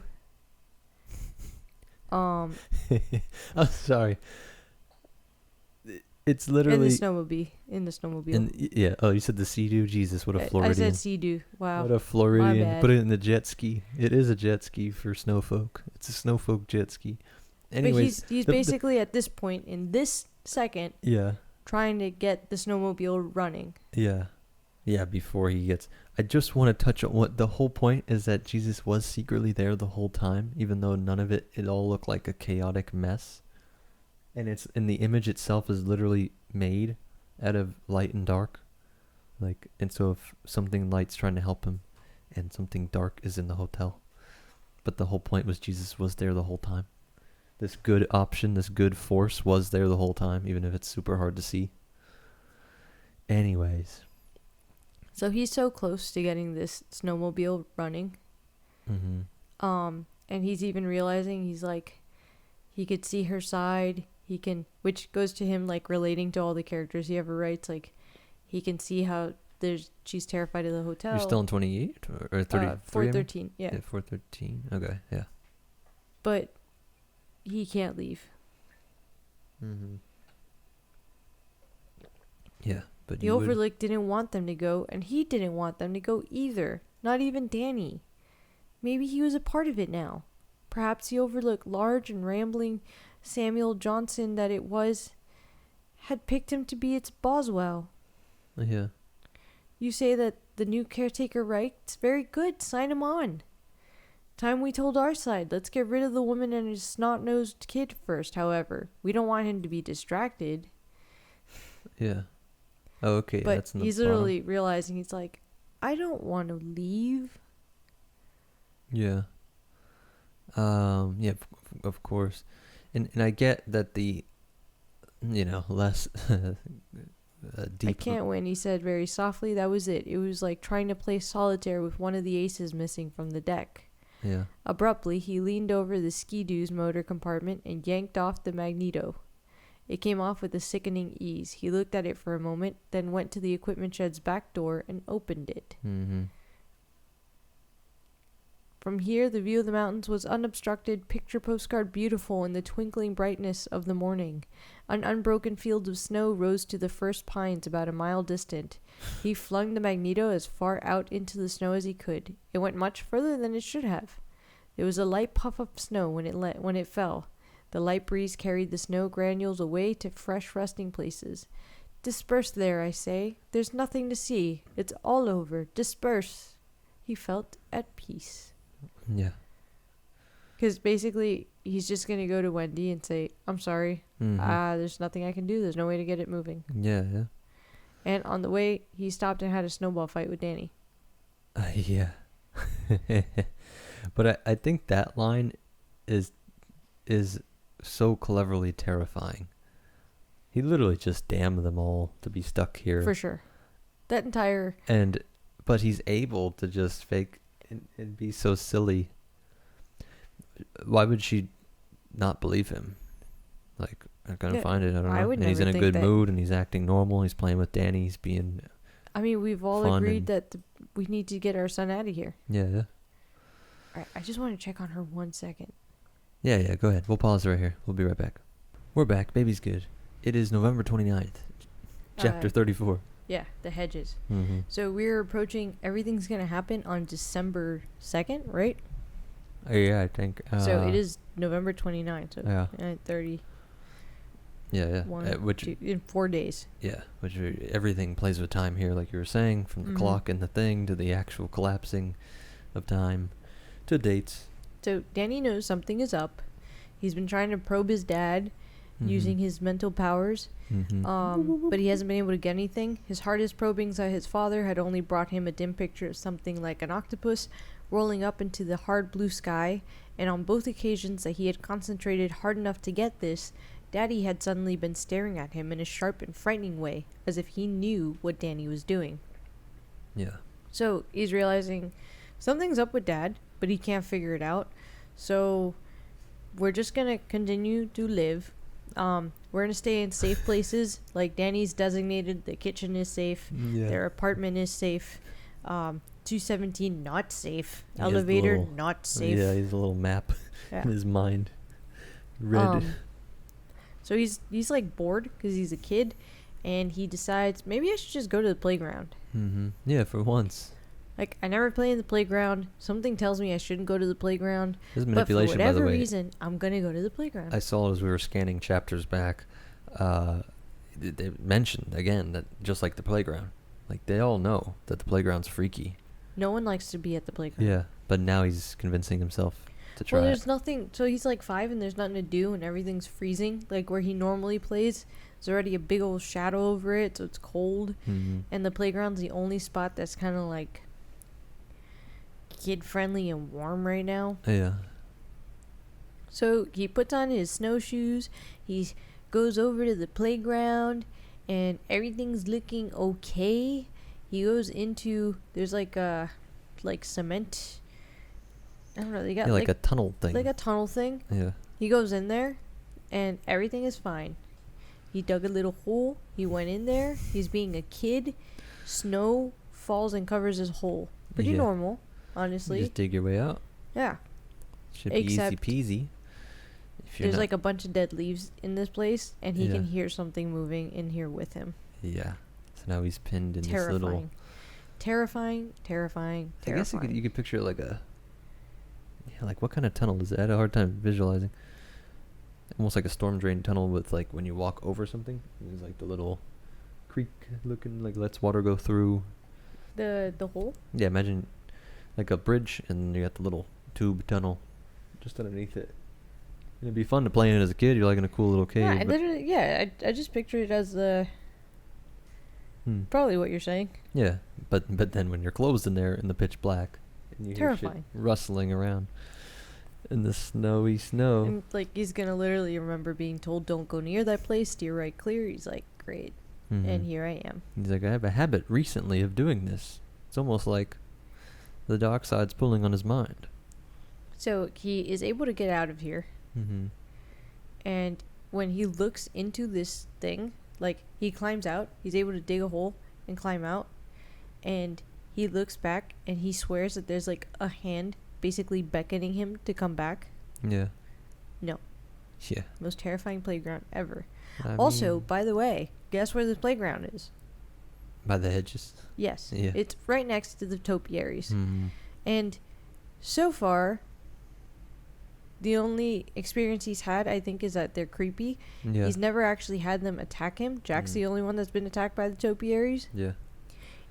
I'm sorry. It's literally in the snowmobile. Yeah. Oh, you said the Sea-Doo? Jesus, what a Floridian. I said Sea-Doo. Wow. What a Floridian. My bad. Put it in the jet ski. It is a jet ski for snowfolk. It's a snowfolk jet ski. Anyways, but he's basically at this point in this second trying to get the snowmobile running. Yeah, before he gets... I just want to touch on what the whole point is, that Jesus was secretly there the whole time, even though none of it all looked like a chaotic mess. And the image itself is literally made out of light and dark. And so if something light's trying to help him and something dark is in the hotel. But the whole point was Jesus was there the whole time. This good option, this good force was there the whole time, even if it's super hard to see. Anyways. So he's so close to getting this snowmobile running. Mm-hmm. And he's even realizing he could see her side. Which goes to him relating to all the characters he ever writes. He can see how she's terrified of the hotel. You're still in 28 or 33? 413, yeah. 413. Okay, yeah. But he can't leave. Mm-hmm. Yeah, but the Overlook didn't want them to go, and he didn't want them to go either. Not even Danny. Maybe he was a part of it now. Perhaps the Overlook, large and rambling Samuel Johnson that it was, had picked him to be its Boswell. Yeah. You say that the new caretaker writes? Very good. Sign him on. Time we told our side. Let's get rid of the woman and his snot-nosed kid first, however. We don't want him to be distracted. Yeah. Oh, okay. But that's in the he's bottom. literally realizing, he's like, I don't want to leave. Yeah. Yeah, of course. And I get that the, less deep... I can't win, he said very softly. That was it. It was like trying to play solitaire with one of the aces missing from the deck. Yeah. Abruptly, he leaned over the Ski-Doo's motor compartment and yanked off the magneto. It came off with a sickening ease. He looked at it for a moment, then went to the equipment shed's back door and opened it. Mm-hmm. From here, the view of the mountains was unobstructed, picture postcard beautiful in the twinkling brightness of the morning. An unbroken field of snow rose to the first pines about a mile distant. He flung the magneto as far out into the snow as he could. It went much further than it should have. There was a light puff of snow when it fell. The light breeze carried the snow granules away to fresh resting places. Disperse there, I say. There's nothing to see. It's all over. Disperse. He felt at peace. Yeah. Because basically, he's just going to go to Wendy and say, I'm sorry. Mm-hmm. There's nothing I can do. There's no way to get it moving. Yeah. And on the way, he stopped and had a snowball fight with Danny. Yeah. But I think that line is so cleverly terrifying. He literally just damned them all to be stuck here. For sure. That entire... But he's able to just fake and be so silly. Why would she not believe him. Like, I couldn't Yeah, find it. I don't I know. would And he's never in a think good that. mood, and he's acting normal. He's playing with Danny. He's being I mean, we've all fun agreed and- that we need to get our son out of here. yeah. All right, I just want to check on her 1 second. Yeah, go ahead. We'll pause right here. We'll be right back. We're back. Baby's good. It is November 29th, chapter 34. Yeah, the hedges. Mm-hmm. So we're approaching, everything's going to happen on December 2nd, right? Yeah, I think. So it is November 29th. So Yeah. 30. Yeah. Which, 2, in 4 days. yeah, everything plays with time here, like you were saying, from the Mhm. clock and the thing to the actual collapsing of time to dates. So Danny knows something is up. He's been trying to probe his dad using his mental powers, but he hasn't been able to get anything. His hardest probings at his father had only brought him a dim picture of something like an octopus rolling up into the hard blue sky, and on both occasions that he had concentrated hard enough to get this, Daddy had suddenly been staring at him in a sharp and frightening way, as if he knew what Danny was doing. Yeah. So he's realizing something's up with Dad, but he can't figure it out. So we're just gonna continue to live. We're gonna stay in safe places. Like Danny's designated, the kitchen is safe. Yeah. Their apartment is safe. 217 not safe. He has the Elevator little- not safe. Yeah, he's a little map Yeah. in his mind. Red. So he's like bored because he's a kid, and he decides maybe I should just go to the playground. Yeah, for once. Like, I never play in the playground. Something tells me I shouldn't go to the playground. This is But for manipulation, by the whatever way. reason, I'm going to go to the playground. I saw it as we were scanning chapters back. They mentioned, again, that just like the playground. Like, they all know that the playground's freaky. No one likes to be at the playground. Yeah, but now he's convincing himself to try Well, it. there's nothing. So he's like 5 and there's nothing to do and everything's freezing. Like where he normally plays, there's already a big old shadow over it, so it's cold. And the playground's the only spot that's kind of like kid friendly and warm right now. Yeah. So he puts on his snowshoes. He goes over to the playground, and everything's looking okay. He goes into there's like cement. I don't know. They got Yeah, like a tunnel thing. like a tunnel thing. Yeah. He goes in there, and everything is fine. He dug a little hole. He went in there. He's being a kid. Snow falls and covers his hole. Pretty Yeah. normal, You honestly. just dig your way out. Yeah. Should be easy Except peasy. If you're There's not- like a bunch of dead leaves in this place, and he Yeah. can hear something moving in here with him. Yeah. So now he's pinned in this Terrifying. little... Terrifying. I guess you could picture it like a... Yeah, like what kind of tunnel is it? I had a hard time visualizing. Almost like a storm drain tunnel with like when you walk over something. There's like the little creek looking like lets water go through. The hole? Yeah, imagine like a bridge and you got the little tube tunnel just underneath it. And it'd be fun to play in it as a kid. You're like in a cool little cave. Yeah, I but- literally, yeah, I just pictured it as probably what you're saying. Yeah, but then when you're closed in there in the pitch black and you hear shit Terrifying. rustling around in the snowy snow. And like he's gonna literally remember being told, "Don't go near that place. Steer right clear." He's like, "Great," and Mhm. here I am. He's like, I have a habit recently of doing this. It's almost like the dark side's pulling on his mind. So he is able to get out of here, Mm-hmm. and when he looks into this thing, like he climbs out, he's able to dig a hole and climb out, and he looks back and he swears that there's like a hand basically beckoning him to come back. Yeah. No. Yeah. Most terrifying playground ever. I Also, mean, by the way, guess where this playground is? by the hedges. Yes. Yeah. It's right next to the topiaries. Mm-hmm. And so far, the only experience he's had, I think, is that they're creepy. Yeah. He's never actually had them attack him. Jack's the only one that's been attacked by the topiaries. Yeah.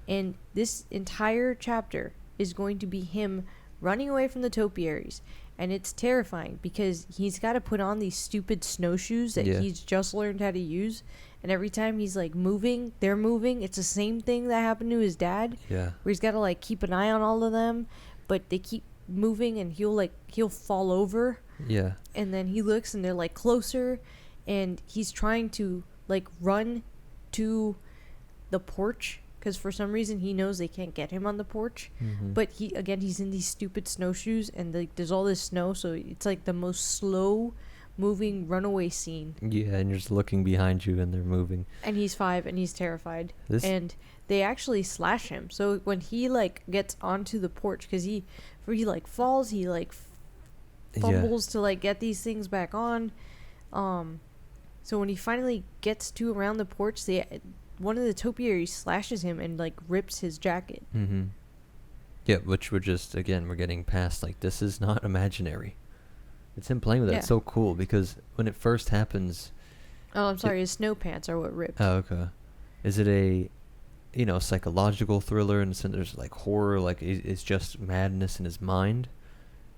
And this entire chapter is going to be him running away from the topiaries. And it's terrifying because he's got to put on these stupid snowshoes that Yeah. he's just learned how to use. And every time he's like moving, they're moving. It's the same thing that happened to his dad, Yeah. where he's got to like keep an eye on all of them. But they keep moving and he'll fall over. Yeah. And then he looks and they're like closer. And he's trying to like run to the porch, because for some reason he knows they can't get him on the porch. Mm-hmm. But he's in these stupid snowshoes, and like there's all this snow, so it's like the most slow moving runaway scene. Yeah, and you're just looking behind you and they're moving. And he's 5 and he's terrified. This And they actually slash him. So when he like gets onto the porch, because he like falls, he like fumbles to like get these things back on. So when he finally gets to around the porch, one of the topiaries slashes him and like rips his jacket. Mm-hmm. Yeah, which we're just, again, we're getting past, like, this is not imaginary. It's him playing with that. Yeah. It's so cool because when it first happens... Oh, I'm sorry, his snow pants are what ripped. Oh, okay. Is it a, psychological thriller and there's, like, horror, like, it's just madness in his mind?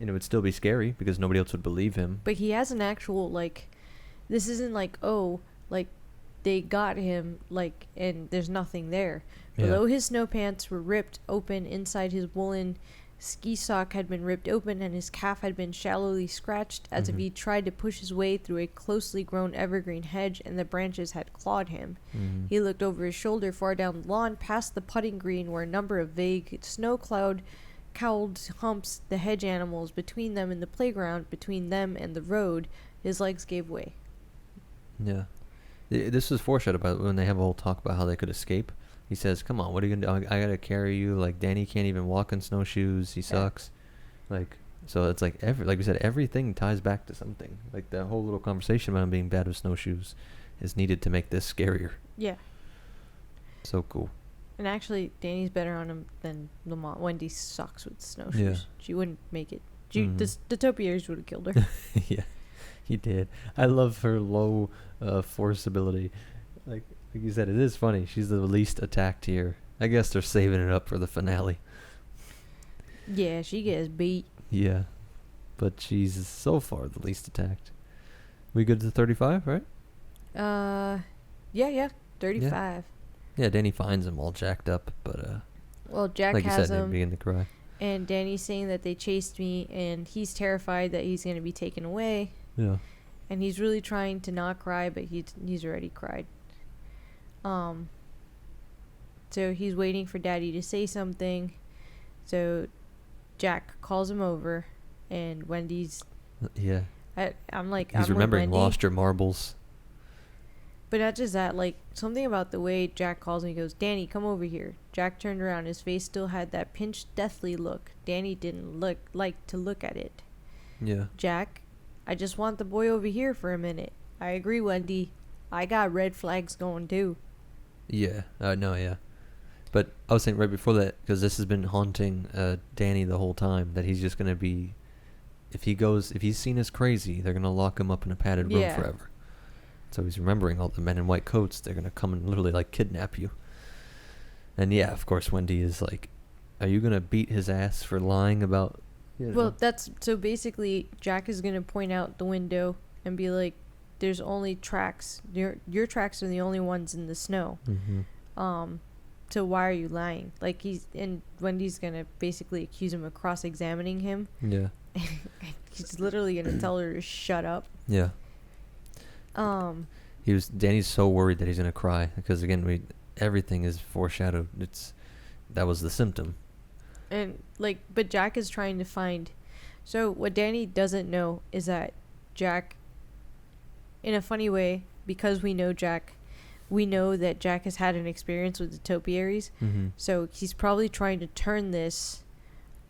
And it would still be scary because nobody else would believe him. But he has an actual, like, this isn't like, oh, like, they got him, like, and there's nothing there. Yeah. Below his snow pants were ripped open. Inside his woolen ski sock had been ripped open, and his calf had been shallowly scratched as if he tried to push his way through a closely grown evergreen hedge and the branches had clawed him. Mm-hmm. He looked over his shoulder far down the lawn past the putting green where a number of vague snow cowled humps the hedge animals between them and the playground, between them and the road. His legs gave way. Yeah. This was foreshadowed by when they have a whole talk about how they could escape. He says, come on, what are you going to do? I got to carry you. Like, Danny can't even walk in snowshoes. He sucks. Like, so it's like, like we said, everything ties back to something. Like, that whole little conversation about him being bad with snowshoes is needed to make this scarier. Yeah. So cool. And actually, Danny's better on him than Lamont. Wendy sucks with snowshoes. Yeah. She wouldn't make it. The topiaries would have killed her. Yeah, he did. I love her low force ability. Like you said, it is funny. She's the least attacked here. I guess they're saving it up for the finale. Yeah, she gets beat. Yeah, but she's so far the least attacked. We good to 35, right? Yeah, 35. Yeah, Danny finds him all jacked up, but Well, Jack like you has said, he'd him, begin to cry. and Danny's saying that they chased me, and he's terrified that he's going to be taken away. Yeah. And he's really trying to not cry, but he's already cried. So he's waiting for Daddy to say something. So Jack calls him over, and Wendy's... Yeah. I'm like... He's I'm remembering with Wendy. lost your marbles. But not just that, like, something about the way Jack calls him, he goes, Danny, come over here. Jack turned around. His face still had that pinched, deathly look. Danny didn't like to look at it. Yeah. Jack, I just want the boy over here for a minute. I agree, Wendy. I got red flags going, too. Yeah. No, yeah. But I was saying right before that, because this has been haunting Danny the whole time, that he's just going to be... If he's seen as crazy, they're going to lock him up in a padded room forever. So he's remembering all the men in white coats. They're going to come and literally, like, kidnap you. And, yeah, of course, Wendy is like, are you going to beat his ass for lying about... Well, so basically, Jack is going to point out the window and be like, there's only tracks. Your tracks are the only ones in the snow. Mm-hmm. So why are you lying? Like, Wendy's going to basically accuse him of cross-examining him. Yeah. He's literally going to tell her to shut up. Yeah. Danny's so worried that he's gonna cry because again everything is foreshadowed. That was the symptom. And but Jack is trying to find. So what Danny doesn't know is that Jack, in a funny way, because we know Jack, we know that Jack has had an experience with the topiaries. Mm-hmm. So he's probably trying to turn this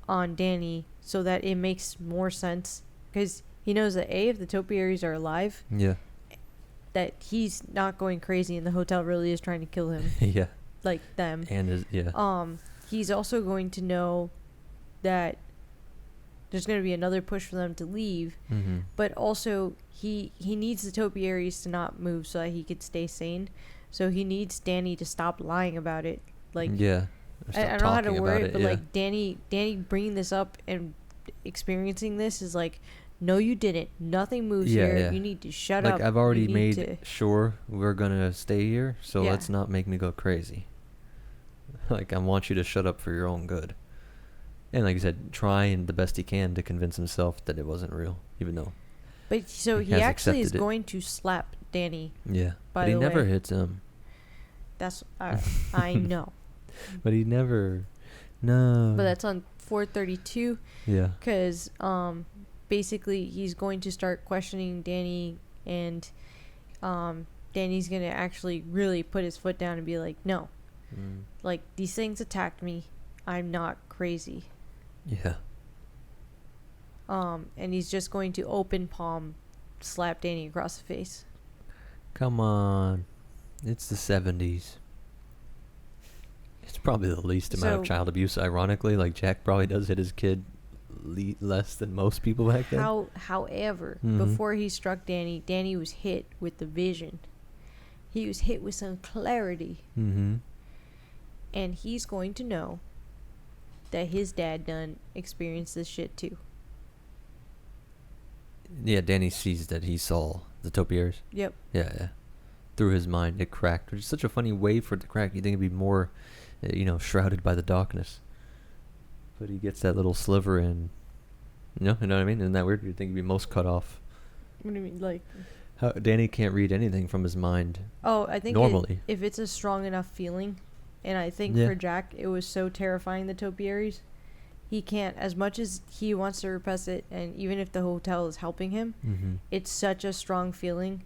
on Danny so that it makes more sense, because he knows that if the topiaries are alive, that he's not going crazy and the hotel really is trying to kill him. Yeah. Like them. And he's also going to know that there's going to be another push for them to leave. Mm-hmm. But also he needs the topiaries to not move so that he could stay sane. So he needs Danny to stop lying about it. Like, yeah. I don't know how to word it, but like Danny bringing this up and experiencing this is like, no, you didn't. Nothing moves here. Yeah. You need to shut up. Like, I've already made sure we're going to stay here, so let's not make me go crazy. Like, I want you to shut up for your own good. And like you said, trying the best he can to convince himself that it wasn't real, even though... But so he actually is going to slap Danny. Yeah, but he never hits him. That's... I know. But he never... No. But that's on 432. Yeah. Because... basically he's going to start questioning Danny, and Danny's gonna actually really put his foot down and be like, no, like, these things attacked me, I'm not crazy. Yeah. And he's just going to open palm slap Danny across the face. Come on. It's the 70s. It's probably the least amount of child abuse, ironically. Like, Jack probably does hit his kid less than most people back then. However, before he struck Danny, Danny was hit with the vision. He was hit with some clarity. Mm-hmm. And he's going to know that his dad done experienced this shit too. Yeah, Danny sees that he saw the topiaries. Yep. Yeah. Through his mind, it cracked, which is such a funny way for it to crack. You'd think it'd be more, shrouded by the darkness. But he gets that little sliver in. You know what I mean? Isn't that weird? You'd think it'd be most cut off. What do you mean, like? How Danny can't read anything from his mind. Oh, I think normally, if it's a strong enough feeling, and I think for Jack, it was so terrifying, the topiaries. He can't, as much as he wants to repress it, and even if the hotel is helping him, it's such a strong feeling.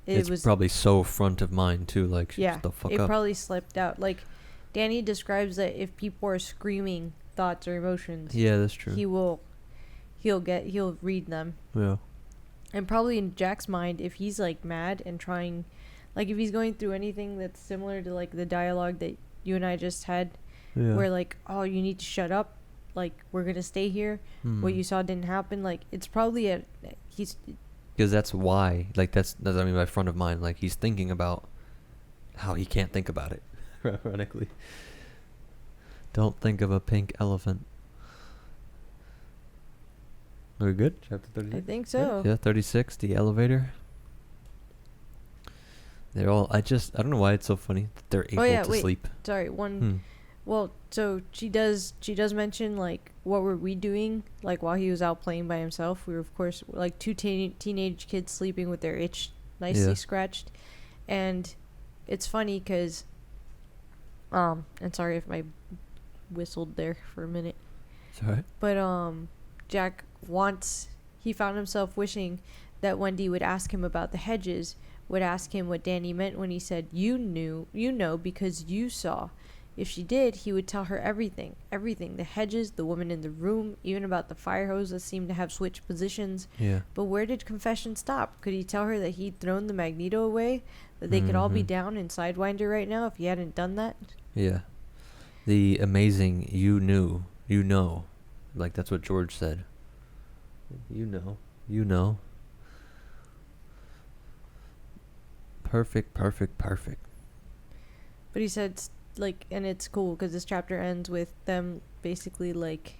It was probably so front of mind too. Like, yeah, shut the fuck it up. probably slipped out. Like, Danny describes that if people are screaming thoughts or emotions, yeah, that's true. He'll read them. Yeah. And probably in Jack's mind, if he's like mad and trying, like if he's going through anything that's similar to like the dialogue that you and I just had, where like, oh, you need to shut up, like, we're gonna stay here, what you saw didn't happen, like, it's probably because that's why, like, that's what I mean by front of mind. Like, he's thinking about how he can't think about it. Ironically, don't think of a pink elephant. Are we good? Chapter 36? I think so. Yeah, 36, the elevator. They're all, I don't know why it's so funny that they're able to sleep. Sorry, well, so she does mention, like, what were we doing, like, while he was out playing by himself? We were, of course, like, two teenage kids sleeping with their itch nicely scratched. And it's funny because, and sorry if I whistled there for a minute. It's alright. But, Jack he found himself wishing that Wendy would ask him about the hedges, would ask him what Danny meant when he said, you know, because you saw. If she did, he would tell her everything. The hedges, the woman in the room, even about the fire hose that seemed to have switched positions. Yeah. But where did confession stop? Could he tell her that he'd thrown the Magneto away? That they could all be down in Sidewinder right now if he hadn't done that? Yeah. The amazing you know. Like, that's what George said. You know. Perfect. But he said, like, and it's cool because this chapter ends with them basically, like,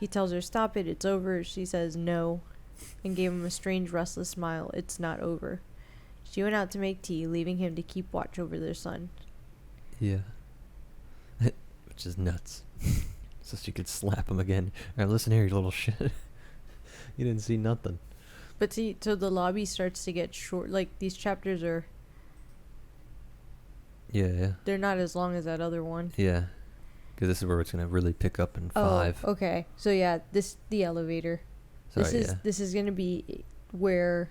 he tells her, stop it, it's over. She says no, and gave him a strange restless smile. It's not over. She went out to make tea, leaving him to keep watch over their son. Yeah. Which is nuts. So she could slap him again. All right, listen here, you little shit. You didn't see nothing. But see, so the lobby starts to get short. Like, these chapters are... Yeah. They're not as long as that other one. Yeah. Because this is where it's going to really pick up in 5. Oh, okay. So, yeah, the elevator. Sorry, this is going to be where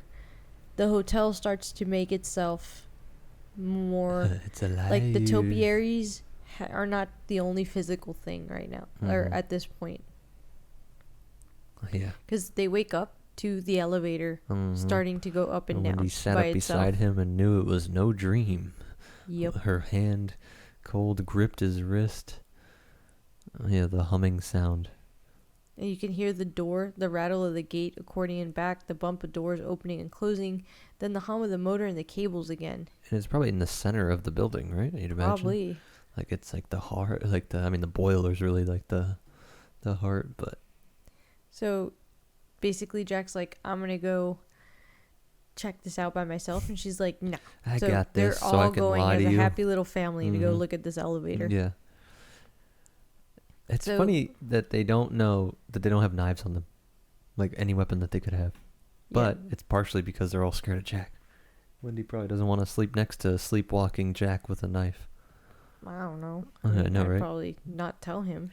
the hotel starts to make itself more... It's alive. Like, the topiaries are not the only physical thing right now. Or at this point. Yeah. Because they wake up to the elevator starting to go up and down. When he sat up beside him and knew it was no dream. Yep. Her hand cold gripped his wrist. Yeah, the humming sound. And you can hear the door, the rattle of the gate, accordion back, the bump of doors opening and closing, then the hum of the motor and the cables again. And it's probably in the center of the building, right? You'd imagine. Probably. Like, it's like the heart, like the boiler's really like the heart, but... So, basically, Jack's like, I'm going to go check this out by myself. And she's like, no. I got this, they're so all I can going lie as to a you. happy little family to go look at this elevator. Yeah. It's funny that they don't know that they don't have knives on them. Like, any weapon that they could have. But it's partially because they're all scared of Jack. Wendy probably doesn't want to sleep next to sleepwalking Jack with a knife. I don't know. I know, I'd right? probably not tell him.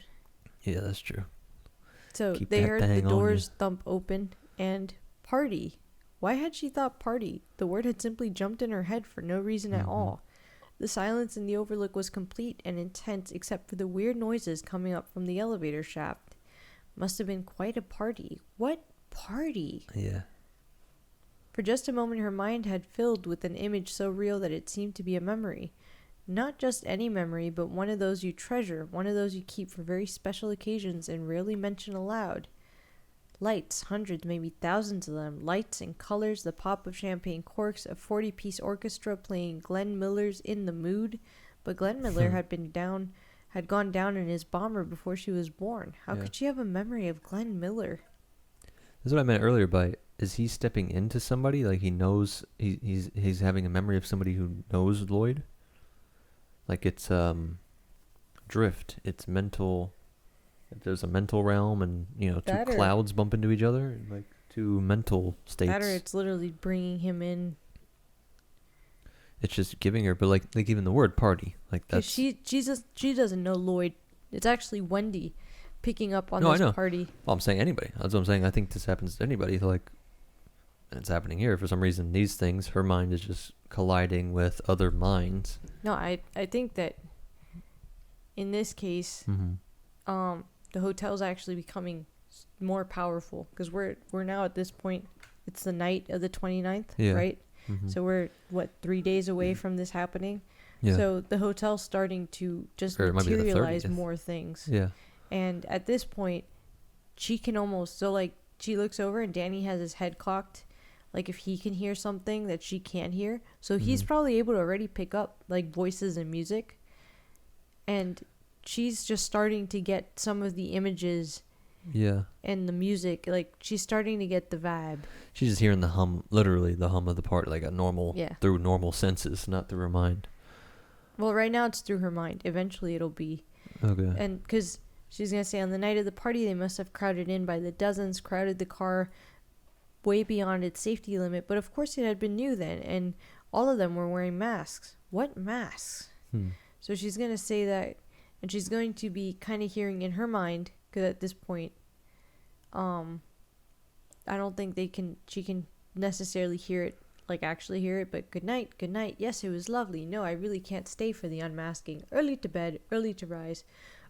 Yeah, that's true. So Keep they that heard the thing on doors you. thump open, and party. Why had she thought party? The word had simply jumped in her head for no reason at all. The silence in the Overlook was complete and intense except for the weird noises coming up from the elevator shaft. Must have been quite a party. What party? Yeah. For just a moment her mind had filled with an image so real that it seemed to be a memory. Not just any memory, but one of those you treasure, one of those you keep for very special occasions and rarely mention aloud. Lights, hundreds, maybe thousands of them, lights and colors, the pop of champagne corks, a 40-piece orchestra playing Glenn Miller's In the Mood. But Glenn Miller had gone down in his bomber before she was born. How could she have a memory of Glenn Miller? This is what I meant earlier by, is he stepping into somebody? Like he knows, he's having a memory of somebody who knows Lloyd? Like it's drift, it's mental. There's a mental realm, and two clouds bump into each other, like two mental states. That or it's literally bringing him in. It's just giving her, but like even the word party, like that's. She doesn't know Lloyd. It's actually Wendy picking up on this party. Well, I'm saying anybody. That's what I'm saying. I think this happens to anybody. Like, it's happening here for some reason. These things, her mind is just colliding with other minds. No, I think that in this case, the hotel's actually becoming more powerful because we're now at this point. It's the night of the 29th, right? So we're 3 days away from this happening. Yeah. So the hotel's starting to just materialize more things. Yeah. And at this point, she can almost she looks over and Danny has his head cocked, like if he can hear something that she can't hear. So he's probably able to already pick up like voices and music. And she's just starting to get some of the images and the music. Like she's starting to get the vibe. She's just hearing the hum, literally the hum of the part, like through normal senses, not through her mind. Well, right now it's through her mind. Eventually it'll be. Okay. And because she's going to say on the night of the party, they must have crowded in by the dozens, crowded the car way beyond its safety limit. But of course it had been new then, and all of them were wearing masks. What masks? So she's going to say that. And she's going to be kind of hearing in her mind, because at this point, I don't think she can necessarily hear it, like actually hear it, but good night, yes, it was lovely. No, I really can't stay for the unmasking. Early to bed, early to rise.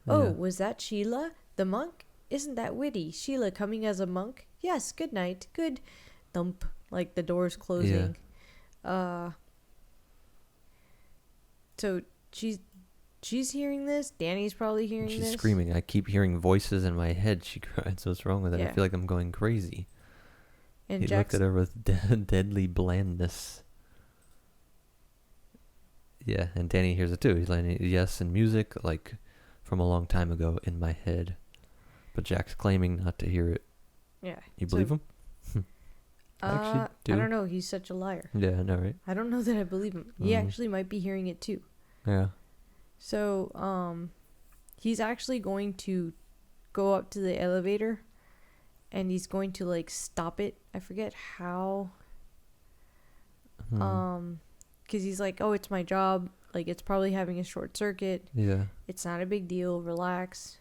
Oh, was that Sheila, the monk? Isn't that witty? Sheila coming as a monk? Yes, good night, good thump, like the doors closing. Yeah. So She's hearing this. Danny's probably hearing this. She's screaming. I keep hearing voices in my head. She cried. So what's wrong with it? I feel like I'm going crazy. And he looked at her with deadly blandness. Yeah, and Danny hears it too. He's like, yes, and music, like from a long time ago in my head. But Jack's claiming not to hear it. Yeah. You believe him? I don't know. He's such a liar. Yeah, I know, right? I don't know that I believe him. He actually might be hearing it too. Yeah. So, he's actually going to go up to the elevator and he's going to like stop it. I forget how. Because he's like, oh, it's my job. Like, it's probably having a short circuit. Yeah. It's not a big deal. Relax.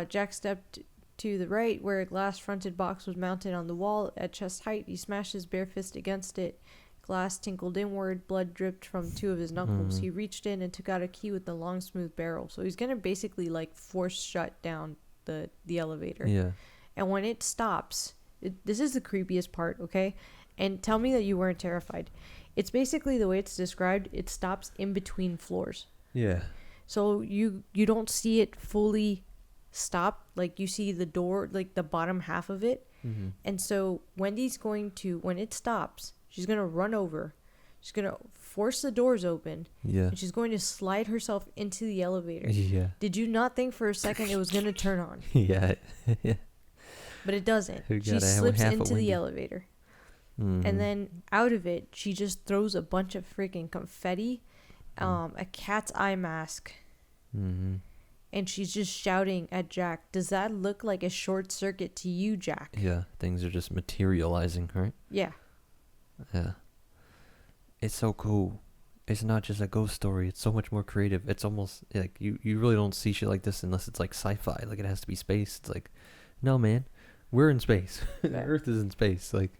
Jack stepped to the right where a glass-fronted box was mounted on the wall at chest height. He smashed his bare fist against it. Glass tinkled inward, blood dripped from two of his knuckles. He reached in and took out a key with the long, smooth barrel. So he's going to basically, like, force shut down the elevator. Yeah. And when it stops, this is the creepiest part, okay? And tell me that you weren't terrified. It's basically the way it's described, it stops in between floors. Yeah. So you don't see it fully stop. Like, you see the door, like, the bottom half of it. And so Wendy's going to, when it stops, she's going to run over. She's going to force the doors open. Yeah. And she's going to slide herself into the elevator. Yeah. Did you not think for a second it was going to turn on? Yeah. But it doesn't. She slips into the elevator. Mm-hmm. And then out of it, she just throws a bunch of freaking confetti, a cat's eye mask. Mm-hmm. And she's just shouting at Jack, does that look like a short circuit to you, Jack? Yeah, things are just materializing, right? Yeah. Yeah. It's so cool. It's not just a ghost story. It's so much more creative. It's almost like you really don't see shit like this unless it's like sci-fi. Like it has to be space. It's like, no, man. we're in space. The Earth is in space. Like,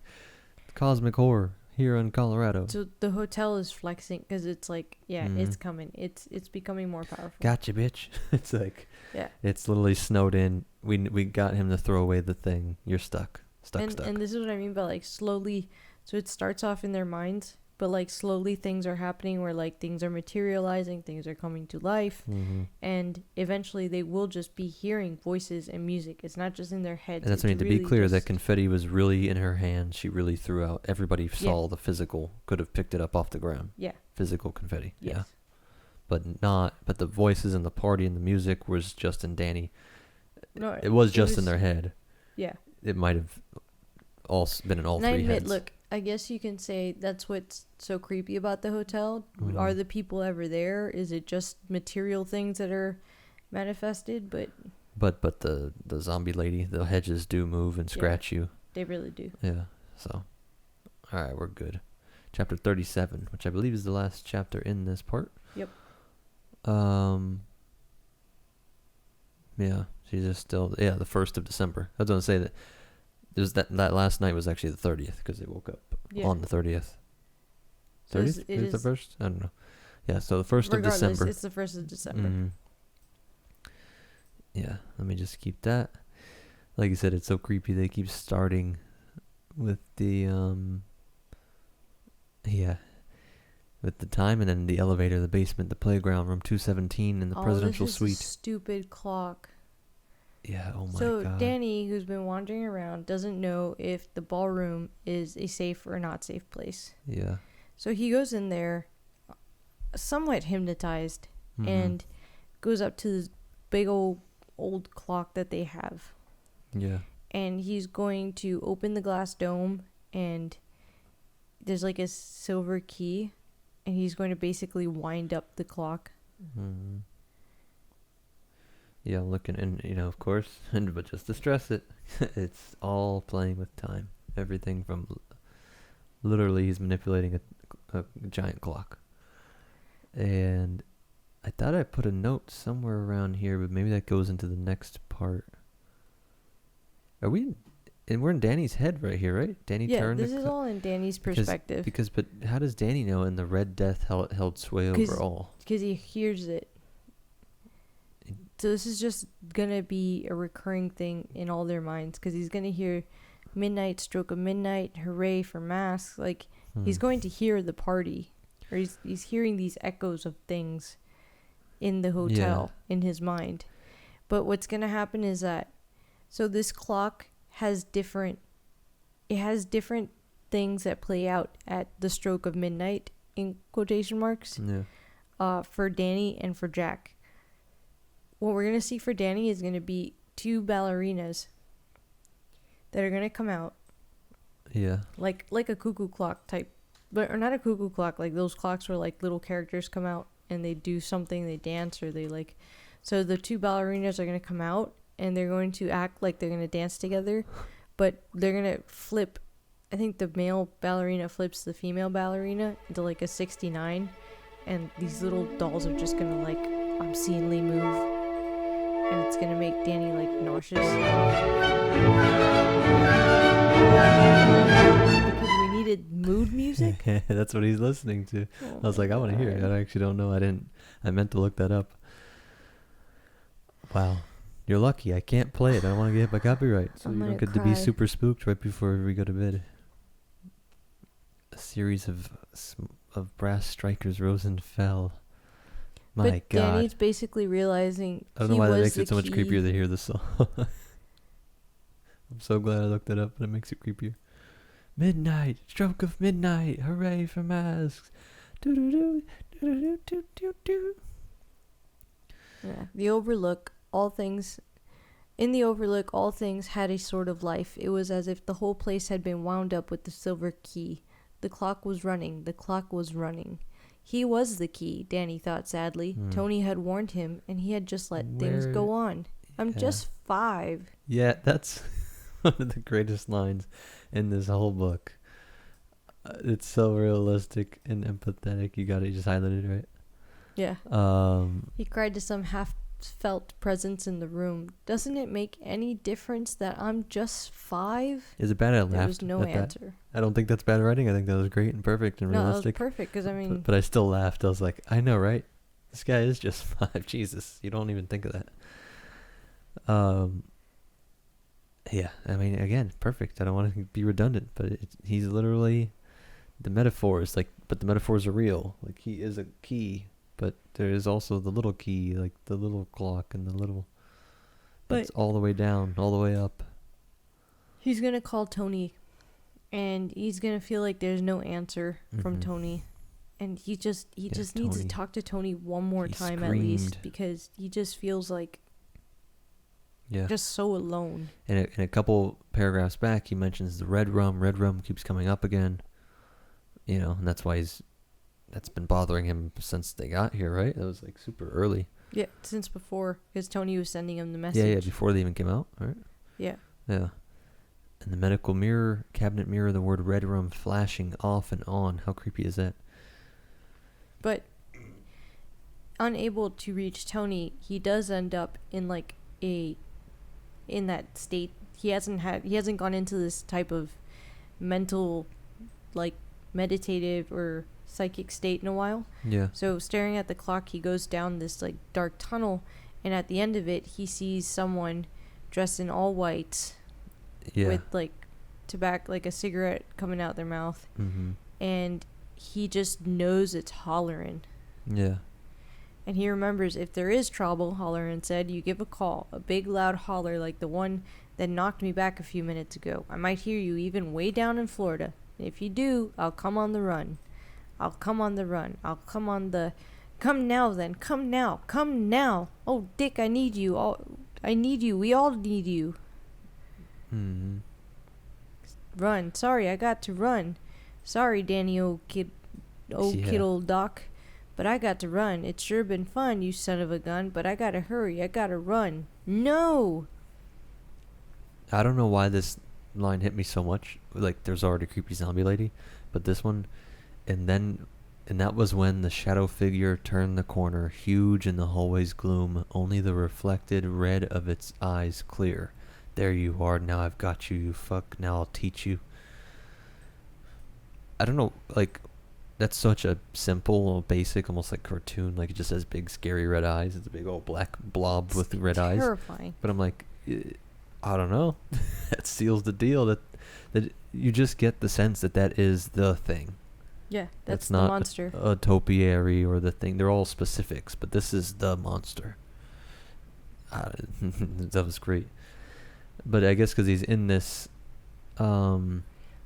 cosmic horror here in Colorado. So the hotel is flexing because it's like, it's coming. It's becoming more powerful. Gotcha, bitch. It's like, Yeah. it's literally snowed in. We got him to throw away the thing. You're stuck. Stuck. And this is what I mean by like slowly. So it starts off in their minds, but like slowly things are happening where like things are materializing, things are coming to life, and eventually they will just be hearing voices and music. It's not just in their heads. And that's what I mean. To be clear, that confetti was really in her hand. She really threw out. Everybody saw the physical, could have picked it up off the ground. Yeah. Physical confetti. Yes. Yeah. But the voices and the party and the music was just in Danny. No, it was just in their head. Yeah. It might have been in all and three I admit, heads. Look, I guess you can say that's what's so creepy about the hotel. Are the people ever there? Is it just material things that are manifested? But the zombie lady, the hedges do move and scratch you. They really do. Yeah. So, all right, we're good. Chapter 37, which I believe is the last chapter in this part. Yep. Yeah, she's just still the 1st of December. I was gonna say that there's that last night was actually the 30th because they woke up on the 30th. 30th? Is it the first? I don't know. Yeah, so the 1st of December. It's the 1st of December. Mm-hmm. Yeah, let me just keep that. Like you said, it's so creepy. They keep starting with the with the time, and then the elevator, the basement, the playground, room 217, and the presidential this suite. Is a stupid clock. Yeah, oh my god. So Danny, who's been wandering around, doesn't know if the ballroom is a safe or not safe place. Yeah. So he goes in there, somewhat hypnotized, and goes up to this big old clock that they have. Yeah. And he's going to open the glass dome, and there's like a silver key, and he's going to basically wind up the clock. Mm-hmm. Yeah, looking, and of course, but just to stress it, it's all playing with time. Everything from literally he's manipulating a giant clock. And I thought I put a note somewhere around here, but maybe that goes into the next part. Are we? And we're in Danny's head right here, right? Danny turned. Yeah, this is all in Danny's perspective. But how does Danny know? And the Red Death held sway over all. Because he hears it. So this is just gonna be a recurring thing in all their minds, because he's gonna hear midnight, stroke of midnight, hooray for masks. Like he's going to hear the party, or he's hearing these echoes of things in the hotel in his mind. But what's gonna happen is that, so this clock has different things that play out at the stroke of midnight, in quotation marks. For Danny and for Jack. What we're going to see for Danny is going to be two ballerinas that are going to come out. Yeah. Like a cuckoo clock type. Or not a cuckoo clock, like those clocks where like little characters come out and they do something, they dance, or they like. So the two ballerinas are going to come out, and they're going to act like they're going to dance together, but they're going to flip. I think the male ballerina flips the female ballerina into like a 69, and these little dolls are just going to like obscenely move. And it's gonna make Danny like nauseous because we needed mood music. That's what he's listening to. I was like, I want to hear it. I actually don't know. I meant to look that up. Wow, you're lucky. I can't play it. I don't want to get hit by copyright, so you don't get to be super spooked right before we go to bed. A series of brass strikers rose and fell. My but God. Danny's basically realizing I don't know why that makes it so much creepier to hear the song. I'm so glad I looked it up, but it makes it creepier. Midnight, stroke of midnight, hooray for masks. Do-do-do, do-do-do-do-do-do. Yeah, the Overlook, all things... In the Overlook, all things had a sort of life. It was as if the whole place had been wound up with the silver key. The clock was running. The clock was running. He was the key, Danny thought sadly. Tony had warned him, and he had just let things go on. I'm just 5. Yeah, that's one of the greatest lines in this whole book. It's so realistic and empathetic. You got it. You just highlighted it, right? Yeah. He cried to some felt presence in the room. Doesn't it make any difference that I'm just 5? Is it bad I laughed? There was no at that? answer. I don't think that's bad writing. I think that was great and perfect and No, that was realistic. perfect because I mean, But I still laughed. I was like, I know, right? This guy is just 5. Jesus, you don't even think of that. Yeah, I mean, again, perfect. I don't want to be redundant, but he's literally the metaphors. Like, but the metaphors are real. Like, he is a key, but there is also the little key, like the little clock and the little. But it's all the way down, all the way up. he's gonna call Tony, and he's gonna feel like there's no answer from Tony, and he just needs to talk to Tony one more time at least, because he just feels like just so alone. And in a couple paragraphs back, he mentions the red rum. Red rum keeps coming up again. You know, and that's why that's been bothering him since they got here, right? That was like super early. Yeah, since before, because Tony was sending him the message. Yeah, before they even came out, right? Yeah. Yeah. And the medical mirror, cabinet mirror, the word red rum flashing off and on. How creepy is that? But unable to reach Tony, he does end up in like in that state. He hasn't gone into this type of mental, like, meditative or psychic state in a while. Yeah. So staring at the clock, he goes down this like dark tunnel, and at the end of it, he sees someone dressed in all white, with like tobacco, like a cigarette coming out their mouth, and he just knows it's Holleran. Yeah. And he remembers, if there is trouble, Holleran said, you give a call, a big loud holler like the one that knocked me back a few minutes ago. I might hear you even way down in Florida. And if you do, I'll come on the run. I'll come on the run. I'll come on the... Come now, then. Come now. Come now. Oh, Dick, I need you. I need you. We all need you. Run. Sorry, I got to run. Sorry, Danny, kid old doc. But I got to run. It's sure been fun, you son of a gun. But I gotta hurry. I gotta run. No! I don't know why this line hit me so much. Like, there's already a creepy zombie lady. But this one... And that was when the shadow figure turned the corner, huge in the hallway's gloom, only the reflected red of its eyes clear. There you are, now I've got you, you fuck, now I'll teach you. I don't know, like, that's such a simple, basic, almost like cartoon, like it just has big scary red eyes. It's a big old black blob with red eyes. Terrifying. But I'm like, I don't know. That seals the deal. That you just get the sense that is the thing. Yeah, that's not the monster. A topiary or the thing. They're all specifics, but this is the monster. That was great. But I guess because he's in this... But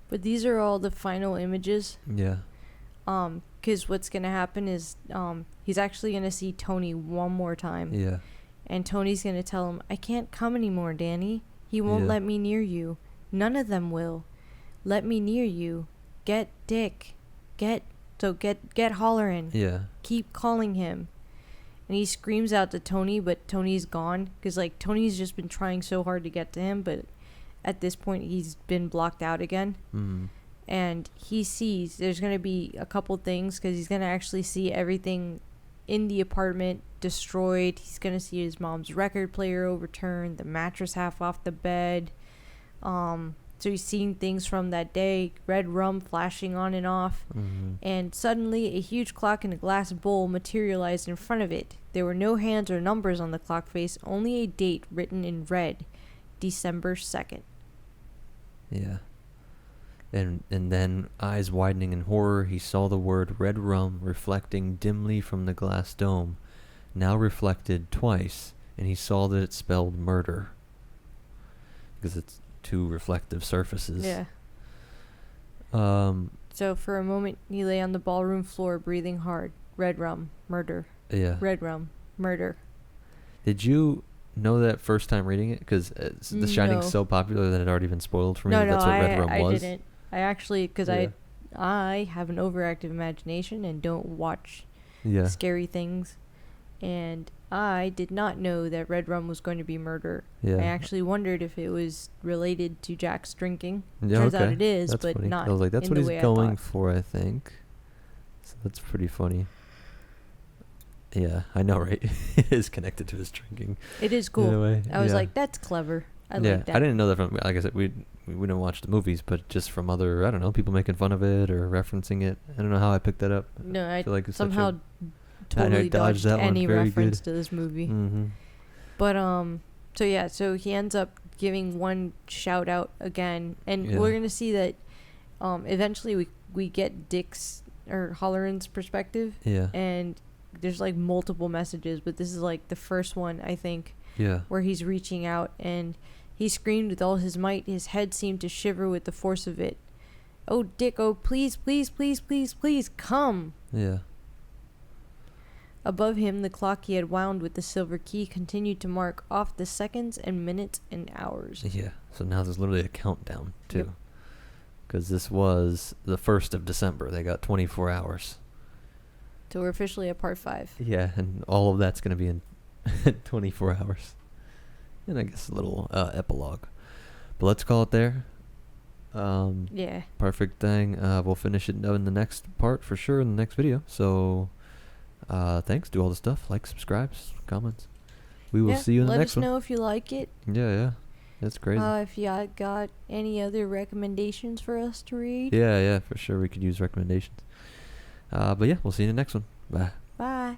these are all the final images. Yeah. Because what's going to happen is he's actually going to see Tony one more time. Yeah. And Tony's going to tell him, I can't come anymore, Danny. He won't let me near you. None of them will. Let me near you. Get Dick. Get Holleran. Yeah. Keep calling him. And he screams out to Tony, but Tony's gone. Because, like, Tony's just been trying so hard to get to him, but at this point, he's been blocked out again. And he sees there's going to be a couple things, because he's going to actually see everything in the apartment destroyed. He's going to see his mom's record player overturned, the mattress half off the bed. So he's seeing things from that day, red rum flashing on and off. And suddenly a huge clock in a glass bowl materialized in front of it. There were no hands or numbers on the clock face, only a date written in red, December 2nd. Yeah. And then, eyes widening in horror, he saw the word red rum reflecting dimly from the glass dome, now reflected twice, and he saw that it spelled murder. Because it's two reflective surfaces. Yeah. So for a moment, he lay on the ballroom floor, breathing hard. Red rum, murder. Yeah. Red rum, murder. Did you know that first time reading it? Because The Shining's so popular that it had already been spoiled for me. That's what red rum was. I didn't. I actually, because I have an overactive imagination and don't watch scary things. And I did not know that red rum was going to be murder. Yeah. I actually wondered if it was related to Jack's drinking. Turns out it is, that's but funny. Not. I was like, that's what he's going for, I think. So that's pretty funny. Yeah, I know, right? It is connected to his drinking. It is In a cool. way, I was yeah. like, that's clever. I Yeah, like that. I didn't know that from, like I said, we didn't watch the movies, but just from other, I don't know, people making fun of it or referencing it. I don't know how I picked that up. No, I feel like it's somehow such totally dodged dodged that one. any Very reference good. to this movie. Mm-hmm. But so yeah, so he ends up giving one shout out again, and Yeah. we're gonna see that eventually we get Dick's or Holleran's perspective, Yeah. and there's like multiple messages, but this is like the first one, I think, Yeah. where he's reaching out, and he screamed with all his might. His head seemed to shiver with the force of it. Oh, Dick, oh, please, please, please, please, please, come. Yeah. Above him, the clock he had wound with the silver key continued to mark off the seconds and minutes and hours. Yeah. So now there's literally a countdown, too. Yep. Because this was the 1st of December. They got 24 hours. So we're officially at part 5. Yeah, and all of that's going to be in 24 hours. And I guess a little epilogue. But let's call it there. Yeah. Perfect thing. We'll finish it in the next part for sure in the next video. So, thanks. Do all the stuff. Like, subscribes, comments. We will see you in the next one. Let us know if you like it. Yeah. That's crazy. If you got any other recommendations for us to read. Yeah, for sure. We could use recommendations. But yeah, we'll see you in the next one. Bye. Bye.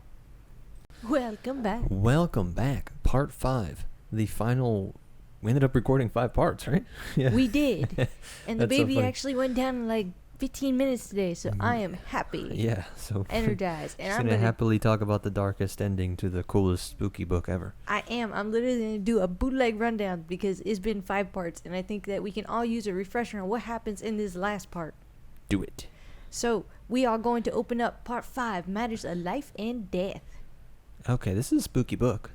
Welcome back. Welcome back. Part 5. The final. We ended up recording 5 parts, right? Yeah. We did. And the That's so baby funny. actually went down in like 15 minutes today, so I am happy. Yeah, so Energized. And she's I'm gonna gonna happily talk about the darkest ending to the coolest spooky book ever. I am. I'm literally going to do a bootleg rundown because it's been 5 parts, and I think that we can all use a refresher on what happens in this last part. Do it. So, we are going to open up part 5, Matters of Life and Death. Okay, this is a spooky book.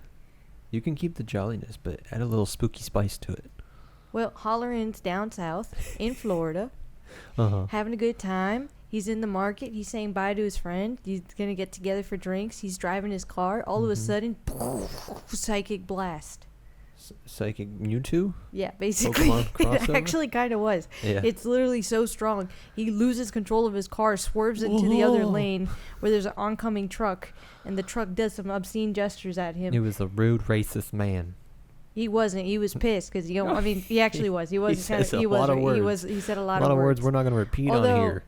You can keep the jolliness, but add a little spooky spice to it. Well, Holleran's down south in Florida, Uh-huh. having a good time. He's in the market. He's saying bye to his friend. He's going to get together for drinks. He's driving his car. All of a sudden, psychic blast. Psychic Mewtwo? Yeah, basically. Pokemon It crossover? actually kind of was. Yeah. It's literally so strong. He loses control of his car, swerves into the other Whoa. lane where there's an oncoming truck, and the truck does some obscene gestures at him. He was a rude, racist man. He wasn't. He was pissed because I mean, he actually was. He was says kind of. a lot of words. He said a A lot lot of of words we're not going to repeat on Although, here.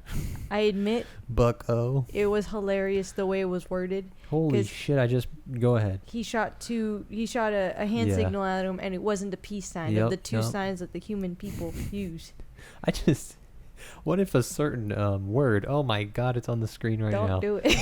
I admit Bucko. it was hilarious the way it was worded. Holy 'Cause shit, I just... Go ahead. He shot a hand Yeah. signal at him, and it wasn't the peace sign Yep, of the 2 yep. signs that the human people use. I just... What if a certain word... Oh my god, it's on the screen right now. Don't do it.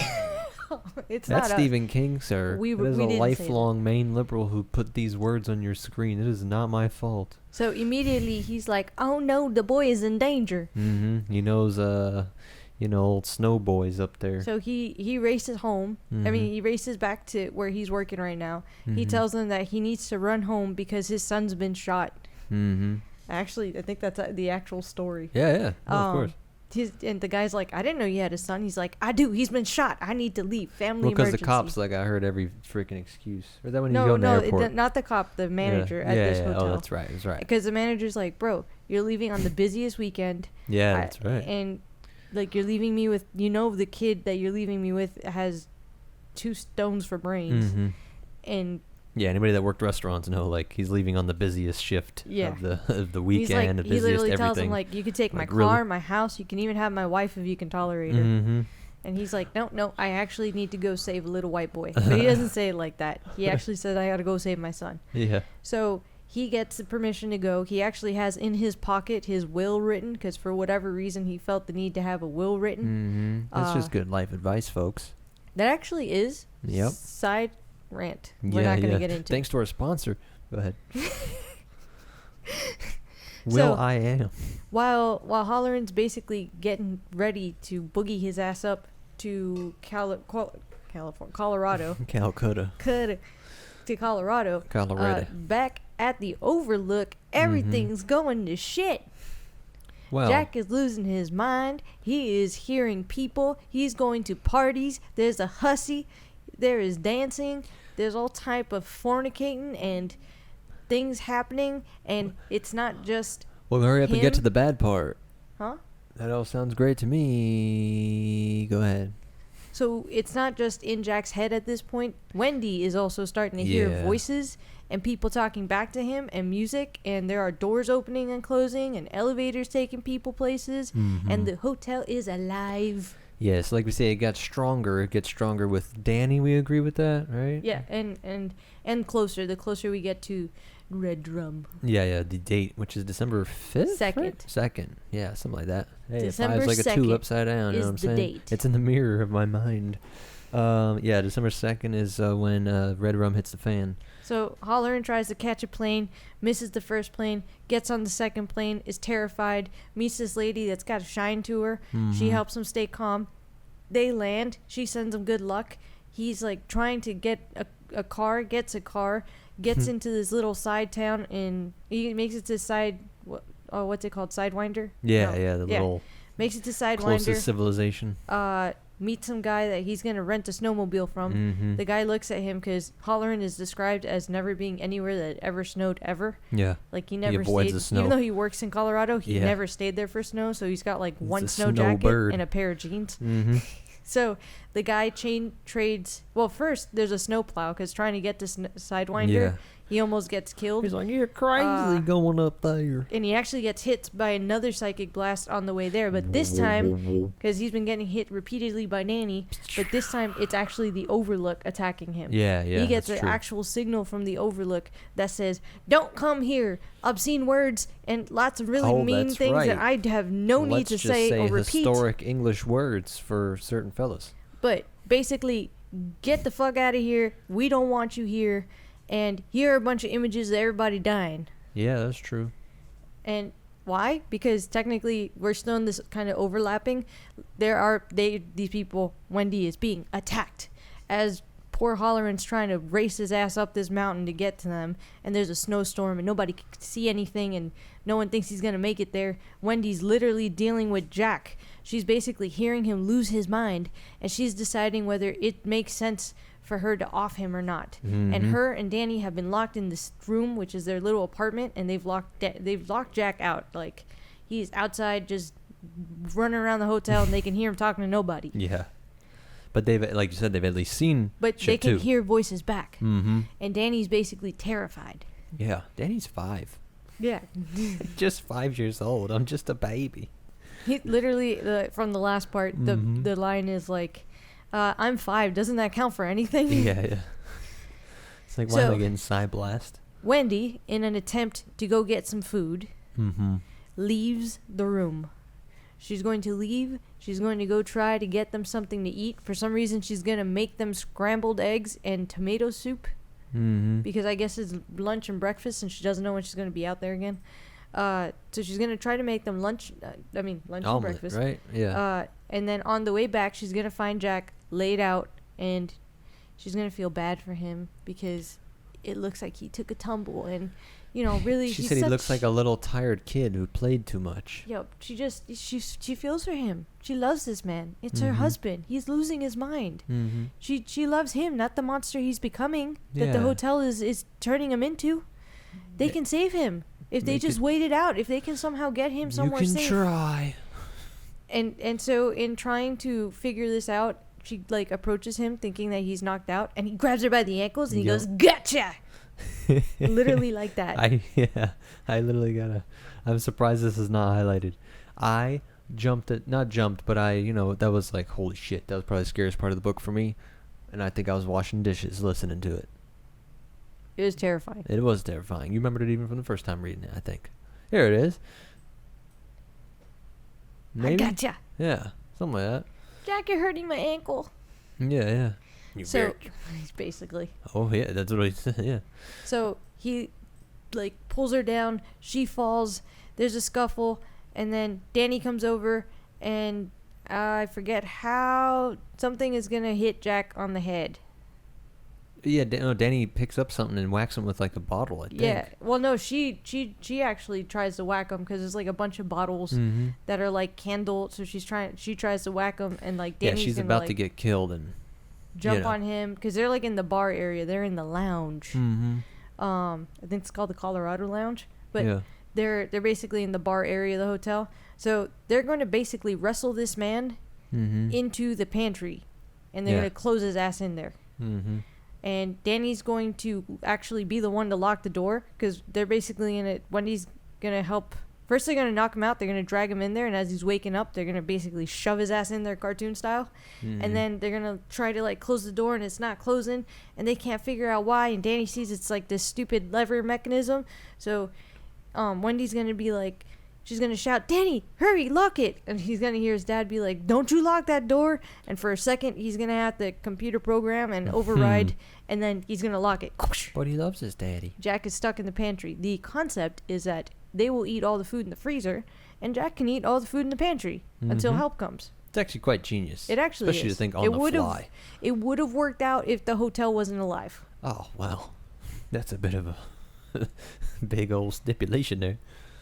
It's That's not Stephen King, sir. We It w- is we a didn't say lifelong Maine liberal who put these words on your screen. It is not my fault. So immediately he's like, "Oh no, the boy is in danger." Mm-hmm. He knows, old snow boys up there. So he races home. I Mhm. mean, he races back to where he's working right now. He Mhm. tells them that he needs to run home because his son's been shot. Mm-hmm. Actually, I think that's the actual story. Yeah. No, of course. And the guy's like, "I didn't know you had a son." He's like, "I do. He's been shot. I need to leave. Family Because emergency." the cops, I heard every freaking excuse. Or that when you No, go in the no, airport? not the cop. The manager yeah. at yeah, this yeah. hotel. Oh, that's right. That's right. Because the manager's like, "Bro, you're leaving on the busiest weekend." Yeah, that's right. And like, you're leaving me with, the kid that you're leaving me with has 2 stones for brains. Mm-hmm. And Yeah, anybody that worked restaurants know, like, he's leaving on the busiest shift Yeah. of the he's like, weekend, the he busiest literally everything. tells him, like, "You could take my Like, car, really? my house, you can even have my wife if you can tolerate her." Mm-hmm. And he's like, no, I actually need to go save a little white boy. But he doesn't say it like that. He actually says, "I gotta go save my son." Yeah. So he gets the permission to go. He actually has in his pocket his will written, because for whatever reason he felt the need to have a will written. Mm-hmm. That's just good life advice, folks. That actually is Yep. side rant. We're not going to get into. Thanks to our sponsor. Go ahead. So- I am. While Holleran's basically getting ready to boogie his ass up to Colorado, Calcutta. to Colorado, Colorado. back at the Overlook, everything's going to shit. Well, Jack is losing his mind. He is hearing people. He's going to parties. There's a hussy. There is dancing. There's all type of fornicating and things happening. And it's not just... well, hurry up and get him? to the bad part. Huh? That all sounds great to me. Go ahead. So it's not just in Jack's head at this point. Wendy is also starting to hear voices and people talking back to him and music, and there are doors opening and closing and elevators taking people places, and the hotel is alive. Yes, like we say, it got stronger. It gets stronger with Danny. We agree with that, right? Yeah, and closer. The closer we get to Red Drum. Yeah. The date, which is December 5th? 2nd. Right? 2nd. Yeah, something like that. Hey, December 5's like a 2 2nd upside down. You know what I'm is the saying? date. It's in the mirror of my mind. Yeah, December 2nd is when Red Rum hits the fan. So Halloran tries to catch a plane, misses the first plane, gets on the second plane, is terrified, meets this lady that's got a shine to her. She helps him stay calm. They land. She sends him good luck. He's like trying to get a car, gets a car, gets into this little side town, and he makes it to what's it called? Sidewinder? Yeah, little makes it to Sidewinder. closest civilization. Meets some guy that he's going to rent a snowmobile from. The guy looks at him because Halloran is described as never being anywhere that ever snowed ever. Yeah. Like he never avoids stayed. the snow. Even though he works in Colorado, he Yeah. never stayed there for snow. So he's got like one a snow jacket snowbird. and a pair of jeans. So the guy trades. Well, first there's a snowplow because trying to get this Sidewinder, he almost gets killed. He's like, you're crazy going up there. And he actually gets hit by another psychic blast on the way there. But this time, because he's been getting hit repeatedly by Nanny, but this time it's actually the Overlook attacking him. Yeah. He gets that's an true. actual signal from the Overlook that says, "Don't come here." Obscene words and lots of really mean that's things that right. I have no need Let's to just say or repeat. historic English words for certain fellas. But basically, get the fuck out of here. We don't want you here. And here are a bunch of images of everybody dying. Yeah, that's true. And why? Because technically we're still in this kind of overlapping. These people, Wendy is being attacked as poor Halloran's trying to race his ass up this mountain to get to them, and there's a snowstorm and nobody can see anything and no one thinks he's going to make it there. Wendy's literally dealing with Jack. She's basically hearing him lose his mind, and she's deciding whether it makes sense for her to off him or not. And her and Danny have been locked in this room, which is their little apartment, and they've locked Jack out. Like, he's outside just running around the hotel, and they can hear him talking to nobody. Yeah. But they've, like you said, they've at least seen But shit they can too. hear voices back. And Danny's basically terrified. Yeah, Danny's 5. Yeah. Just 5 years old. I'm just a baby. He literally, from the last part, the line is like, I'm 5. Doesn't that count for anything? Yeah. It's like, why am I getting side blast? Wendy, in an attempt to go get some food, leaves the room. She's going to leave. She's going to go try to get them something to eat. For some reason, she's going to make them scrambled eggs and tomato soup. Because I guess it's lunch and breakfast, and she doesn't know when she's going to be out there again. So she's going to try to make them lunch and breakfast. Right? Yeah. And then on the way back, she's going to find Jack laid out, and she's going to feel bad for him because it looks like he took a tumble. And, really... She said he looks like a little tired kid who played too much. Yo, she feels for him. She loves this man. It's her husband. He's losing his mind. She loves him, not the monster he's becoming that the hotel is turning him into. They can save him. If they just wait it out, if they can somehow get him somewhere safe. You can try. And so in trying to figure this out, she like approaches him thinking that he's knocked out, and he grabs her by the ankles and he goes, "Gotcha!" Literally like that. I literally I'm surprised this is not highlighted. I that was like, holy shit, that was probably the scariest part of the book for me. And I think I was washing dishes listening to it. It was terrifying. It was terrifying. You remembered it even from the first time reading it, I think. Here it is. Maybe? I gotcha. Yeah, something like that. Jack, you're hurting my ankle. Yeah. He's basically. Oh, yeah, that's what he said, yeah. So he, like, pulls her down. She falls. There's a scuffle. And then Danny comes over, and I forget how something is going to hit Jack on the head. Yeah, Danny picks up something and whacks him with, like, a bottle, I think. Yeah. Well, no, she actually tries to whack him because there's, like, a bunch of bottles that are, like, candle. So she tries to whack him, and, like, Danny's she's gonna, about like, to get killed and jump on him because they're, like, in the bar area. They're in the lounge. I think it's called the Colorado Lounge. But they're basically in the bar area of the hotel. So they're going to basically wrestle this man into the pantry. and they're going to close his ass in there. Mm-hmm. And Danny's going to actually be the one to lock the door, because they're basically in it. Wendy's going to help. First, they're going to knock him out. They're going to drag him in there. And as he's waking up, they're going to basically shove his ass in there cartoon style. Mm-hmm. And then they're going to try to, like, close the door, and it's not closing. And they can't figure out why. And Danny sees it's, like, this stupid lever mechanism. So Wendy's going to be like, she's going to shout, "Danny, hurry, lock it." And he's going to hear his dad be like, "Don't you lock that door." And for a second, he's going to have the computer program and override. And then he's going to lock it. But he loves his daddy. Jack is stuck in the pantry. The concept is that they will eat all the food in the freezer, and Jack can eat all the food in the pantry until help comes. It's actually quite genius. It actually Especially is. to think on the fly. It would have worked out if the hotel wasn't alive. Oh, well. That's a bit of a big old stipulation there.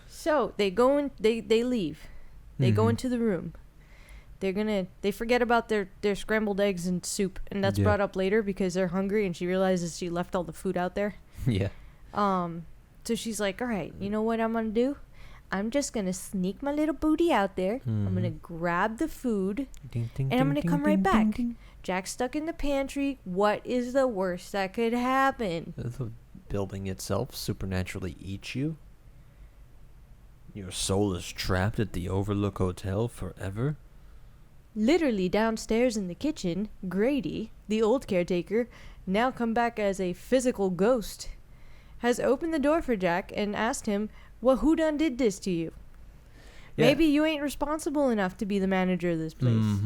So they go in. They leave. They go into the room. They forget about their scrambled eggs and soup, and that's brought up later because they're hungry, and she realizes she left all the food out there. Yeah. So she's like, "All right, you know what I'm gonna do? I'm just gonna sneak my little booty out there. I'm gonna grab the food, and I'm gonna come right back." Jack's stuck in the pantry. What is the worst that could happen? The building itself supernaturally eats you. Your soul is trapped at the Overlook Hotel forever. Literally downstairs in the kitchen, Grady, the old caretaker, now come back as a physical ghost, has opened the door for Jack and asked him, "Well, who done did this to you? Yeah. Maybe you ain't responsible enough to be the manager of this place.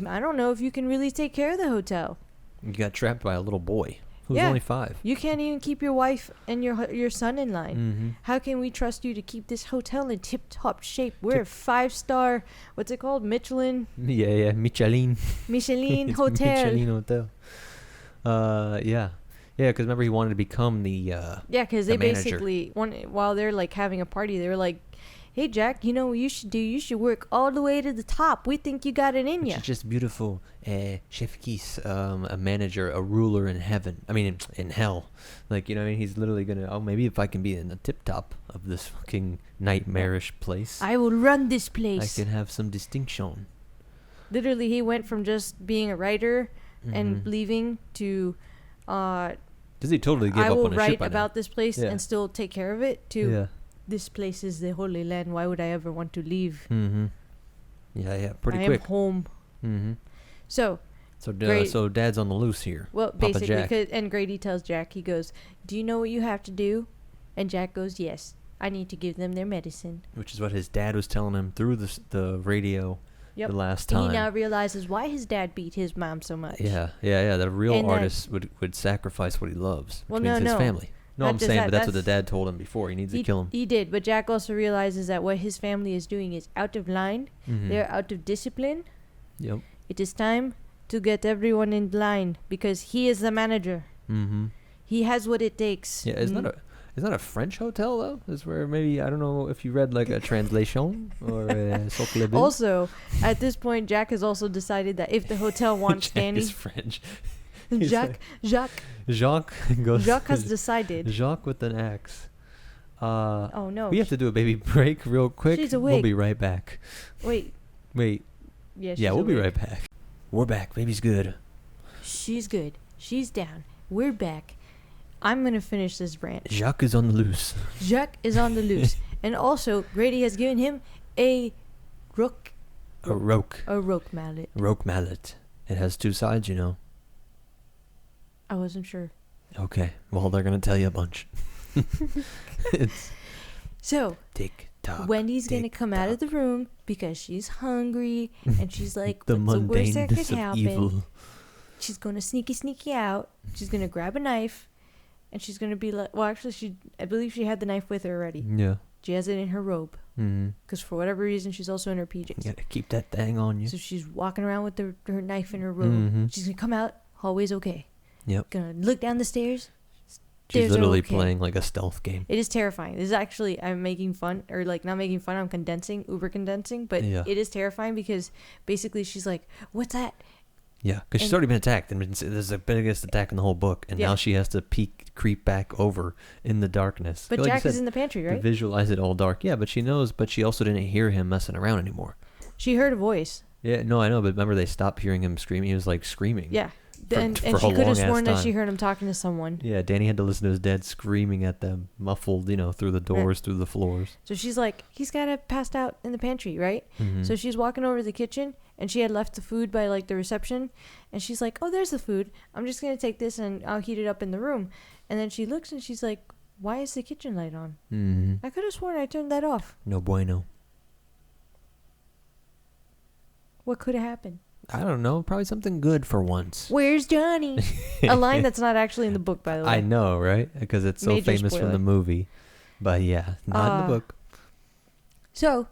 I don't know if you can really take care of the hotel. You got trapped by a little boy who's only 5. You can't even keep your wife and your son in line. How can we trust you to keep this hotel in tip-top shape? We're a 5-star, what's it called? Michelin Michelin. Hotel. Michelin Hotel. Yeah, because remember he wanted to become the because they manager. basically while they're like having a party, they were like, "Hey Jack, you know what you should do? You should work all the way to the top. We think you got it in you." She's just beautiful. Chef Keith, a manager, a ruler in heaven. I mean, in hell. Like, you know what I mean? He's literally going to, maybe if I can be in the tip top of this fucking nightmarish place, I will run this place. I can have some distinction. Literally, he went from just being a writer and leaving to, Does he totally give I up will on a write ship by about now? this place and still take care of it, to this place is the Holy Land. Why would I ever want to leave? Yeah, pretty I quick. am home. So Dad's on the loose here. Well, Papa basically, Jack. and Grady tells Jack, he goes, "Do you know what you have to do?" And Jack goes, "Yes, I need to give them their medicine." Which is what his dad was telling him through the radio the last time. And he now realizes why his dad beat his mom so much. Yeah. The real artist would sacrifice what he loves, which means his family. No, I'm saying, but that's what the dad told him before. He needs to kill him. He did, but Jack also realizes that what his family is doing is out of line. They're out of discipline. Yep. It is time to get everyone in line because he is the manager. He has what it takes. Yeah, isn't that a French hotel though? Is where maybe, I don't know if you read like a translation or a Also, at this point, Jack has also decided that if the hotel wants Danny, is French. Jacques has decided. Jacques with an X. Oh no. We have to do a baby break real quick. She's awake. We'll be right back. Wait. Yeah, we'll be right back. We're back. Baby's good. She's good. She's down. We're back. I'm going to finish this rant. Jacques is on the loose. Jacques is on the loose. And also, Grady has given him a rook mallet. Roke mallet. It has 2 sides, you know. I wasn't sure. Okay. Well, they're going to tell you a bunch. So, tick-tock, Wendy's going to come out of the room because she's hungry. And she's like, the what's the worst that could mundaneness of happen? evil. She's going to sneaky out. She's going to grab a knife. And she's going to be like, well, actually, I believe she had the knife with her already. Yeah. She has it in her robe. Because for whatever reason, she's also in her PJs. You got to keep that thing on you. So she's walking around with her knife in her robe. She's going to come out, hallway's okay. Yep. Going to look down the stairs. She's literally playing like a stealth game. It is terrifying. This is actually, I'm making fun, or like not making fun, I'm uber condensing, but it is terrifying because basically she's like, what's that? Yeah, because she's already been attacked, and this is the biggest attack in the whole book, and now she has to creep back over in the darkness. But like Jack is in the pantry, right? To visualize it all dark. Yeah, but she knows, but she also didn't hear him messing around anymore. She heard a voice. Yeah, no, I know, but remember they stopped hearing him screaming. He was like screaming. Yeah. For And a she could have long-ass sworn that she time. heard him talking to someone. Yeah, Danny had to listen to his dad screaming at them, muffled, through the doors, through the floors. So she's like, he's got to passed out in the pantry, right? Mhm. So she's walking over to the kitchen, and she had left the food by, like, the reception. And she's like, oh, there's the food. I'm just going to take this, and I'll heat it up in the room. And then she looks, and she's like, why is the kitchen light on? Mhm. I could have sworn I turned that off. No bueno. What could have happened? I don't know. Probably something good for once. Where's Johnny? A line that's not actually in the book, by the way. I know, right? Because it's so Major famous from spoiler. the movie. But yeah, not in the book. So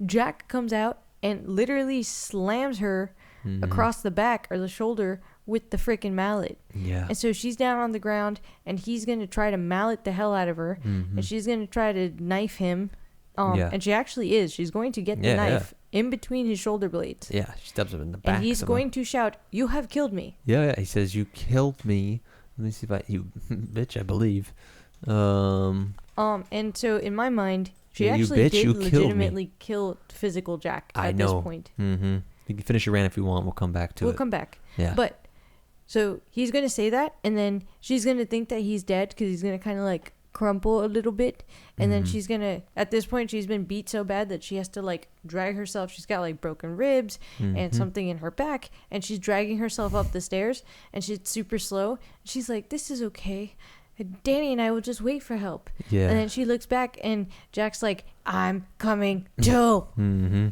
Jack comes out and literally slams her across the back or the shoulder with the freaking mallet. Yeah. And so she's down on the ground, and he's going to try to mallet the hell out of her, and she's going to try to knife him. Yeah. And she actually is. She's going to get the knife in between his shoulder blades. Yeah, she stabs him in the back. And he's somehow. going to shout, "You have killed me." Yeah, he says, "You killed me." Let me see if you bitch, I believe. And so in my mind, she Yeah, you actually bitch, did you killed me. legitimately kill physical Jack at this point. Mm-hmm. You can finish your rant if you want. We'll come back to it. We'll come back. Yeah. But so he's going to say that, and then she's going to think that he's dead because he's going to kind of like crumple a little bit. And then she's going to, at this point, she's been beat so bad that she has to like drag herself. She's got like broken ribs and something in her back, and she's dragging herself up the stairs, and she's super slow. She's like, "This is okay. Danny and I will just wait for help." Yeah. And then she looks back, and Jack's like, "I'm coming too." Mm-hmm.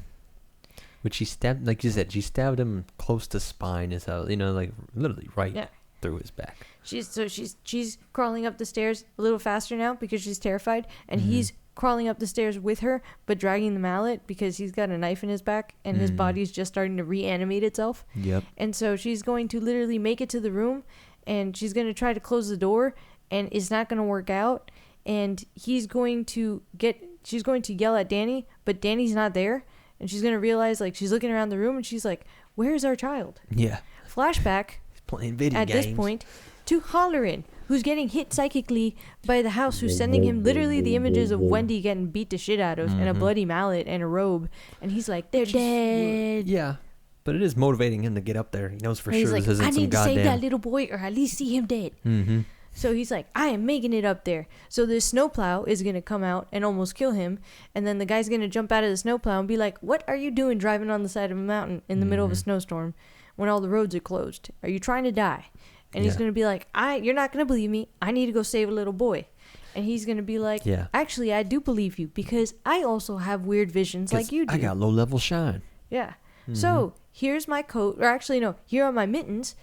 Which she stabbed, like you said, she stabbed him close to spine. Is how like literally right through his back. She's crawling up the stairs a little faster now because she's terrified, and he's crawling up the stairs with her, but dragging the mallet because he's got a knife in his back, and his body's just starting to reanimate itself. Yep. And so she's going to literally make it to the room, and she's going to try to close the door, and it's not going to work out. And she's going to yell at Danny, but Danny's not there. And she's going to realize, like, she's looking around the room, and she's like, "Where's our child?" Yeah. Flashback Playing video at games. this point to Halloran, who's getting hit psychically by the house, who's sending him literally the images of Wendy getting beat the shit out of, and a bloody mallet and a robe. And he's like, "They're dead." Yeah. But it is motivating him to get up there. He knows for And sure he's like, this "I isn't some need to save that goddamn... little boy, or at least see him dead." Mm-hmm. So he's like, "I am making it up there." So the snowplow is going to come out and almost kill him. And then the guy's going to jump out of the snowplow and be like, "What are you doing driving on the side of a mountain in the middle of a snowstorm when all the roads are closed? Are you trying to die?" And he's going to be like, "You're not going to believe me. I need to go save a little boy." And he's going to be like, "Actually, I do believe you because I also have weird visions like you do." I got low-level shine. Yeah. So here's my coat, or actually no, here are my mittens,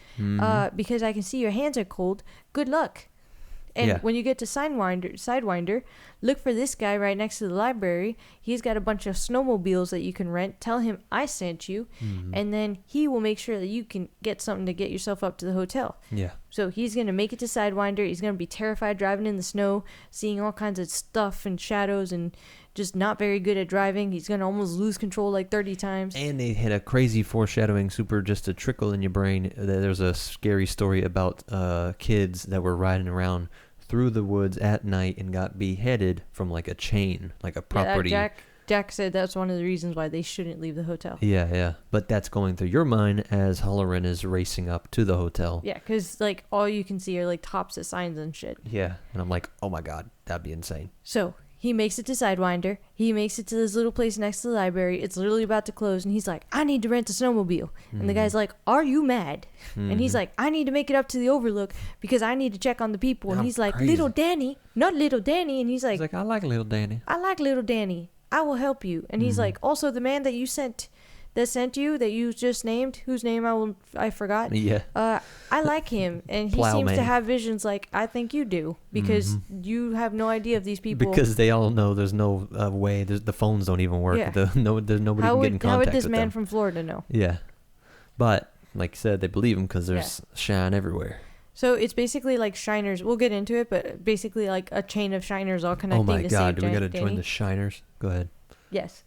because I can see your hands are cold. Good luck. And when you get to Sidewinder, look for this guy right next to the library. He's got a bunch of snowmobiles that you can rent. Tell him I sent you, and then he will make sure that you can get something to get yourself up to the hotel. Yeah. So he's going to make it to Sidewinder. He's going to be terrified driving in the snow, seeing all kinds of stuff and shadows, and just not very good at driving. He's going to almost lose control like 30 times. And they had a crazy foreshadowing, super just a trickle in your brain. There's a scary story about kids that were riding around through the woods at night and got beheaded from like a chain, like a property. Jack said that's one of the reasons why they shouldn't leave the hotel. Yeah. But that's going through your mind as Halloran is racing up to the hotel. Yeah, because like all you can see are like tops of signs and shit. Yeah. And I'm like, oh my God, that'd be insane. So he makes it to Sidewinder. He makes it to this little place next to the library. It's literally about to close, and he's like, "I need to rent a snowmobile." And the guy's like, "Are you mad?" And he's like, "I need to make it up to the Overlook because I need to check on the people." And he's like, crazy. "Little Danny, not little Danny." And he's like, I like little Danny. "I like little Danny. I will help you." And he's like, "Also, the man that you sent that you just named, whose name I forgot. Yeah. I like him, and he Plowman. seems to have visions like I think you do, because you have no idea of these people." Because they all know there's no way. The phones don't even work. Yeah. There's nobody can get in contact with them. How would this man from Florida know? Yeah. But, like I said, they believe him because there's shine everywhere. So it's basically like shiners. We'll get into it, but basically like a chain of shiners all connecting to Oh my God, save do we got to Danny. join the shiners? Go ahead. Yes.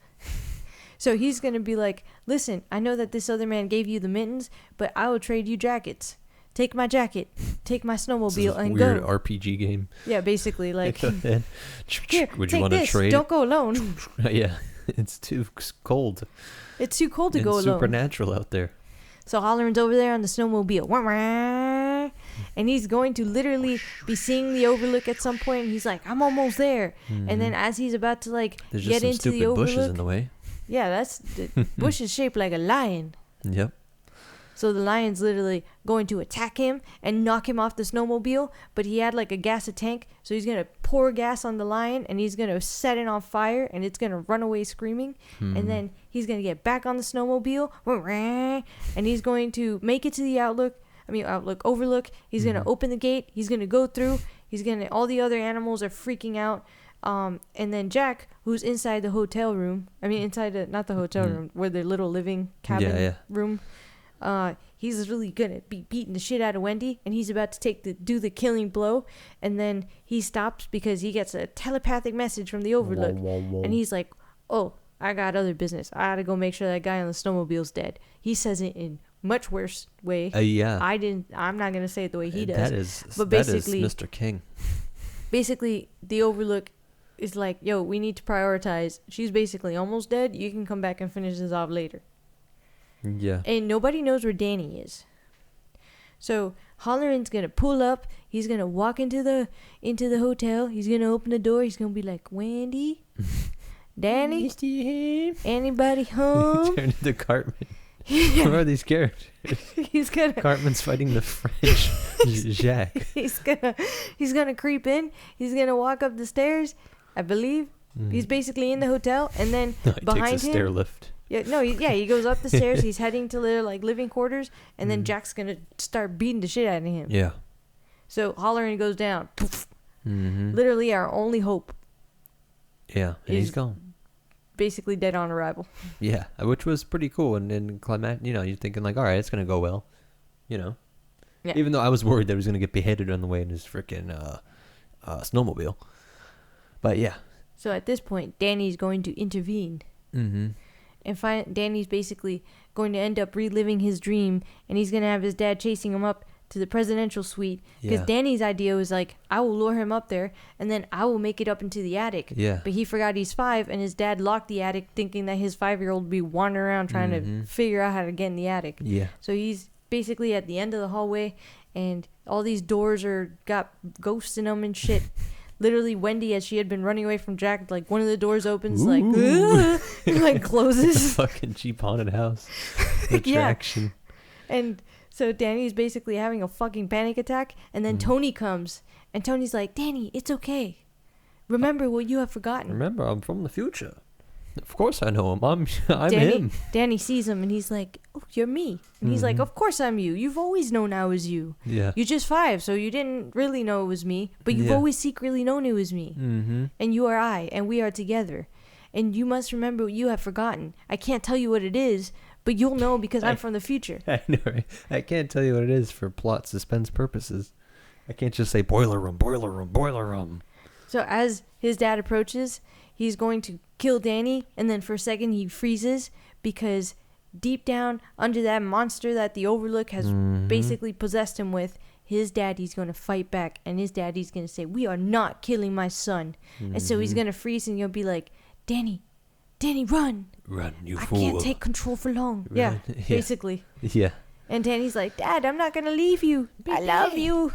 So he's going to be like, "Listen, I know that this other man gave you the mittens, but I will trade you jackets. Take my jacket, take my snowmobile, and weird go." RPG game. Yeah, basically like, Go ahead. "Here, Would you take want to this. trade? Don't go alone." Yeah. It's too cold. It's too cold to go It's alone. supernatural out there. So Holleran's over there on the snowmobile. Wah, wah. And he's going to literally be seeing the Overlook at some point. And he's like, I'm almost there. And then as he's about to like There's get just some into the stupid Overlook. bushes in the way. Yeah, the bush is shaped like a lion. Yep. So the lion's literally going to attack him and knock him off the snowmobile. But he had like a gas tank. So he's going to pour gas on the lion and he's going to set it on fire. And it's going to run away screaming. And then he's going to get back on the snowmobile. And he's going to make it to the Overlook. He's going to open the gate. He's going to go through. All the other animals are freaking out. And then Jack, who's inside the hotel room. Not the hotel room, where the little living cabin room. He's really gonna be beating the shit out of Wendy, and he's about to do the killing blow, and then he stops because he gets a telepathic message from the Overlook, and he's like, "Oh, I got other business. I gotta go make sure that guy on the snowmobile's dead." He says it in much worse way. Yeah. I'm not gonna say it the way he does. That is Mr. King. Basically, the Overlook is like, "Yo, we need to prioritize. She's basically almost dead. You can come back and finish this off later." Yeah. And nobody knows where Danny is. So Holleran's gonna pull up. He's gonna walk into the hotel. He's gonna open the door. He's gonna be like, "Wendy, Danny, anybody home?" Turn into Cartman. Who are these characters? Cartman's fighting the French Jacques. He's gonna creep in. He's gonna walk up the stairs. I believe he's basically in the hotel, and then behind takes a him, stair lift. He goes up the stairs. He's heading to their like living quarters, and then Jack's gonna start beating the shit out of him. Yeah. So Holleran goes down. Literally our only hope. Yeah, and he's gone. Basically dead on arrival. Yeah, which was pretty cool. And then you're thinking like, all right, it's gonna go well, Yeah. Even though I was worried that he was gonna get beheaded on the way in his freaking snowmobile. But yeah. So at this point, Danny's going to intervene. And Danny's basically going to end up reliving his dream, and he's going to have his dad chasing him up to the presidential suite. Because Danny's idea was like, I will lure him up there, and then I will make it up into the attic. Yeah. But he forgot he's 5, and his dad locked the attic, thinking that his 5-year-old would be wandering around trying to figure out how to get in the attic. Yeah. So he's basically at the end of the hallway, and all these doors got ghosts in them and shit. Literally, Wendy, as she had been running away from Jack, like one of the doors opens, like, and, like closes. The fucking cheap haunted house attraction. Yeah. And so Danny's basically having a fucking panic attack, and then Tony comes, and Tony's like, "Danny, it's okay. Remember what you have forgotten." Remember, I'm from the future. Of course I know him. I'm him. Danny sees him, and he's like, "Oh, you're me." And he's like, "Of course I'm you. You've always known I was you. Yeah. You're just 5, so you didn't really know it was me, but you've always secretly known it was me. And you are I, and we are together. And you must remember what you have forgotten. I can't tell you what it is, but you'll know because I'm from the future." I know, right? I can't tell you what it is for plot suspense purposes. I can't just say boiler room, boiler room, boiler room. So as his dad approaches, he's going to kill Danny, and then for a second he freezes because deep down under that monster that the Overlook has basically possessed him with, his daddy's going to fight back, and his daddy's going to say, "We are not killing my son." And so he's going to freeze, and you'll be like, Danny, run. Run, you I fool. can't take control for long. Run. Yeah, basically. Yeah. And Danny's like, "Dad, I'm not going to leave you. I love you."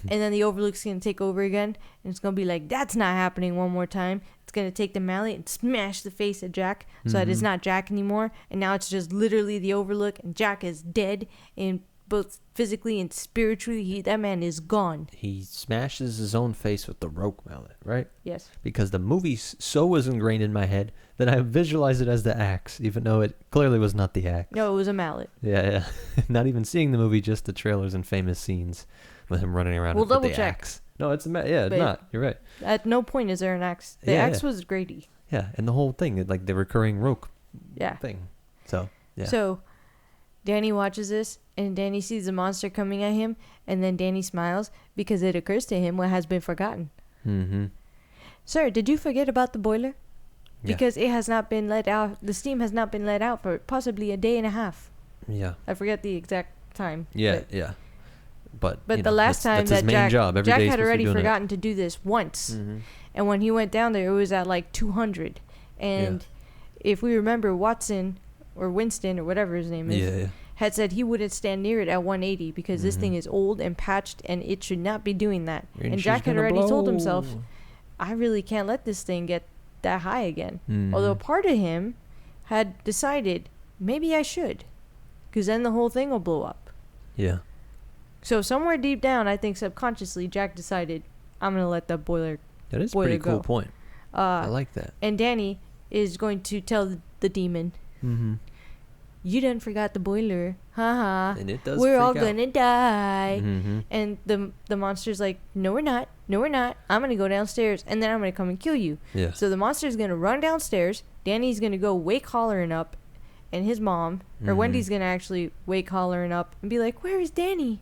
And then the Overlook's going to take over again, and it's going to be like, "That's not happening one more time." It's going to take the mallet and smash the face of Jack so that it's not Jack anymore. And now it's just literally the Overlook, and Jack is dead, in both physically and spiritually. That man is gone. He smashes his own face with the rope mallet, right? Yes. Because the movie so was ingrained in my head that I visualized it as the axe, even though it clearly was not the axe. No, it was a mallet. Yeah. Not even seeing the movie, just the trailers and famous scenes with him running around with the axe. No, it's it's not. You're right. At no point is there an axe. The axe was Grady. Yeah, and the whole thing, like the recurring rope thing. So, yeah. So, Danny watches this, and Danny sees the monster coming at him, and then Danny smiles because it occurs to him what has been forgotten. Sir, did you forget about the boiler? Yeah. Because it has not been let out. The steam has not been let out for possibly a day and a half. Yeah. I forget the exact time. Yeah, yeah. But the last time that's his that main job. Every Jack day had already forgotten to do this once. And when he went down there, it was at like 200. And if we remember, Watson or Winston or whatever his name is had said he wouldn't stand near it at 180 because this thing is old and patched and it should not be doing that. And Jack had already told himself, I really can't let this thing get that high again. Although part of him had decided maybe I should, because then the whole thing will blow up. Yeah. So somewhere deep down, I think subconsciously, Jack decided, I'm going to let that boiler go. That is a pretty cool point. I like that. And Danny is going to tell the demon, you done forgot the boiler. Haha. And it does We're all freak out. gonna die. And the monster's like, no, we're not. No, we're not. I'm going to go downstairs, and then I'm going to come and kill you. Yeah. So the monster's going to run downstairs. Danny's going to go wake Hollering up, and his mom, or Wendy's going to actually wake Hollering up and be like, where is Danny?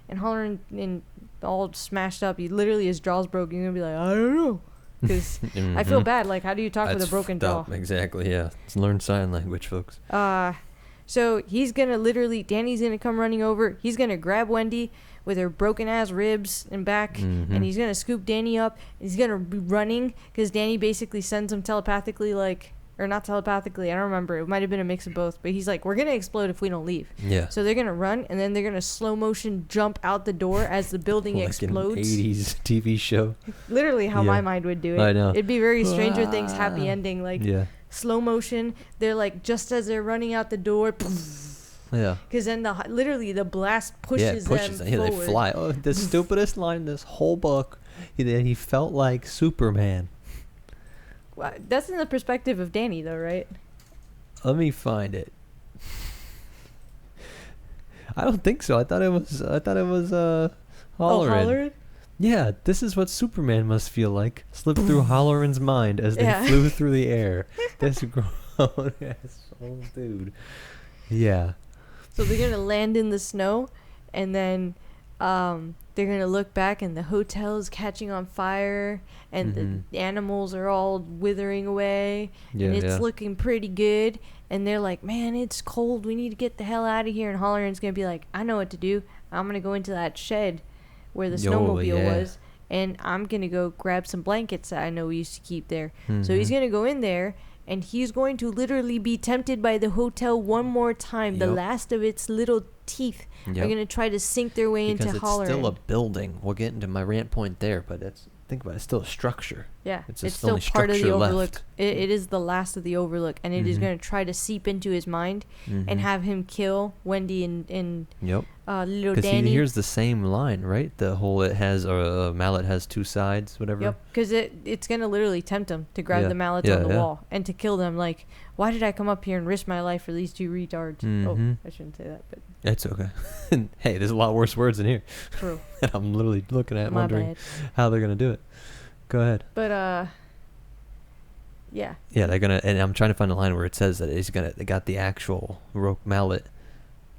And Hollering, and all smashed up, literally his jaw's broken. He's going to be like, I don't know. Because I feel bad. Like, how do you talk with a broken jaw? Exactly, yeah. Let's learn sign language, folks. So he's going to literally, Danny's going to come running over. He's going to grab Wendy with her broken ass ribs and back. And he's going to scoop Danny up. And he's going to be running because Danny basically sends him telepathically, like, or not telepathically, I don't remember. It might have been a mix of both. But he's like, we're going to explode if we don't leave. Yeah. So they're going to run, and then they're going to slow motion jump out the door as the building like explodes. An 80s TV show. Literally how my mind would do it. I know. It'd be very Stranger Things happy ending. Like, slow motion. They're like, just as they're running out the door, yeah. Because then literally the blast pushes them forward. Yeah, they fly. Oh, the stupidest line in this whole book. He felt like Superman. Well, that's in the perspective of Danny, though, right? Let me find it. I don't think so. I thought it was Halloran. Oh, Halloran? Yeah, this is what Superman must feel like. Slipped through Halloran's mind as they flew through the air. This grown ass old dude. Yeah. So they're going to land in the snow, and then they're going to look back, and the hotel is catching on fire, and the animals are all withering away, and it's looking pretty good. And they're like, man, it's cold. We need to get the hell out of here. And Halloran's going to be like, I know what to do. I'm going to go into that shed where the snowmobile was, and I'm going to go grab some blankets that I know we used to keep there. So he's going to go in there, and he's going to literally be tempted by the hotel one more time. The last of its little teeth are going to try to sink their way into Halloran. It's still a building. We'll get into my rant point there, but think about it, it's still a structure. Yeah, it's still part of the Overlook. It is the last of the Overlook, and it is going to try to seep into his mind and have him kill Wendy and little Danny. Because he hears the same line, right? The whole a mallet has two sides, whatever. Yep, because it's going to literally tempt him to grab the mallets on the wall and to kill them. Like, why did I come up here and risk my life for these two retards? Oh, I shouldn't say that, but... It's okay. Hey, there's a lot worse words in here. True. And I'm literally looking at wondering bad. how they're going to do it. Go ahead. But, yeah. Yeah, they're going to... And I'm trying to find a line where it says that they got the actual rope mallet.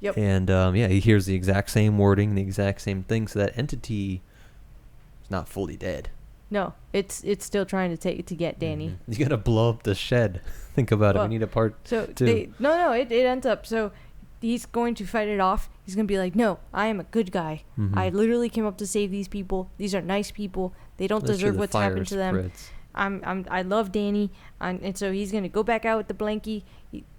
Yep. And, he hears the exact same wording, the exact same thing, so that entity is not fully dead. No, it's still trying to get Danny. You got to blow up the shed. Think about it. We need a part two. It ends up... So... He's going to fight it off. He's going to be like, no, I am a good guy. I literally came up to save these people. These are nice people. They don't deserve what's happened to them. I love Danny. And so he's going to go back out with the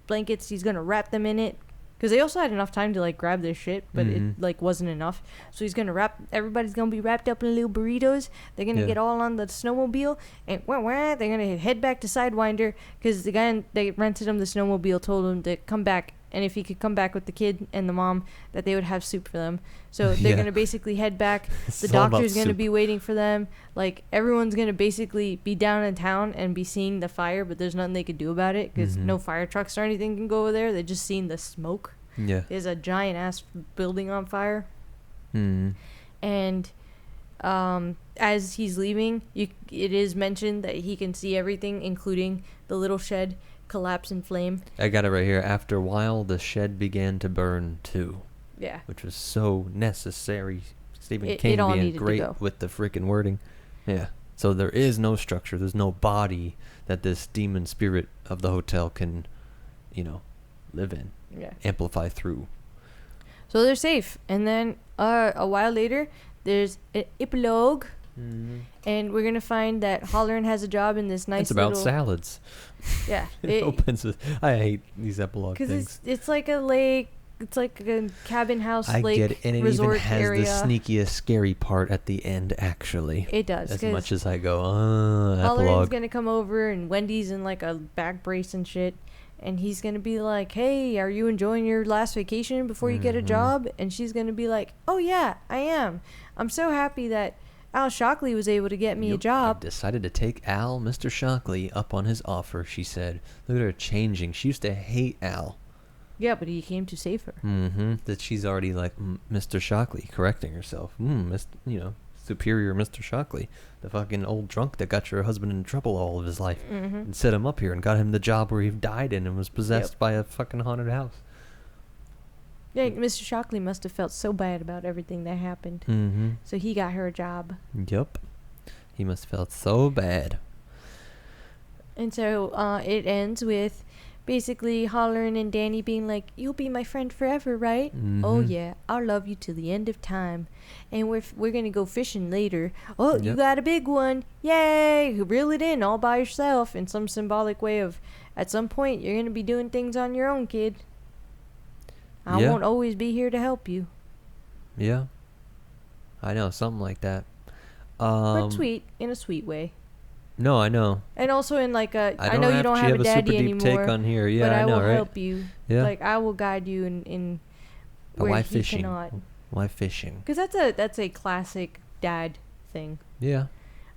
blankets. He's going to wrap them in it. Because they also had enough time to, like, grab their shit. But it, like, wasn't enough. So he's going to everybody's going to be wrapped up in little burritos. They're going to get all on the snowmobile. And they're going to head back to Sidewinder. Because the guy that rented him the snowmobile told him to come back. And if he could come back with the kid and the mom, that they would have soup for them. So they're going to basically head back. The doctor's going to be waiting for them. Like, everyone's going to basically be down in town and be seeing the fire, but there's nothing they could do about it because no fire trucks or anything can go over there. They're just seeing the smoke. Yeah. There's a giant-ass building on fire. And as he's leaving, it is mentioned that he can see everything, including the little shed collapse in flame. I got it right here. After a while, the shed began to burn too. Yeah. Which was so necessary. Stephen King being great with the freaking wording. Yeah. So there is no structure. There's no body that this demon spirit of the hotel can, live in. Yeah. Amplify through. So they're safe. And then a while later, there's an epilogue And we're going to find that Halloran has a job in this nice It's about little... salads. Yeah. It opens with... I hate these epilogue things. Because it's like a lake... It's like a cabin house I lake get it, and it resort even has area. the sneakiest, scary part at the end, actually. It does. As much as I go, Halloran's epilogue. going to come over, and Wendy's in like a back brace and shit. And he's going to be like, hey, are you enjoying your last vacation before you get a job? And she's going to be like, oh, yeah, I am. I'm so happy that Al Shockley was able to get me a job. I decided to take Al, Mr. Shockley, up on his offer, she said. Look at her changing. She used to hate Al. Yeah, but he came to save her. That she's already like Mr. Shockley, correcting herself. Superior Mr. Shockley, the fucking old drunk that got your husband in trouble all of his life and set him up here and got him the job where he died in and was possessed by a fucking haunted house. Yeah, Mr. Shockley must have felt so bad about everything that happened. So he got her a job. Yep. He must have felt so bad. And so it ends with basically Halloran and Danny being like, you'll be my friend forever, right? Oh, yeah, I'll love you till the end of time. And we're going to go fishing later. Oh, you got a big one. Yay! Reel it in all by yourself in some symbolic way of, at some point, you're going to be doing things on your own, kid. I won't always be here to help you. Yeah. I know, something like that. But sweet, in a sweet way. No, I know. And also in like a, I know you don't have a daddy anymore, take on here. Yeah, but I know, will right? help you. Yeah. Like I will guide you in but where why he fishing? cannot. Why fishing? Because that's a classic dad thing. Yeah.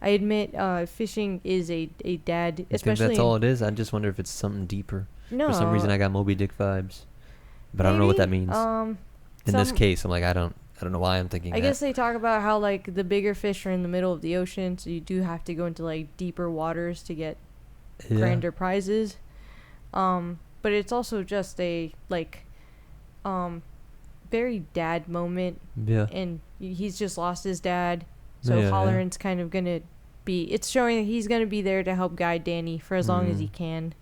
I admit, fishing is a dad, I especially. think that's all it is. I just wonder if it's something deeper. No. For some reason, I got Moby Dick vibes, but I don't know what that means. In this case, I'm like, I don't know why I'm thinking. I guess they talk about how like the bigger fish are in the middle of the ocean, so you do have to go into like deeper waters to get grander prizes. But it's also just a like, very dad moment. Yeah. And he's just lost his dad, so Halloran's kind of gonna be. It's showing that he's gonna be there to help guide Danny for as long as he can.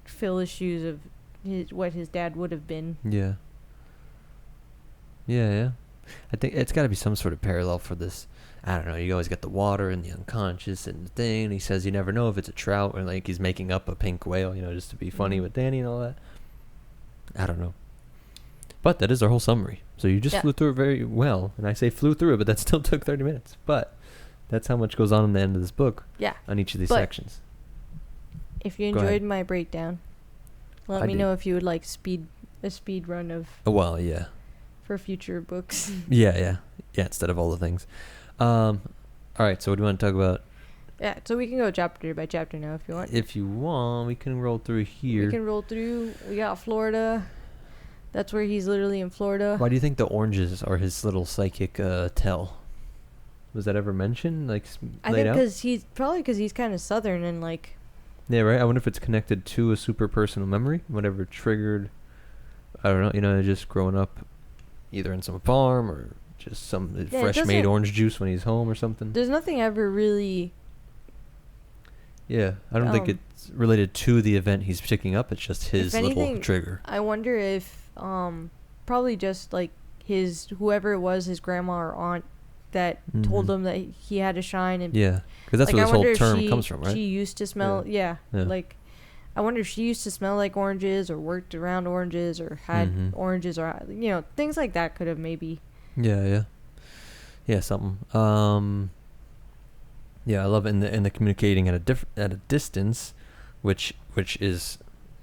Fill his shoes of what his dad would have been. Yeah. Yeah. I think it's got to be some sort of parallel for this. I don't know. You always get the water and the unconscious and the thing. And he says you never know if it's a trout or like he's making up a pink whale, just to be funny with Danny and all that. I don't know. But that is our whole summary. So you just flew through it very well. And I say flew through it, but that still took 30 minutes. But that's how much goes on in the end of this book. Yeah. On each of these sections. If you enjoyed my breakdown, let me know if you would like a speed run of. Well, yeah. For future books. Yeah, instead of all the things. All right, so what do you want to talk about? Yeah, so we can go chapter by chapter now if you want. If you want, we can roll through here. We can roll through. We got Florida. That's where he's literally in Florida. Why do you think the oranges are his little psychic tell? Was that ever mentioned? Like, I think because he's kind of southern and like. Yeah, right. I wonder if it's connected to a super personal memory, whatever triggered. I don't know. Just growing up. Either in some farm or just some fresh made orange juice when he's home or something. There's nothing ever really. Yeah, I don't think it's related to the event he's picking up. It's just his little trigger. I wonder if probably just like whoever it was, his grandma or aunt that told him that he had to shine. And yeah, because that's where this whole term comes from, right? She used to smell. Yeah. Like. I wonder if she used to smell like oranges or worked around oranges or had oranges or, things like that could have maybe. Yeah, something. Yeah, I love it in the communicating at a distance, which is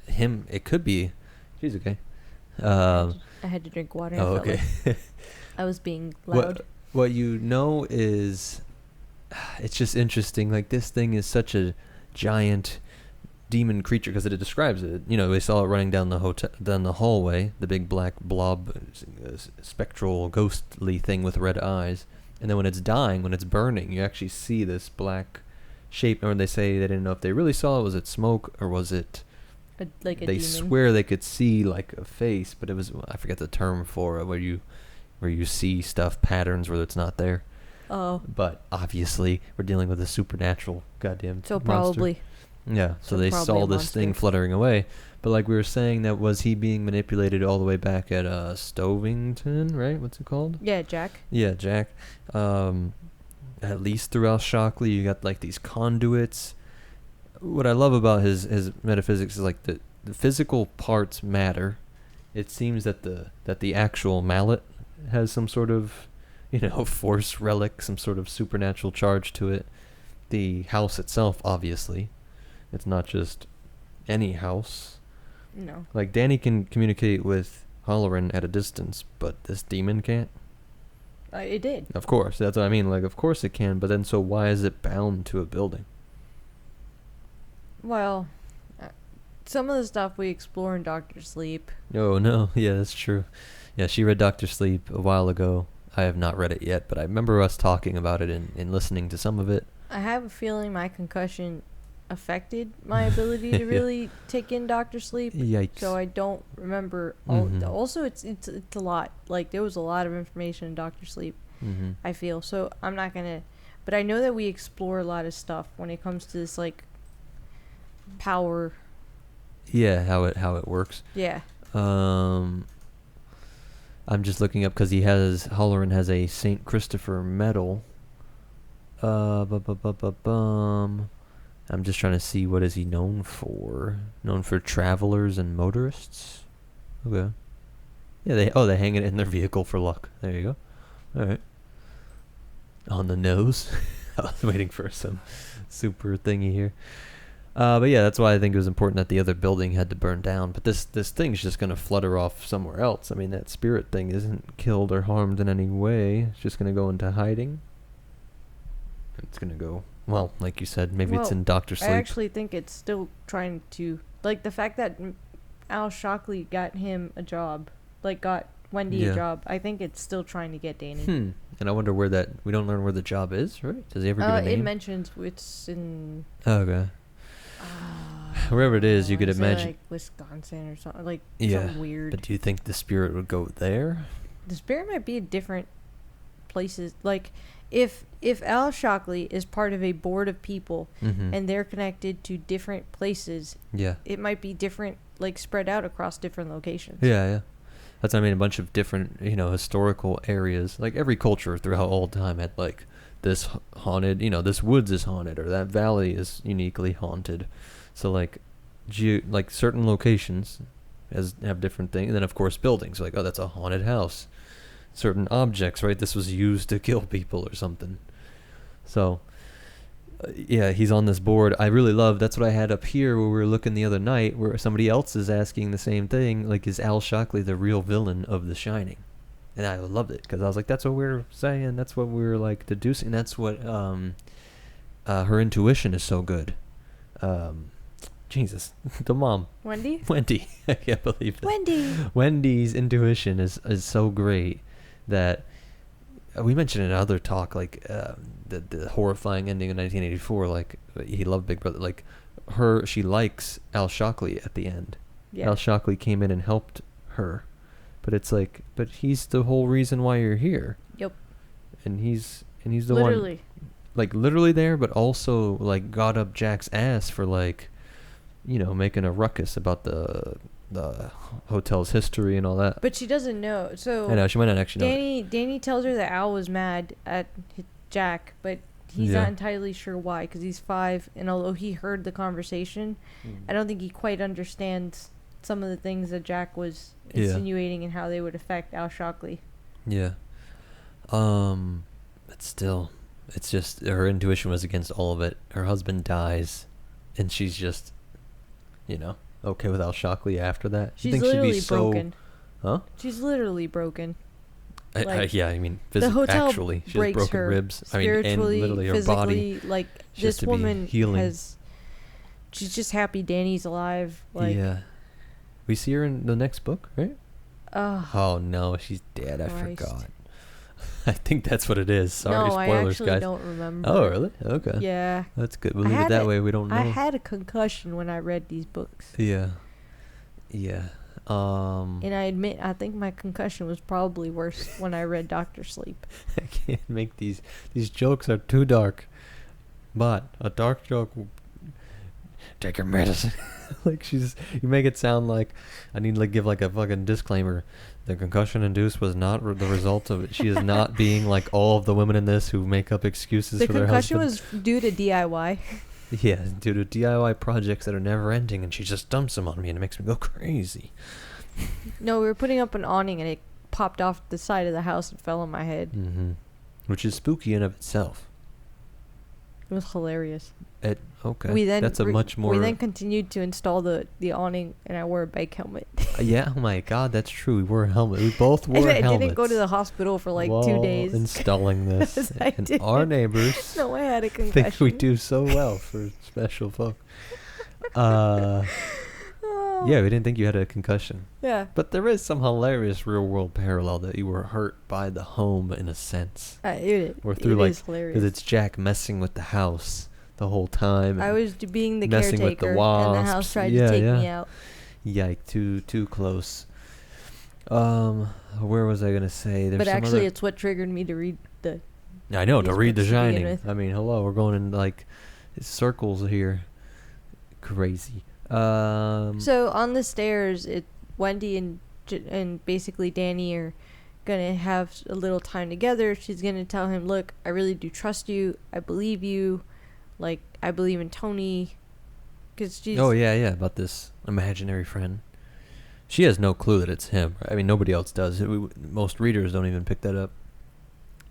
him. It could be. She's okay. I had to drink water. Oh, okay. Like I was being loud. What is, it's just interesting. Like this thing is such a giant demon creature because it describes it. They saw it running down the hallway, the big black blob, spectral, ghostly thing with red eyes. And then when it's dying, when it's burning, you actually see this black shape. Or they say they didn't know if they really saw it. Was it smoke or was it? Like a they demon. swear they could see like a face, but it was, I forget the term for it, where you see stuff, patterns where it's not there. Oh. But obviously we're dealing with a supernatural goddamn monster. Probably. Yeah, so they saw this thing fluttering away. But like we were saying, that was he being manipulated all the way back at Stovington, right? What's it called? Yeah, Jack. Yeah, Jack. at least throughout Shockley, you got like these conduits. What I love about his metaphysics is like the physical parts matter. It seems that the actual mallet has some sort of, force relic, some sort of supernatural charge to it. The house itself, obviously, it's not just any house. No. Like Danny can communicate with Halloran at a distance, but this demon can't. It did. Of course, that's what I mean. Like, of course it can, but then so why is it bound to a building? Well, some of the stuff we explore in Doctor Sleep. Oh no, yeah, that's true. Yeah, she read Doctor Sleep a while ago. I have not read it yet, but I remember us talking about it and listening to some of it. I have a feeling my concussion affected my ability to really take in Doctor Sleep. Yikes. So I don't remember. Also, it's a lot. Like, there was a lot of information in Doctor Sleep, I feel. So I'm not going to... But I know that we explore a lot of stuff when it comes to this, like, power. Yeah, how it works. Yeah. I'm just looking up because Halloran has a St. Christopher medal. I'm just trying to see what is he known for. Known for travelers and motorists. Okay. Yeah, they hang it in their vehicle for luck. There you go. All right. On the nose. I was waiting for some super thingy here. But yeah, that's why I think it was important that the other building had to burn down. But this thing's just gonna flutter off somewhere else. I mean, that spirit thing isn't killed or harmed in any way. It's just gonna go into hiding. It's gonna go. Well, like you said, maybe it's in Dr. Sleep. I actually think it's still trying to... Like, the fact that Al Shockley got him a job, like, got Wendy a job, I think it's still trying to get Danny. And I wonder where that... We don't learn where the job is, right? Does he ever give a name? It mentions it's in... Okay. Wherever it is, you could imagine... like, Wisconsin or something. Like, yeah, something weird. But do you think the spirit would go there? The spirit might be in different places. Like... If Al Shockley is part of a board of people and they're connected to different places, it might be different, like, spread out across different locations. Yeah. That's, I mean, a bunch of different, historical areas. Like, every culture throughout all time had, like, this haunted, this woods is haunted, or that valley is uniquely haunted. So, like, certain locations have different things. And then, of course, buildings. Like, oh, that's a haunted house. Certain objects, right? This was used to kill people or something. So, yeah, he's on this board. I really love, that's what I had up here where we were looking the other night, where somebody else is asking the same thing, like, is Al Shockley the real villain of The Shining? And I loved it, because I was like, that's what we're saying, that's what we're, like, deducing, that's what, her intuition is so good. Jesus, the mom. Wendy, I can't believe that. Wendy's intuition is so great that we mentioned in another talk, like the horrifying ending in 1984. Like, he loved Big Brother. Like, she likes Al Shockley at the end. Yeah. Al Shockley came in and helped her, but it's like, but he's the whole reason why you're here. Yep. And he's the one, like, literally there, but also, like, got up Jack's ass for, like, making a ruckus about the hotel's history and all that. But she doesn't know. So I know, she might not actually know. Danny tells her that Al was mad at Jack, but he's not entirely sure why, because he's 5, and although he heard the conversation, I don't think he quite understands some of the things that Jack was insinuating and how they would affect Al Shockley. Yeah. But still, it's just, her intuition was against all of it. Her husband dies, and she's just... okay with Al Shockley after that. She's literally broken. Huh? She's literally broken. Yeah, I mean, actually, she has broken ribs. Spiritually, and literally her physically, body. Like, this woman has... She's just happy Danny's alive. Like, yeah. We see her in the next book, right? Oh, no, she's dead. I forgot. I think that's what it is. Sorry, spoilers, guys. No, I actually don't remember. Oh, really? Okay. Yeah. That's good. We'll leave it that way. We don't know. I had a concussion when I read these books. Yeah. And I admit, I think my concussion was probably worse when I read Dr. Sleep. I can't make these jokes are too dark. But a dark joke take your medicine. Like you make it sound like I need to give like a fucking disclaimer. The concussion induced was not the result of it. She is not being like all of the women in this who make up excuses for their husband. The concussion was due to DIY. Yeah, due to DIY projects that are never ending, and she just dumps them on me, and it makes me go crazy. No, we were putting up an awning, and it popped off the side of the house and fell on my head. Mm-hmm. Which is spooky in of itself. It was hilarious. Okay. We then That's a much more. We then continued to install the awning, and I wore a bike helmet. Yeah. Oh my God, that's true. We wore a helmet. We both wore helmets. I didn't go to the hospital for like 2 days. Installing this, and our neighbors. No, I had a concussion. Think we do so well for special folk. Yeah, we didn't think you had a concussion. Yeah. But there is some hilarious real world parallel that you were hurt by the home in a sense. It is hilarious. Because it's Jack messing with the house the whole time. I was being the messing caretaker, with the wasps. and the house tried to take me out. Yike, too close. Where was I gonna say? But actually, it's what triggered me to read the. I know, to read The Shining. With. I mean, hello, we're going in like circles here. Crazy. So on the stairs, Wendy and basically Danny are gonna have a little time together. She's gonna tell him, "Look, I really do trust you. I believe you. Like, I believe in Tony." Cause she's About this imaginary friend. She has no clue that it's him. I mean, nobody else does. Most readers don't even pick that up.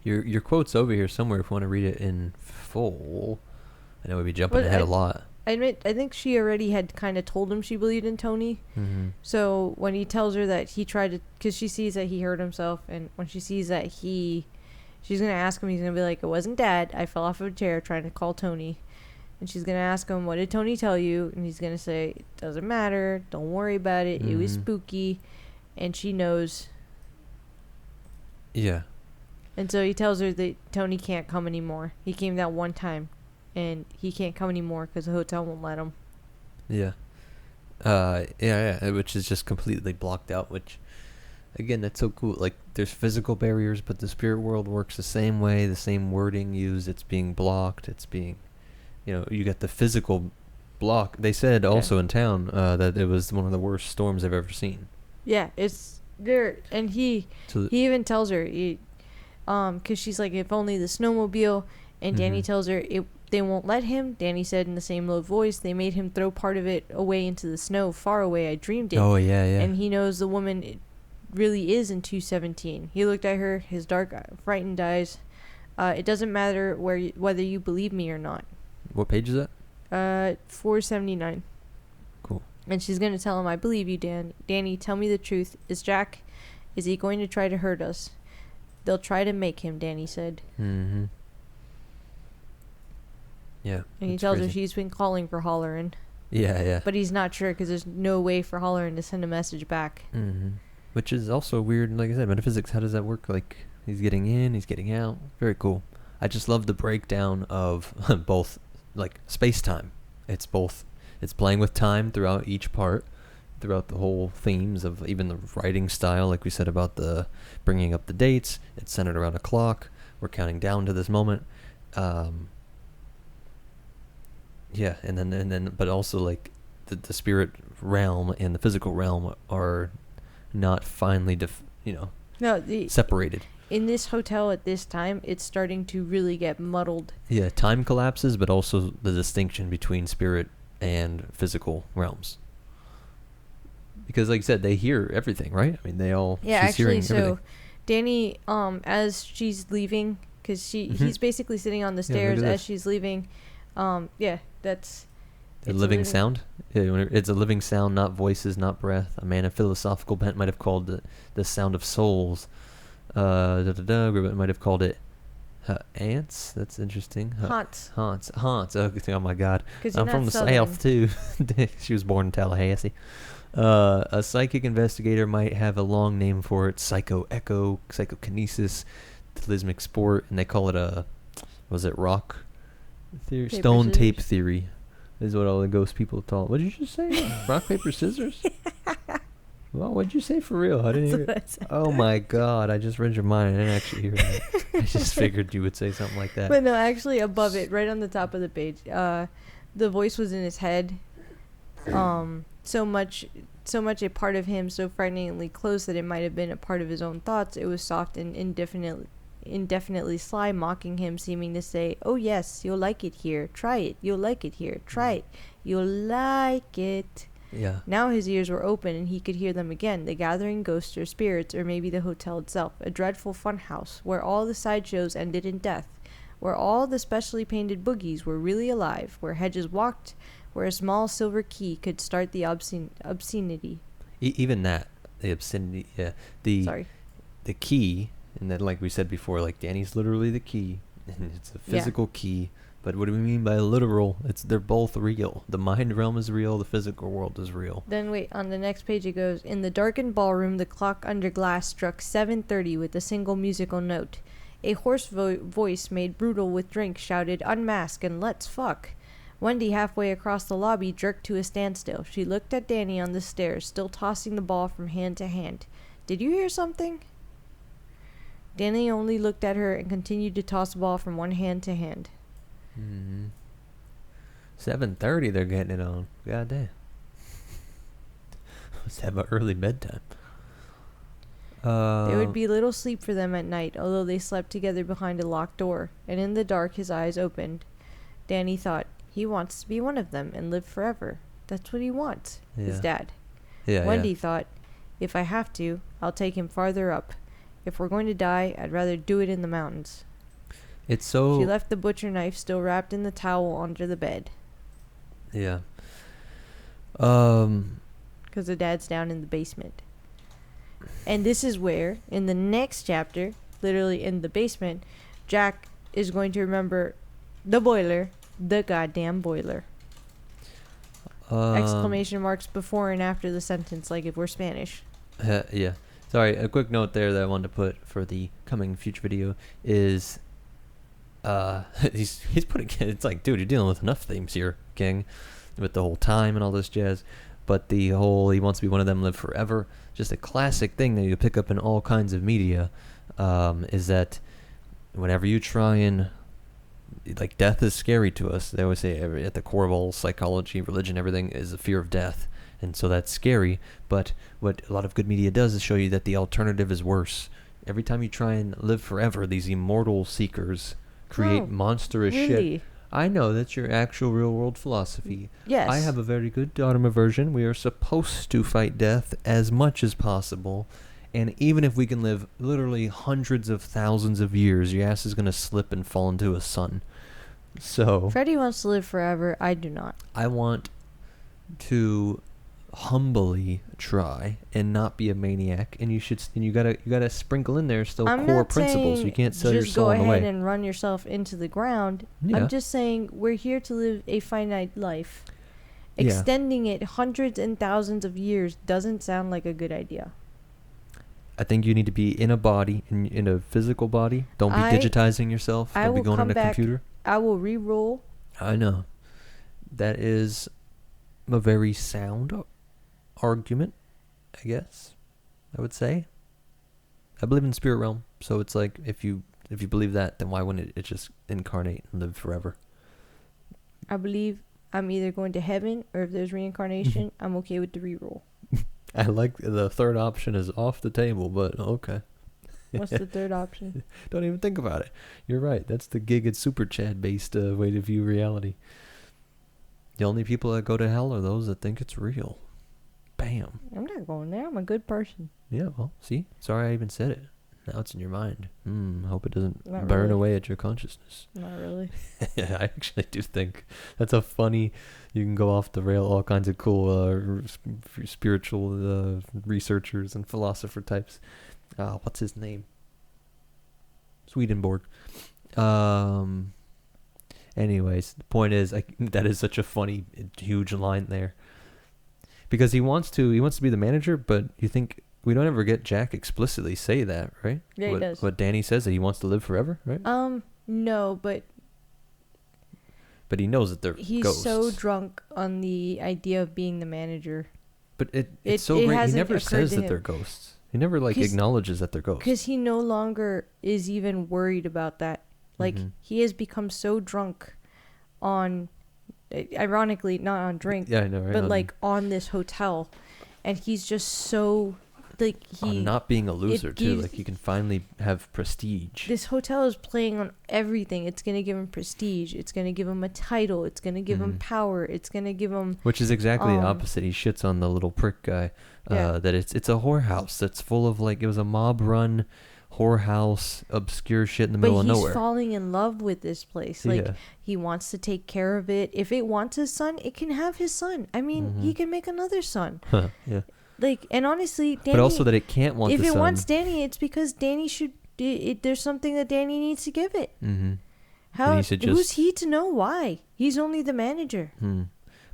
Your quote's over here somewhere if you want to read it in full. I know we'd be jumping ahead a lot. I think she already had kind of told him she believed in Tony. Mm-hmm. So when he tells her that he tried to, because she sees that he hurt himself, and when she sees that she's going to ask him, he's going to be like, "It wasn't Dad. I fell off of a chair trying to call Tony." And she's going to ask him, "What did Tony tell you?" And he's going to say, "It doesn't matter. Don't worry about it. It was spooky." And she knows. Yeah. And so he tells her that Tony can't come anymore. He came that one time. And he can't come anymore because the hotel won't let him. Yeah. Which is just completely blocked out, which, again, that's so cool. Like, there's physical barriers, but the spirit world works the same way, the same wording used. It's being blocked. It's being, you got the physical block. They said also in town that it was one of the worst storms they've ever seen. Yeah, it's there. And he even tells her, because she's like, "If only the snowmobile." And Danny tells her they won't let him. Danny said in the same low voice, "They made him throw part of it away into the snow, far away. I dreamed it." Oh, yeah. And he knows the woman really is in 217. He looked at her, his dark, frightened eyes. "It doesn't matter whether you believe me or not." What page is that? 479. Cool. And she's going to tell him, "I believe you, Danny, tell me the truth. Is he going to try to hurt us?" "They'll try to make him," Danny said. Mm-hmm. Yeah. And he tells her she's been calling for Holleran. Yeah. But he's not sure because there's no way for Holleran to send a message back. Mm-hmm. Which is also weird. Like I said, metaphysics, how does that work? Like, he's getting in, he's getting out. Very cool. I just love the breakdown of both, like, space-time. It's playing with time throughout each part, throughout the whole themes of even the writing style, like we said about the bringing up the dates. It's centered around a clock. We're counting down to this moment. Yeah, and then, but also like the spirit realm and the physical realm are not finally, separated. In this hotel at this time, it's starting to really get muddled. Yeah, time collapses, but also the distinction between spirit and physical realms. Because, like you said, they hear everything, right? I mean, they all. Yeah, she's hearing actually, everything. so Danny, he's basically sitting on the stairs as she's leaving. That's a living sound. Yeah, it's a living sound, not voices, not breath. A man of philosophical bent might have called it the sound of souls. Gribbett might have called it ants. That's interesting. Haunts. Oh my God, I'm from the Southern. South too. She was born in Tallahassee. A psychic investigator might have a long name for it: psychoecho, psychokinesis, talismic sport, and they call it rock theory? Paper, Stone scissors. tape theory is what all the ghost people call it. What did you just say? Rock, paper, scissors? Well, what'd you say for real? I didn't hear it. Oh my God, I just read your mind. I didn't actually hear that. I just figured you would say something like that. But no, actually above it, right on the top of the page, the voice was in his head. So much a part of him, so frighteningly close that it might have been a part of his own thoughts. It was soft and indefinitely sly, mocking him, seeming to say, "Oh yes, you'll like it here. Try it. You'll like it here. Try it. You'll like it." Yeah. Now his ears were open and he could hear them again, the gathering ghosts or spirits, or maybe the hotel itself, a dreadful fun house, where all the sideshows ended in death, where all the specially painted boogies were really alive, where hedges walked, where a small silver key could start the obscenity. Even that, the obscenity, yeah. The key, and then like we said before, like Danny's literally the key, and it's a physical key. But what do we mean by literal? They're both real. The mind realm is real. The physical world is real. Then wait, on the next page it goes, in the darkened ballroom, the clock under glass struck 7:30 with a single musical note. A hoarse voice made brutal with drink shouted, "Unmask and let's fuck." Wendy, halfway across the lobby, jerked to a standstill. She looked at Danny on the stairs, still tossing the ball from hand to hand. "Did you hear something?" Danny only looked at her and continued to toss the ball from one hand to hand. 7:30 they're getting it on. God damn. Must have an early bedtime. There would be little sleep for them at night, although they slept together behind a locked door, and in the dark his eyes opened. Danny thought, he wants to be one of them and live forever. That's what he wants, his dad. Wendy thought, if I have to, I'll take him farther up. If we're going to die, I'd rather do it in the mountains. It's so... She left the butcher knife still wrapped in the towel under the bed. Yeah. Because the dad's down in the basement. And this is where, in the next chapter, literally in the basement, Jack is going to remember the boiler, the goddamn boiler. Exclamation marks before and after the sentence, like if we're Spanish. Yeah. Sorry, a quick note there that I wanted to put for the coming future video is... he's putting... It's like, dude, you're dealing with enough themes here, King, with the whole time and all this jazz. But the whole, he wants to be one of them, live forever, just a classic thing that you pick up in all kinds of media, is that whenever you try and, like, death is scary to us. They always say at the core of all psychology, religion, everything is the fear of death. And so that's scary. But what a lot of good media does is show you that the alternative is worse. Every time you try and live forever, these immortal seekers create monstrous shit. I know, that's your actual real-world philosophy. Yes. I have a very good Dharma version. We are supposed to fight death as much as possible. And even if we can live literally hundreds of thousands of years, your ass is going to slip and fall into a sun. So... Freddie wants to live forever. I do not. I want to humbly try and not be a maniac, and you gotta sprinkle in there still core principles. You can't sell your soul on the way. Just go ahead and run yourself into the ground. Yeah. I'm just saying we're here to live a finite life. Extending it hundreds and thousands of years doesn't sound like a good idea. I think you need to be in a body, in a physical body. Don't be digitizing yourself. Don't be going on a computer. I will re-roll. I know. That is a very sound argument, I guess I would say. I believe in spirit realm, so it's like if you believe that, then why wouldn't it just incarnate and live forever? I believe I'm either going to heaven, or if there's reincarnation, I'm okay with the reroll. I like the third option is off the table, but okay. What's the third option? Don't even think about it. You're right. That's the Giga Super Chad based way to view reality. The only people that go to hell are those that think it's real. Bam. I'm not going there. I'm a good person. Yeah, well, see? Sorry I even said it. Now it's in your mind. Hope it doesn't burn away at your consciousness. Not really. Yeah, I actually do think that's a funny... You can go off the rail, all kinds of cool spiritual researchers and philosopher types. What's his name? Swedenborg. Anyways, the point is, that is such a funny, huge line there. Because he wants to be the manager, but you think we don't ever get Jack explicitly say that, right? Yeah, he does. What Danny says, that he wants to live forever, right? No, but he knows that they're he's ghosts. so drunk on the idea of being the manager. But it's so great. He never says that they're ghosts. He never acknowledges that they're ghosts. Because he no longer is even worried about that. Like, he has become so drunk on ironically not on drink, Yeah, I know, right? but like on this hotel, and he's just so like on not being a loser too. gives- Like he can finally have prestige. this hotel is playing on everything. It's gonna give him prestige. It's gonna give him a title. It's gonna give him power. It's gonna give him Which is exactly the opposite. He shits on the little prick guy. That it's a whorehouse that's full of like, it was a mob run whorehouse, obscure shit in the middle of But nowhere. he's falling in love with this place. Like Yeah. he wants to take care of it. If it wants his son, it can have his son. I mean, he can make another son. Yeah. Like, and honestly, Danny, But also that it can't want if the it son. wants Danny, it's because Danny should. There's something that Danny needs to give it. Mm-hmm. How? he should Who's just- he to know why? He's only the manager.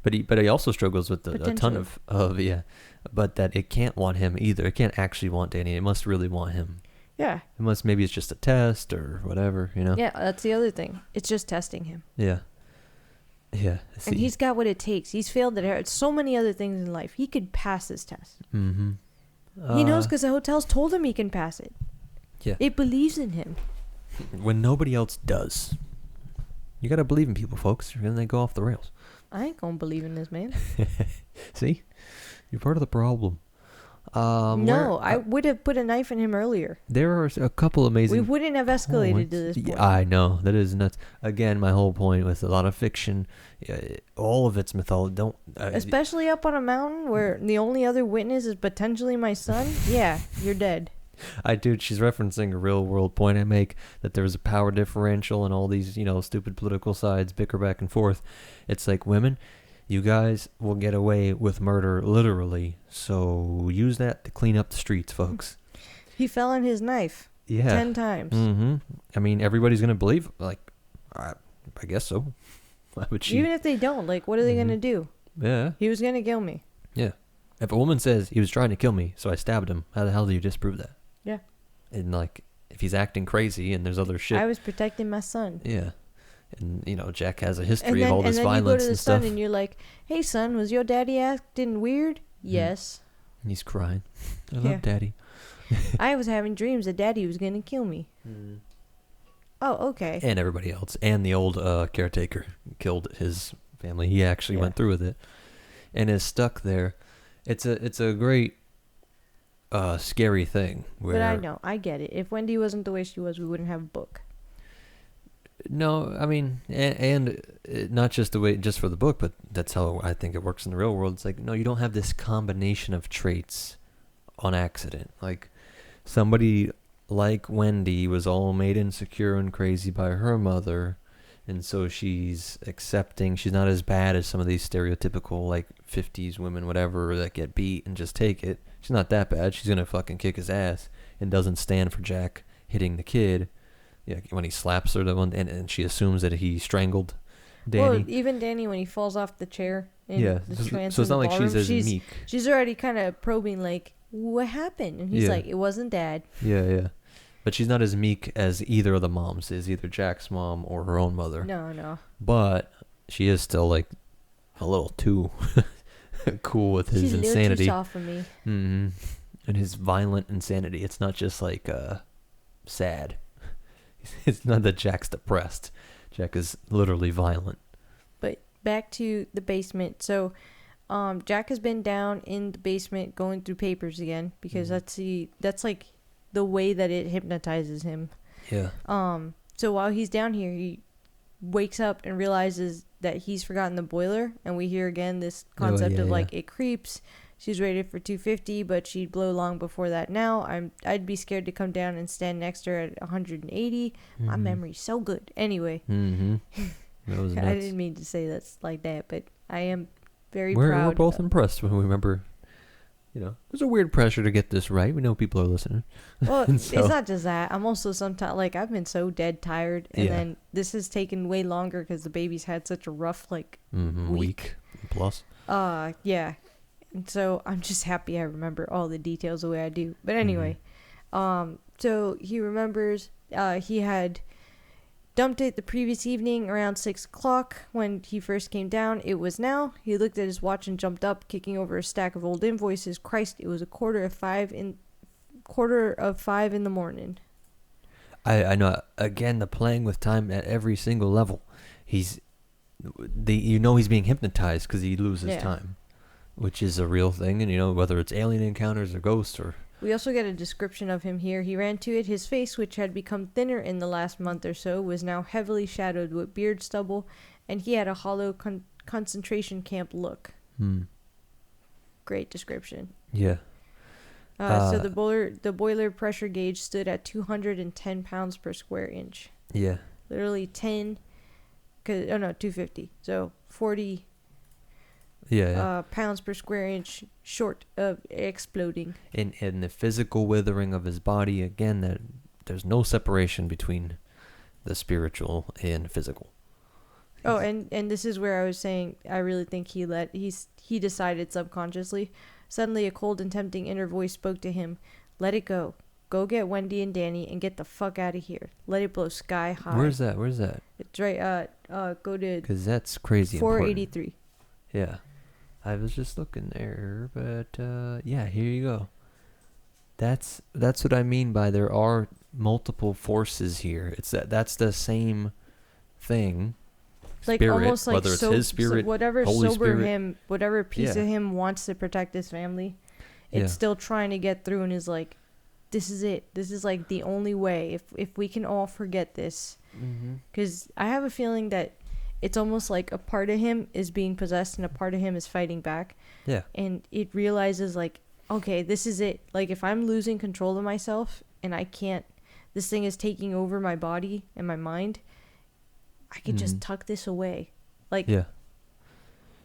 But he also struggles with a ton of but that it can't want him either. It can't actually want Danny. It must really want him. Yeah. It must, maybe it's just a test or whatever, you know? Yeah, that's the other thing. It's just testing him. Yeah. Yeah. See. And he's got what it takes. He's failed at so many other things in life. He could pass this test. Mm-hmm. He knows because the hotel's told him he can pass it. Yeah. It believes in him. When nobody else does. You gotta believe in people, folks, or then they go off the rails. I ain't gonna believe in this man. See? You're part of the problem. No, I would have put a knife in him earlier. There are a couple amazing... We wouldn't have escalated to this point. Yeah, I know. That is nuts. Again, my whole point with a lot of fiction, all of it's mythology. Especially up on a mountain where the only other witness is potentially my son. Yeah, you're dead. Dude, she's referencing a real world point I make, that there's a power differential and all these, stupid political sides bicker back and forth. It's like, women, you guys will get away with murder literally, so use that to clean up the streets, folks. He fell on his knife 10 times. Mm-hmm. I mean, everybody's going to believe, like, I guess so. Why would she? Even if they don't, like, what are they going to do? Yeah. He was going to kill me. Yeah. If a woman says he was trying to kill me, so I stabbed him, how the hell do you disprove that? Yeah. And, like, if he's acting crazy and there's other shit. I was protecting my son. Yeah. And, Jack has a history of all this violence and stuff. And then you go to the son and you're like, hey, son, was your daddy acting weird? Yes. And he's crying. I love Daddy. I was having dreams that daddy was going to kill me. Oh, okay. And everybody else. And the old caretaker killed his family. He actually went through with it. And is stuck there. It's a great scary thing. But I know. I get it. If Wendy wasn't the way she was, we wouldn't have a book. No, I mean, and not just the way, just for the book, but that's how I think it works in the real world. It's like, no, you don't have this combination of traits on accident. Like, somebody like Wendy was all made insecure and crazy by her mother, and so she's accepting, she's not as bad as some of these stereotypical, like, 50s women, whatever, that get beat and just take it. She's not that bad. She's gonna fucking kick his ass and doesn't stand for Jack hitting the kid. Yeah, when he slaps her, and she assumes that he strangled Danny. Well, even Danny, when he falls off the chair in the trance so it's not like she's as meek. She's already kind of probing, like, what happened? And he's like, it wasn't Dad. Yeah. But she's not as meek as either of the moms is, either Jack's mom or her own mother. No. But she is still, like, a little too cool with his insanity. She's a little too soft for me. Mm-hmm. And his violent insanity. It's not just, like, sad. It's not that Jack's depressed. Jack is literally violent. But back to the basement. So, Jack has been down in the basement going through papers again because that's like the way that it hypnotizes him. Yeah. So while he's down here, he wakes up and realizes that he's forgotten the boiler, and we hear again this concept of like it creeps. She's rated for 250, but she'd blow long before that. Now I'd be scared to come down and stand next to her at 180. My memory's so good. Anyway, That was nuts. I didn't mean to say that's like that, but I am very We're proud. both impressed when we remember. There's a weird pressure to get this right. We know people are listening. Well, so, it's not just that. I'm also sometimes like I've been so dead tired, and then this has taken way longer because the baby's had such a rough week plus. Yeah. And so I'm just happy I remember all the details the way I do. But anyway, so he remembers he had dumped it the previous evening around 6 o'clock when he first came down. It was now. He looked at his watch and jumped up, kicking over a stack of old invoices. Christ, it was a quarter of five in the morning. I know. Again, the playing with time at every single level. He's he's being hypnotized because he loses Yeah. time, which is a real thing. And whether it's alien encounters or ghosts or We also get a description of him here. He ran to it. His face, which had become thinner in the last month or so, was now heavily shadowed with beard stubble, and he had a hollow concentration camp look. Great description. Yeah. So the boiler pressure gauge stood at 210 pounds per square inch. Yeah. Literally 250. So 40 pounds per square inch short of exploding. And the physical withering of his body, again, that there's no separation between the spiritual and physical. Oh, and this is where I was saying I really think he decided subconsciously. Suddenly a cold and tempting inner voice spoke to him. Let it go. Go get Wendy and Danny and get the fuck out of here. Let it blow sky high. Where's that? It's right, go to... Because that's crazy 483. important. Yeah. I was just looking there, but, yeah, here you go. That's what I mean by there are multiple forces here. That's the same thing. Like Spirit, almost like whether it's his spirit, whatever Holy sober Spirit. him, whatever piece of him wants to protect his family, it's still trying to get through and is like, this is it. This is like the only way. If we can all forget this, because I have a feeling that it's almost like a part of him is being possessed and a part of him is fighting back. Yeah. And it realizes like, okay, this is it. Like if I'm losing control of myself and I can't, this thing is taking over my body and my mind, I could just tuck this away. Like, yeah.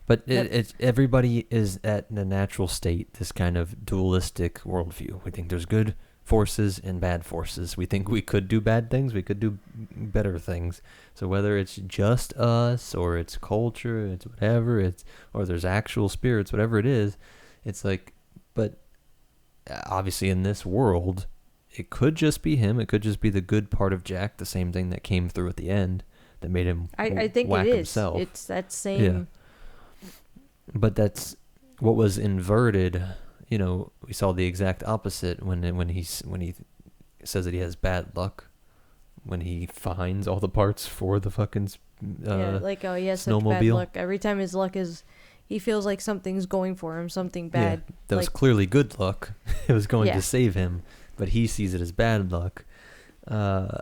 But it's everybody is at the natural state, this kind of dualistic worldview. We think there's good forces and bad forces. We think we could do bad things, we could do better things. So whether it's just us or it's culture, it's whatever, or there's actual spirits, whatever it is, it's like, but obviously in this world, it could just be him. It could just be the good part of Jack, the same thing that came through at the end that made him I think whack it is. himself. It's that same. Yeah. But that's what was inverted. We saw the exact opposite when he says that he has bad luck when he finds all the parts for the fucking He has such bad luck. Every time his luck is, he feels like something's going for him, something bad. Yeah, that was clearly good luck. It was going to save him, but he sees it as bad luck. Yeah,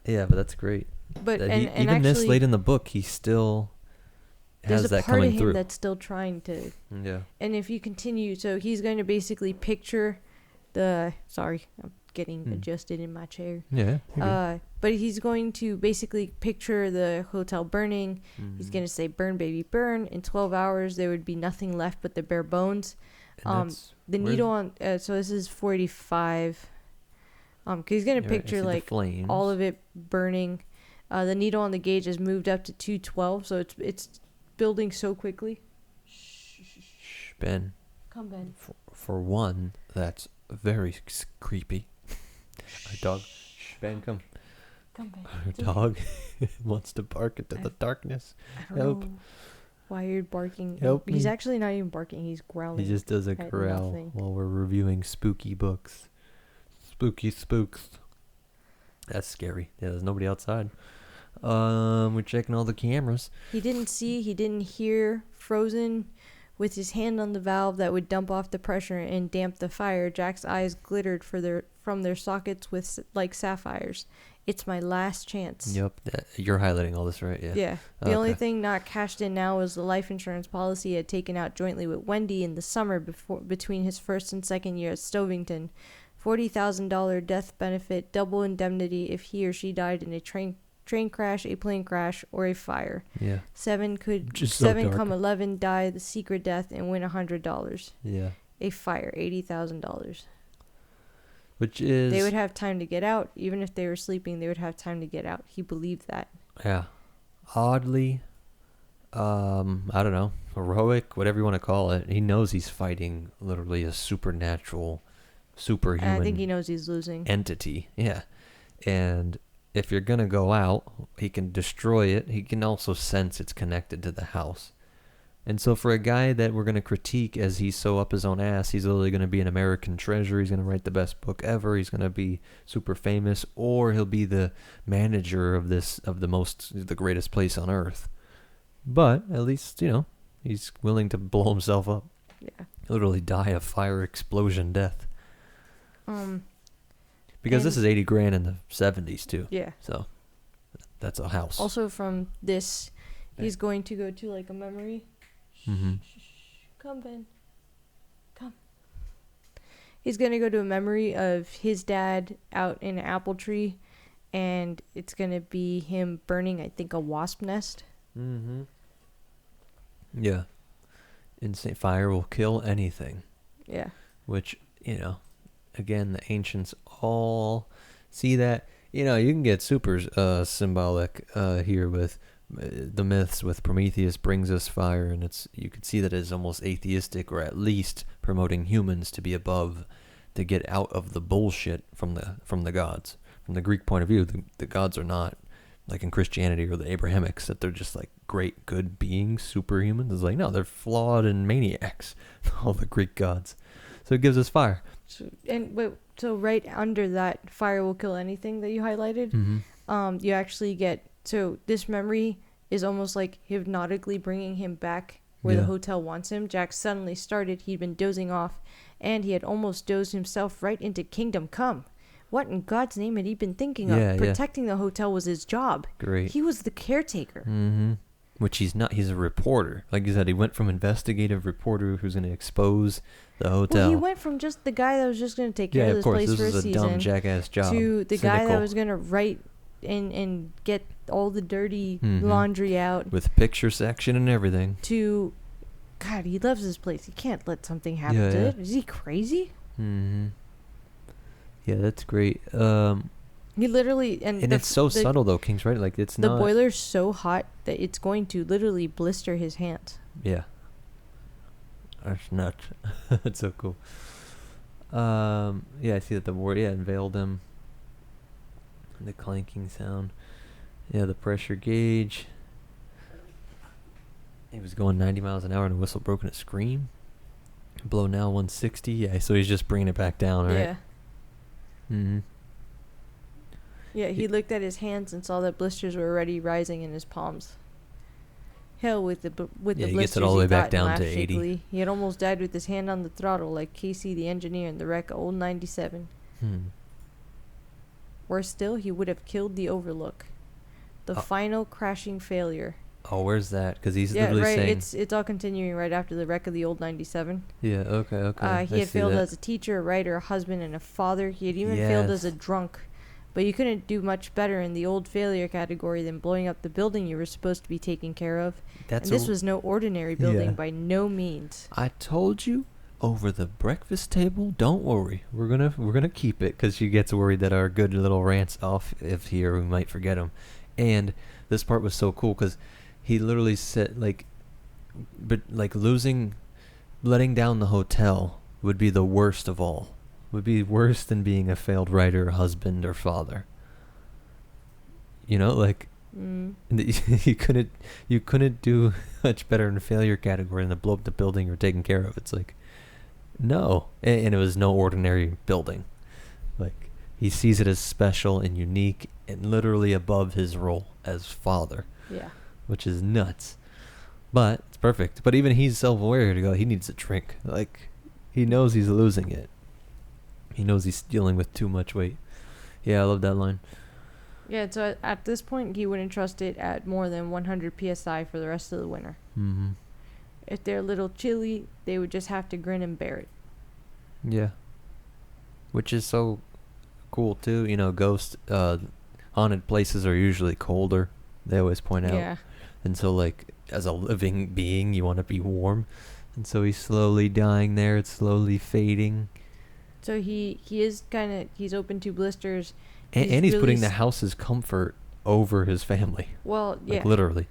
but that's great. But even actually, this late in the book, he still has that coming through. There's a part of him that's still trying to. Yeah. And if you continue, so he's going to basically picture the. Sorry, I'm getting adjusted in my chair. Yeah. But he's going to basically picture the hotel burning. He's going to say, "Burn, baby, burn." In 12 hours, there would be nothing left but the bare bones. The needle on. So this is 485. Cause he's going to picture like all of it burning. The needle on the gauge has moved up to 212, so it's building so quickly. Shh, Ben. Come, Ben. For one, that's very creepy. Our dog. Shh, Ben, come. Come, Ben. Our dog wants to bark into the darkness. I don't know why you're barking. Help He's me. actually not even barking. He's growling. He just does a growl while we're reviewing spooky books. Spooky spooks. That's scary. Yeah, there's nobody outside. We're checking all the cameras. He didn't hear. Frozen with his hand on the valve that would dump off the pressure and damp the fire. Jack's eyes glittered from their sockets with like sapphires. It's my last chance. Yep. You're highlighting all this, right? Yeah. Yeah. The only thing not cashed in now was the life insurance policy he had taken out jointly with Wendy in the summer between his first and second year at Stovington. $40,000 death benefit, double indemnity if he or she died in a train crash, a plane crash, or a fire. Yeah. 7 come 11 die the secret death and win $100. Yeah. A fire, $80,000. Which is they would have time to get out. Even if they were sleeping, they would have time to get out. He believed that. Yeah. Oddly, I don't know, heroic, whatever you want to call it. He knows he's fighting literally a superhuman. And I think he knows he's losing. Entity. Yeah. And if you're going to go out, he can destroy it. He can also sense it's connected to the house. And so for a guy that we're going to critique as he's so up his own ass, he's literally going to be an American treasure. He's going to write the best book ever. He's going to be super famous, or he'll be the manager of the greatest place on earth. But at least, he's willing to blow himself up. Yeah. Literally die a fire explosion death. Because this And- is 80 grand in the 70s too. Yeah. So that's a house. Also from this, he's going to go to like a memory. Mm-hmm. Come, Ben. Come. He's going to go to a memory of his dad out in an apple tree, and it's going to be him burning, I think, a wasp nest. Mm-hmm. Yeah. Insane fire will kill anything. Yeah. Which, again, the ancients all see that. You can get super symbolic here with the myths with Prometheus brings us fire, and you could see that as almost atheistic, or at least promoting humans to be above, to get out of the bullshit from the gods. From the Greek point of view, the gods are not like in Christianity or the Abrahamics, that they're just like great good beings, superhumans. It's like, no, they're flawed and maniacs, all the Greek gods. So it gives us fire. So right under that fire will kill anything that you highlighted, you actually get, so this memory is almost like hypnotically bringing him back where the hotel wants him. Jack suddenly started, he'd been dozing off, and he had almost dozed himself right into Kingdom Come. What in God's name had he been thinking of? Protecting the hotel was his job. Great. He was the caretaker. Mm-hmm. Which he's not. He's a reporter. Like you said, he went from investigative reporter who's going to expose the hotel. Well, he went from just the guy that was just going to take care of this place for a season. This is a dumb jackass job. To the guy that was going to write and get all the dirty laundry out. With picture section and everything. To, God, he loves this place. He can't let something happen to it. Is he crazy? Mm-hmm. Yeah, that's great. He literally and it's so subtle though, King's right. Like it's the not. The boiler's so hot that it's going to literally blister his hands. Yeah. That's nuts. That's so cool. Yeah, I see that the word unveiled him. The clanking sound. Yeah, the pressure gauge. He was going 90 miles an hour and a whistle broke in a scream. Blow now 160. Yeah, so he's just bringing it back down, right? Yeah. Mm-hmm. Yeah, he looked at his hands and saw that blisters were already rising in his palms. Hell, with the blisters, he gets it all the way back down to 80. Shakily. He had almost died with his hand on the throttle, like Casey the engineer in the wreck of Old 97. Worse still, he would have killed the Overlook. The final crashing failure. Oh, where's that? Because he's literally saying... It's all continuing right after the wreck of the Old 97. Yeah, okay. He had failed as a teacher, a writer, a husband, and a father. He had even failed as a drunk. But you couldn't do much better in the old failure category than blowing up the building you were supposed to be taking care of. This was no ordinary building by no means. I told you over the breakfast table, don't worry. We're gonna keep it, because she gets worried that our good little rants off if here we might forget them. And this part was so cool because he literally said letting down the hotel would be the worst of all. Would be worse than being a failed writer, husband, or father. You couldn't do much better in the failure category than to blow up the building you're taking care of. It's like, no. And it was no ordinary building. Like, he sees it as special and unique and literally above his role as father. Yeah. Which is nuts. But it's perfect. But even he's self-aware to go, he needs a drink. Like, he knows he's losing it. He knows he's dealing with too much weight. Yeah, I love that line. Yeah, so at this point, he wouldn't trust it at more than 100 psi for the rest of the winter. Mm-hmm. If they're a little chilly, they would just have to grin and bear it. Yeah. Which is so cool, too. Ghost, haunted places are usually colder. They always point out. Yeah. And so, like, as a living being, you want to be warm. And so he's slowly dying there. It's slowly fading. So he's open to blisters. And he's putting the house's comfort over his family. Well, yeah. Like, literally.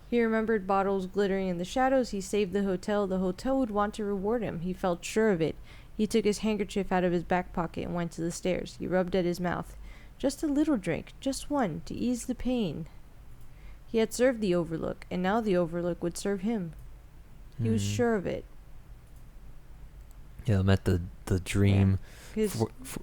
He remembered bottles glittering in the shadows. He saved the hotel. The hotel would want to reward him. He felt sure of it. He took his handkerchief out of his back pocket and went to the stairs. He rubbed at his mouth. Just a little drink. Just one. To ease the pain. He had served the Overlook, and now the Overlook would serve him. He was sure of it. Yeah, met the dream. Yeah.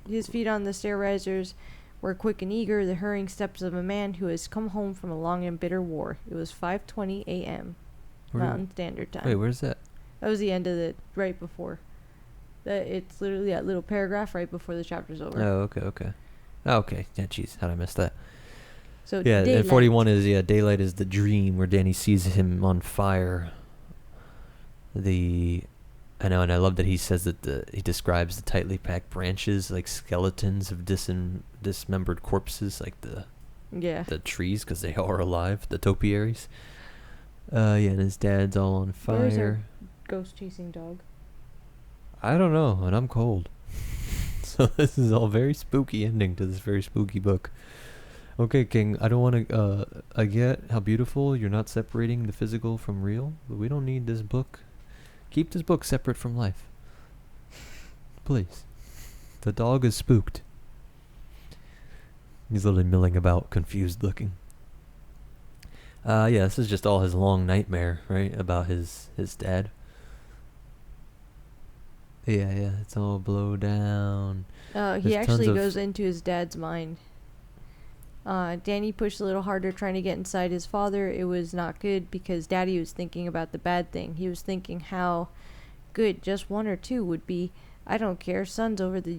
His feet on the stair risers were quick and eager, the hurrying steps of a man who has come home from a long and bitter war. It was 5:20 a.m. Mountain Standard Time. Wait, where's that? That was the end of the right before. It's literally that little paragraph right before the chapter's over. Oh, okay. Oh, okay. Yeah, jeez, how'd I miss that? So yeah, daylight. 41 is daylight is the dream where Danny sees him on fire. I know, and I love that he says that he describes the tightly packed branches like skeletons of dismembered corpses, like the trees, because they are alive, the topiaries. And his dad's all on fire. Where's our ghost chasing dog? I don't know, and I'm cold. So this is all very spooky ending to this very spooky book. Okay, King, I don't want to, I get how beautiful you're not separating the physical from real, but we don't need this book. Keep this book separate from life. Please. The dog is spooked. He's literally milling about, confused looking. This is just all his long nightmare, right? About his dad. Yeah, it's all blow down. He actually goes into his dad's mind. Danny pushed a little harder trying to get inside his father. It was not good because Daddy was thinking about the bad thing. He was thinking how good just one or two would be. I don't care. Son's over the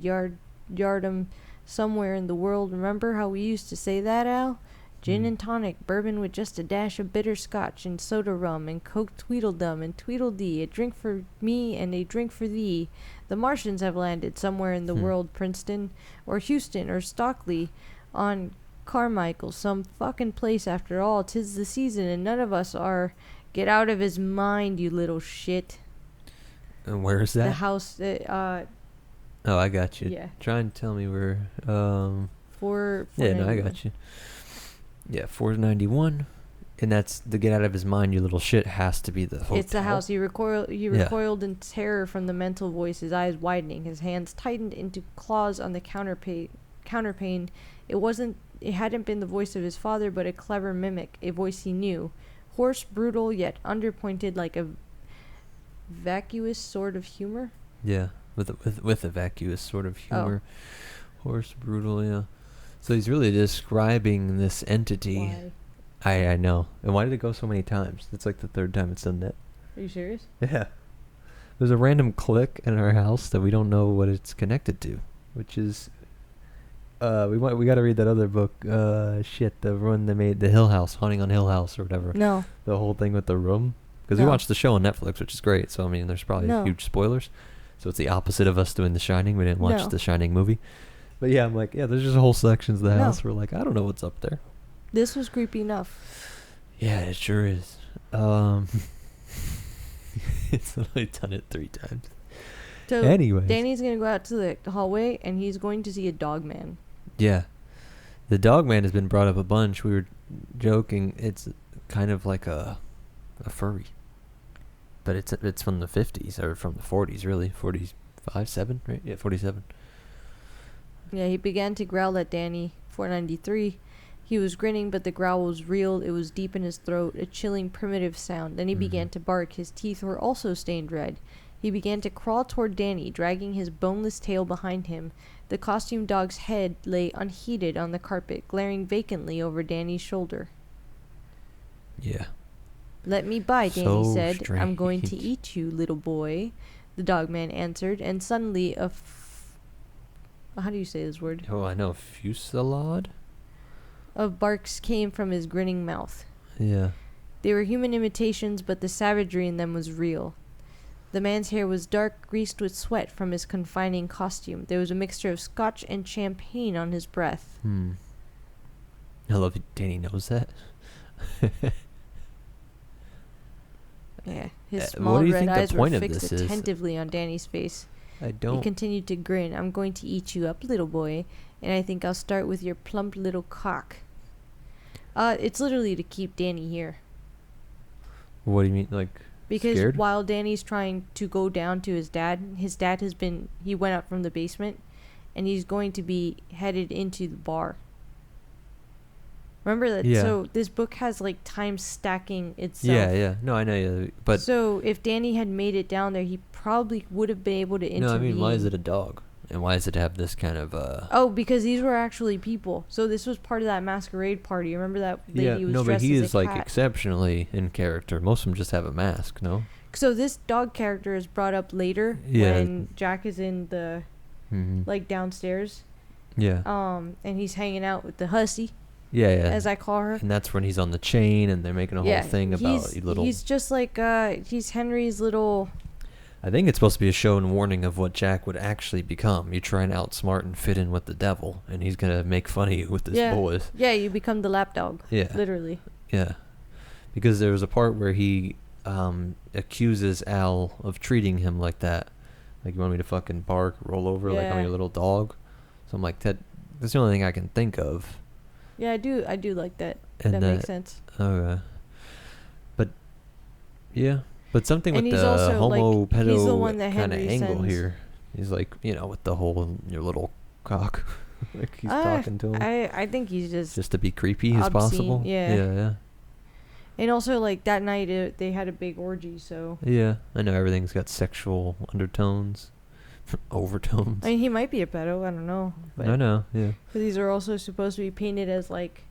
yardum somewhere in the world. Remember how we used to say that, Al? Gin and tonic, bourbon with just a dash of bitter scotch, and soda rum, and Coke Tweedledum and Tweedledee, a drink for me and a drink for thee. The Martians have landed somewhere in the world, Princeton, or Houston, or Stockley, on Carmichael, some fucking place after all. 'Tis the season, and none of us are. Get out of his mind, you little shit. And where is that? The house, oh, I got you. Yeah. Try and tell me where, Yeah, no, I got you. Yeah, 491. And that's the get out of his mind, you little shit, has to be the hotel. It's the house. He recoiled in terror from the mental voice, his eyes widening, his hands tightened into claws on the counterpane. It hadn't been the voice of his father, but a clever mimic, a voice he knew. Hoarse, brutal, yet underpointed like a vacuous sort of humor. Yeah, with a vacuous sort of humor. Hoarse, brutal, yeah. So he's really describing this entity. Why? I know. And why did it go so many times? It's like the third time it's done that. Are you serious? Yeah. There's a random click in our house that we don't know what it's connected to, which is we got to read that other book. The one they made, the Hill House, Haunting on Hill House or whatever. No. The whole thing with the room, because we watched the show on Netflix, which is great. So I mean, there's probably huge spoilers. So it's the opposite of us doing The Shining. We didn't watch The Shining movie. But yeah, I'm like, there's just whole sections of the house where like, I don't know what's up there. This was creepy enough. Yeah, it sure is. It's literally done it 3 times. So anyways, Danny's going to go out to the hallway, and he's going to see a dog man. Yeah. The dog man has been brought up a bunch. We were joking. It's kind of like a furry. But it's from the 50s, or from the 40s, really. 45, 7, right? Yeah, 47. Yeah, he began to growl at Danny. 493. He was grinning, but the growl was real. It was deep in his throat, a chilling, primitive sound. Then he began to bark. His teeth were also stained red. He began to crawl toward Danny, dragging his boneless tail behind him. The costume dog's head lay unheeded on the carpet, glaring vacantly over Danny's shoulder. Yeah. Let me by, Danny said. Strange. I'm going to eat you, little boy, the dogman answered, and suddenly how do you say this word? Oh, I know. Fusillade? Of barks came from his grinning mouth. Yeah. They were human imitations, but the savagery in them was real. The man's hair was dark, greased with sweat from his confining costume. There was a mixture of scotch and champagne on his breath. I love it. Danny knows that. Yeah, his small red eyes were fixed is? attentively on Danny's face. I don't. He continued to grin. I'm going to eat you up, little boy, and I think I'll start with your plump little cock. It's literally to keep Danny here. What do you mean, like, because scared? While Danny's trying to go down to his dad he went up from the basement, and he's going to be headed into the bar. Remember that? Yeah. So this book has like time stacking itself. Yeah. No, I know. Yeah, but so if Danny had made it down there, he probably would have been able to intervene. No, I mean, why is it a dog? And why does it have this kind of Oh, because these were actually people. So this was part of that masquerade party. Remember that lady was no, but dressed he as is a like cat? exceptionally in character. Most of them just have a mask, no? So this dog character is brought up later when Jack is in the like downstairs. Yeah. And he's hanging out with the hussy. Yeah, as I call her. And that's when he's on the chain, and they're making a whole thing about little. He's just like he's Henry's little. I think it's supposed to be a show and warning of what Jack would actually become. You try and outsmart and fit in with the devil, and he's gonna make fun of you with his boys. Yeah, you become the lapdog. Yeah. Literally. Yeah. Because there was a part where he accuses Al of treating him like that. Like, you want me to fucking bark, roll over like I'm your little dog? So I'm like, that's the only thing I can think of. Yeah, I do like that. And that makes sense. Okay. But, yeah. But something and with the homo pedo kind of angle sends. here. He's like, with the whole, your little cock. Like, he's talking to him. I think he's just to be creepy as possible. Yeah. Yeah. And also, like, that night they had a big orgy, so. Yeah, I know everything's got sexual undertones, overtones. I mean, he might be a pedo. I don't know. But I know. Yeah. But these are also supposed to be painted as like,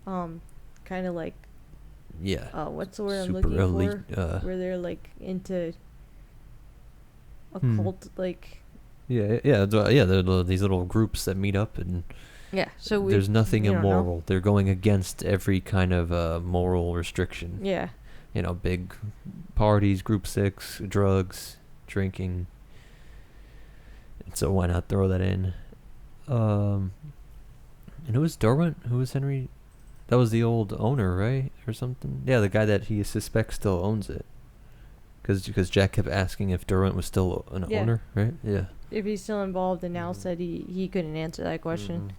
kind of like. Yeah. What's the word I'm super looking elite, for? Where they're like into. Occult, like. Yeah. There are these little groups that meet up and. Yeah, so there's nothing immoral. They're going against every kind of moral restriction. Yeah. Big parties, group sex, drugs, drinking. And so why not throw that in? And who was Derwent? Who was Henry? That was the old owner, right? Or something? Yeah, the guy that he suspects still owns it. Because Jack kept asking if Derwent was still an owner, right? Yeah. If he's still involved, and Al said he couldn't answer that question. Mm-hmm.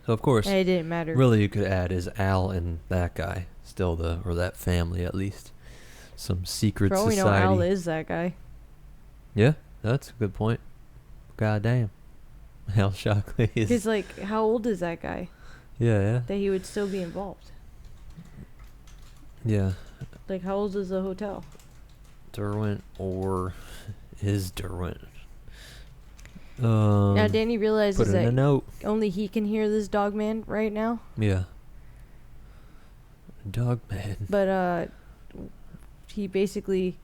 So of course, it didn't matter. Really, you could add is Al and that guy still or that family at least, some secret society. For all we know, Al is that guy. Yeah, that's a good point. God damn, Al Shockley is. Because like, how old is that guy? Yeah. That he would still be involved. Yeah. Like, how old is the hotel? Derwent or is Derwent? Now Danny realizes that note. Only he can hear this dog man right now. Yeah. Dog man. But he basically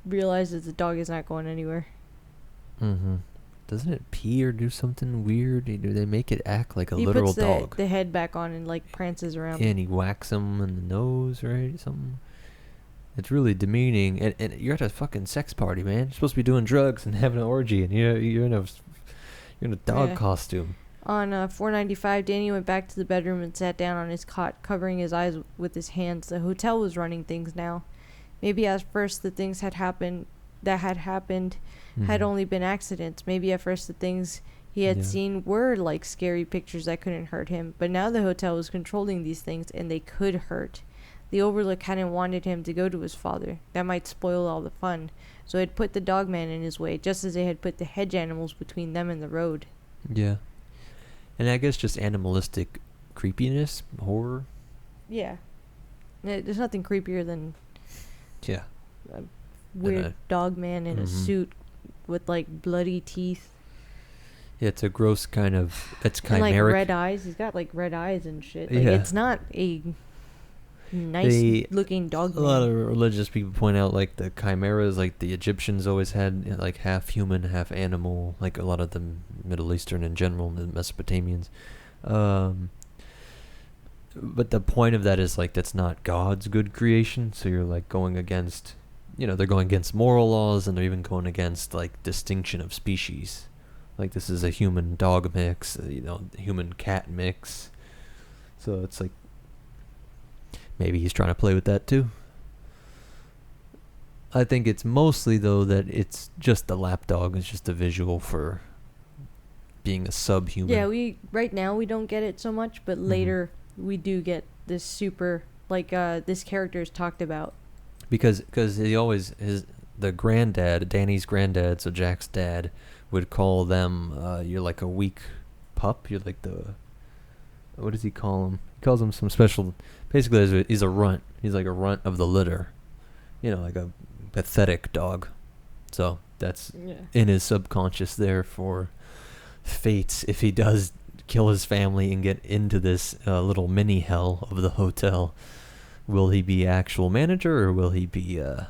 realizes the dog is not going anywhere. Mm-hmm. Doesn't it pee or do something weird? Do they make it act like a literal dog? He puts the head back on and like prances around. And he whacks him in the nose, right? Something. It's really demeaning, and you're at a fucking sex party, man. You're supposed to be doing drugs and having an orgy, and you're in a dog costume. On 495, Danny went back to the bedroom and sat down on his cot, covering his eyes with his hands. The hotel was running things now. Maybe at first the things had happened had only been accidents. Maybe at first the things he had seen were like scary pictures that couldn't hurt him. But now the hotel was controlling these things, and they could hurt. The Overlook hadn't wanted him to go to his father. That might spoil all the fun. So it put the dogman in his way, just as they had put the hedge animals between them and the road. Yeah. And I guess just animalistic creepiness, horror. Yeah. There's nothing creepier than a weird dogman in a suit with like bloody teeth. Yeah, it's a gross kind of, it's chimeric. And like red eyes. He's got like red eyes and shit. Like it's not a nice looking dog. A lot of religious people point out like the chimeras, like the Egyptians always had like half human, half animal, like a lot of the Middle Eastern in general, the Mesopotamians. But the point of that is like that's not God's good creation, so you're like going against, they're going against moral laws, and they're even going against like distinction of species. Like this is a human dog mix, human cat mix. So it's like maybe he's trying to play with that too. I think it's mostly though that it's just the lapdog is just a visual for being a subhuman. Yeah, right now we don't get it so much, but later we do get this super this character is talked about. Because he always the granddad, Danny's granddad, so Jack's dad, would call them you're like a weak pup. You're like what does he call him? He calls him some special. Basically, he's a runt. He's like a runt of the litter. Like a pathetic dog. So that's in his subconscious there for fate if he does kill his family and get into this little mini hell of the hotel. Will he be actual manager, or will he be a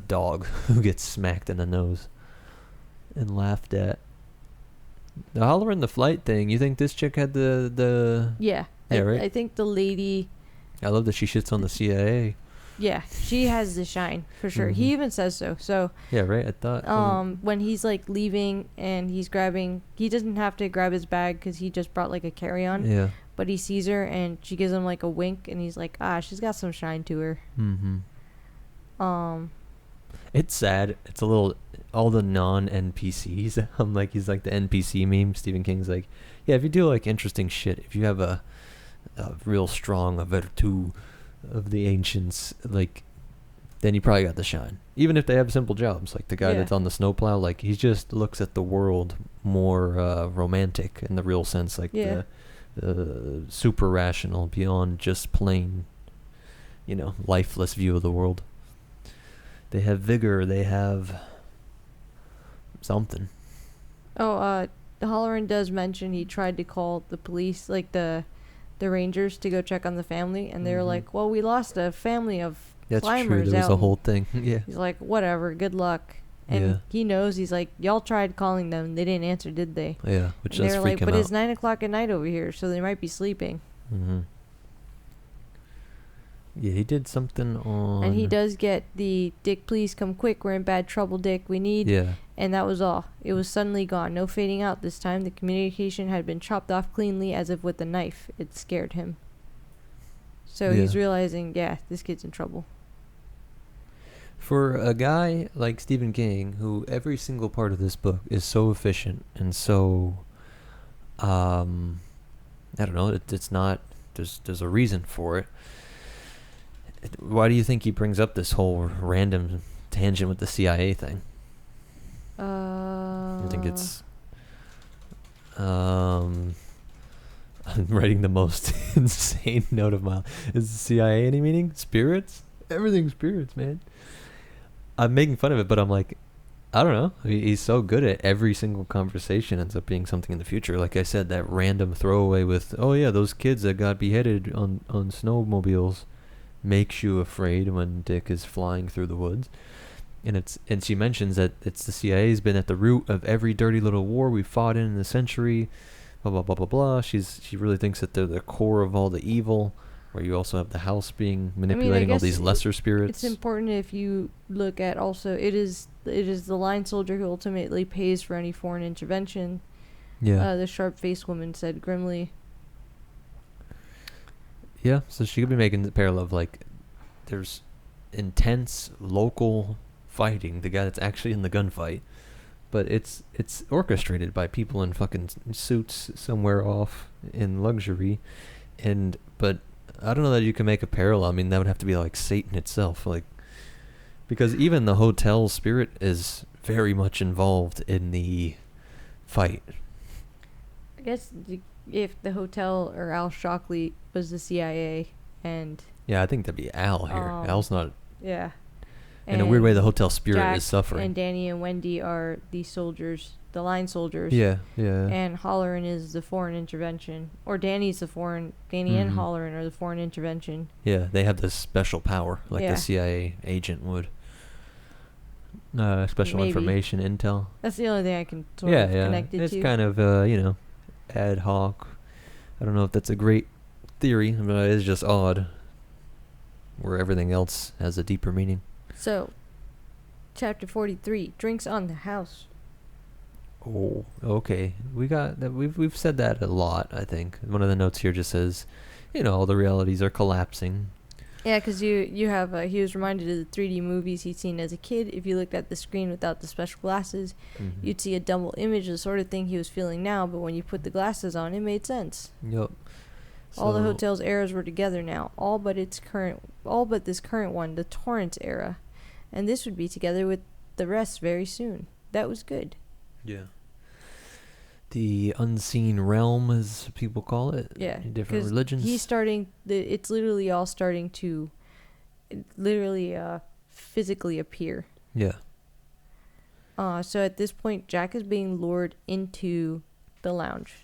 dog who gets smacked in the nose and laughed at? The holler in the flight thing, you think this chick had the Yeah, right? I think the lady... I love that she shits on the CIA. Yeah, she has the shine, for sure. He even says so. So yeah, right, I thought... when he's, like, leaving and he's grabbing... He doesn't have to grab his bag because he just brought, like, a carry-on. Yeah. But he sees her and she gives him, like, a wink, and he's like, she's got some shine to her. It's sad. It's a little... All the non-NPCs. I'm like, he's like the NPC meme. Stephen King's like, yeah, if you do, like, interesting shit, if you have a real strong virtu of the ancients, like, then you probably got the shine. Even if they have simple jobs, like the guy that's on the snowplow, like, he just looks at the world more romantic in the real sense, like the super rational, beyond just plain, lifeless view of the world. They have vigor. They have something. Halloran does mention he tried to call the police, like the rangers, to go check on the family, and they were like, well, we lost a family of climbers. That's true. There was a whole thing. Yeah. He's like, whatever, good luck. And he knows. He's like, y'all tried calling them. They didn't answer, did they? Yeah, which does freak him out. They're like, but it's 9 o'clock at night over here, so they might be sleeping. Yeah, he did something on... And he does get the, Dick, please come quick. We're in bad trouble, Dick. We need... Yeah. And that was all. It was suddenly gone. No fading out this time. The communication had been chopped off cleanly as if with a knife. It scared him. So he's realizing, this kid's in trouble. For a guy like Stephen King, who every single part of this book is so efficient and so... I don't know. It's not... There's a reason for it. Why do you think he brings up this whole random tangent with the CIA thing? I think it's... I'm writing the most insane note of my... Is the CIA any meaning? Spirits? Everything's spirits, man. I'm making fun of it, but I'm like, I don't know. He's so good at every single conversation ends up being something in the future. Like I said, that random throwaway with, oh yeah, those kids that got beheaded on snowmobiles makes you afraid when Dick is flying through the woods. And she mentions that it's the CIA's been at the root of every dirty little war we fought in the century, blah, blah, blah, blah, blah. She really thinks that they're the core of all the evil, where you also have the house being manipulating all these lesser spirits. It's important if you look at also, it is the line soldier who ultimately pays for any foreign intervention. Yeah. The sharp-faced woman said grimly. Yeah, so she could be making the parallel of, like, there's intense local fighting, the guy that's actually in the gunfight, but it's orchestrated by people in fucking suits somewhere off in luxury, but I don't know that you can make a parallel. I mean, that would have to be like Satan itself, like, because even the hotel spirit is very much involved in the fight. I guess if the hotel or Al Shockley was the CIA, and yeah, I think that'd be Al here. Al's not. Yeah. In a weird way, the hotel spirit Jack is suffering. And Danny and Wendy are the soldiers, the line soldiers. Yeah. And Halloran is the foreign intervention, or Danny and Halloran are the foreign intervention. Yeah, they have this special power, like the CIA agent would. Special information, intel. That's the only thing I can sort of connect it to. It's kind of, ad hoc. I don't know if that's a great theory, but it is just odd, where everything else has a deeper meaning. So, chapter 43, drinks on the house. Oh, okay. We got that. We've said that a lot, I think. One of the notes here just says, all the realities are collapsing. Yeah, because you have, he was reminded of the 3D movies he'd seen as a kid. If you looked at the screen without the special glasses, you'd see a double image, the sort of thing he was feeling now, but when you put the glasses on, it made sense. Yep. All the hotel's eras were together now, all but this current one, the Torrance era. And this would be together with the rest very soon. That was good. Yeah. The unseen realm, as people call it. Yeah. In different religions. It's literally all starting to physically appear. Yeah. So at this point, Jack is being lured into the lounge.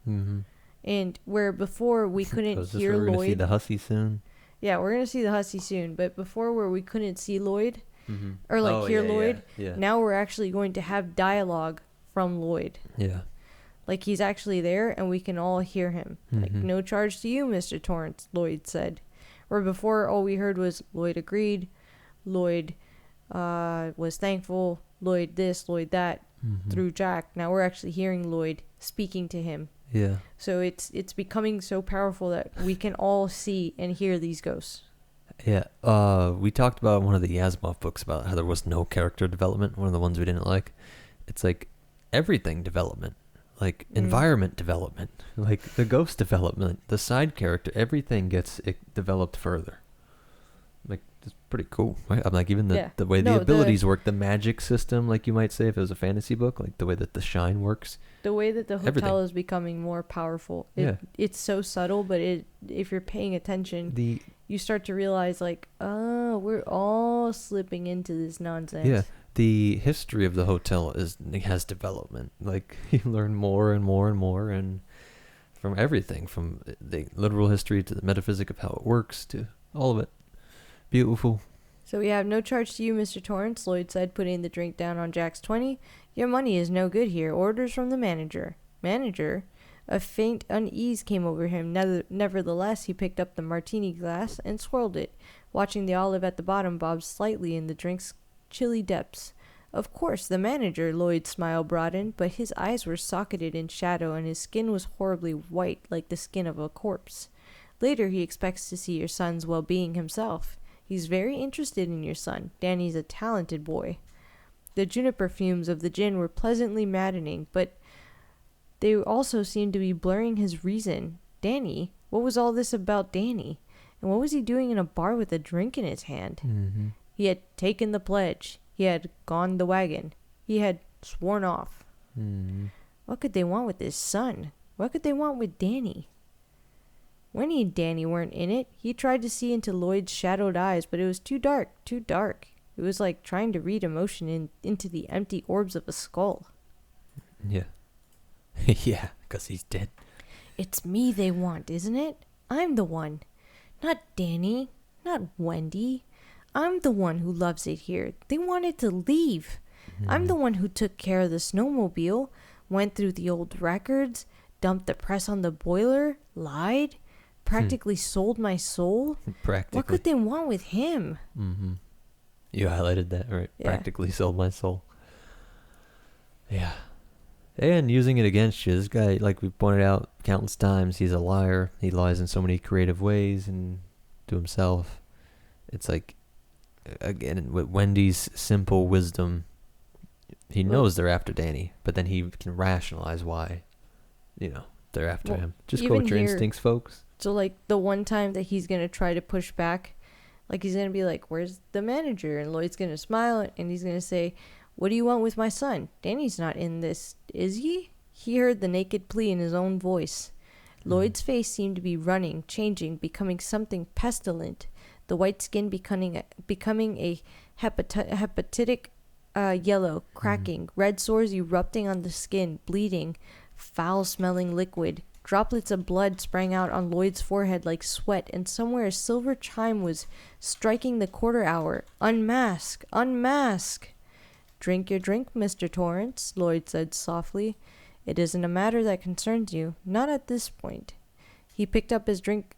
Mm-hmm. And where before we couldn't Is this hear where we're gonna Lloyd. see the hussy soon? Yeah, we're going to see the hussy soon. But before where we couldn't see Lloyd Mm-hmm. or like hear yeah, Lloyd, Yeah. now we're actually going to have dialogue from Lloyd. Yeah. Like he's actually there and we can all hear him. Like, Mm-hmm. no charge to you, Mr. Torrance, Lloyd said. Where before all we heard was Lloyd agreed, Lloyd was thankful, Lloyd this, Lloyd that, Mm-hmm. through Jack. Now we're actually hearing Lloyd speaking to him. Yeah. So it's becoming so powerful that we can all see and hear these ghosts. Yeah. We talked about one of the Asimov books about how there was no character development. One of the ones we didn't like. It's like everything development, like environment development, like the ghost development, the side character, everything gets developed further. Like it's pretty cool, right? I'm like even the way the abilities work, the magic system, like you might say if it was a fantasy book, like the way that the shine works. The way that the hotel Everything. is becoming more powerful. Yeah. It's so subtle, but if you're paying attention, you start to realize like, oh, we're all slipping into this nonsense. Yeah. The history of the hotel has development. Like you learn more and more and more, and from everything, from the literal history to the metaphysic of how it works to all of it. Beautiful. So we have no charge to you, Mr. Torrance, Lloyd said, putting the drink down on Jack's 20. Your money is no good here. Orders from the manager. Manager? A faint unease came over him. Nevertheless, he picked up the martini glass and swirled it, watching the olive at the bottom bob slightly in the drink's chilly depths. Of course, the manager, Lloyd's smile broadened, but his eyes were socketed in shadow and his skin was horribly white like the skin of a corpse. Later, he expects to see your son's well-being himself. He's very interested in your son. Danny's a talented boy. The juniper fumes of the gin were pleasantly maddening, but they also seemed to be blurring his reason. Danny? What was all this about Danny? And what was he doing in a bar with a drink in his hand? Mm-hmm. He had taken the pledge. He had gone the wagon. He had sworn off. Mm-hmm. What could they want with his son? What could they want with Danny? Winnie and Danny weren't in it. He tried to see into Lloyd's shadowed eyes, but it was too dark, too dark. It was like trying to read emotion into the empty orbs of a skull. Yeah. Yeah, because he's dead. It's me they want, isn't it? I'm the one. Not Danny. Not Wendy. I'm the one who loves it here. They wanted to leave. I'm the one who took care of the snowmobile, went through the old records, dumped the press on the boiler, lied, practically sold my soul. Practically. What could they want with him? Mm-hmm. You highlighted that, right? Yeah. Practically sold my soul. Yeah. And using it against you. This guy, like we pointed out countless times, he's a liar. He lies in so many creative ways and to himself. It's like, again, with Wendy's simple wisdom, he knows they're after Danny, but then he can rationalize why, they're after him. Just go with your instincts, folks. So, like, the one time that he's going to try to push back, like, he's going to be like, where's the manager? And Lloyd's going to smile, and he's going to say, what do you want with my son? Danny's not in this, is he? He heard the naked plea in his own voice. Lloyd's face seemed to be running, changing, becoming something pestilent. The white skin becoming a hepatitic yellow, cracking, red sores erupting on the skin, bleeding, foul-smelling liquid. Droplets of blood sprang out on Lloyd's forehead like sweat, and somewhere a silver chime was striking the quarter hour. Unmask! Unmask! Drink your drink, Mr. Torrance, Lloyd said softly. It isn't a matter that concerns you. Not at this point. He picked his drink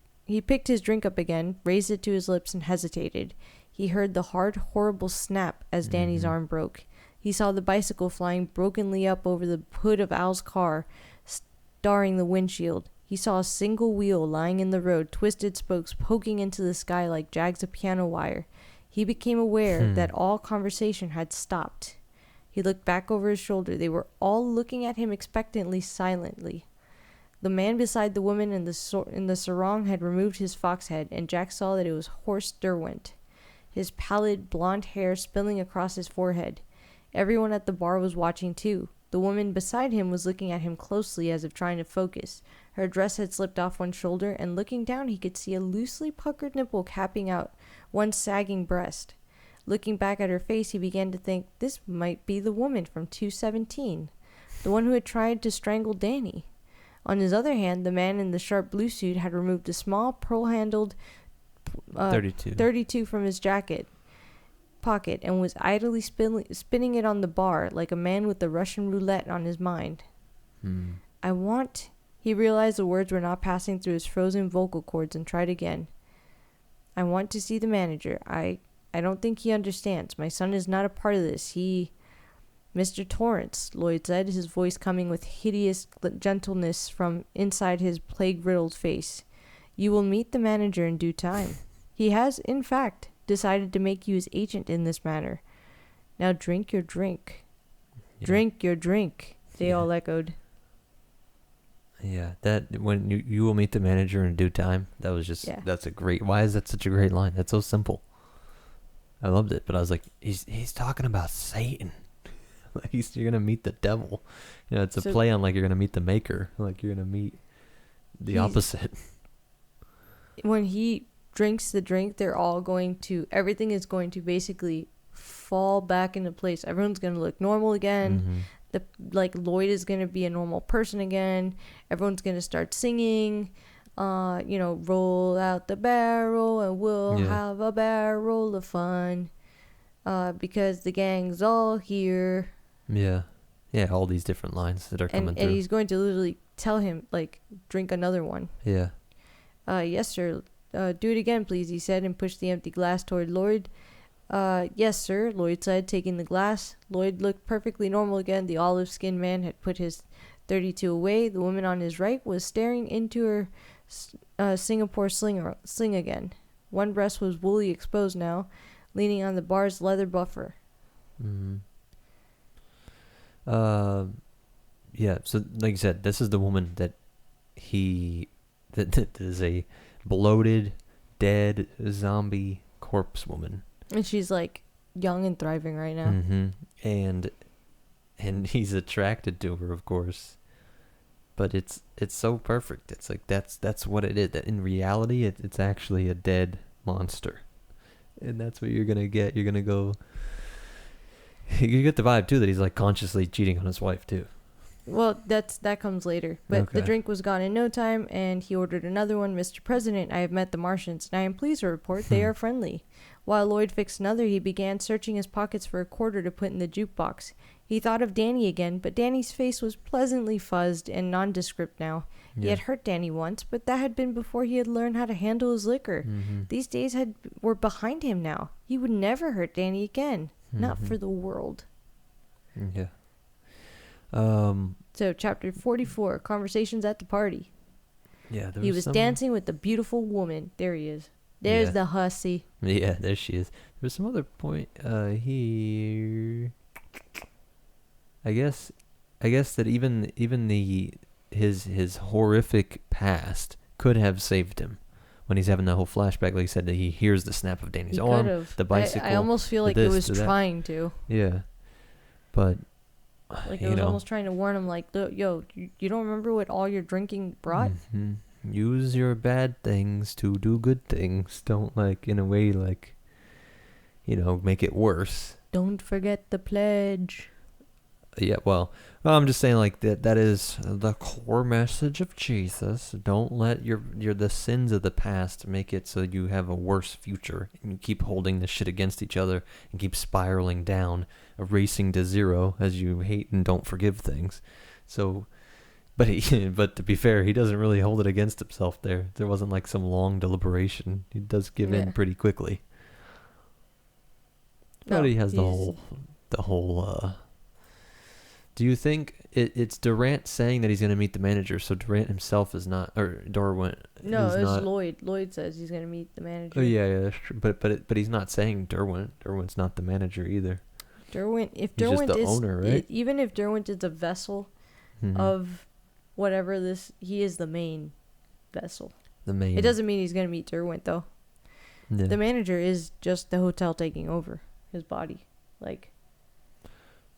up again, raised it to his lips, and hesitated. He heard the hard, horrible snap as Danny's arm broke. He saw the bicycle flying brokenly up over the hood of Al's car, starring the windshield. He saw a single wheel lying in the road, twisted spokes poking into the sky like jags of piano wire. He became aware that all conversation had stopped. He looked back over his shoulder. They were all looking at him expectantly, silently. The man beside the woman in the sarong had removed his fox head, and Jack saw that it was Horst Derwent, his pallid blonde hair spilling across his forehead. Everyone at the bar was watching too. The woman beside him was looking at him closely as if trying to focus. Her dress had slipped off one shoulder, and looking down he could see a loosely puckered nipple capping out one sagging breast. Looking back at her face, he began to think this might be the woman from 217, the one who had tried to strangle Danny. On his other hand, the man in the sharp blue suit had removed a small pearl-handled 32 from his jacket pocket and was idly spinning it on the bar like a man with the Russian roulette on his mind. He realized the words were not passing through his frozen vocal cords and tried again. I want to see the manager. I don't think he understands. My son is not a part of this. Mr. Torrance, Lloyd said, his voice coming with hideous gentleness from inside his plague-riddled face. You will meet the manager in due time. He has, in fact, decided to make you his agent in this matter. Now drink your drink. Yeah. Drink your drink, they all echoed. Yeah, that when you will meet the manager in due time, that was just, that's a great, why is that such a great line? That's so simple. I loved it, but I was like, he's talking about Satan. Like you're going to meet the devil. You know, it's a play on like you're going to meet the maker. Like you're going to meet the opposite. When he drinks the drink, everything is going to basically fall back into place. Everyone's going to look normal again. Lloyd is going to be a normal person again. Everyone's going to start singing, roll out the barrel and we'll have a barrel of fun, because the gang's all here. Yeah, all these different lines that are coming through. And he's going to literally tell him, like, drink another one. Yeah. Yes, sir. Do it again, please, he said, and pushed the empty glass toward Lloyd. Yes, sir, Lloyd said, taking the glass. Lloyd looked perfectly normal again. The olive-skinned man had put his 32 away. The woman on his right was staring into her Singapore sling again. One breast was woolly exposed now, leaning on the bar's leather buffer. Yeah, so like you said, this is the woman that is a bloated, dead, zombie corpse woman. And she's like young and thriving right now. And he's attracted to her, of course. But it's so perfect. It's like that's what it is. That in reality, it's actually a dead monster, and that's what you're gonna get. You're gonna go. You get the vibe too that he's like consciously cheating on his wife too. Well, that comes later. But the drink was gone in no time, and he ordered another one. Mr. President, I have met the Martians, and I am pleased to report they are friendly. While Lloyd fixed another, he began searching his pockets for a quarter to put in the jukebox. He thought of Danny again, but Danny's face was pleasantly fuzzed and nondescript now. He had hurt Danny once, but that had been before he had learned how to handle his liquor. These days were behind him now. He would never hurt Danny again. Not for the world. Yeah. So, chapter 44, Conversations at the Party. Yeah, he was dancing with the beautiful woman. There he is. There's the hussy. Yeah, there she is. There's some other point here. I guess that even his horrific past could have saved him when he's having that whole flashback. Like he said, that he hears the snap of Danny's arm, the bicycle. I almost feel like it was trying to. Yeah, but like it was almost trying to warn him, like, yo, you don't remember what all your drinking brought? Use your bad things to do good things. Don't, like, in a way, like, make it worse. Don't forget the pledge. Yeah, well, I'm just saying, like, that is the core message of Jesus. Don't let the sins of the past make it so you have a worse future, and you keep holding this shit against each other and keep spiraling down, racing to zero as you hate and don't forgive things. So, but to be fair, he doesn't really hold it against himself there. There wasn't like some long deliberation. He does give in pretty quickly. But he has the whole. Do you think it's Durant saying that he's going to meet the manager, so Durant himself is not, or Derwent? No, it's not. Lloyd. Lloyd says he's going to meet the manager. Oh yeah, that's true. But he's not saying Derwent. Derwent's not the manager either. Derwent, if he's Derwent just the is owner, right? Even if Derwent is a vessel of whatever he is the main vessel. The main. It doesn't mean he's going to meet Derwent though. Yeah. The manager is just the hotel taking over his body, like.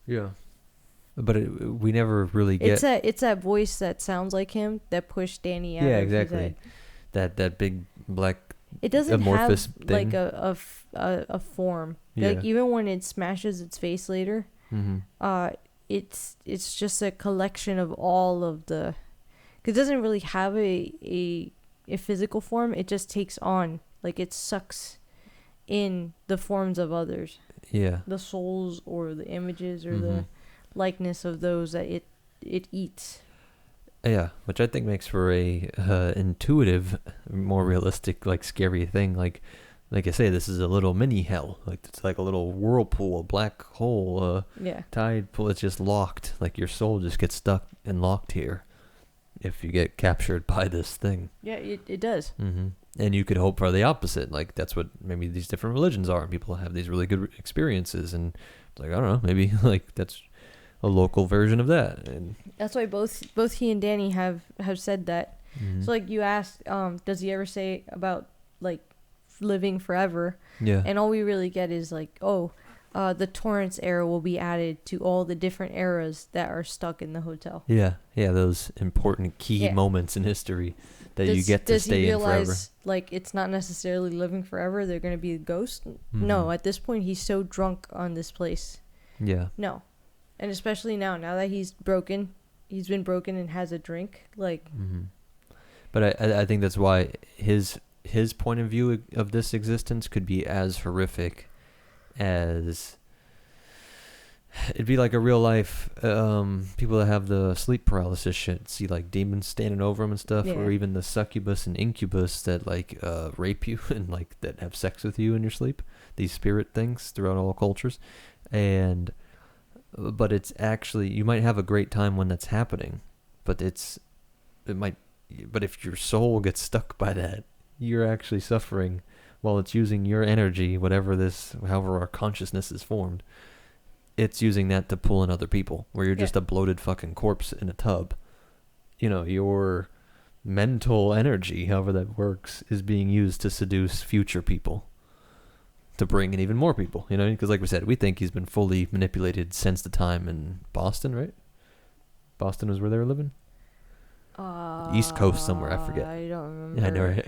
Yeah. But we never really get... It's that voice that sounds like him that pushed Danny out. Yeah, exactly. That big black It doesn't amorphous have thing. like a form. Yeah. Like even when it smashes its face later, it's just a collection of all of the. Cause it doesn't really have a physical form. It just takes on, like, it sucks in the forms of others. Yeah. The souls or the images or the likeness of those that it eats. Yeah, which I think makes for a intuitive, more realistic, like scary thing. Like I say, this is a little mini hell. Like it's like a little whirlpool, a black hole, tide pool. It's just locked. Like your soul just gets stuck and locked here if you get captured by this thing. Yeah, it does. And you could hope for the opposite. Like that's what maybe these different religions are. And people have these really good experiences, and it's like I don't know, maybe like that's a local version of that. And that's why both he and Danny have said that. So like you asked, does he ever say about like living forever? Yeah. And all we really get is like, the Torrance era will be added to all the different eras that are stuck in the hotel. Yeah, those important key moments in history that you get to stay in forever. Does he realize, like, it's not necessarily living forever? They're going to be a ghost? No, at this point, he's so drunk on this place. Yeah. No. And especially now that he's been broken and has a drink, like... But I think that's why his point of view of this existence could be as horrific as it'd be like a real life people that have the sleep paralysis shit see like demons standing over them and stuff, or even the succubus and incubus that like rape you and like that have sex with you in your sleep, these spirit things throughout all cultures. But it's actually, you might have a great time when that's happening, but if your soul gets stuck by that, you're actually suffering while it's using your energy, however our consciousness is formed. It's using that to pull in other people, where you're just a bloated fucking corpse in a tub. You know, your mental energy, however that works, is being used to seduce future people, to bring in even more people, you know? Because like we said, we think he's been fully manipulated since the time in Boston, right? Boston was where they were living? East Coast somewhere, I forget. I don't remember. Yeah, I know, right?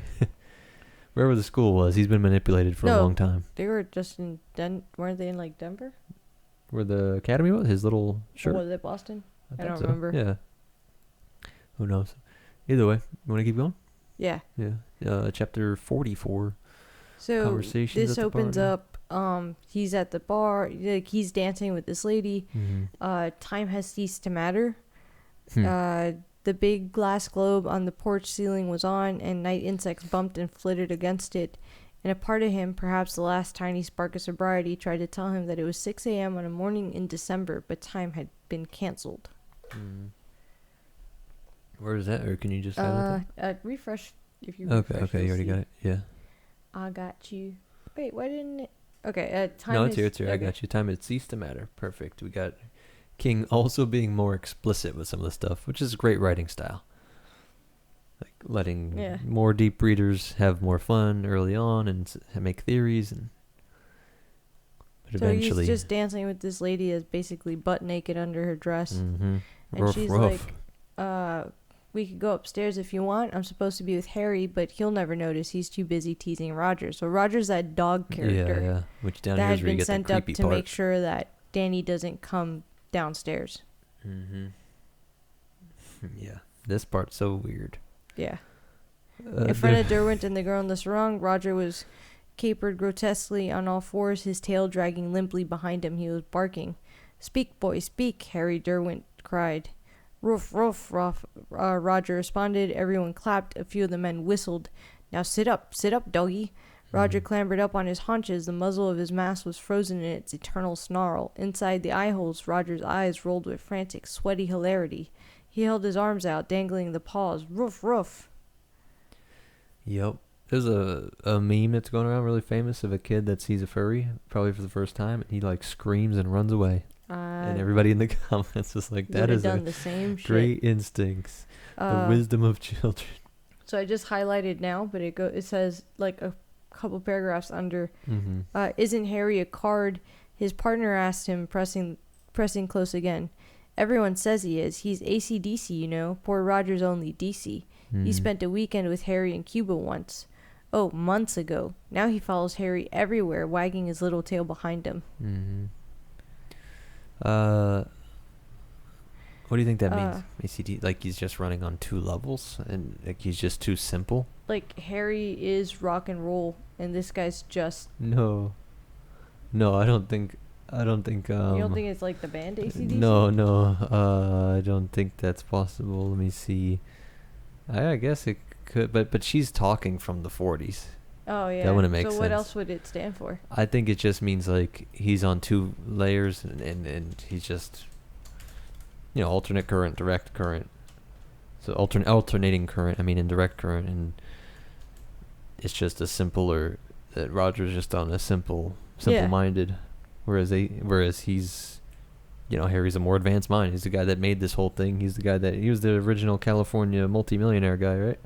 Wherever the school was, he's been manipulated for a long time. They were just in weren't they in like Denver? Where the academy was? His little shirt? Or was it Boston? I don't so. remember. Yeah. Who knows? Either way, you want to keep going? Yeah. Yeah. Chapter 44. So Conversations this opens up. He's at the bar. Like, he's dancing with this lady. Time has ceased to matter. The big glass globe on the porch ceiling was on, and night insects bumped and flitted against it. And a part of him, perhaps the last tiny spark of sobriety, tried to tell him that it was 6 a.m. on a morning in December, but time had been canceled. Where is that, or can you just highlight that? Refresh if you Okay, refresh, you already got it. Yeah. I got you. Wait, why didn't it? Okay, time. No, it's here. Okay. I got you. Time had ceased to matter. Perfect. We got King also being more explicit with some of the stuff, which is great writing style. Like letting more deep readers have more fun early on and make theories, but eventually he's just dancing with this lady that's basically butt naked under her dress, and she's rough. like, "We could go upstairs if you want. I'm supposed to be with Harry, but he'll never notice. He's too busy teasing Roger." So Roger's that dog character, yeah. Which down that here is had where you been get sent the up creepy to part. make sure that Danny doesn't come downstairs. Yeah, this part's so weird. Yeah. In front of Derwent and the girl in the sarong, Roger was capered grotesquely on all fours, his tail dragging limply behind him. He was barking. "Speak, boy, speak," Harry Derwent cried. "Roof, roof, roof," Roger responded. Everyone clapped. A few of the men whistled. "Now sit up, doggy." Roger clambered up on his haunches. The muzzle of his mask was frozen in its eternal snarl. Inside the eye holes, Roger's eyes rolled with frantic, sweaty hilarity. He held his arms out, dangling the paws. "Roof, roof." Yep. There's a meme that's going around really famous of a kid that sees a furry, probably for the first time, and he like screams and runs away. And everybody in the comments is like, that is done the same great shit. Instincts. The wisdom of children. So I just highlighted now, but it says like a couple paragraphs under. Isn't Harry a card? His partner asked him, pressing close again. "Everyone says he is. He's AC/DC, you know. Poor Roger's only DC. He spent a weekend with Harry in Cuba once. Oh, months ago. Now he follows Harry everywhere, wagging his little tail behind him. Mm-hmm. What do you think that means? Is he like he's just running on 2 levels and like he's just too simple? Like, Harry is rock and roll, and this guy's just... No, I don't think. You don't think it's like the band AC/DC? No. I don't think that's possible. Let me see. I guess it could, but she's talking from the 40s. Oh yeah. That wouldn't make sense. So what else would it stand for? I think it just means like he's on 2 layers and he's just, alternate current, direct current. So alternating current. I mean, in direct current, and it's just a simpler. That Roger's just on a simple-minded, whereas he's, Harry's a more advanced mind. He's the guy that made this whole thing. He was the original California multimillionaire guy, right?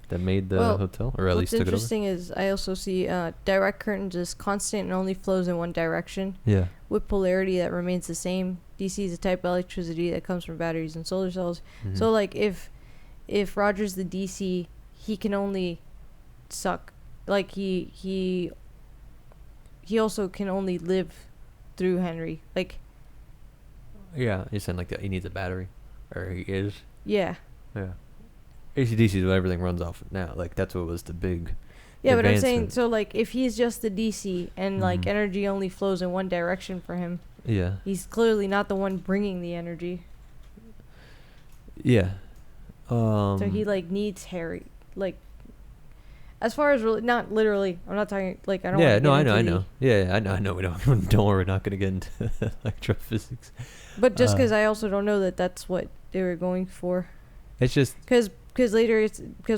That made the hotel, or at least took it over. What's interesting is I also see direct current is constant and only flows in one direction. Yeah. With polarity that remains the same. DC is a type of electricity that comes from batteries and solar cells. Mm-hmm. So like if Roger's the DC, he can only suck. Like he also can only live through Henry. Like. Yeah, you're saying like that he needs a battery, or he is. Yeah. Yeah. AC/DC is what everything runs off of now. Like that's what was the big. Yeah, but I'm saying so like if he's just the DC and like energy only flows in one direction for him. Yeah. He's clearly not the one bringing the energy. Yeah. So he like needs Harry, like. As far as not literally, I'm not talking like I don't. Yeah, no, I know. Yeah, I know. We don't. Don't worry, we're not gonna get into electrophysics. But just because I also don't know that that's what they were going for. It's just because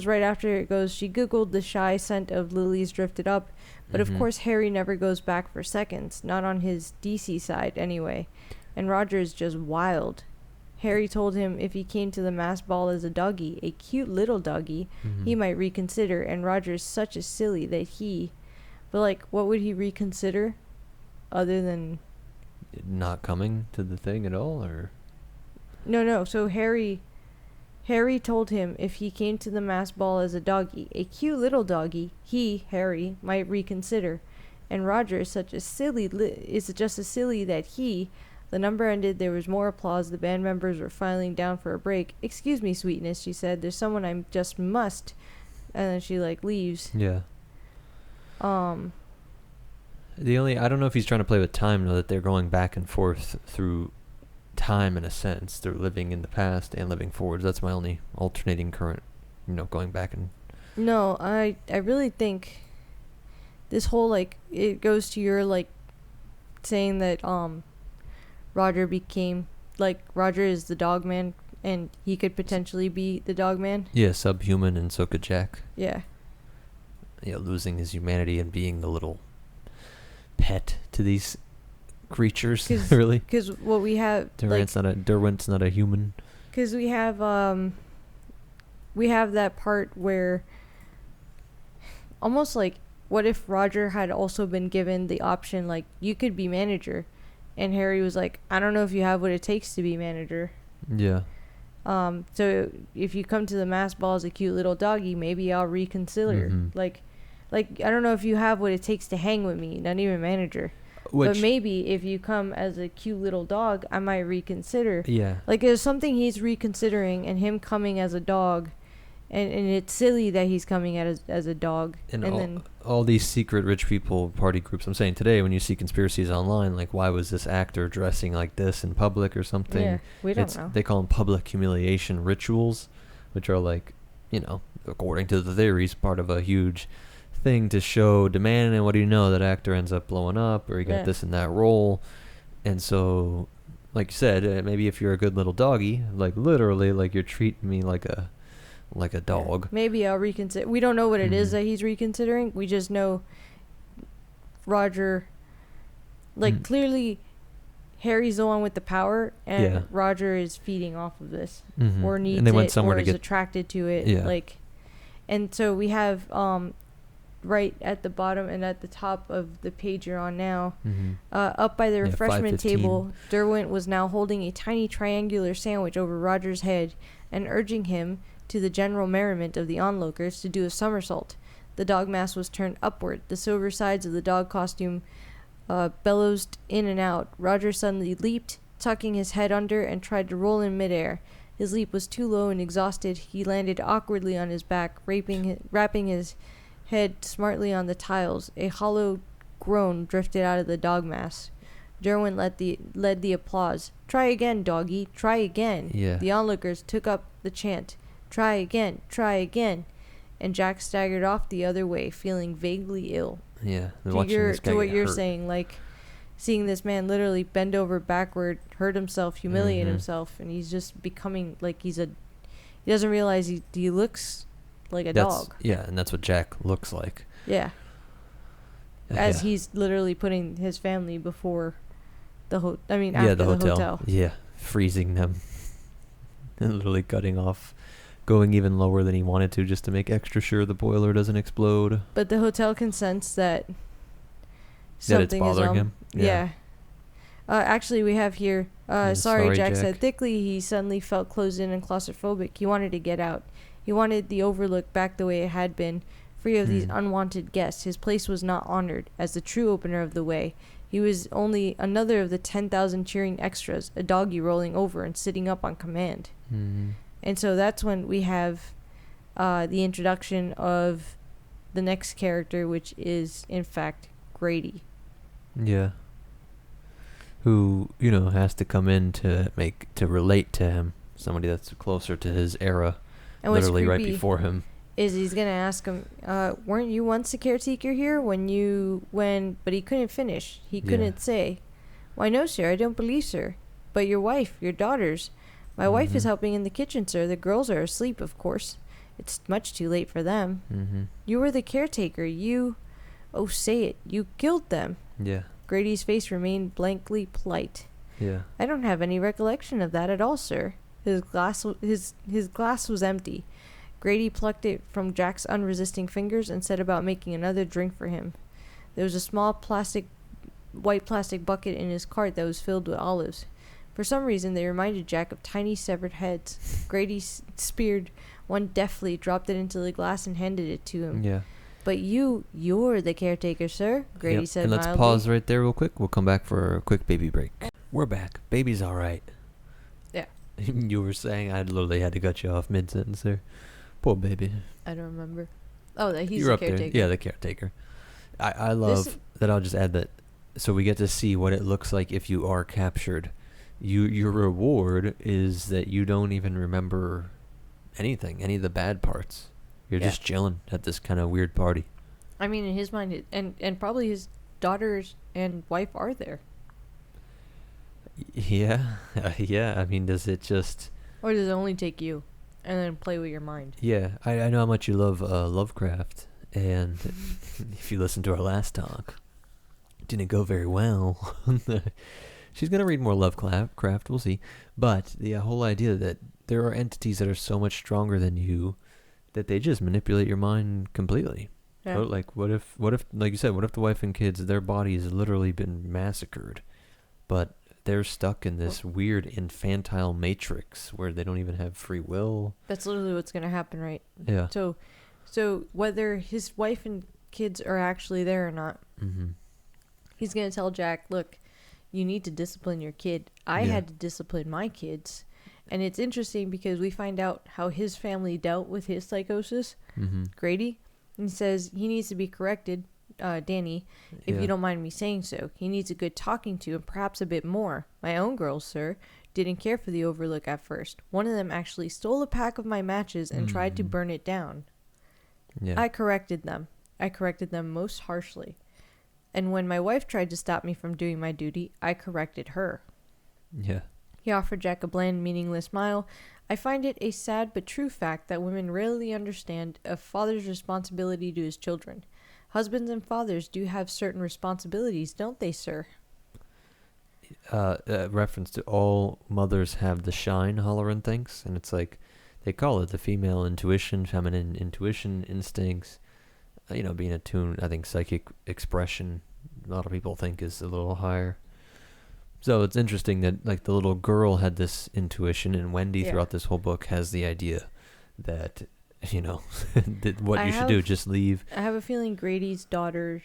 right after it goes, she googled the shy scent of lilies drifted up, but of course Harry never goes back for seconds, not on his DC side anyway, and Roger is just wild. Harry told him if he came to the mass ball as a doggy, a cute little doggy, he might reconsider, and Roger's such a silly that but like, what would he reconsider other than not coming to the thing at all, or no. So Harry told him if he came to the mass ball as a doggy, a cute little doggy, Harry might reconsider, and Roger is such a silly just as silly that The number ended. There was more applause. The band members were filing down for a break. "Excuse me, sweetness," she said. "There's someone I just must." And then she like leaves. Yeah. I don't know if he's trying to play with time, though, that they're going back and forth through time in a sense. They're living in the past and living forwards. That's my only alternating current, going back and. No, I really think this whole like it goes to your like saying that Roger is the dog man and he could potentially be the dog man. Yeah, subhuman, and so could Jack. Yeah. Yeah, losing his humanity and being the little pet to these creatures, really. Because what we have... Derwent's not a human. Because we have that part where almost like, what if Roger had also been given the option, like, you could be manager, and Harry was like, I don't know if you have what it takes to be manager. Yeah. So if you come to the mass ball as a cute little doggy, maybe I'll reconsider. Like I don't know if you have what it takes to hang with me, not even manager. But maybe if you come as a cute little dog, I might reconsider. Yeah. Like there's something he's reconsidering, and him coming as a dog, and it's silly that he's coming as a dog. And then all these secret rich people party groups. I'm saying today, when you see conspiracies online, like why was this actor dressing like this in public or something? Yeah, we don't know. They call them public humiliation rituals, which are like, according to the theories, part of a huge thing to show demand, and what do you know, that actor ends up blowing up, or he got this and that role. And so, like you said, maybe if you're a good little doggy, like literally, like you're treating me like a dog. Maybe I'll reconsider. We don't know what it is that he's reconsidering. We just know Roger, clearly Harry's the one with the power, and Roger is feeding off of this, or needs and they went it, somewhere or to is get attracted to it. Yeah. And so we have right at the bottom and at the top of the page you're on now, up by the refreshment table, Derwent was now holding a tiny triangular sandwich over Roger's head and urging him, to the general merriment of the onlookers, to do a somersault. The dog mask was turned upward. The silver sides of the dog costume bellowed in and out. Roger suddenly leaped, tucking his head under, and tried to roll in midair. His leap was too low and exhausted. He landed awkwardly on his back, rapping his head smartly on the tiles. A hollow groan drifted out of the dog mask. Derwin led the applause. "Try again, doggy. Try again." Yeah. The onlookers took up the chant. "Try again. Try again." And Jack staggered off the other way, feeling vaguely ill. Yeah. To what you're saying, like seeing this man literally bend over backward, hurt himself, humiliate himself, and he's just becoming like he doesn't realize he looks like a dog. Yeah, and that's what Jack looks like. Yeah. As he's literally putting his family before after the hotel. Yeah, freezing them. And literally cutting off, going even lower than he wanted to just to make extra sure the boiler doesn't explode. But the hotel can sense that something it's bothering him. Yeah. Actually, we have here, sorry, Jack said thickly. He suddenly felt closed in and claustrophobic. He wanted to get out. He wanted the Overlook back the way it had been, free of these unwanted guests. His place was not honored as the true opener of the way. He was only another of the 10,000 cheering extras, a doggy rolling over and sitting up on command. Mm-hmm. And so that's when we have the introduction of the next character, which is, in fact, Grady. Yeah. Who, has to come in to relate to him. Somebody that's closer to his era. And literally right before him. Is he's going to ask him, weren't you once a caretaker here but he couldn't finish. He couldn't say, "Why, no, sir, I don't believe, sir. But your wife, your daughters. My wife is helping in the kitchen, sir. The girls are asleep, of course. It's much too late for them. Mm-hmm. You were the caretaker. Oh, say it. You killed them." Yeah. Grady's face remained blankly polite. Yeah. "I don't have any recollection of that at all, sir." His glass was empty. Grady plucked it from Jack's unresisting fingers and set about making another drink for him. There was a small white plastic bucket in his cart that was filled with olives. For some reason, they reminded Jack of tiny severed heads. Grady speared one deftly, dropped it into the glass, and handed it to him. Yeah. "But you're the caretaker, sir," Grady said and let's mildly. pause right there real quick. We'll come back for a quick baby break. We're back. Baby's all right. Yeah. You were saying I literally had to cut you off mid-sentence there. Poor baby. I don't remember. Oh, that he's You're the up caretaker. there. Yeah, the caretaker. I love that. I'll just add that. So we get to see what it looks like if you are captured. Your reward is that you don't even remember anything, any of the bad parts. You're just chilling at this kind of weird party. I mean, in his mind, and probably his daughters and wife are there. Yeah. Yeah. I mean, does it just... Or does it only take you and then play with your mind? Yeah. I know how much you love Lovecraft. And if you listen to our last talk, it didn't go very well. She's going to read more Lovecraft. We'll see. But the whole idea that there are entities that are so much stronger than you that they just manipulate your mind completely. Yeah. So, like, what if, like you said, what if the wife and kids, their bodies has literally been massacred, but they're stuck in this weird infantile matrix where they don't even have free will? That's literally what's going to happen, right? Yeah. So whether his wife and kids are actually there or not, he's going to tell Jack, "Look, you need to discipline your kid. I had to discipline my kids." And it's interesting because we find out how his family dealt with his psychosis, Grady. And he says he needs to be corrected, Danny, if you don't mind me saying so. He needs a good talking to and perhaps a bit more. My own girls, sir, didn't care for the Overlook at first. One of them actually stole a pack of my matches and tried to burn it down. Yeah. I corrected them. I corrected them most harshly. And when my wife tried to stop me from doing my duty, I corrected her. Yeah. He offered Jack a bland, meaningless smile. "I find it a sad but true fact that women rarely understand a father's responsibility to his children. Husbands and fathers do have certain responsibilities, don't they, sir?" Reference to all mothers have the shine, Halloran thinks. And it's like, they call it the female intuition, feminine intuition, instincts. Being attuned, I think psychic expression, a lot of people think is a little higher. So it's interesting that, like, the little girl had this intuition, and Wendy throughout this whole book has the idea that you know, what you should do, just leave. I have a feeling Grady's daughter,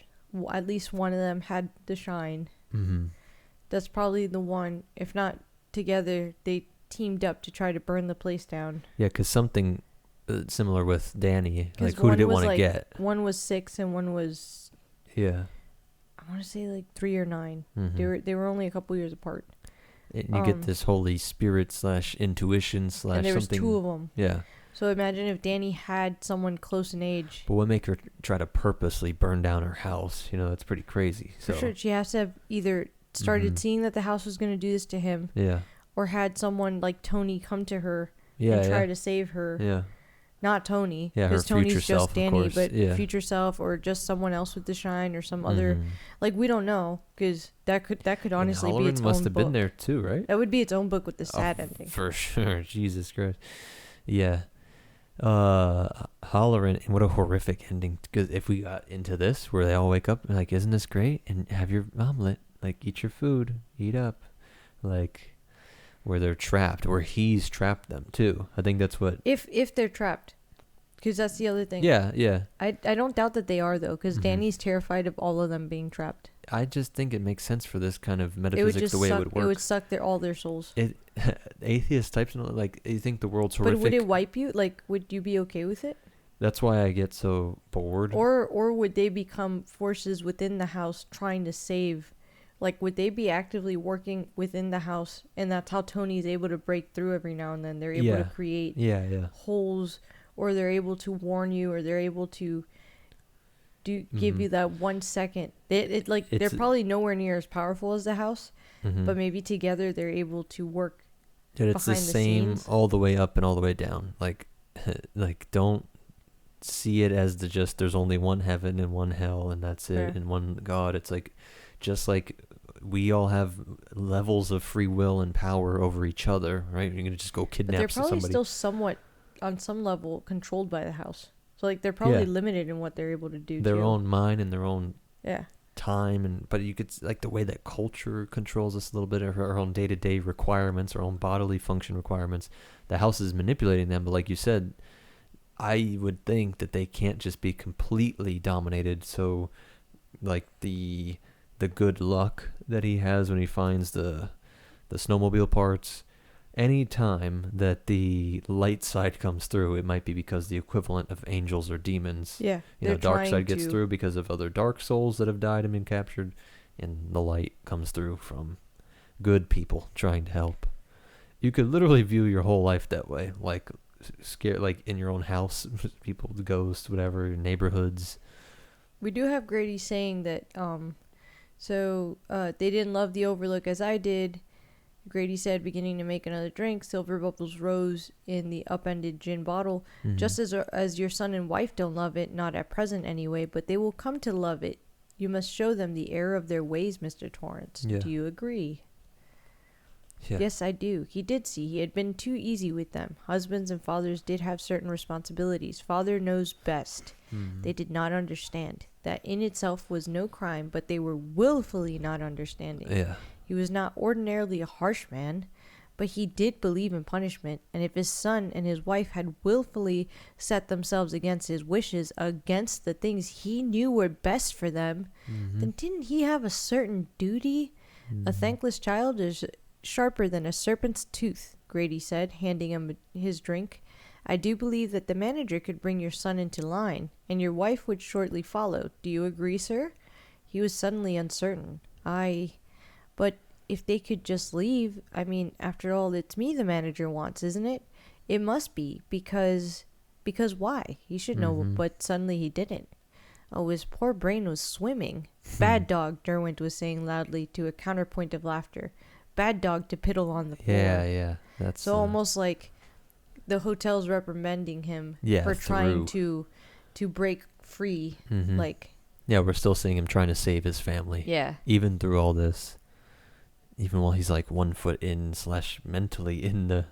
at least one of them, had the shine. Mm-hmm. That's probably the one. If not together, they teamed up to try to burn the place down. Yeah, because something similar with Danny. Like, who one did it was want to like, get? One was 6 and one was, Yeah. I want to say like 3 or 9. Mm-hmm. They were only a couple years apart. And you get this Holy Spirit / intuition / something. And there was 2 of them. Yeah. So imagine if Danny had someone close in age. But what make her try to purposely burn down her house? You know, that's pretty crazy. So. For sure, she has to have either started seeing that the house was going to do this to him. Yeah. Or had someone like Tony come to her and try to save her. Yeah. Not Tony. Yeah, her because Tony's future just self, Danny, of course. but future self, or just someone else with the shine, or some other. Like, we don't know, because that could honestly be its own book. must have been there too, right? That would be its own book with the sad ending. For sure. Jesus Christ. Yeah. Hollerin', and what a horrific ending. Because if we got into this, where they all wake up and like, isn't this great? And have your omelet, like, eat your food, eat up, like, where they're trapped, where he's trapped them too. I think that's what. If they're trapped, because that's the other thing. Yeah. I don't doubt that they are, though, because Danny's terrified of all of them being trapped. I just think it makes sense for this kind of metaphysics, the way it would work. It would suck all their souls. Atheist types, like, you think the world's horrific. But would it wipe you? Like, would you be okay with it? That's why I get so bored. Or would they become forces within the house trying to save? Like, would they be actively working within the house? And that's how Tony's able to break through every now and then. They're able to create holes, or they're able to warn you, or they're able to give you that 1 second. They're probably nowhere near as powerful as the house, but maybe together they're able to work. Dude, it's the same scenes. All the way up and all the way down. Like don't see it as there's only one heaven and one hell, and that's it, and one God. It's like, just like we all have levels of free will and power over each other, right? You're gonna just go kidnap somebody. But they're probably still somewhat, on some level, controlled by the house. So, like, they're probably limited in what they're able to do. Their own mind and their own time, but you could, like, the way that culture controls us a little bit, or our own day-to-day requirements, our own bodily function requirements. The house is manipulating them, but like you said, I would think that they can't just be completely dominated. So, like, the good luck that he has when he finds the snowmobile parts, any time that the light side comes through, it might be because the equivalent of angels or demons. Yeah. Dark side gets through because of other dark souls that have died and been captured, and the light comes through from good people trying to help. You could literally view your whole life that way, like scare, like in your own house, people, the ghosts, whatever, your neighborhoods. We do have Grady saying that they didn't love the Overlook as I did. Grady said, beginning to make another drink. Silver bubbles rose in the upended gin bottle. Just as your son and wife don't love it, not at present anyway, but they will come to love it. You must show them the error of their ways, Mr. Torrance. Yeah. Do you agree? Yeah. Yes, I do. He did see. He had been too easy with them. Husbands and fathers did have certain responsibilities. Father knows best. They did not understand. That in itself was no crime, but they were willfully not understanding. Yeah. He was not ordinarily a harsh man, but he did believe in punishment, and if his son and his wife had willfully set themselves against his wishes, against the things he knew were best for them, then didn't he have a certain duty? A thankless child is sharper than a serpent's tooth, Grady said, handing him his drink. I do believe that the manager could bring your son into line, and your wife would shortly follow. Do you agree, sir? He was suddenly uncertain. But if they could just leave, I mean, after all, it's me the manager wants, isn't it? It must be, because why? He should know, but suddenly he didn't. Oh, his poor brain was swimming. Bad dog, Derwent was saying loudly to a counterpoint of laughter. Bad dog to piddle on the floor. Yeah. That's so almost like the hotel's reprimanding him for trying to break free. Yeah, we're still seeing him trying to save his family. Yeah. Even through all this. Even while he's like 1 foot in / mentally in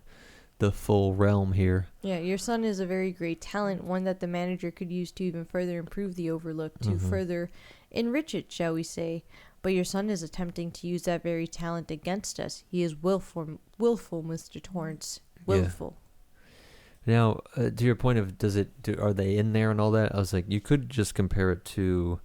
the full realm here. Yeah, your son is a very great talent, one that the manager could use to even further improve the Overlook, to further enrich it, shall we say. But your son is attempting to use that very talent against us. He is willful, Mr. Torrance. Willful. Now, to your point of are they in there and all that? I was like, you could just compare it to,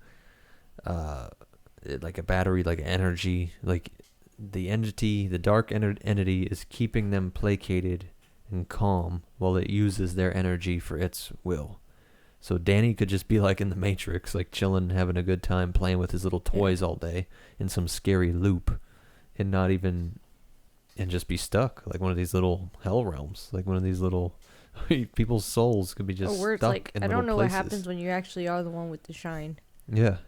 like a battery, like energy, like the dark entity is keeping them placated and calm while it uses their energy for its will. So Danny could just be like in the Matrix, like chilling, having a good time, playing with his little toys all day in some scary loop, and not even, and just be stuck like one of these little hell realms, like one of these little people's souls could be just where it's stuck like, in I little don't know places. what happens when you actually are the one with the shine. Yeah.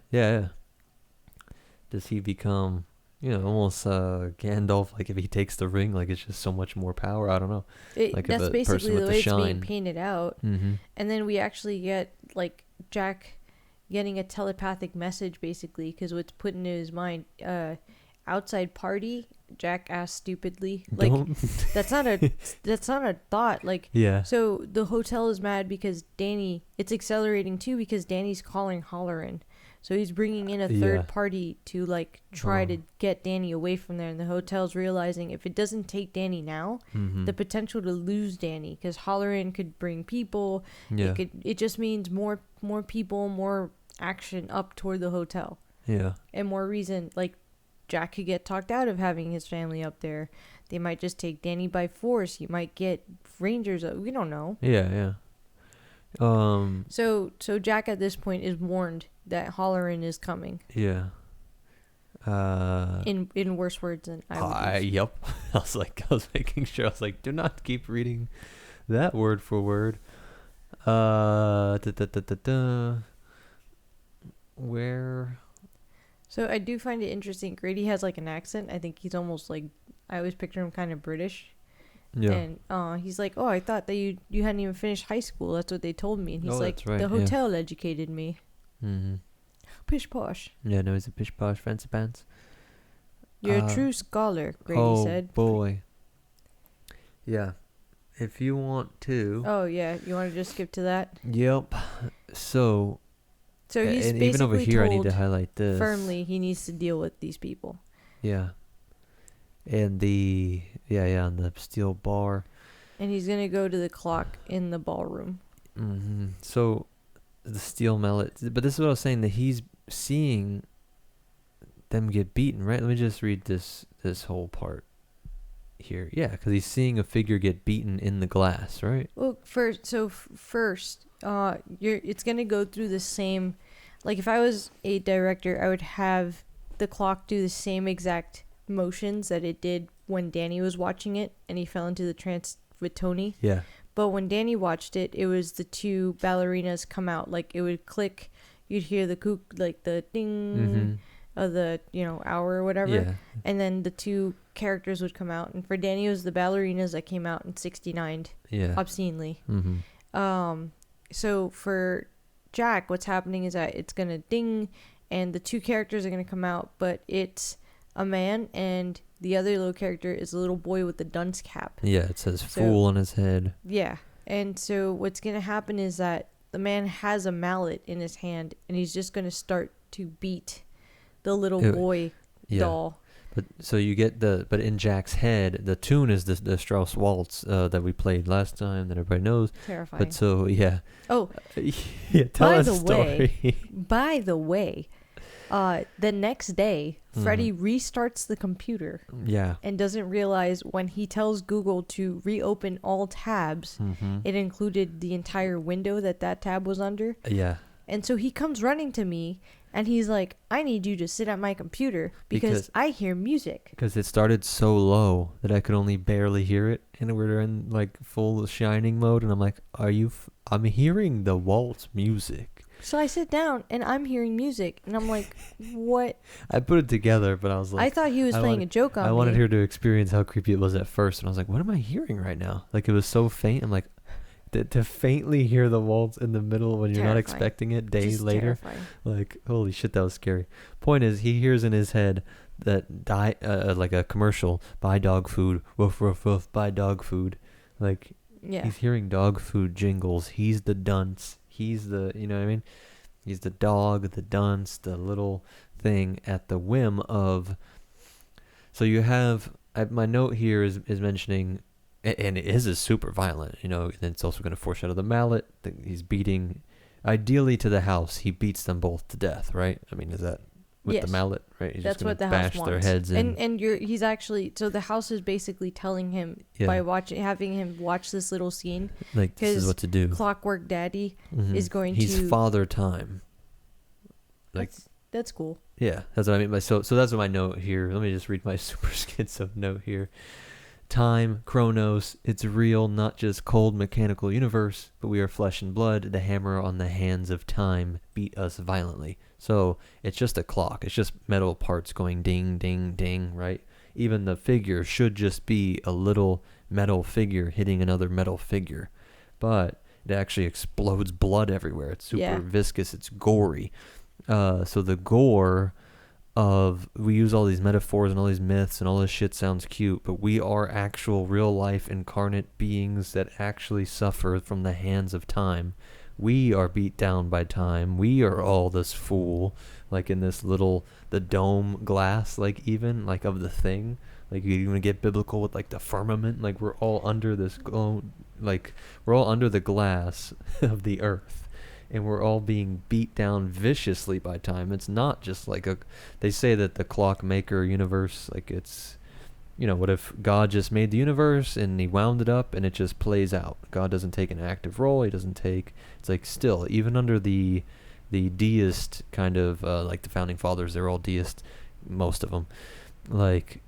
Does he become, almost Gandalf? Like if he takes the ring, like it's just so much more power. I don't know. Like That's if a basically person with the the way it's being shine. painted out. Mm-hmm. And then we actually get like Jack getting a telepathic message basically, because what's put into his mind, outside party. Jack asked stupidly, like that's not a thought. Like, yeah. So the hotel is mad because it's accelerating too because Danny's calling Hollerin. So he's bringing in a third party to like try to get Danny away from there. And the hotel's realizing if it doesn't take Danny now, the potential to lose Danny, because Hollerin could bring people. Yeah. It just means more people, more action up toward the hotel. Yeah. And more reason, like Jack could get talked out of having his family up there. They might just take Danny by force. You might get Rangers. We don't know. Yeah. So Jack at this point is warned that Hollerin is coming. Yeah. In worse words than I would use. Yep. I was making sure. I was like, do not keep reading that word for word. Where? So I do find it interesting. Grady has like an accent. I think he's almost like, I always picture him kind of British. Yeah. And he's like, oh, I thought that you hadn't even finished high school. That's what they told me. And he's like, that's right, the hotel educated me. Mm-hmm. Pish posh. Yeah, no, he's a pish posh fancy pants. You're a true scholar, Grady said. Oh, boy. Yeah. If you want to. Oh, yeah. You want to just skip to that? Yep. So he's and basically even over here, I need to told highlight this. firmly he needs to deal with these people. Yeah. And the steel bar. And he's going to go to the clock in the ballroom. Mm-hmm. So the steel mallet. But this is what I was saying, that he's seeing them get beaten, right? Let me just read this whole part here. Yeah, because he's seeing a figure get beaten in the glass, right? Well, first, it's going to go through the same, like if I was a director, I would have the clock do the same exact motions that it did when Danny was watching it and he fell into the trance with Tony. Yeah. But when Danny watched it, it was the two ballerinas come out. Like it would click, you'd hear the kook, like the ding of the, hour or whatever. Yeah. And then the two characters would come out. And for Danny, it was the ballerinas that came out in 69. Yeah. Obscenely. Mm-hmm. So for Jack, what's happening is that it's going to ding and the two characters are going to come out, but it's a man and the other little character is a little boy with the dunce cap. Yeah, it says fool on his head. Yeah. And so what's going to happen is that the man has a mallet in his hand and he's just going to start to beat the little boy doll. But so you get but in Jack's head, the tune is the Strauss waltz that we played last time that everybody knows. Terrifying. But so yeah. Oh, yeah. Tell us a story. By the way, the next day, Freddy restarts the computer. Yeah. And doesn't realize when he tells Google to reopen all tabs, it included the entire window that tab was under. Yeah. And so he comes running to me and he's like, I need you to sit at my computer because I hear music. Because it started so low that I could only barely hear it. And we're in like full shining mode. And I'm like, I'm hearing the waltz music. So I sit down and I'm hearing music. And I'm like, what? I put it together, but I was like, I thought he was playing a joke on me. I wanted her to experience how creepy it was at first. And I was like, what am I hearing right now? Like it was so faint. I'm like, to faintly hear the waltz in the middle when you're not expecting it days later. Like, holy shit, that was scary. Point is, he hears in his head that like a commercial, buy dog food, woof woof woof, buy dog food. Like, he's hearing dog food jingles. He's the dunce. He's the, you know what I mean? He's the dog, the dunce, the little thing at the whim of. So you have, my note here is mentioning and his is super violent, you know. And it's also going to foreshadow the mallet that he's beating. Ideally, to the house, he beats them both to death, right? I mean, is that with the Yes. mallet, right? He's That's just going what to the house bash their wants. heads in. And he's actually, so the house is basically telling him Yeah. by having him watch this little scene, Like, this is because what to do. Clockwork Daddy Mhm. is going He's to. Father Time. Like, That's cool. yeah, that's what I mean by so that's what my note here. Let me just read my super schizo note here. Time, Chronos, it's real, not just cold mechanical universe, but we are flesh and blood. The hammer on the hands of time beat us violently. So it's just a clock. It's just metal parts going ding, ding, ding, right? Even the figure should just be a little metal figure hitting another metal figure. But it actually explodes blood everywhere. It's super viscous. It's gory. So the gore we use all these metaphors and all these myths and all this shit sounds cute, but we are actual real life incarnate beings that actually suffer from the hands of time. We are beat down by time. We are all this fool, like in this the dome glass, like even like of the thing. Like you even get biblical with like the firmament. Like we're all under this, we're all under the glass of the earth. And we're all being beat down viciously by time. It's not just like they say that the clockmaker universe, like it's, you know, what if God just made the universe and he wound it up and it just plays out? God doesn't take an active role. He doesn't take, it's like still, even under the deist kind of, like the founding fathers, they're all deist, most of them. Like,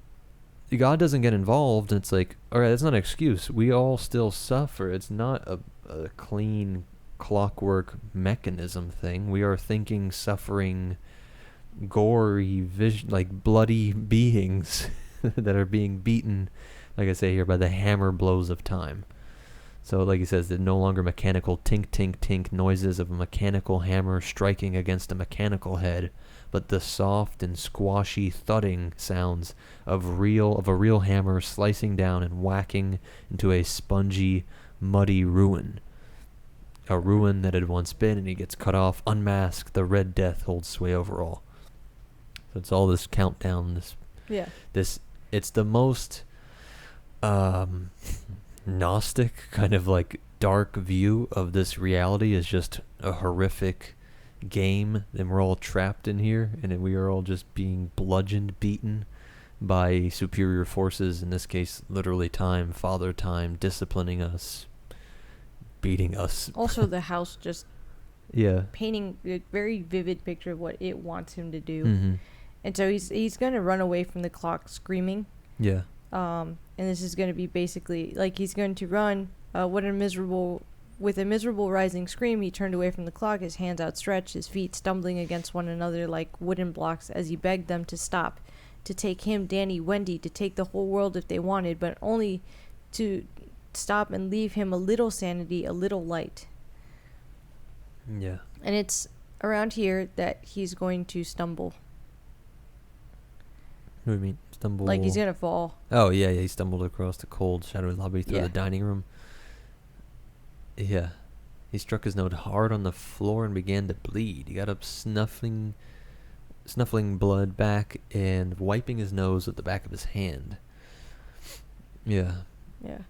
God doesn't get involved. And it's like, all right, that's not an excuse. We all still suffer. It's not a clean clockwork mechanism thing. We are thinking, suffering, gory, like bloody beings that are being beaten, like I say here, by the hammer blows of time. So like he says, they're no longer mechanical tink tink tink noises of a mechanical hammer striking against a mechanical head, but the soft and squashy thudding sounds of a real hammer slicing down and whacking into a spongy, muddy ruin. A ruin that had once been, and he gets cut off, unmasked. The Red Death holds sway over all. So it's all this countdown. It's the most Gnostic kind of like dark view of this reality. Is just a horrific game, and we're all trapped in here, and we are all just being bludgeoned, beaten by superior forces. In this case, literally time, Father Time, disciplining us, beating us. Also, the house just painting a very vivid picture of what it wants him to do. Mm-hmm. And so he's going to run away from the clock screaming. Yeah. And this is going to be basically like he's going to run with a miserable rising scream. He turned away from the clock, his hands outstretched, his feet stumbling against one another like wooden blocks as he begged them to stop, to take him, Danny, Wendy, to take the whole world if they wanted, but only to stop and leave him a little sanity, a little light. Yeah. And it's around here that he's going to stumble. What do you mean? Stumble? Like he's going to fall. Oh, yeah, he stumbled across the cold, shadowy lobby through the dining room. Yeah. He struck his nose hard on the floor and began to bleed. He got up snuffling blood back and wiping his nose with the back of his hand. Yeah. Yeah.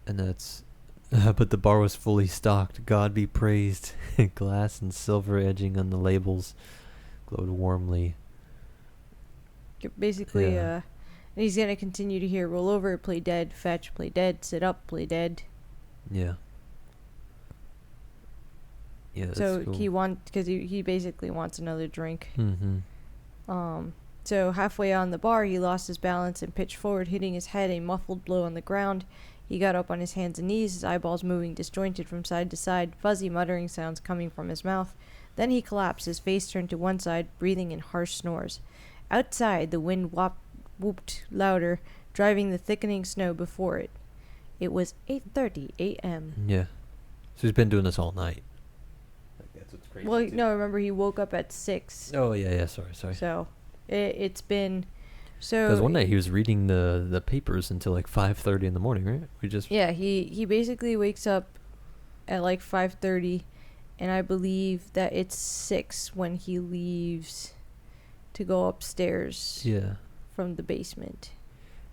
And that's... but the bar was fully stocked. God be praised. Glass and silver edging on the labels glowed warmly. Basically, and he's going to continue to hear roll over, play dead, fetch, play dead, sit up, play dead. Yeah. Yeah, that's so cool. because he basically wants another drink. Mm-hmm. So halfway on the bar, he lost his balance and pitched forward, hitting his head, a muffled blow on the ground. He got up on his hands and knees, his eyeballs moving disjointed from side to side, fuzzy muttering sounds coming from his mouth. Then he collapsed, his face turned to one side, breathing in harsh snores. Outside, the wind whooped louder, driving the thickening snow before it. It was 8:30 a.m. Yeah. So he's been doing this all night. That's what's crazy. Well, no, remember he woke up at 6. Oh, yeah, sorry. So, it's been... So because one night he was reading the papers until like 5:30 in the morning, right? Yeah, he basically wakes up at like 5:30, and I believe that it's 6 when he leaves to go upstairs. Yeah. From the basement.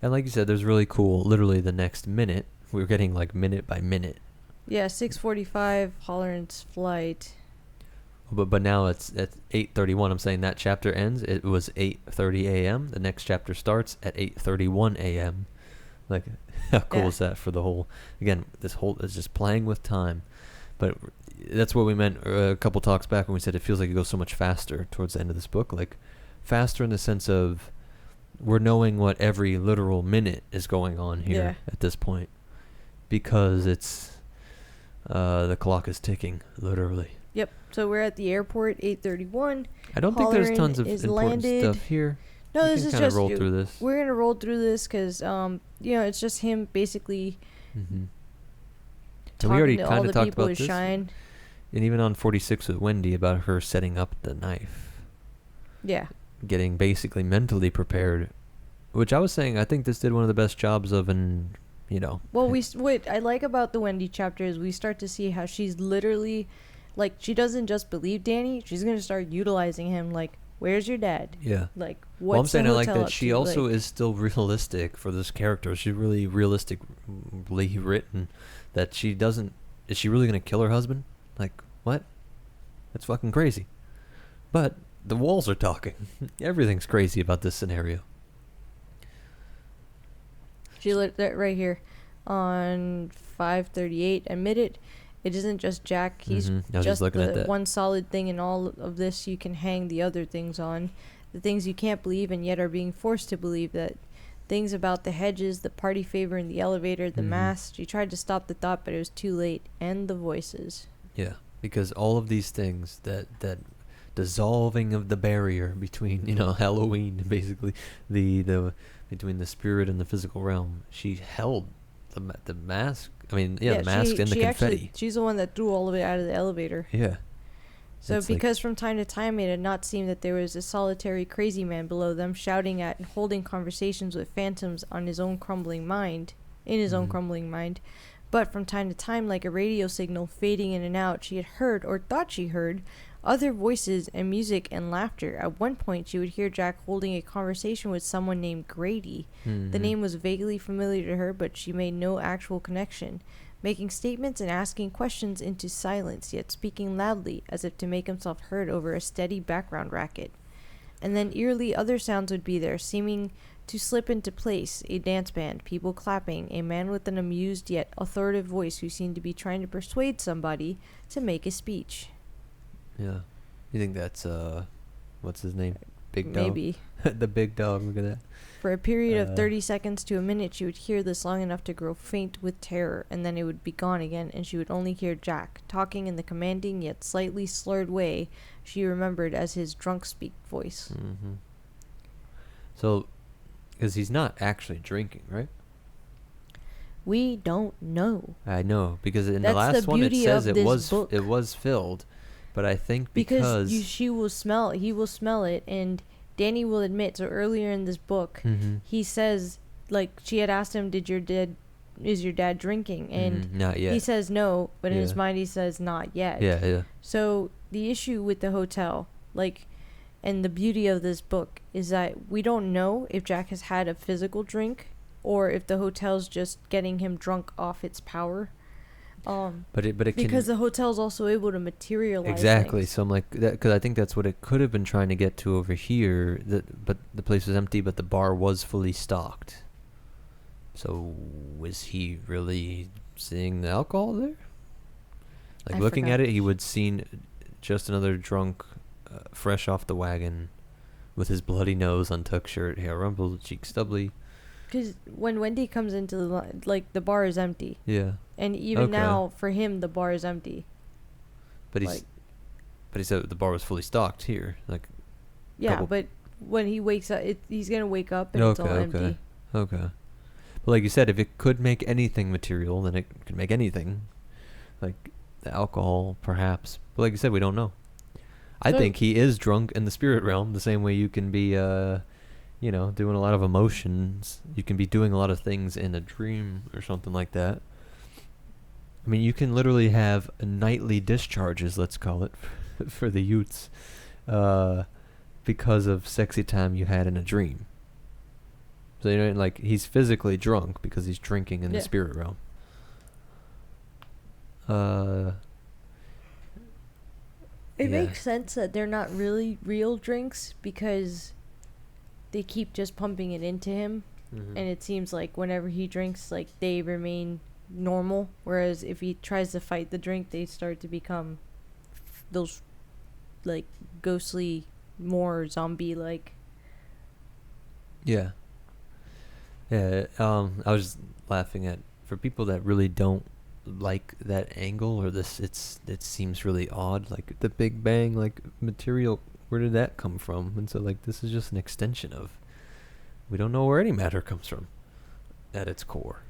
And like you said, there's really cool. Literally, the next minute, we were getting like minute by minute. Yeah, 6:45, Holler's flight. But now it's at 8:31. I'm saying that chapter ends. It was 8:30 a.m. The next chapter starts at 8:31 a.m. Like, how cool is that for the whole? Again, this whole is just playing with time. But that's what we meant a couple talks back when we said it feels like it goes so much faster towards the end of this book. Like, faster in the sense of we're knowing what every literal minute is going on here at this point, because it's the clock is ticking, literally. Yep. So we're at the airport, 8:31. I don't think there's tons of important landed. stuff here. No, this is just roll through this. We're gonna roll through this because it's just him basically So we already talking to all the talked people about who this. shine. And even on 46 with Wendy about her setting up the knife. Yeah. Getting basically mentally prepared, which I was saying I think this did one of the best jobs of Well, what I like about the Wendy chapter is we start to see how she's literally, like, she doesn't just believe Danny. She's gonna start utilizing him. Like, where's your dad? Yeah. Like, what's well, I'm saying the I like hotel that up she to? also Like, is still realistic for this character. She's really realistically written. That she doesn't. Is she really gonna kill her husband? Like, what? That's fucking crazy. But the walls are talking. Everything's crazy about this scenario. she lit that right here on 5:38. Admit it. It isn't just Jack. He's I was just looking at the that. one solid thing in all of this you can hang the other things on. The things you can't believe and yet are being forced to believe. That things about the hedges, the party favor in the elevator, the mask. She tried to stop the thought, but it was too late. And the voices. Yeah, because all of these things, that dissolving of the barrier between Halloween, basically the between the spirit and the physical realm. She held the mask. I mean, the mask and the confetti. She's the one that threw all of it out of the elevator. Yeah. So It's because from time to time it had not seemed that there was a solitary crazy man below them, shouting at and holding conversations with phantoms on his own crumbling mind, but from time to time, like a radio signal fading in and out, she had heard, or thought she heard, other voices and music and laughter. At one point, she would hear Jack holding a conversation with someone named Grady. The name was vaguely familiar to her, but she made no actual connection. Making statements and asking questions into silence, yet speaking loudly, as if to make himself heard over a steady background racket. And then eerily other sounds would be there, seeming to slip into place. A dance band, people clapping, a man with an amused yet authoritative voice who seemed to be trying to persuade somebody to make a speech. Yeah. You think that's, what's his name? Big Dog? Maybe. The Big Dog, look at that. For a period of 30 seconds to a minute, she would hear this long enough to grow faint with terror, and then it would be gone again, and she would only hear Jack, talking in the commanding yet slightly slurred way she remembered as his drunk-speak voice. So, because he's not actually drinking, right? We don't know. I know, because in That's the last the one it beauty says of it this book. was filled, but I think He will smell it, and Danny will admit. So earlier in this book, he says, like, she had asked him, is your dad drinking? And not yet. he says no, but in his mind he says not yet. Yeah. So the issue with the hotel, like, and the beauty of this book is that we don't know if Jack has had a physical drink or if the hotel's just getting him drunk off its power. But it because the hotel's also able to materialize exactly things. So I'm like that, because I think that's what it could have been trying to get to over here, but the place was empty, but the bar was fully stocked. So was he really seeing the alcohol there? Like, looking at it, he would seen just another drunk, fresh off the wagon, with his bloody nose, untucked shirt, hair rumpled, cheeks stubbly. Because when Wendy comes into the bar is empty. Yeah. And even now, for him, the bar is empty. But he said the bar was fully stocked here. Like. Yeah, but when he wakes up, he's gonna wake up and it's all empty. Okay. But like you said, if it could make anything material, then it could make anything. Like the alcohol, perhaps. But like you said, we don't know. I think he is drunk in the spirit realm, the same way you can be, doing a lot of emotions. You can be doing a lot of things in a dream or something like that. I mean, you can literally have nightly discharges, let's call it, for the youths, because of sexy time you had in a dream. So, like, he's physically drunk because he's drinking in the Yeah. spirit realm. It Yeah. makes sense that they're not really real drinks because they keep just pumping it into him. Mhm. And it seems like whenever he drinks, like, they remain normal. Whereas if he tries to fight the drink, they start to become those, like, ghostly, more zombie-like. Yeah. Yeah, I was laughing at, for people that really don't like that angle, or it seems really odd, like the Big Bang, like, material, where did that come from? And so, like, this is just an extension of, we don't know where any matter comes from at its core.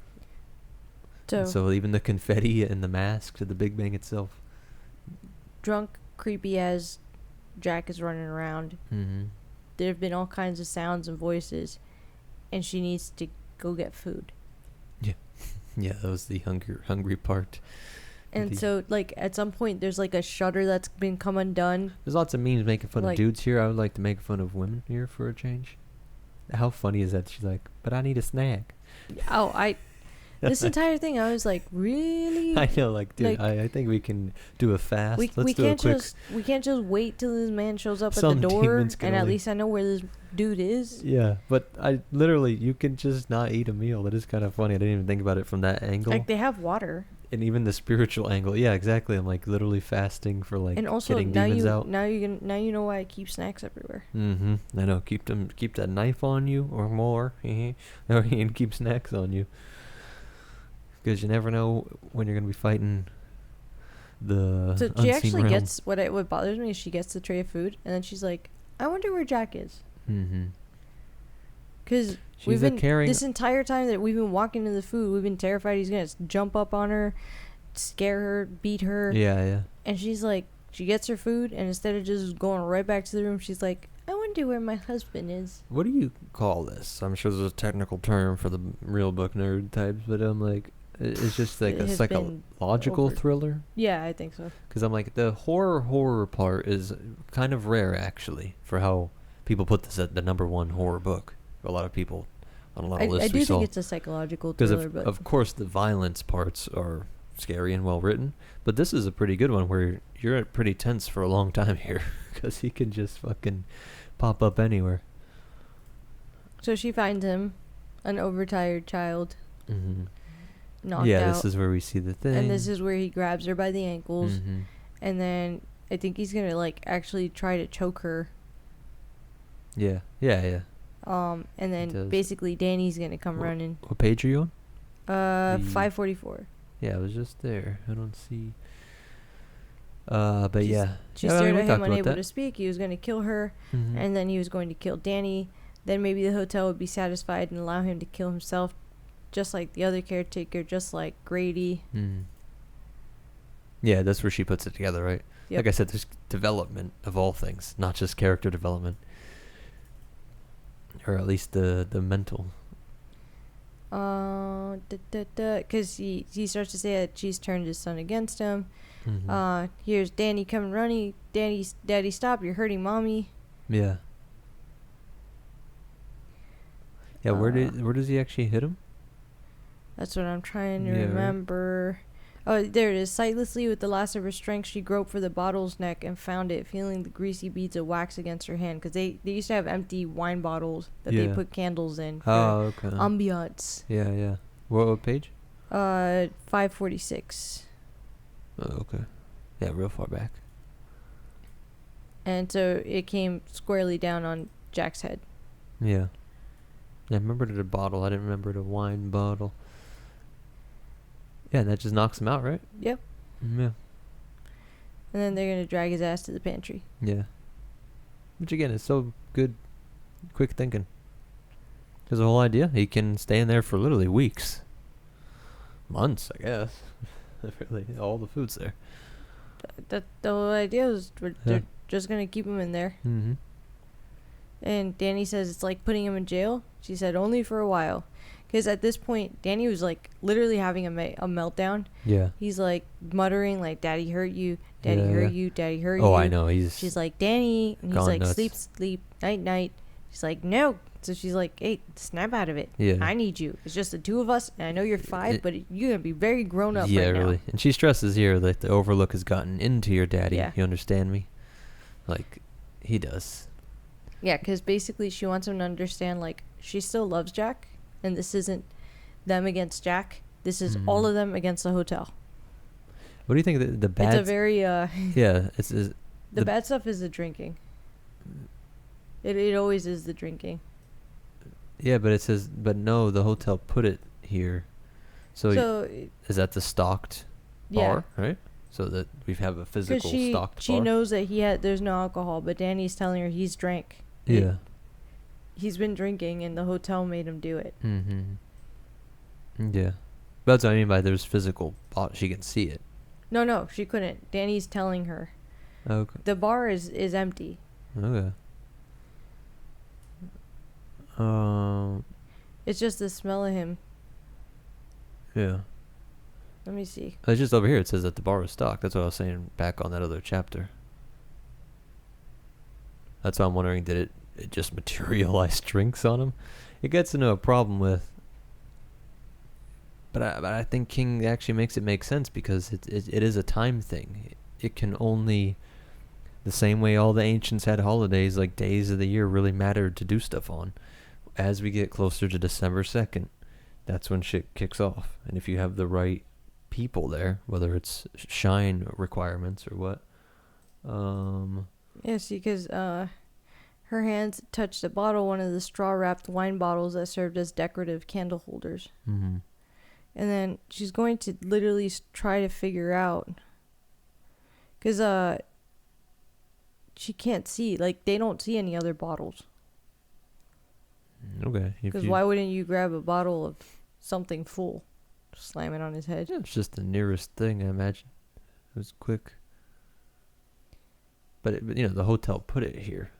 And so even the confetti and the mask to the Big Bang itself. Drunk, creepy as Jack is running around. Mm-hmm. There have been all kinds of sounds and voices, and she needs to go get food. Yeah, that was the hungry part. And so, like, at some point, there's, like, a shutter that's been come undone. There's lots of memes making fun of Like- dudes here. I would like to make fun of women here for a change. How funny is that? She's like, but I need a snack. Oh, this entire thing, I was like, really? I know, like, dude, Like, I think we can do a fast. we Let's do a can't quick. we can't just wait till this man shows up at Some the door, demons and can at only- least I know where this dude is. Yeah, but you can just not eat a meal. That is kind of funny. I didn't even think about it from that angle. Like, they have water. And even the spiritual angle. Yeah, exactly. I'm, like, literally fasting for, like, And also, getting now demons you out. now you know why I keep snacks everywhere. Mm-hmm. I know. Keep that knife on you or more. And keep snacks on you. Because you never know when you're going to be fighting the So unseen she actually realm. gets what bothers me is she gets the tray of food, and then she's like, I wonder where Jack is. Mm-hmm. Because She's a caring... this entire time that we've been walking to the food, we've been terrified he's going to jump up on her, scare her, beat her. Yeah. And she's like, she gets her food, and instead of just going right back to the room, she's like, I wonder where my husband is. What do you call this? I'm sure there's a technical term for the real book nerd types, but I'm like, it's just like It a has psychological been thriller. Yeah, I think so. Because I'm like, the horror part is kind of rare, actually, for how people put this at the number one horror book. For a lot of people on a lot of I lists do we saw. think it's a psychological Because thriller, but of course the violence parts are scary and well written, but this is a pretty good one where you're pretty tense for a long time here because he can just fucking pop up anywhere. so she finds him, an overtired child, Mm-hmm. knocked Yeah, out. this is where we see the thing. And this is where he grabs her by the ankles, Mm-hmm. and then I think he's gonna, like, actually try to choke her. Yeah. And He then does. basically Danny's gonna come running. What page are you on? The- 544. Yeah, I was just there. I don't see. But She's- yeah. She Yeah, I stared mean, we at him, talked about unable that. to speak. He was gonna kill her, Mhm. and then he was going to kill Danny. Then maybe the hotel would be satisfied and allow him to kill himself, just like the other caretaker, just like Grady. Mm. Yeah, that's where she puts it together, right? Yep. Like I said, there's development of all things, not just character development. Or at least the mental. Because he starts to say that she's turned his son against him. Mhm. Here's Danny coming running. Daddy, stop! You're hurting mommy. Yeah. Yeah, where does he actually hit him? That's what I'm trying to Yeah, right. remember. Oh, there it is. Sightlessly, with the last of her strength, she groped for the bottle's neck and found it, feeling the greasy beads of wax against her hand. Because they used to have empty wine bottles that they Yeah. put candles in for Oh, okay. ambiance. Yeah. What page? 546. Oh, okay. Yeah, real far back. And so it came squarely down on Jack's head. Yeah. I remembered the bottle. I didn't remember the wine bottle. Yeah, and that just knocks him out, right? Yep. Yeah. And then they're going to drag his ass to the pantry. Yeah. Which again is so good, quick thinking. Because the whole idea, he can stay in there for literally weeks. Months, I guess. Really, all the food's there. The whole idea is Yeah. they're just going to keep him in there. Mm-hmm. And Danny says it's like putting him in jail. She said only for a while. Because at this point, Danny was like literally having a meltdown. Yeah. He's like muttering like, Daddy hurt you. Daddy Yeah, hurt yeah. you. Daddy hurt you. Oh, I know. She's like, Danny. And he's gone like, nuts. sleep, sleep, night, night. She's like, no, So she's like, hey, snap out of it. Yeah. I need you. It's just the two of us, and I know you're 5, but you're going to be very grown up yeah, right now. really. And she stresses here that the Overlook has gotten into your daddy. Yeah. You understand me? Like, he does. Yeah, because basically she wants him to understand, like, she still loves Jack, and this isn't them against Jack. This is all of them against the hotel. What do you think the bad... It's a very... yeah, it's the bad stuff is the drinking. It always is the drinking. Yeah, but it says... But no, the hotel put it here. So is that the stocked bar, right? So that we have a physical stocked bar? She knows that there's no alcohol, but Danny's telling her he's drank. Yeah. He's been drinking, and the hotel made him do it. Mm-hmm. Yeah. That's what I mean by there's physical... She can see it. No, she couldn't. Danny's telling her. Okay. The bar is empty. Okay. It's just the smell of him. Yeah. Let me see. It's just over here. It says that the bar was stocked. That's what I was saying back on that other chapter. That's why I'm wondering, did it just materialize drinks on him? It gets into a problem with... But I think King actually makes it make sense because it is a time thing. It can only... The same way all the ancients had holidays, like days of the year really mattered to do stuff on. As we get closer to December 2nd, that's when shit kicks off. And if you have the right people there, whether it's shine requirements or what. Yeah, see, because her hands touched a bottle, one of the straw-wrapped wine bottles that served as decorative candle holders. Mm-hmm. And then she's going to literally try to figure out... Because she can't see. Like, they don't see any other bottles. Okay. Because why wouldn't you grab a bottle of something full? Slam it on his head? Yeah, it's just the nearest thing, I imagine. It was quick. But the hotel put it here.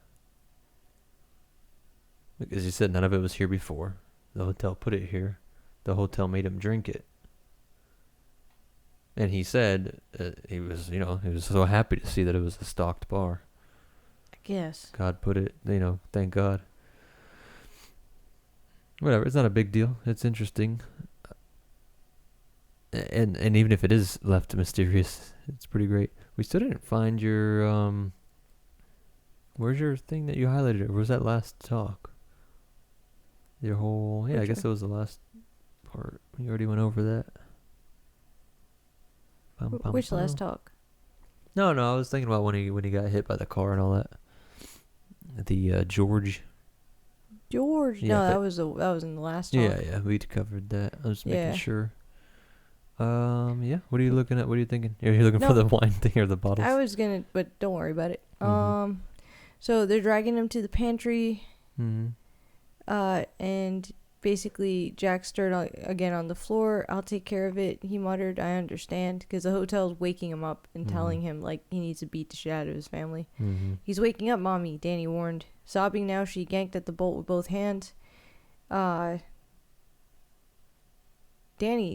As you said, none of it was here before. The hotel put it here. The hotel made him drink it. And he said he was so happy to see that it was a stocked bar. I guess. God put it, thank God. Whatever, it's not a big deal. It's interesting. And even if it is left mysterious, it's pretty great. We still didn't find your where's your thing that you highlighted? Or was that last talk? Your whole I guess it was the last part. You already went over that. Which last talk? No, I was thinking about when he got hit by the car and all that. The George. Yeah, no, that was in the last talk. Yeah, we covered that. I was making sure. Yeah. What are you looking at? What are you thinking? Are you looking for the wine thing or the bottles? I was gonna, but don't worry about it. So they're dragging him to the pantry. And basically Jack stirred again on the floor. I'll take care of it, he muttered. I understand, because the hotel's waking him up and telling him like he needs to beat the shit out of his family. He's waking up, Mommy, Danny warned. Sobbing now, she yanked at the bolt with both hands. Danny,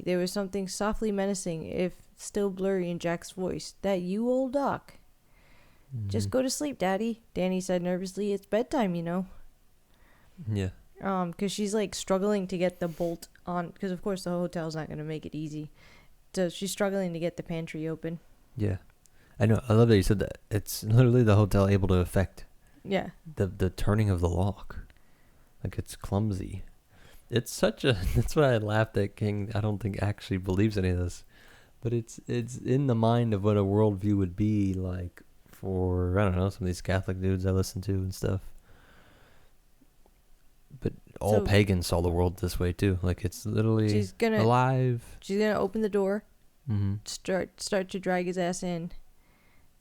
there was something softly menacing, if still blurry, in Jack's voice. That you, old duck? Just go to sleep, Daddy, Danny said nervously. It's bedtime, Yeah. Because she's like struggling to get the bolt on, because of course the hotel's not going to make it easy. So she's struggling to get the pantry open. Yeah. I know. I love that you said that. It's literally the hotel able to affect the turning of the lock. Like, it's clumsy. It's such a... That's why I laughed at King. I don't think actually believes any of this. But it's in the mind of what a worldview would be like for, I don't know, some of these Catholic dudes I listen to and stuff. But all pagans saw the world this way too. Like, it's literally alive. She's gonna open the door, Mm-hmm. start to drag his ass in,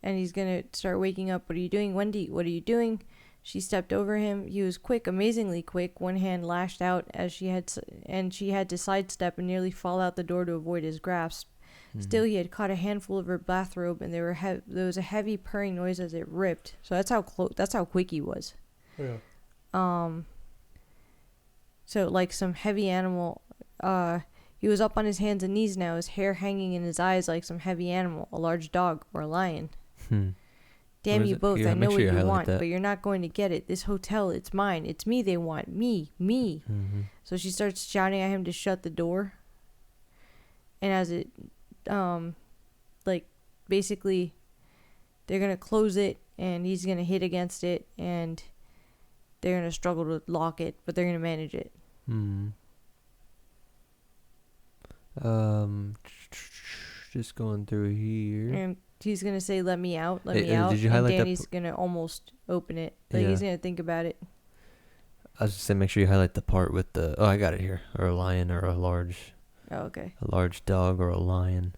and he's gonna start waking up. What are you doing, Wendy? What are you doing? She stepped over him. He was quick, amazingly quick. One hand lashed out she had to sidestep and nearly fall out the door to avoid his grasp. Still, he had caught a handful of her bathrobe, and there was a heavy purring noise as it ripped. So that's how quick he was. Yeah. So like some heavy animal. He was up on his hands and knees now, his hair hanging in his eyes like some heavy animal, a large dog or a lion. Damn What is you it? both. Yeah, I make know sure what you you highlight want, that. but you're not going to get it. This hotel, it's mine. It's me they want. Me. Mm-hmm. So she starts shouting at him to shut the door. And as it, like, basically, they're going to close it, and he's going to hit against it, and they're going to struggle to lock it, but they're going to manage it. Hmm. Just going through here. And he's going to say, let me out, let Hey, me out. did you And highlight that Danny's going to almost open it. Like, Yeah. he's going to think about it. I was just saying, make sure you highlight the part with the. Oh, I got it here. Or a lion, or a large dog, or a lion,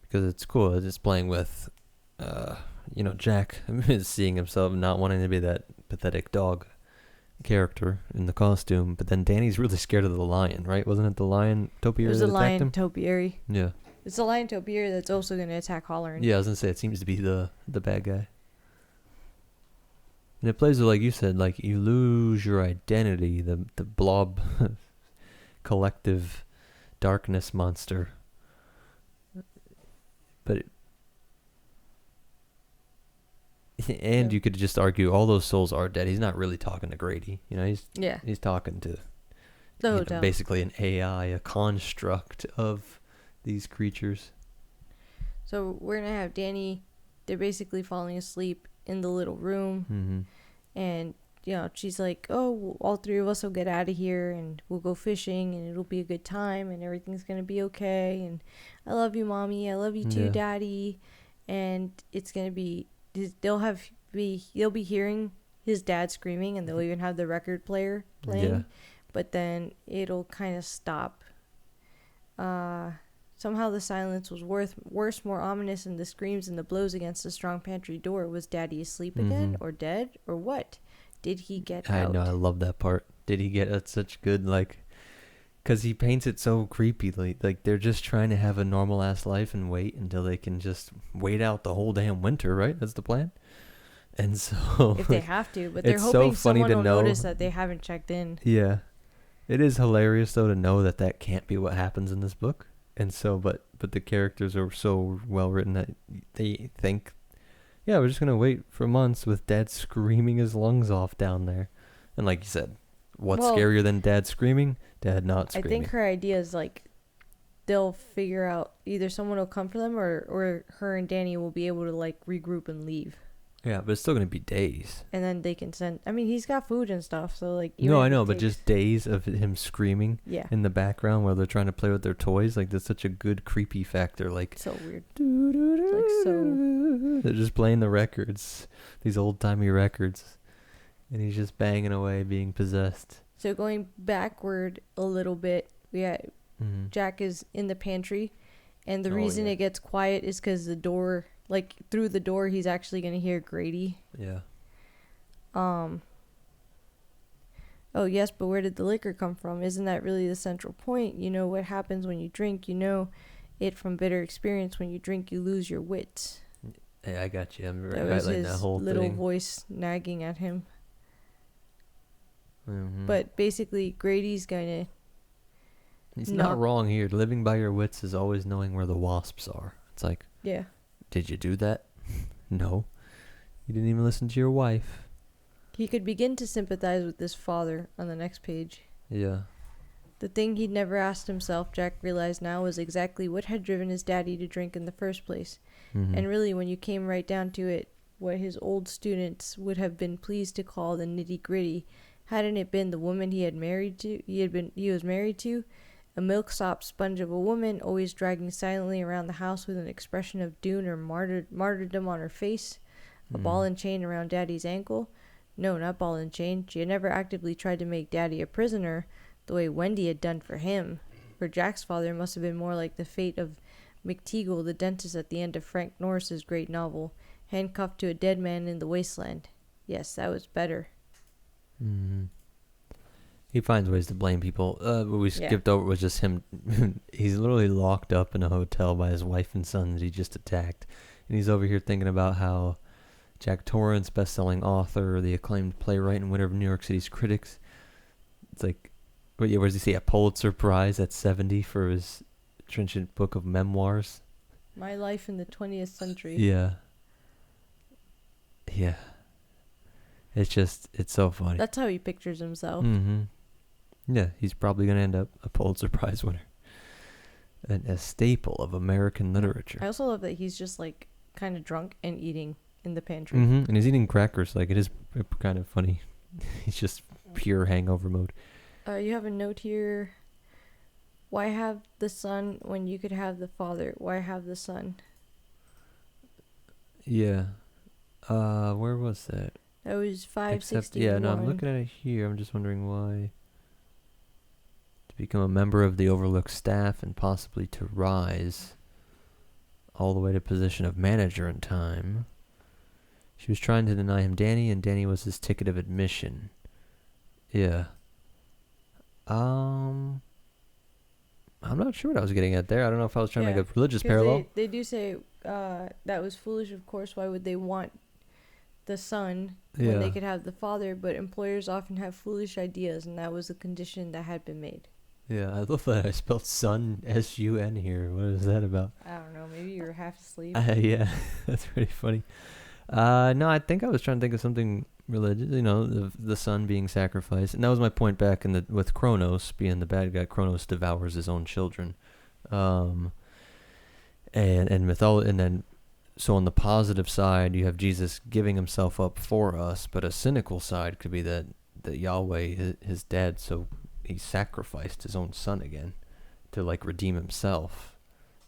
because it's cool. It's just playing with, Jack is seeing himself not wanting to be that pathetic dog character in the costume, but then Danny's really scared of the lion, right? Wasn't it the lion topiary There's that a attacked lion him? topiary. Yeah. It's a lion topiary that's also going to attack Holleran. Yeah, I was gonna say it seems to be the bad guy. And it plays with, like you said, like you lose your identity, the blob collective darkness monster. But and you could just argue all those souls are dead. He's not really talking to Grady. He's talking to the hotel. basically an AI, a construct of these creatures. So we're going to have Danny, they're basically falling asleep in the little room. Mm-hmm. And, she's like, oh, all three of us will get out of here and we'll go fishing and it'll be a good time and everything's going to be okay. And I love you, Mommy. I love you too, Daddy. And it's going to be, they'll be hearing his dad screaming, and they'll even have the record player playing. Yeah. But then it'll kind of stop. Somehow the silence was worse, more ominous, and the screams and the blows against the strong pantry door. Was Daddy asleep again, or dead, or what? Did he get out? I know, I love that part. Did he get out? Such good, because he paints it so creepily. Like, they're just trying to have a normal-ass life and wait until they can just wait out the whole damn winter, right? That's the plan? And so... If they have to, but they're it's hoping so funny someone to will know. notice that they haven't checked in. Yeah. It is hilarious, though, to know that can't be what happens in this book. And so, but the characters are so well written that they think, yeah, we're just going to wait for months with Dad screaming his lungs off down there. And like you said, what's scarier than Dad screaming? Dad not screaming. I think her idea is, they'll figure out, either someone will come for them or her and Danny will be able to, regroup and leave. Yeah, but it's still going to be days. And then they can send... I mean, he's got food and stuff, so, No, I know, but just days of him screaming in the background while they're trying to play with their toys. That's such a good creepy factor. So weird. They're just playing the records. These old-timey records. And he's just banging away, being possessed. So going backward a little bit, Jack is in the pantry. And the reason it gets quiet is because the door... through the door, he's actually going to hear Grady. Yeah. Oh, yes, but where did the liquor come from? Isn't that really the central point? You know what happens when you drink. You know it from bitter experience. When you drink, you lose your wits. Hey, I got you. I'm That was highlighting his that whole little thing. voice nagging at him. Mm-hmm. But basically, Grady's going to... He's not wrong here. Living by your wits is always knowing where the wasps are. It's like... Yeah. Did you do that? No. You didn't even listen to your wife. He could begin to sympathize with his father on the next page. Yeah. The thing he'd never asked himself, Jack realized now, was exactly what had driven his daddy to drink in the first place. Mm-hmm. And really, when you came right down to it, what his old students would have been pleased to call the nitty-gritty, hadn't it been the woman he was married to, a milksop sponge of a woman, always dragging silently around the house with an expression of doom or martyrdom on her face, a ball and chain around Daddy's ankle. No, not ball and chain. She had never actively tried to make Daddy a prisoner, the way Wendy had done for him. For Jack's father must have been more like the fate of McTeagle, the dentist at the end of Frank Norris's great novel, handcuffed to a dead man in the wasteland. Yes, that was better. Mm-hmm. He finds ways to blame people. What we skipped over was just him. He's literally locked up in a hotel by his wife and son that he just attacked. And he's over here thinking about how Jack Torrance, best-selling author, the acclaimed playwright and winner of New York City's Critics. It's like, where does he say, a Pulitzer Prize at 70 for his trenchant book of memoirs? My Life in the 20th Century. Yeah. Yeah. It's so funny. That's how he pictures himself. Mm-hmm. Yeah, he's probably going to end up a Pulitzer Prize winner. A staple of American literature. I also love that he's just like kind of drunk and eating in the pantry. Mm-hmm. And he's eating crackers. Like, it is kind of funny. He's just pure hangover mode. You have a note here. Why have the son when you could have the father? Why have the son? Yeah. Where was that? That was 561. Yeah, no, I'm looking at it here. I'm just wondering why. To become a member of the Overlook staff and possibly to rise all the way to position of manager in time. She was trying to deny him Danny, and Danny was his ticket of admission. Yeah. I'm not sure what I was getting at there. I don't know if I was trying to make a religious parallel. They do say that was foolish, of course. Why would they want the son when they could have the father? But employers often have foolish ideas, and that was a condition that had been made. Yeah, I love that I spelled son S-U-N here. What is that about? I don't know. Maybe you were half asleep. Yeah, that's pretty funny. No, I think I was trying to think of something religious. You know, the son being sacrificed, and that was my point back with Kronos being the bad guy. Kronos devours his own children, and then so on the positive side, you have Jesus giving himself up for us, but a cynical side could be that Yahweh, his dad, so he sacrificed his own son again to like redeem himself,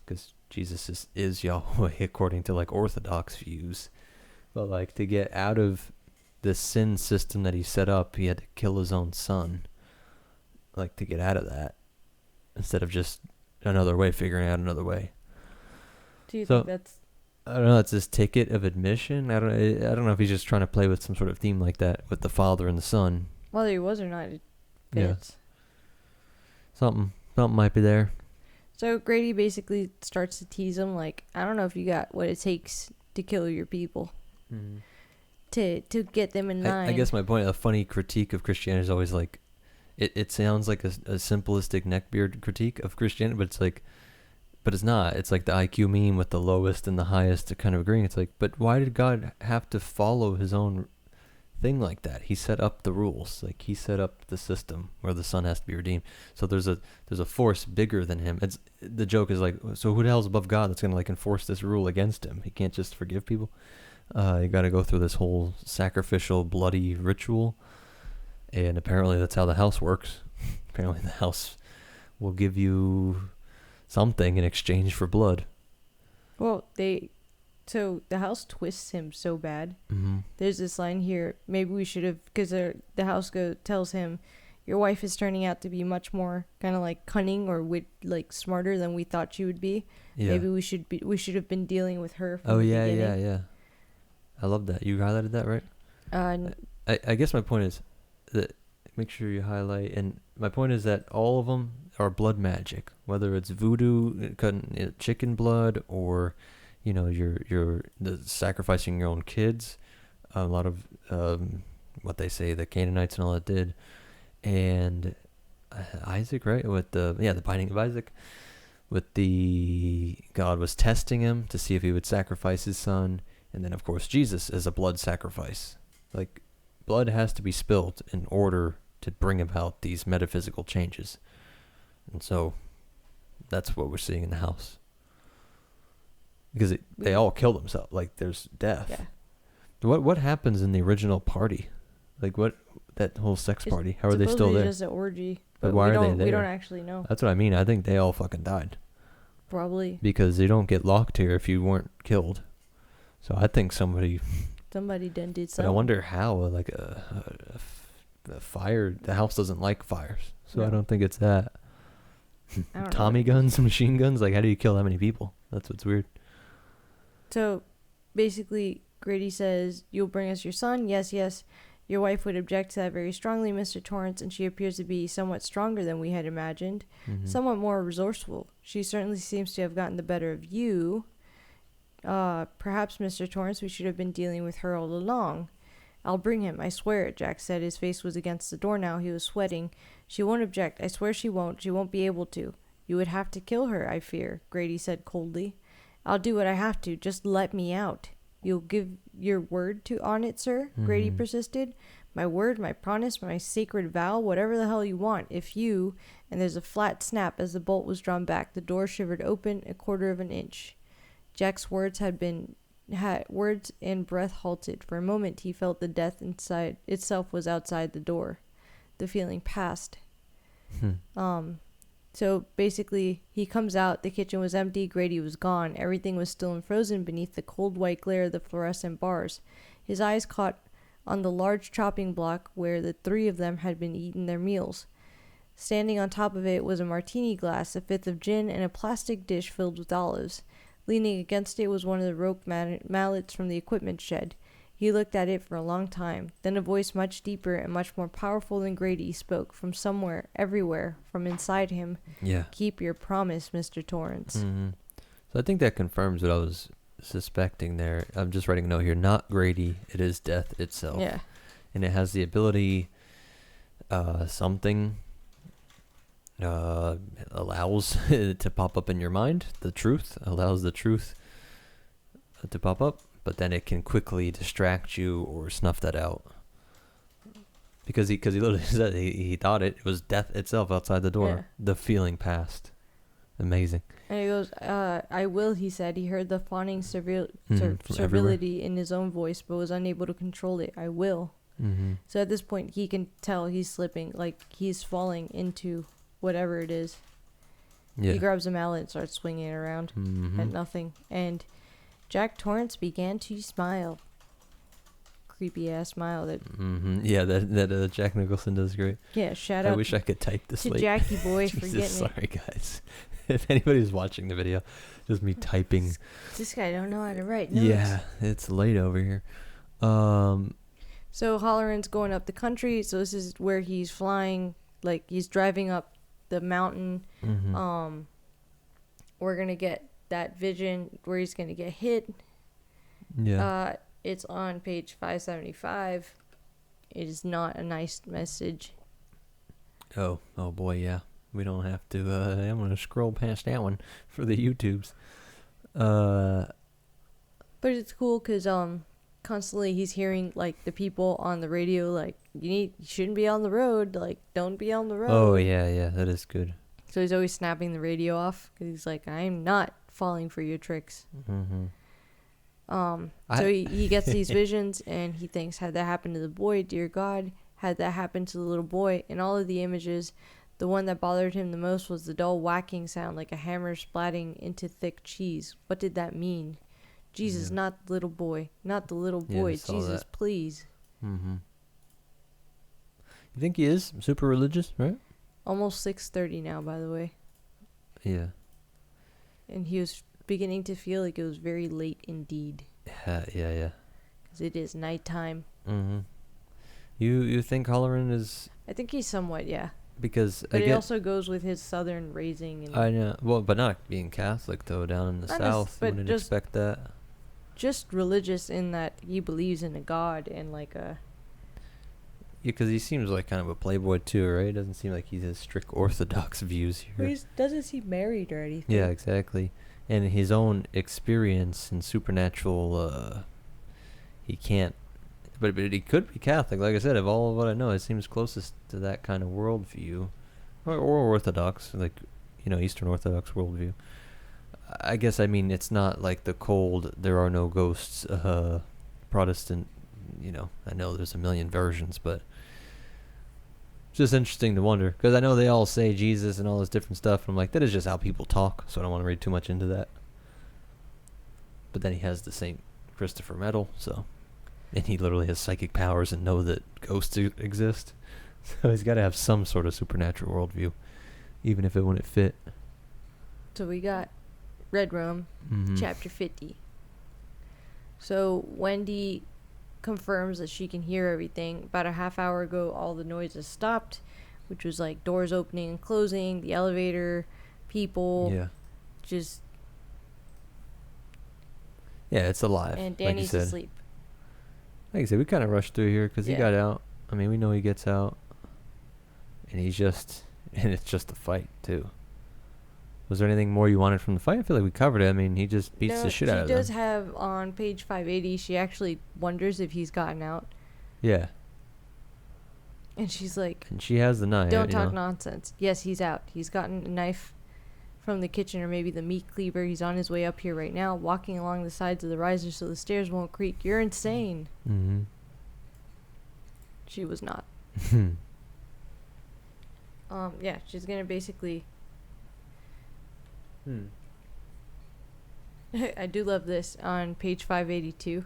because Jesus is Yahweh according to like Orthodox views. But like to get out of the sin system that he set up, he had to kill his own son. Like to get out of that, instead of just figuring out another way. Do you think that's? I don't know. That's his ticket of admission. I don't know if he's just trying to play with some sort of theme like that with the father and the son. Whether he was or not, it fits. Yeah. Something might be there. So Grady basically starts to tease him like, I don't know if you got what it takes to kill your people. To get them in line. I guess my point, a funny critique of Christianity is always like, it sounds like a simplistic neckbeard critique of Christianity, but it's not. It's like the IQ meme with the lowest and the highest kind of agreeing. It's like, but why did God have to follow his own thing like that? He set up the rules. Like he set up the system where the son has to be redeemed. So there's a force bigger than him. The joke is like, so who the hell's above God that's gonna like enforce this rule against him? He can't just forgive people. You got to go through this whole sacrificial, bloody ritual, and apparently that's how the house works. Apparently the house will give you something in exchange for blood. Well, so the house twists him so bad. Mm-hmm. There's this line here. Maybe we should have, because the house tells him, your wife is turning out to be much more kind of like cunning or smarter than we thought she would be. Yeah. Maybe we should have been dealing with her from the beginning. Yeah. I love that. You highlighted that, right? I guess my point is that make sure you highlight, and my point is that all of them are blood magic, whether it's voodoo, cutting chicken blood, or you're sacrificing your own kids. A lot of what they say the Canaanites and all that did, and Isaac, right? With the binding of Isaac, with the God was testing him to see if he would sacrifice his son. And then, of course, Jesus is a blood sacrifice. Like, blood has to be spilled in order to bring about these metaphysical changes. And so, that's what we're seeing in the house. Because they all kill themselves. Like, there's death. Yeah. What happens in the original party? Like, that whole sex party? How are they still there? It's just an orgy. But why are they there? We don't actually know. That's what I mean. I think they all fucking died. Probably. Because they don't get locked here if you weren't killed. So I think somebody done did something. But I wonder how, like a fire, the house doesn't like fires. So no. I don't think it's that. Tommy guns, machine guns, like how do you kill that many people? That's what's weird. So basically Grady says, you'll bring us your son? Yes. Your wife would object to that very strongly, Mr. Torrance, and she appears to be somewhat stronger than we had imagined. Mm-hmm. Somewhat more resourceful. She certainly seems to have gotten the better of you. Perhaps, Mr. Torrance, we should have been dealing with her all along. I'll bring him, I swear it, Jack said. His face was against the door now. He was sweating. She won't object. I swear she won't. She won't be able to. You would have to kill her, I fear, Grady said coldly. I'll do what I have to. Just let me out. You'll give your word on it, sir? Grady Mhm. persisted. My word, my promise, my sacred vow, whatever the hell you want. If you... And there's a flat snap as the bolt was drawn back. The door shivered open 1/4 of an inch. Jack's words words and breath halted. For a moment he felt the death inside itself was outside the door. The feeling passed. So basically, he comes out, the kitchen was empty, Grady was gone, everything was still and frozen beneath the cold white glare of the fluorescent bars. His eyes caught on the large chopping block where the three of them had been eating their meals. Standing on top of it was a martini glass, a fifth of gin, and a plastic dish filled with olives. Leaning against it was one of the rope mallets from the equipment shed. He looked at it for a long time. Then a voice much deeper and much more powerful than Grady spoke from somewhere, everywhere, from inside him. Yeah. Keep your promise, Mr. Torrance. Mm-hmm. So I think that confirms what I was suspecting there. I'm just writing a note here. Not Grady. It is death itself. Yeah. And it has the ability, something allows it to pop up in your mind. The truth allows the truth to pop up, but then it can quickly distract you or snuff that out. Because he literally said he thought it was death itself outside the door. Yeah. The feeling passed. Amazing. And he goes, I will, he said. He heard the fawning From servility in his own voice, but was unable to control it. I will. Mm-hmm. So at this point, he can tell he's slipping, like he's falling into whatever it is. Yeah. He grabs a mallet and starts swinging it around at nothing. And Jack Torrance began to smile. Creepy ass smile that. Yeah, that Jack Nicholson does great. Yeah, shout I out wish I could type this to late. Jackie boy for Jesus, getting sorry guys. If anybody's watching the video, just me typing. it. This guy don't know how to write notes. Yeah, it's late over here. So Halloran's going up the country. So this is where he's flying. Like he's driving up the mountain. We're gonna get that vision where he's gonna get hit. Yeah. It's on page 575. It is not a nice message. Oh boy, yeah. We don't have to. I'm gonna scroll past that one for the YouTubes. But it's cool because constantly he's hearing like the people on the radio like you shouldn't be on the road, like don't be on the road. Oh yeah, that is good. So he's always snapping the radio off because he's like, I'm not falling for your tricks. So he gets these visions and he thinks, had that happened to the boy, dear God, had that happened to the little boy. In all of the images, the one that bothered him the most was the dull whacking sound like a hammer splatting into thick cheese. What did that mean? Jesus, not the little boy. Not the little boy. Jesus, please. You think he is super religious, right? Almost 6:30 now, by the way. Yeah. And he was beginning to feel like it was very late indeed. Yeah. Because it is nighttime. You think Halloran is... I think he's somewhat, yeah. Because but it also goes with his southern raising. And I know. Well, but not being Catholic, though, down in the South. You wouldn't expect that. Just religious in that he believes in a God and like a... Yeah, because he seems like kind of a playboy, too, right? It doesn't seem like he has strict Orthodox views here. But he doesn't seem married or anything. Yeah, exactly. And his own experience in supernatural, he can't... But he could be Catholic. Like I said, of all of what I know, it seems closest to that kind of worldview. Or Orthodox, like, Eastern Orthodox worldview. I guess, I mean, it's not like the cold, there are no ghosts, Protestant, I know there's a million versions, but it's just interesting to wonder. Because I know they all say Jesus and all this different stuff, and I'm like, that is just how people talk, so I don't want to read too much into that. But then he has the St. Christopher medal, so... And he literally has psychic powers and know that ghosts exist. So he's got to have some sort of supernatural worldview, even if it wouldn't fit. So we got Red Room, chapter 50. So Wendy confirms that she can hear everything. About a half hour ago, all the noises stopped, which was like doors opening and closing, the elevator, people. Yeah. Just... Yeah, it's alive. And Danny's asleep. Like I said, we kind of rushed through here because he got out. I mean, we know he gets out. And he's just... And it's just a fight, too. Was there anything more you wanted from the fight? I feel like we covered it. I mean, he just beats the shit out of them. She does have on page 580. She actually wonders if he's gotten out. Yeah. And she's like, and she has the knife. don't talk nonsense. Yes, he's out. He's gotten a knife from the kitchen or maybe the meat cleaver. He's on his way up here right now, walking along the sides of the riser so the stairs won't creak. You're insane. Mm-hmm. She was not. Yeah, she's gonna basically. I do love this on page 582.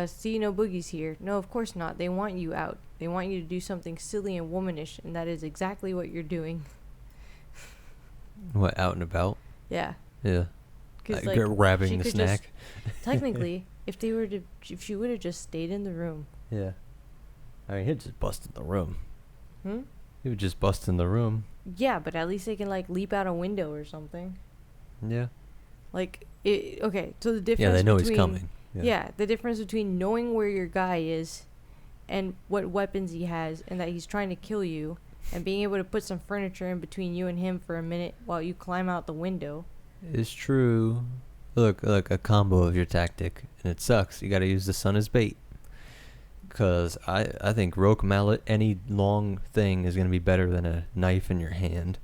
See, no boogies here. No, of course not. They want you out. They want you to do something silly and womanish, and that is exactly what you're doing. What, out and about? Yeah. Yeah. Like, grabbing the snack. Technically, if she would have just stayed in the room. Yeah. I mean, he'd just bust in the room. Hmm? He would just bust in the room. Yeah, but at least they can, like, leap out a window or something. Yeah. Like, okay, so the difference Yeah, they know between, he's coming. Yeah, the difference between knowing where your guy is and what weapons he has and that he's trying to kill you and being able to put some furniture in between you and him for a minute while you climb out the window. It's true. Look, a combo of your tactic, and it sucks. You gotta use the sun as bait. Because I think roque mallet, any long thing, is gonna be better than a knife in your hand.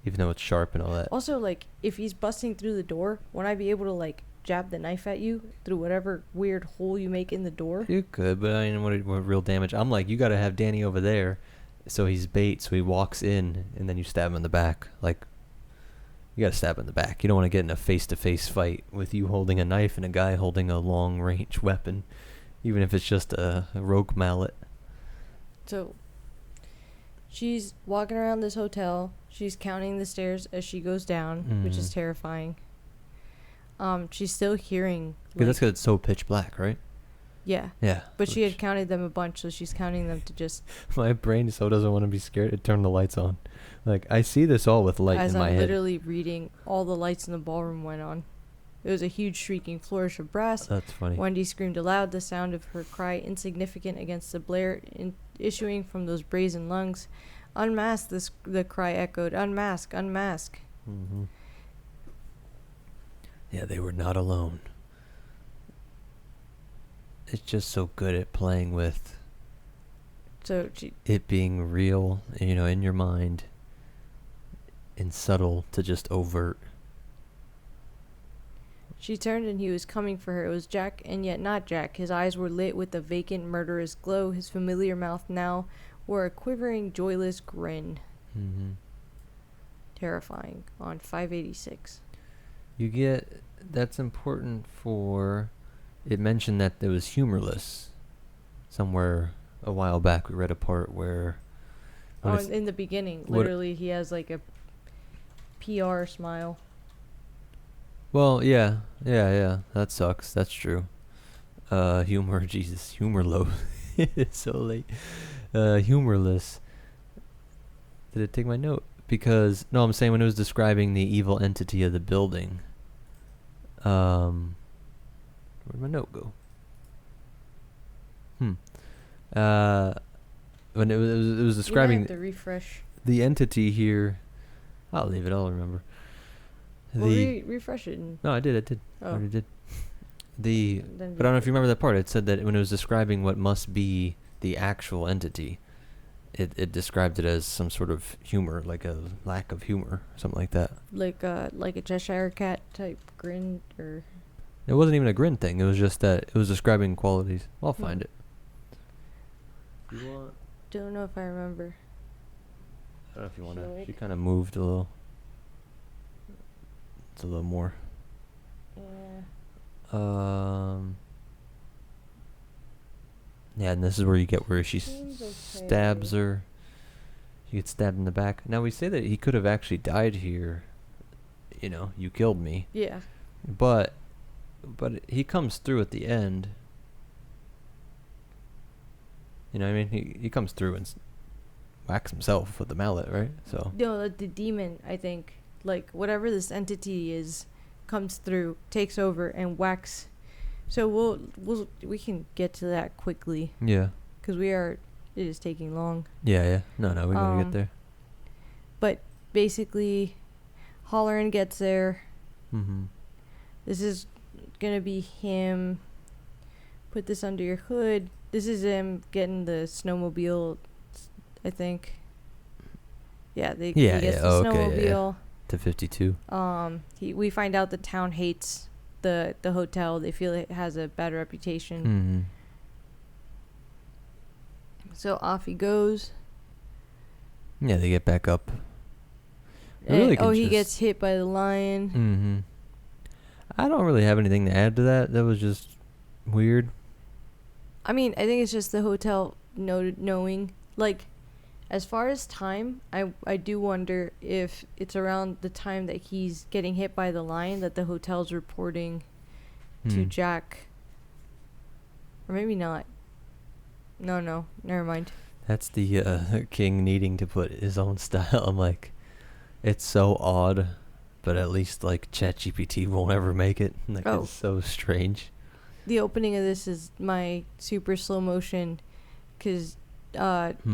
Even though it's sharp and all that. Also, like, if he's busting through the door, won't I be able to, like, jab the knife at you through whatever weird hole you make in the door? You could, but I mean, what real damage? I'm like, you gotta have Danny over there, so he's bait, so he walks in, and then you stab him in the back. Like, you gotta stab him in the back. You don't want to get in a face-to-face fight with you holding a knife and a guy holding a long-range weapon, even if it's just a roque mallet. So, she's walking around this hotel. She's counting the stairs as she goes down, which is terrifying. She's still hearing. Because that's because it's so pitch black, right? Yeah. Yeah. But she had counted them a bunch, so she's counting them to just. My brain so doesn't want to be scared to turn the lights on. Like, I see this all with light in my head. As I'm literally reading, all the lights in the ballroom went on. It was a huge shrieking flourish of brass. That's funny. Wendy screamed aloud, the sound of her cry insignificant against the blare issuing from those brazen lungs. Unmask, the cry echoed. Unmask, unmask. Mm-hmm. Yeah, they were not alone. It's just so good at playing with it being real, in your mind, and subtle to just overt. She turned and he was coming for her. It was Jack, and yet not Jack. His eyes were lit with a vacant, murderous glow. His familiar mouth now wore a quivering, joyless grin. Mm-hmm. Terrifying. On 586. That's important for, it mentioned that it was humorless. Somewhere a while back we read a part where... in the beginning, literally he has like a PR smile. Well, yeah, that sucks. That's true. Humor, Jesus, humor low. It's so late. Humorless. Did it take my note? Because, no, I'm saying when it was describing the evil entity of the building. Where'd my note go? When it was describing... You might have to refresh. The entity here... I'll leave it, I'll remember. Well, refresh it. No, I did. Oh. I already did. But I don't know if you remember that part. It said that when it was describing what must be the actual entity, it described it as some sort of humor, like a lack of humor, something like that. Like a Cheshire cat type grin, or... It wasn't even a grin thing. It was just that it was describing qualities. I'll find it. You want? Don't know if I remember. I don't know if you want to. She kind of moved a little. It's a little more. Yeah. Yeah, and this is where you get where she stabs her. She gets stabbed in the back. Now we say that he could have actually died here. You killed me. Yeah. But he comes through at the end. You know what I mean? He comes through and whacks himself with the mallet, right? So. No, the demon, I think, like whatever this entity is, comes through, takes over, and whacks. So we can get to that quickly. Yeah. Because it is taking long. Yeah. No, we gotta get there. But basically, Halloran gets there. Mm-hmm. This is gonna be him. Put this under your hood. This is him getting the snowmobile, I think. Yeah, he gets the snowmobile. To 52. We find out the town hates the hotel. They feel it has a bad reputation. Mm-hmm. So off he goes. Yeah, they get back up. He gets hit by the lion. Mm-hmm. I don't really have anything to add to that. That was just weird. I mean, I think it's just the hotel knowing. Like, as far as time, I do wonder if it's around the time that he's getting hit by the lion that the hotel's reporting to Jack. Or maybe not. No, never mind. That's the king needing to put his own style. I'm like, it's so odd, but at least like ChatGPT won't ever make it. Like, it's so strange. The opening of this is my super slow motion, because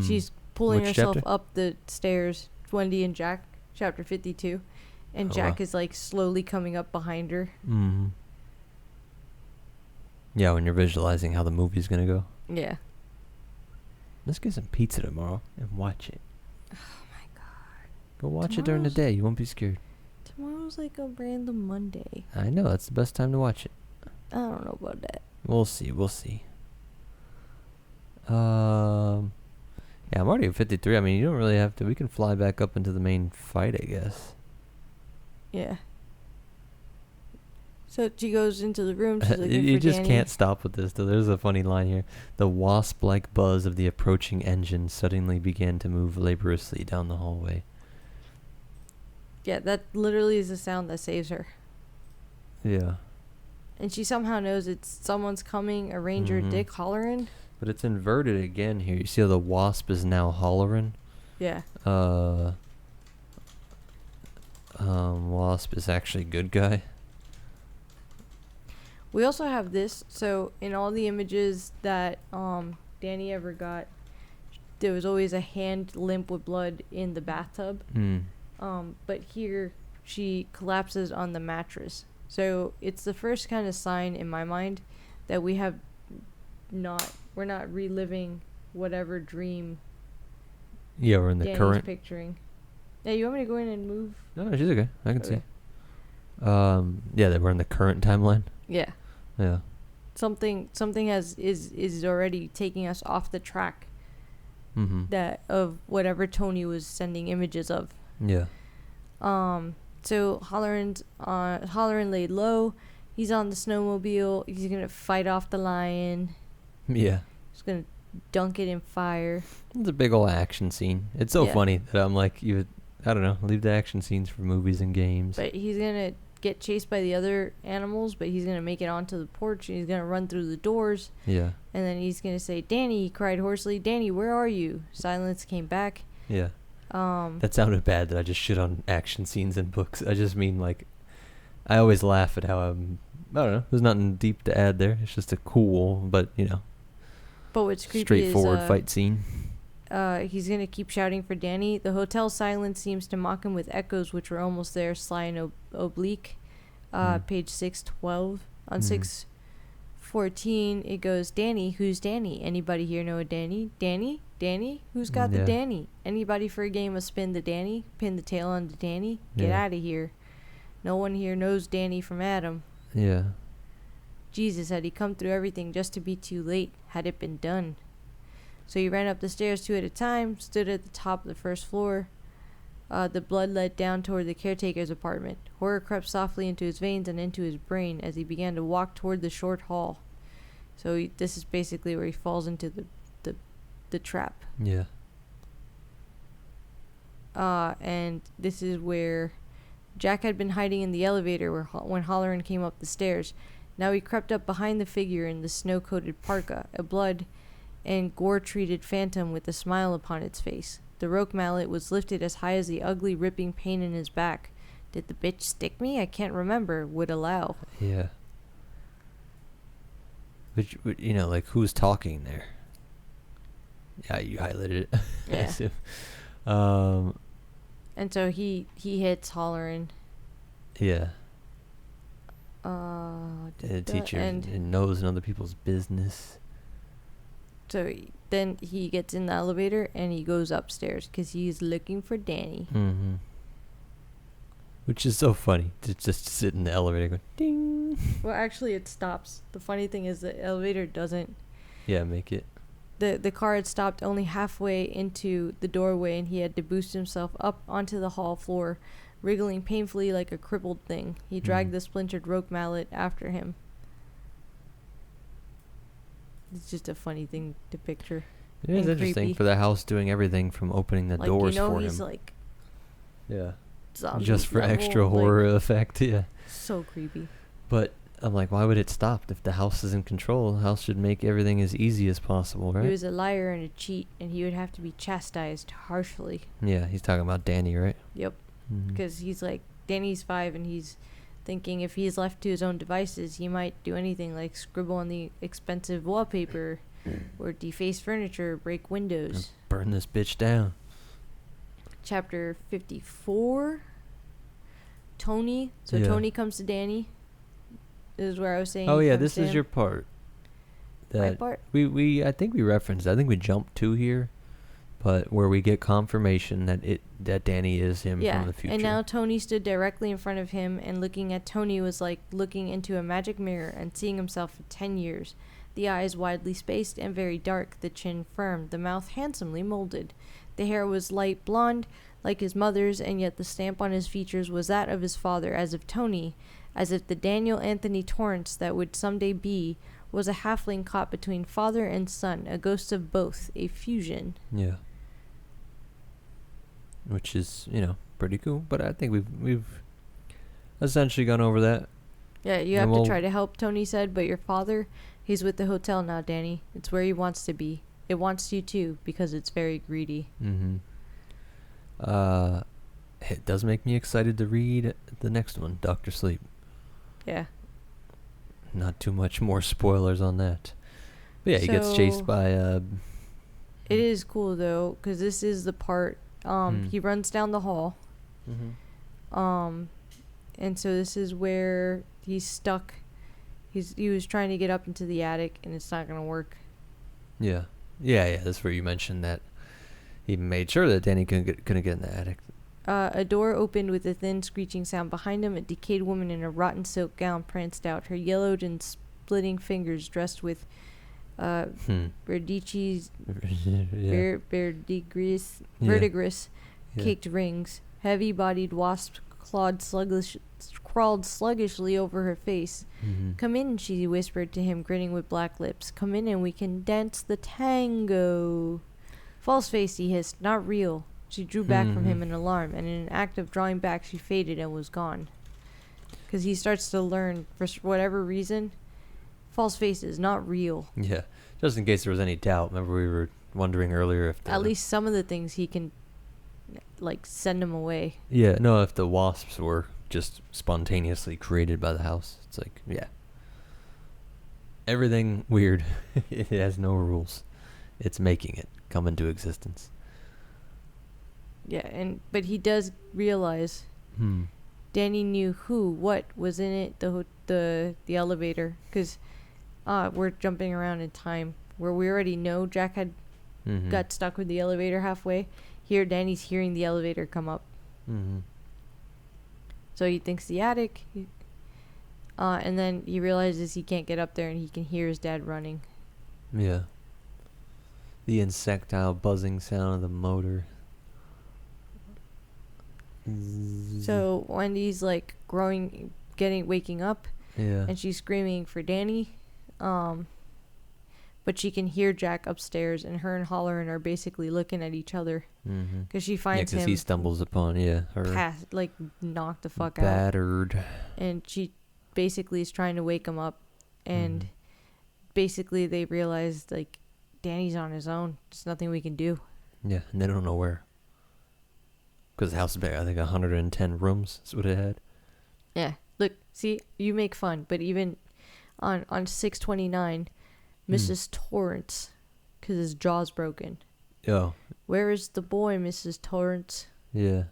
she's pulling herself up the stairs. Wendy and Jack, chapter 52, and Jack is like slowly coming up behind her. Mm-hmm. Yeah, when you're visualizing how the movie's gonna go. Yeah. Let's get some pizza tomorrow and watch it. Oh my god. Go watch it during the day. You won't be scared. Tomorrow's like a random Monday. I know. That's the best time to watch it. I don't know about that. We'll see. Yeah, I'm already at 53. I mean, you don't really have to. We can fly back up into the main fight, I guess. Yeah. So she goes into the room. She's looking you for just Danny. Can't stop with this, though. There's a funny line here. The wasp-like buzz of the approaching engine suddenly began to move laboriously down the hallway. Yeah, that literally is the sound that saves her. Yeah. And she somehow knows it's someone's coming, a ranger, Dick Halloran. But it's inverted again here. You see how the wasp is now Halloran? Yeah. Wasp is actually good guy. We also have this. So in all the images that Danny ever got, there was always a hand limp with blood in the bathtub. But here she collapses on the mattress. So it's the first kind of sign in my mind that we're not reliving whatever dream. Yeah, we're in the Danny's current picturing. Yeah, you want me to go in and move? No, she's okay. I can see. Yeah, we're in the current timeline. Yeah. Yeah. Something is already taking us off the track. That of whatever Tony was sending images of. Yeah. So Halloran laid low. He's on the snowmobile. He's gonna fight off the lion. Yeah. He's gonna dunk it in fire. It's a big old action scene. It's so funny that I'm like, I don't know, leave the action scenes for movies and games. But he's gonna get chased by the other animals, but he's gonna make it onto the porch and he's gonna run through the doors. Yeah. And then he's gonna say, "Danny," he cried hoarsely. "Danny, where are you?" Silence came back. Yeah. That sounded bad that I just shit on action scenes in books. I just mean, like, I always laugh at how I don't know, there's nothing deep to add there. It's just a cool, but, but what's creepy straightforward fight scene. He's going to keep shouting for Danny. The hotel silence seems to mock him with echoes, which were almost there, sly and oblique. Page 612. On 614, it goes, "Danny, who's Danny? Anybody here know a Danny? Danny? Danny? Who's got the Danny? Anybody for a game of spin the Danny? Pin the tail on the Danny? Get out of here. No one here knows Danny from Adam." Yeah. Jesus, had he come through everything just to be too late? Had it been done? So he ran up the stairs 2 at a time, stood at the top of the first floor. The blood led down toward the caretaker's apartment. Horror crept softly into his veins and into his brain as he began to walk toward the short hall. So this is basically where he falls into the trap. Yeah. And this is where Jack had been hiding in the elevator when Halloran came up the stairs. Now he crept up behind the figure in the snow-coated parka, a blood and gore-treated phantom with a smile upon its face. The roque mallet was lifted as high as the ugly, ripping pain in his back. Did the bitch stick me? I can't remember. Would allow. Yeah. Which, like, who's talking there? Yeah, you highlighted it. Yeah. And so he hits Halloran. Yeah. And Teacher knows in other people's business. so then he gets in the elevator and he goes upstairs because he's looking for Danny. Mm-hmm. Which is so funny to just sit in the elevator going ding. Well, actually, it stops. The funny thing is the elevator doesn't. Yeah, make it. The car had stopped only halfway into the doorway, and he had to boost himself up onto the hall floor, wriggling painfully like a crippled thing. He dragged the splintered rope mallet after him. It's just a funny thing to picture. It is interesting creepy. for the house doing everything from opening the Like, doors you know, for he's him. like Yeah. zombie Just for level, extra like, horror effect, yeah. So creepy. But I'm like, why would it stop? If the house is in control, the house should make everything as easy as possible, right? He was a liar and a cheat, and he would have to be chastised harshly. Yeah, he's talking about Danny, right? Yep. Mhm. Because he's like, Danny's 5, and he's thinking if he's left to his own devices, he might do anything like scribble on the expensive wallpaper or deface furniture or break windows. Burn this bitch down. Chapter 54. Tony. So Yeah. Tony comes to Danny. This is where I was saying. Oh he yeah, comes this to is him. your part. My That part. we I think we referenced. I think we jumped to here, but where we get confirmation that Danny is him Yeah, from the future. and now Tony stood directly in front of him, and looking at Tony was like looking into a magic mirror and seeing himself for 10 years. The eyes widely spaced and very dark, the chin firm, the mouth handsomely molded. The hair was light blonde, like his mother's, and yet the stamp on his features was that of his father, as if Tony, as if the Daniel Anthony Torrance that would someday be, was a halfling caught between father and son, a ghost of both, a fusion. Yeah. Which is, pretty cool. But I think we've essentially gone over that. Yeah, you And have to we'll- try to help, Tony said, but your father, he's with the hotel now, Danny. It's where he wants to be. It wants you too, because it's very greedy. Mm-hmm. It does make me excited to read the next one, Dr. Sleep. Yeah. Not too much more spoilers on that. But yeah, he gets chased So- by It is cool, though, because this is the part, he runs down the hall, and so this is where he's stuck. He was trying to get up into the attic, and it's not going to work. Yeah. That's where you mentioned that he made sure that Danny couldn't get in the attic. A door opened with a thin screeching sound behind him. A decayed woman in a rotten silk gown pranced out, her yellowed and splitting fingers dressed with Verdici's Yeah. verdigris Yeah. caked rings. Heavy-bodied wasps crawled sluggishly over her face. Mhm. "Come in," she whispered to him, grinning with black lips. "Come in and we can dance the tango." "False face," he hissed. "Not real." She drew back from him in alarm, and in an act of drawing back, she faded and was gone. Because he starts to learn, for whatever reason, false face is not real. Yeah. Just in case there was any doubt. Remember we were wondering earlier if At least some of the things he can, like, send him away. Yeah, no, if the wasps were just spontaneously created by the house. It's like, yeah. Everything weird. It has no rules. It's making it come into existence. Yeah, but he does realize Danny knew what was in it, the elevator, because we're jumping around in time where we already know Jack had got stuck with the elevator halfway. Here, Danny's hearing the elevator come up. So he thinks the attic, and then he realizes he can't get up there, and he can hear his dad running. Yeah. The insectile buzzing sound of the motor. So Wendy's like waking up, Yeah. and she's screaming for Danny, but she can hear Jack upstairs, and her and Holleran are basically looking at each other because she finds because him he stumbles upon her knocked the fuck out, battered. and she basically is trying to wake him up, and basically they realize like Danny's on his own. There's nothing we can do. Yeah, and they don't know where. Because the house is big. I think 110 rooms is what it had. Yeah. Look, see, you make fun, but even on 629, Mrs. Torrance, because his jaw's broken. Oh. "Where is the boy, Mrs. Torrance?" Yeah.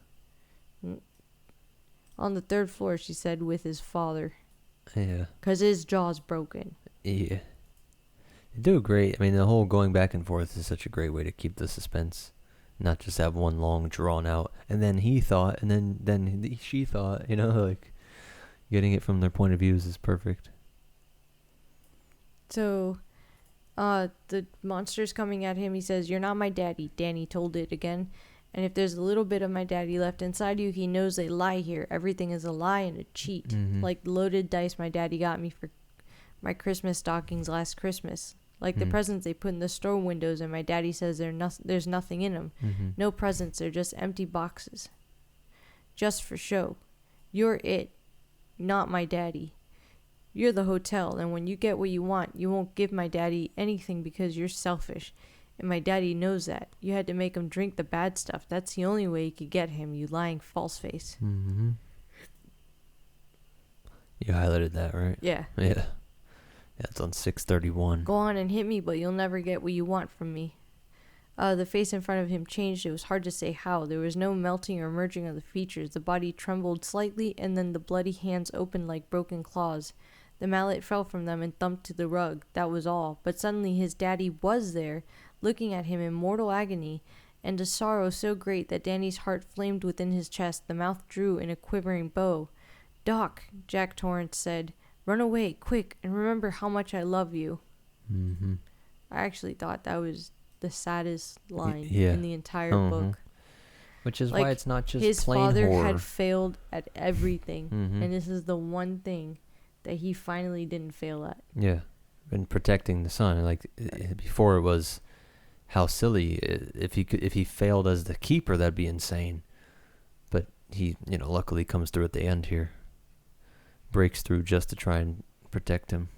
On the 3rd floor, she said, with his father. Yeah. Because his jaw's broken. Yeah. They do great. I mean, the whole going back and forth is such a great way to keep the suspense. Not just have one long drawn out. And then he thought, and then she thought, like getting it from their point of views is perfect. So, the monster's coming at him. He says, "You're not my daddy." Danny told it again. "And if there's a little bit of my daddy left inside you, he knows they lie here. Everything is a lie and a cheat. Mm-hmm. Like loaded dice my daddy got me for my Christmas stockings last Christmas. Like the presents they put in the store windows, and my daddy says there's nothing in them. Mm-hmm. No presents, they're just empty boxes. Just for show. You're it, not my daddy. You're the hotel, and when you get what you want, you won't give my daddy anything because you're selfish. And my daddy knows that. You had to make him drink the bad stuff. That's the only way you could get him, you lying false face." Mm-hmm. You highlighted that, right? Yeah. Yeah. Yeah, it's on 631. "Go on and hit me, but you'll never get what you want from me." The face in front of him changed. It was hard to say how. There was no melting or merging of the features. The body trembled slightly, and then the bloody hands opened like broken claws. The mallet fell from them and thumped to the rug. That was all. But suddenly his daddy was there, looking at him in mortal agony, and a sorrow so great that Danny's heart flamed within his chest. The mouth drew in a quivering bow. "Doc," Jack Torrance said, "run away, quick, and remember how much I love you." Mm-hmm. I actually thought that was the saddest line Yeah. in the entire Uh-huh. book. Which is Like, why it's not just his plain father horror. had failed at everything, Mm-hmm. and this is the one thing that he finally didn't fail at. Yeah, and protecting the son. Like before, it was how silly if he failed as the keeper, that'd be insane. But he, luckily comes through at the end here. Breaks through just to try and protect him.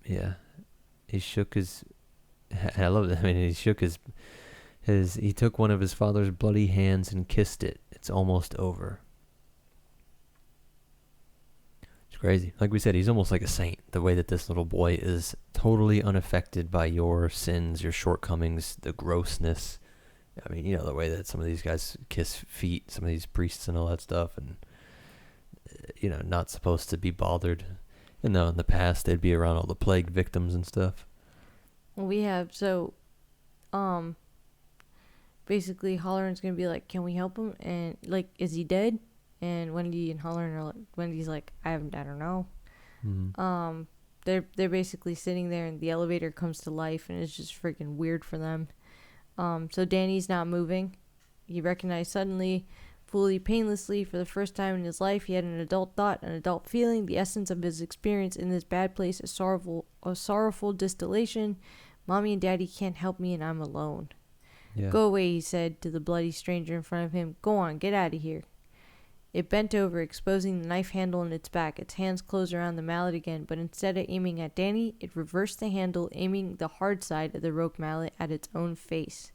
Yeah, he shook his. I love that. I mean, he shook his. He took one of his father's bloody hands and kissed it. It's almost over. It's crazy. Like we said, he's almost like a saint. The way that this little boy is totally unaffected by your sins, your shortcomings, the grossness. I mean, the way that some of these guys kiss feet, some of these priests and all that stuff, and not supposed to be bothered. In the past, they'd be around all the plague victims and stuff. Well, we have, basically Holleran's gonna be like, "Can we help him?" And like, "Is he dead?" And Wendy and Holleran are like, Wendy's like, I don't know. Mm-hmm. They're basically sitting there, and the elevator comes to life, and it's just freaking weird for them. So Danny's not moving. He recognized suddenly, fully, painlessly, for the first time in his life, he had an adult thought, an adult feeling, the essence of his experience in this bad place, a sorrowful distillation. "Mommy and Daddy can't help me, and I'm alone." Yeah. "Go away," he said to the bloody stranger in front of him. "Go on, get out of here." It bent over, exposing the knife handle in its back. Its hands closed around the mallet again, but instead of aiming at Danny, it reversed the handle, aiming the hard side of the rope mallet at its own face.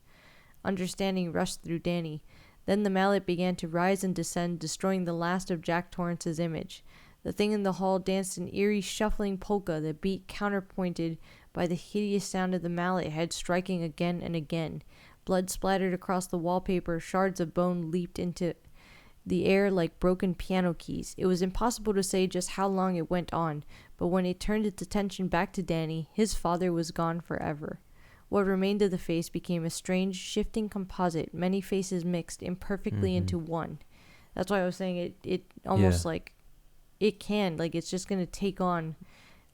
Understanding rushed through Danny. Then the mallet began to rise and descend, destroying the last of Jack Torrance's image. The thing in the hall danced an eerie, shuffling polka, the beat counterpointed by the hideous sound of the mallet head striking again and again. Blood splattered across the wallpaper. Shards of bone leaped into the air like broken piano keys. It was impossible to say just how long it went on, but when it turned its attention back to Danny, his father was gone forever. What remained of the face became a strange, shifting composite, many faces mixed imperfectly into one. That's why I was saying it almost like it can, like it's just going to take on,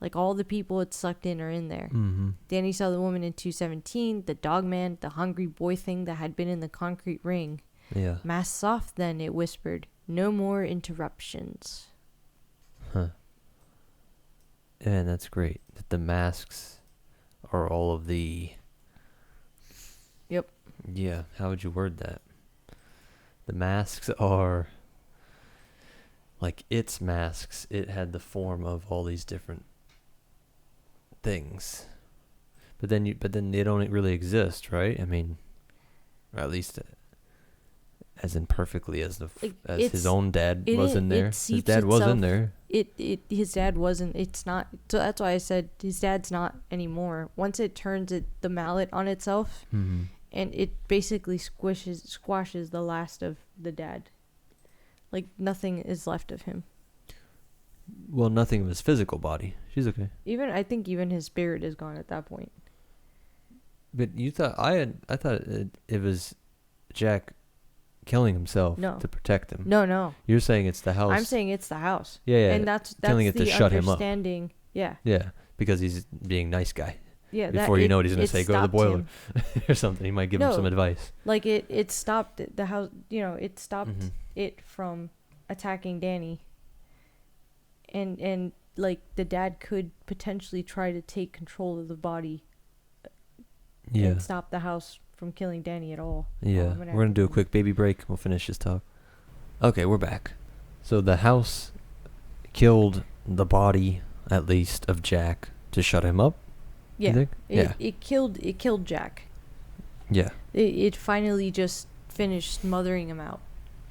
like all the people it sucked in are in there. Mm-hmm. Danny saw the woman in 217, the dog man, the hungry boy thing that had been in the concrete ring. Yeah. "Mask off then," it whispered. "No more interruptions." Huh. And that's great. That the masks are all of the... Yep. Yeah, how would you word that? The masks are... Like, its masks, it had the form of all these different things. But then they don't really exist, right? I mean, or at least... as imperfectly as his own dad was in there. His dad was in there. His dad wasn't. It's not. So that's why I said his dad's not anymore. Once it turns the mallet on itself, Mm-hmm. and it basically squashes the last of the dad. Like, nothing is left of him. Well, nothing of his physical body. She's okay. I think even his spirit is gone at that point. But you thought I thought it was Jack killing himself to protect him. No. You're saying it's the house. I'm saying it's the house. Yeah. And that's killing it the to shut him up. understanding. Yeah. Yeah, because he's being nice guy. Yeah. Before you know it, he's gonna say, "Go to the boiler," or something. He might give him some advice. Like it stopped the house. It stopped Mm-hmm. it from attacking Danny. And like the dad could potentially try to take control of the body. Yeah. And stop the house from killing Danny at all. Yeah. We're gonna do a quick baby break. We'll finish this talk. Okay, we're back. So the house killed the body, at least, of Jack to shut him up. Yeah. You think? It killed Jack. Yeah. It finally just finished smothering him out.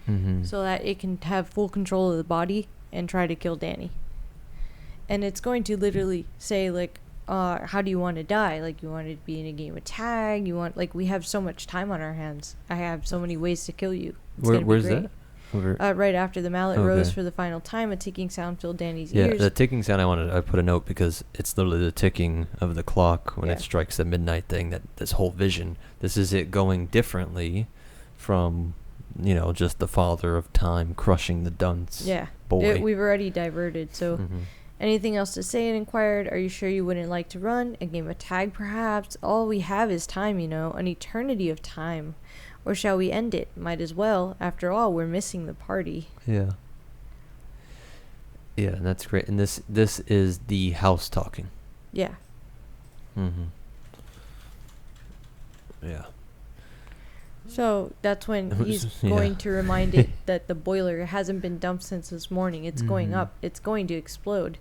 Mm-hmm. So that it can have full control of the body and try to kill Danny. And it's going to literally say, like, how do you want to die? Like, you want to be in a game of tag? You want, like, we have so much time on our hands. I have so many ways to kill you. Where's that? Right after the mallet rose for the final time, a ticking sound filled Danny's ears. Yeah, the ticking sound, I put a note because it's literally the ticking of the clock when it strikes the midnight thing, that this whole vision. This is it going differently from, just the father of time crushing the dunce boy. We've already diverted, so... Mm-hmm. Anything else to say? And inquired, are you sure you wouldn't like to run? A game of tag, perhaps? All we have is time, an eternity of time. Or shall we end it? Might as well. After all, we're missing the party. Yeah. Yeah, and that's great. And this is the house talking. Yeah. Mm-hmm. Yeah. So that's when he's going to remind it that the boiler hasn't been dumped since this morning. It's going up. It's going to explode.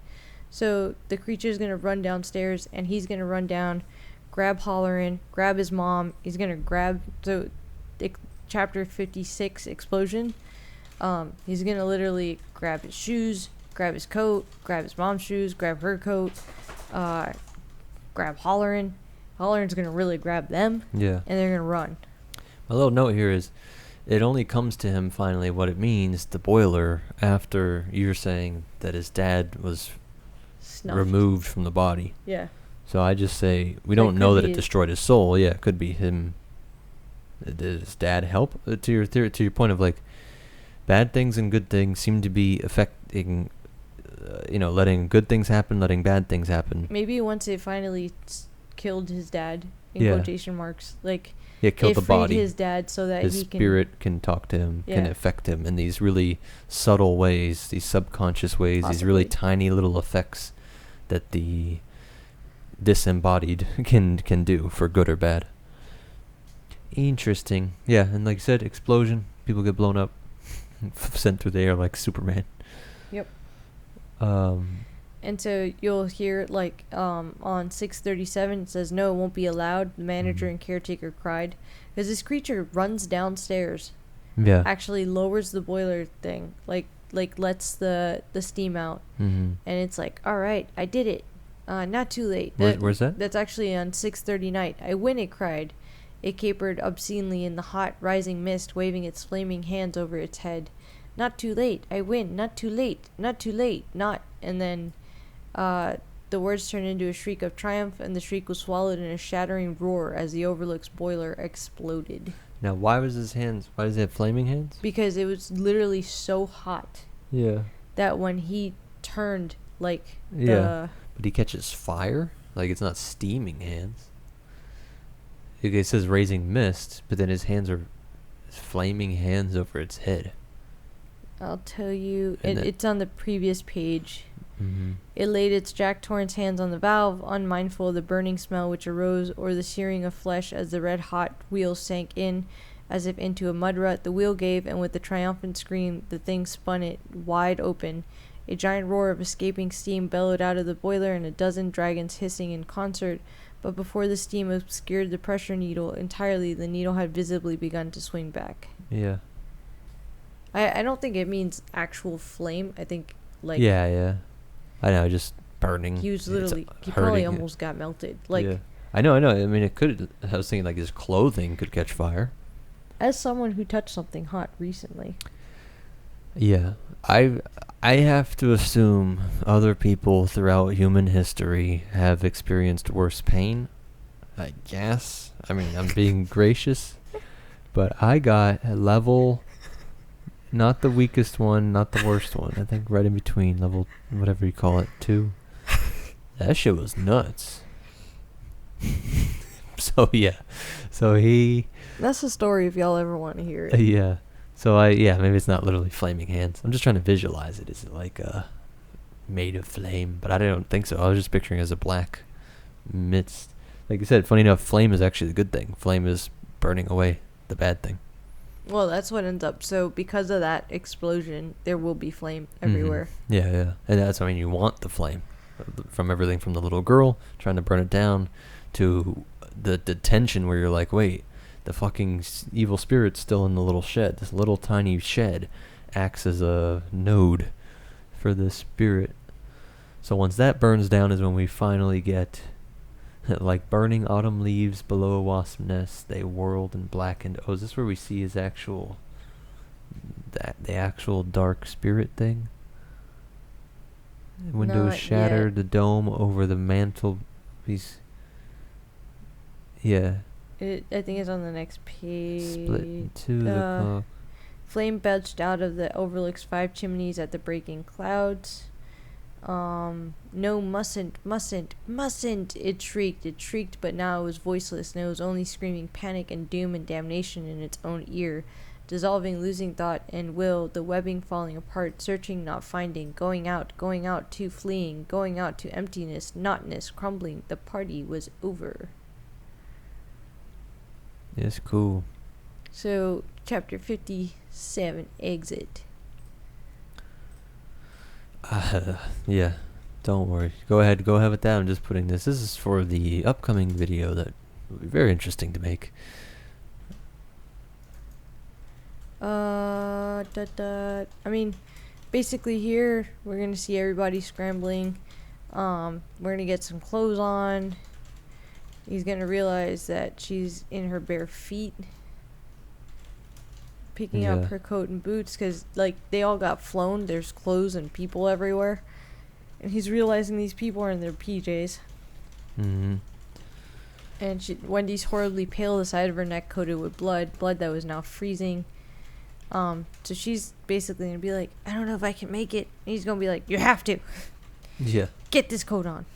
So the creature's going to run downstairs, and he's going to run down, grab Hollerin, grab his mom. He's going to grab... So, chapter 56, Explosion. He's going to literally grab his shoes, grab his coat, grab his mom's shoes, grab her coat, grab Hollerin. Hollerin's going to really grab them. Yeah. And they're going to run. My little note here is, it only comes to him finally what it means, the boiler, after you're saying that his dad was removed from the body. Yeah. So I just say, we don't know that it destroyed his soul. Yeah, it could be him. Did his dad help? To your theory, to your point of, like, bad things and good things seem to be affecting, letting good things happen, letting bad things happen. Maybe once it finally killed his dad, in quotation marks, like... Yeah, killed the body. Freed his dad so that his spirit can talk to him, can affect him in these really subtle ways, these subconscious ways, these really tiny little effects that the disembodied can do for good or bad. Interesting. Yeah, and like you said, explosion, people get blown up, sent through the air like Superman. Yep. And so you'll hear, like, on 637, it says, no, it won't be allowed. The manager and caretaker cried. Because this creature runs downstairs. Yeah. Actually lowers the boiler thing. Like lets the steam out. Mm-hmm. And it's like, all right, I did it. Not too late. Where's that? That's actually on 6:30 night. I win, it cried. It capered obscenely in the hot, rising mist, waving its flaming hands over its head. Not too late. I win. Not too late. Not too late. Not. And then... the words turned into a shriek of triumph, and the shriek was swallowed in a shattering roar as the Overlook's boiler exploded. Now, why does he have flaming hands? Because it was literally so hot. Yeah. That when he turned, like, but he catches fire? Like, it's not steaming hands. It says raising mist, but then his hands are flaming hands over its head. I'll tell you, it's on the previous page. Mm-hmm. It laid its Jack Torrance hands on the valve, unmindful of the burning smell which arose, or the searing of flesh as the red-hot wheel sank in, as if into a mud rut. The wheel gave, and with a triumphant scream, the thing spun it wide open. A giant roar of escaping steam bellowed out of the boiler, and a dozen dragons hissing in concert. But before the steam obscured the pressure needle entirely, the needle had visibly begun to swing back. Yeah. I don't think it means actual flame. I think, like... Yeah. I know, just burning. He was literally... He probably almost got melted. Like... Yeah. I know. I mean, it could... I was thinking, like, his clothing could catch fire. As someone who touched something hot recently... Yeah. I have to assume other people throughout human history have experienced worse pain. I guess. I mean, I'm being gracious, but I got a level, not the weakest one, not the worst one. I think right in between, level whatever you call it, 2. That shit was nuts. So yeah. So he That's the story if y'all ever want to hear it. yeah. So maybe it's not literally flaming hands. I'm just trying to visualize it. Is it like made of flame? But I don't think so. I was just picturing it as a black mist. Like you said, funny enough, flame is actually the good thing. Flame is burning away the bad thing. Well, that's what ends up. So because of that explosion, there will be flame everywhere. Yeah, yeah. And that's, I mean, you want the flame. From everything from the little girl trying to burn it down to the tension where you're like, wait, the fucking evil spirit's still in the little shed. This little tiny shed acts as a node for this spirit. So once that burns down is when we finally get like burning autumn leaves below a wasp nest, they whirled and blackened. Oh, is this where we see his actual, the actual dark spirit thing? Windows Not shattered, yet. the dome over the mantle. Yeah. I think it's on the next page. Split into the clock. Flame belched out of the Overlook's 5 chimneys at the breaking clouds. No, mustn't, it shrieked, but now it was voiceless, and it was only screaming panic and doom and damnation in its own ear, dissolving, losing thought and will, the webbing falling apart, searching, not finding, going out to fleeing, going out to emptiness, notness, crumbling. The party was over. It's cool. So, chapter 57, exit. Yeah, don't worry. Go ahead with that. I'm just putting this. This is for the upcoming video that will be very interesting to make. I mean, basically here, we're gonna see everybody scrambling. We're gonna get some clothes on. He's gonna realize that she's in her bare feet, picking up her coat and boots, because, like, they all got flown. There's clothes and people everywhere. And he's realizing these people are in their PJs. Mm-hmm. And Wendy's horribly pale, the side of her neck coated with blood that was now freezing. So she's basically gonna be like, I don't know if I can make it. And he's gonna be like, you have to. Yeah. Get this coat on.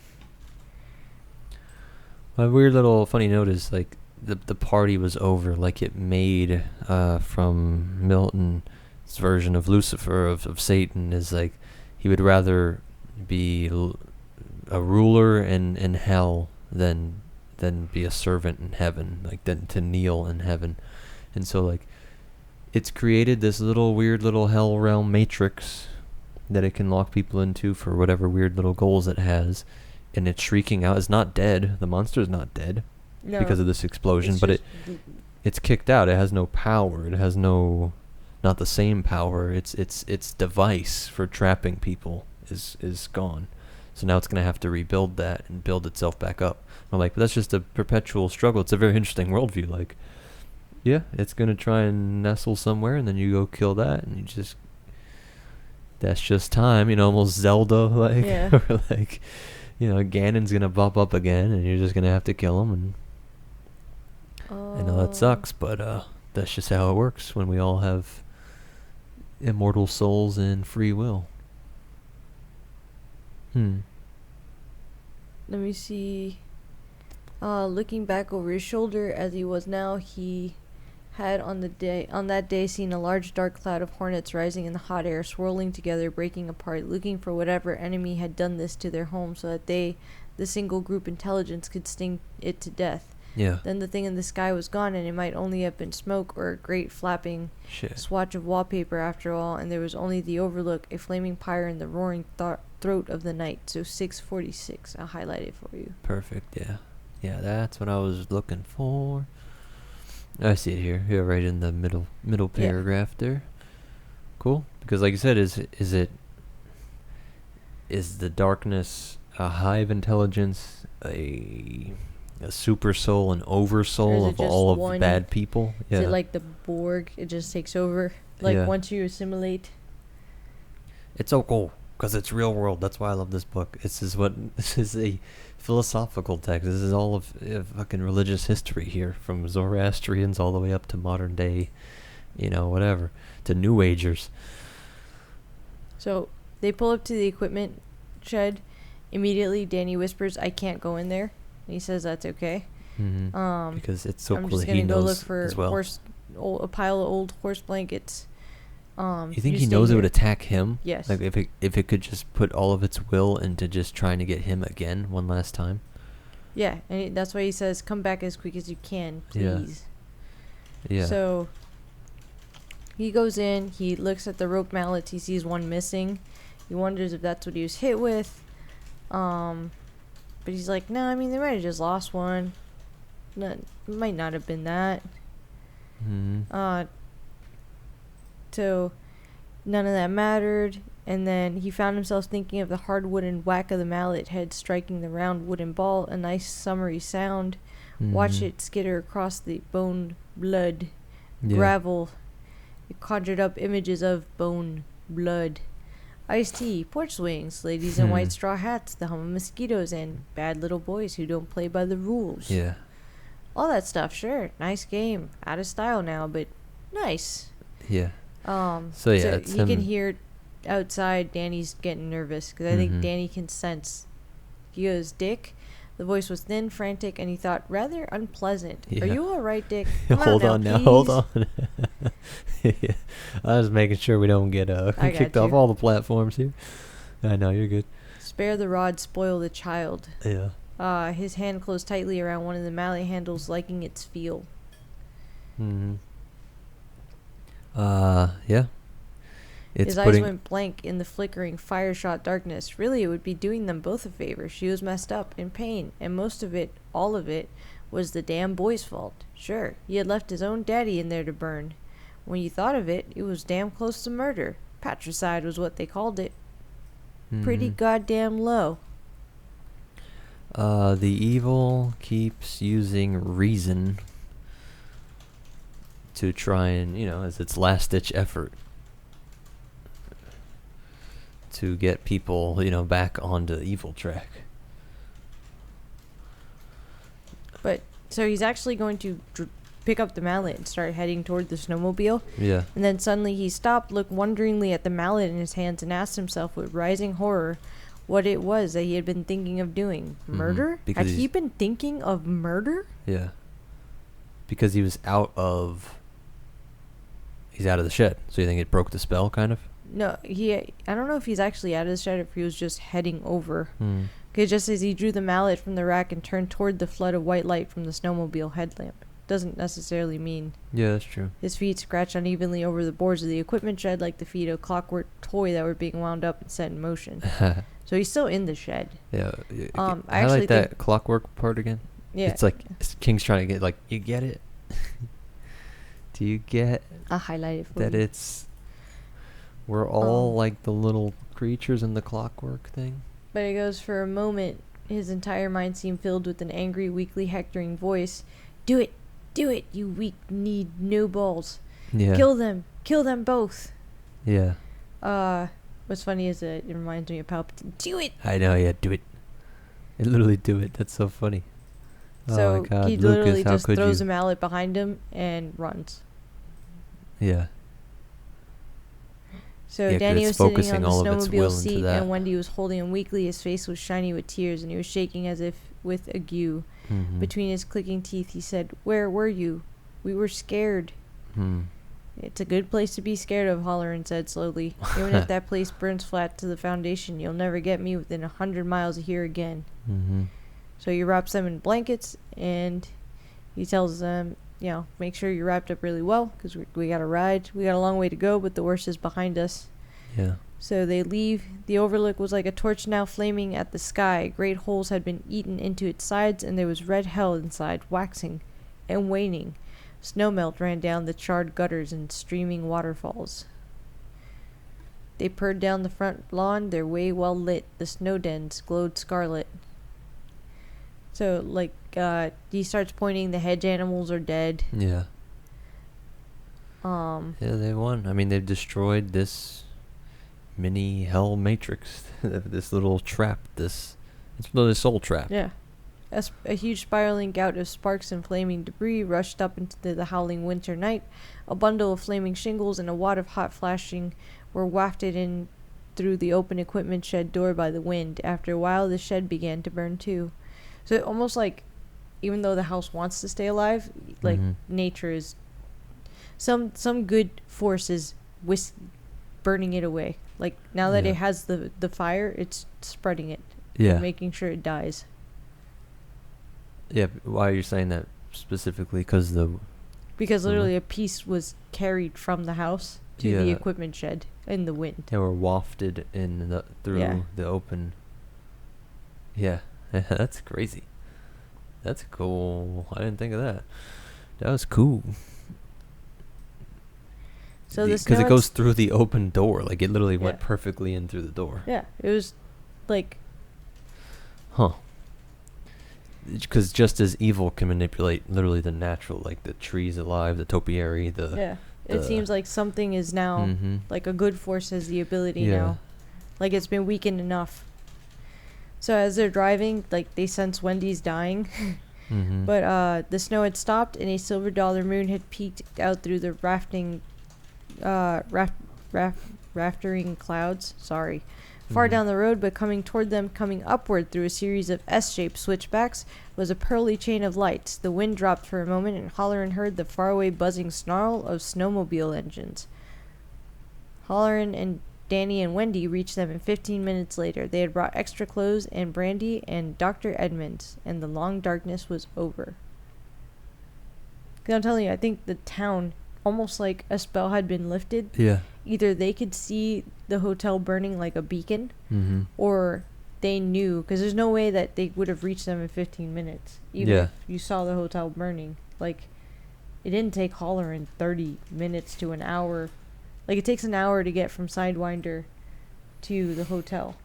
My weird little funny note is, like, the party was over. Like, it made from Milton's version of Lucifer, of Satan, is like he would rather be a ruler in hell than be a servant in heaven, like than to kneel in heaven. And so, like, it's created this little weird little hell realm matrix that it can lock people into for whatever weird little goals it has. And it's shrieking out. It's not dead. The monster's not dead because of this explosion, but it's kicked out. It has no power. It has not the same power. Its device for trapping people is gone. So now it's gonna have to rebuild that and build itself back up. I'm like, but that's just a perpetual struggle. It's a very interesting worldview. Like, yeah, it's gonna try and nestle somewhere, and then you go kill that, and that's just time. You know, almost Zelda like, Yeah. or like, you know, Ganon's gonna pop up again, and you're just gonna have to kill him. And I know that sucks, but that's just how it works when we all have immortal souls and free will. Let me see. Looking back over his shoulder as he was now, he had on that day seen a large dark cloud of hornets rising in the hot air, swirling together, breaking apart, looking for whatever enemy had done this to their home so that they, the single group intelligence, could sting it to death. Yeah. Then the thing in the sky was gone, and it might only have been smoke or a great flapping swatch of wallpaper after all, and there was only the Overlook, a flaming pyre in the roaring throat of the night. So 646. I'll highlight it for you. Perfect, yeah. Yeah, that's what I was looking for. I see it here. Yeah, right in the middle paragraph there. Cool. Because like you said, is the darkness a hive intelligence, a super soul, an oversoul of all of bad people? Yeah. Is it like the Borg? It just takes over. Like once you assimilate. It's so cool because it's real world. That's why I love this book. This is a philosophical text. This is all of fucking religious history here, from Zoroastrians all the way up to modern day, whatever, to New Agers. So they pull up to the equipment shed. Immediately, Danny whispers, "I can't go in there." And he says that's okay. Mm-hmm. Because it's so I'm cool just that he gonna go knows look for as well. a pile of old horse blankets. You think he stay knows it would here. attack him? Yes. Like if it could just put all of its will into just trying to get him again one last time. Yeah, and that's why he says, "Come back as quick as you can, please." Yeah. So he goes in. He looks at the rope mallets. He sees one missing. He wonders if that's what he was hit with. But he's like, "No, I mean they might have just lost one. No, it might not have been that." Mm-hmm. So none of that mattered. And then he found himself thinking of the hard wooden whack of the mallet head striking the round wooden ball, a nice summery sound. Watch it skitter across the bone, blood, gravel. It conjured up images of bone, blood, iced tea, porch swings, ladies in white straw hats, the hum of mosquitoes, and bad little boys who don't play by the rules. Yeah. All that stuff, sure. Nice game. Out of style now, but nice. Yeah. So you can hear outside Danny's getting nervous because I think Danny can sense. He goes, "Dick." The voice was thin, frantic, and he thought rather unpleasant. Yeah. "Are you all right, Dick? Come Hold out on now, now. Hold please." on. Yeah. I was making sure we don't get kicked off all the platforms here. I know, you're good. "Spare the rod, spoil the child." Yeah. His hand closed tightly around one of the mallet handles, liking its feel. Mm-hmm. Yeah. His eyes went blank in the flickering, fire-shot darkness. Really, it would be doing them both a favor. She was messed up, in pain, and most of it, all of it, was the damn boy's fault. Sure, he had left his own daddy in there to burn. When you thought of it, it was damn close to murder. Patricide was what they called it. Pretty goddamn low. The evil keeps using reason to try and, as its last-ditch effort to get people, back onto the evil track. But, so he's actually going to pick up the mallet and start heading toward the snowmobile. Yeah. And then suddenly he stopped, looked wonderingly at the mallet in his hands, and asked himself with rising horror what it was that he had been thinking of doing. Murder? Because Had he been thinking of murder? Yeah. Because he was he's out of the shed. So you think it broke the spell, kind of? No, I don't know if he's actually out of the shed or if he was just heading over. Because just as he drew the mallet from the rack and turned toward the flood of white light from the snowmobile headlamp, doesn't necessarily mean. Yeah, that's true. His feet scratched unevenly over the boards of the equipment shed like the feet of a clockwork toy that were being wound up and set in motion. So he's still in the shed. Yeah. I I actually like that clockwork part again. Yeah. It's like King's trying to get, you get it? Do you get I'll highlight it for that you. we're all like the little creatures in the clockwork thing? But it goes, for a moment, his entire mind seemed filled with an angry, weakly hectoring voice. "Do it! Do it, you weak need no balls. Yeah. Kill them both." Yeah. What's funny is that it reminds me of Palpatine. "Do it!" I know, yeah, do it. Literally do it. That's so funny. So oh my God, he Lucas, literally how just could throws you? a mallet behind him and runs. Yeah. So Yeah, 'cause Danny it's was sitting focusing on the all of its will snowmobile into seat, that. and Wendy was holding him weakly. His face was shiny with tears, and he was shaking as if with ague. Mm-hmm. Between his clicking teeth, he said, "Where were you? We were scared." "It's a good place to be scared of," Holleran said slowly. "Even if that place burns flat to the foundation, you'll never get me within 100 miles of here again." So he wraps them in blankets, and he tells them, make sure you're wrapped up really well, because we got to ride. We got a long way to go, but the worst is behind us. Yeah. So they leave. The Overlook was like a torch now flaming at the sky. Great holes had been eaten into its sides, and there was red hell inside, waxing and waning. Snowmelt ran down the charred gutters in streaming waterfalls. They purred down the front lawn, their way well lit. The snow dens glowed scarlet. So, he starts pointing. The hedge animals are dead. Yeah. Yeah, they won. I mean, they've destroyed this mini hell matrix. This little trap. It's a soul trap. Yeah. A huge spiraling gout of sparks and flaming debris rushed up into the howling winter night. A bundle of flaming shingles and a wad of hot flashing were wafted in through the open equipment shed door by the wind. After a while, the shed began to burn too. So almost like, even though the house wants to stay alive, like nature is, some good force is burning it away. Like now that it has the fire, it's spreading it. Yeah. Making sure it dies. Yeah, why are you saying that specifically? Because literally a piece was carried from the house to the equipment shed in the wind. They were wafted through the open. Yeah, that's crazy. That's cool. I didn't think of that. That was cool. So because it goes through the open door, like it literally went perfectly in through the door. Yeah, it was like. Huh. Because just as evil can manipulate literally the natural, like the trees alive, the topiary, it seems like something is now, like a good force has the ability now. Like it's been weakened enough. So as they're driving, like they sense Wendy's dying. But the snow had stopped and a silver dollar moon had peeked out through the raftering clouds. Far down the road, but coming toward them, coming upward through a series of S-shaped switchbacks, was a pearly chain of lights. The wind dropped for a moment, and Halloran heard the faraway buzzing snarl of snowmobile engines. Halloran and Danny and Wendy reached them 15 minutes later. They had brought extra clothes and brandy and Dr. Edmonds, and the long darkness was over. 'Cause I'm telling you, I think the town, almost like a spell had been lifted. Yeah. Either they could see the hotel burning like a beacon, or they knew, because there's no way that they would have reached them in 15 minutes, even if you saw the hotel burning. Like, it didn't take Halloran 30 minutes to an hour. Like, it takes an hour to get from Sidewinder to the hotel,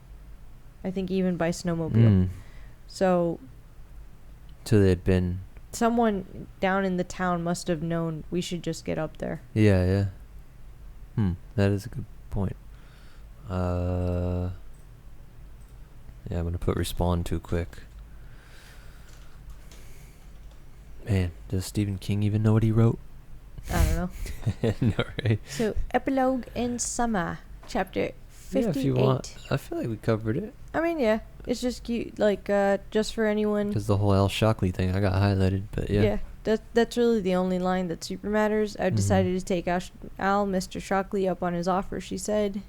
I think, even by snowmobile. So they had been... Someone down in the town must have known we should just get up there. Yeah. That is a good point. Yeah, I'm gonna put respond too quick. Man, does Stephen King even know what he wrote? I don't know. No, right? So, Epilogue in Summer, chapter 58. Yeah, if you want. I feel like we covered it. I mean, yeah. It's just cute, like, just for anyone. Because the whole Al Shockley thing, I got highlighted, but yeah. Yeah, that's really the only line that super matters. I've decided to take Al, Mr. Shockley, up on his offer, she said.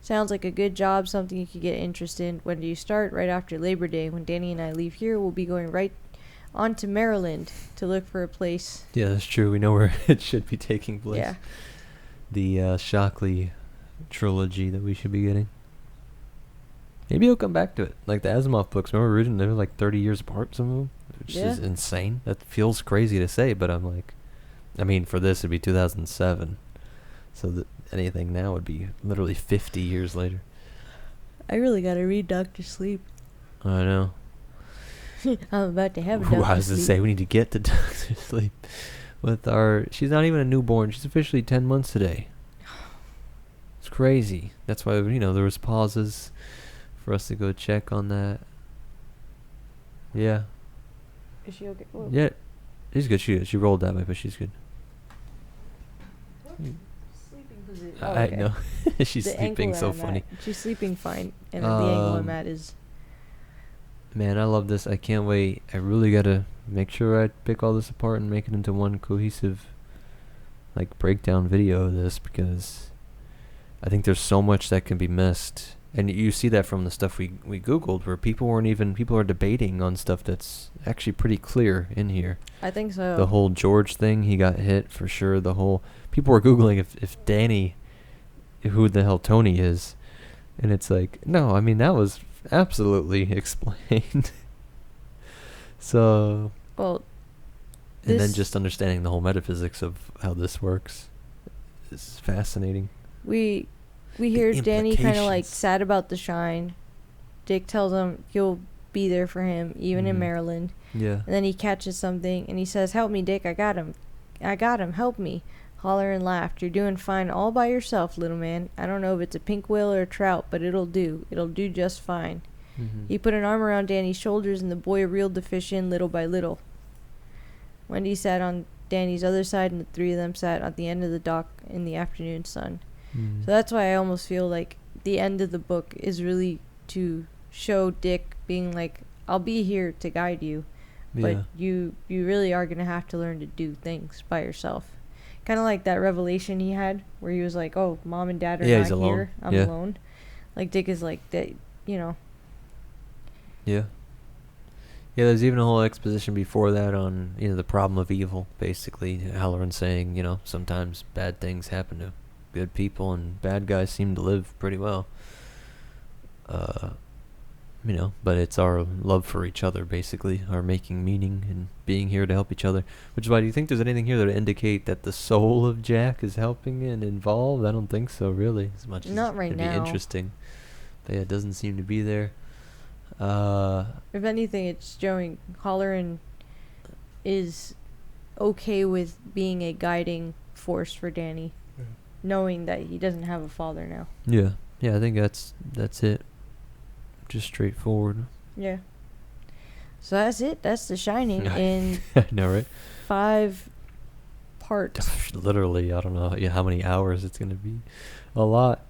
Sounds like a good job, something you could get interested in. When do you start? Right after Labor Day. When Danny and I leave here, we'll be going right on to Maryland to look for a place. Yeah, that's true. We know where it should be taking place. Yeah. The Shockley trilogy that we should be getting. Maybe he'll come back to it. Like the Asimov books, remember originally they were like 30 years apart, some of them? Which is insane. That feels crazy to say, but I'm like... I mean, for this it'd be 2007. So that anything now would be literally 50 years later. I really gotta read Dr. Sleep. I know. I'm about to have a Dr. Sleep. I was to say, we need to get to Dr. Sleep. With our... She's not even a newborn. She's officially 10 months today. It's crazy. That's why, there was pauses... for us to go check on that. Yeah. Is she okay? Whoa. Yeah. She's good. She rolled that way, but she's good. Sleeping position. I know. She's sleeping so funny. She's sleeping fine. And the angle I'm at is... Man, I love this. I can't wait. I really gotta make sure I pick all this apart and make it into one cohesive, like, breakdown video of this, because I think there's so much that can be missed. And you see that from the stuff we Googled, where people are debating on stuff that's actually pretty clear in here. I think so. The whole George thing, he got hit for sure. People were Googling if Danny, who the hell Tony is. And it's like, no, I mean, that was absolutely explained. So. Well. And then just understanding the whole metaphysics of how this works is fascinating. We hear Danny kind of like sad about the shine. Dick tells him he'll be there for him, even in Maryland. Yeah. And then he catches something and he says, "Help me, Dick. I got him. Help me." Holler and laughed. You're doing fine all by yourself, little man. I don't know if it's a pink whale or a trout, but it'll do. It'll do just fine. He put an arm around Danny's shoulders, and the boy reeled the fish in little by little. Wendy sat on Danny's other side, and the three of them sat at the end of the dock in the afternoon sun. So that's why I almost feel like the end of the book is really to show Dick being like, I'll be here to guide you, but you really are going to have to learn to do things by yourself. Kind of like that revelation he had where he was like, oh, mom and dad are not here. I'm alone. Like, Dick is like, that, you know. Yeah. Yeah, there's even a whole exposition before that on, the problem of evil, basically. Halloran saying, sometimes bad things happen to good people and bad guys seem to live pretty well. But it's our love for each other, basically, our making meaning and being here to help each other. Which is why, do you think there's anything here that would indicate that the soul of Jack is helping and involved? I don't think so, really, as much Not as right it'd now. be interesting. But yeah, it doesn't seem to be there. If anything, it's showing Halloran is okay with being a guiding force for Danny, knowing that he doesn't have a father now. Yeah, I think that's it. Just straightforward. Yeah. So that's it. That's The Shining in I know, right? 5 parts. Literally, I don't know how many hours it's gonna be. A lot.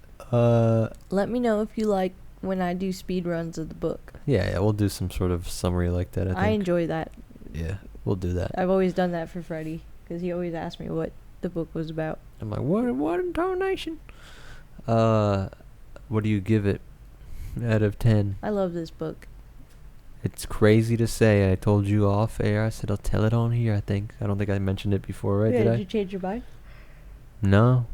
Let me know if you like when I do speed runs of the book. Yeah, we'll do some sort of summary like that. I think. I enjoy that. Yeah, we'll do that. I've always done that for Freddie because he always asked me what the book was about. I'm like, what in tarnation? What do you give it out of 10? I love this book. It's crazy to say. I told you off air. I said I'll tell it on here. I don't think I mentioned it before, right? Yeah, Did I? you change your mind? No.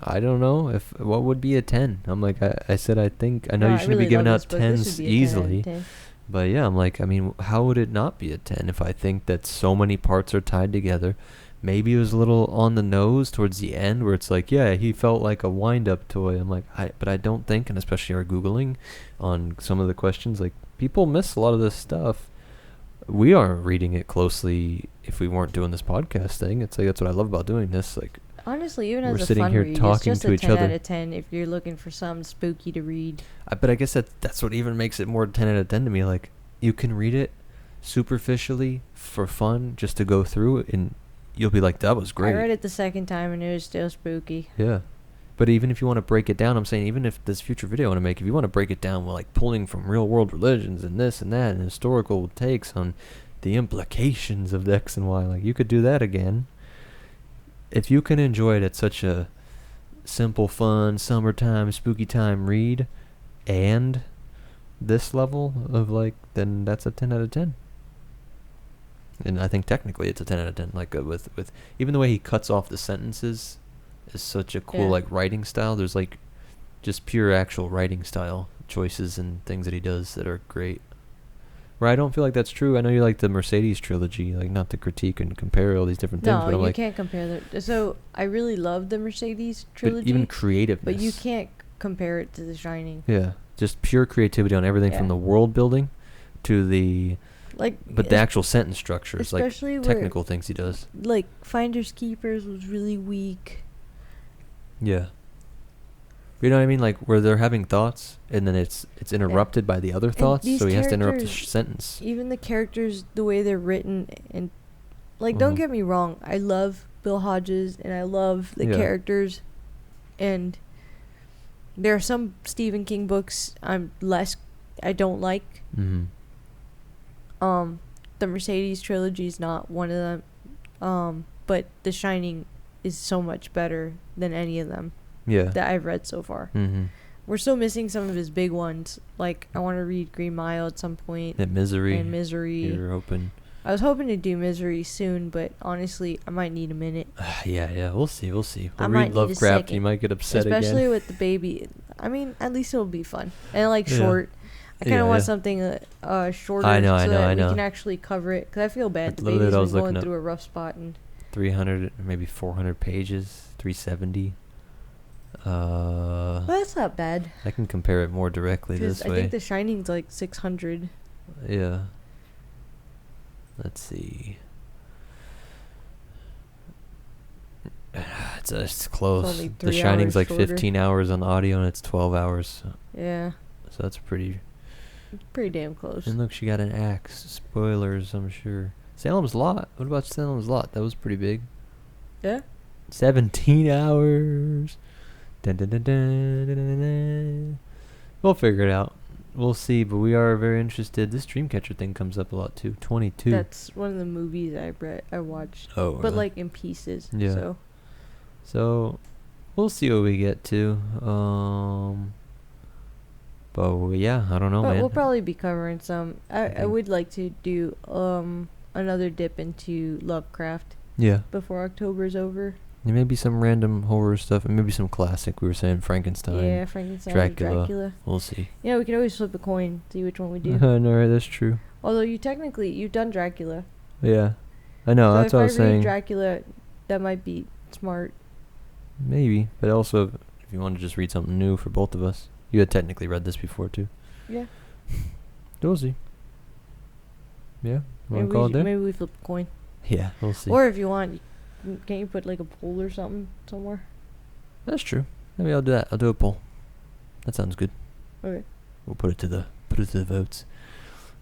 I don't know what would be a 10. I'm like, I said I think I know you shouldn't be giving out 10s easily. 10. But yeah, I'm like, I mean, how would it not be a 10 if I think that so many parts are tied together? Maybe it was a little on the nose towards the end where it's like, yeah, he felt like a wind-up toy. I'm like, but I don't think, and especially our Googling on some of the questions, like, people miss a lot of this stuff. We aren't reading it closely if we weren't doing this podcast thing. It's like, that's what I love about doing this. Like, honestly, even we're as a sitting fun here read, talking it's just to a each 10 other. out of 10 if you're looking for something spooky to read. But I guess that's what even makes it more 10 out of 10 to me. Like, you can read it superficially for fun, just to go through it, and you'll be like, that was great. I read it the second time and it was still spooky. Yeah. But even if you want to break it down, I'm saying, even if this future video I want to make, if you want to break it down with like pulling from real world religions and this and that and historical takes on the implications of the X and Y, like, you could do that again. If you can enjoy it at such a simple, fun, summertime, spooky time read, and this level of like, then that's a 10 out of 10. And I think technically it's a 10 out of 10. Like, with even the way he cuts off the sentences is such a cool like writing style. There's like just pure actual writing style choices and things that he does that are great. Where I don't feel like that's true. I know you like the Mercedes trilogy, like, not to critique and compare all these different things. No, but I'm you like, can't compare them. So I really love the Mercedes trilogy. but even creativeness. But you can't compare it to The Shining. Yeah, just pure creativity on everything from the world building to the but the actual sentence structures, like technical things he does. Like Finders Keepers was really weak. Yeah. You know what I mean? Like, where they're having thoughts and then it's interrupted by the other thoughts, so he has to interrupt the sentence. Even the characters, the way they're written, and like, don't get me wrong, I love Bill Hodges and I love the characters, and there are some Stephen King books I don't like. Mm-hmm. The Mercedes trilogy is not one of them, but The Shining is so much better than any of them that I've read so far. Mm-hmm. We're still missing some of his big ones. Like, I want to read Green Mile at some point. And Misery. You're hoping. I was hoping to do Misery soon, but honestly, I might need a minute. Yeah, we'll see. We'll I read might Lovecraft, you might get upset especially again. with the baby. I mean, at least it'll be fun. And like short. I kind of want something shorter I know. we can actually cover it. Because I feel bad. The baby's been going through a rough spot. And 300, maybe 400 pages, 370. Well, that's not bad. I can compare it more directly this way. I think The Shining's like 600. Yeah. Let's see. It's close. only The 3 Shining's hours like shorter. 15 hours on the audio, and it's 12 hours. Yeah, So that's pretty. pretty damn close. And look, she got an axe. Spoilers, I'm sure. Salem's Lot. What about Salem's Lot? That was pretty big. Yeah. 17 hours. Dun, dun, dun, dun, dun, dun, dun. We'll figure it out. We'll see, but we are very interested. This Dreamcatcher thing comes up a lot too. 22. That's one of the movies I watched, Oh, but really? like in pieces. Yeah. So we'll see what we get to. But yeah, I don't know, But man. we'll probably be covering some. I think- would like to do another dip into Lovecraft Yeah. before October's over. There may be some random horror stuff, and maybe some classic. We were saying Frankenstein. Yeah, Frankenstein, Dracula. We'll see. Yeah, we can always flip a coin, see which one we do. No, right, that's true. Although you've done Dracula. Yeah. I know, So that's if what I I was read saying. Dracula, that might be smart. Maybe. But also, if you want to just read something new for both of us. You had technically read this before, too. Yeah. We'll see. Yeah? Want to call it there? Maybe we flip a coin. Yeah, we'll see. Or if you want, can you put like a poll or something somewhere? That's true. Maybe I'll do that. I'll do a poll. That sounds good. Okay. We'll put it to the votes.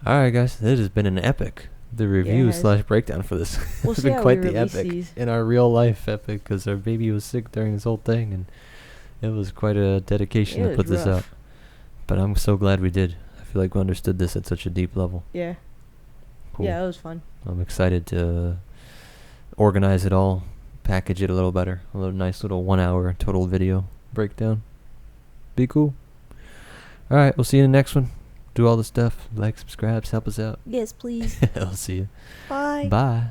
All right, guys. This has been an epic. The review Yes. / breakdown for this. We'll It's see been how quite we the release epic these. in our real life epic because our baby was sick during this whole thing, and it was quite a dedication It to put was this out. rough. But I'm so glad we did. I feel like we understood this at such a deep level. Yeah. Cool. Yeah, it was fun. I'm excited to organize it all, package it a little better. A little nice little 1 hour total video breakdown. Be cool. All right, we'll see you in the next one. Do all the stuff. Like, subscribe, help us out. Yes, please. I'll see you. Bye. Bye.